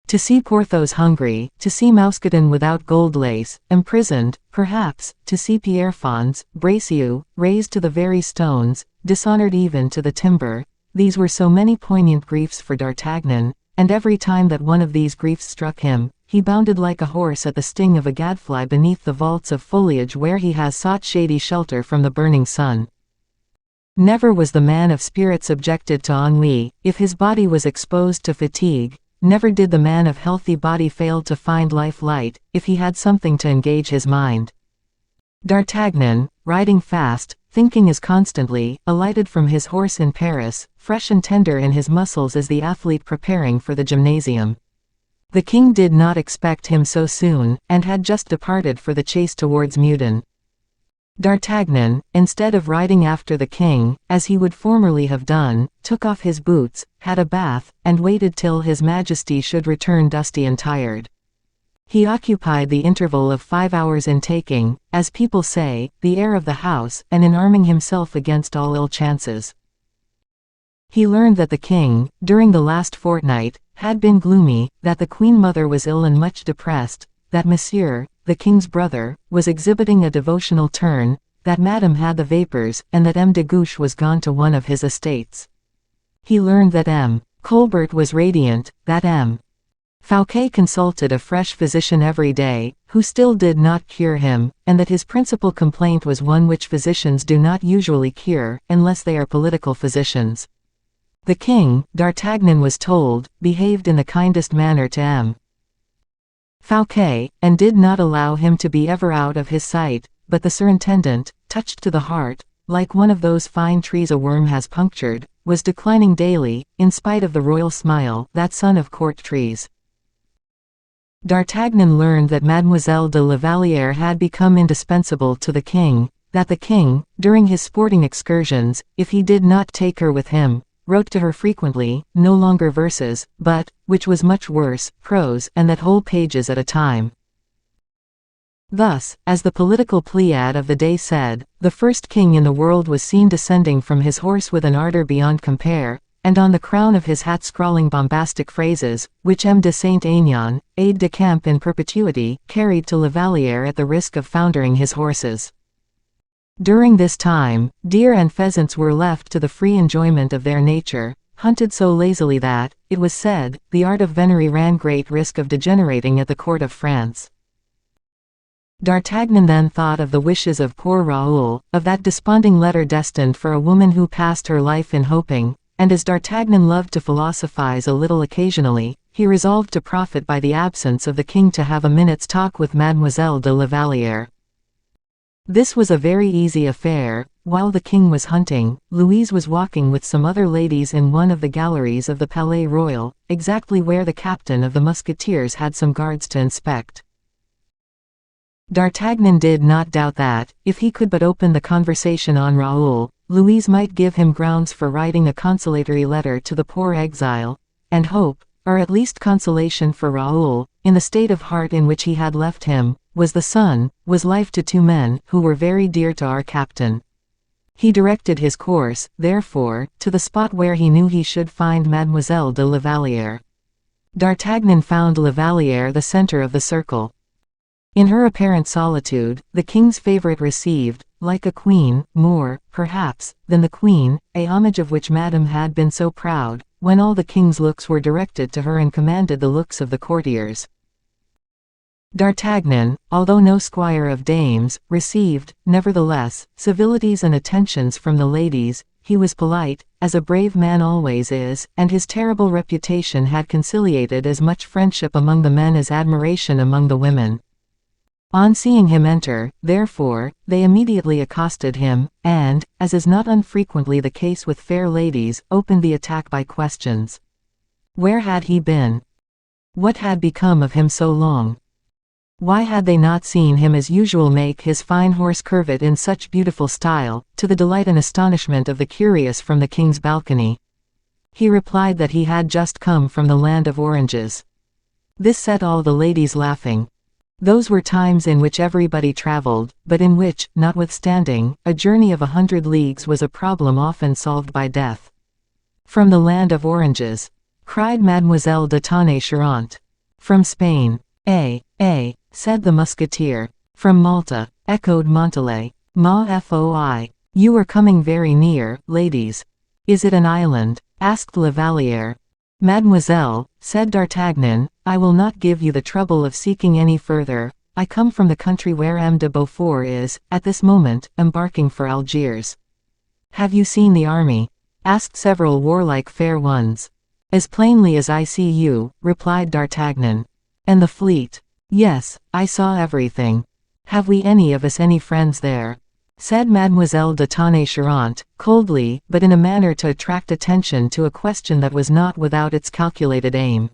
To see Porthos hungry, to see Mousqueton without gold lace, imprisoned, perhaps, to see Pierrefonds, Bracieux, razed to the very stones, dishonored even to the timber, these were so many poignant griefs for D'Artagnan, and every time that one of these griefs struck him, he bounded like a horse at the sting of a gadfly beneath the vaults of foliage where he has sought shady shelter from the burning sun. Never was the man of spirit subjected to ennui, if his body was exposed to fatigue. Never did the man of healthy body fail to find life light, if he had something to engage his mind. D'Artagnan, riding fast, thinking as constantly, alighted from his horse in Paris, fresh and tender in his muscles as the athlete preparing for the gymnasium. The king did not expect him so soon, and had just departed for the chase towards Meudon. D'Artagnan, instead of riding after the king, as he would formerly have done, took off his boots, had a bath, and waited till his majesty should return dusty and tired. He occupied the interval of 5 hours in taking, as people say, the air of the house, and in arming himself against all ill chances. He learned that the king, during the last fortnight, had been gloomy, that the queen-mother was ill and much depressed, that Monsieur, the king's brother, was exhibiting a devotional turn, that Madame had the vapors, and that M. de Guiche was gone to one of his estates. He learned that M. Colbert was radiant, that M. Fouquet consulted a fresh physician every day, who still did not cure him, and that his principal complaint was one which physicians do not usually cure, unless they are political physicians. The king, D'Artagnan was told, behaved in the kindest manner to M. Fouquet, and did not allow him to be ever out of his sight, but the surintendant, touched to the heart, like one of those fine trees a worm has punctured, was declining daily, in spite of the royal smile, that son of court trees. D'Artagnan learned that Mademoiselle de la Vallière had become indispensable to the king, that the king, during his sporting excursions, if he did not take her with him, wrote to her frequently, no longer verses, but, which was much worse, prose, and that whole pages at a time. Thus, as the political Pleiad of the day said, the first king in the world was seen descending from his horse with an ardor beyond compare, and on the crown of his hat scrawling bombastic phrases, which M. de Saint-Aignan, aide-de-camp in perpetuity, carried to La Vallière at the risk of foundering his horses. During this time, deer and pheasants were left to the free enjoyment of their nature, hunted so lazily that, it was said, the art of venery ran great risk of degenerating at the court of France. D'Artagnan then thought of the wishes of poor Raoul, of that desponding letter destined for a woman who passed her life in hoping, and as D'Artagnan loved to philosophize a little occasionally, he resolved to profit by the absence of the king to have a minute's talk with Mademoiselle de la Vallière. This was a very easy affair. While the king was hunting, Louise was walking with some other ladies in one of the galleries of the Palais Royal, exactly where the captain of the musketeers had some guards to inspect. D'Artagnan did not doubt that, if he could but open the conversation on Raoul, Louise might give him grounds for writing a consolatory letter to the poor exile, and hope, or at least consolation for Raoul, in the state of heart in which he had left him, was the sun, was life to two men who were very dear to our captain. He directed his course, therefore, to the spot where he knew he should find Mademoiselle de la Vallière. D'Artagnan found La Vallière the center of the circle. In her apparent solitude, the king's favorite received, like a queen, more, perhaps, than the queen, a homage of which Madame had been so proud, when all the king's looks were directed to her and commanded the looks of the courtiers. D'Artagnan, although no squire of dames, received, nevertheless, civilities and attentions from the ladies. He was polite, as a brave man always is, and his terrible reputation had conciliated as much friendship among the men as admiration among the women. On seeing him enter, therefore, they immediately accosted him, and, as is not unfrequently the case with fair ladies, opened the attack by questions. Where had he been? What had become of him so long? Why had they not seen him as usual make his fine horse curvet in such beautiful style, to the delight and astonishment of the curious from the king's balcony? He replied that he had just come from the land of oranges. This set all the ladies laughing. Those were times in which everybody traveled, but in which, notwithstanding, a journey of 100 leagues was a problem often solved by death. From the land of oranges, cried Mademoiselle de Tonnay-Charente. From Spain. Said the musketeer. From Malta, echoed Montalais. Ma foi. You are coming very near, ladies. Is it an island? Asked La Vallière. Mademoiselle, said D'Artagnan, I will not give you the trouble of seeking any further. I come from the country where M. de Beaufort is, at this moment, embarking for Algiers. Have you seen the army? Asked several warlike fair ones. As plainly as I see you, replied D'Artagnan. And the fleet? Yes, I saw everything. Have we any of us any friends there? Said Mademoiselle de Tonnay-Charente, coldly, but in a manner to attract attention to a question that was not without its calculated aim.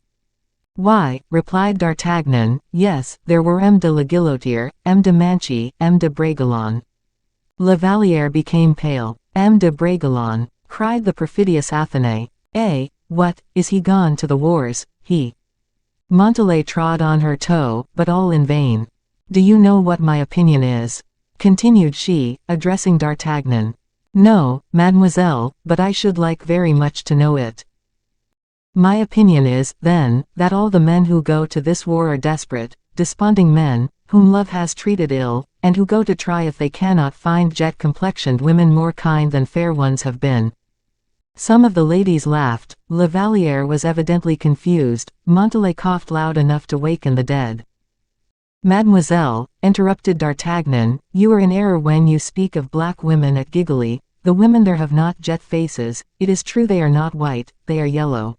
Why, replied D'Artagnan, yes, there were M. de la Guillotière, M. de Manchy, M. de Bragelonne. La Vallière became pale. M. de Bragelonne, cried the perfidious Athenais. Eh, what, is he gone to the wars, he? Montalais trod on her toe, but all in vain. Do you know what my opinion is? Continued she, addressing D'Artagnan. No, mademoiselle, but I should like very much to know it. My opinion is, then, that all the men who go to this war are desperate, desponding men, whom love has treated ill, and who go to try if they cannot find jet-complexioned women more kind than fair ones have been. Some of the ladies laughed. La Vallière was evidently confused. Montalais coughed loud enough to waken the dead. Mademoiselle, interrupted D'Artagnan, you are in error when you speak of black women at Gigoli. The women there have not jet faces. It is true they are not white, they are yellow.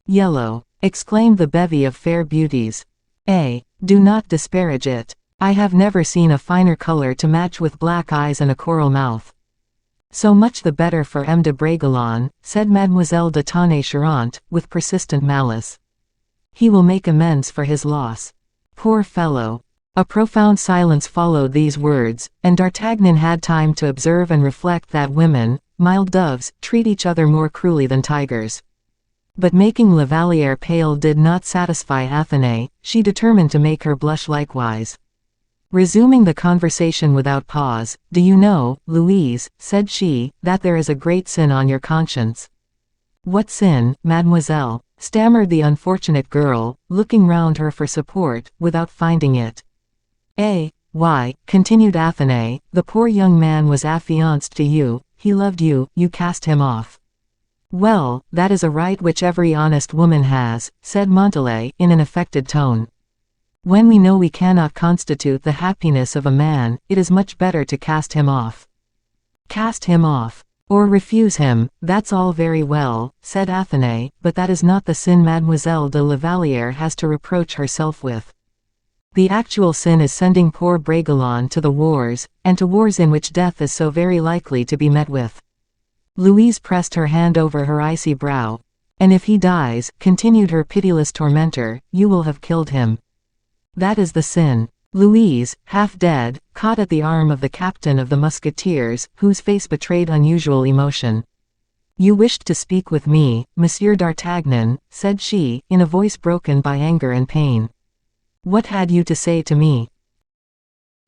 Yellow, exclaimed the bevy of fair beauties. Do not disparage it. I have never seen a finer color to match with black eyes and a coral mouth. So much the better for M. de Bragelonne, said Mademoiselle de Tonnay-Charente, with persistent malice. He will make amends for his loss. Poor fellow. A profound silence followed these words, and D'Artagnan had time to observe and reflect that women, mild doves, treat each other more cruelly than tigers. But making La Vallière pale did not satisfy Athenais. She determined to make her blush likewise. Resuming the conversation without pause, do you know, Louise, said she, that there is a great sin on your conscience? What sin, mademoiselle? Stammered the unfortunate girl, looking round her for support, without finding it. Why, continued Athenais, the poor young man was affianced to you, he loved you, you cast him off. Well, that is a right which every honest woman has, said Montalais, in an affected tone. When we know we cannot constitute the happiness of a man, it is much better to cast him off. Cast him off. Or refuse him, that's all very well, said Athenais, but that is not the sin Mademoiselle de la Vallière has to reproach herself with. The actual sin is sending poor Bragelonne to the wars, and to wars in which death is so very likely to be met with. Louise pressed her hand over her icy brow. And if he dies, continued her pitiless tormentor, you will have killed him. That is the sin. Louise, half dead, caught at the arm of the captain of the musketeers, whose face betrayed unusual emotion. You wished to speak with me, Monsieur d'Artagnan, said she, in a voice broken by anger and pain. What had you to say to me?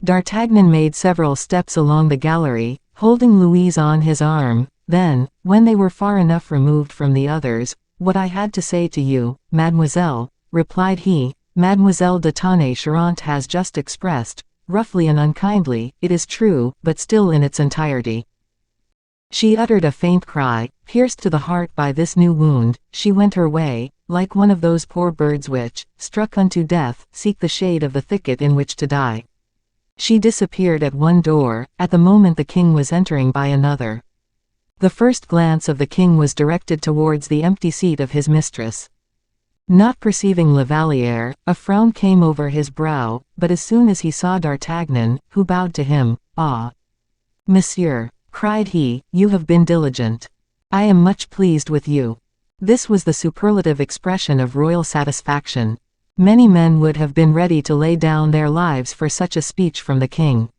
D'Artagnan made several steps along the gallery, holding Louise on his arm. Then, when they were far enough removed from the others, what I had to say to you, mademoiselle, replied he, Mademoiselle de Tonnay-Charente has just expressed, roughly and unkindly, it is true, but still in its entirety. She uttered a faint cry, pierced to the heart by this new wound. She went her way, like one of those poor birds which, struck unto death, seek the shade of the thicket in which to die. She disappeared at one door, at the moment the king was entering by another. The first glance of the king was directed towards the empty seat of his mistress. Not perceiving La Vallière, a frown came over his brow, but as soon as he saw D'Artagnan, who bowed to him, "Ah, monsieur," cried he, "you have been diligent. I am much pleased with you." This was the superlative expression of royal satisfaction. Many men would have been ready to lay down their lives for such a speech from the king.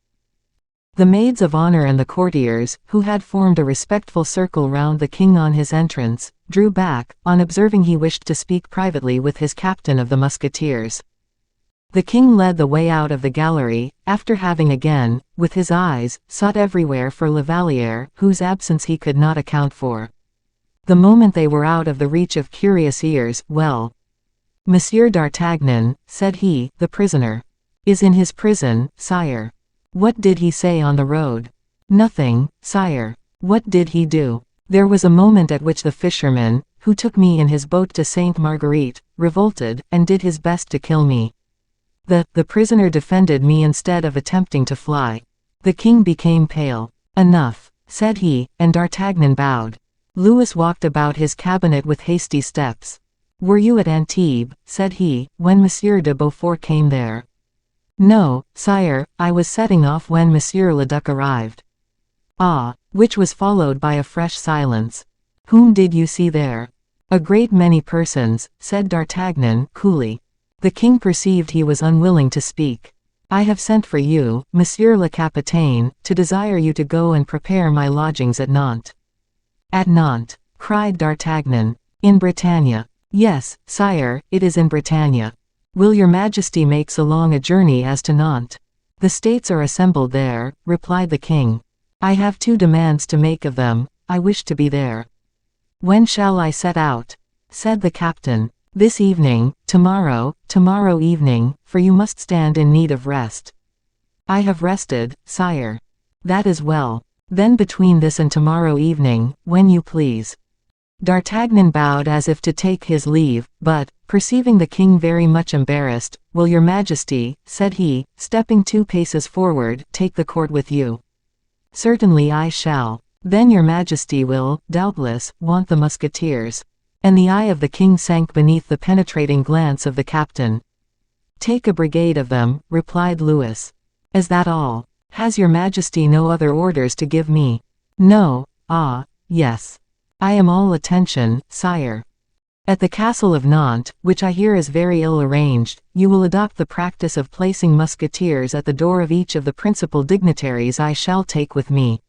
The maids of honor and the courtiers, who had formed a respectful circle round the king on his entrance, drew back, on observing he wished to speak privately with his captain of the musketeers. The king led the way out of the gallery, after having again, with his eyes, sought everywhere for La Vallière, whose absence he could not account for. The moment they were out of the reach of curious ears, "Well, Monsieur d'Artagnan," said he, "the prisoner is in his prison, sire." "What did he say on the road?" "Nothing, sire." "What did he do?" There was a moment at which the fisherman, who took me in his boat to Sainte Marguerite, revolted, and did his best to kill me. The prisoner defended me instead of attempting to fly. The king became pale. Enough, said he, and D'Artagnan bowed. Louis walked about his cabinet with hasty steps. Were you at Antibes, said he, when Monsieur de Beaufort came there? No, sire, I was setting off when Monsieur le Duc arrived. Ah, which was followed by a fresh silence. Whom did you see there? A great many persons, said D'Artagnan, coolly. The king perceived he was unwilling to speak. I have sent for you, Monsieur le Capitaine, to desire you to go and prepare my lodgings at Nantes. At Nantes, cried D'Artagnan. In Bretagne. Yes, sire, it is in Bretagne. Will your majesty make so long a journey as to Nantes? The states are assembled there, replied the king. I have 2 demands to make of them. I wish to be there. When shall I set out? Said the captain. This evening, tomorrow evening, for you must stand in need of rest. I have rested, sire. That is well. Then between this and tomorrow evening, when you please. D'Artagnan bowed as if to take his leave, but, perceiving the king very much embarrassed, will your majesty, said he, stepping 2 paces forward, take the court with you? Certainly I shall. Then your majesty will, doubtless, want the musketeers. And the eye of the king sank beneath the penetrating glance of the captain. Take a brigade of them, replied Louis. Is that all? Has your majesty no other orders to give me? No, yes. I am all attention, sire. At the castle of Nantes, which I hear is very ill arranged, you will adopt the practice of placing musketeers at the door of each of the principal dignitaries I shall take with me.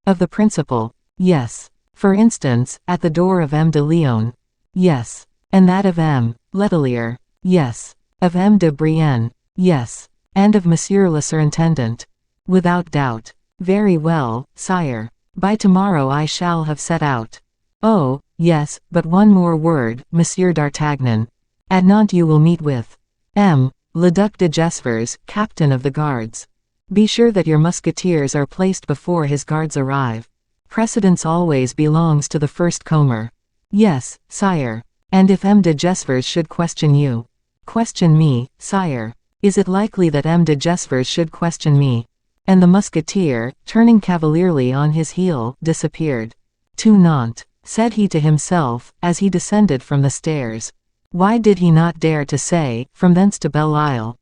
Of the principal? Yes. For instance, at the door of M. de Lyon? Yes. And that of M. Letelier? Yes. Of M. de Brienne? Yes. And of Monsieur le Surintendant? Without doubt. Very well, sire. By tomorrow I shall have set out. Oh, yes, but one more word, Monsieur d'Artagnan. At Nantes you will meet with M. le Duc de Gesvres, captain of the guards. Be sure that your musketeers are placed before his guards arrive. Precedence always belongs to the first comer. Yes, sire. And if M. de Gesvres should question you? Question me, sire. Is it likely that M. de Gesvres should question me? And the musketeer, turning cavalierly on his heel, disappeared. To Nantes, said he to himself, as he descended from the stairs. Why did he not dare to say, from thence to Belle Isle?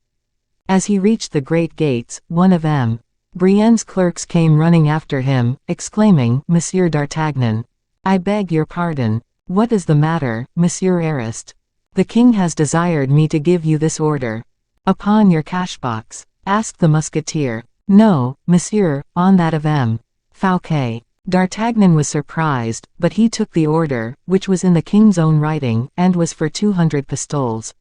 As he reached the great gates, one of M. Brienne's clerks came running after him, exclaiming, Monsieur d'Artagnan. I beg your pardon. What is the matter, Monsieur Arist? The king has desired me to give you this order. Upon your cashbox? Asked the musketeer. No, monsieur, on that of M. Fouquet. D'Artagnan was surprised, but he took the order, which was in the king's own writing, and was for 200 pistoles.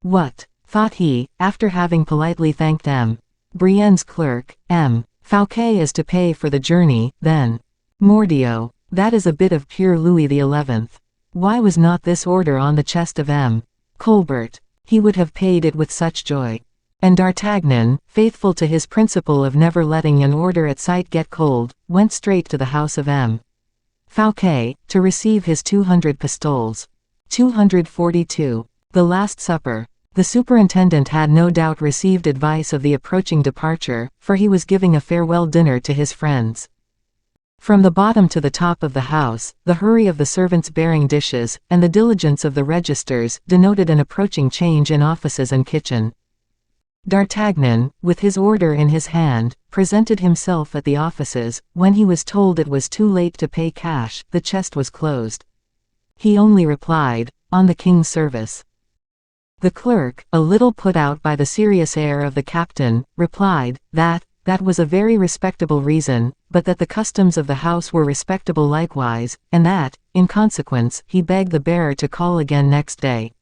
What, thought he, after having politely thanked M. Brienne's clerk, M. Fouquet is to pay for the journey, then. Mordioux, that is a bit of pure Louis XI. Why was not this order on the chest of M. Colbert? He would have paid it with such joy. And D'Artagnan, faithful to his principle of never letting an order at sight get cold, went straight to the house of M. Fouquet, to receive his 200 pistoles. 242. The Last Supper. The superintendent had no doubt received advice of the approaching departure, for he was giving a farewell dinner to his friends. From the bottom to the top of the house, the hurry of the servants bearing dishes, and the diligence of the registers, denoted an approaching change in offices and kitchen. D'Artagnan, with his order in his hand, presented himself at the offices. When he was told it was too late to pay cash, the chest was closed. He only replied, on the king's service. The clerk, a little put out by the serious air of the captain, replied, that was a very respectable reason, but that the customs of the house were respectable likewise, and that, in consequence, he begged the bearer to call again next day.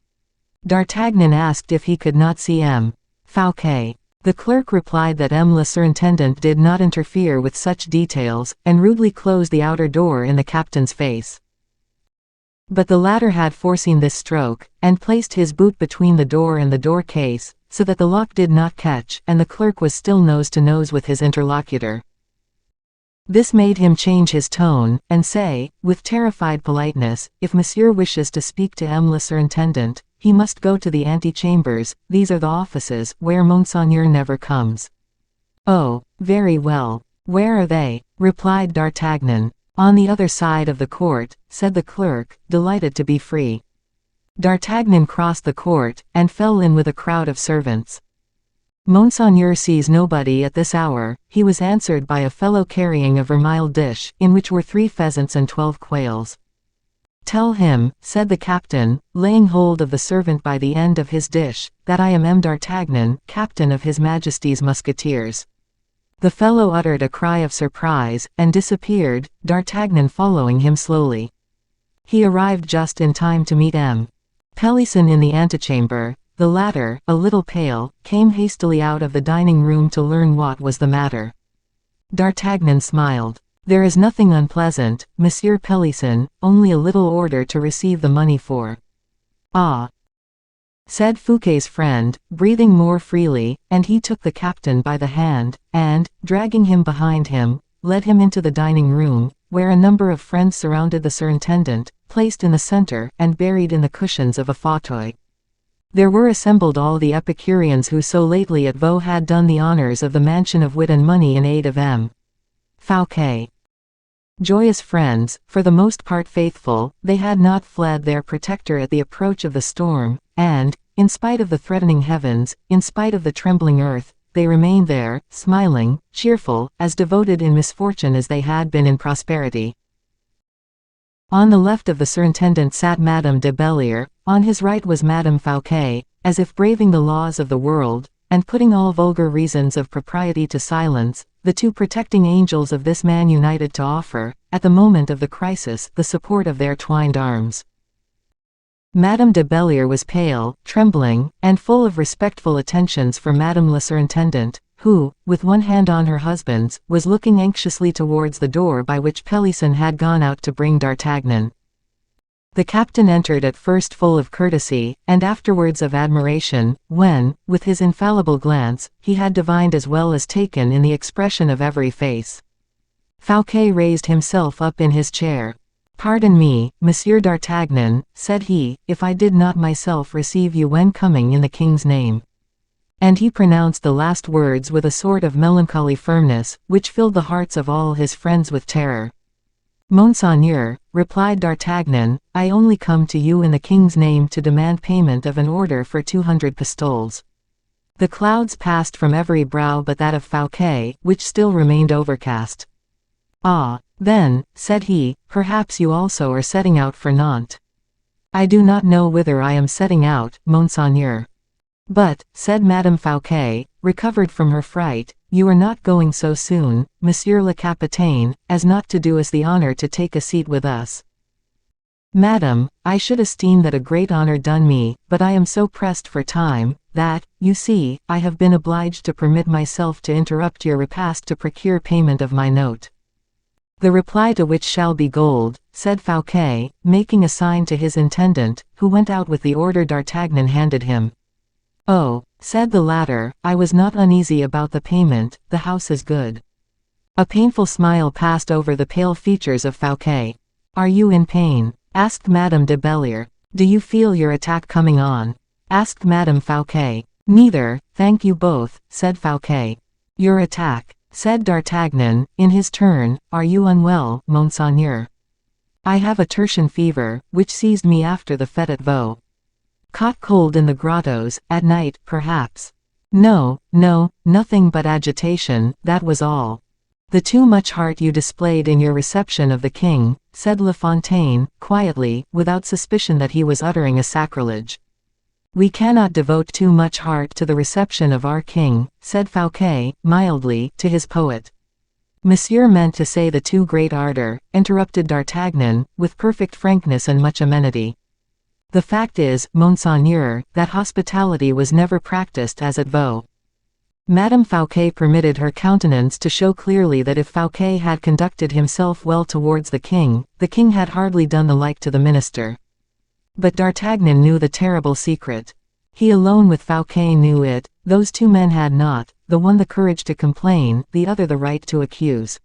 D'Artagnan asked if he could not see M. Fouquet. The clerk replied that M. le Surintendant did not interfere with such details, and rudely closed the outer door in the captain's face. But the latter had foreseen this stroke, and placed his boot between the door and the door case, so that the lock did not catch, and the clerk was still nose to nose with his interlocutor. This made him change his tone, and say, with terrified politeness, if Monsieur wishes to speak to M. le Surintendant, he must go to the antechambers, these are the offices, where Monseigneur never comes. Oh, very well. Where are they? Replied D'Artagnan. On the other side of the court, said the clerk, delighted to be free. D'Artagnan crossed the court, and fell in with a crowd of servants. Monseigneur sees nobody at this hour, he was answered by a fellow carrying a vermeil dish, in which were 3 pheasants and 12 quails. Tell him, said the captain, laying hold of the servant by the end of his dish, that I am M. d'Artagnan, captain of His Majesty's Musketeers. The fellow uttered a cry of surprise, and disappeared, D'Artagnan following him slowly. He arrived just in time to meet M. Pelisson in the antechamber. The latter, a little pale, came hastily out of the dining room to learn what was the matter. D'Artagnan smiled. There is nothing unpleasant, Monsieur Pelisson, only a little order to receive the money for. Ah! Said Fouquet's friend, breathing more freely, and he took the captain by the hand, and, dragging him behind him, led him into the dining room, where a number of friends surrounded the surintendant, placed in the center, and buried in the cushions of a fauteuil. There were assembled all the Epicureans who so lately at Vaux had done the honors of the mansion of wit and money in aid of M. Fouquet. Joyous friends, for the most part faithful, they had not fled their protector at the approach of the storm, and, in spite of the threatening heavens, in spite of the trembling earth, they remained there, smiling, cheerful, as devoted in misfortune as they had been in prosperity. On the left of the surintendant sat Madame de Belliere, on his right was Madame Fouquet, as if braving the laws of the world, and putting all vulgar reasons of propriety to silence, the 2 protecting angels of this man united to offer, at the moment of the crisis, the support of their twined arms. Madame de Belliere was pale, trembling, and full of respectful attentions for Madame la Surintendante, who, with one hand on her husband's, was looking anxiously towards the door by which Pelisson had gone out to bring D'Artagnan. The captain entered at first full of courtesy, and afterwards of admiration, when, with his infallible glance, he had divined as well as taken in the expression of every face. Fouquet raised himself up in his chair. "Pardon me, Monsieur d'Artagnan," said he, "if I did not myself receive you when coming in the king's name." And he pronounced the last words with a sort of melancholy firmness, which filled the hearts of all his friends with terror. "Monseigneur," replied D'Artagnan, "I only come to you in the king's name to demand payment of an order for 200 pistoles." The clouds passed from every brow but that of Fouquet, which still remained overcast. "Ah, then," said he, "perhaps you also are setting out for Nantes." "I do not know whither I am setting out, Monseigneur." "But," said Madame Fouquet, recovered from her fright, "you are not going so soon, Monsieur le Capitaine, as not to do us the honor to take a seat with us." "Madame, I should esteem that a great honor done me, but I am so pressed for time, that, you see, I have been obliged to permit myself to interrupt your repast to procure payment of my note." "The reply to which shall be gold," said Fouquet, making a sign to his intendant, who went out with the order D'Artagnan handed him. "Oh," said the latter, "I was not uneasy about the payment, the house is good." A painful smile passed over the pale features of Fouquet. "Are you in pain?" asked Madame de Belliere. "Do you feel your attack coming on?" asked Madame Fouquet. "Neither, thank you both," said Fouquet. "Your attack," said D'Artagnan, in his turn. "Are you unwell, Monseigneur?" "I have a tertian fever, which seized me after the fête at Vaux." "Caught cold in the grottos, at night, perhaps." "No, no, nothing but agitation, that was all." "The too much heart you displayed in your reception of the king," said La Fontaine, quietly, without suspicion that he was uttering a sacrilege. "We cannot devote too much heart to the reception of our king," said Fouquet, mildly, to his poet. "Monsieur meant to say the too great ardor," interrupted D'Artagnan, with perfect frankness and much amenity. "The fact is, Monseigneur, that hospitality was never practiced as at Vaux." Madame Fouquet permitted her countenance to show clearly that if Fouquet had conducted himself well towards the king had hardly done the like to the minister. But D'Artagnan knew the terrible secret. He alone with Fouquet knew it, those 2 men had not, the one the courage to complain, the other the right to accuse.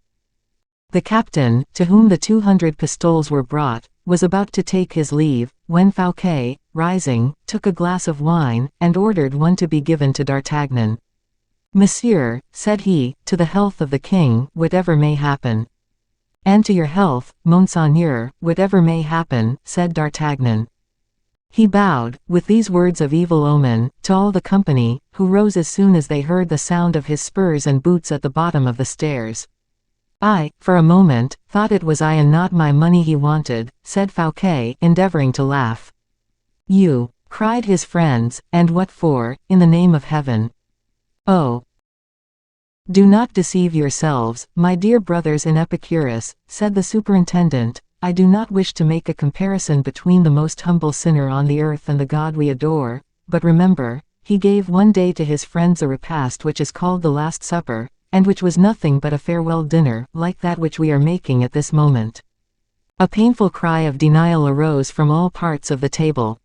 The captain, to whom the 200 pistoles were brought, was about to take his leave, when Fouquet, rising, took a glass of wine, and ordered one to be given to D'Artagnan. "Monsieur," said he, "to the health of the king, whatever may happen." "And to your health, Monseigneur, whatever may happen," said D'Artagnan. He bowed, with these words of evil omen, to all the company, who rose as soon as they heard the sound of his spurs and boots at the bottom of the stairs. "I, for a moment, thought it was I and not my money he wanted," said Fouquet, endeavoring to laugh. "You!" cried his friends, "and what for, in the name of heaven?" "Oh! Do not deceive yourselves, my dear brothers in Epicurus," said the superintendent. "I do not wish to make a comparison between the most humble sinner on the earth and the God we adore, but remember, he gave one day to his friends a repast which is called the Last Supper, and which was nothing but a farewell dinner, like that which we are making at this moment." A painful cry of denial arose from all parts of the table.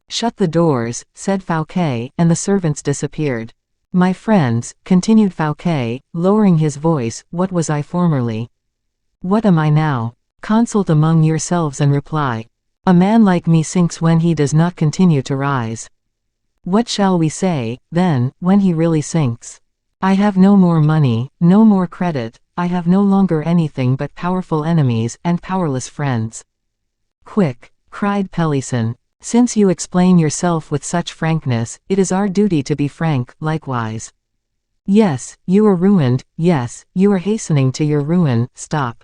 "Shut the doors," said Fouquet, and the servants disappeared. "My friends," continued Fouquet, lowering his voice, "what was I formerly? What am I now? Consult among yourselves and reply. A man like me sinks when he does not continue to rise. What shall we say, then, when he really sinks? I have no more money, no more credit, I have no longer anything but powerful enemies and powerless friends." "Quick!" cried Pelisson. "Since you explain yourself with such frankness, it is our duty to be frank, likewise. Yes, you are ruined, yes, you are hastening to your ruin, stop.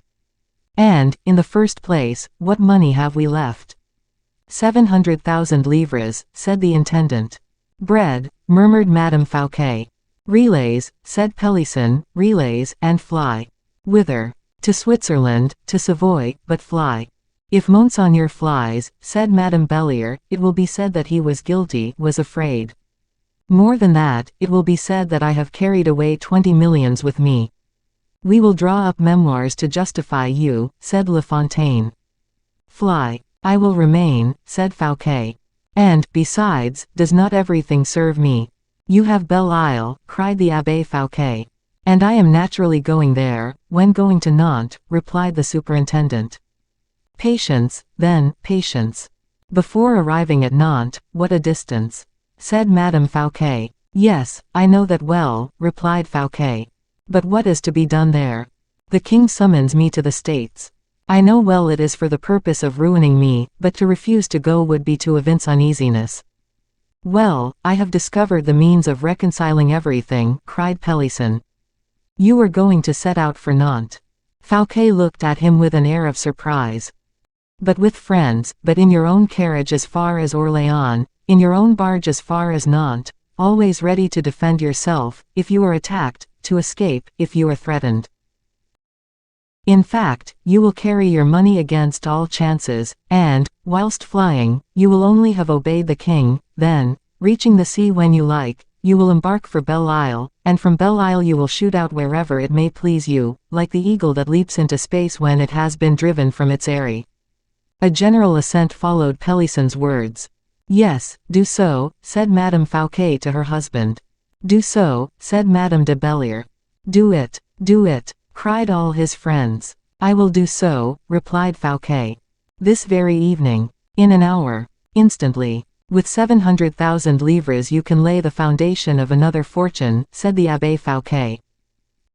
And, in the first place, what money have we left?" 700,000 livres, said the intendant. "Bread," murmured Madame Fouquet. "Relays," said Pelisson, "relays, and fly." "Whither?" "To Switzerland, to Savoy, but fly." "If Monseigneur flies," said Madame Bellier, "it will be said that he was guilty, was afraid. More than that, it will be said that I have carried away 20 millions with me." "We will draw up memoirs to justify you," said La Fontaine. "Fly." "I will remain," said Fouquet. "And, besides, does not everything serve me?" "You have Belle Isle," cried the Abbé Fouquet. "And I am naturally going there, when going to Nantes," replied the superintendent. "Patience, then, patience. Before arriving at Nantes, what a distance," said Madame Fouquet. "Yes, I know that well," replied Fouquet. "But what is to be done there? The king summons me to the States. I know well it is for the purpose of ruining me, but to refuse to go would be to evince uneasiness." "Well, I have discovered the means of reconciling everything," cried Pelisson. "You are going to set out for Nantes." Fouquet looked at him with an air of surprise. "But with friends, but in your own carriage as far as Orléans, in your own barge as far as Nantes, always ready to defend yourself, if you are attacked, to escape, if you are threatened. In fact, you will carry your money against all chances, and, whilst flying, you will only have obeyed the king. Then, reaching the sea when you like, you will embark for Belle Isle, and from Belle Isle you will shoot out wherever it may please you, like the eagle that leaps into space when it has been driven from its eyrie." A general assent followed Pelisson's words. "Yes, do so," said Madame Fouquet to her husband. "Do so," said Madame de Bellier. Do it," cried all his friends. "I will do so," replied Fouquet. "This very evening. In an hour. Instantly. With 700,000 livres you can lay the foundation of another fortune," said the Abbé Fouquet.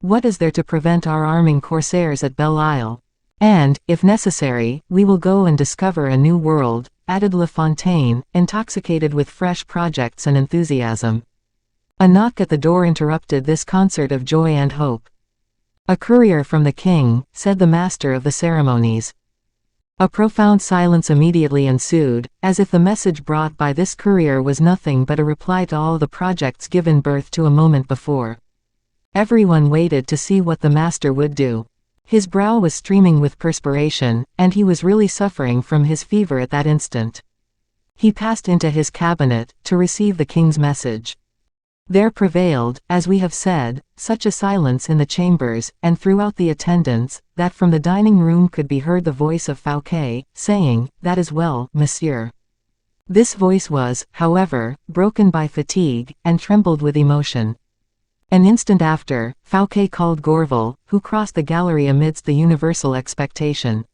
"What is there to prevent our arming corsairs at Belle Isle? And, if necessary, we will go and discover a new world," added La Fontaine, intoxicated with fresh projects and enthusiasm. A knock at the door interrupted this concert of joy and hope. "A courier from the king," said the master of the ceremonies. A profound silence immediately ensued, as if the message brought by this courier was nothing but a reply to all the projects given birth to a moment before. Everyone waited to see what the master would do. His brow was streaming with perspiration, and he was really suffering from his fever at that instant. He passed into his cabinet, to receive the king's message. There prevailed, as we have said, such a silence in the chambers, and throughout the attendance, that from the dining room could be heard the voice of Fouquet, saying, "That is well, monsieur." This voice was, however, broken by fatigue, and trembled with emotion. An instant after, Fouquet called Gourville, who crossed the gallery amidst the universal expectation.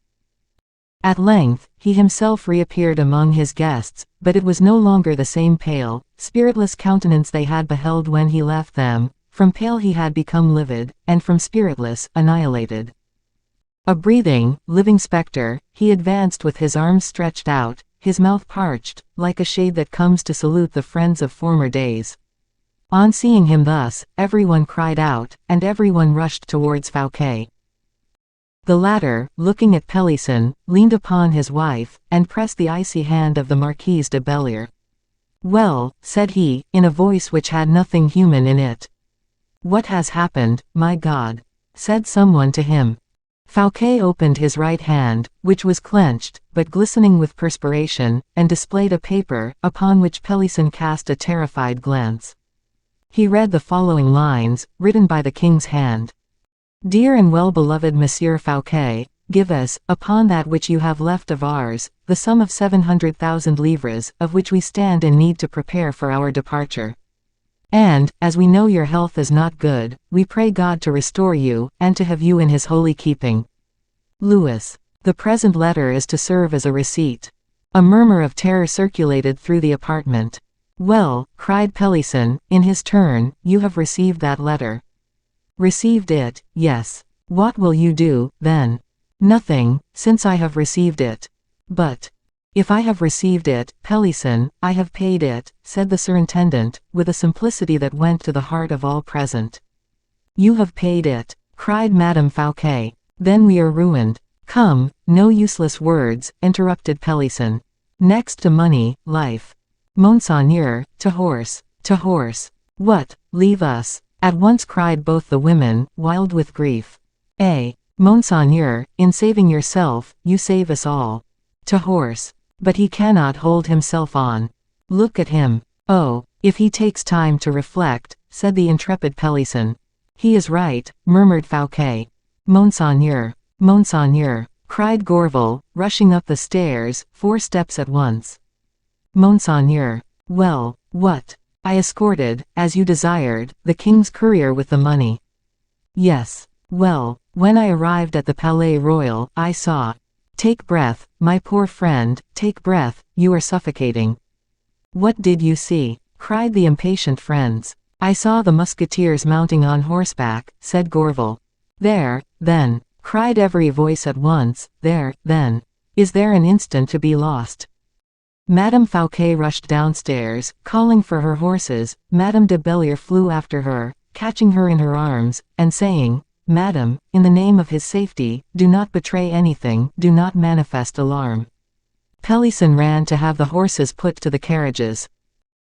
At length, he himself reappeared among his guests, but it was no longer the same pale, spiritless countenance they had beheld when he left them. From pale he had become livid, and from spiritless, annihilated. A breathing, living spectre, he advanced with his arms stretched out, his mouth parched, like a shade that comes to salute the friends of former days. On seeing him thus, everyone cried out, and everyone rushed towards Fouquet. The latter, looking at Pelisson, leaned upon his wife, and pressed the icy hand of the Marquise de Bellier. "Well," said he, in a voice which had nothing human in it. "What has happened, my God?" said someone to him. Fouquet opened his right hand, which was clenched, but glistening with perspiration, and displayed a paper, upon which Pelisson cast a terrified glance. He read the following lines, written by the king's hand. "Dear and well-beloved Monsieur Fouquet, give us, upon that which you have left of ours, the sum of 700,000 livres, of which we stand in need to prepare for our departure. And, as we know your health is not good, we pray God to restore you, and to have you in his holy keeping. Louis." The present letter is to serve as a receipt. A murmur of terror circulated through the apartment. "Well," cried Pelisson, in his turn, "you have received that letter." "Received it, yes. What will you do, then?" "Nothing, since I have received it." "But, if I have received it, Pelisson, I have paid it," said the surintendant, with a simplicity that went to the heart of all present. "You have paid it," cried Madame Fouquet. "Then we are ruined." "Come, no useless words," interrupted Pelisson. "Next to money, life." "Monseigneur, to horse, to horse." "What, leave us?" at once cried both the women, wild with grief. Monseigneur, in saving yourself, you save us all." "To horse." "But he cannot hold himself on. Look at him." "Oh, if he takes time to reflect," said the intrepid Pelisson. "He is right," murmured Fouquet. "Monseigneur, Monseigneur," cried Gourville, rushing up the stairs, 4 steps at once. "Monseigneur." "Well, what?" "I escorted, as you desired, the king's courier with the money." "Yes. Well, when I arrived at the Palais Royal, I saw—" "Take breath, my poor friend, take breath, you are suffocating." "What did you see?" cried the impatient friends. "I saw the musketeers mounting on horseback," said Gourville. "There, then," cried every voice at once, "there, then. Is there an instant to be lost?" Madame Fouquet rushed downstairs, calling for her horses. Madame de Bellier flew after her, catching her in her arms, and saying, "Madame, in the name of his safety, do not betray anything, do not manifest alarm." Pelisson ran to have the horses put to the carriages.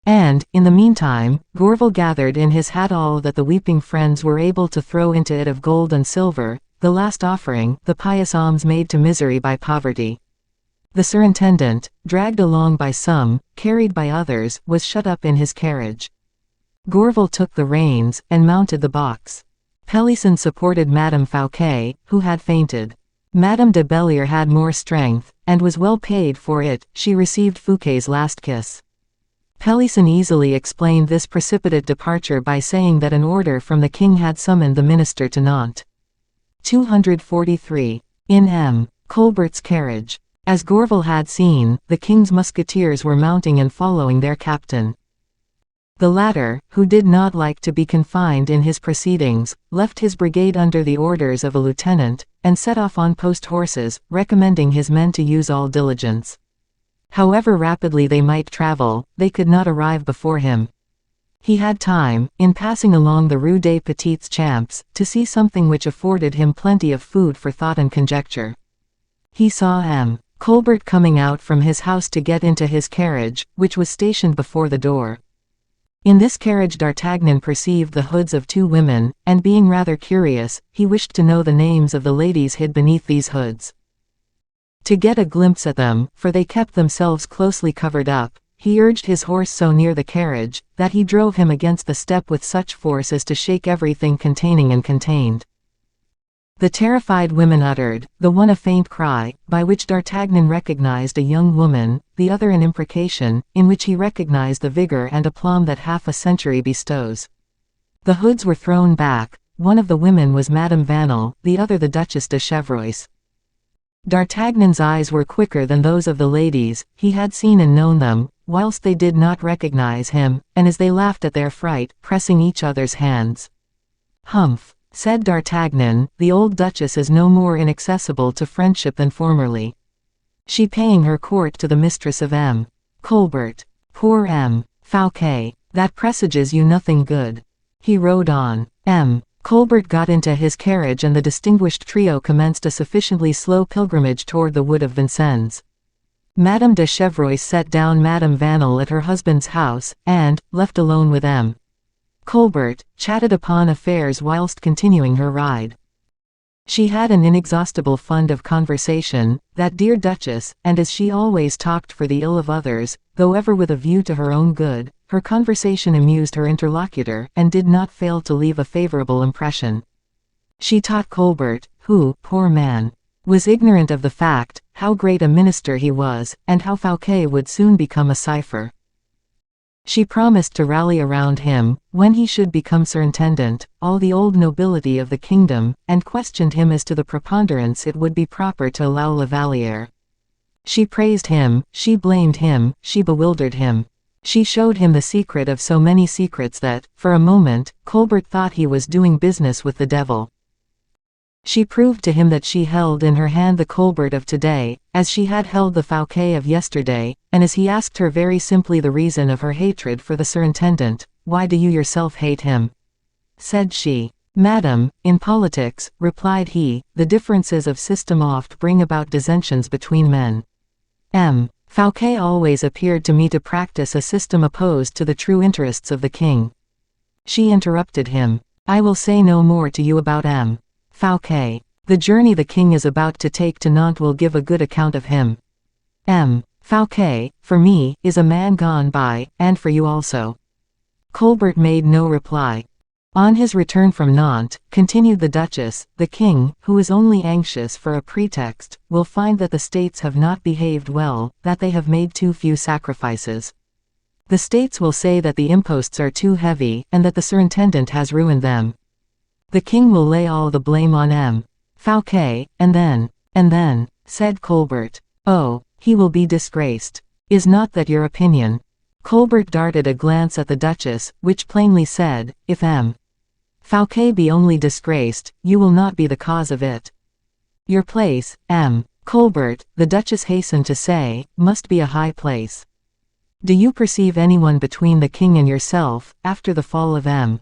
And, in the meantime, Gourville gathered in his hat all that the weeping friends were able to throw into it of gold and silver, the last offering, the pious alms made to misery by poverty. The surintendant, dragged along by some, carried by others, was shut up in his carriage. Gourville took the reins, and mounted the box. Pelisson supported Madame Fouquet, who had fainted. Madame de Bellier had more strength, and was well paid for it. She received Fouquet's last kiss. Pelisson easily explained this precipitate departure by saying that an order from the king had summoned the minister to Nantes. 243. In M. Colbert's carriage. As Gourville had seen, the king's musketeers were mounting and following their captain. The latter, who did not like to be confined in his proceedings, left his brigade under the orders of a lieutenant, and set off on post horses, recommending his men to use all diligence. However rapidly they might travel, they could not arrive before him. He had time, in passing along the Rue des Petits Champs, to see something which afforded him plenty of food for thought and conjecture. He saw M. Colbert coming out from his house to get into his carriage, which was stationed before the door. In this carriage D'Artagnan perceived the hoods of 2 women, and being rather curious, he wished to know the names of the ladies hid beneath these hoods. To get a glimpse at them, for they kept themselves closely covered up, he urged his horse so near the carriage, that he drove him against the step with such force as to shake everything containing and contained. The terrified women uttered, the one a faint cry, by which D'Artagnan recognized a young woman, the other an imprecation, in which he recognized the vigor and aplomb that half a century bestows. The hoods were thrown back. One of the women was Madame Vanel, the other the Duchesse de Chevreuse. D'Artagnan's eyes were quicker than those of the ladies, he had seen and known them, whilst they did not recognize him, and as they laughed at their fright, pressing each other's hands. "Humph," said D'Artagnan, "the old Duchess is no more inaccessible to friendship than formerly. She paying her court to the mistress of M. Colbert. Poor M. Fouquet. That presages you nothing good." He rode on. M. Colbert got into his carriage and the distinguished trio commenced a sufficiently slow pilgrimage toward the wood of Vincennes. Madame de Chevreuse set down Madame Vanel at her husband's house, and, left alone with M. Colbert, chatted upon affairs whilst continuing her ride. She had an inexhaustible fund of conversation, that dear Duchess, and as she always talked for the ill of others, though ever with a view to her own good, her conversation amused her interlocutor, and did not fail to leave a favorable impression. She taught Colbert, who, poor man, was ignorant of the fact, how great a minister he was, and how Fouquet would soon become a cipher. She promised to rally around him, when he should become surintendant, all the old nobility of the kingdom, and questioned him as to the preponderance it would be proper to allow La Valliere. She praised him, she blamed him, she bewildered him. She showed him the secret of so many secrets that, for a moment, Colbert thought he was doing business with the devil. She proved to him that she held in her hand the Colbert of today, as she had held the Fouquet of yesterday, and as he asked her very simply the reason of her hatred for the surintendant, "Why do you yourself hate him?" said she. "Madam, in politics," replied he, "the differences of system oft bring about dissensions between men. M. Fouquet always appeared to me to practice a system opposed to the true interests of the king." She interrupted him. "I will say no more to you about M. Fouquet. The journey the king is about to take to Nantes will give a good account of him. M. Fouquet, for me, is a man gone by, and for you also." Colbert made no reply. On his return from Nantes, continued the Duchess, the king, who is only anxious for a pretext, will find that the states have not behaved well, that they have made too few sacrifices. The states will say that the imposts are too heavy, and that the surintendant has ruined them. The king will lay all the blame on M. Fouquet, and then, said Colbert. "Oh, he will be disgraced. Is not that your opinion?" Colbert darted a glance at the Duchess, which plainly said, "If M. Fouquet be only disgraced, you will not be the cause of it. Your place, M. Colbert," the Duchess hastened to say, "must be a high place. Do you perceive anyone between the king and yourself, after the fall of M.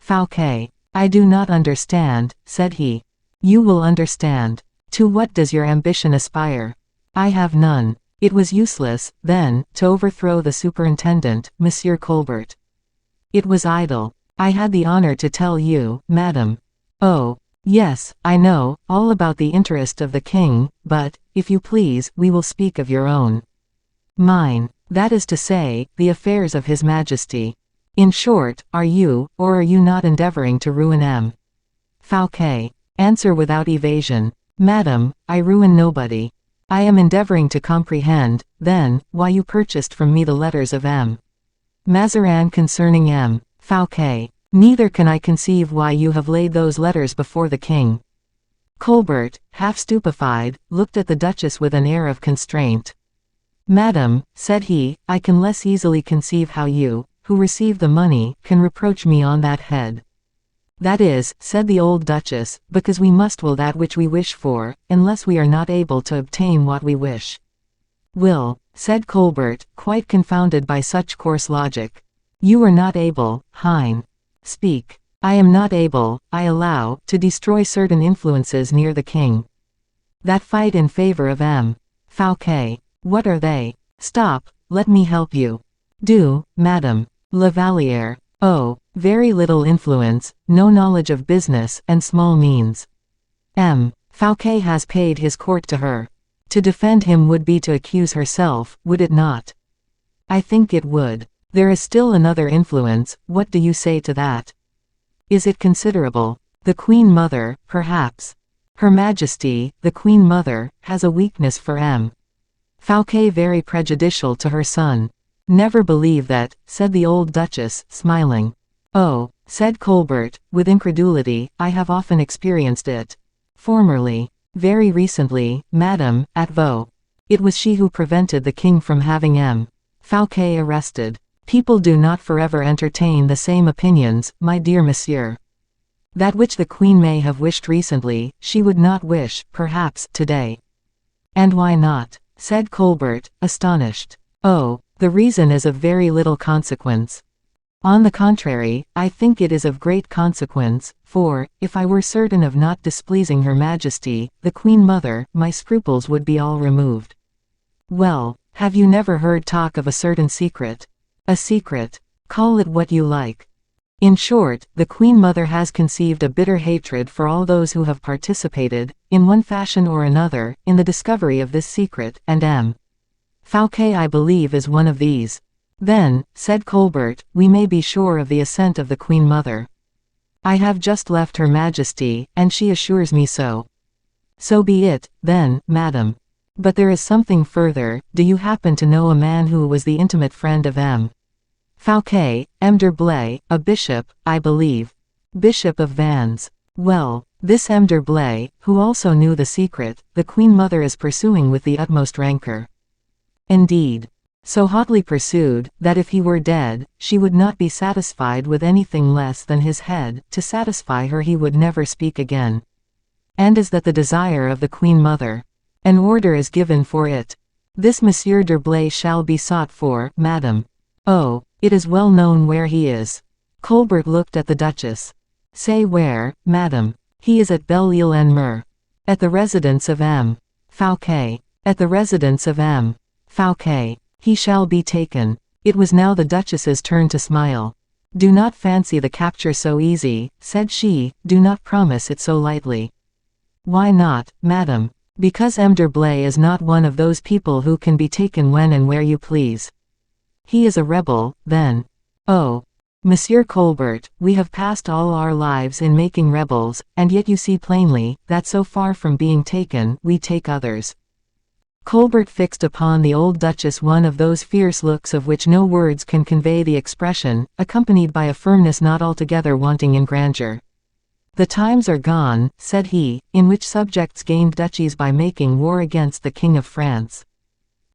Fouquet?" "I do not understand," said he. "You will understand. To what does your ambition aspire?" "I have none. It was useless, then, to overthrow the superintendent, Monsieur Colbert. It was idle. I had the honor to tell you, madam." "Oh, yes, I know, all about the interest of the king, but, if you please, we will speak of your own. Mine, that is to say, the affairs of His Majesty. In short, are you, or are you not endeavoring to ruin M. Fouquet? Answer without evasion." "Madam, I ruin nobody. I am endeavoring to comprehend, then, why you purchased from me the letters of M. Mazarin concerning M. Fouquet. Neither can I conceive why you have laid those letters before the king." Colbert, half stupefied, looked at the Duchess with an air of constraint. "Madam," said he, "I can less easily conceive how you, who received the money, can reproach me on that head." "That is," said the old Duchess, "because we must will that which we wish for, unless we are not able to obtain what we wish." "Will," said Colbert, quite confounded by such coarse logic. "You are not able, Hein. Speak." "I am not able, I allow, to destroy certain influences near the king. That fight in favor of M. Fouquet. What are they? Stop, let me help you." "Do, madam." "La Valliere. Oh, very little influence, no knowledge of business, and small means. M. Fouquet has paid his court to her. To defend him would be to accuse herself, would it not?" "I think it would. There is still another influence, what do you say to that?" "Is it considerable?" "The Queen Mother, perhaps. Her Majesty, the Queen Mother, has a weakness for M. Fouquet very prejudicial to her son." "Never believe that," said the old Duchess, smiling. Oh, said Colbert, with incredulity, I have often experienced it. Formerly. Very recently, madam, at Vaux. It was she who prevented the king from having M. Fouquet arrested. People do not forever entertain the same opinions, my dear monsieur. That which the queen may have wished recently, she would not wish, perhaps, today. And why not? Said Colbert, astonished. Oh, the reason is of very little consequence. On the contrary, I think it is of great consequence, for, if I were certain of not displeasing Her Majesty, the Queen Mother, my scruples would be all removed. Well, have you never heard talk of a certain secret? A secret. Call it what you like. In short, the Queen Mother has conceived a bitter hatred for all those who have participated, in one fashion or another, in the discovery of this secret, and M. Fouquet I believe is one of these. Then, said Colbert, we may be sure of the assent of the Queen Mother. I have just left Her Majesty, and she assures me so. So be it, then, madam. But there is something further. Do you happen to know a man who was the intimate friend of M. Fouquet, M. d'Herblay, a bishop, I believe. Bishop of Vannes. Well, this M. d'Herblay, who also knew the secret, the Queen Mother is pursuing with the utmost rancor. Indeed. So hotly pursued, that if he were dead, she would not be satisfied with anything less than his head. To satisfy her he would never speak again. And is that the desire of the Queen Mother? An order is given for it. This Monsieur d'Herblay shall be sought for, madam. Oh, it is well known where he is. Colbert looked at the Duchess. Say where, madam. He is at Belle-Île-en-Mer. At the residence of M. Fouquet. At the residence of M. Fouquet. He shall be taken. It was now the Duchess's turn to smile. Do not fancy the capture so easy, said she, do not promise it so lightly. Why not, madam? Because M. d'Herblay is not one of those people who can be taken when and where you please. He is a rebel, then. Oh, Monsieur Colbert, we have passed all our lives in making rebels, and yet you see plainly, that so far from being taken, we take others. Colbert fixed upon the old Duchess one of those fierce looks of which no words can convey the expression, accompanied by a firmness not altogether wanting in grandeur. The times are gone, said he, in which subjects gained duchies by making war against the King of France.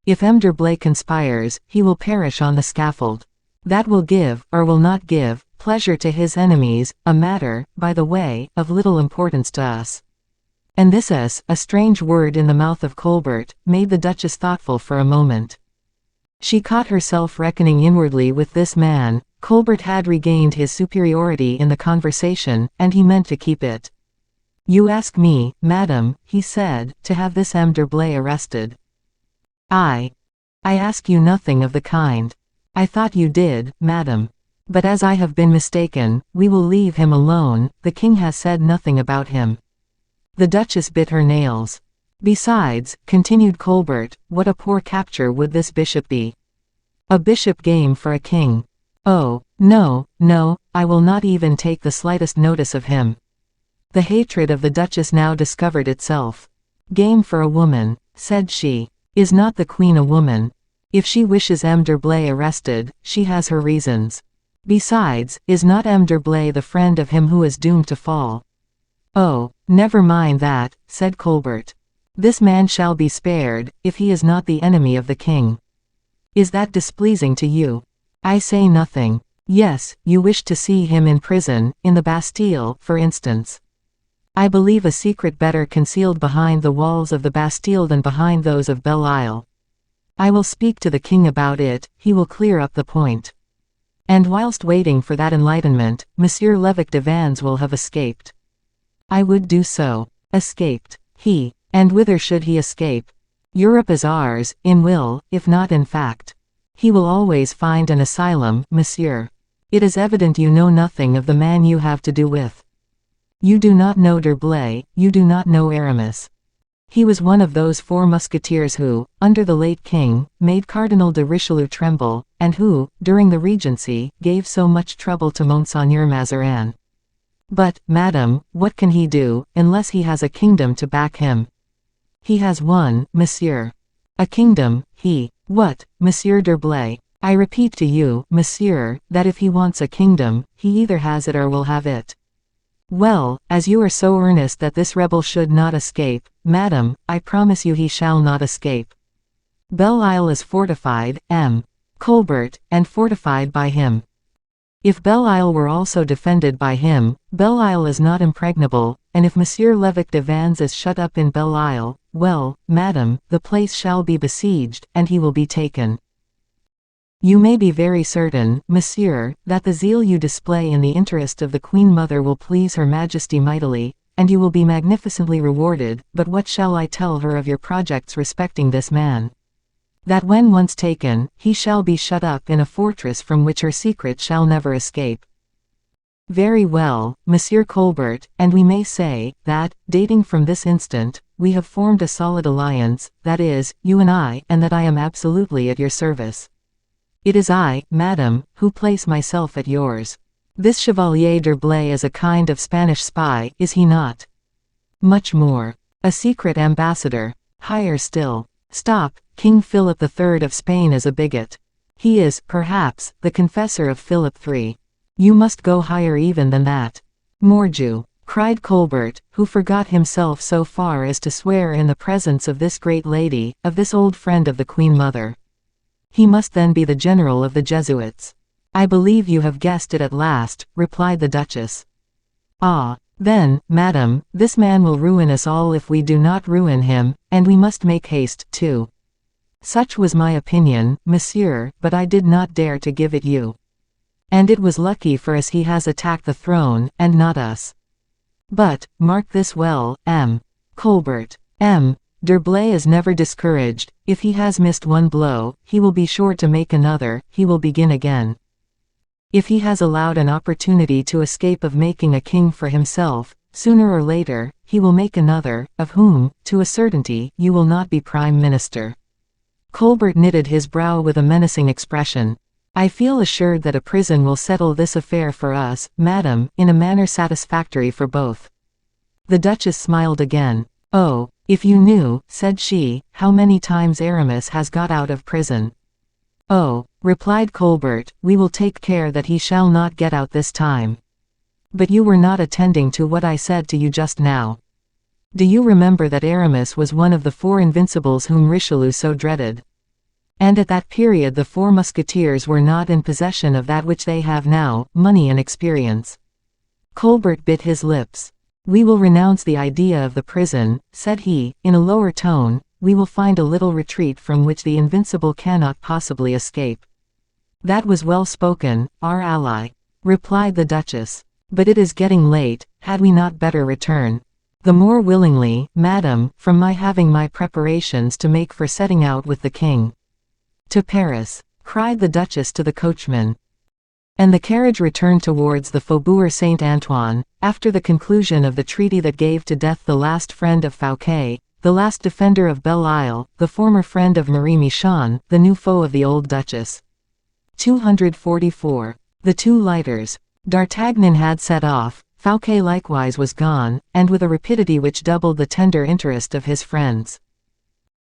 If M. d'Herblay conspires, he will perish on the scaffold. That will give, or will not give, pleasure to his enemies, a matter, by the way, of little importance to us. And this is, a strange word in the mouth of Colbert, made the Duchess thoughtful for a moment. She caught herself reckoning inwardly with this man. Colbert had regained his superiority in the conversation, and he meant to keep it. You ask me, madam, he said, to have this M. d'Herblay arrested. I ask you nothing of the kind. I thought you did, madam. But as I have been mistaken, we will leave him alone. The king has said nothing about him. The Duchess bit her nails. Besides, continued Colbert, what a poor capture would this bishop be? A bishop game for a king. Oh, no, no, I will not even take the slightest notice of him. The hatred of the Duchess now discovered itself. Game for a woman, said she. Is not the queen a woman? If she wishes M. d'Herblay arrested, she has her reasons. Besides, is not M. d'Herblay the friend of him who is doomed to fall? Oh, never mind that, said Colbert. This man shall be spared, if he is not the enemy of the king. Is that displeasing to you? I say nothing. Yes, you wish to see him in prison, in the Bastille, for instance. I believe a secret better concealed behind the walls of the Bastille than behind those of Belle-Isle. I will speak to the king about it, he will clear up the point. And whilst waiting for that enlightenment, Monsieur l'Évêque de Vannes will have escaped. I would do so. Escaped. He. And whither should he escape? Europe is ours, in will, if not in fact. He will always find an asylum, monsieur. It is evident you know nothing of the man you have to do with. You do not know d'Herblay, you do not know Aramis. He was one of those 4 musketeers who, under the late king, made Cardinal de Richelieu tremble, and who, during the Regency, gave so much trouble to Monseigneur Mazarin. But, madam, what can he do, unless he has a kingdom to back him? He has one, monsieur. A kingdom, he. What, Monsieur d'Herblay? I repeat to you, monsieur, that if he wants a kingdom, he either has it or will have it. Well, as you are so earnest that this rebel should not escape, madam, I promise you he shall not escape. Belle Isle is fortified, M. Colbert, and fortified by him. If Belle Isle were also defended by him, Belle Isle is not impregnable, and if Monsieur l'Évêque de Vannes is shut up in Belle Isle, well, madam, the place shall be besieged, and he will be taken. You may be very certain, monsieur, that the zeal you display in the interest of the Queen Mother will please Her Majesty mightily, and you will be magnificently rewarded, but what shall I tell her of your projects respecting this man? That when once taken, he shall be shut up in a fortress from which her secret shall never escape. Very well, Monsieur Colbert, and we may say, that, dating from this instant, we have formed a solid alliance, that is, you and that I am absolutely at your service. It is I, madam, who place myself at yours. This Chevalier d'Herblay is a kind of Spanish spy, is he not? Much more. A secret ambassador. Higher still. Stop, King Philip III of Spain is a bigot. He is, perhaps, the confessor of Philip III. You must go higher even than that. Mordieu! Cried Colbert, who forgot himself so far as to swear in the presence of this great lady, of this old friend of the Queen Mother. He must then be the general of the Jesuits. I believe you have guessed it at last, replied the Duchess. Ah, then, madam, this man will ruin us all if we do not ruin him, and we must make haste, too. Such was my opinion, monsieur, but I did not dare to give it you. And it was lucky for us he has attacked the throne, and not us. But, mark this well, M. Colbert. M. D'Herblay is never discouraged. If he has missed one blow, he will be sure to make another, he will begin again. If he has allowed an opportunity to escape of making a king for himself, sooner or later, he will make another, of whom, to a certainty, you will not be prime minister. Colbert knitted his brow with a menacing expression. I feel assured that a prison will settle this affair for us, madam, in a manner satisfactory for both. The Duchess smiled again. Oh, if you knew, said she, how many times Aramis has got out of prison. Oh, replied Colbert, we will take care that he shall not get out this time. But you were not attending to what I said to you just now. Do you remember that Aramis was one of the 4 invincibles whom Richelieu so dreaded? And at that period the 4 musketeers were not in possession of that which they have now, money and experience. Colbert bit his lips. We will renounce the idea of the prison, said he, in a lower tone, we will find a little retreat from which the invincible cannot possibly escape. That was well spoken, our ally, replied the Duchess. But it is getting late, had we not better return? The more willingly, madam, from my having my preparations to make for setting out with the king. To Paris, cried the Duchess to the coachman. And the carriage returned towards the Faubourg Saint-Antoine, after the conclusion of the treaty that gave to death the last friend of Fouquet, the last defender of Belle Isle, the former friend of Marie Michon, the new foe of the old Duchess. 244. The 2 lighters. D'Artagnan had set off, Fouquet likewise was gone, and with a rapidity which doubled the tender interest of his friends.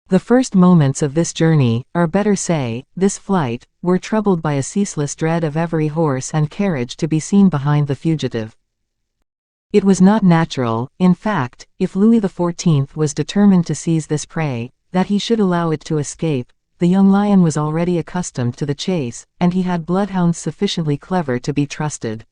The first moments of this journey, or better say, this flight, were troubled by a ceaseless dread of every horse and carriage to be seen behind the fugitive. It was not natural, in fact, if Louis XIV was determined to seize this prey, that he should allow it to escape. The young lion was already accustomed to the chase, and he had bloodhounds sufficiently clever to be trusted.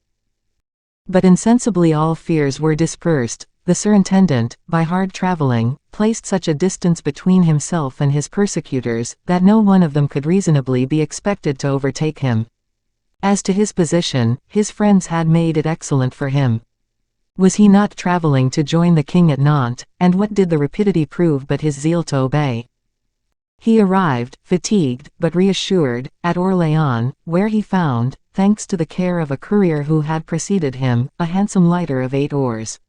But insensibly all fears were dispersed. The surintendant, by hard traveling, placed such a distance between himself and his persecutors, that no one of them could reasonably be expected to overtake him. As to his position, his friends had made it excellent for him. Was he not traveling to join the king at Nantes, and what did the rapidity prove but his zeal to obey? He arrived, fatigued, but reassured, at Orléans, where he found, thanks to the care of a courier who had preceded him, a handsome lighter of 8 oars.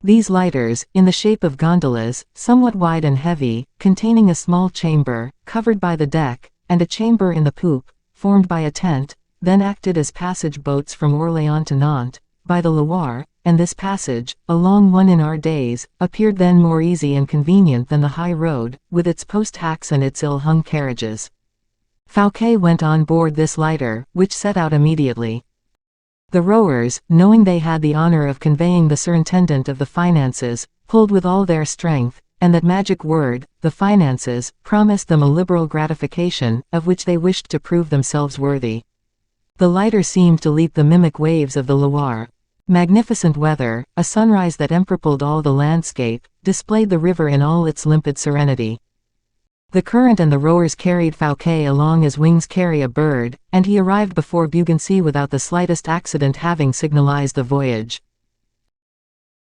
These lighters, in the shape of gondolas, somewhat wide and heavy, containing a small chamber, covered by the deck, and a chamber in the poop, formed by a tent, then acted as passage boats from Orléans to Nantes, by the Loire, and this passage, a long one in our days, appeared then more easy and convenient than the high road, with its post-hacks and its ill-hung carriages. Fouquet went on board this lighter, which set out immediately. The rowers, knowing they had the honor of conveying the surintendant of the finances, pulled with all their strength, and that magic word, the finances, promised them a liberal gratification, of which they wished to prove themselves worthy. The lighter seemed to leap the mimic waves of the Loire. Magnificent weather, a sunrise that empurpled all the landscape, displayed the river in all its limpid serenity. The current and the rowers carried Fouquet along as wings carry a bird, and he arrived before Bougaincy without the slightest accident having signalized the voyage.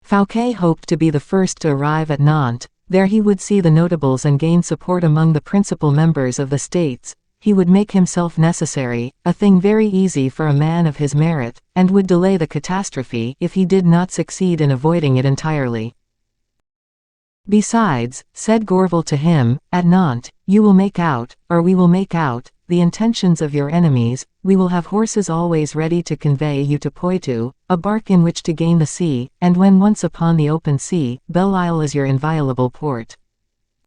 Fouquet hoped to be the first to arrive at Nantes. There he would see the notables and gain support among the principal members of the states. He would make himself necessary, a thing very easy for a man of his merit, and would delay the catastrophe if he did not succeed in avoiding it entirely. Besides, said Gourville to him, at Nantes, you will make out, or we will make out, the intentions of your enemies. We will have horses always ready to convey you to Poitou, a bark in which to gain the sea, and when once upon the open sea, Belle Isle is your inviolable port.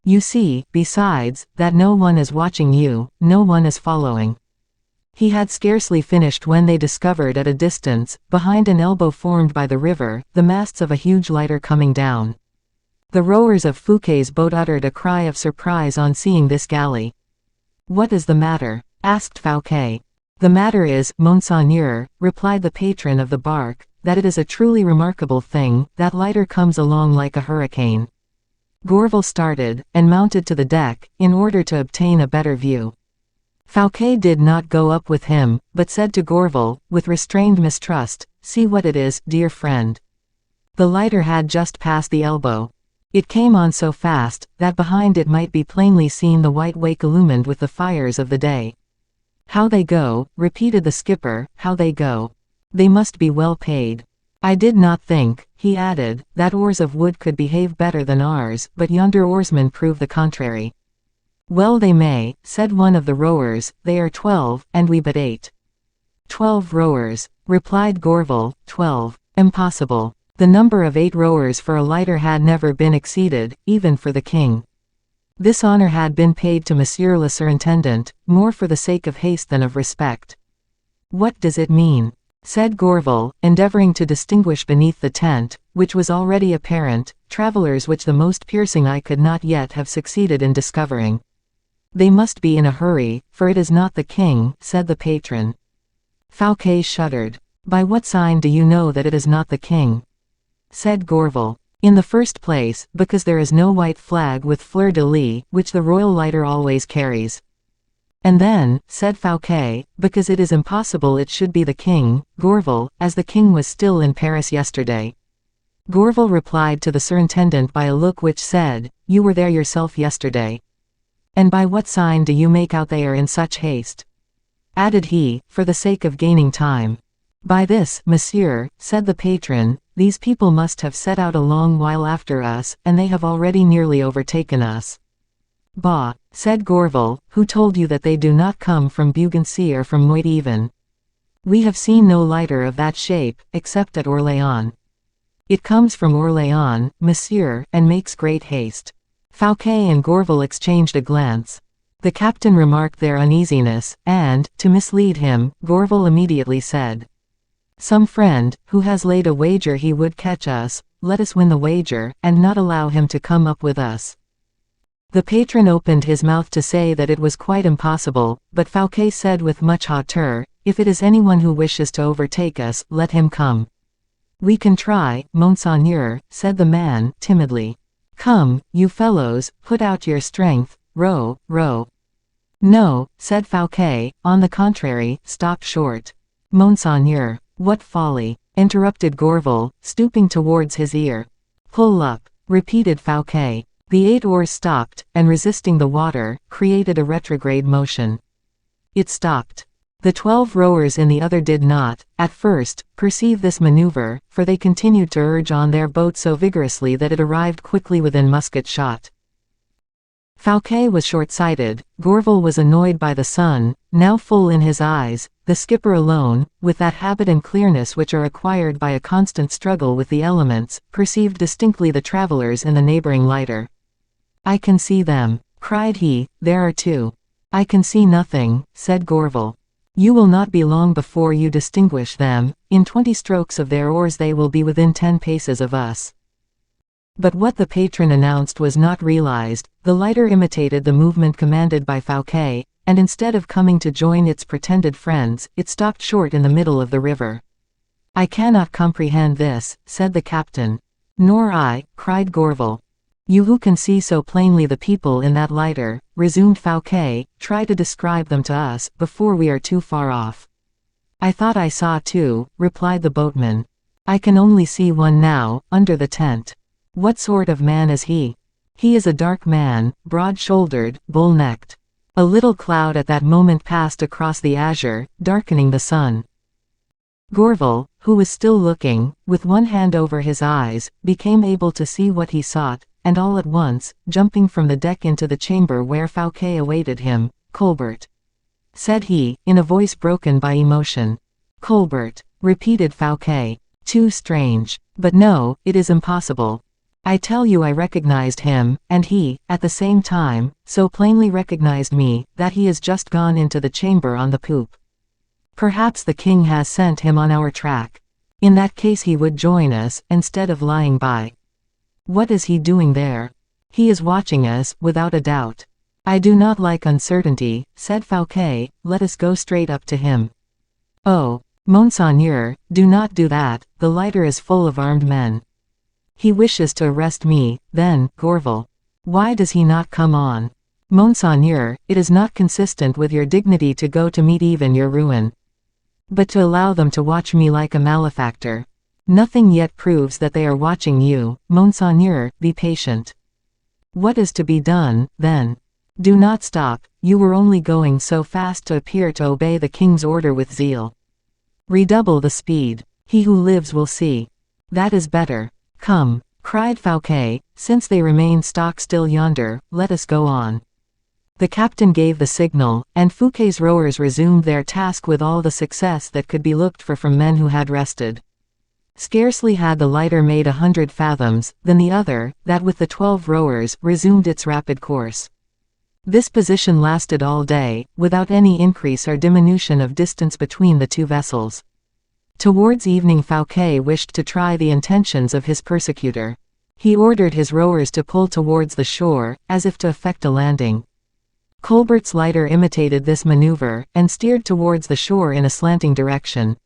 You see, besides, that no one is watching you, no one is following. He had scarcely finished when they discovered at a distance, behind an elbow formed by the river, the masts of a huge lighter coming down. The rowers of Fouquet's boat uttered a cry of surprise on seeing this galley. "What is the matter?" asked Fouquet. "The matter is, Monseigneur," replied the patron of the bark, "that it is a truly remarkable thing, that lighter comes along like a hurricane." Gourville started, and mounted to the deck, in order to obtain a better view. Fouquet did not go up with him, but said to Gourville, with restrained mistrust, "See what it is, dear friend." The lighter had just passed the elbow. It came on so fast, that behind it might be plainly seen the white wake illumined with the fires of the day. "How they go," repeated the skipper, "how they go. They must be well paid. I did not think," he added, "that oars of wood could behave better than ours, but yonder oarsmen prove the contrary." "Well they may," said one of the rowers, "they are 12, and we but 8. 12 rowers," replied Gourville, 12. Impossible. The number of 8 rowers for a lighter had never been exceeded, even for the king. This honor had been paid to Monsieur le Surintendant, more for the sake of haste than of respect. "What does it mean?" said Gourville, endeavoring to distinguish beneath the tent, which was already apparent, travelers which the most piercing eye could not yet have succeeded in discovering. "They must be in a hurry, for it is not the king," said the patron. Fouquet shuddered. "By what sign do you know that it is not the king?" said Gourville. "In the first place, because there is no white flag with fleur-de-lis, which the royal lighter always carries." "And then," said Fouquet, "because it is impossible it should be the king, Gourville, as the king was still in Paris yesterday." Gourville replied to the surintendant by a look which said, "You were there yourself yesterday. And by what sign do you make out they are in such haste?" added he, for the sake of gaining time. "By this, monsieur," said the patron, "these people must have set out a long while after us, and they have already nearly overtaken us." "Bah," said Gourville, "who told you that they do not come from Bougaincy or from Moit even? We have seen no lighter of that shape, except at Orléans. It comes from Orléans, monsieur, and makes great haste." Fouquet and Gourville exchanged a glance. The captain remarked their uneasiness, and, to mislead him, Gourville immediately said, "Some friend, who has laid a wager he would catch us. Let us win the wager, and not allow him to come up with us." The patron opened his mouth to say that it was quite impossible, but Fouquet said with much hauteur, "If it is anyone who wishes to overtake us, let him come." "We can try, Monseigneur," said the man, timidly. "Come, you fellows, put out your strength, row, row." "No," said Fouquet, "on the contrary, stop short." "Monseigneur, what folly!" interrupted Gourville, stooping towards his ear. "Pull up," repeated Fouquet. The 8 oars stopped, and resisting the water, created a retrograde motion. It stopped. The 12 rowers in the other did not, at first, perceive this maneuver, for they continued to urge on their boat so vigorously that it arrived quickly within musket shot. Fouquet was short-sighted, Gourville was annoyed by the sun, now full in his eyes. The skipper alone, with that habit and clearness which are acquired by a constant struggle with the elements, perceived distinctly the travelers in the neighboring lighter. "I can see them," cried he, "there are 2. I can see nothing, said Gorval. You will not be long before you distinguish them, in 20 strokes of their oars they will be within 10 paces of us. But what the patron announced was not realized. The lighter imitated the movement commanded by Fouquet, and instead of coming to join its pretended friends, it stopped short in the middle of the river. I cannot comprehend this, said the captain. Nor I, cried Gorval. You who can see so plainly the people in that lighter, resumed Fouquet, try to describe them to us, before we are too far off. I thought I saw two, replied the boatman. I can only see one now, under the tent. What sort of man is he? He is a dark man, broad-shouldered, bull-necked. A little cloud at that moment passed across the azure, darkening the sun. Gorval, who was still looking, with one hand over his eyes, became able to see what he sought, and all at once, jumping from the deck into the chamber where Fouquet awaited him, "Colbert," said he, in a voice broken by emotion. "Colbert," repeated Fouquet. "Too strange. But no, it is impossible. I tell you I recognized him, and he, at the same time, so plainly recognized me, that he has just gone into the chamber on the poop. Perhaps the king has sent him on our track. In that case he would join us, instead of lying by. What is he doing there? He is watching us, without a doubt. I do not like uncertainty," said Fouquet. "Let us go straight up to him." "Oh, Monseigneur, do not do that, the lighter is full of armed men." "He wishes to arrest me, then, Gorval. Why does he not come on?" "Monseigneur, it is not consistent with your dignity to go to meet even your ruin. But to allow them to watch me like a malefactor. Nothing yet proves that they are watching you, Monseigneur, be patient." "What is to be done, then?" "Do not stop, you were only going so fast to appear to obey the king's order with zeal. Redouble the speed. He who lives will see. That is better. Come," cried Fouquet, "since they remain stock still yonder, let us go on." The captain gave the signal, and Fouquet's rowers resumed their task with all the success that could be looked for from men who had rested. Scarcely had the lighter made 100 fathoms, than the other, that with the 12 rowers, resumed its rapid course. This position lasted all day, without any increase or diminution of distance between the two vessels. Towards evening Fouquet wished to try the intentions of his persecutor. He ordered his rowers to pull towards the shore, as if to effect a landing. Colbert's lighter imitated this maneuver, and steered towards the shore in a slanting direction.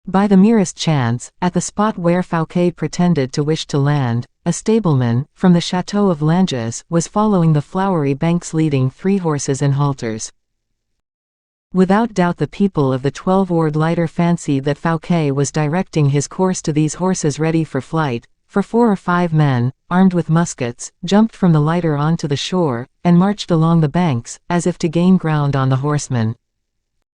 By the merest chance, at the spot where Fouquet pretended to wish to land, a stableman, from the chateau of Langes, was following the flowery banks leading 3 horses in halters. Without doubt the people of the 12-oared lighter fancied that Fouquet was directing his course to these horses ready for flight, for 4 or 5 men, armed with muskets, jumped from the lighter onto the shore, and marched along the banks, as if to gain ground on the horsemen.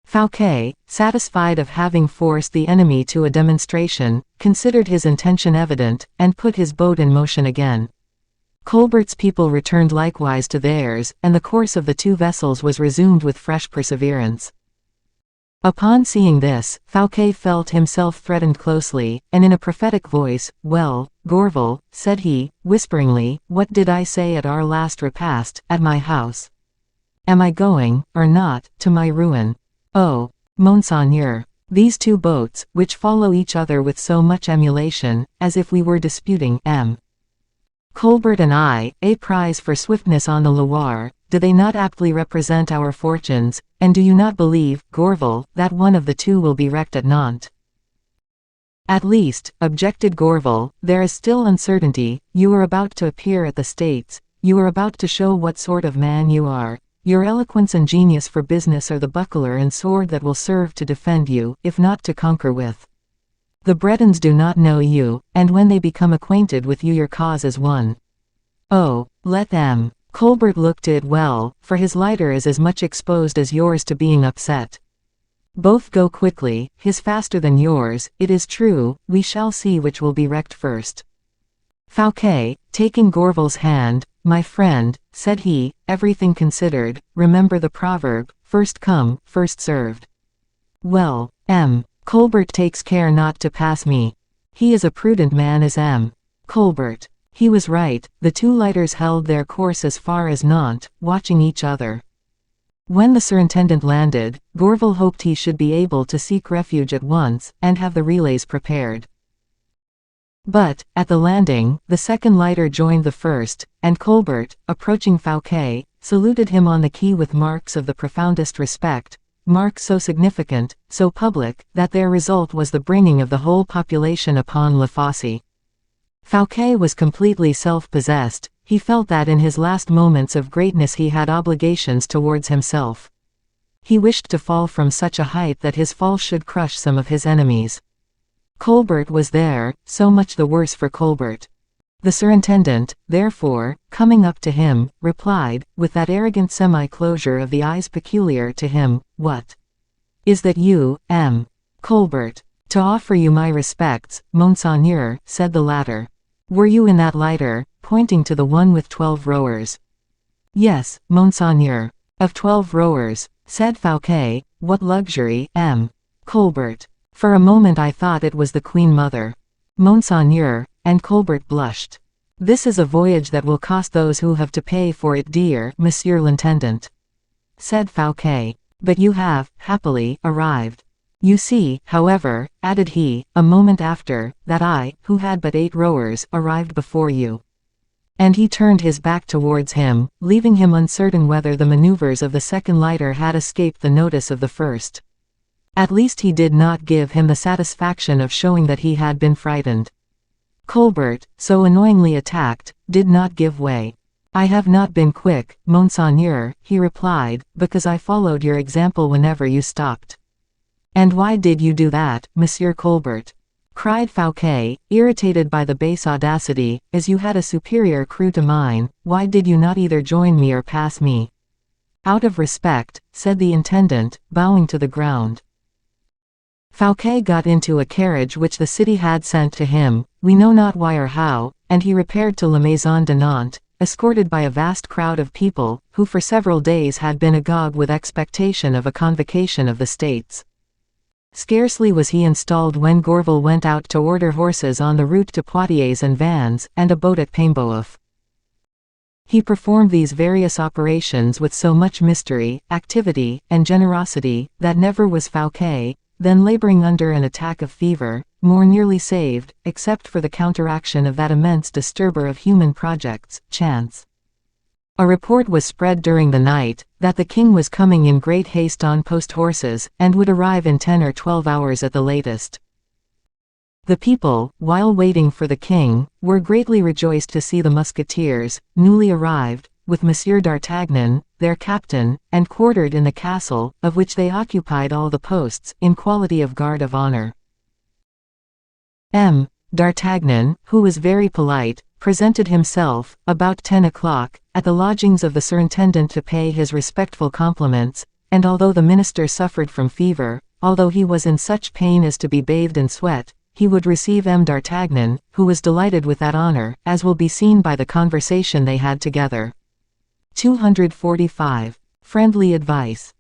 Fouquet, satisfied of having forced the enemy to a demonstration, considered his intention evident, and put his boat in motion again. Colbert's people returned likewise to theirs, and the course of the 2 vessels was resumed with fresh perseverance. Upon seeing this, Fouquet felt himself threatened closely, and in a prophetic voice, "Well, Gorval," said he, whisperingly, "what did I say at our last repast, at my house? Am I going, or not, to my ruin? Oh, Monseigneur, these 2 boats, which follow each other with so much emulation, as if we were disputing M. Colbert and I, a prize for swiftness on the Loire, do they not aptly represent our fortunes, and do you not believe, Gorval, that one of the 2 will be wrecked at Nantes?" "At least," objected Gorval, "there is still uncertainty. You are about to appear at the States, you are about to show what sort of man you are. Your eloquence and genius for business are the buckler and sword that will serve to defend you, if not to conquer with. The Bretons do not know you, and when they become acquainted with you your cause is won. Oh, let them. Colbert looked it well, for his lighter is as much exposed as yours to being upset. Both go quickly, his faster than yours, it is true, we shall see which will be wrecked first." Fouquet, taking Gorval's hand, "My friend," said he, "everything considered, remember the proverb, first come, first served. Well, M. Colbert takes care not to pass me. He is a prudent man as M. Colbert." He was right. The 2 lighters held their course as far as Nantes, watching each other. When the surintendant landed, Gourville hoped he should be able to seek refuge at once, and have the relays prepared. But, at the landing, the second lighter joined the first, and Colbert, approaching Fouquet, saluted him on the quay with marks of the profoundest respect, marks so significant, so public, that their result was the bringing of the whole population upon La Fosse. Fouquet was completely self-possessed. He felt that in his last moments of greatness he had obligations towards himself. He wished to fall from such a height that his fall should crush some of his enemies. Colbert was there, so much the worse for Colbert. The surintendant, therefore, coming up to him, replied, with that arrogant semi-closure of the eyes peculiar to him, "What? Is that you, M. Colbert?" "To offer you my respects, Monseigneur," said the latter. "Were you in that lighter?" pointing to the one with 12 rowers. "Yes, Monseigneur." "Of 12 rowers," said Fouquet, "what luxury, M. Colbert! For a moment I thought it was the Queen Mother." "Monseigneur," and Colbert blushed. "This is a voyage that will cost those who have to pay for it dear, Monsieur l'Intendant," said Fouquet. "But you have, happily, arrived. You see, however," added he, a moment after, "that I, who had but 8 rowers, arrived before you." And he turned his back towards him, leaving him uncertain whether the maneuvers of the second lighter had escaped the notice of the first. At least he did not give him the satisfaction of showing that he had been frightened. Colbert, so annoyingly attacked, did not give way. "I have not been quick, Monseigneur," he replied, "because I followed your example whenever you stopped." "And why did you do that, Monsieur Colbert?" cried Fouquet, irritated by the base audacity. "As you had a superior crew to mine, why did you not either join me or pass me?" "Out of respect," said the intendant, bowing to the ground. Fouquet got into a carriage which the city had sent to him, we know not why or how, and he repaired to La Maison de Nantes, escorted by a vast crowd of people, who for several days had been agog with expectation of a convocation of the States. Scarcely was he installed when Gourville went out to order horses on the route to Poitiers and Vannes, and a boat at Paimboeuf. He performed these various operations with so much mystery, activity, and generosity, that never was Fouquet, then laboring under an attack of fever, more nearly saved, except for the counteraction of that immense disturber of human projects, chance. A report was spread during the night, that the king was coming in great haste on post horses, and would arrive in 10 or 12 hours at the latest. The people, while waiting for the king, were greatly rejoiced to see the musketeers, newly arrived, with Monsieur d'Artagnan, their captain, and quartered in the castle, of which they occupied all the posts, in quality of guard of honor. M. d'Artagnan, who was very polite, presented himself, about 10 o'clock, at the lodgings of the surintendant to pay his respectful compliments, and although the minister suffered from fever, although he was in such pain as to be bathed in sweat, he would receive M. d'Artagnan, who was delighted with that honor, as will be seen by the conversation they had together. 245. Friendly advice.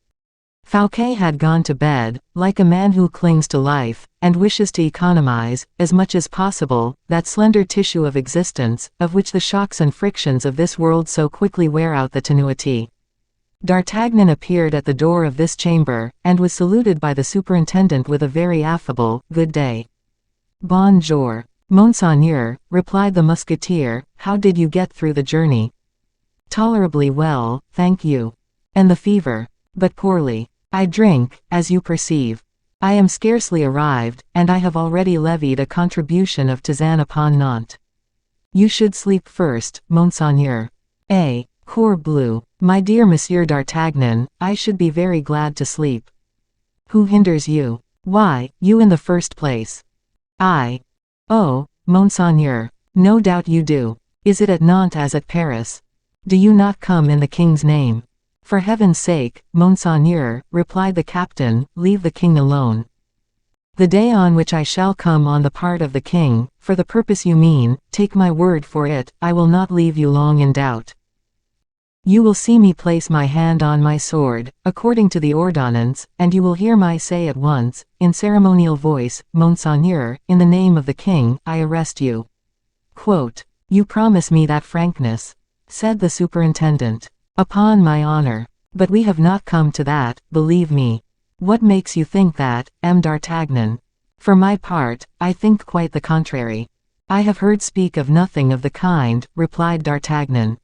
Fouquet had gone to bed, like a man who clings to life, and wishes to economize, as much as possible, that slender tissue of existence, of which the shocks and frictions of this world so quickly wear out the tenuity. D'Artagnan appeared at the door of this chamber, and was saluted by the superintendent with a very affable, "Good day." "Bonjour, Monseigneur," replied the musketeer. "How did you get through the journey?" "Tolerably well, thank you." "And the fever?" "But poorly. I drink, as you perceive. I am scarcely arrived, and I have already levied a contribution of tisane upon Nantes." "You should sleep first, Monseigneur." Corbleu, my dear Monsieur d'Artagnan, I should be very glad to sleep." "Who hinders you?" "Why, you in the first place." "I." "Oh, Monseigneur, no doubt you do. Is it at Nantes as at Paris? Do you not come in the king's name?" "For heaven's sake, Monseigneur," replied the captain, "leave the king alone." "The day on which I shall come on the part of the king, for the purpose you mean, take my word for it, I will not leave you long in doubt. You will see me place my hand on my sword, according to the ordonnance, and you will hear my say at once, in ceremonial voice, 'Monseigneur, in the name of the king, I arrest you.'" "You promise me that frankness?" said the superintendent. "Upon my honor." But we have not come to that, believe me. What makes you think that, M. d'Artagnan? For my part, I think quite the contrary. I have heard speak of nothing of the kind, replied D'Artagnan.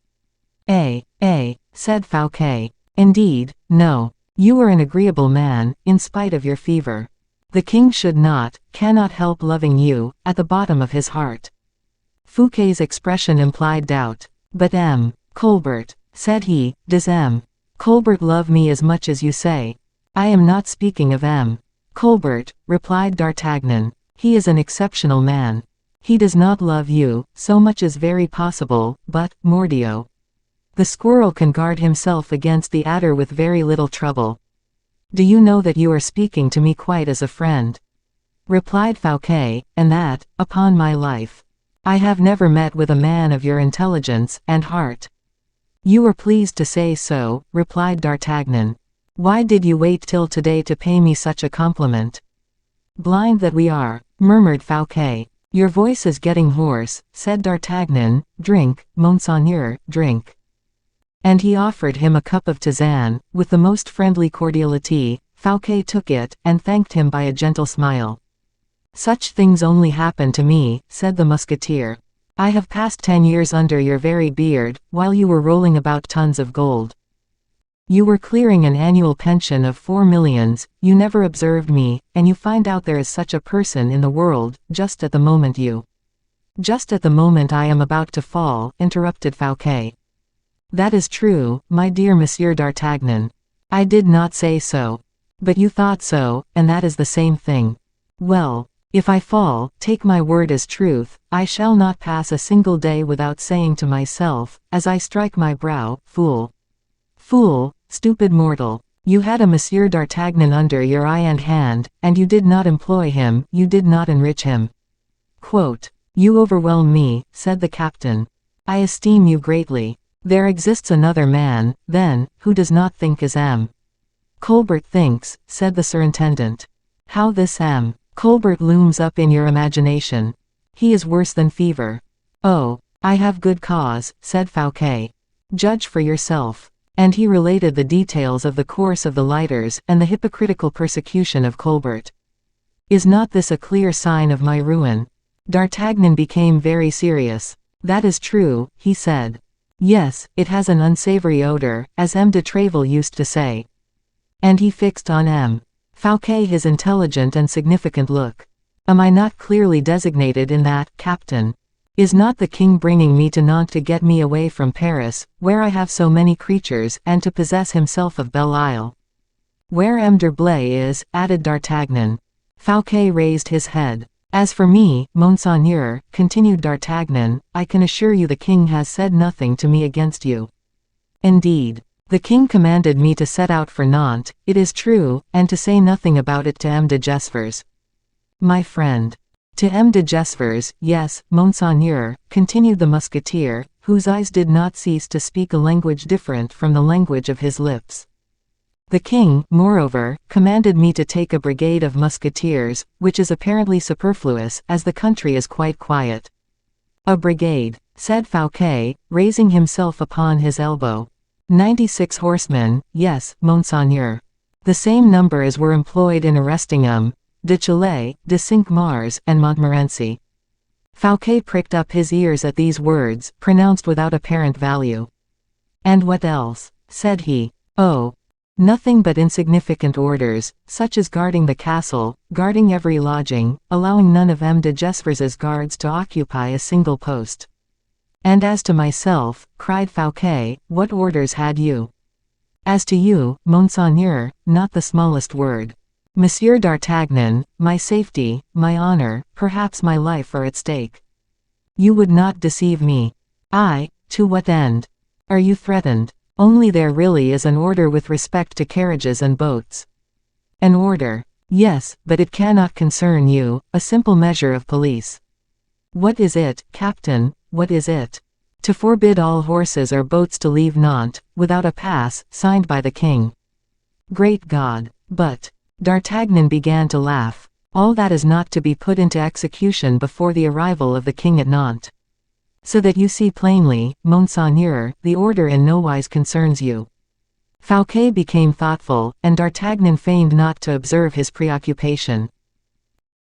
Said Fouquet. Indeed, no. You are an agreeable man, in spite of your fever. The king cannot help loving you, at the bottom of his heart. Fouquet's expression implied doubt. But M. Colbert, said he, does M. Colbert love me as much as you say? I am not speaking of M. Colbert, replied D'Artagnan. He is an exceptional man. He does not love you, so much is very possible, but, mordio. The squirrel can guard himself against the adder with very little trouble. Do you know that you are speaking to me quite as a friend? Replied Fouquet, and that, upon my life, I have never met with a man of your intelligence and heart. You are pleased to say so, replied D'Artagnan. Why did you wait till today to pay me such a compliment? Blind that we are, murmured Fouquet. Your voice is getting hoarse, said D'Artagnan. Drink, Monseigneur, drink. And he offered him a cup of tisane, with the most friendly cordiality. Fouquet took it, and thanked him by a gentle smile. Such things only happen to me, said the musketeer. I have passed 10 years under your very beard, while you were rolling about tons of gold. You were clearing an annual pension of 4 millions, you never observed me, and you find out there is such a person in the world, just at the moment I am about to fall, interrupted Fouquet. That is true, my dear Monsieur d'Artagnan. I did not say so. But you thought so, and that is the same thing. Well, if I fall, take my word as truth, I shall not pass a single day without saying to myself, as I strike my brow, fool. Fool, stupid mortal. You had a Monsieur d'Artagnan under your eye and hand, and you did not employ him, you did not enrich him. Quote, you overwhelm me, said the captain. I esteem you greatly. There exists another man, then, who does not think as M. Colbert thinks, said the surintendant. How this M. Colbert looms up in your imagination. He is worse than fever. Oh, I have good cause, said Fouquet. Judge for yourself. And he related the details of the course of the lighters and the hypocritical persecution of Colbert. Is not this a clear sign of my ruin? D'Artagnan became very serious. That is true, he said. Yes, it has an unsavory odor, as M. de Tréville used to say. And he fixed on M. Fouquet his intelligent and significant look. Am I not clearly designated in that, Captain? Is not the king bringing me to Nantes to get me away from Paris, where I have so many creatures, and to possess himself of Belle Isle? Where M. d'Herblay is, added D'Artagnan. Fouquet raised his head. As for me, Monseigneur, continued D'Artagnan, I can assure you the king has said nothing to me against you. Indeed. The king commanded me to set out for Nantes, it is true, and to say nothing about it to M. de Gesvres. My friend. To M. de Gesvres, yes, Monseigneur, continued the musketeer, whose eyes did not cease to speak a language different from the language of his lips. The king, moreover, commanded me to take a brigade of musketeers, which is apparently superfluous, as the country is quite quiet. A brigade, said Fouquet, raising himself upon his elbow. 96 horsemen, yes, Monseigneur. The same number as were employed in arresting M. de Chalais, de Cinq-Mars, and Montmorency. Fouquet pricked up his ears at these words, pronounced without apparent value. And what else? Said he. Oh, nothing but insignificant orders, such as guarding the castle, guarding every lodging, allowing none of M. de Gesvres's guards to occupy a single post. And as to myself, cried Fouquet, what orders had you? As to you, Monseigneur, not the smallest word. Monsieur d'Artagnan, my safety, my honor, perhaps my life are at stake. You would not deceive me. I, to what end? Are you threatened? Only there really is an order with respect to carriages and boats. An order? Yes, but it cannot concern you, a simple measure of police. What is it, Captain, what is it? To forbid all horses or boats to leave Nantes, without a pass, signed by the king. Great God! But, D'Artagnan began to laugh. All that is not to be put into execution before the arrival of the king at Nantes. So that you see plainly, Monseigneur, the order in nowise concerns you. Fouquet became thoughtful, and D'Artagnan feigned not to observe his preoccupation.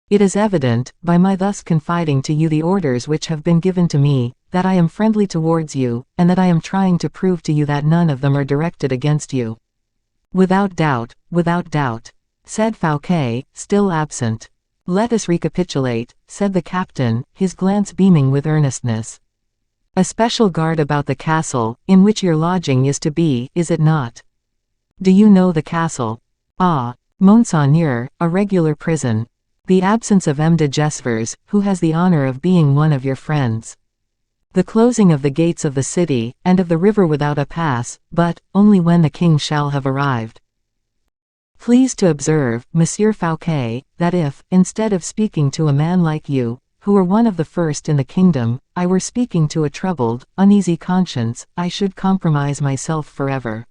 It is evident, by my thus confiding to you the orders which have been given to me, that I am friendly towards you, and that I am trying to prove to you that none of them are directed against you. Without doubt, said Fouquet, still absent. Let us recapitulate, said the captain, his glance beaming with earnestness. A special guard about the castle, in which your lodging is to be, is it not? Do you know the castle? Ah, Monseigneur, a regular prison. The absence of M. de Gesvres, who has the honor of being one of your friends. The closing of the gates of the city, and of the river without a pass, but, only when the king shall have arrived. Please to observe, Monsieur Fouquet, that if, instead of speaking to a man like you, who are one of the first in the kingdom, I were speaking to a troubled, uneasy conscience, I should compromise myself forever.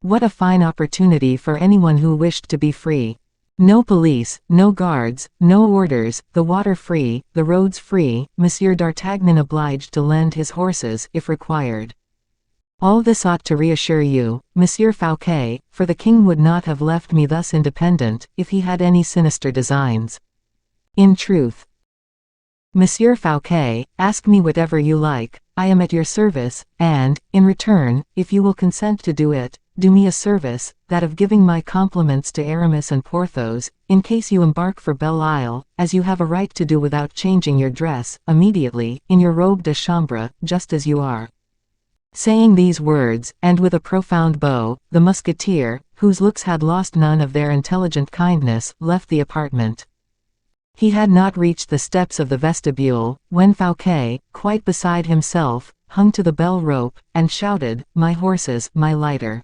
What a fine opportunity for anyone who wished to be free. No police, no guards, no orders, the water free, the roads free, Monsieur d'Artagnan obliged to lend his horses, if required. All this ought to reassure you, Monsieur Fouquet, for the king would not have left me thus independent, if he had any sinister designs. In truth, Monsieur Fouquet, ask me whatever you like, I am at your service, and, in return, if you will consent to do it, do me a service, that of giving my compliments to Aramis and Porthos, in case you embark for Belle Isle, as you have a right to do without changing your dress, immediately, in your robe de chambre, just as you are. Saying these words, and with a profound bow, the musketeer, whose looks had lost none of their intelligent kindness, left the apartment. He had not reached the steps of the vestibule, when Fouquet, quite beside himself, hung to the bell rope, and shouted, "My horses, my lighter."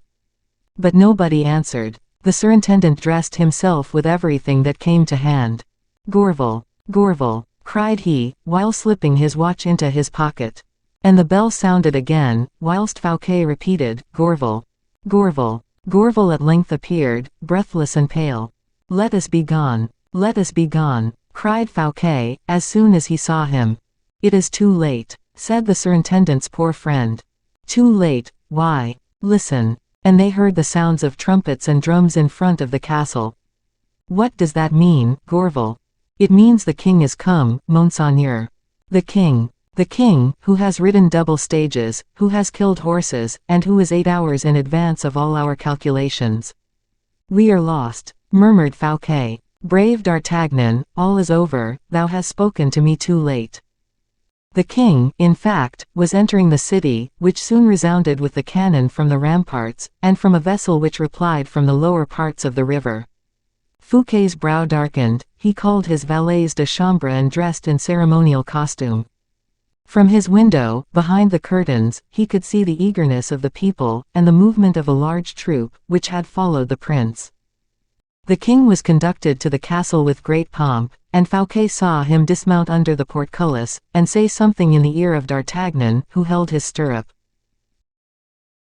But nobody answered. The surintendant dressed himself with everything that came to hand. "Gourvel, Gourvel," cried he, while slipping his watch into his pocket. And the bell sounded again, whilst Fouquet repeated, "Gourvel, Gourvel." Gourvel at length appeared, breathless and pale. "Let us be gone, let us be gone," cried Fouquet, as soon as he saw him. "It is too late," said the surintendant's poor friend. "Too late, why? Listen." And they heard the sounds of trumpets and drums in front of the castle. "What does that mean, Gourvel?" "It means the king is come, Monseigneur. The king, who has ridden double stages, who has killed horses, and who is 8 hours in advance of all our calculations." "We are lost," murmured Fouquet. "Brave D'Artagnan, all is over, thou hast spoken to me too late." The king, in fact, was entering the city, which soon resounded with the cannon from the ramparts, and from a vessel which replied from the lower parts of the river. Fouquet's brow darkened, he called his valets de chambre and dressed in ceremonial costume. From his window, behind the curtains, he could see the eagerness of the people, and the movement of a large troop, which had followed the prince. The king was conducted to the castle with great pomp, and Fouquet saw him dismount under the portcullis, and say something in the ear of D'Artagnan, who held his stirrup.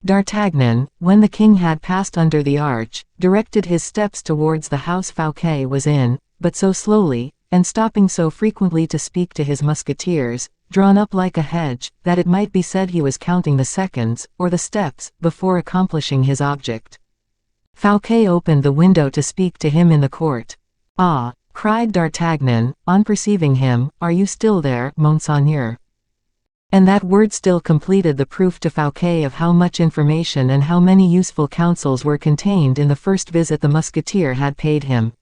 D'Artagnan, when the king had passed under the arch, directed his steps towards the house Fouquet was in, but so slowly, and stopping so frequently to speak to his musketeers, drawn up like a hedge, that it might be said he was counting the seconds, or the steps, before accomplishing his object. Fouquet opened the window to speak to him in the court. "Ah," cried D'Artagnan, on perceiving him, "are you still there, Monseigneur?" And that word still completed the proof to Fouquet of how much information and how many useful counsels were contained in the first visit the musketeer had paid him.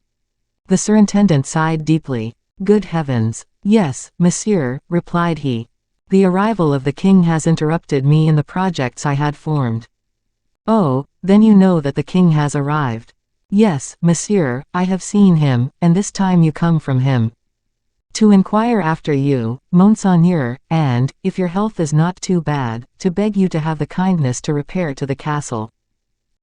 The surintendant sighed deeply. "Good heavens! Yes, monsieur," replied he. "The arrival of the king has interrupted me in the projects I had formed." "Oh, then you know that the king has arrived." "Yes, monsieur, I have seen him, and this time you come from him." "To inquire after you, Monseigneur, and, if your health is not too bad, to beg you to have the kindness to repair to the castle."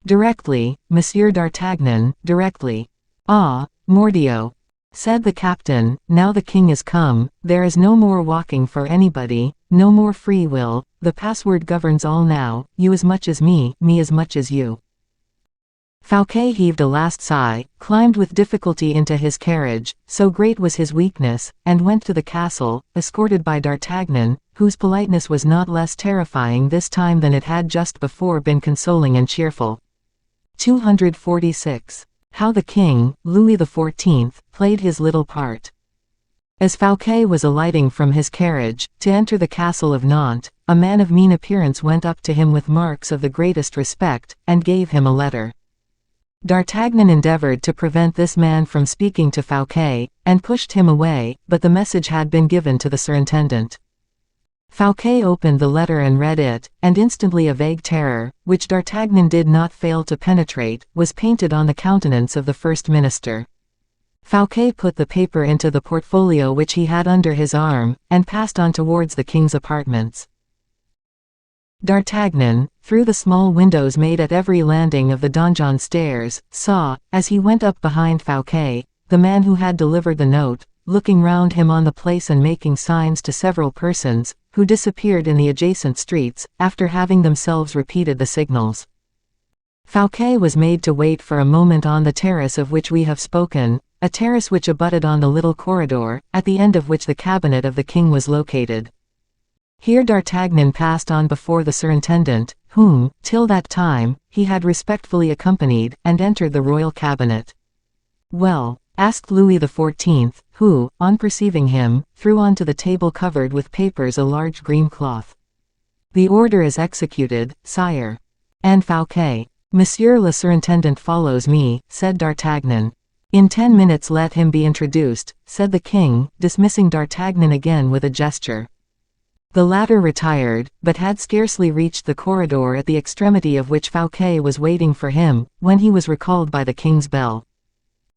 "Directly, Monsieur d'Artagnan, directly." "Ah, Mordioux," said the captain, "now the king is come, there is no more walking for anybody, no more free will, the password governs all now, you as much as me as much as you." Fouquet heaved a last sigh, climbed with difficulty into his carriage, so great was his weakness, and went to the castle, escorted by D'Artagnan, whose politeness was not less terrifying this time than it had just before been consoling and cheerful. 246. How the King, Louis XIV, played his little part. As Fouquet was alighting from his carriage, to enter the castle of Nantes, a man of mean appearance went up to him with marks of the greatest respect, and gave him a letter. D'Artagnan endeavored to prevent this man from speaking to Fouquet, and pushed him away, but the message had been given to the surintendant. Fouquet opened the letter and read it, and instantly a vague terror, which D'Artagnan did not fail to penetrate, was painted on the countenance of the first minister. Fouquet put the paper into the portfolio which he had under his arm, and passed on towards the king's apartments. D'Artagnan, through the small windows made at every landing of the donjon stairs, saw, as he went up behind Fouquet, the man who had delivered the note, looking round him on the place and making signs to several persons, who disappeared in the adjacent streets, after having themselves repeated the signals. Fouquet was made to wait for a moment on the terrace of which we have spoken, a terrace which abutted on the little corridor, at the end of which the cabinet of the king was located. Here D'Artagnan passed on before the surintendant, whom, till that time, he had respectfully accompanied, and entered the royal cabinet. "Well?" asked Louis XIV, who, on perceiving him, threw onto the table covered with papers a large green cloth. "The order is executed, sire." "And Fouquet?" "Monsieur le surintendant follows me," said D'Artagnan. "In 10 minutes let him be introduced," said the king, dismissing D'Artagnan again with a gesture. The latter retired, but had scarcely reached the corridor at the extremity of which Fouquet was waiting for him, when he was recalled by the king's bell.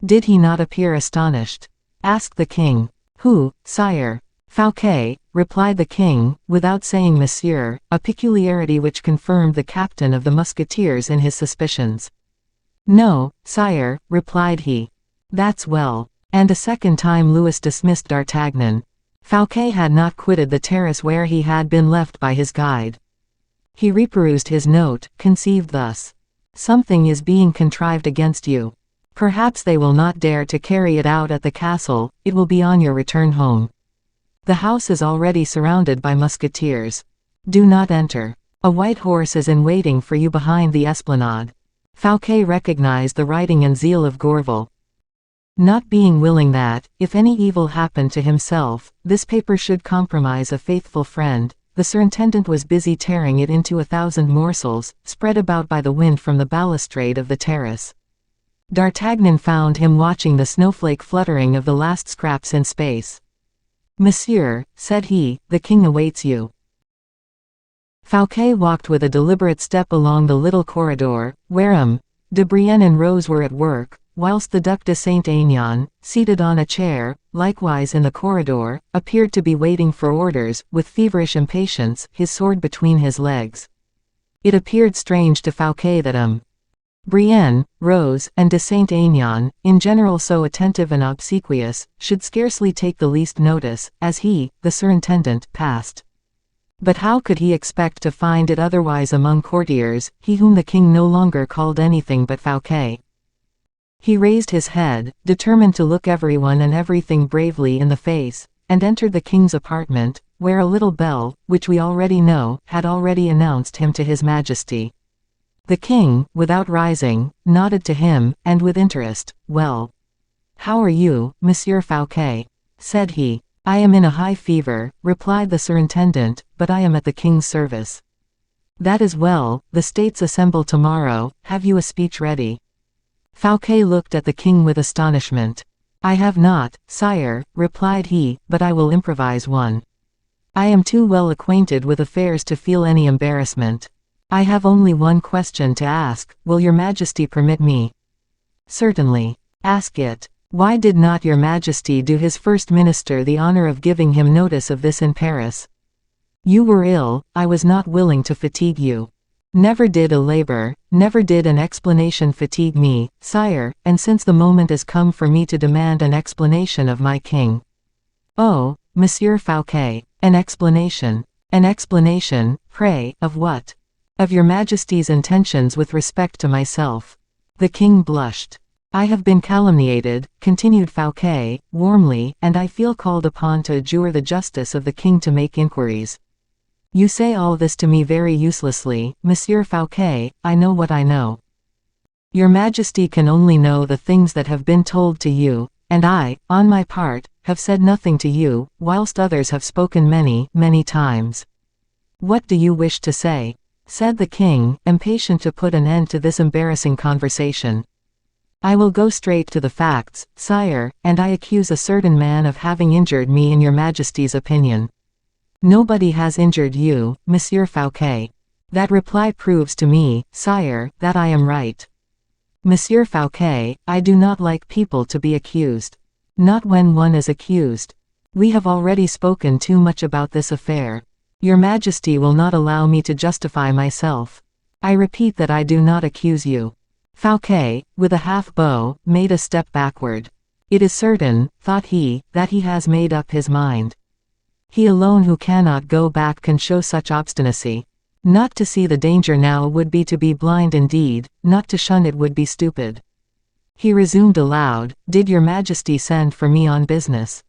"Did he not appear astonished?" asked the king. "Who, sire?" "Fouquet," replied the king, without saying monsieur, a peculiarity which confirmed the captain of the musketeers in his suspicions. "No, sire," replied he. "That's well." And a second time Louis dismissed D'Artagnan. Fouquet had not quitted the terrace where he had been left by his guide. He reperused his note, conceived thus: "Something is being contrived against you. Perhaps they will not dare to carry it out at the castle, it will be on your return home. The house is already surrounded by musketeers. Do not enter. A white horse is in waiting for you behind the esplanade." Fouquet recognized the writing and zeal of Gourville. Not being willing that, if any evil happened to himself, this paper should compromise a faithful friend, the surintendant was busy tearing it into 1,000 morsels, spread about by the wind from the balustrade of the terrace. D'Artagnan found him watching the snowflake fluttering of the last scraps in space. "Monsieur," said he, "the king awaits you." Fouquet walked with a deliberate step along the little corridor, where de Brienne and Rose were at work, whilst the Duc de Saint-Aignan, seated on a chair, likewise in the corridor, appeared to be waiting for orders, with feverish impatience, his sword between his legs. It appeared strange to Fouquet that Brienne, Rose, and de Saint-Aignan, in general so attentive and obsequious, should scarcely take the least notice, as he, the surintendant, passed. But how could he expect to find it otherwise among courtiers, he whom the king no longer called anything but Fouquet? He raised his head, determined to look everyone and everything bravely in the face, and entered the king's apartment, where a little bell, which we already know, had already announced him to his majesty. The king, without rising, nodded to him, and with interest. "Well? How are you, Monsieur Fouquet?" said he. "I am in a high fever," replied the surintendant, "but I am at the king's service." "That is well, the states assemble tomorrow, have you a speech ready?" Fouquet looked at the king with astonishment. "I have not, sire," replied he, "but I will improvise one. I am too well acquainted with affairs to feel any embarrassment. I have only one question to ask, will your majesty permit me?" "Certainly. Ask it. Why did not your majesty do his first minister the honor of giving him notice of this in Paris? You were ill, I was not willing to fatigue you. Never did a labor, never did an explanation fatigue me, sire, and since the moment is come for me to demand an explanation of my king." "Oh, Monsieur Fouquet, an explanation. An explanation, pray, of what?" "Of your majesty's intentions with respect to myself." The king blushed. "I have been calumniated," continued Fouquet, warmly, "and I feel called upon to adjure the justice of the king to make inquiries. You say all this to me very uselessly, Monsieur Fouquet, I know what I know." Your Majesty can only know the things that have been told to you, and I, on my part, have said nothing to you, whilst others have spoken many, many times. What do you wish to say? Said the king, impatient to put an end to this embarrassing conversation. I will go straight to the facts, sire, and I accuse a certain man of having injured me in your Majesty's opinion. Nobody has injured you, Monsieur Fouquet. That reply proves to me, sire, that I am right. Monsieur Fouquet, I do not like people to be accused. Not when one is accused. We have already spoken too much about this affair. Your Majesty will not allow me to justify myself. I repeat that I do not accuse you. Fouquet, with a half-bow, made a step backward. It is certain, thought he, that he has made up his mind. He alone who cannot go back can show such obstinacy. Not to see the danger now would be to be blind indeed, not to shun it would be stupid. He resumed aloud, Did your Majesty send for me on business?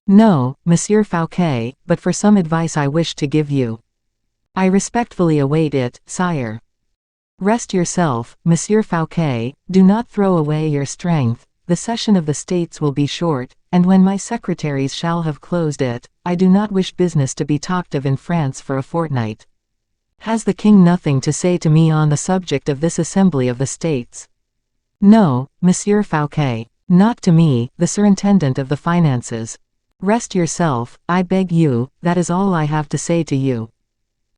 No, Monsieur Fouquet, but for some advice I wish to give you. I respectfully await it, sire. Rest yourself, Monsieur Fouquet, do not throw away your strength, the session of the States will be short, and when my secretaries shall have closed it, I do not wish business to be talked of in France for a fortnight. Has the king nothing to say to me on the subject of this Assembly of the States? No, Monsieur Fouquet. Not to me, the Surintendant of the Finances. Rest yourself, I beg you, that is all I have to say to you.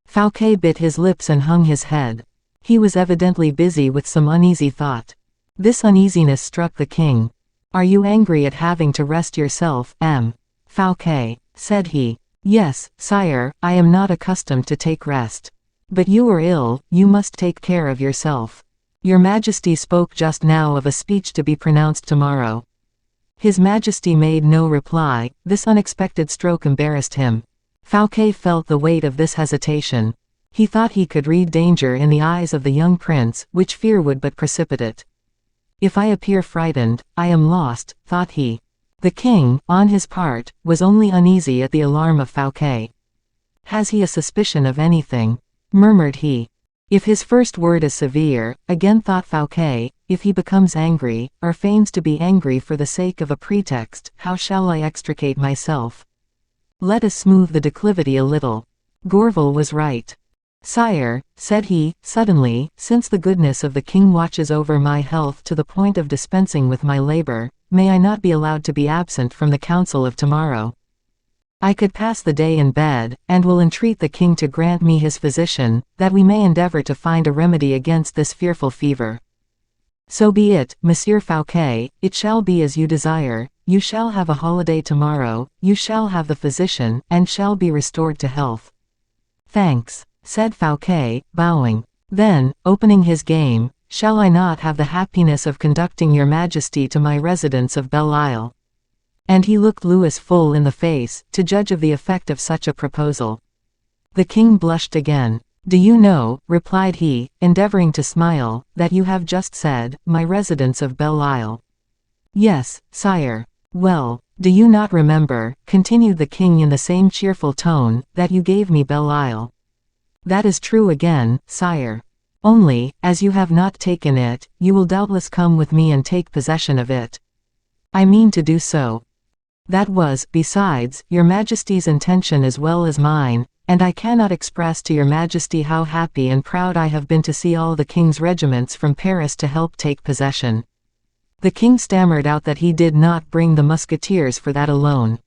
Fouquet bit his lips and hung his head. He was evidently busy with some uneasy thought. This uneasiness struck the king. Are you angry at having to rest yourself, M. Fouquet? Said he. Yes, sire, I am not accustomed to take rest. But you are ill, you must take care of yourself. Your Majesty spoke just now of a speech to be pronounced tomorrow. His Majesty made no reply. This unexpected stroke embarrassed him. Fouquet felt the weight of this hesitation. He thought he could read danger in the eyes of the young prince, which fear would but precipitate. If I appear frightened, I am lost, thought he. The king, on his part, was only uneasy at the alarm of Fouquet. Has he a suspicion of anything? Murmured he. If his first word is severe, again thought Fouquet, if he becomes angry, or feigns to be angry for the sake of a pretext, how shall I extricate myself? Let us smooth the declivity a little. Gourville was right. Sire, said he, suddenly, since the goodness of the king watches over my health to the point of dispensing with my labor, may I not be allowed to be absent from the council of tomorrow? I could pass the day in bed, and will entreat the king to grant me his physician, that we may endeavor to find a remedy against this fearful fever. So be it, Monsieur Fouquet, it shall be as you desire, you shall have a holiday tomorrow, you shall have the physician, and shall be restored to health. Thanks, said Fouquet, bowing. Then, opening his game, shall I not have the happiness of conducting your Majesty to my residence of Belle Isle? And he looked Louis full in the face, to judge of the effect of such a proposal. The king blushed again. Do you know, replied he, endeavoring to smile, that you have just said, my residence of Belle Isle? Yes, sire. Well, do you not remember, continued the king in the same cheerful tone, that you gave me Belle Isle? That is true again, sire. Only, as you have not taken it, you will doubtless come with me and take possession of it. I mean to do so. That was, besides, your Majesty's intention as well as mine, and I cannot express to your Majesty how happy and proud I have been to see all the king's regiments from Paris to help take possession. The king stammered out that he did not bring the musketeers for that alone.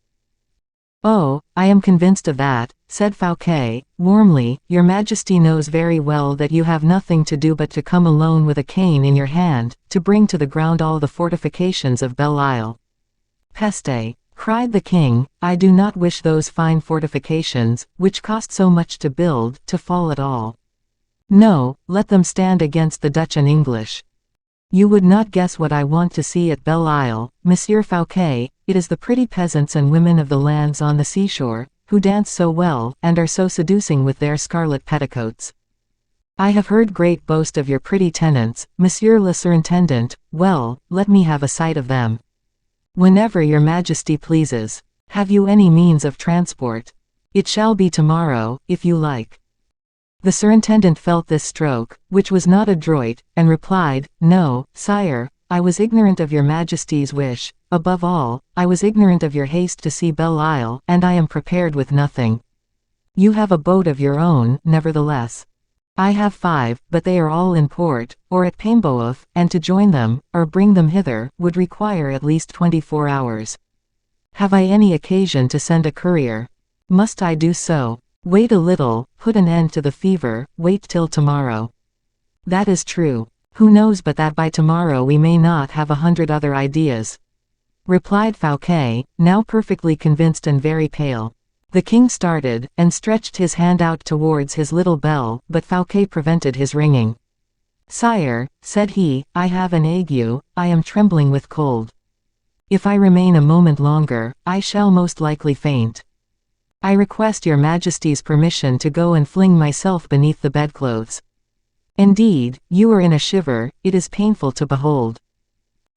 Oh, I am convinced of that, said Fouquet, warmly. Your Majesty knows very well that you have nothing to do but to come alone with a cane in your hand, to bring to the ground all the fortifications of Belle Isle. Peste! Cried the king, I do not wish those fine fortifications, which cost so much to build, to fall at all. No, let them stand against the Dutch and English. You would not guess what I want to see at Belle Isle, Monsieur Fouquet. It is the pretty peasants and women of the lands on the seashore, who dance so well, and are so seducing with their scarlet petticoats. I have heard great boast of your pretty tenants, Monsieur le Surintendant. Well, let me have a sight of them. Whenever your Majesty pleases. Have you any means of transport? It shall be tomorrow, if you like. The surintendant felt this stroke, which was not adroit, and replied, "No, sire, I was ignorant of your majesty's wish. Above all, I was ignorant of your haste to see Belle Isle, and I am prepared with nothing. You have a boat of your own, nevertheless. I have 5, but they are all in port, or at Paimboeuf, and to join them, or bring them hither, would require at least 24 hours. Have I any occasion to send a courier? Must I do so? Wait a little, put an end to the fever, wait till tomorrow." "That is true. Who knows but that by tomorrow we may not have 100 other ideas?" replied Fouquet, now perfectly convinced and very pale. The king started, and stretched his hand out towards his little bell, but Fouquet prevented his ringing. "Sire," said he, "I have an ague, I am trembling with cold. If I remain a moment longer, I shall most likely faint. I request your majesty's permission to go and fling myself beneath the bedclothes. Indeed, you are in a shiver, it is painful to behold.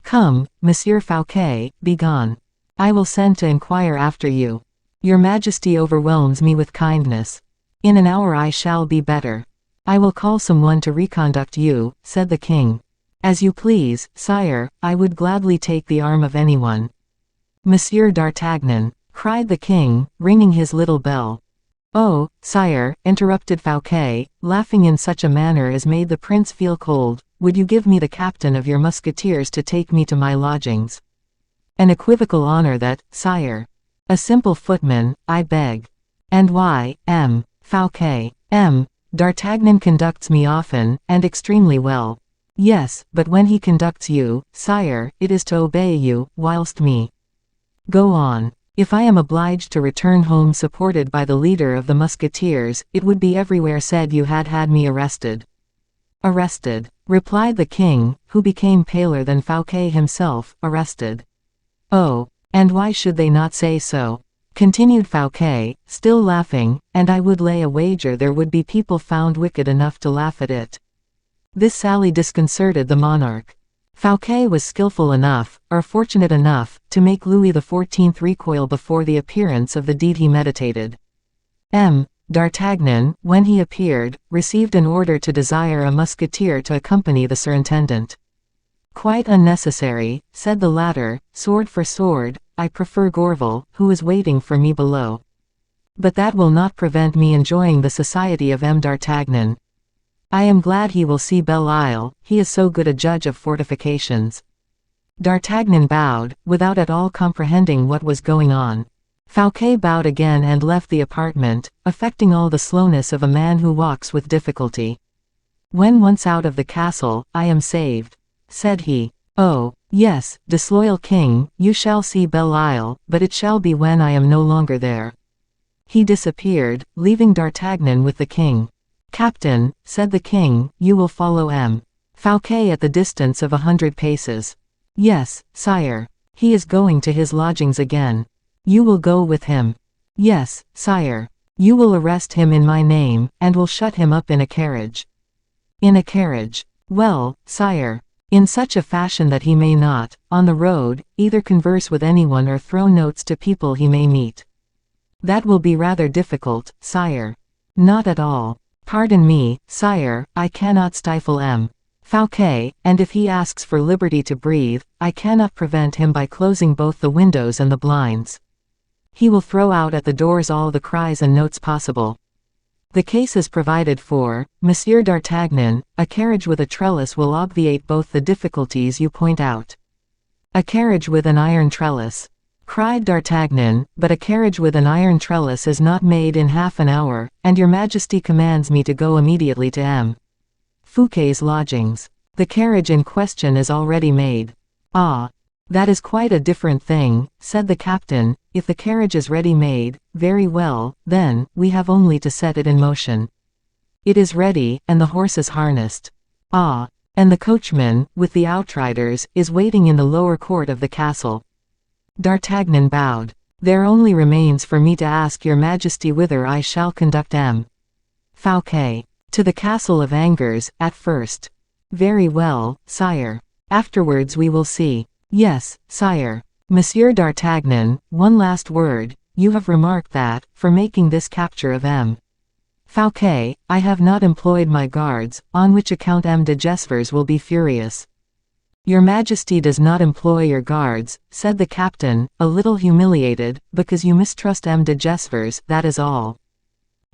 Come, Monsieur Fouquet, be gone. I will send to inquire after you. Your majesty overwhelms me with kindness. In an hour I shall be better. I will call someone to reconduct you," said the king. "As you please, sire, I would gladly take the arm of anyone." "Monsieur d'Artagnan," cried the king, ringing his little bell. "Oh, sire," interrupted Fouquet, laughing in such a manner as made the prince feel cold, "would you give me the captain of your musketeers to take me to my lodgings?" "An equivocal honor that, sire. A simple footman, I beg." "And why, Fouquet? D'Artagnan conducts me often, and extremely well." "Yes, but when he conducts you, sire, it is to obey you, whilst me." "Go on. If I am obliged to return home supported by the leader of the musketeers, it would be everywhere said you had had me arrested." "Arrested," replied the king, who became paler than Fouquet himself, "arrested. Oh, and why should they not say so?" continued Fouquet, still laughing, "and I would lay a wager there would be people found wicked enough to laugh at it." This sally disconcerted the monarch. Fouquet was skillful enough, or fortunate enough, to make Louis XIV recoil before the appearance of the deed he meditated. D'Artagnan, when he appeared, received an order to desire a musketeer to accompany the surintendant. "Quite unnecessary," said the latter, "sword for sword, I prefer Gourville, who is waiting for me below. But that will not prevent me enjoying the society of d'Artagnan. I am glad he will see Belle Isle, he is so good a judge of fortifications." D'Artagnan bowed, without at all comprehending what was going on. Fouquet bowed again and left the apartment, affecting all the slowness of a man who walks with difficulty. "When once out of the castle, I am saved," said he. "Oh, yes, disloyal king, you shall see Belle Isle, but it shall be when I am no longer there." He disappeared, leaving D'Artagnan with the king. "Captain," said the king, "you will follow Fouquet at the distance of 100 paces." "Yes, sire. He is going to his lodgings again." "You will go with him." "Yes, sire. You will arrest him in my name, and will shut him up in a carriage." "In a carriage. Well, sire. In such a fashion that he may not, on the road, either converse with anyone or throw notes to people he may meet." "That will be rather difficult, sire." "Not at all. Pardon me, sire, I cannot stifle Fouquet, and if he asks for liberty to breathe, I cannot prevent him by closing both the windows and the blinds. He will throw out at the doors all the cries and notes possible. The case is provided for, Monsieur d'Artagnan, a carriage with a trellis will obviate both the difficulties you point out." "A carriage with an iron trellis," cried D'Artagnan, "but a carriage with an iron trellis is not made in half an hour, and your majesty commands me to go immediately to Fouquet's lodgings. The carriage in question is already made." "Ah, that is quite a different thing," said the captain. "If the carriage is ready made, very well, then, we have only to set it in motion." "It is ready, and the horse is harnessed." "Ah, and the coachman, with the outriders, is waiting in the lower court of the castle." D'Artagnan bowed. "There only remains for me to ask your majesty whither I shall conduct Fouquet. To the castle of Angers, at first." "Very well, sire. Afterwards we will see." "Yes, sire. Monsieur d'Artagnan, one last word. You have remarked that, for making this capture of Fouquet, I have not employed my guards, on which account M. de Gesvres will be furious. Your Majesty does not employ your guards, said the captain, a little humiliated, because you mistrust M. de Gesvres, that is all.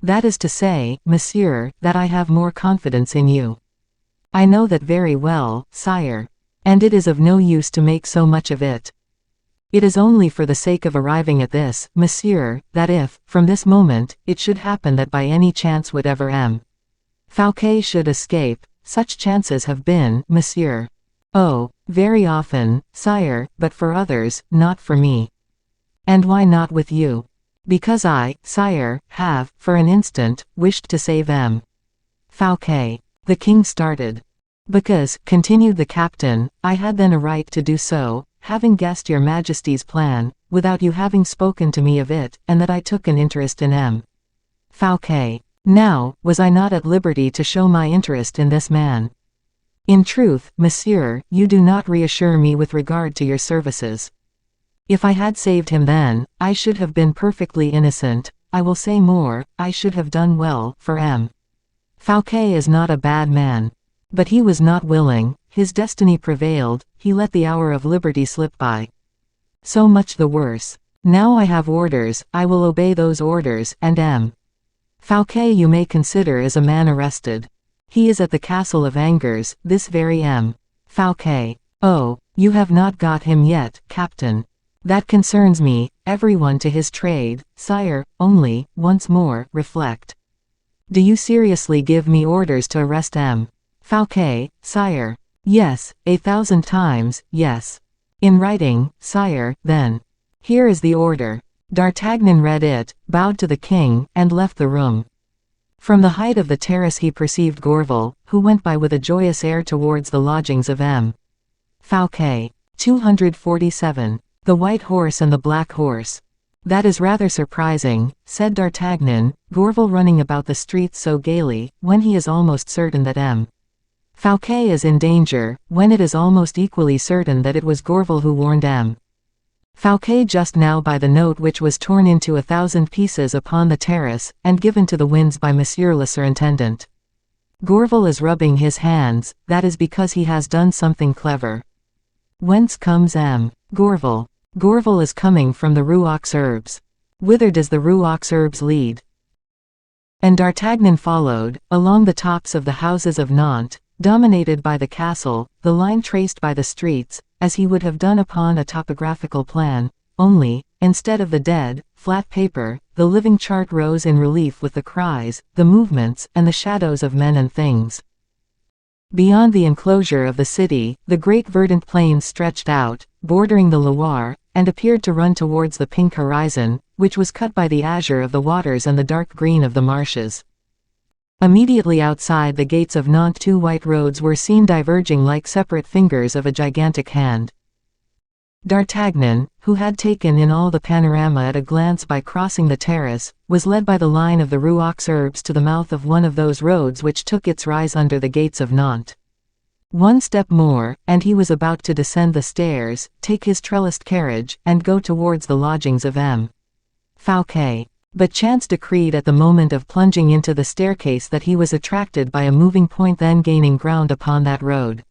That is to say, monsieur, that I have more confidence in you. I know that very well, sire. And it is of no use to make so much of it. It is only for the sake of arriving at this, monsieur, that if, from this moment, it should happen that by any chance whatever M. Fouquet should escape, such chances have been, monsieur. Oh, very often, sire, but for others, not for me. And why not with you? Because I, sire, have, for an instant, wished to save M. Fouquet. The king started. Because, continued the captain, I had then a right to do so, having guessed your Majesty's plan, without you having spoken to me of it, and that I took an interest in M. Fouquet. Now, was I not at liberty to show my interest in this man? In truth, monsieur, you do not reassure me with regard to your services. If I had saved him then, I should have been perfectly innocent. I will say more, I should have done well, for M. Fouquet is not a bad man. But he was not willing, his destiny prevailed, he let the hour of liberty slip by. So much the worse. Now I have orders, I will obey those orders, and M. Fouquet you may consider as a man arrested. He is at the castle of Angers, this very M. Fouquet. Oh, you have not got him yet, captain. That concerns me, everyone to his trade, sire, only, once more, reflect. Do you seriously give me orders to arrest M. Fouquet, sire? Yes, 1,000 times, yes. In writing, sire, then. Here is the order. D'Artagnan read it, bowed to the king, and left the room. From the height of the terrace he perceived Gourville, who went by with a joyous air towards the lodgings of M. Fouquet. 247. The White Horse and the Black Horse. That is rather surprising, said D'Artagnan, Gourville running about the streets so gaily, when he is almost certain that M. Fouquet is in danger, when it is almost equally certain that it was Gourville who warned M. Fouquet just now by the note which was torn into 1,000 pieces upon the terrace, and given to the winds by Monsieur le Surintendant. Gourville is rubbing his hands, that is because he has done something clever. Whence comes M. Gourville? Gourville is coming from the Rue aux Herbes. Whither does the Rue aux Herbes lead? And D'Artagnan followed, along the tops of the houses of Nantes, dominated by the castle, the line traced by the streets, as he would have done upon a topographical plan, only, instead of the dead, flat paper, the living chart rose in relief with the cries, the movements, and the shadows of men and things. Beyond the enclosure of the city, the great verdant plains stretched out, bordering the Loire, and appeared to run towards the pink horizon, which was cut by the azure of the waters and the dark green of the marshes. Immediately outside the gates of Nantes 2 white roads were seen diverging like separate fingers of a gigantic hand. D'Artagnan, who had taken in all the panorama at a glance by crossing the terrace, was led by the line of the Rue aux Herbes to the mouth of one of those roads which took its rise under the gates of Nantes. One step more, and he was about to descend the stairs, take his trellised carriage, and go towards the lodgings of M. Fouquet. But chance decreed at the moment of plunging into the staircase that he was attracted by a moving point then gaining ground upon that road.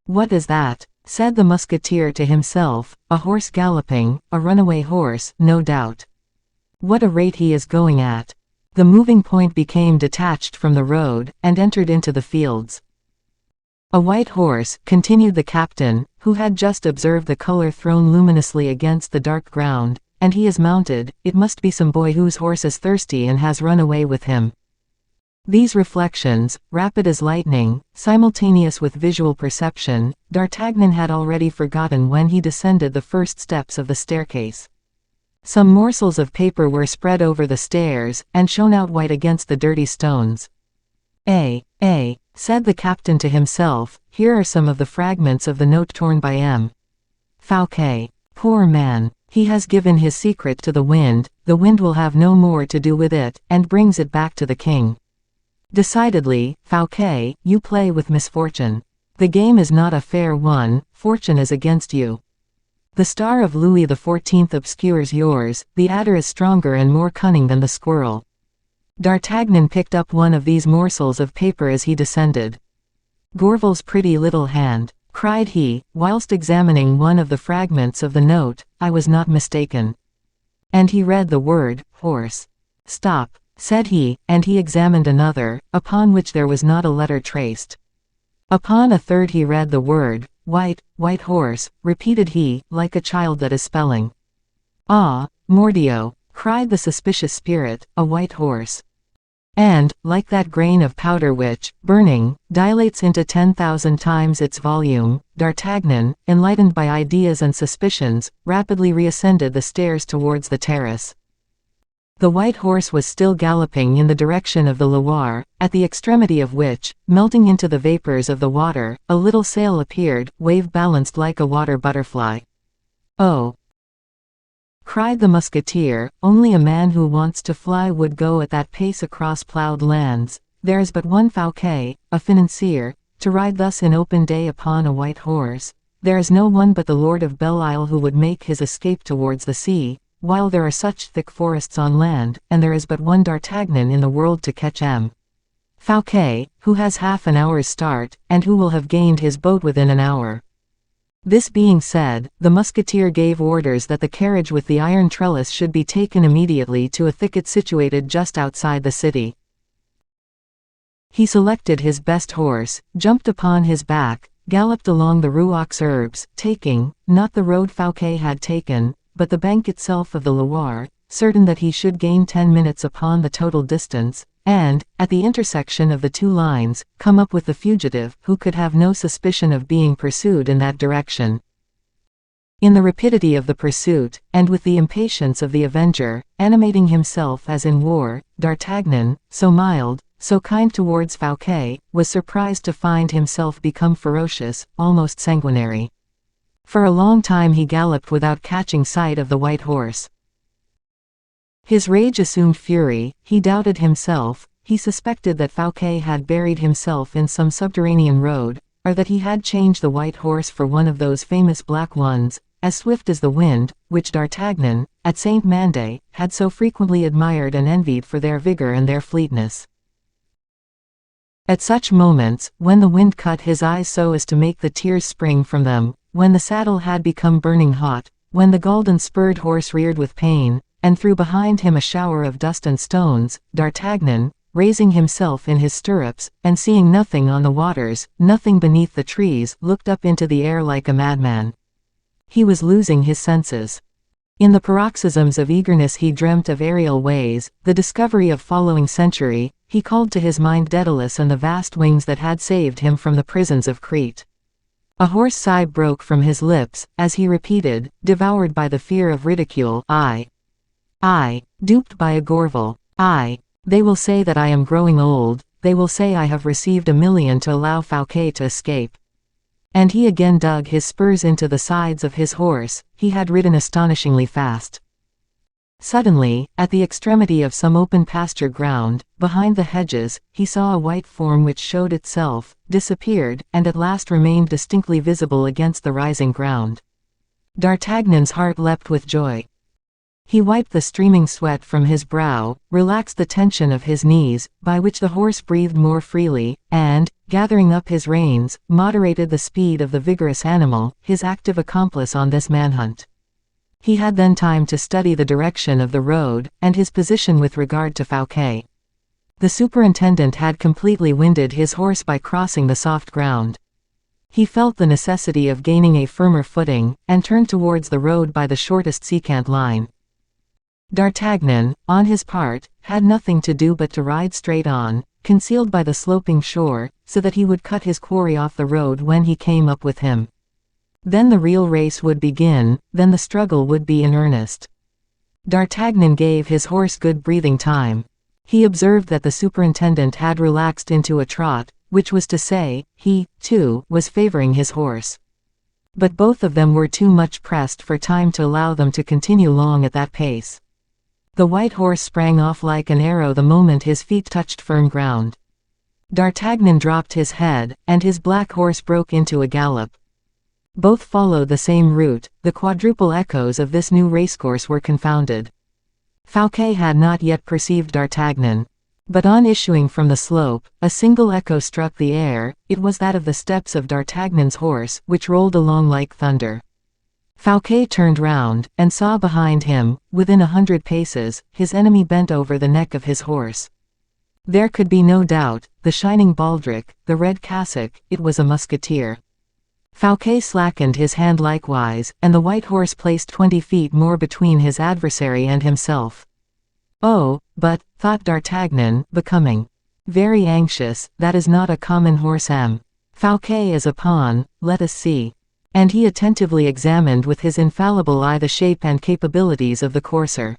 What is that? Said the musketeer to himself, a horse galloping, a runaway horse, no doubt. What a rate he is going at. The moving point became detached from the road, and entered into the fields. A white horse, continued the captain, who had just observed the color thrown luminously against the dark ground, and he is mounted, it must be some boy whose horse is thirsty and has run away with him. These reflections, rapid as lightning, simultaneous with visual perception, D'Artagnan had already forgotten when he descended the first steps of the staircase. Some morsels of paper were spread over the stairs, and shone out white against the dirty stones. Said the captain to himself, here are some of the fragments of the note torn by M. Fouquet. Poor man. He has given his secret to the wind will have no more to do with it, and brings it back to the king. Decidedly, Fouquet, you play with misfortune. The game is not a fair one, fortune is against you. The star of Louis XIV obscures yours, the adder is stronger and more cunning than the squirrel. D'Artagnan picked up one of these morsels of paper as he descended. "Gourville's pretty little hand," cried he, whilst examining one of the fragments of the note. "I was not mistaken." And he read the word, horse. "Stop," said he, and he examined another, upon which there was not a letter traced. Upon a third he read the word, white horse, repeated he, like a child that is spelling. "Ah, mordio," cried the suspicious spirit, "a white horse." And, like that grain of powder which, burning, dilates into 10,000 times its volume, D'Artagnan, enlightened by ideas and suspicions, rapidly reascended the stairs towards the terrace. The white horse was still galloping in the direction of the Loire, at the extremity of which, melting into the vapors of the water, a little sail appeared, wave-balanced like a water butterfly. "Oh!" cried the musketeer, "only a man who wants to fly would go at that pace across ploughed lands. There is but one Fouquet, a financier, to ride thus in open day upon a white horse. There is no one but the Lord of Belle Isle who would make his escape towards the sea, while there are such thick forests on land, and there is but one D'Artagnan in the world to catch M. Fouquet, who has half an hour's start, and who will have gained his boat within an hour." This being said, the musketeer gave orders that the carriage with the iron trellis should be taken immediately to a thicket situated just outside the city. He selected his best horse, jumped upon his back, galloped along the Rue aux Herbes, taking, not the road Fouquet had taken, but the bank itself of the Loire, certain that he should gain 10 minutes upon the total distance, and, at the intersection of the two lines, come up with the fugitive, who could have no suspicion of being pursued in that direction. In the rapidity of the pursuit, and with the impatience of the avenger, animating himself as in war, D'Artagnan, so mild, so kind towards Fouquet, was surprised to find himself become ferocious, almost sanguinary. For a long time he galloped without catching sight of the white horse. His rage assumed fury, he doubted himself, he suspected that Fouquet had buried himself in some subterranean road, or that he had changed the white horse for one of those famous black ones, as swift as the wind, which D'Artagnan, at Saint-Mandé, had so frequently admired and envied for their vigor and their fleetness. At such moments, when the wind cut his eyes so as to make the tears spring from them, when the saddle had become burning hot, when the golden spurred horse reared with pain, and threw behind him a shower of dust and stones, D'Artagnan, raising himself in his stirrups, and seeing nothing on the waters, nothing beneath the trees, looked up into the air like a madman. He was losing his senses. In the paroxysms of eagerness he dreamt of aerial ways, the discovery of following century, he called to his mind Daedalus and the vast wings that had saved him from the prisons of Crete. A hoarse sigh broke from his lips, as he repeated, devoured by the fear of ridicule, I, duped by a Gourville, they will say that I am growing old, they will say I have received 1,000,000 to allow Fouquet to escape. And he again dug his spurs into the sides of his horse, he had ridden astonishingly fast. Suddenly, at the extremity of some open pasture ground, behind the hedges, he saw a white form which showed itself, disappeared, and at last remained distinctly visible against the rising ground. D'Artagnan's heart leapt with joy. He wiped the streaming sweat from his brow, relaxed the tension of his knees, by which the horse breathed more freely, and, gathering up his reins, moderated the speed of the vigorous animal, his active accomplice on this manhunt. He had then time to study the direction of the road, and his position with regard to Fouquet. The superintendent had completely winded his horse by crossing the soft ground. He felt the necessity of gaining a firmer footing, and turned towards the road by the shortest secant line. D'Artagnan, on his part, had nothing to do but to ride straight on, concealed by the sloping shore, so that he would cut his quarry off the road when he came up with him. Then the real race would begin, then the struggle would be in earnest. D'Artagnan gave his horse good breathing time. He observed that the superintendent had relaxed into a trot, which was to say, he, too, was favoring his horse. But both of them were too much pressed for time to allow them to continue long at that pace. The white horse sprang off like an arrow the moment his feet touched firm ground. D'Artagnan dropped his head, and his black horse broke into a gallop. Both followed the same route, the quadruple echoes of this new racecourse were confounded. Fouquet had not yet perceived D'Artagnan. But on issuing from the slope, a single echo struck the air. It was that of the steps of D'Artagnan's horse, which rolled along like thunder. Fouquet turned round, and saw behind him, within 100 paces, his enemy bent over the neck of his horse. There could be no doubt, the shining baldric, the red cassock, it was a musketeer. Fouquet slackened his hand likewise, and the white horse placed 20 feet more between his adversary and himself. Oh, but, thought D'Artagnan, becoming very anxious, that is not a common horse. Fouquet is a pawn, let us see. And he attentively examined with his infallible eye the shape and capabilities of the courser.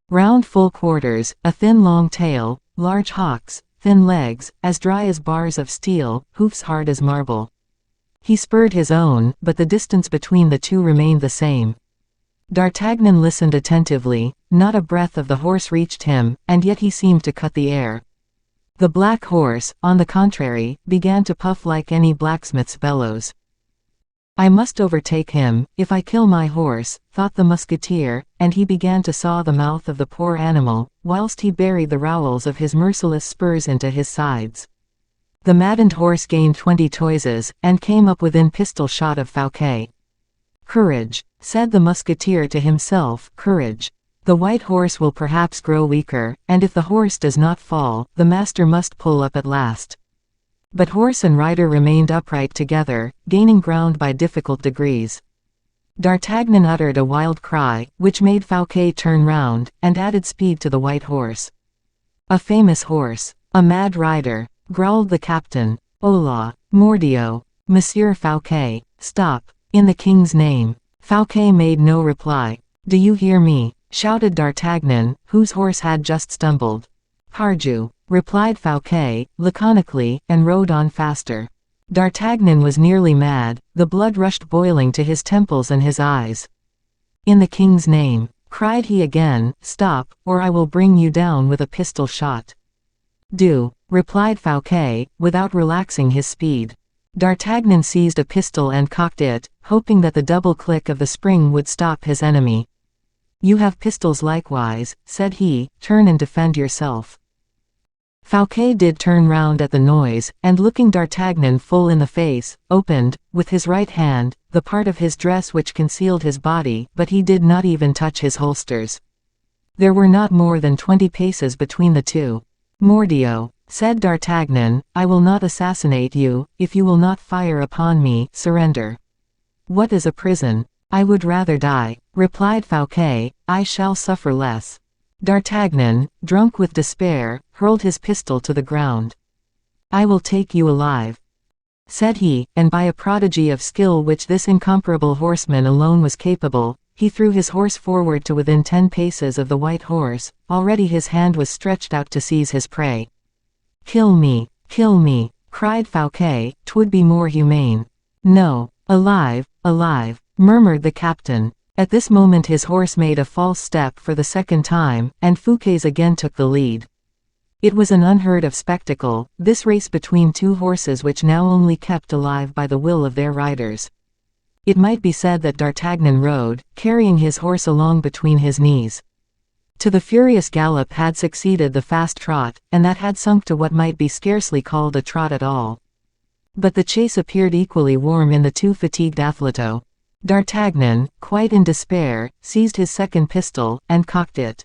Round full quarters, a thin long tail, large hocks, thin legs, as dry as bars of steel, hoofs hard as marble. He spurred his own, but the distance between the two remained the same. D'Artagnan listened attentively. Not a breath of the horse reached him, and yet he seemed to cut the air. The black horse, on the contrary, began to puff like any blacksmith's bellows. I must overtake him, if I kill my horse, thought the musketeer, and he began to saw the mouth of the poor animal, whilst he buried the rowels of his merciless spurs into his sides. The maddened horse gained 20 toises, and came up within pistol shot of Fouquet. Courage, said the musketeer to himself, courage. The white horse will perhaps grow weaker, and if the horse does not fall, the master must pull up at last. But horse and rider remained upright together, gaining ground by difficult degrees. D'Artagnan uttered a wild cry, which made Fouquet turn round, and added speed to the white horse. A famous horse, a mad rider, growled the captain. Hola, mordio, Monsieur Fouquet, stop, in the king's name. Fouquet made no reply. Do you hear me? Shouted D'Artagnan, whose horse had just stumbled. Pardieu, replied Fouquet, laconically, and rode on faster. D'Artagnan was nearly mad, the blood rushed boiling to his temples and his eyes. In the king's name, cried he again, stop, or I will bring you down with a pistol shot. Do, replied Fouquet, without relaxing his speed. D'Artagnan seized a pistol and cocked it, hoping that the double click of the spring would stop his enemy. You have pistols likewise, said he, turn and defend yourself. Fouquet did turn round at the noise, and looking D'Artagnan full in the face, opened, with his right hand, the part of his dress which concealed his body, but he did not even touch his holsters. There were not more than 20 paces between the two. Mordio, said D'Artagnan, I will not assassinate you, if you will not fire upon me. Surrender. What is a prison? I would rather die, replied Fouquet, I shall suffer less. D'Artagnan, drunk with despair, hurled his pistol to the ground. I will take you alive, said he, and by a prodigy of skill which this incomparable horseman alone was capable, he threw his horse forward to within 10 paces of the white horse. Already his hand was stretched out to seize his prey. Kill me, cried Fouquet, 'twould be more humane. No, alive, murmured the captain. At this moment his horse made a false step for the second time, and Fouquet's again took the lead. It was an unheard of spectacle, this race between two horses which now only kept alive by the will of their riders. It might be said that D'Artagnan rode, carrying his horse along between his knees. To the furious gallop had succeeded the fast trot, and that had sunk to what might be scarcely called a trot at all. But the chase appeared equally warm in the two fatigued athletes. D'Artagnan, quite in despair, seized his second pistol, and cocked it.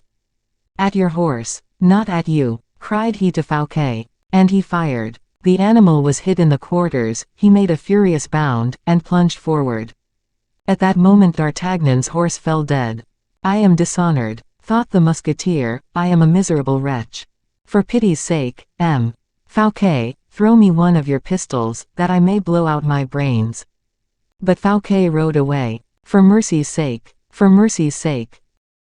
At your horse, not at you, cried he to Fouquet. And he fired. The animal was hit in the quarters, he made a furious bound, and plunged forward. At that moment D'Artagnan's horse fell dead. I am dishonored, thought the musketeer, I am a miserable wretch. For pity's sake, Fouquet, throw me one of your pistols, that I may blow out my brains. But Fouquet rode away. For mercy's sake,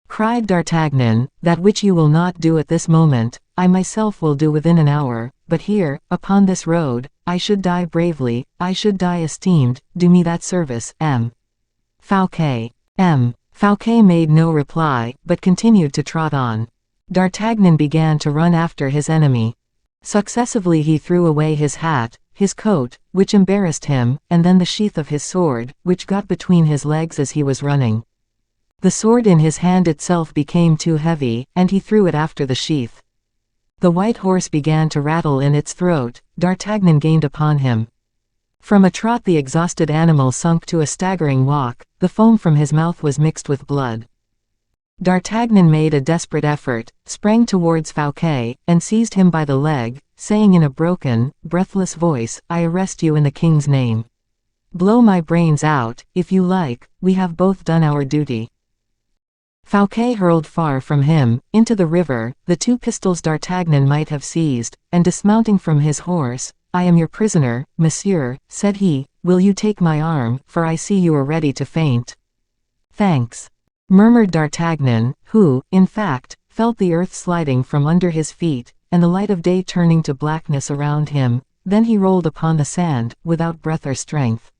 cried D'Artagnan, that which you will not do at this moment, I myself will do within an hour, but here, upon this road, I should die bravely, I should die esteemed, do me that service, Fouquet. Fouquet made no reply, but continued to trot on. D'Artagnan began to run after his enemy. Successively he threw away his hat, his coat, which embarrassed him, and then the sheath of his sword, which got between his legs as he was running. The sword in his hand itself became too heavy, and he threw it after the sheath. The white horse began to rattle in its throat. D'Artagnan gained upon him. From a trot the exhausted animal sunk to a staggering walk, the foam from his mouth was mixed with blood. D'Artagnan made a desperate effort, sprang towards Fouquet, and seized him by the leg, saying in a broken, breathless voice, "I arrest you in the king's name. Blow my brains out, if you like, we have both done our duty." Fouquet hurled far from him, into the river, the 2 pistols D'Artagnan might have seized, and dismounting from his horse, "I am your prisoner, monsieur," said he. "Will you take my arm, for I see you are ready to faint." "Thanks," murmured D'Artagnan, who, in fact, felt the earth sliding from under his feet, and the light of day turning to blackness around him. Then he rolled upon the sand, without breath or strength.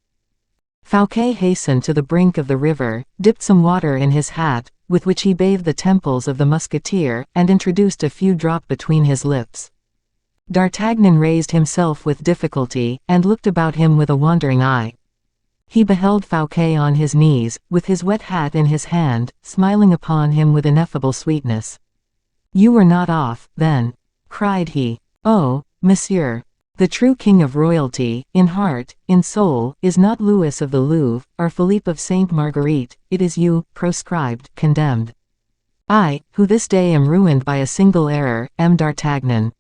Fouquet hastened to the brink of the river, dipped some water in his hat, with which he bathed the temples of the musketeer, and introduced a few drops between his lips. D'Artagnan raised himself with difficulty, and looked about him with a wandering eye. He beheld Fouquet on his knees, with his wet hat in his hand, smiling upon him with ineffable sweetness. "You were not off, then?" cried he. "Oh, monsieur! The true king of royalty, in heart, in soul, is not Louis of the Louvre, or Philippe of Sainte Marguerite, it is you, proscribed, condemned. I, who this day am ruined by a single error, am D'Artagnan.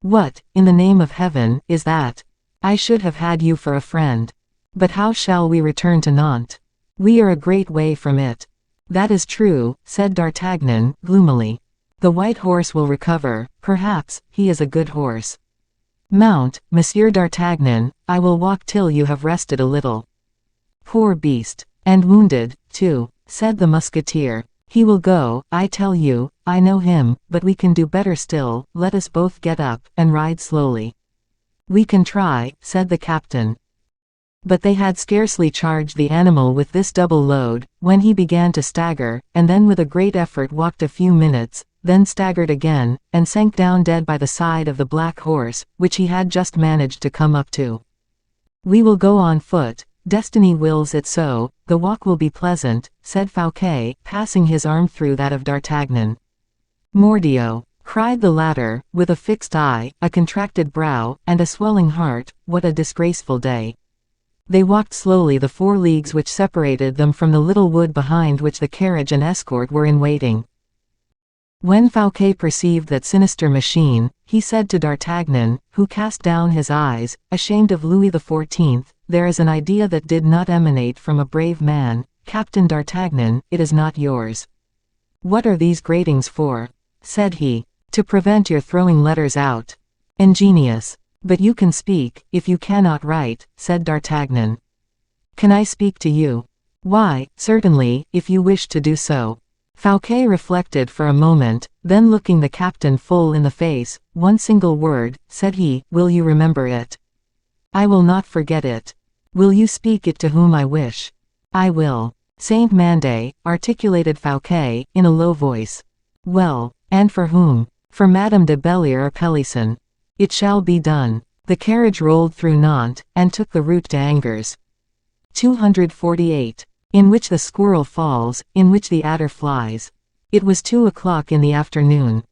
What, in the name of heaven, is that? I should have had you for a friend. But how shall we return to Nantes? We are a great way from it." "That is true," said D'Artagnan, gloomily. "The white horse will recover, perhaps, he is a good horse. Mount, Monsieur D'Artagnan, I will walk till you have rested a little." "Poor beast! And wounded, too," said the musketeer. "He will go, I tell you, I know him, but we can do better still, let us both get up, and ride slowly." "We can try," said the captain. But they had scarcely charged the animal with this double load, when he began to stagger, and then with a great effort walked a few minutes, then staggered again, and sank down dead by the side of the black horse, which he had just managed to come up to. "We will go on foot, destiny wills it so, the walk will be pleasant," said Fouquet, passing his arm through that of D'Artagnan. "Mordioux!" cried the latter, with a fixed eye, a contracted brow, and a swelling heart, "what a disgraceful day." They walked slowly the 4 leagues which separated them from the little wood behind which the carriage and escort were in waiting. When Fouquet perceived that sinister machine, he said to D'Artagnan, who cast down his eyes, ashamed of Louis XIV, "There is an idea that did not emanate from a brave man, Captain D'Artagnan, it is not yours." "What are these gratings for?" said he. "To prevent your throwing letters out." "Ingenious. But you can speak, if you cannot write," said D'Artagnan. "Can I speak to you?" "Why, certainly, if you wish to do so." Fouquet reflected for a moment, then looking the captain full in the face, "One single word," said he, "will you remember it?" "I will not forget it." "Will you speak it to whom I wish?" "I will." "Saint Mande," articulated Fouquet, in a low voice. "Well, and for whom?" "For Madame de Bellier or Pelisson." "It shall be done." The carriage rolled through Nantes, and took the route to Angers. 248. In which the squirrel falls, in which the adder flies. It was 2 o'clock in the afternoon.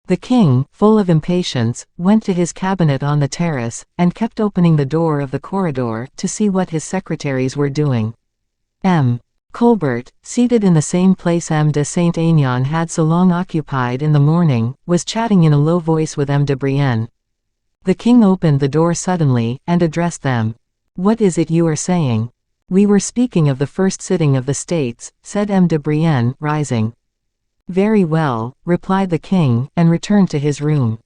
The king, full of impatience, went to his cabinet on the terrace, and kept opening the door of the corridor, to see what his secretaries were doing. M. Colbert, seated in the same place M. de Saint-Aignan had so long occupied in the morning, was chatting in a low voice with M. de Brienne. The king opened the door suddenly, and addressed them. "What is it you are saying?" "We were speaking of the first sitting of the States," said M. de Brienne, rising. "Very well," replied the king, and returned to his room.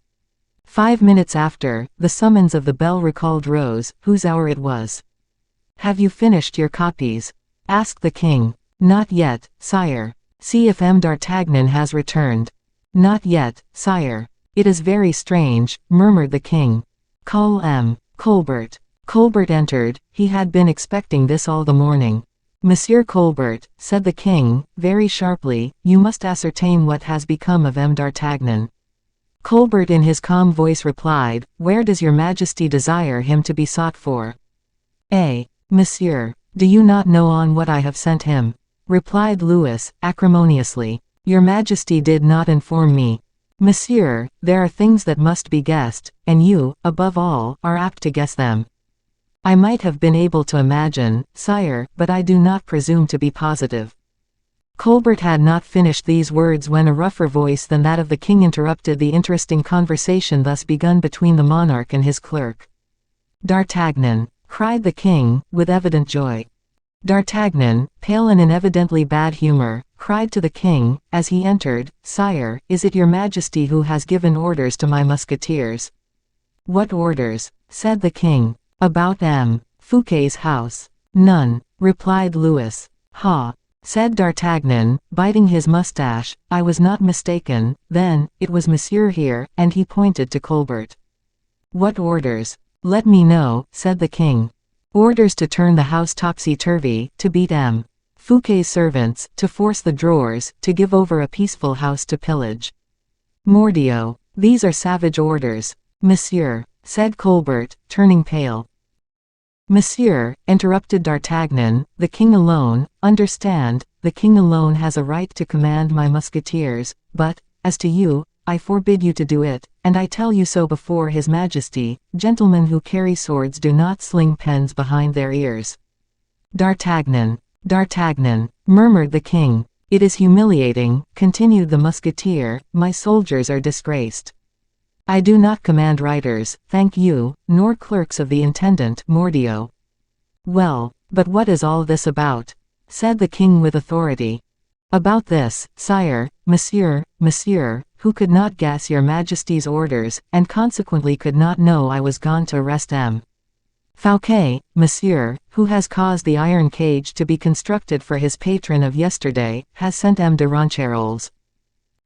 5 minutes after, the summons of the bell recalled Rose, whose hour it was. "Have you finished your copies?" asked the king. "Not yet, sire." "See if M. d'Artagnan has returned." "Not yet, sire." "It is very strange," murmured the king. "Call M. Colbert." Colbert entered. He had been expecting this all the morning. "Monsieur Colbert," said the king, very sharply, "you must ascertain what has become of M. d'Artagnan." Colbert in his calm voice replied, "Where does your majesty desire him to be sought for?" Monsieur, do you not know on what I have sent him?" replied Louis, acrimoniously. "Your majesty did not inform me." Monsieur, there are things that must be guessed, and you, above all, are apt to guess them. I might have been able to imagine, sire, but I do not presume to be positive." Colbert had not finished these words when a rougher voice than that of the king interrupted the interesting conversation thus begun between the monarch and his clerk. "D'Artagnan!" cried the king, with evident joy. D'Artagnan, pale and in evidently bad humor, cried to the king, as he entered, "Sire, is it your majesty who has given orders to my musketeers?" "What orders?" said the king. "About M. Fouquet's house." "None," replied Louis. "Ha!" said D'Artagnan, biting his mustache, "I was not mistaken, then, it was Monsieur here," and he pointed to Colbert. "What orders?" "Let me know," said the king. "Orders to turn the house topsy-turvy, to beat M. Fouquet's servants, to force the drawers, to give over a peaceful house to pillage." "Mordioux! These are savage orders." "Monsieur," said Colbert, turning pale. "Monsieur," interrupted D'Artagnan, "the king alone, understand, the king alone has a right to command my musketeers, but, as to you, I forbid you to do it, and I tell you so before his majesty, gentlemen who carry swords do not sling pens behind their ears." "D'Artagnan! D'Artagnan!" murmured the king. "It is humiliating," continued the musketeer, "my soldiers are disgraced. I do not command riders, thank you, nor clerks of the intendant, Mordioux." "Well, but what is all this about?" said the king with authority. "About this, sire, monsieur, who could not guess your majesty's orders, and consequently could not know I was gone to arrest M. Fouquet, monsieur, who has caused the iron cage to be constructed for his patron of yesterday, has sent M. de Ronquerolles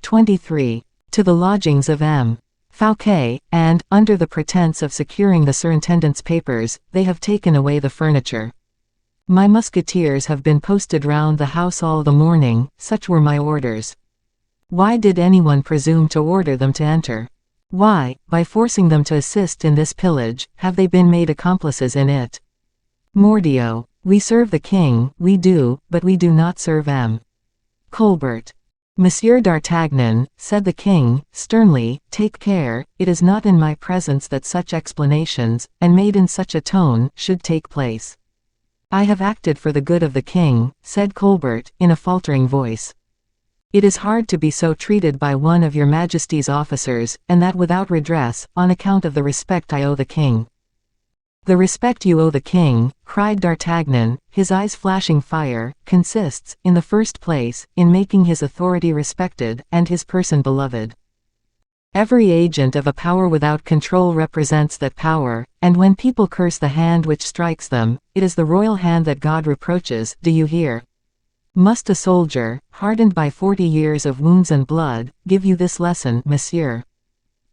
23 to the lodgings of M. Fouquet, and, under the pretense of securing the surintendant's papers, they have taken away the furniture. My musketeers have been posted round the house all the morning, such were my orders. Why did anyone presume to order them to enter? Why, by forcing them to assist in this pillage, have they been made accomplices in it? Mordioux! We serve the king, we do, but we do not serve M. Colbert. Monsieur d'Artagnan, said the king, sternly, take care, it is not in my presence that such explanations, and made in such a tone, should take place. I have acted for the good of the king, said Colbert, in a faltering voice. It is hard to be so treated by one of your majesty's officers, and that without redress, on account of the respect I owe the king. The respect you owe the king, cried D'Artagnan, his eyes flashing fire, consists, in the first place, in making his authority respected, and his person beloved. Every agent of a power without control represents that power, and when people curse the hand which strikes them, it is the royal hand that God reproaches, do you hear? Must a soldier, hardened by 40 years of wounds and blood, give you this lesson, monsieur?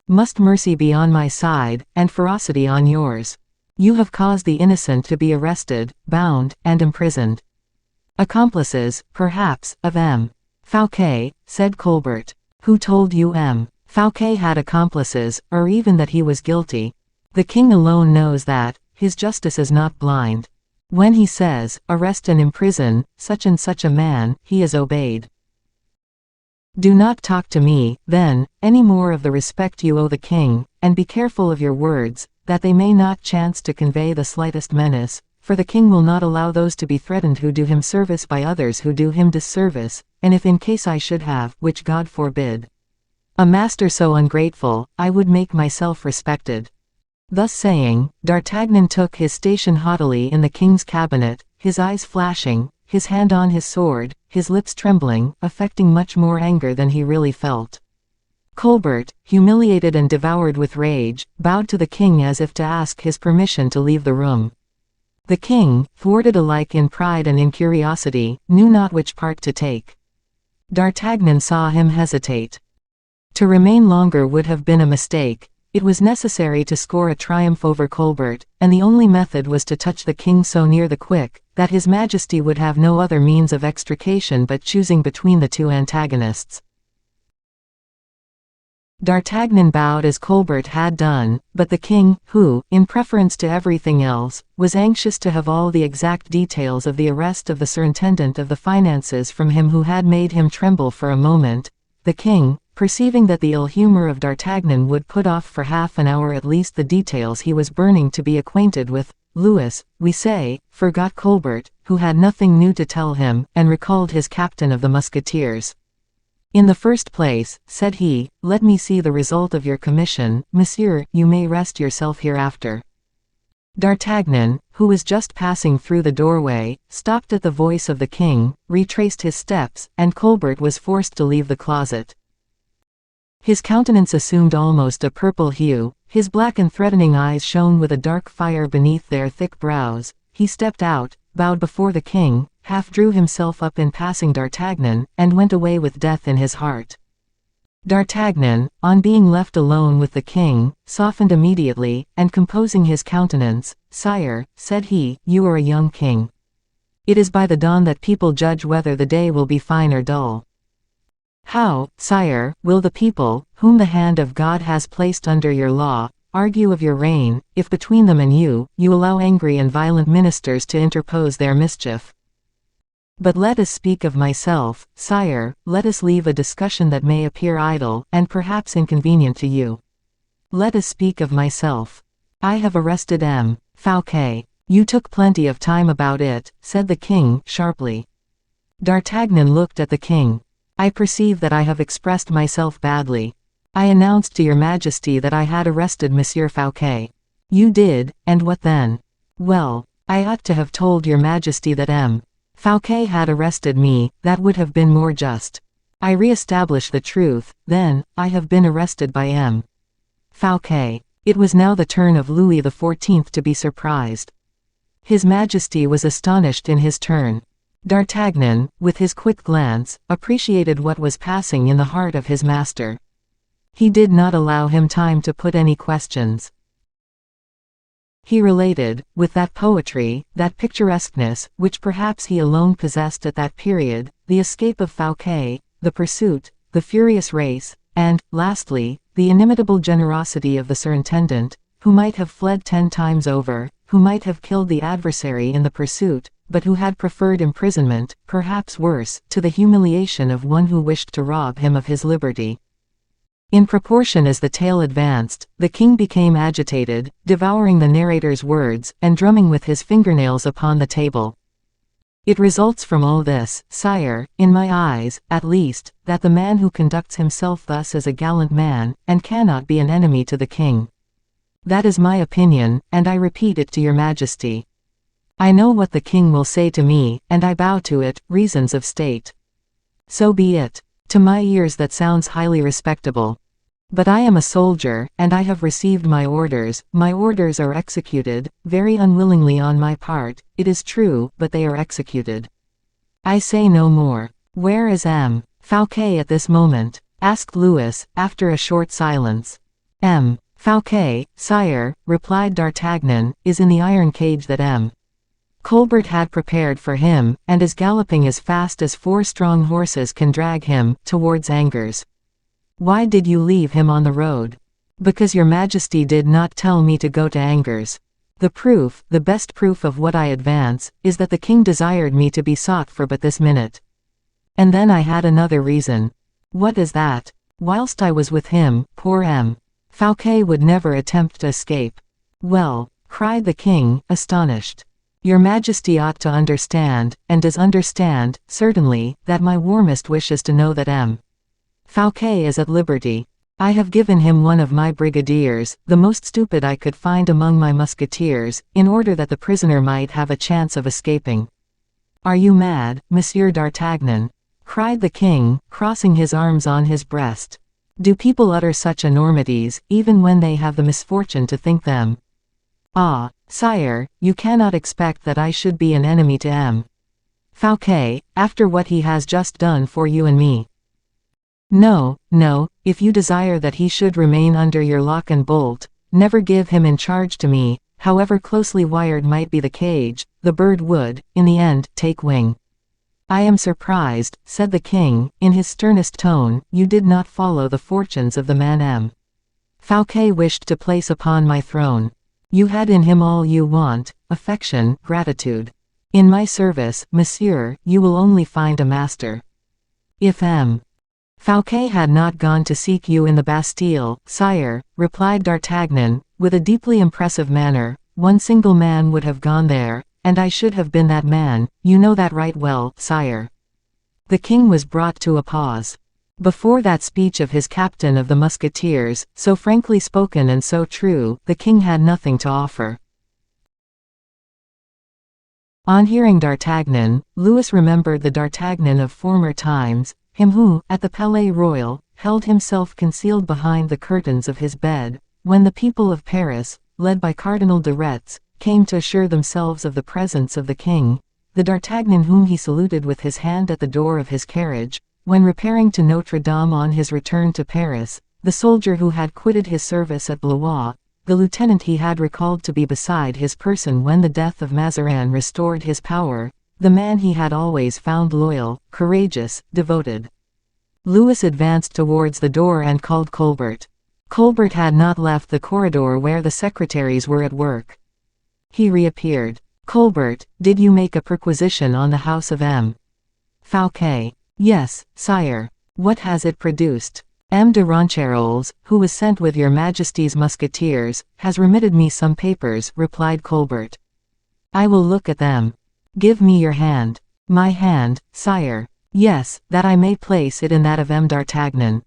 Must mercy be on my side, and ferocity on yours? You have caused the innocent to be arrested, bound, and imprisoned. Accomplices, perhaps, of M. Fouquet, said Colbert. Who told you M. Fouquet had accomplices, or even that he was guilty? The king alone knows that, his justice is not blind. When he says, arrest and imprison, such and such a man, he is obeyed. Do not talk to me, then, any more of the respect you owe the king, and be careful of your words, that they may not chance to convey the slightest menace, for the king will not allow those to be threatened who do him service by others who do him disservice, and if in case I should have, which God forbid, a master so ungrateful, I would make myself respected. Thus saying, D'Artagnan took his station haughtily in the king's cabinet, his eyes flashing, his hand on his sword, his lips trembling, affecting much more anger than he really felt. Colbert, humiliated and devoured with rage, bowed to the king as if to ask his permission to leave the room. The king, thwarted alike in pride and in curiosity, knew not which part to take. D'Artagnan saw him hesitate. To remain longer would have been a mistake. It was necessary to score a triumph over Colbert, and the only method was to touch the king so near the quick, that his majesty would have no other means of extrication but choosing between the two antagonists. D'Artagnan bowed as Colbert had done, but the king, who, in preference to everything else, was anxious to have all the exact details of the arrest of the surintendant of the finances from him who had made him tremble for a moment, the king, perceiving that the ill humor of D'Artagnan would put off for half an hour at least the details he was burning to be acquainted with. Louis, we say, forgot Colbert, who had nothing new to tell him, and recalled his captain of the musketeers. In the first place, said he, let me see the result of your commission. Monsieur, you may rest yourself hereafter. D'Artagnan, who was just passing through the doorway, stopped at the voice of the king, retraced his steps, and Colbert was forced to leave the closet. His countenance assumed almost a purple hue, his black and threatening eyes shone with a dark fire beneath their thick brows. He stepped out, bowed before the king, half drew himself up in passing D'Artagnan, and went away with death in his heart. D'Artagnan, on being left alone with the king, softened immediately, and composing his countenance, "Sire," said he, "you are a young king. It is by the dawn that people judge whether the day will be fine or dull. How, sire, will the people, whom the hand of God has placed under your law, argue of your reign, if between them and you allow angry and violent ministers to interpose their mischief? But let us speak of myself, sire, let us leave a discussion that may appear idle, and perhaps inconvenient to you. Let us speak of myself. I have arrested M. Fouquet. You took plenty of time about it," said the king, sharply. D'Artagnan looked at the king. "I perceive that I have expressed myself badly. I announced to your majesty that I had arrested Monsieur Fouquet. You did, and what then? Well, I ought to have told your majesty that M. Fouquet had arrested me, that would have been more just. I re-establish the truth, then, I have been arrested by M. Fouquet." It was now the turn of Louis XIV to be surprised. His Majesty was astonished in his turn. D'Artagnan, with his quick glance, appreciated what was passing in the heart of his master. He did not allow him time to put any questions. He related, with that poetry, that picturesqueness, which perhaps he alone possessed at that period, the escape of Fouquet, the pursuit, the furious race, and, lastly, the inimitable generosity of the surintendant, who might have fled 10 times over, who might have killed the adversary in the pursuit, but who had preferred imprisonment, perhaps worse, to the humiliation of one who wished to rob him of his liberty. In proportion as the tale advanced, the king became agitated, devouring the narrator's words, and drumming with his fingernails upon the table. "It results from all this, sire, in my eyes, at least, that the man who conducts himself thus is a gallant man, and cannot be an enemy to the king. That is my opinion, and I repeat it to your majesty. I know what the king will say to me, and I bow to it, reasons of state. So be it. To my ears that sounds highly respectable. But I am a soldier, and I have received my orders are executed, very unwillingly on my part, it is true, but they are executed. I say no more." "Where is M. Fouquet at this moment?" asked Louis, after a short silence. "M. Fouquet, sire," replied D'Artagnan, "is in the iron cage that M. Colbert had prepared for him, and is galloping as fast as 4 strong horses can drag him, towards Angers." "Why did you leave him on the road?" "Because your majesty did not tell me to go to Angers. The proof, the best proof of what I advance, is that the king desired me to be sought for but this minute. And then I had another reason." "What is that?" "Whilst I was with him, poor M. Fouquet would never attempt to escape." "Well," cried the king, astonished. "Your majesty ought to understand, and does understand, certainly, that my warmest wish is to know that M. Fouquet is at liberty. I have given him one of my brigadiers, the most stupid I could find among my musketeers, in order that the prisoner might have a chance of escaping." "Are you mad, Monsieur d'Artagnan?" cried the king, crossing his arms on his breast. "Do people utter such enormities, even when they have the misfortune to think them? Ah, sire, you cannot expect that I should be an enemy to M. Fouquet, after what he has just done for you and me. No, no, if you desire that he should remain under your lock and bolt, never give him in charge to me. However closely wired might be the cage, the bird would, in the end, take wing." "I am surprised," said the king, in his sternest tone, "you did not follow the fortunes of the man M. Fouquet wished to place upon my throne. You had in him all you want, affection, gratitude. In my service, monsieur, you will only find a master. If M. Fouquet had not gone to seek you in the Bastille, sire, replied D'Artagnan, with a deeply impressive manner. One single man would have gone there, and I should have been that man. You know that right well, sire. The king was brought to a pause. Before that speech of his captain of the musketeers, so frankly spoken and so true, the king had nothing to offer. On hearing D'Artagnan, Louis remembered the D'Artagnan of former times, him who, at the Palais Royal, held himself concealed behind the curtains of his bed, when the people of Paris, led by Cardinal de Retz, came to assure themselves of the presence of the king, the D'Artagnan whom he saluted with his hand at the door of his carriage, when repairing to Notre Dame on his return to Paris, the soldier who had quitted his service at Blois, the lieutenant he had recalled to be beside his person when the death of Mazarin restored his power, the man he had always found loyal, courageous, devoted. Louis advanced towards the door and called Colbert. Colbert had not left the corridor where the secretaries were at work. He reappeared. Colbert, did you make a perquisition on the house of M. Fouquet? Yes, sire. What has it produced? M. de Ronquerolles, who was sent with your Majesty's musketeers, has remitted me some papers, replied Colbert. I will look at them. Give me your hand. My hand, sire. Yes, that I may place it in that of M. d'Artagnan.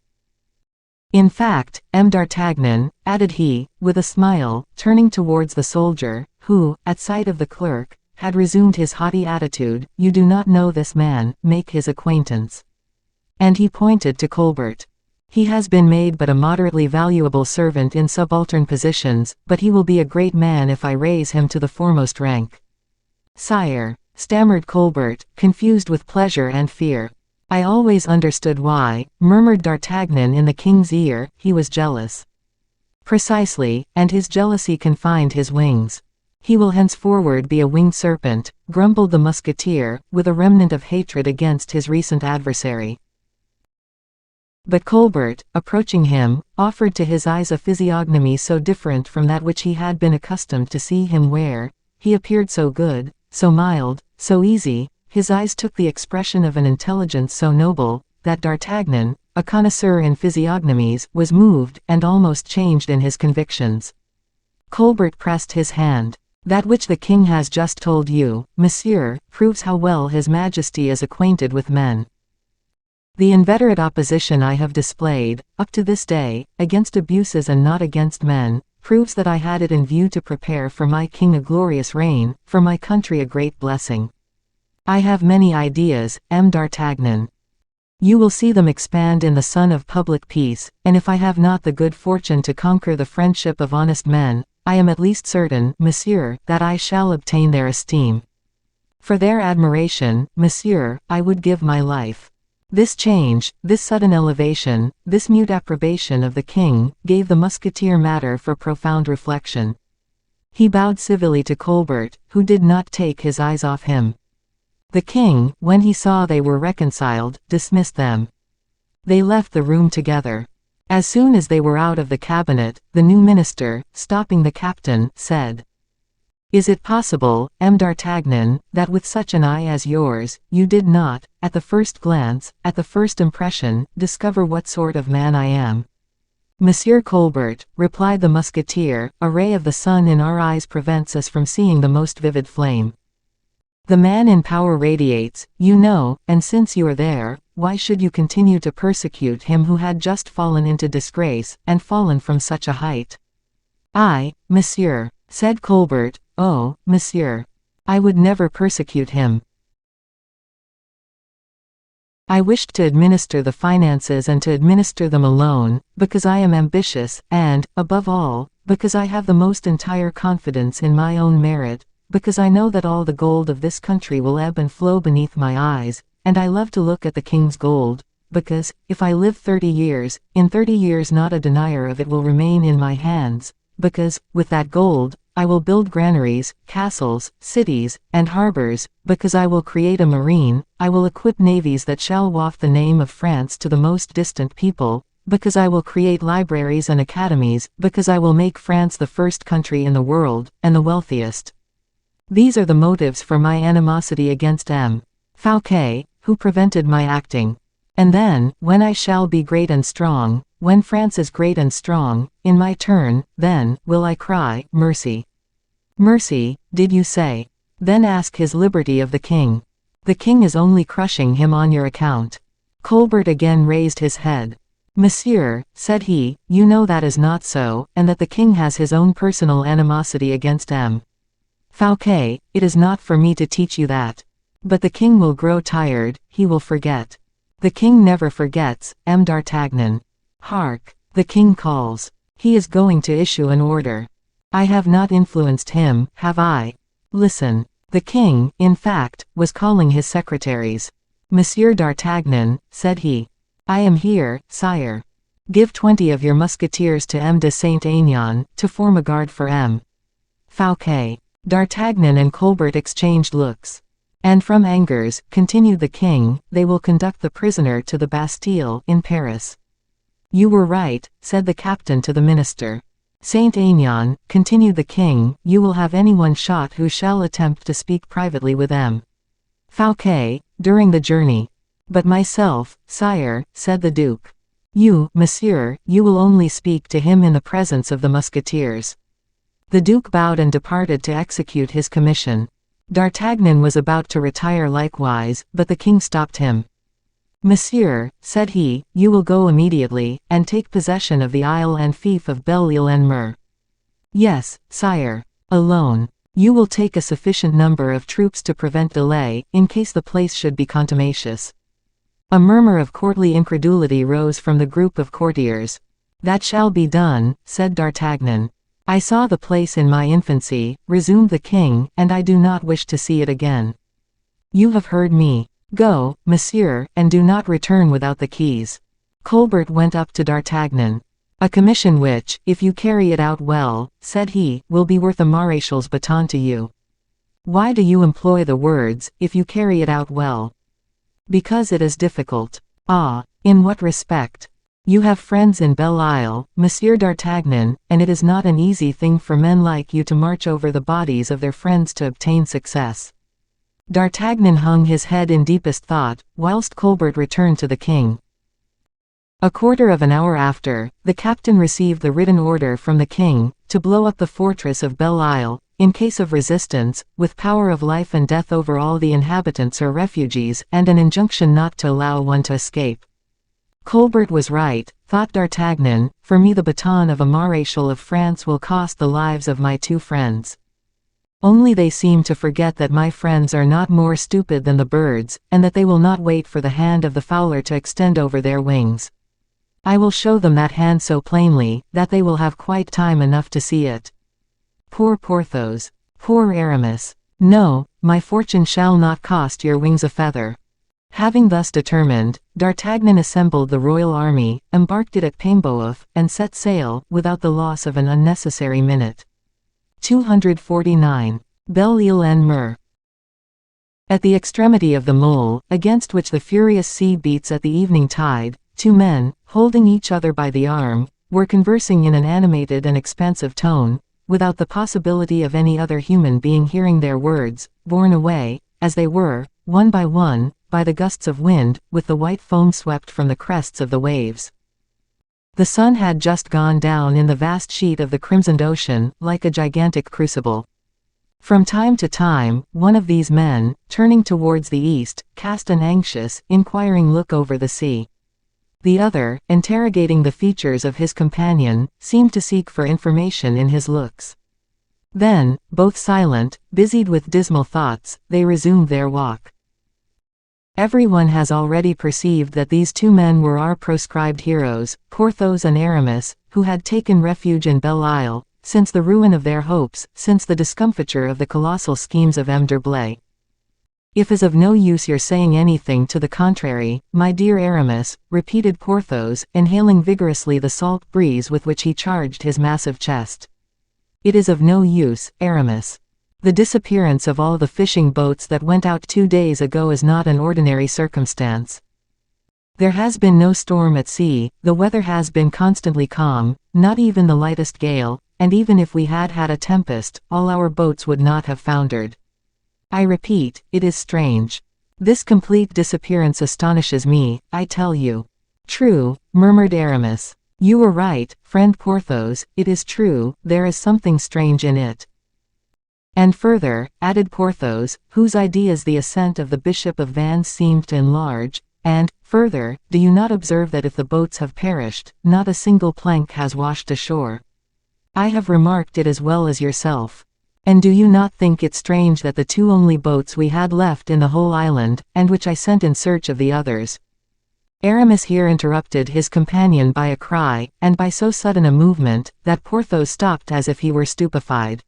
In fact, M. d'Artagnan, added he, with a smile, turning towards the soldier, who, at sight of the clerk, had resumed his haughty attitude, you do not know this man, make his acquaintance. And he pointed to Colbert. He has been made but a moderately valuable servant in subaltern positions, but he will be a great man if I raise him to the foremost rank. Sire, stammered Colbert, confused with pleasure and fear. I always understood why, murmured D'Artagnan in the king's ear, he was jealous. Precisely, and his jealousy confined his wings. He will henceforward be a winged serpent, grumbled the musketeer, with a remnant of hatred against his recent adversary. But Colbert, approaching him, offered to his eyes a physiognomy so different from that which he had been accustomed to see him wear. He appeared so good, so mild, so easy, his eyes took the expression of an intelligence so noble, that D'Artagnan, a connoisseur in physiognomies, was moved, and almost changed in his convictions. Colbert pressed his hand. That which the king has just told you, monsieur, proves how well his majesty is acquainted with men. The inveterate opposition I have displayed, up to this day, against abuses and not against men, proves that I had it in view to prepare for my king a glorious reign, for my country a great blessing. I have many ideas, M. d'Artagnan. You will see them expand in the sun of public peace, and if I have not the good fortune to conquer the friendship of honest men, I am at least certain, monsieur, that I shall obtain their esteem. For their admiration, monsieur, I would give my life. This change, this sudden elevation, this mute approbation of the king, gave the musketeer matter for profound reflection. He bowed civilly to Colbert, who did not take his eyes off him. The king, when he saw they were reconciled, dismissed them. They left the room together. As soon as they were out of the cabinet, the new minister, stopping the captain, said, Is it possible, M. d'Artagnan, that with such an eye as yours, you did not, at the first glance, at the first impression, discover what sort of man I am? Monsieur Colbert, replied the musketeer, a ray of the sun in our eyes prevents us from seeing the most vivid flame. The man in power radiates, you know, and since you are there, why should you continue to persecute him who had just fallen into disgrace, and fallen from such a height? I, monsieur, said Colbert, oh, monsieur, I would never persecute him. I wished to administer the finances and to administer them alone, because I am ambitious, and, above all, because I have the most entire confidence in my own merit, because I know that all the gold of this country will ebb and flow beneath my eyes, and I love to look at the king's gold, because, if I live 30 years, in 30 years not a denier of it will remain in my hands, because, with that gold, I will build granaries, castles, cities, and harbors, because I will create a marine, I will equip navies that shall waft the name of France to the most distant people, because I will create libraries and academies, because I will make France the first country in the world, and the wealthiest. These are the motives for my animosity against M. Fouquet, who prevented my acting. And then, when I shall be great and strong, when France is great and strong, in my turn, then, will I cry, mercy. Mercy, did you say? Then ask his liberty of the king. The king is only crushing him on your account. Colbert again raised his head. Monsieur, said he, you know that is not so, and that the king has his own personal animosity against M. Fouquet. It is not for me to teach you that. But the king will grow tired, he will forget. The king never forgets, M. d'Artagnan. Hark! The king calls. He is going to issue an order. I have not influenced him, have I? Listen. The king, in fact, was calling his secretaries. Monsieur d'Artagnan, said he. I am here, sire. Give 20 of your musketeers to M. de Saint-Aignan, to form a guard for M. Fouquet. D'Artagnan and Colbert exchanged looks. And from Angers, continued the king, they will conduct the prisoner to the Bastille, in Paris. You were right, said the captain to the minister. Saint-Aignan, continued the king, you will have anyone shot who shall attempt to speak privately with M. Fouquet, during the journey. But myself, sire, said the duke. You, monsieur, you will only speak to him in the presence of the musketeers. The duke bowed and departed to execute his commission. D'Artagnan was about to retire likewise, but the king stopped him. Monsieur, said he, you will go immediately, and take possession of the Isle and fief of Belle-Île-en-Mer. Yes, sire. Alone. You will take a sufficient number of troops to prevent delay, in case the place should be contumacious. A murmur of courtly incredulity rose from the group of courtiers. That shall be done, said D'Artagnan. I saw the place in my infancy, resumed the king, and I do not wish to see it again. You have heard me. Go, monsieur, and do not return without the keys. Colbert went up to D'Artagnan. A commission which, if you carry it out well, said he, will be worth a maréchal's baton to you. Why do you employ the words, if you carry it out well? Because it is difficult. Ah, in what respect? You have friends in Belle-Isle, Monsieur d'Artagnan, and it is not an easy thing for men like you to march over the bodies of their friends to obtain success. D'Artagnan hung his head in deepest thought, whilst Colbert returned to the king. A quarter of an hour after, the captain received the written order from the king, to blow up the fortress of Belle-Isle, in case of resistance, with power of life and death over all the inhabitants or refugees, and an injunction not to allow one to escape. Colbert was right, thought D'Artagnan, for me the baton of a Maréchal of France will cost the lives of my two friends. Only they seem to forget that my friends are not more stupid than the birds, and that they will not wait for the hand of the fowler to extend over their wings. I will show them that hand so plainly, that they will have quite time enough to see it. Poor Porthos. Poor Aramis. No, my fortune shall not cost your wings a feather. Having thus determined, D'Artagnan assembled the royal army, embarked it at Paimboeuf, and set sail, without the loss of an unnecessary minute. 249. Belle-Île-en-Mer. At the extremity of the mole, against which the furious sea beats at the evening tide, two men, holding each other by the arm, were conversing in an animated and expansive tone, without the possibility of any other human being hearing their words, borne away, as they were, one, by the gusts of wind, with the white foam swept from the crests of the waves. The sun had just gone down in the vast sheet of the crimsoned ocean, like a gigantic crucible. From time to time, one of these men, turning towards the east, cast an anxious, inquiring look over the sea. The other, interrogating the features of his companion, seemed to seek for information in his looks. Then, both silent, busied with dismal thoughts, they resumed their walk. Everyone has already perceived that these two men were our proscribed heroes, Porthos and Aramis, who had taken refuge in Belle-Isle, since the ruin of their hopes, since the discomfiture of the colossal schemes of M. d'Herblay. If is of no use your saying anything to the contrary, my dear Aramis, repeated Porthos, inhaling vigorously the salt breeze with which he charged his massive chest. It is of no use, Aramis. The disappearance of all the fishing boats that went out 2 days ago is not an ordinary circumstance. There has been no storm at sea, the weather has been constantly calm, not even the lightest gale, and even if we had had a tempest, all our boats would not have foundered. I repeat, it is strange. This complete disappearance astonishes me, I tell you." "True," murmured Aramis. "You were right, friend Porthos, it is true, there is something strange in it." "And further," added Porthos, whose ideas the ascent of the Bishop of Vannes seemed to enlarge, "and, further, do you not observe that if the boats have perished, not a single plank has washed ashore? I have remarked it as well as yourself. And do you not think it strange that the two only boats we had left in the whole island, and which I sent in search of the others—" Aramis here interrupted his companion by a cry, and by so sudden a movement, that Porthos stopped as if he were stupefied.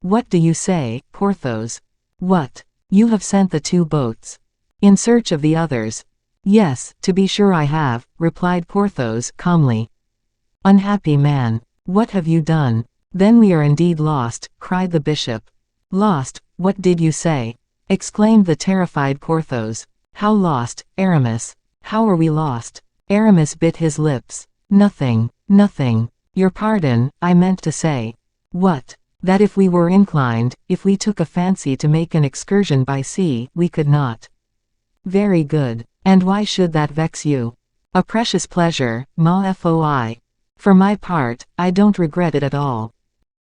"What do you say, Porthos? What? You have sent the two boats in search of the others?" "Yes, to be sure I have," replied Porthos calmly. "Unhappy man! What have you done? Then we are indeed lost," cried the bishop. "Lost? What did you say?" exclaimed the terrified Porthos. "How lost, Aramis? How are we lost?" Aramis bit his lips. "Nothing, nothing. Your pardon, I meant to say—" "What?" "That if we were inclined, if we took a fancy to make an excursion by sea, we could not." "Very good. And why should that vex you?" "A precious pleasure, ma foi. For my part, I don't regret it at all.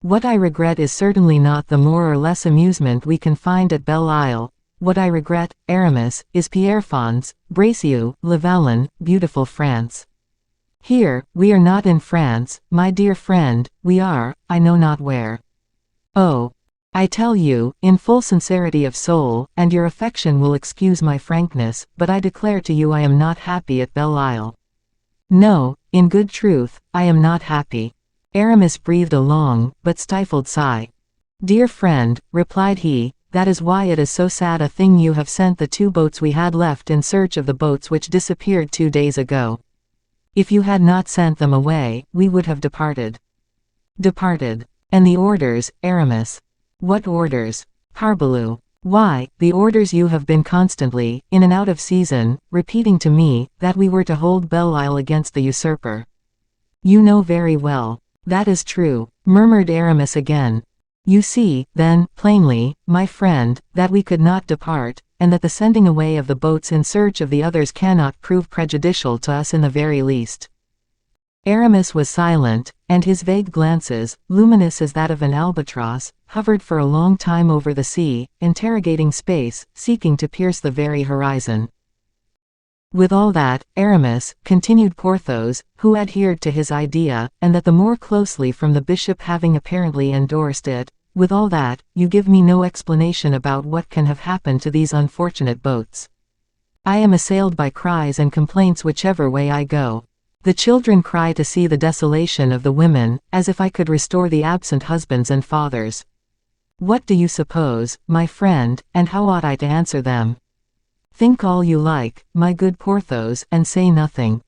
What I regret is certainly not the more or less amusement we can find at Belle Isle. What I regret, Aramis, is Pierrefonds, Bracieux, Lavalin, beautiful France. Here, we are not in France, my dear friend, we are, I know not where. Oh, I tell you, in full sincerity of soul, and your affection will excuse my frankness, but I declare to you I am not happy at Belle Isle. No, in good truth, I am not happy." Aramis breathed a long, but stifled sigh. "Dear friend," replied he, "that is why it is so sad a thing you have sent the two boats we had left in search of the boats which disappeared 2 days ago. If you had not sent them away, we would have departed." "Departed? And the orders, Aramis?" "What orders? Parbleu! Why, the orders you have been constantly, in and out of season, repeating to me, that we were to hold Belle Isle against the usurper." "You know very well." "That is true," murmured Aramis again. "You see, then, plainly, my friend, that we could not depart, and that the sending away of the boats in search of the others cannot prove prejudicial to us in the very least." Aramis was silent, and his vague glances, luminous as that of an albatross, hovered for a long time over the sea, interrogating space, seeking to pierce the very horizon. "With all that, Aramis," continued Porthos, who adhered to his idea, and that the more closely from the bishop having apparently endorsed it, "with all that, you give me no explanation about what can have happened to these unfortunate boats. I am assailed by cries and complaints whichever way I go. The children cry to see the desolation of the women, as if I could restore the absent husbands and fathers. What do you suppose, my friend, and how ought I to answer them? Think all you like, my good Porthos, and say nothing."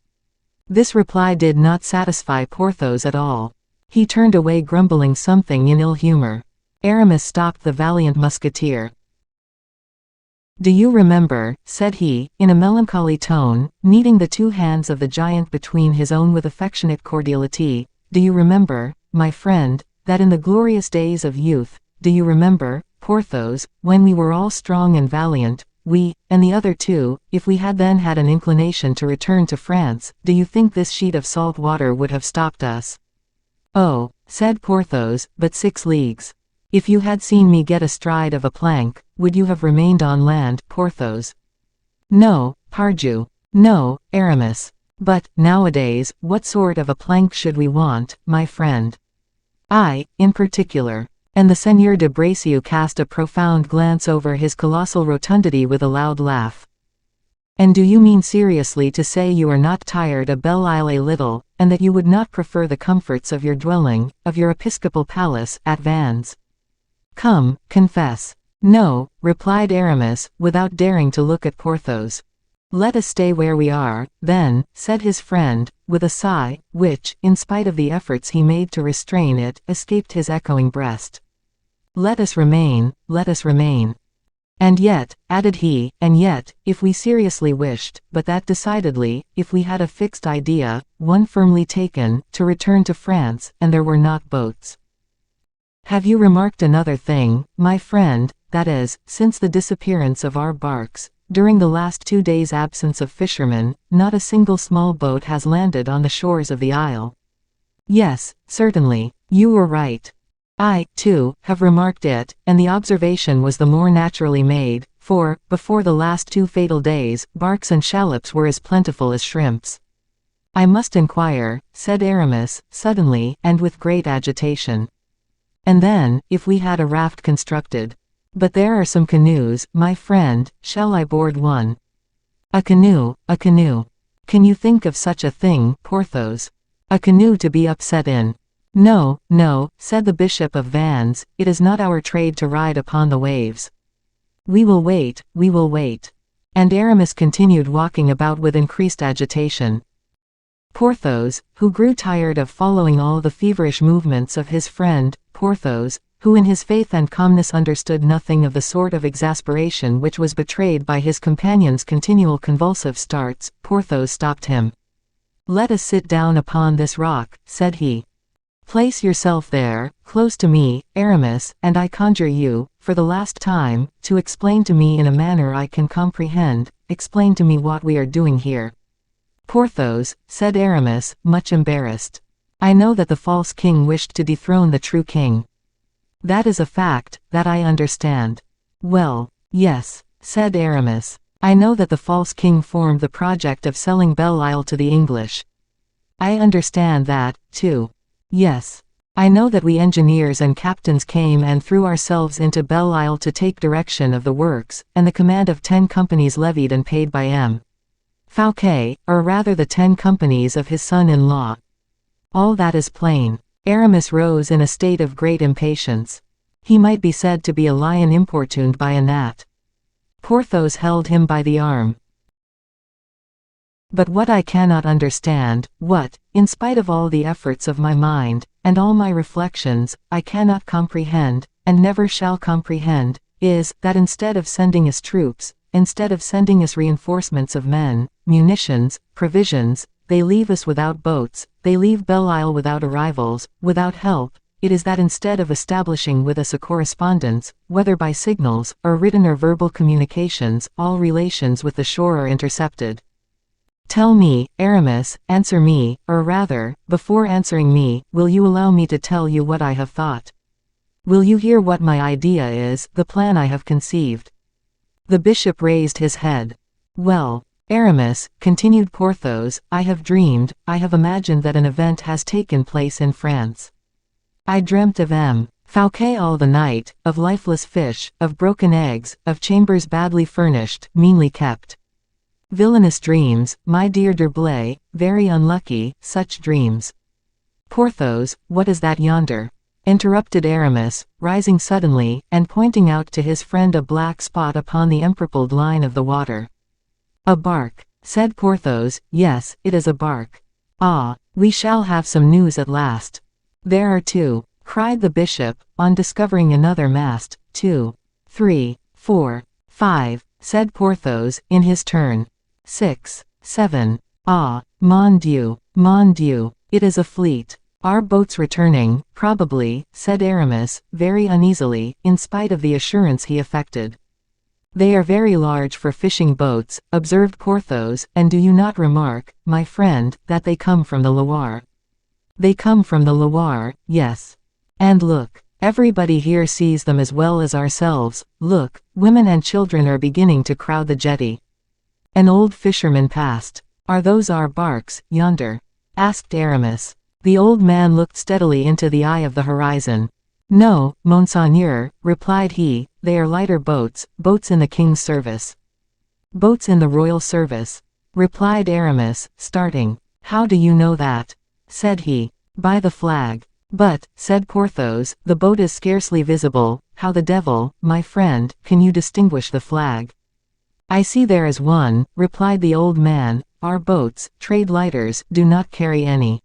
This reply did not satisfy Porthos at all. He turned away grumbling something in ill humor. Aramis stopped the valiant musketeer. "Do you remember," said he, in a melancholy tone, kneading the two hands of the giant between his own with affectionate cordiality, "do you remember, my friend, that in the glorious days of youth, do you remember, Porthos, when we were all strong and valiant, we, and the other two, if we had then had an inclination to return to France, do you think this sheet of salt water would have stopped us?" "Oh," said Porthos, "but 6 leagues. If you had seen me get astride of a plank, would you have remained on land, Porthos?" "No, pardieu. No, Aramis. But, nowadays, what sort of a plank should we want, my friend?" "I, in particular." And the Seigneur de Bracieux cast a profound glance over his colossal rotundity with a loud laugh. "And do you mean seriously to say you are not tired of Belle Isle a little, and that you would not prefer the comforts of your dwelling, of your episcopal palace, at Vannes? Come, confess." "No," replied Aramis, without daring to look at Porthos. "Let us stay where we are, then," said his friend, with a sigh, which, in spite of the efforts he made to restrain it, escaped his echoing breast. "Let us remain, let us remain. And yet," added he, "and yet, if we seriously wished, but that decidedly, if we had a fixed idea, one firmly taken, to return to France, and there were not boats. Have you remarked another thing, my friend, that is, since the disappearance of our barks, During the last 2 days' absence of fishermen, not a single small boat has landed on the shores of the isle. Yes, certainly, you were right. I, too, have remarked it, and the observation was the more naturally made, for, before the last 2 fatal days, barks and shallops were as plentiful as shrimps. I must inquire, said Aramis, suddenly, and with great agitation. And then, if we had a raft constructed. But there are some canoes, my friend, shall I board one? A canoe, a canoe. Can you think of such a thing, Porthos? A canoe to be upset in. No, no, said the Bishop of Vannes, it is not our trade to ride upon the waves. We will wait, we will wait. And Aramis continued walking about with increased agitation. Porthos, who grew tired of following all the feverish movements of his friend, Porthos, who in his faith and calmness understood nothing of the sort of exasperation which was betrayed by his companion's continual convulsive starts, Porthos stopped him. Let us sit down upon this rock, said he. Place yourself there, close to me, Aramis, and I conjure you, for the last time, to explain to me in a manner I can comprehend, explain to me what we are doing here. Porthos, said Aramis, much embarrassed. I know that the false king wished to dethrone the true king. That is a fact, that I understand. Well, yes, said Aramis. I know that the false king formed the project of selling Belle Isle to the English. I understand that, too. Yes. I know that we engineers and captains came and threw ourselves into Belle Isle to take direction of the works, and the command of 10 companies levied and paid by M. Fouquet, or rather the 10 companies of his son-in-law. All that is plain. Aramis rose in a state of great impatience. He might be said to be a lion importuned by a gnat. Porthos held him by the arm. But what I cannot understand, what, in spite of all the efforts of my mind, and all my reflections, I cannot comprehend, and never shall comprehend, is, that instead of sending us troops, instead of sending us reinforcements of men, munitions, provisions, they leave us without boats, they leave Belle Isle without arrivals, without help. It is that instead of establishing with us a correspondence, whether by signals, or written or verbal communications, all relations with the shore are intercepted. Tell me, Aramis, answer me, or rather, before answering me, will you allow me to tell you what I have thought? Will you hear what my idea is, the plan I have conceived? The bishop raised his head. Well, Aramis, continued Porthos, I have dreamed, I have imagined that an event has taken place in France. I dreamt of M. Fouquet all the night, of lifeless fish, of broken eggs, of chambers badly furnished, meanly kept. Villainous dreams, my dear D'Herblay, very unlucky, such dreams. Porthos, what is that yonder? Interrupted Aramis, rising suddenly, and pointing out to his friend a black spot upon the empurpled line of the water. A bark, said Porthos, yes, it is a bark. Ah, we shall have some news at last. There are 2, cried the bishop, on discovering another mast, 2, 3, 4, 5, said Porthos, in his turn. 6, 7, ah, mon Dieu, it is a fleet. Our boats returning, probably, said Aramis, very uneasily, in spite of the assurance he affected. They are very large for fishing boats, observed Porthos, and do you not remark, my friend, that they come from the Loire? They come from the Loire, yes. And look, everybody here sees them as well as ourselves, look, women and children are beginning to crowd the jetty. An old fisherman passed. Are those our barks, yonder? Asked Aramis. The old man looked steadily into the eye of the horizon. No, Monseigneur, replied he, they are lighter boats, boats in the king's service. Boats in the royal service, replied Aramis, starting. How do you know that? Said he. By the flag. But, said Porthos, the boat is scarcely visible, how the devil, my friend, can you distinguish the flag? I see there is one, replied the old man, our boats, trade lighters, do not carry any.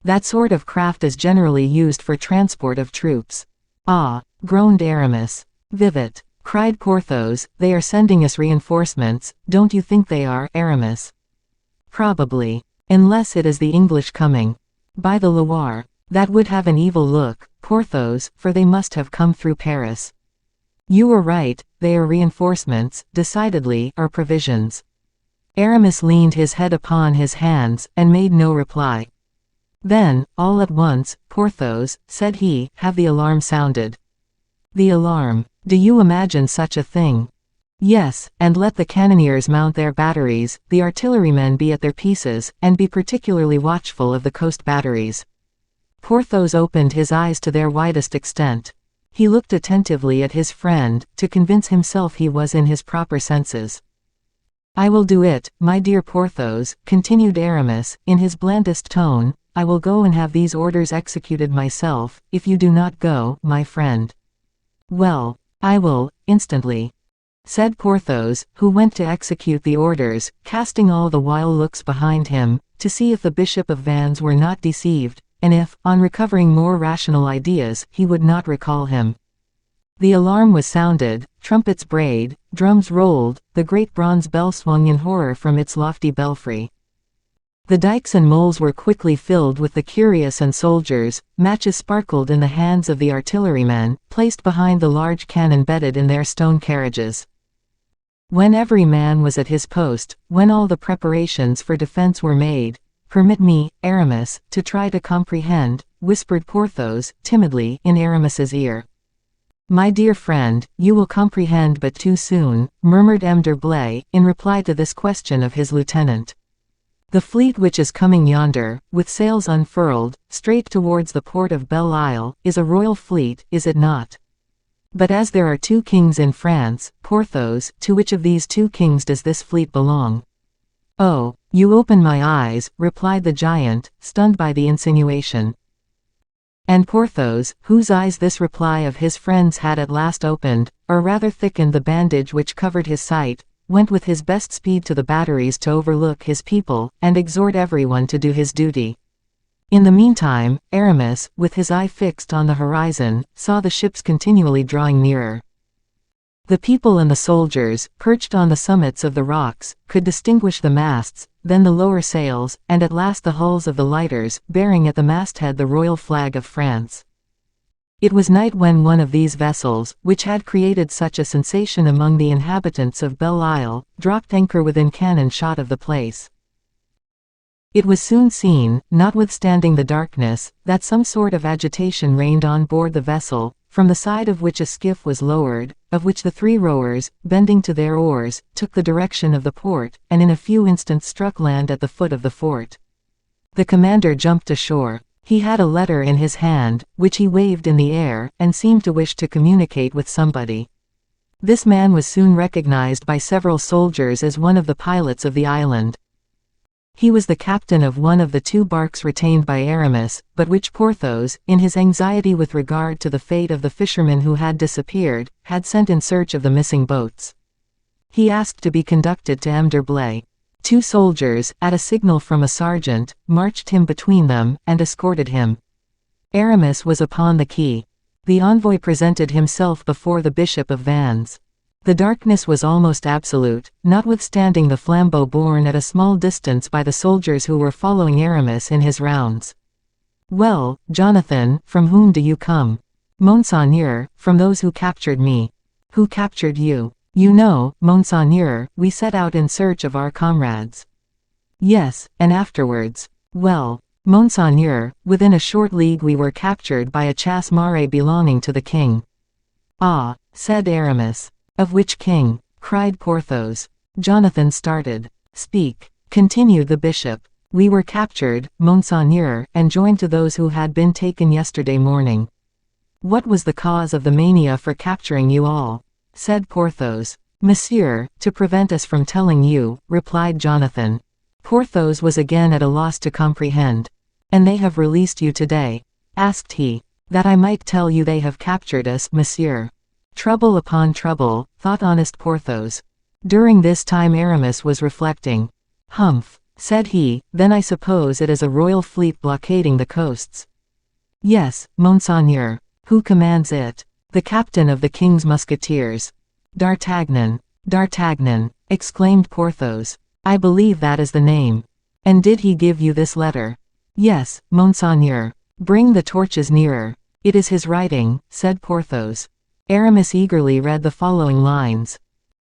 That sort of craft is generally used for transport of troops. Ah, groaned Aramis. Vivat, cried Porthos, they are sending us reinforcements, don't you think they are, Aramis? Probably. Unless it is the English coming. By the Loire. That would have an evil look, Porthos, for they must have come through Paris. You were right, they are reinforcements, decidedly, or provisions. Aramis leaned his head upon his hands, and made no reply. Then, all at once, Porthos, said he, have the alarm sounded. The alarm. Do you imagine such a thing? Yes, and let the cannoneers mount their batteries, the artillerymen be at their pieces, and be particularly watchful of the coast batteries. Porthos opened his eyes to their widest extent. He looked attentively at his friend, to convince himself he was in his proper senses. I will do it, my dear Porthos, continued Aramis, in his blandest tone, I will go and have these orders executed myself, if you do not go, my friend. Well, I will, instantly, said Porthos, who went to execute the orders, casting all the while looks behind him, to see if the Bishop of Vannes were not deceived, and if, on recovering more rational ideas, he would not recall him. The alarm was sounded, trumpets brayed, drums rolled, the great bronze bell swung in horror from its lofty belfry. The dikes and moles were quickly filled with the curious and soldiers, matches sparkled in the hands of the artillerymen, placed behind the large cannon bedded in their stone carriages. When every man was at his post, when all the preparations for defense were made, permit me, Aramis, to try to comprehend, whispered Porthos, timidly, in Aramis's ear. My dear friend, you will comprehend but too soon, murmured M. d'Herblay, in reply to this question of his lieutenant. The fleet which is coming yonder, with sails unfurled, straight towards the port of Belle Isle, is a royal fleet, is it not? But as there are 2 kings in France, Porthos, to which of these 2 kings does this fleet belong? Oh, you open my eyes, replied the giant, stunned by the insinuation. And Porthos, whose eyes this reply of his friend's had at last opened, or rather thickened the bandage which covered his sight, went with his best speed to the batteries to overlook his people, and exhort everyone to do his duty. In the meantime, Aramis, with his eye fixed on the horizon, saw the ships continually drawing nearer. The people and the soldiers, perched on the summits of the rocks, could distinguish the masts, then the lower sails, and at last the hulls of the lighters, bearing at the masthead the royal flag of France. It was night when one of these vessels, which had created such a sensation among the inhabitants of Belle Isle, dropped anchor within cannon shot of the place. It was soon seen, notwithstanding the darkness, that some sort of agitation reigned on board the vessel, from the side of which a skiff was lowered, of which the 3 rowers, bending to their oars, took the direction of the port, and in a few instants struck land at the foot of the fort. The commander jumped ashore. He had a letter in his hand, which he waved in the air, and seemed to wish to communicate with somebody. This man was soon recognized by several soldiers as one of the pilots of the island. He was the captain of one of the 2 barks retained by Aramis, but which Porthos, in his anxiety with regard to the fate of the fishermen who had disappeared, had sent in search of the missing boats. He asked to be conducted to M. d'Herblay. 2 soldiers, at a signal from a sergeant, marched him between them, and escorted him. Aramis was upon the quay. The envoy presented himself before the Bishop of Vannes. The darkness was almost absolute, notwithstanding the flambeau borne at a small distance by the soldiers who were following Aramis in his rounds. Well, Jonathan, from whom do you come? Monseigneur, from those who captured me. Who captured you? You know, Monseigneur, we set out in search of our comrades. Yes, and afterwards. Well, Monseigneur, within a short league we were captured by a chasse marée belonging to the king. Ah, said Aramis. Of which king? Cried Porthos. Jonathan started. Speak, continued the bishop. We were captured, Monseigneur, and joined to those who had been taken yesterday morning. What was the cause of the mania for capturing you all? Said Porthos. Monsieur, to prevent us from telling you, replied Jonathan. Porthos was again at a loss to comprehend. And they have released you today? Asked he. That I might tell you they have captured us, monsieur. Trouble upon trouble, thought honest Porthos. During this time Aramis was reflecting. Humph, said he, then I suppose it is a royal fleet blockading the coasts. Yes, Monseigneur. Who commands it? The captain of the king's musketeers. D'Artagnan. D'Artagnan, exclaimed Porthos. I believe that is the name. And did he give you this letter? Yes, Monseigneur. Bring the torches nearer. It is his writing, said Porthos. Aramis eagerly read the following lines.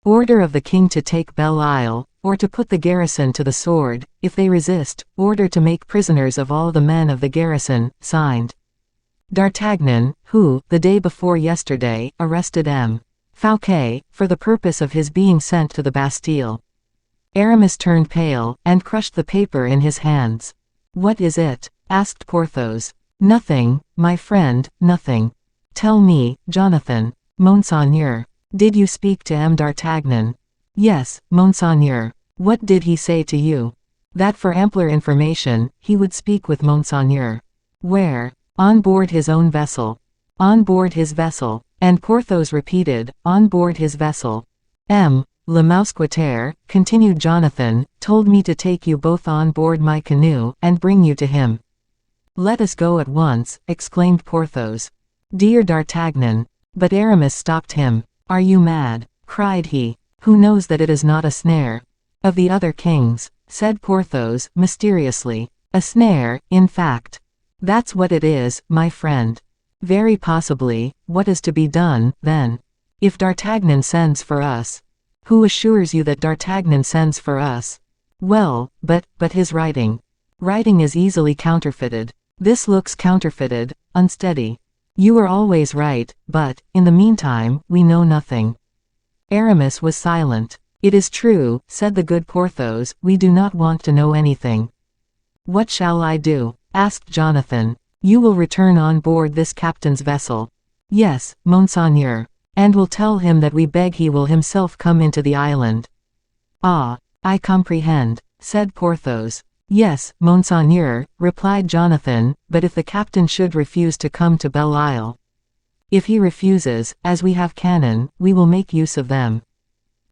Order of the king to take Belle Isle, or to put the garrison to the sword, if they resist, order to make prisoners of all the men of the garrison, signed. D'Artagnan, who, the day before yesterday, arrested M. Fouquet, for the purpose of his being sent to the Bastille. Aramis turned pale, and crushed the paper in his hands. What is it? Asked Porthos. Nothing, my friend, nothing. Tell me, Jonathan. Monseigneur. Did you speak to M. d'Artagnan? Yes, Monseigneur. What did he say to you? That for ampler information, he would speak with Monseigneur. Where? On board his own vessel. On board his vessel. And Porthos repeated, on board his vessel. M. Le Mousquetaire, continued Jonathan, told me to take you both on board my canoe, and bring you to him. Let us go at once, exclaimed Porthos. Dear D'Artagnan. But Aramis stopped him. Are you mad? Cried he. Who knows that it is not a snare? Of the other kings, said Porthos, mysteriously. A snare, in fact. That's what it is, my friend. Very possibly. What is to be done, then? If D'Artagnan sends for us. Who assures you that D'Artagnan sends for us? Well, but his writing. Writing is easily counterfeited. This looks counterfeited, unsteady. You are always right, but, in the meantime, we know nothing. Aramis was silent. It is true, said the good Porthos, we do not want to know anything. What shall I do? Asked Jonathan. You will return on board this captain's vessel. Yes, Monseigneur. And will tell him that we beg he will himself come into the island. Ah, I comprehend, said Porthos. Yes, Monseigneur, replied Jonathan, but if the captain should refuse to come to Belle Isle. If he refuses, as we have cannon, we will make use of them.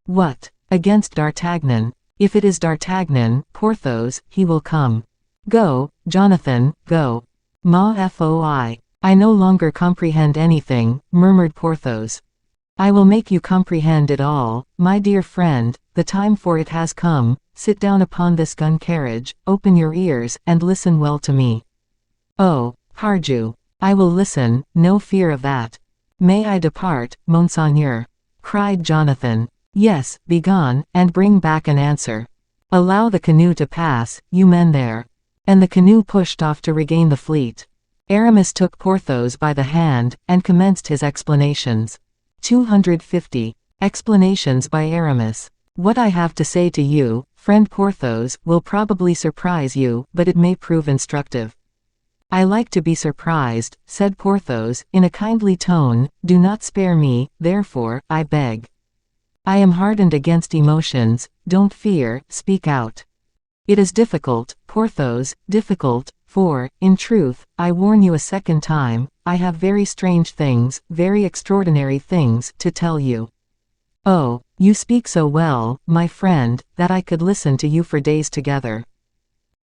What? Against D'Artagnan? If it is D'Artagnan, Porthos, he will come. Go, Jonathan, go. Ma foi. I no longer comprehend anything, murmured Porthos. I will make you comprehend it all, my dear friend, the time for it has come. Sit down upon this gun carriage, open your ears, and listen well to me. Oh, pardieu. I will listen, no fear of that. May I depart, Monseigneur? Cried Jonathan. Yes, begone, and bring back an answer. Allow the canoe to pass, you men there. And the canoe pushed off to regain the fleet. Aramis took Porthos by the hand, and commenced his explanations. 250. Explanations by Aramis. What I have to say to you, friend Porthos, will probably surprise you, but it may prove instructive. I like to be surprised, said Porthos, in a kindly tone. Do not spare me, therefore, I beg. I am hardened against emotions, don't fear, speak out. It is difficult, Porthos, difficult, for, in truth, I warn you a second time, I have very strange things, very extraordinary things, to tell you. Oh, you speak so well, my friend, that I could listen to you for days together.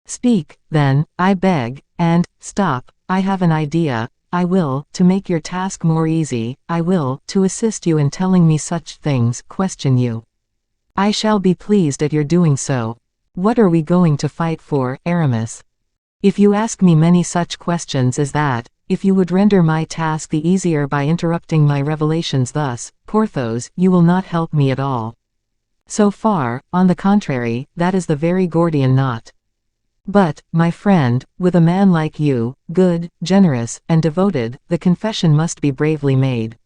Speak, then, I beg, and, stop, I have an idea. I will, to make your task more easy, I will, to assist you in telling me such things, question you. I shall be pleased at your doing so. What are we going to fight for, Aramis? If you ask me many such questions as that, if you would render my task the easier by interrupting my revelations thus, Porthos, you will not help me at all. So far, on the contrary, that is the very Gordian knot. But, my friend, with a man like you, good, generous, and devoted, the confession must be bravely made.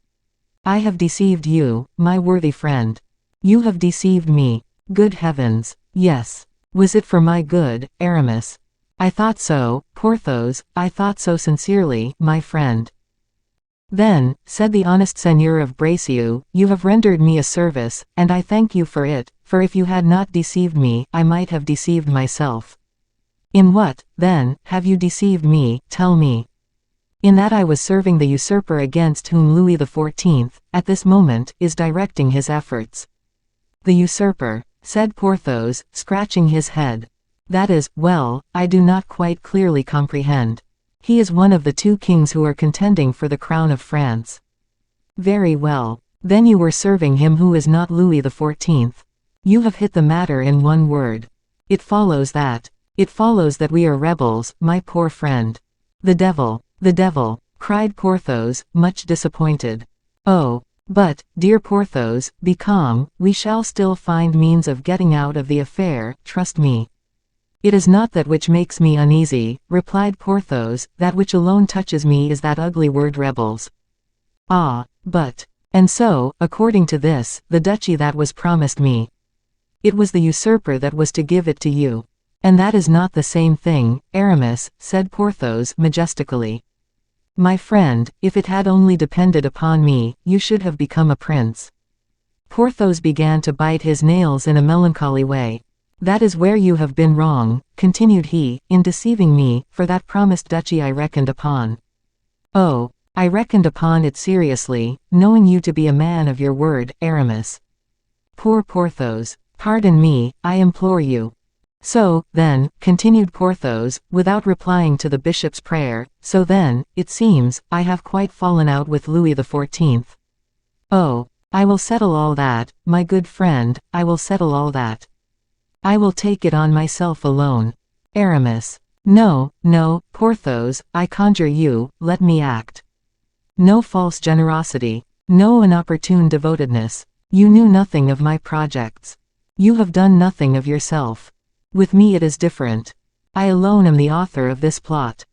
I have deceived you, my worthy friend. You have deceived me. Good heavens. Yes. Was it for my good, Aramis? I thought so, Porthos, I thought so sincerely, my friend. Then, said the honest Seigneur of Bracieux, you have rendered me a service, and I thank you for it, for if you had not deceived me, I might have deceived myself. In what, then, have you deceived me, tell me? In that I was serving the usurper against whom Louis XIV, at this moment, is directing his efforts. The usurper, said Porthos, scratching his head. That is, well, I do not quite clearly comprehend. He is one of the two kings who are contending for the crown of France. Very well. Then you were serving him who is not Louis XIV. You have hit the matter in one word. It follows that we are rebels, my poor friend. The devil, cried Porthos, much disappointed. Oh, but, dear Porthos, be calm, we shall still find means of getting out of the affair, trust me. It is not that which makes me uneasy, replied Porthos, that which alone touches me is that ugly word rebels. Ah, but. And so, according to this, the duchy that was promised me. It was the usurper that was to give it to you. And that is not the same thing, Aramis, said Porthos majestically. My friend, if it had only depended upon me, you should have become a prince. Porthos began to bite his nails in a melancholy way. That is where you have been wrong, continued he, in deceiving me, for that promised duchy I reckoned upon. Oh, I reckoned upon it seriously, knowing you to be a man of your word, Aramis. Poor Porthos, pardon me, I implore you. So, then, continued Porthos, without replying to the bishop's prayer, so then, it seems, I have quite fallen out with Louis XIV. Oh, I will settle all that, my good friend, I will settle all that. I will take it on myself alone. Aramis. No, no, Porthos, I conjure you, let me act. No false generosity. No inopportune devotedness. You knew nothing of my projects. You have done nothing of yourself. With me it is different. I alone am the author of this plot.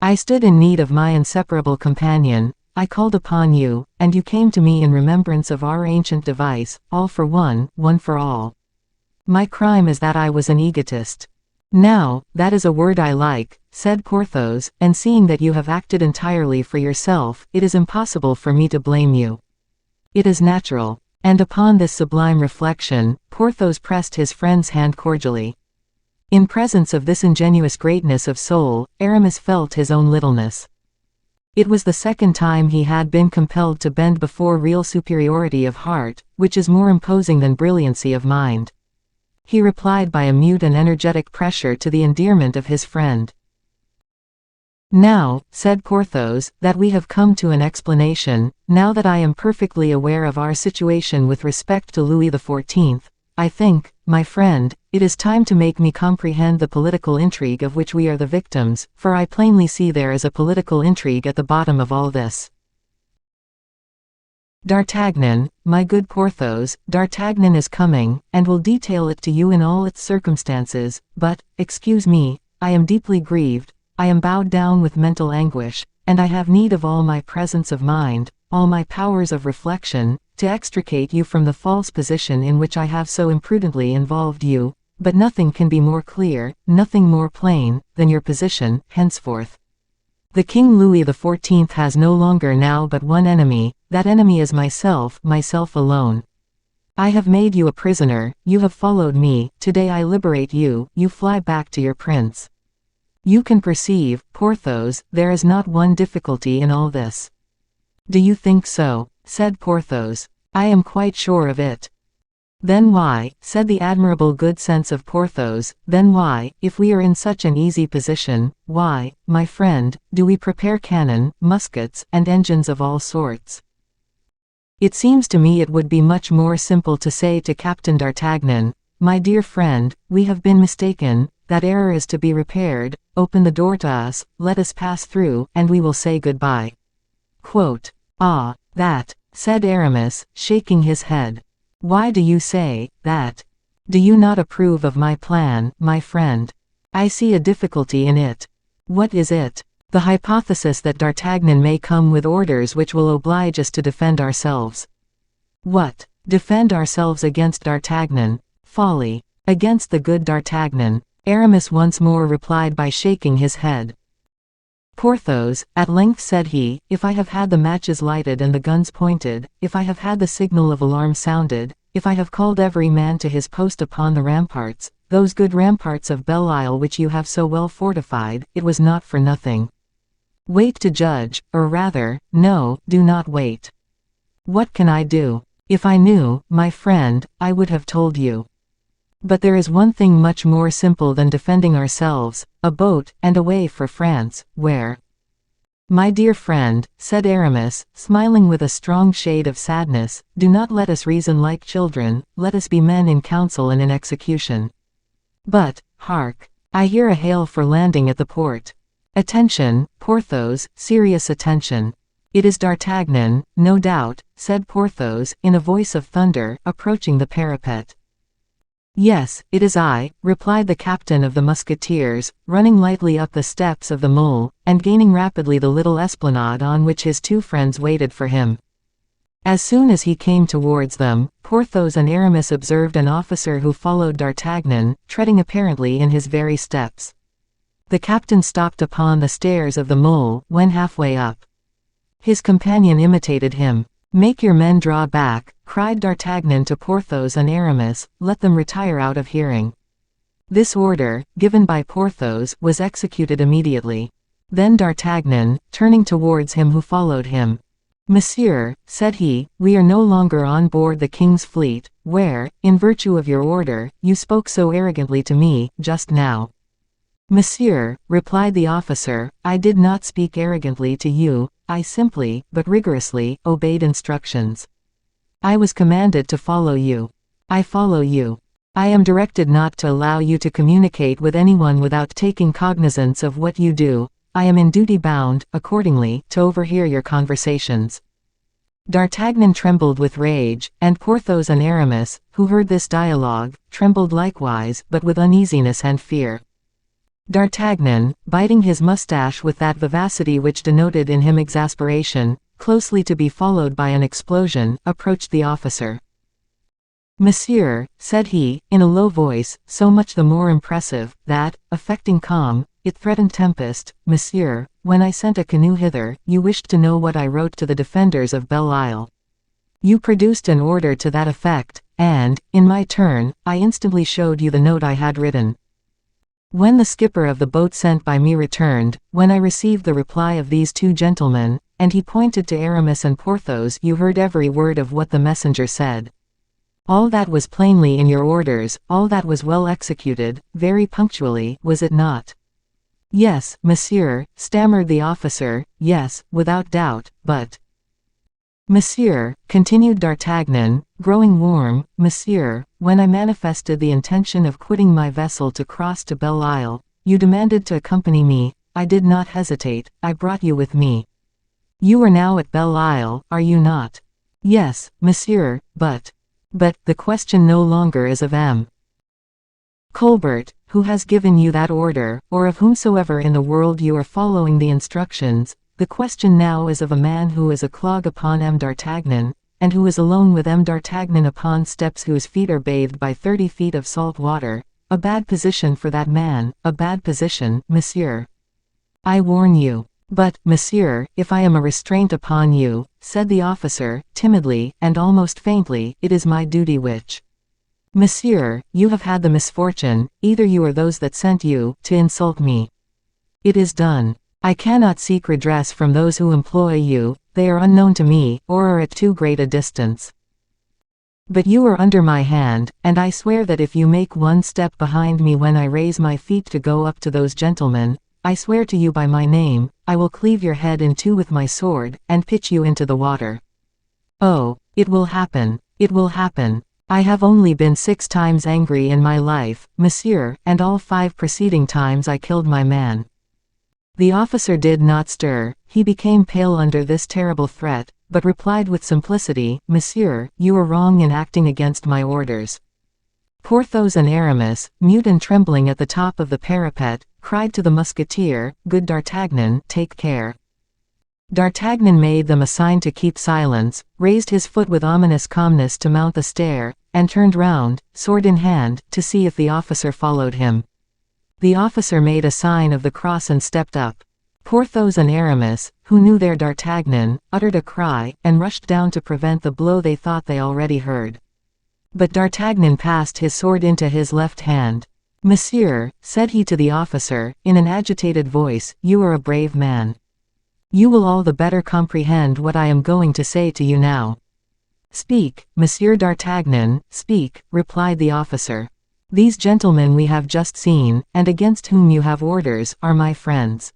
I stood in need of my inseparable companion, I called upon you, and you came to me in remembrance of our ancient device, all for one for all. My crime is that I was an egotist. Now, that is a word I like, said Porthos, and seeing that you have acted entirely for yourself, it is impossible for me to blame you. It is natural. And upon this sublime reflection, Porthos pressed his friend's hand cordially. In presence of this ingenuous greatness of soul, Aramis felt his own littleness. It was the second time he had been compelled to bend before real superiority of heart, which is more imposing than brilliancy of mind. He replied by a mute and energetic pressure to the endearment of his friend. Now, said Porthos, that we have come to an explanation, now that I am perfectly aware of our situation with respect to Louis XIV, I think, my friend, it is time to make me comprehend the political intrigue of which we are the victims, for I plainly see there is a political intrigue at the bottom of all this. D'Artagnan, my good Porthos, D'Artagnan is coming, and will detail it to you in all its circumstances, but, excuse me, I am deeply grieved, I am bowed down with mental anguish, and I have need of all my presence of mind, all my powers of reflection, to extricate you from the false position in which I have so imprudently involved you, but nothing can be more clear, nothing more plain, than your position, henceforth. The King Louis XIV has no longer now but one enemy, that enemy is myself alone. I have made you a prisoner, you have followed me, today I liberate you, you fly back to your prince. You can perceive, Porthos, there is not one difficulty in all this. Do you think so? Said Porthos. I am quite sure of it. Then why, said the admirable good sense of Porthos, then why, if we are in such an easy position, why, my friend, do we prepare cannon, muskets, and engines of all sorts? It seems to me it would be much more simple to say to Captain d'Artagnan, my dear friend, we have been mistaken, that error is to be repaired, open the door to us, let us pass through, and we will say goodbye. Quote, ah, that, said Aramis, shaking his head. Why do you say that? Do you not approve of my plan, my friend? I see a difficulty in it. What is it? The hypothesis that D'Artagnan may come with orders which will oblige us to defend ourselves. What? Defend ourselves against D'Artagnan? Folly. Against the good D'Artagnan. Aramis once more replied by shaking his head. Porthos, at length said he, if I have had the matches lighted and the guns pointed, if I have had the signal of alarm sounded, if I have called every man to his post upon the ramparts, those good ramparts of Belle Isle which you have so well fortified, it was not for nothing. Wait to judge, or rather, no, do not wait. What can I do? If I knew, my friend, I would have told you. But there is one thing much more simple than defending ourselves, a boat, and away for France, where... My dear friend, said Aramis, smiling with a strong shade of sadness, do not let us reason like children, let us be men in council and in execution. But, hark! I hear a hail for landing at the port. Attention, Porthos, serious attention. "It is D'Artagnan, no doubt," said Porthos, in a voice of thunder, approaching the parapet. "Yes, it is I," replied the captain of the musketeers, running lightly up the steps of the mole, and gaining rapidly the little esplanade on which his two friends waited for him. As soon as he came towards them, Porthos and Aramis observed an officer who followed D'Artagnan, treading apparently in his very steps. The captain stopped upon the stairs of the mole, when halfway up. His companion imitated him. "Make your men draw back," cried D'Artagnan to Porthos and Aramis, "let them retire out of hearing." This order, given by Porthos, was executed immediately. Then D'Artagnan, turning towards him who followed him, "Monsieur," said he, "we are no longer on board the king's fleet, where, in virtue of your order, you spoke so arrogantly to me, just now." "Monsieur," replied the officer, "I did not speak arrogantly to you, I simply, but rigorously, obeyed instructions. I was commanded to follow you. I follow you. I am directed not to allow you to communicate with anyone without taking cognizance of what you do. I am in duty bound, accordingly, to overhear your conversations." D'Artagnan trembled with rage, and Porthos and Aramis, who heard this dialogue, trembled likewise, but with uneasiness and fear. D'Artagnan, biting his moustache with that vivacity which denoted in him exasperation, closely to be followed by an explosion, approached the officer. "Monsieur," said he, in a low voice, so much the more impressive, that, affecting calm, it threatened tempest, "Monsieur, when I sent a canoe hither, you wished to know what I wrote to the defenders of Belle Isle. You produced an order to that effect, and, in my turn, I instantly showed you the note I had written. When the skipper of the boat sent by me returned, when I received the reply of these two gentlemen," and he pointed to Aramis and Porthos, "you heard every word of what the messenger said. All that was plainly in your orders, all that was well executed, very punctually, was it not?" "Yes, monsieur," stammered the officer, "yes, without doubt, but—" "Monsieur," continued D'Artagnan, growing warm, "Monsieur, when I manifested the intention of quitting my vessel to cross to Belle Isle, you demanded to accompany me. I did not hesitate, I brought you with me. You are now at Belle Isle, are you not?" "Yes, monsieur, but the question no longer is of M. Colbert, who has given you that order, or of whomsoever in the world you are following the instructions. The question now is of a man who is a clog upon M. D'Artagnan, and who is alone with M. D'Artagnan upon steps whose feet are bathed by 30 feet of salt water. A bad position for that man, a bad position, monsieur. I warn you. But, monsieur, if I am a restraint upon you," said the officer, timidly, and almost faintly, "it is my duty which—" "Monsieur, you have had the misfortune, either you or those that sent you, to insult me. It is done. I cannot seek redress from those who employ you, they are unknown to me, or are at too great a distance. But you are under my hand, and I swear that if you make one step behind me when I raise my feet to go up to those gentlemen, I swear to you by my name, I will cleave your head in two with my sword, and pitch you into the water. Oh, it will happen, it will happen. I have only been 6 times angry in my life, monsieur, and all 5 preceding times I killed my man." The officer did not stir, he became pale under this terrible threat, but replied with simplicity, "Monsieur, you are wrong in acting against my orders." Porthos and Aramis, mute and trembling at the top of the parapet, cried to the musketeer, "Good D'Artagnan, take care." D'Artagnan made them a sign to keep silence, raised his foot with ominous calmness to mount the stair, and turned round, sword in hand, to see if the officer followed him. The officer made a sign of the cross and stepped up. Porthos and Aramis, who knew their D'Artagnan, uttered a cry, and rushed down to prevent the blow they thought they already heard. But D'Artagnan passed his sword into his left hand. "Monsieur," said he to the officer, in an agitated voice, "you are a brave man. You will all the better comprehend what I am going to say to you now." "Speak, Monsieur D'Artagnan, speak," replied the officer. "These gentlemen we have just seen, and against whom you have orders, are my friends."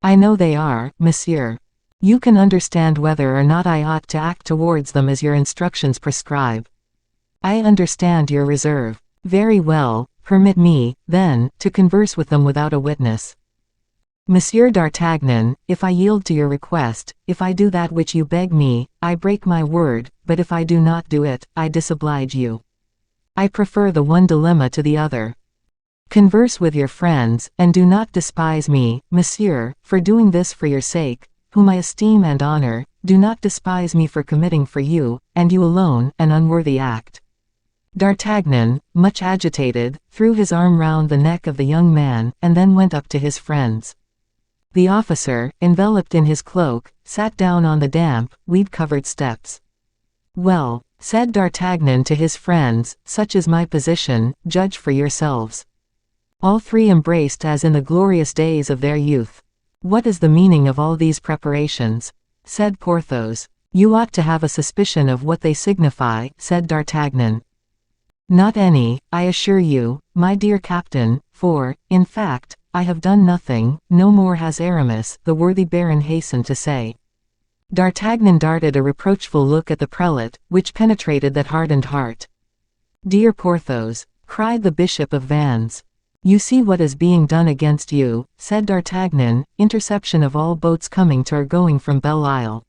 "I know they are, monsieur. You can understand whether or not I ought to act towards them as your instructions prescribe. I understand your reserve. Very well, permit me, then, to converse with them without a witness." Monsieur d'Artagnan, if I yield to your request, if I do that which you beg me, I break my word, but if I do not do it, I disoblige you. I prefer the one dilemma to the other. Converse with your friends, and do not despise me, monsieur, for doing this for your sake, whom I esteem and honor. Do not despise me for committing for you, and you alone, an unworthy act. D'Artagnan, much agitated, threw his arm round the neck of the young man, and then went up to his friends. The officer, enveloped in his cloak, sat down on the damp, weed-covered steps. "Well," said D'Artagnan to his friends, "such is my position, judge for yourselves." All three embraced as in the glorious days of their youth. "What is the meaning of all these preparations?" said Porthos. "You ought to have a suspicion of what they signify," said D'Artagnan. "Not any, I assure you, my dear captain, for, in fact, I have done nothing, no more has Aramis," the worthy baron hastened to say. D'Artagnan darted a reproachful look at the prelate, which penetrated that hardened heart. "Dear Porthos," cried the Bishop of Vannes. "You see what is being done against you," said D'Artagnan, "interception of all boats coming to or going from Belle Isle.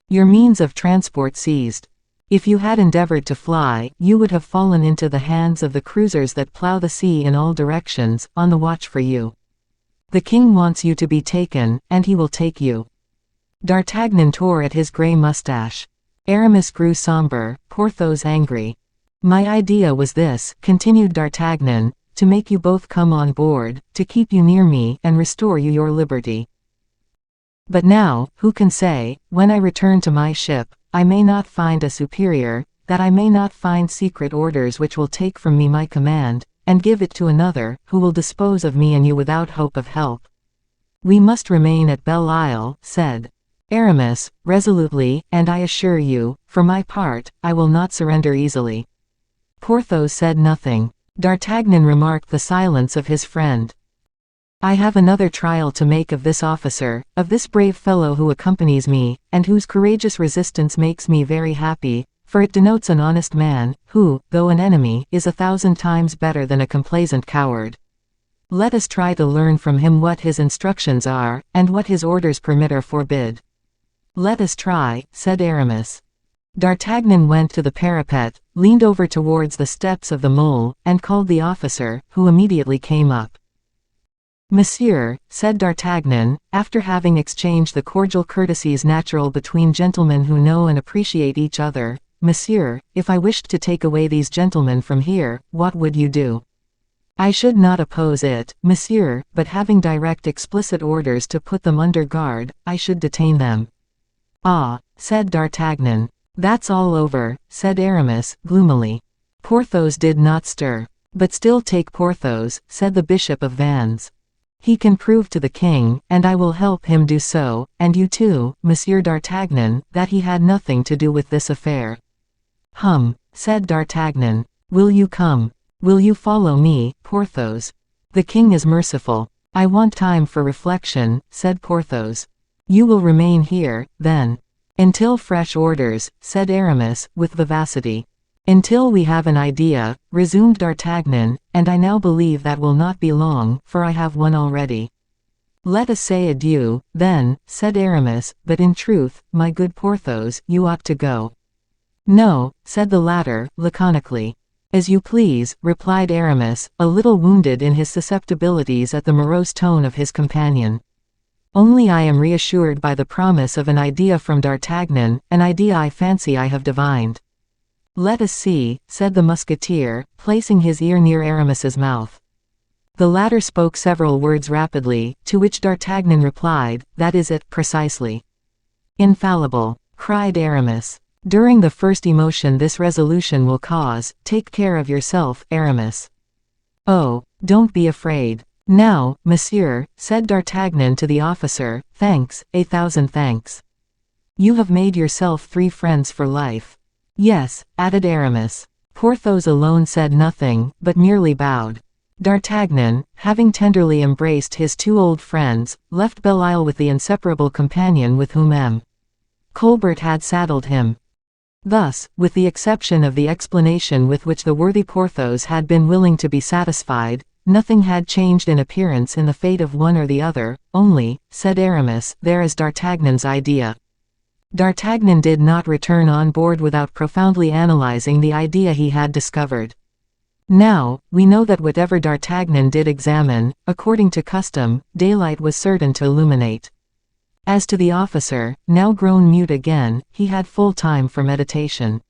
Your means of transport seized. If you had endeavored to fly, you would have fallen into the hands of the cruisers that plow the sea in all directions, on the watch for you. The king wants you to be taken, and he will take you." D'Artagnan tore at his grey moustache. Aramis grew sombre, Porthos angry. "My idea was this," continued D'Artagnan, "to make you both come on board, to keep you near me, and restore you your liberty. But now, who can say, when I return to my ship, I may not find a superior, that I may not find secret orders which will take from me my command, and give it to another, who will dispose of me and you without hope of help." "We must remain at Belle Isle," said Aramis, resolutely, "and I assure you, for my part, I will not surrender easily." Porthos said nothing. D'Artagnan remarked the silence of his friend. "I have another trial to make of this officer, of this brave fellow who accompanies me, and whose courageous resistance makes me very happy, for it denotes an honest man, who, though an enemy, is 1,000 times better than a complaisant coward. Let us try to learn from him what his instructions are, and what his orders permit or forbid." "Let us try," said Aramis. D'Artagnan went to the parapet, leaned over towards the steps of the mole, and called the officer, who immediately came up. "Monsieur," said D'Artagnan, after having exchanged the cordial courtesies natural between gentlemen who know and appreciate each other, "Monsieur, if I wished to take away these gentlemen from here, what would you do?" "I should not oppose it, monsieur, but having direct explicit orders to put them under guard, I should detain them." "Ah," said D'Artagnan. "That's all over," said Aramis, gloomily. Porthos did not stir. "But still take Porthos," said the Bishop of Vannes. "He can prove to the king, and I will help him do so, and you too, Monsieur d'Artagnan, that he had nothing to do with this affair." "Hum," said D'Artagnan. "Will you come? Will you follow me, Porthos? The king is merciful." "I want time for reflection," said Porthos. "You will remain here, then." "Until fresh orders," said Aramis, with vivacity. "Until we have an idea," resumed D'Artagnan, "and I now believe that will not be long, for I have one already." "Let us say adieu, then," said Aramis, "but in truth, my good Porthos, you ought to go." "No," said the latter, laconically. "As you please," replied Aramis, a little wounded in his susceptibilities at the morose tone of his companion. "Only I am reassured by the promise of an idea from D'Artagnan, an idea I fancy I have divined." "Let us see," said the musketeer, placing his ear near Aramis's mouth. The latter spoke several words rapidly, to which D'Artagnan replied, "That is it, precisely." "Infallible," cried Aramis. "During the first emotion this resolution will cause, take care of yourself, Aramis." "Oh, don't be afraid." "Now, monsieur," said D'Artagnan to the officer, "thanks, 1,000 thanks. You have made yourself 3 friends for life." "Yes," added Aramis. Porthos alone said nothing, but merely bowed. D'Artagnan, having tenderly embraced his 2 old friends, left Belle Isle with the inseparable companion with whom M. Colbert had saddled him. Thus, with the exception of the explanation with which the worthy Porthos had been willing to be satisfied, nothing had changed in appearance in the fate of one or the other, only, said Aramis, there is D'Artagnan's idea. D'Artagnan did not return on board without profoundly analyzing the idea he had discovered. Now, we know that whatever D'Artagnan did examine, according to custom, daylight was certain to illuminate. As to the officer, now grown mute again, he had full time for meditation.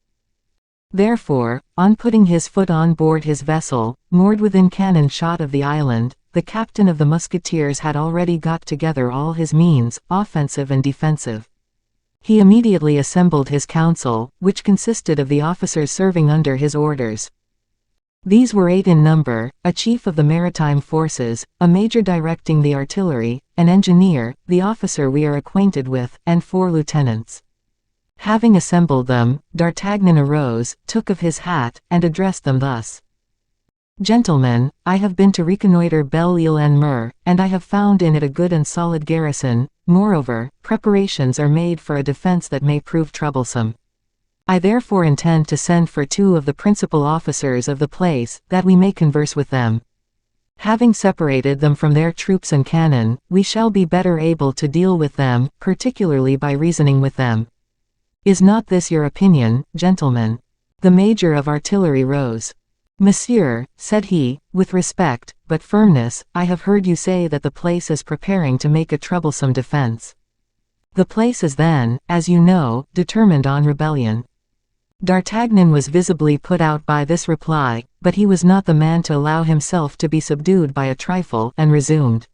Therefore, on putting his foot on board his vessel, moored within cannon shot of the island, the captain of the musketeers had already got together all his means, offensive and defensive. He immediately assembled his council, which consisted of the officers serving under his orders. These were 8 in number, a chief of the maritime forces, a major directing the artillery, an engineer, the officer we are acquainted with, and 4 lieutenants. Having assembled them, D'Artagnan arose, took off his hat, and addressed them thus. Gentlemen, I have been to reconnoitre Belle-Île-en-Mer, and I have found in it a good and solid garrison. Moreover, preparations are made for a defense that may prove troublesome. I therefore intend to send for 2 of the principal officers of the place, that we may converse with them. Having separated them from their troops and cannon, we shall be better able to deal with them, particularly by reasoning with them. Is not this your opinion, gentlemen? The major of artillery rose. Monsieur, said he, with respect, but firmness, I have heard you say that the place is preparing to make a troublesome defense. The place is then, as you know, determined on rebellion. D'Artagnan was visibly put out by this reply, but he was not the man to allow himself to be subdued by a trifle, and resumed.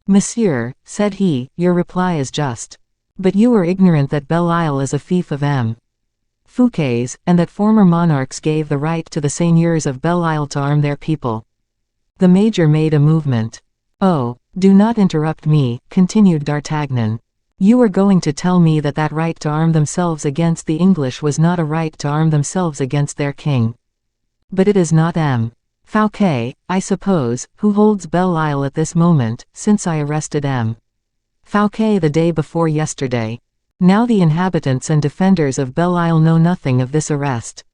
Monsieur, said he, your reply is just. But you are ignorant that Belle-Isle is a fief of M. Fouquet's, and that former monarchs gave the right to the seigneurs of Belle-Isle to arm their people. The major made a movement. Oh, do not interrupt me, continued D'Artagnan. You are going to tell me that that right to arm themselves against the English was not a right to arm themselves against their king. But it is not M. Fouquet, I suppose, who holds Belle-Isle at this moment, since I arrested M. Fouquet the day before yesterday. Now the inhabitants and defenders of Belle-Isle know nothing of this arrest.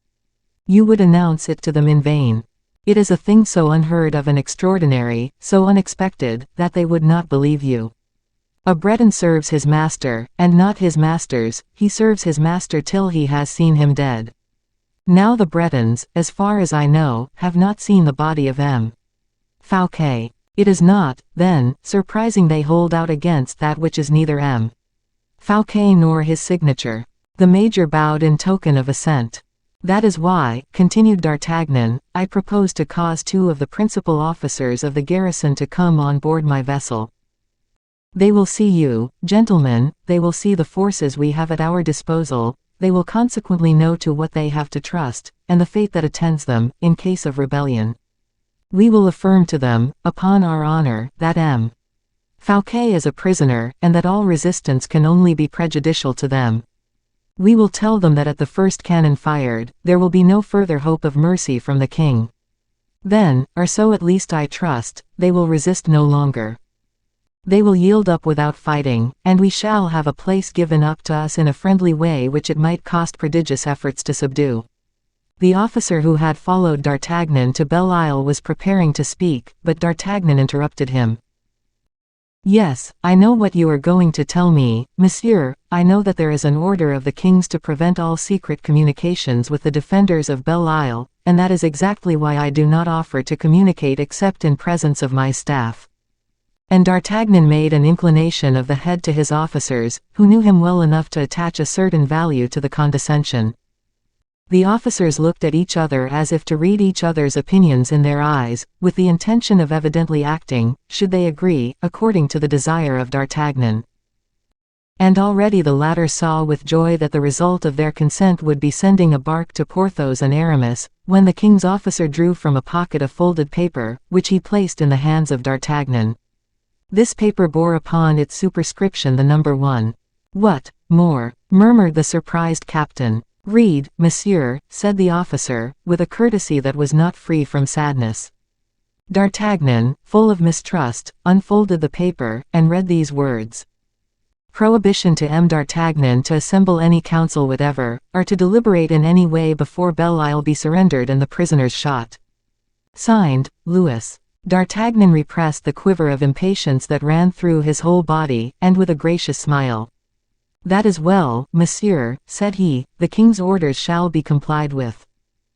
You would announce it to them in vain. It is a thing so unheard of and extraordinary, so unexpected, that they would not believe you. A Breton serves his master, and not his master's, he serves his master till he has seen him dead. Now the Bretons, as far as I know, have not seen the body of M. Fouquet. It is not, then, surprising they hold out against that which is neither M. Fouquet nor his signature. The major bowed in token of assent. That is why, continued D'Artagnan, I propose to cause 2 of the principal officers of the garrison to come on board my vessel. They will see you, gentlemen, they will see the forces we have at our disposal, they will consequently know to what they have to trust, and the fate that attends them, in case of rebellion. We will affirm to them, upon our honor, that M. Fouquet is a prisoner, and that all resistance can only be prejudicial to them. We will tell them that at the first cannon fired, there will be no further hope of mercy from the king. Then, or so at least I trust, they will resist no longer. They will yield up without fighting, and we shall have a place given up to us in a friendly way which it might cost prodigious efforts to subdue. The officer who had followed D'Artagnan to Belle-Isle was preparing to speak, but D'Artagnan interrupted him. Yes, I know what you are going to tell me, monsieur. I know that there is an order of the king's to prevent all secret communications with the defenders of Belle-Isle, and that is exactly why I do not offer to communicate except in presence of my staff. And D'Artagnan made an inclination of the head to his officers, who knew him well enough to attach a certain value to the condescension. The officers looked at each other as if to read each other's opinions in their eyes, with the intention of evidently acting, should they agree, according to the desire of D'Artagnan. And already the latter saw with joy that the result of their consent would be sending a bark to Porthos and Aramis, when the king's officer drew from a pocket a folded paper, which he placed in the hands of D'Artagnan. This paper bore upon its superscription the number 1. What, more? Murmured the surprised captain. Read, monsieur, said the officer, with a courtesy that was not free from sadness. D'Artagnan, full of mistrust, unfolded the paper, and read these words. Prohibition to M. D'Artagnan to assemble any council whatever, or to deliberate in any way before Belle-Isle be surrendered and the prisoners shot. Signed, Louis. D'Artagnan repressed the quiver of impatience that ran through his whole body, and with a gracious smile. "That is well, monsieur," said he, "the king's orders shall be complied with."